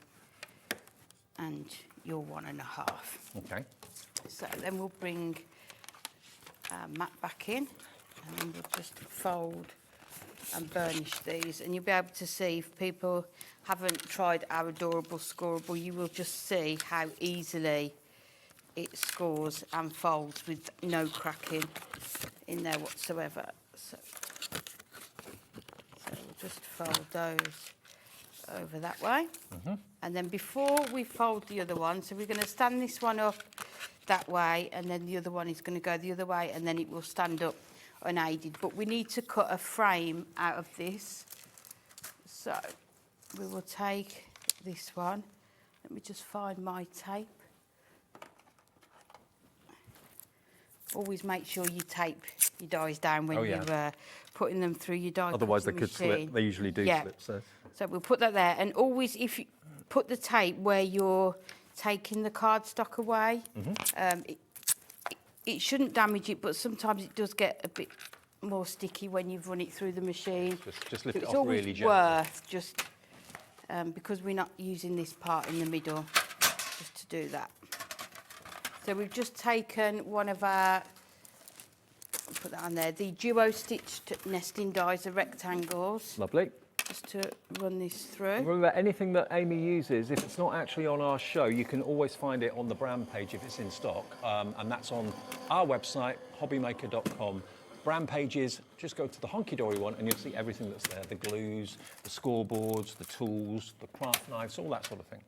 and your 1.5. Okay. So then we'll bring our mat back in and then we'll just fold and burnish these, and you'll be able to see, if people haven't tried our adorable scoreable, you will just see how easily it scores and folds with no cracking in there whatsoever. So we'll just fold those over that way. And then before we fold the other one, so we're going to stand this one up that way, and then the other one is going to go the other way, and then it will stand up unaided. But we need to cut a frame out of this. So we will take this one. Let me just find my tape. Always make sure you tape your dies down when you're putting them through your die. Otherwise they could machine. slip. They usually do slip. So we'll put that there, and always, if you put the tape where you're taking the cardstock away, it shouldn't damage it, but sometimes it does get a bit more sticky when you've run it through the machine. Just lift it it's off always really gently. worth just because we're not using this part in the middle, just to do that. So we've just taken one of our, put that on there, the duo stitched nesting dies, the rectangles. Lovely. Just to run this through. Remember, anything that Amy uses, if it's not actually on our show, you can always find it on the brand page if it's in stock, and that's on our website, hobbymaker.com. Brand pages, just go to the Hunkydory one and you'll see everything that's there, the glues, the scoreboards, the tools, the craft knives, all that sort of thing.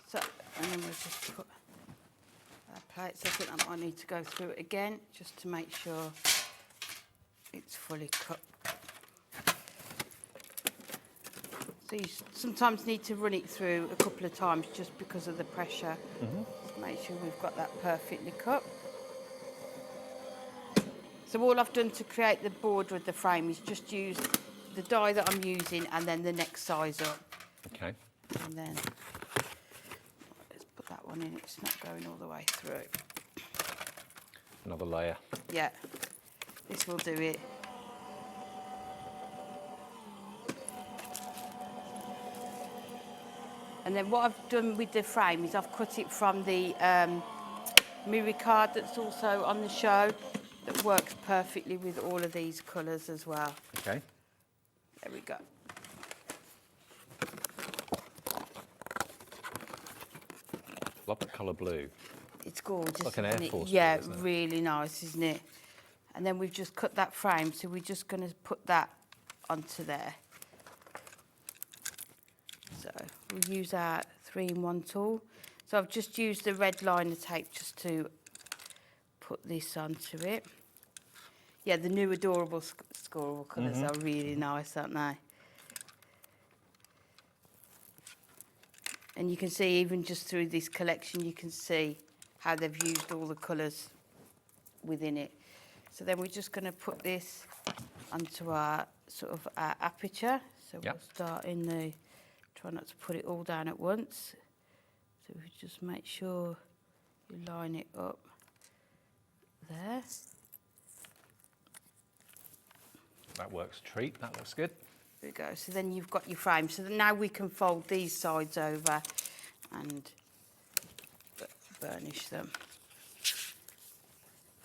So, and then we'll just put our plates. I think I might need to go through it again, just to make sure it's fully cut. So you sometimes need to run it through a couple of times just because of the pressure. Just make sure we've got that perfectly cut. So all I've done to create the border of the frame is just use the die that I'm using and then the next size up. Okay. And then let's put that one in, it's not going all the way through. Another layer. Yeah, this will do it. And then what I've done with the frame is I've cut it from the mirror card that's also on the show that works perfectly with all of these colours as well. Okay. There we go. Love the colour blue. It's gorgeous. Like an Air Force blue, yeah, isn't it? really nice, isn't it? And then we've just cut that frame, so we're just going to put that onto there. So we'll use our 3-in-1 tool. So I've just used the red liner tape just to put this onto it. Yeah, the new adorable scoreable colours are really nice, aren't they? And you can see even just through this collection, you can see how they've used all the colours within it. So then we're just going to put this onto our sort of our aperture. So we'll start in the, try not to put it all down at once. So we just make sure you line it up there. That works a treat, that looks good. There we go. So then you've got your frame. So now we can fold these sides over and burnish them.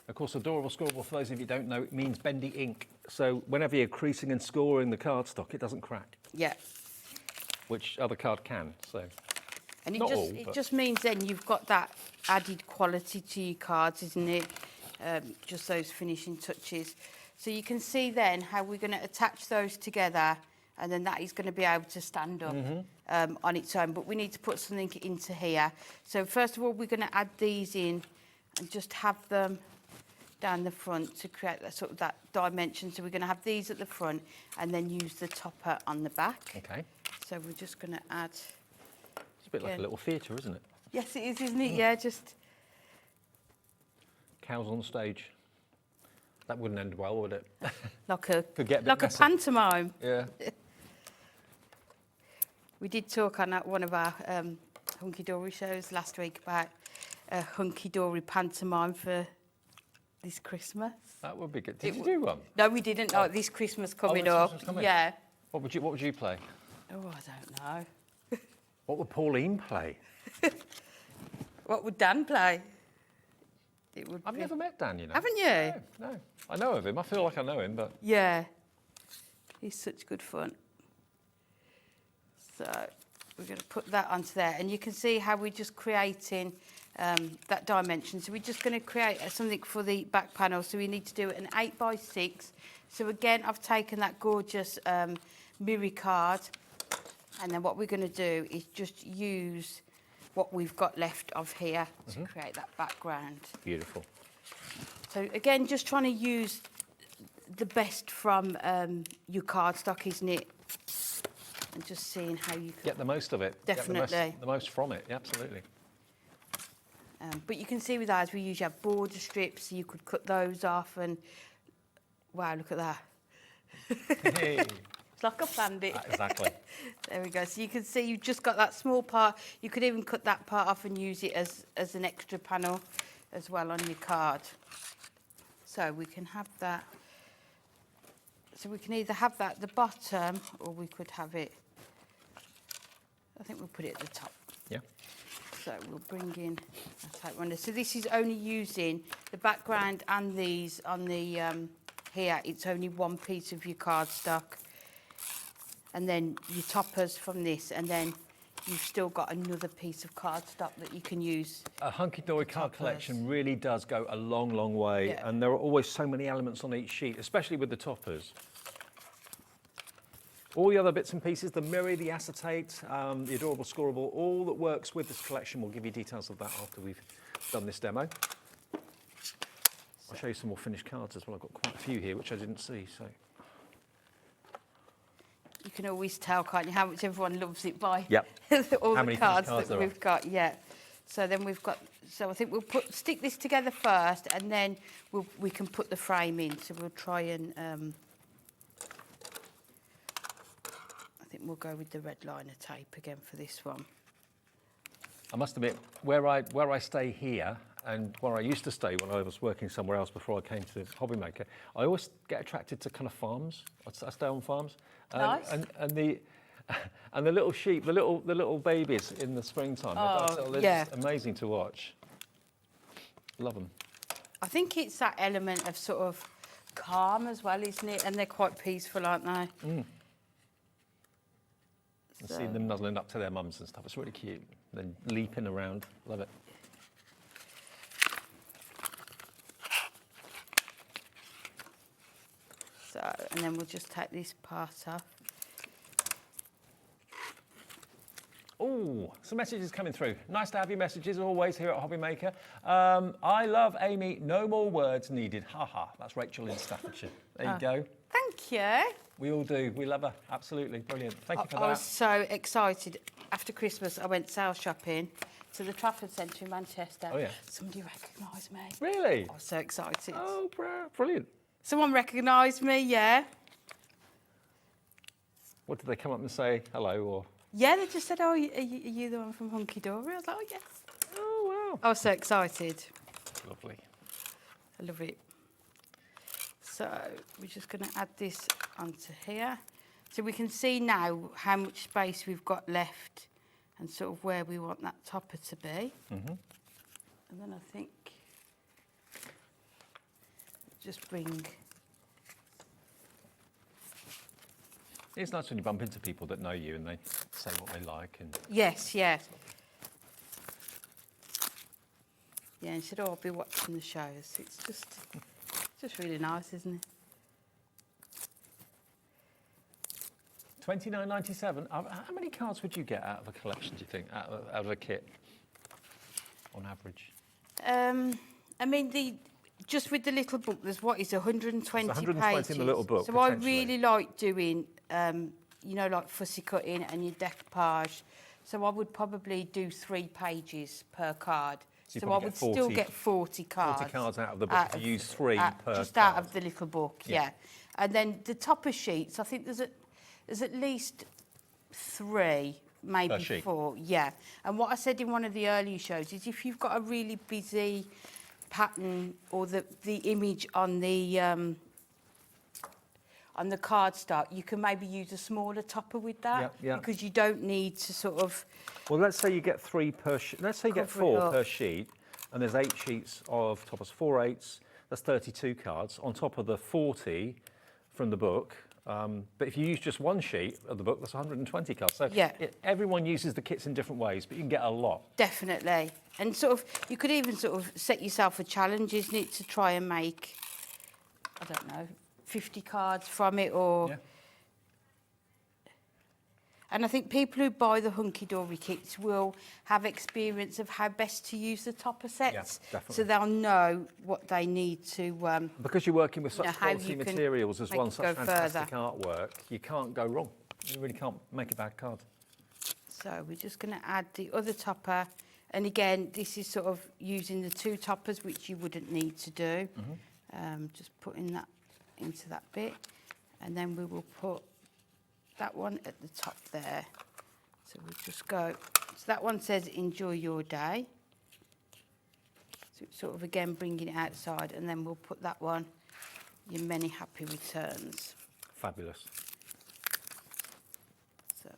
Of course, adorable scoreable, for those of you who don't know, it means bendy ink. So whenever you're creasing and scoring the cardstock, it doesn't crack. Yeah. Which other card can, so. And it Not just all, it but- just means then you've got that added quality to your cards, isn't it? Just those finishing touches. So you can see then how we're going to attach those together, and then that is going to be able to stand up on its own. But we need to put something into here. So first of all, we're going to add these in and just have them down the front to create that sort of that dimension. So we're going to have these at the front and then use the topper on the back. Okay. So we're just going to add. It's a bit like a little theatre, isn't it? Yes, it is, isn't it? Yeah, just. Cows on stage. That wouldn't end well, would it? Like a Could get a bit like a messy. pantomime. Yeah. We did talk on one of our Hunkydory shows last week about a Hunkydory pantomime for this Christmas. That would be good. Did you do one? No, we didn't. Like this Christmas coming this up. Christmas coming. Yeah. What would you play? Oh, I don't know. What would Pauline play? What would Dan play? I've never met Dan, you know. Haven't you? No. I know of him. I feel like I know him, but... Yeah. He's such good fun. So we're going to put that onto there. And you can see how we're just creating that dimension. So we're just going to create something for the back panel. So we need to do an 8x6. So again, I've taken that gorgeous mirror card. And then what we're going to do is just use what we've got left of here to create that background. Beautiful. So again, just trying to use the best from your cardstock, isn't it? And just seeing how you can get the most of it. Definitely. Get the most from it, absolutely. But you can see with ours, we usually have border strips, so you could cut those off and... Wow, look at that. Hey. It's like I planned it. Exactly. There we go. So you can see you've just got that small part. You could even cut that part off and use it as an extra panel as well on your card. So we can have that. So we can either have that at the bottom or we could have it... I think we'll put it at the top. Yeah. So we'll bring in a type one. So this is only using the background and these on the... here, it's only one piece of your cardstock. And then your toppers from this, and then you've still got another piece of cardstock that you can use. A Hunkydory card collection really does go a long, long way, and there are always so many elements on each sheet, especially with the toppers. All the other bits and pieces, the mirror, the acetate, the adorable scoreable, all that works with this collection, we'll give you details of that after we've done this demo. I'll show you some more finished cards as well. I've got quite a few here, which I didn't see, so... You can always tell, can't you, how much everyone loves it by all how the cards that we've got. Yeah. So then we've got. So I think we'll stick this together first, and then we can put the frame in. So we'll try and. I think we'll go with the red liner tape again for this one. I must admit, where I stay here and where I used to stay when I was working somewhere else before I came to Hobby Maker, I always get attracted to kind of farms. I stay on farms. Nice. And the little sheep, the little babies in the springtime. They're just amazing to watch. Love them. I think it's that element of sort of calm as well, isn't it? And they're quite peaceful, aren't they? Mm. So. Seeing them nuzzling up to their mums and stuff, it's really cute. Then leaping around, love it. So, and then we'll just take this part off. Oh, some messages coming through. Nice to have your messages always here at Hobby Maker. I love Amy, no more words needed. Haha, that's Rachel in Staffordshire. There you go. Thank you. We all do. We love her. Absolutely. Brilliant. Thank you for that. I was so excited. After Christmas, I went sale shopping to the Trafford Centre in Manchester. Oh, yeah. Somebody recognised me. Really? I was so excited. Oh, brilliant. Someone recognised me, yeah. What did they come up and say? Hello, or...? Yeah, they just said, oh, are you the one from Hunkydory? I was like, oh, yes. Oh, wow. I was so excited. Lovely. I love it. So we're just going to add this onto here. So we can see now how much space we've got left and sort of where we want that topper to be. Mm-hmm. And then I think just bring... It's nice when you bump into people that know you and they say what they like. And Yes, yeah. Yeah, and said, oh, I'll be watching the shows. It's just really nice, isn't it? $29.97. How many cards would you get out of a collection, do you think, out of a kit, on average? I mean, just with the little book, there's 120 120 pages. in the little book, So I really like doing, you know, like fussy cutting and your decoupage. So I would probably do 3 pages per card. So I would still get 40 cards. 40 cards out of the book. You use 3 per just card. out of the little book, yeah. And then the topper sheets, I think there's at least 3, maybe sheet. 4. Yeah. And what I said in one of the earlier shows is if you've got a really busy pattern or the image on the cardstock, you can maybe use a smaller topper with that because you don't need to sort of. Well, let's say you get 3 per sheet. Let's say you get 4 per sheet, and there's 8 sheets of toppers, 4 8s. That's 32 cards on top of the 40 from the book. But if you use just 1 sheet of the book, that's 120 cards. So everyone uses the kits in different ways, but you can get a lot. Definitely. And sort of, you could even sort of set yourself a challenge, isn't it, to try and make, I don't know, 50 cards from it or... Yeah. And I think people who buy the Hunkydory kits will have experience of how best to use the topper sets. Yeah, definitely. So they'll know what they need to... because you're working with such quality materials as well, and such fantastic artwork, you can't go wrong. You really can't make a bad card. So we're just going to add the other topper. And again, this is sort of using the 2 toppers, which you wouldn't need to do. Just putting that into that bit. And then we will put that one at the top there. So we'll just go. So that one says, enjoy your day. So it's sort of, again, bringing it outside. And then we'll put that one, your many happy returns. Fabulous. So.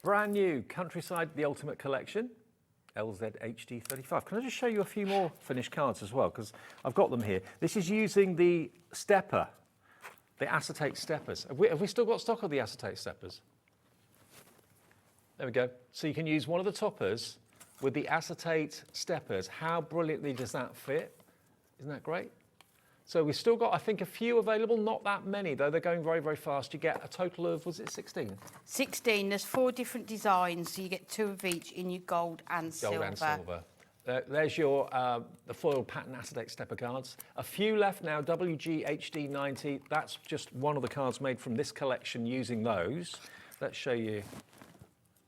Brand new Countryside, the Ultimate Collection. LZHD35. Can I just show you a few more finished cards as well? Because I've got them here. This is using the stepper, the acetate steppers. Have we still got stock of the acetate steppers? There we go. So you can use one of the toppers with the acetate steppers. How brilliantly does that fit? Isn't that great? So we've still got, I think, a few available, not that many, though. They're going very, very fast. You get a total of, was it 16? 16. There's 4 different designs, so you get 2 of each in your gold and silver. Gold and silver. There's your the foil pattern acetate stepper cards. A few left now, WGHD90. That's just one of the cards made from this collection using those. Let's show you.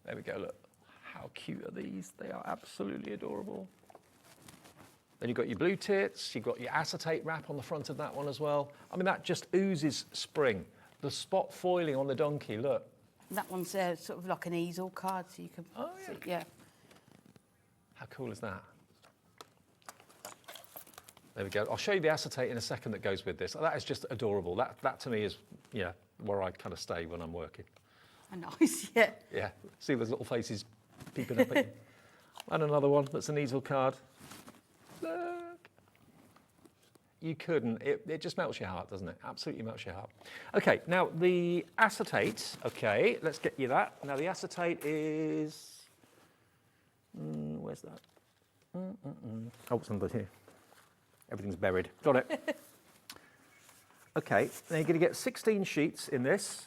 There we go, look. How cute are these? They are absolutely adorable. Then you've got your blue tits, you've got your acetate wrap on the front of that one as well. I mean, that just oozes spring. The spot foiling on the donkey, look. That one's sort of like an easel card, so you can see, yeah. How cool is that? There we go. I'll show you the acetate in a second that goes with this. That is just adorable. That to me is, yeah, where I kind of stay when I'm working. Nice, yeah. Yeah, see those little faces peeping up at you. And another one that's an easel card. Look. You couldn't. It just melts your heart, doesn't it? Absolutely melts your heart. Okay, now the acetate. Okay, let's get you that. Now the acetate is... where's that? Oh, it's under here. Everything's buried. Got it. Okay, now you're going to get 16 sheets in this.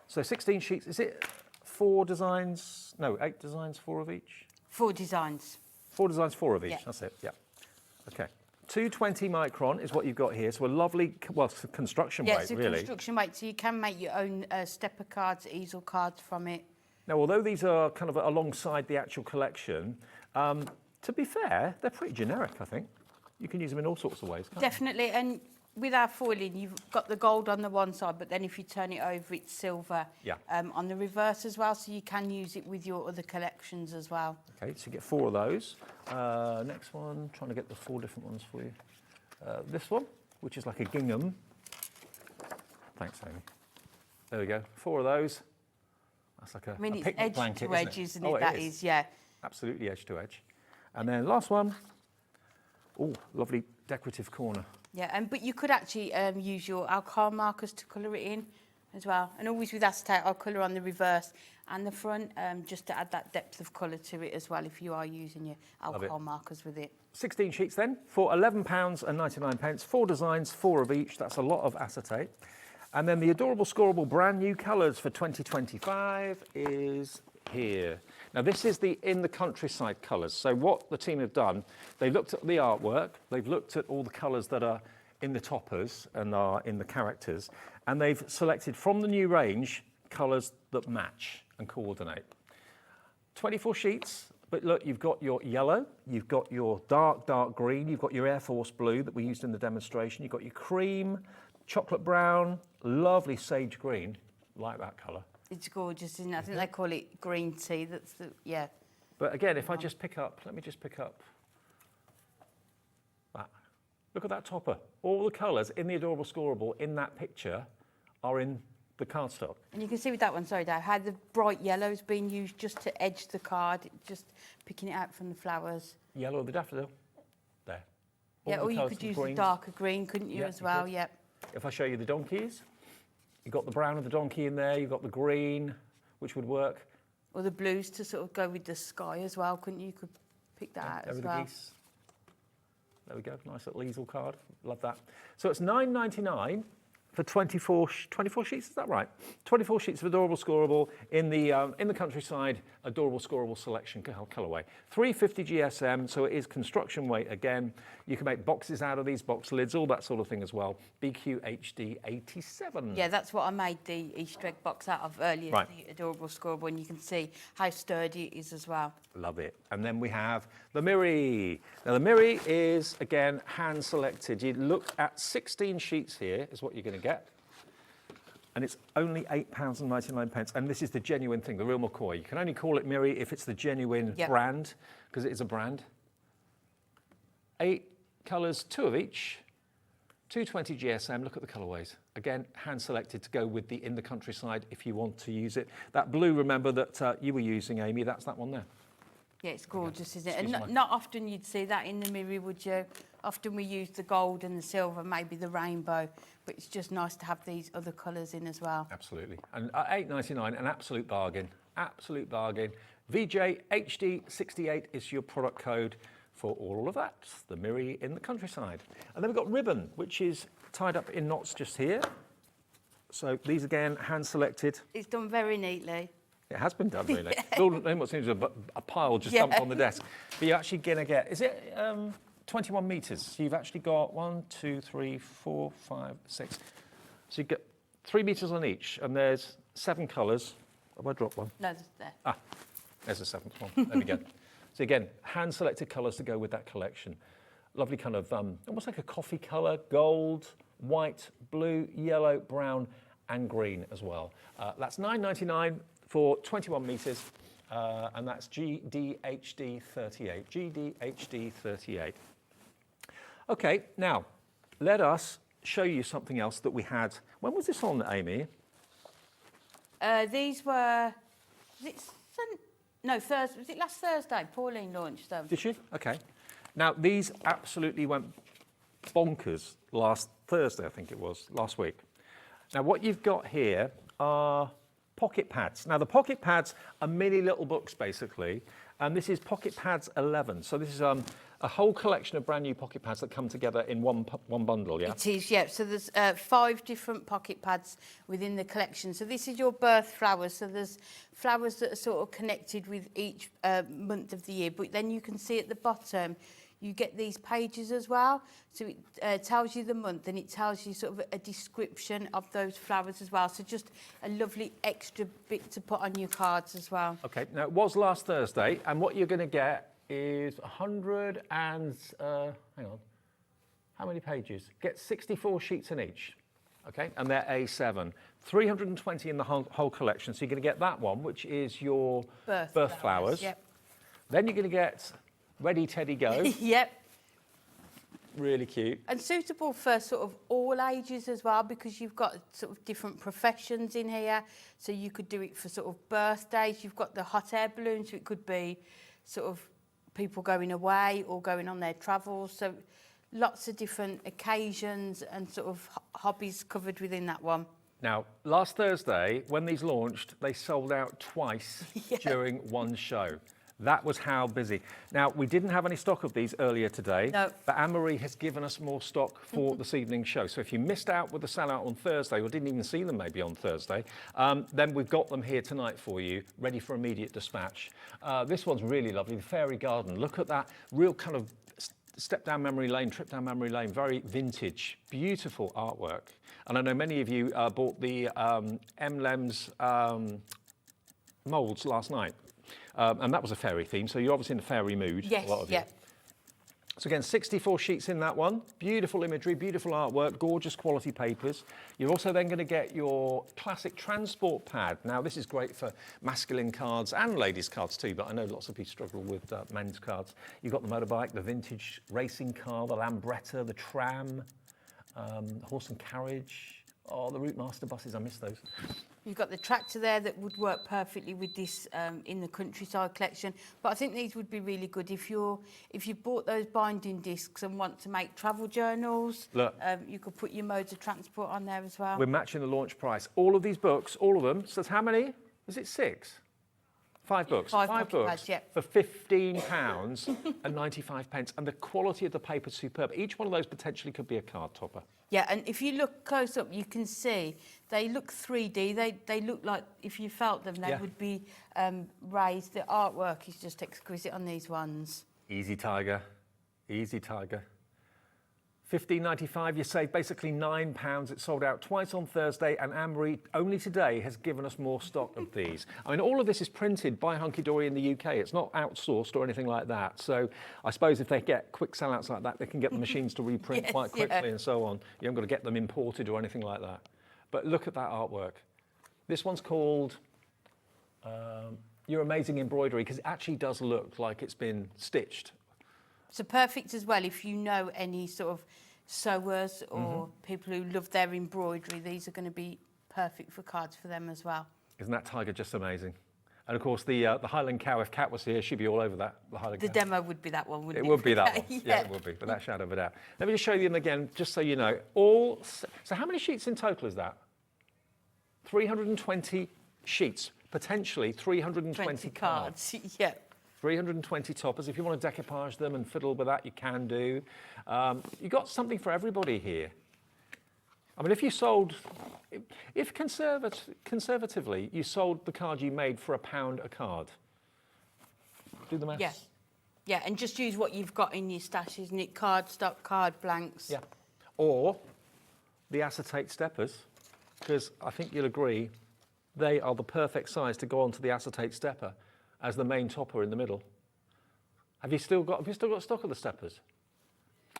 So 16 sheets. Is it 4 designs? No, 8 designs, 4 of each? 4 designs. 4 designs, 4 of each. Yeah. That's it, yeah. Okay. 220 micron is what you've got here. So a lovely, well, it's a construction weight, really. Yeah, it's a construction weight, so you can make your own stepper cards, easel cards from it. Now, although these are kind of alongside the actual collection, to be fair, they're pretty generic, I think. You can use them in all sorts of ways, can't Definitely, and with our foiling, you've got the gold on the one side, but then if you turn it over, it's silver on the reverse as well, so you can use it with your other collections as well. Okay, so you get 4 of those. Next one, trying to get the 4 different ones for you. This one, which is like a gingham. Thanks, Amy. There we go, 4 of those. That's like a picnic blanket, it's edge to edge, isn't it? That is, yeah. Absolutely edge to edge. And then last one. Oh, lovely decorative corner. Yeah, but you could actually use your alcohol markers to colour it in as well. And always with acetate, I'll colour on the reverse and the front just to add that depth of colour to it as well if you are using your alcohol markers with it. 16 sheets then for £11.99. 4 designs, 4 of each. That's a lot of acetate. And then the adorable, scoreable brand new colours for 2025 is here. Now this is the In the Countryside colours. So what the team have done, they looked at the artwork, they've looked at all the colours that are in the toppers and are in the characters, and they've selected from the new range colours that match and coordinate. 24 sheets, but look, you've got your yellow, you've got your dark, dark green, you've got your Air Force blue that we used in the demonstration, you've got your cream, chocolate brown, lovely sage green, like that colour. It's gorgeous, isn't it? I think they call it green tea. That's the, yeah. But again, if I just pick up, let me just pick up that. Look at that topper. All the colours in the Adorable Scoreable in that picture are in the cardstock. And you can see with that one, sorry Dave, how the bright yellow is being used just to edge the card, just picking it out from the flowers. Yellow of the daffodil, there. Yeah, or you could use the darker green, couldn't you, as well? Yep. If I show you the donkeys, you've got the brown of the donkey in there, you've got the green, which would work. Or the blues to sort of go with the sky as well, couldn't you? You could pick that out as well. Geese. There we go, nice little easel card, love that. So it's £9.99 for 24 sheets, is that right? 24 sheets of Adorable Scoreable in the Countryside Adorable Scoreable Selection colourway. 350 GSM, so it is construction weight again. You can make boxes out of these, box lids, all that sort of thing as well. BQHD 87. Yeah, that's what I made the Easter egg box out of earlier, right. The Adorable Scoreable, and you can see how sturdy it is as well. Love it. And then we have the Miri. Now the Miri is, again, hand selected. You look at 16 sheets here is what you're going to get. And it's only £8.99. And this is the genuine thing, the real McCoy. You can only call it Miri if it's the genuine brand, because it is a brand. 8 colours, 2 of each. 220 GSM, look at the colourways. Again, hand selected to go with the In the Countryside if you want to use it. That blue, remember, that you were using, Amy, that's that one there. Yeah, it's gorgeous, isn't it? And not often you'd see that in the Miri, would you? Often we use the gold and the silver, maybe the rainbow, but it's just nice to have these other colours in as well. Absolutely. And at £8.99, an absolute bargain. Absolute bargain. VJHD68 is your product code for all of that. The Miri in the Countryside. And then we've got ribbon, which is tied up in knots just here. So these, again, hand selected. It's done very neatly. It has been done, really. It's all what seems a pile just dumped on the desk. But you're actually going to get, is it 21 metres? So you've actually got 1, 2, 3, 4, 5, 6. So you get 3 metres on each, and there's 7 colours. Have I dropped one? No, there's there. Ah, there's the 7th one. There we go. So again, hand-selected colours to go with that collection. Lovely kind of, almost like a coffee colour, gold, white, blue, yellow, brown, and green as well. That's £9.99 for 21 metres, and that's GDHD 38. GDHD 38. Okay, now let us show you something else that we had. When was this on, Amy? These were, no, Thursday. Was it last Thursday? Pauline launched them. Did she? Okay. Now these absolutely went bonkers last Thursday, I think it was, last week. Now what you've got here are pocket pads. Now the pocket pads are mini little books basically, and this is Pocket Pads 11. So this is a whole collection of brand new pocket pads that come together in one bundle, yeah? It is, yeah. So there's 5 different pocket pads within the collection. So this is your birth flowers. So there's flowers that are sort of connected with each month of the year, but then you can see at the bottom you get these pages as well. So it tells you the month, and it tells you sort of a description of those flowers as well. So just a lovely extra bit to put on your cards as well. Okay, now it was last Thursday, and what you're going to get is 100 and, hang on, how many pages? Get 64 sheets in each, okay? And they're A7. 320 in the whole collection, so you're going to get that one, which is your birth flowers. Yep. Then you're going to get Ready, Teddy, Go. Yep. Really cute. And suitable for sort of all ages as well, because you've got sort of different professions in here. So you could do it for sort of birthdays. You've got the hot air balloon, so it could be sort of people going away or going on their travels. So lots of different occasions and sort of hobbies covered within that one. Now, last Thursday, when these launched, they sold out twice during one show. That was how busy. Now, we didn't have any stock of these earlier today, but Anne-Marie has given us more stock for this evening's show. So if you missed out with the sellout on Thursday, or didn't even see them maybe on Thursday, then we've got them here tonight for you, ready for immediate dispatch. This one's really lovely, the Fairy Garden. Look at that real kind of step down memory lane, trip down memory lane, very vintage, beautiful artwork. And I know many of you bought the M-Lems moulds last night. And that was a fairy theme, so you're obviously in a fairy mood. Yes, a lot of you. So again, 64 sheets in that one. Beautiful imagery, beautiful artwork, gorgeous quality papers. You're also then going to get your classic transport pad. Now, this is great for masculine cards and ladies' cards too, but I know lots of people struggle with men's cards. You've got the motorbike, the vintage racing car, the Lambretta, the tram, horse and carriage. Oh, the Route Master buses, I miss those. You've got the tractor there that would work perfectly with this in the countryside collection. But I think these would be really good if you bought those binding discs and want to make travel journals. Look. You could put your modes of transport on there as well. We're matching the launch price. All of these books, all of them, says how many? Was it 6? 5 books. Five books pads, yeah. for £15 and 95 pence. And the quality of the paper is superb. Each one of those potentially could be a card topper. Yeah, and if you look close up, you can see they look 3D. They look like, if you felt them, they would be raised. The artwork is just exquisite on these ones. Easy Tiger, easy Tiger. $15.95, you save basically £9. It's sold out twice on Thursday, and Anne-Marie only today has given us more stock of these. I mean, all of this is printed by Hunkydory in the UK. It's not outsourced or anything like that. So I suppose if they get quick sellouts like that, they can get the machines to reprint quite quickly and so on. You haven't got to get them imported or anything like that. But look at that artwork. This one's called Your Amazing Embroidery, because it actually does look like it's been stitched. So perfect as well if you know any sort of sewers or people who love their embroidery. These are going to be perfect for cards for them as well. Isn't that tiger just amazing? And of course, the Highland cow, if Kat was here, she'd be all over that. The Highland cow. Demo would be that one, wouldn't it? It would be that one. Yeah, it would be, without a shadow of a doubt. Let me just show you them again, just so you know. So how many sheets in total is that? 320 sheets, potentially 320 cards. Yeah. 320 toppers. If you want to decoupage them and fiddle with that, you can do. You've got something for everybody here. I mean, if you sold, if conservatively, you sold the card you made for £1 a card. Do the maths. Yeah. Yeah, and just use what you've got in your stash, isn't it? Card stock, card blanks. Yeah. Or the acetate steppers, because I think you'll agree, they are the perfect size to go onto the acetate stepper as the main topper in the middle. Have you still got stock of the steppers?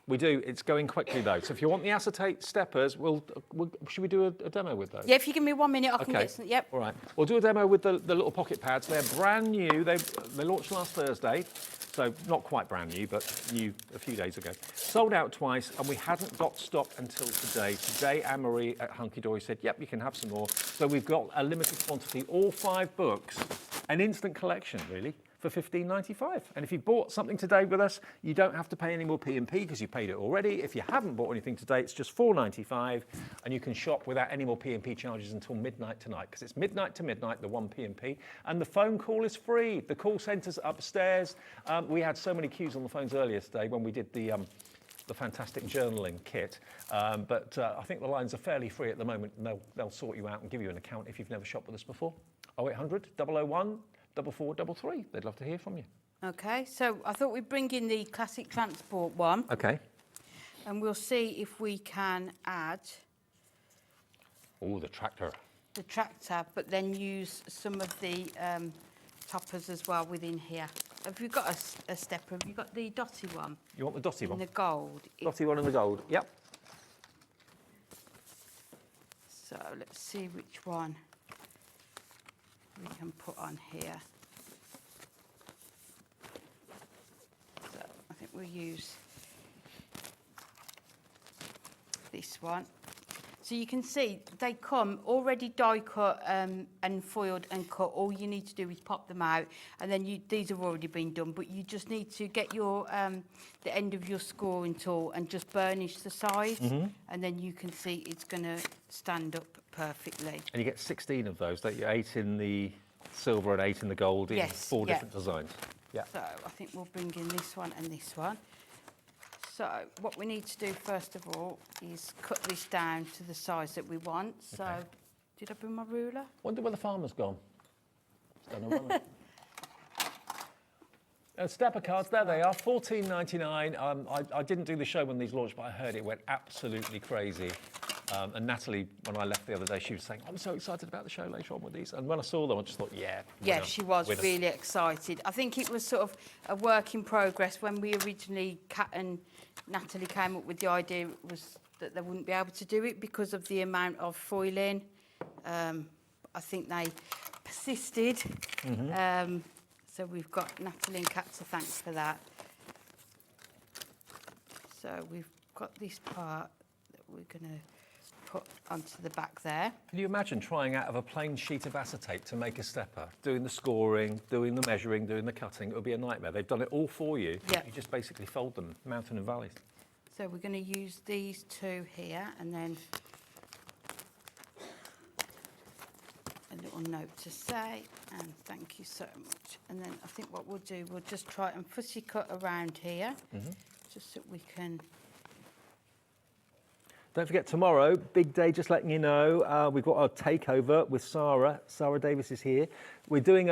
We do. It's going quickly though. So if you want the acetate steppers, should we do a demo with those? Yeah, if you give me 1 minute, I can get some. Yep. All right. We'll do a demo with the little pocket pads. They're brand new. They launched last Thursday, so not quite brand new, but new a few days ago. Sold out twice, and we hadn't got stock until today. Today, Anne-Marie at Hunkydory said, "Yep, you can have some more." So we've got a limited quantity, all 5 books, an instant collection, really, for $15.95. And if you bought something today with us, you don't have to pay any more P&P because you paid it already. If you haven't bought anything today, it's just $4.95, and you can shop without any more P&P charges until midnight tonight, because it's midnight to midnight, the 1 P&P, and the phone call is free. The call centre's upstairs. We had so many queues on the phones earlier today when we did the fantastic journaling kit, but I think the lines are fairly free at the moment, and they'll sort you out and give you an account if you've never shopped with us before. 0800 001 4433. They'd love to hear from you. Okay, so I thought we'd bring in the classic transport one. Okay. And we'll see if we can add... Oh, the tractor. The tractor, but then use some of the toppers as well within here. Have you got a stepper? Have you got the dotty one? You want the dotty one? In the gold. Dotty one in the gold, yep. So let's see which one we can put on here. So I think we'll use this one. So you can see they come already die cut and foiled and cut. All you need to do is pop them out, and then these have already been done, but you just need to get your the end of your scoring tool and just burnish the sides, and then you can see it's going to stand up perfectly. And you get 16 of those, don't you? 8 in the silver and 8 in the gold in 4 different designs. Yeah. So I think we'll bring in this one and this one. So what we need to do first of all is cut this down to the size that we want. So did I bring my ruler? Wonder where the farmer's gone. Stepper cards, there they are, $14.99. I didn't do the show when these launched, but I heard it went absolutely crazy. And Natalie, when I left the other day, she was saying, I'm so excited about the show later on with these. And when I saw them, I just thought, yeah. Yeah, she was really excited. I think it was sort of a work in progress when we originally, Kat and Natalie came up with the idea was that they wouldn't be able to do it because of the amount of foiling. I think they persisted. So we've got Natalie and Kat to thank for that. So we've got this part that we're going to put onto the back there. Can you imagine trying out of a plain sheet of acetate to make a stepper, doing the scoring, doing the measuring, doing the cutting? It would be a nightmare. They've done it all for you. Yeah. You just basically fold them, mountain and valleys. So we're going to use these two here and then a little note to say and thank you so much. And then I think what we'll do, we'll just try and fussy cut around here just so we can. Don't forget tomorrow, big day, just letting you know. We've got our takeover with Sarah. Sarah Davis is here. We're doing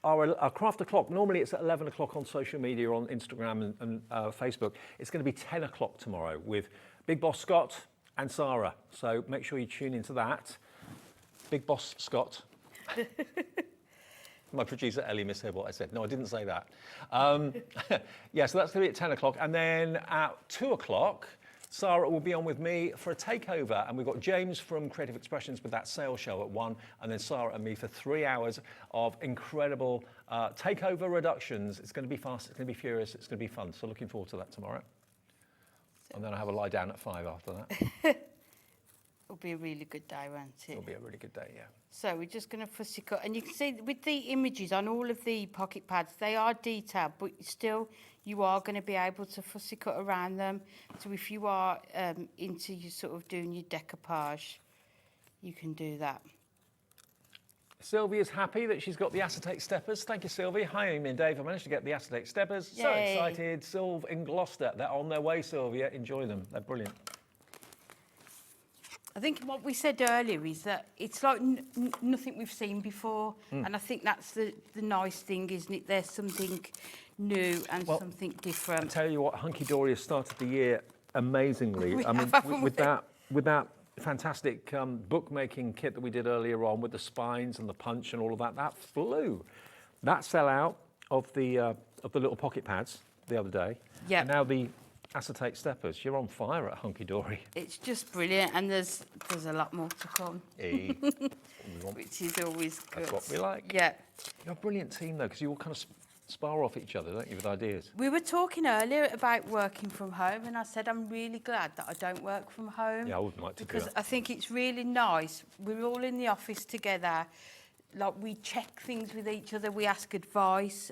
our craft o'clock. Normally it's at 11 o'clock on social media, on Instagram and Facebook. It's going to be 10 o'clock tomorrow with Big Boss Scott and Sarah. So make sure you tune into that. Big Boss Scott. My producer Ellie misheard what I said. No, I didn't say that. Yeah, so that's going to be at 10 o'clock. And then at 2 o'clock, Sarah will be on with me for a takeover. And we've got James from Creative Expressions with that sales show at 1. And then Sarah and me for 3 hours of incredible takeover reductions. It's going to be fast, it's going to be furious, it's going to be fun. So looking forward to that tomorrow. And then I have a lie down at 5 after that. It'll be a really good day, won't it? It'll be a really good day, yeah. So we're just going to fussy cut. And you can see with the images on all of the pocket pads, they are detailed, but still you are going to be able to fussy cut around them. So if you are into your sort of doing your decoupage, you can do that. Sylvia's happy that she's got the acetate steppers. Thank you, Sylvia. Hi, me and Dave. I managed to get the acetate steppers. Yay. So excited. Sylv in Gloucester. They're on their way, Sylvia. Enjoy them. They're brilliant. I think what we said earlier is that it's like nothing we've seen before. And I think that's the nice thing, isn't it? There's something new and something different. I tell you what, Hunkydory has started the year amazingly. With that fantastic bookmaking kit that we did earlier on with the spines and the punch and all of that, that flew. That sellout of the little pocket pads the other day. Yeah. And now the acetate steppers. You're on fire at Hunkydory. It's just brilliant, and there's a lot more to come. Which is always good. That's what we like. Yeah. You're a brilliant team, though, because you all kind of spar off each other, don't you, with ideas? We were talking earlier about working from home, and I said I'm really glad that I don't work from home. Yeah, I wouldn't like to do that. Because I think it's really nice. We're all in the office together. Like, we check things with each other. We ask advice.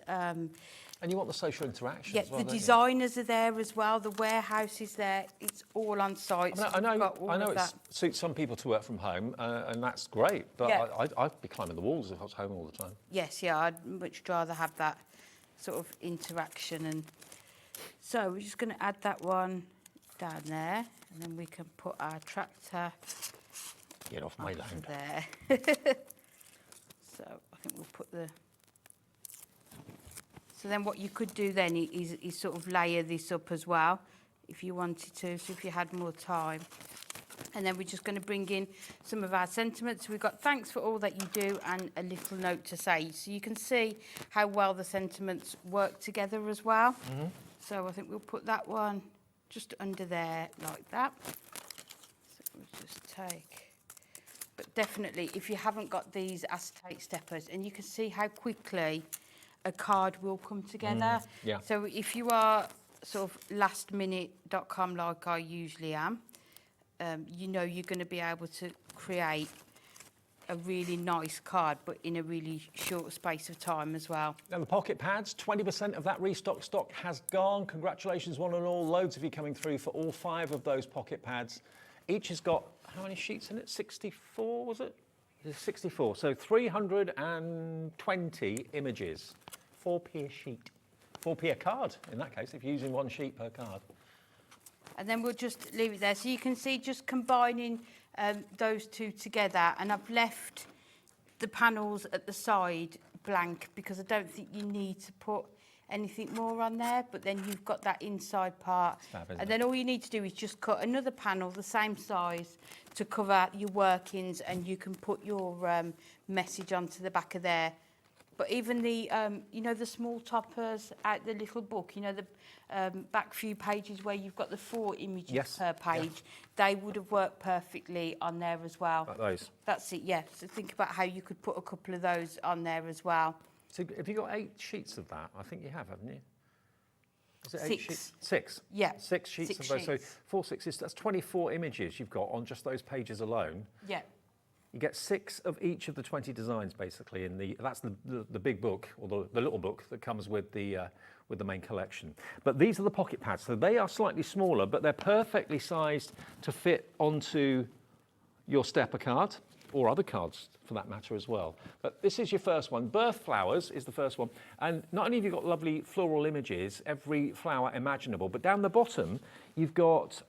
And you want the social interaction as well, the don't you? designers are there as well. The warehouse is there. It's all on site. I know it suits some people to work from home, and that's great. But Yeah. I'd be climbing the walls if I was home all the time. Yes, yeah, I'd much rather have that sort of interaction. And so we're just going to add that one down there, and then we can put our tractor. Get off my land. There. So I think we'll put the. So then what you could do then is sort of layer this up as well, if you wanted to, so if you had more time. And then we're just going to bring in some of our sentiments. We've got thanks for all that you do and a little note to say. So you can see how well the sentiments work together as well. So I think we'll put that one just under there like that. So we'll just take. But definitely, if you haven't got these acetate steppers, and you can see how quickly a card will come together. Yeah. So if you are sort of lastminute.com like I usually am, you know you're going to be able to create a really nice card, but in a really short space of time as well. And the pocket pads, 20% of that restock stock has gone. Congratulations, one and all. Loads of you coming through for all 5 of those pocket pads. Each has got, how many sheets in it? 64, was it? 64. So 320 images. 4p a sheet. 4p a card, in that case, if you're using 1 sheet per card. And then we'll just leave it there. So you can see just combining those two together, and I've left the panels at the side blank because I don't think you need to put anything more on there, but then you've got that inside part. And then all you need to do is just cut another panel the same size to cover your workings, and you can put your message onto the back of there. But even the, you know, the small toppers out the little book, you know, the back few pages where you've got the 4 images per page, they would have worked perfectly on there as well. Like those? That's it, yeah. So think about how you could put a couple of those on there as well. So have you got 8 sheets of that? I think you have, haven't you? Is it 8 6. sheets? 6? Yeah. 6 sheets of those. So 4 6 that's 24 images you've got on just those pages alone. Yeah. You get 6 of each of the 20 designs basically in the, that's the big book, or the little book that comes with the main collection. But these are the pocket pads, so they are slightly smaller, but they're perfectly sized to fit onto your stepper card, or other cards for that matter as well. But this is your first one. Birth flowers is the first one. And not only have you got lovely floral images, every flower imaginable, but down the bottom, you've got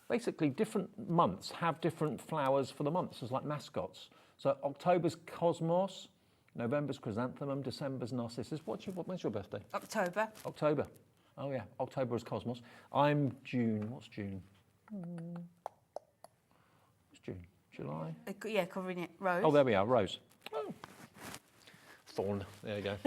basically different months have different flowers for the months, as like mascots. So October's Cosmos, November's Chrysanthemum, December's Narcissus. When's your birthday? October. October. Oh yeah, October is Cosmos. I'm June. What's June? What's June? July? Yeah, covering it. Rose. Oh, there we are, Rose. Oh. Thorn. There you go.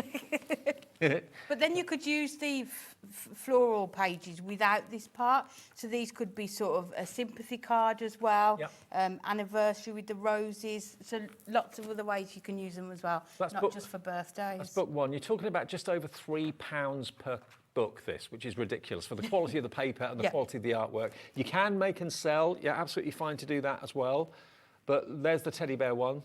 But then you could use the floral pages without this part. So these could be sort of a sympathy card as well. Yep. Anniversary with the roses. So lots of other ways you can use them as well. That's not just for birthdays. That's book one. You're talking about just over £3 per book, this, which is ridiculous for the quality of the paper and the quality of the artwork. You can make and sell. You're absolutely fine to do that as well. But there's the teddy bear one.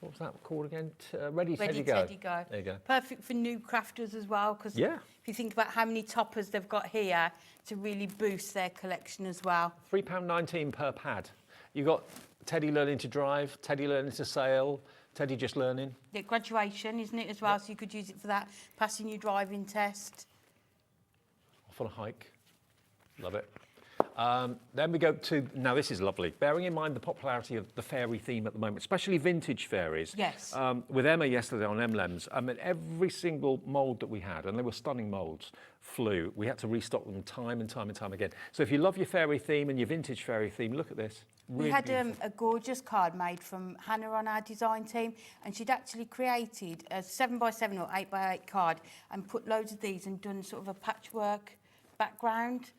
What was that called again? Ready, Teddy, Go. Teddy Go. There you go. Perfect for new crafters as well, because if you think about how many toppers they've got here to really boost their collection as well. £3.19 per pad. You've got Teddy learning to drive, Teddy learning to sail, Teddy just learning. Yeah, graduation, isn't it, as well? So you could use it for that, passing your driving test. Off on a hike. Love it. Then we go to, now this is lovely, bearing in mind the popularity of the fairy theme at the moment, especially vintage fairies. Yes. With Emma yesterday on Emblems, I mean, every single mould that we had, and they were stunning moulds, flew. We had to restock them time and time and time again. So if you love your fairy theme and your vintage fairy theme, look at this. Really we had a gorgeous card made from Hannah on our design team, and she'd actually created a 7x7 or 8x8 card and put loads of these and done sort of a patchwork background.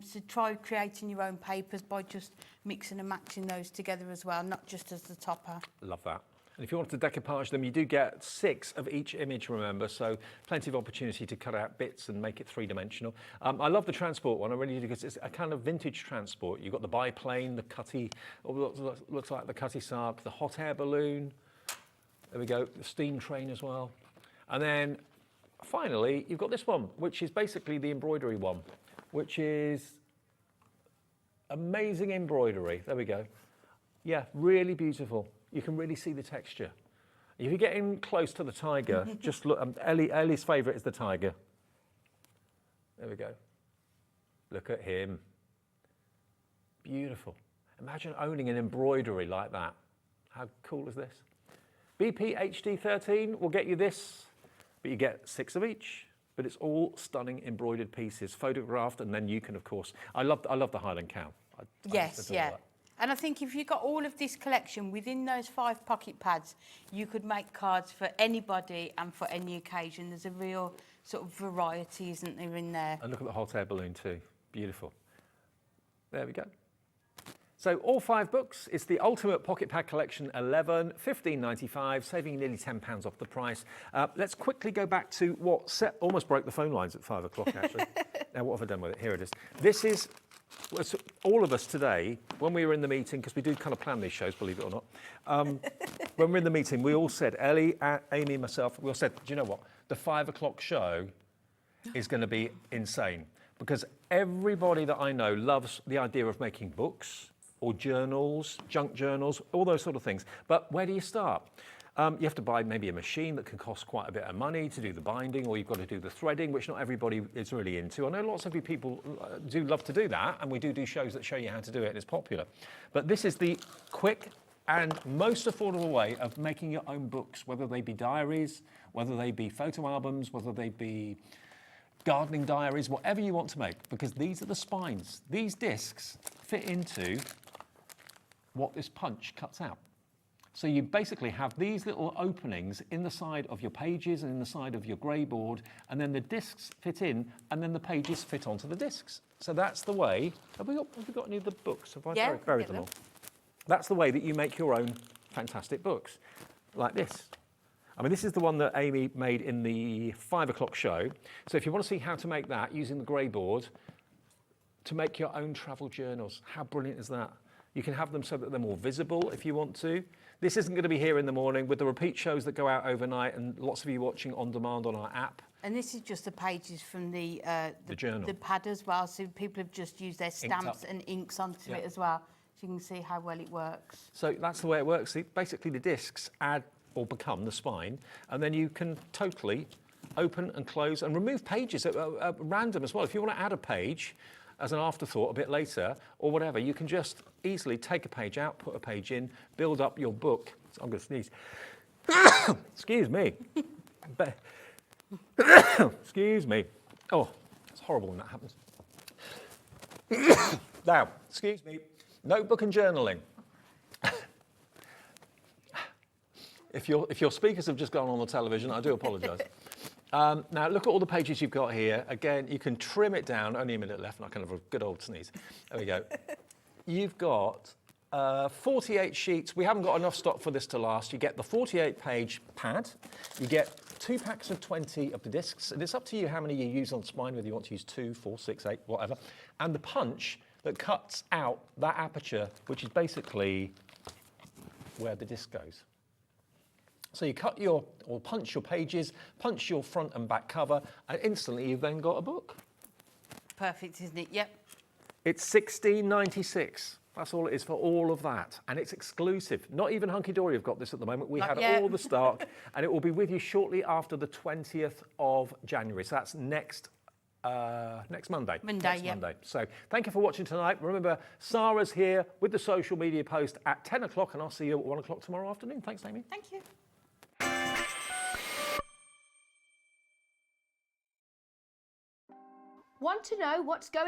So try creating your own papers by just mixing and matching those together as well, not just as the topper. Love that. And if you want to decoupage them, you do get 6 of each image, remember, so plenty of opportunity to cut out bits and make it 3-dimensional. I love the transport one, I really do, because it's a kind of vintage transport. You've got the biplane, the cutty, looks like the cutty sark, the hot air balloon, there we go, the steam train as well. And then finally, you've got this one, which is basically the embroidery one, which is amazing embroidery. There we go. Yeah, really beautiful. You can really see the texture. If you're getting close to the tiger, just look. Ellie's favourite is the tiger. There we go. Look at him. Beautiful. Imagine owning an embroidery like that. How cool is this? BP HD13 will get you this, but you get 6 of each. But it's all stunning embroidered pieces, photographed, and then you can, of course. I love the Highland Cow. Yes, yeah. And I think if you got all of this collection within those 5 pocket pads, you could make cards for anybody and for any occasion. There's a real sort of variety, isn't there, in there? And look at the hot air balloon too. Beautiful. There we go. So all 5 books, it's the Ultimate Pocket Pad Collection 11, £15.95, saving nearly £10 off the price. Let's quickly go back to what almost broke the phone lines at 5 o'clock, actually. Now, what have I done with it? Here it is. This is, all of us today, when we were in the meeting, because we do kind of plan these shows, believe it or not, when we're in the meeting, we all said, Ellie, Amy, myself, we all said, do you know what? The 5 o'clock show is going to be insane, because everybody that I know loves the idea of making books, or journals, junk journals, all those sort of things. But where do you start? You have to buy maybe a machine that can cost quite a bit of money to do the binding, or you've got to do the threading, which not everybody is really into. I know lots of you people do love to do that, and we do shows that show you how to do it, and it's popular. But this is the quick and most affordable way of making your own books, whether they be diaries, whether they be photo albums, whether they be gardening diaries, whatever you want to make, because these are the spines. These discs fit into what this punch cuts out. So you basically have these little openings in the side of your pages and in the side of your grey board, and then the discs fit in, and then the pages fit onto the discs. So that's the way. Have we got any of the books? Have I buried them all? That's the way that you make your own fantastic books, like this. I mean, this is the one that Amy made in the 5 o'clock show. So if you want to see how to make that using the grey board to make your own travel journals, how brilliant is that? You can have them so that they're more visible if you want to. This isn't going to be here in the morning with the repeat shows that go out overnight and lots of you watching on demand on our app. And this is just the pages from the journal, the pad as well. So people have just used their stamps and inks onto it as well. So you can see how well it works. So that's the way it works. Basically, the discs add or become the spine, and then you can totally open and close and remove pages at random as well. If you want to add a page as an afterthought a bit later or whatever, you can just easily take a page out, put a page in, build up your book. I'm going to sneeze. Excuse me. Excuse me. Oh, it's horrible when that happens. Now, excuse me. Notebook and journaling. If your speakers have just gone on the television, I do apologise. Now, look at all the pages you've got here. Again, you can trim it down. Only a minute left, and I can have a good old sneeze. There we go. You've got 48 sheets. We haven't got enough stock for this to last. You get the 48-page pad. You get 2 packs of 20 of the discs. And it's up to you how many you use on spine, whether you want to use 2, 4, 6, 8, whatever. And the punch that cuts out that aperture, which is basically where the disc goes. So you cut or punch your pages, punch your front and back cover, and instantly you've then got a book. Perfect, isn't it? Yep. It's $16.96. That's all it is for all of that. And it's exclusive. Not even Hunkydory have got this at the moment. We had all the stock, and it will be with you shortly after the 20th of January. So that's next Monday. Monday. So thank you for watching tonight. Remember, Sarah's here with the social media post at 10 o'clock, and I'll see you at 1 o'clock tomorrow afternoon. Thanks, Amy. Thank you. Want to know what's going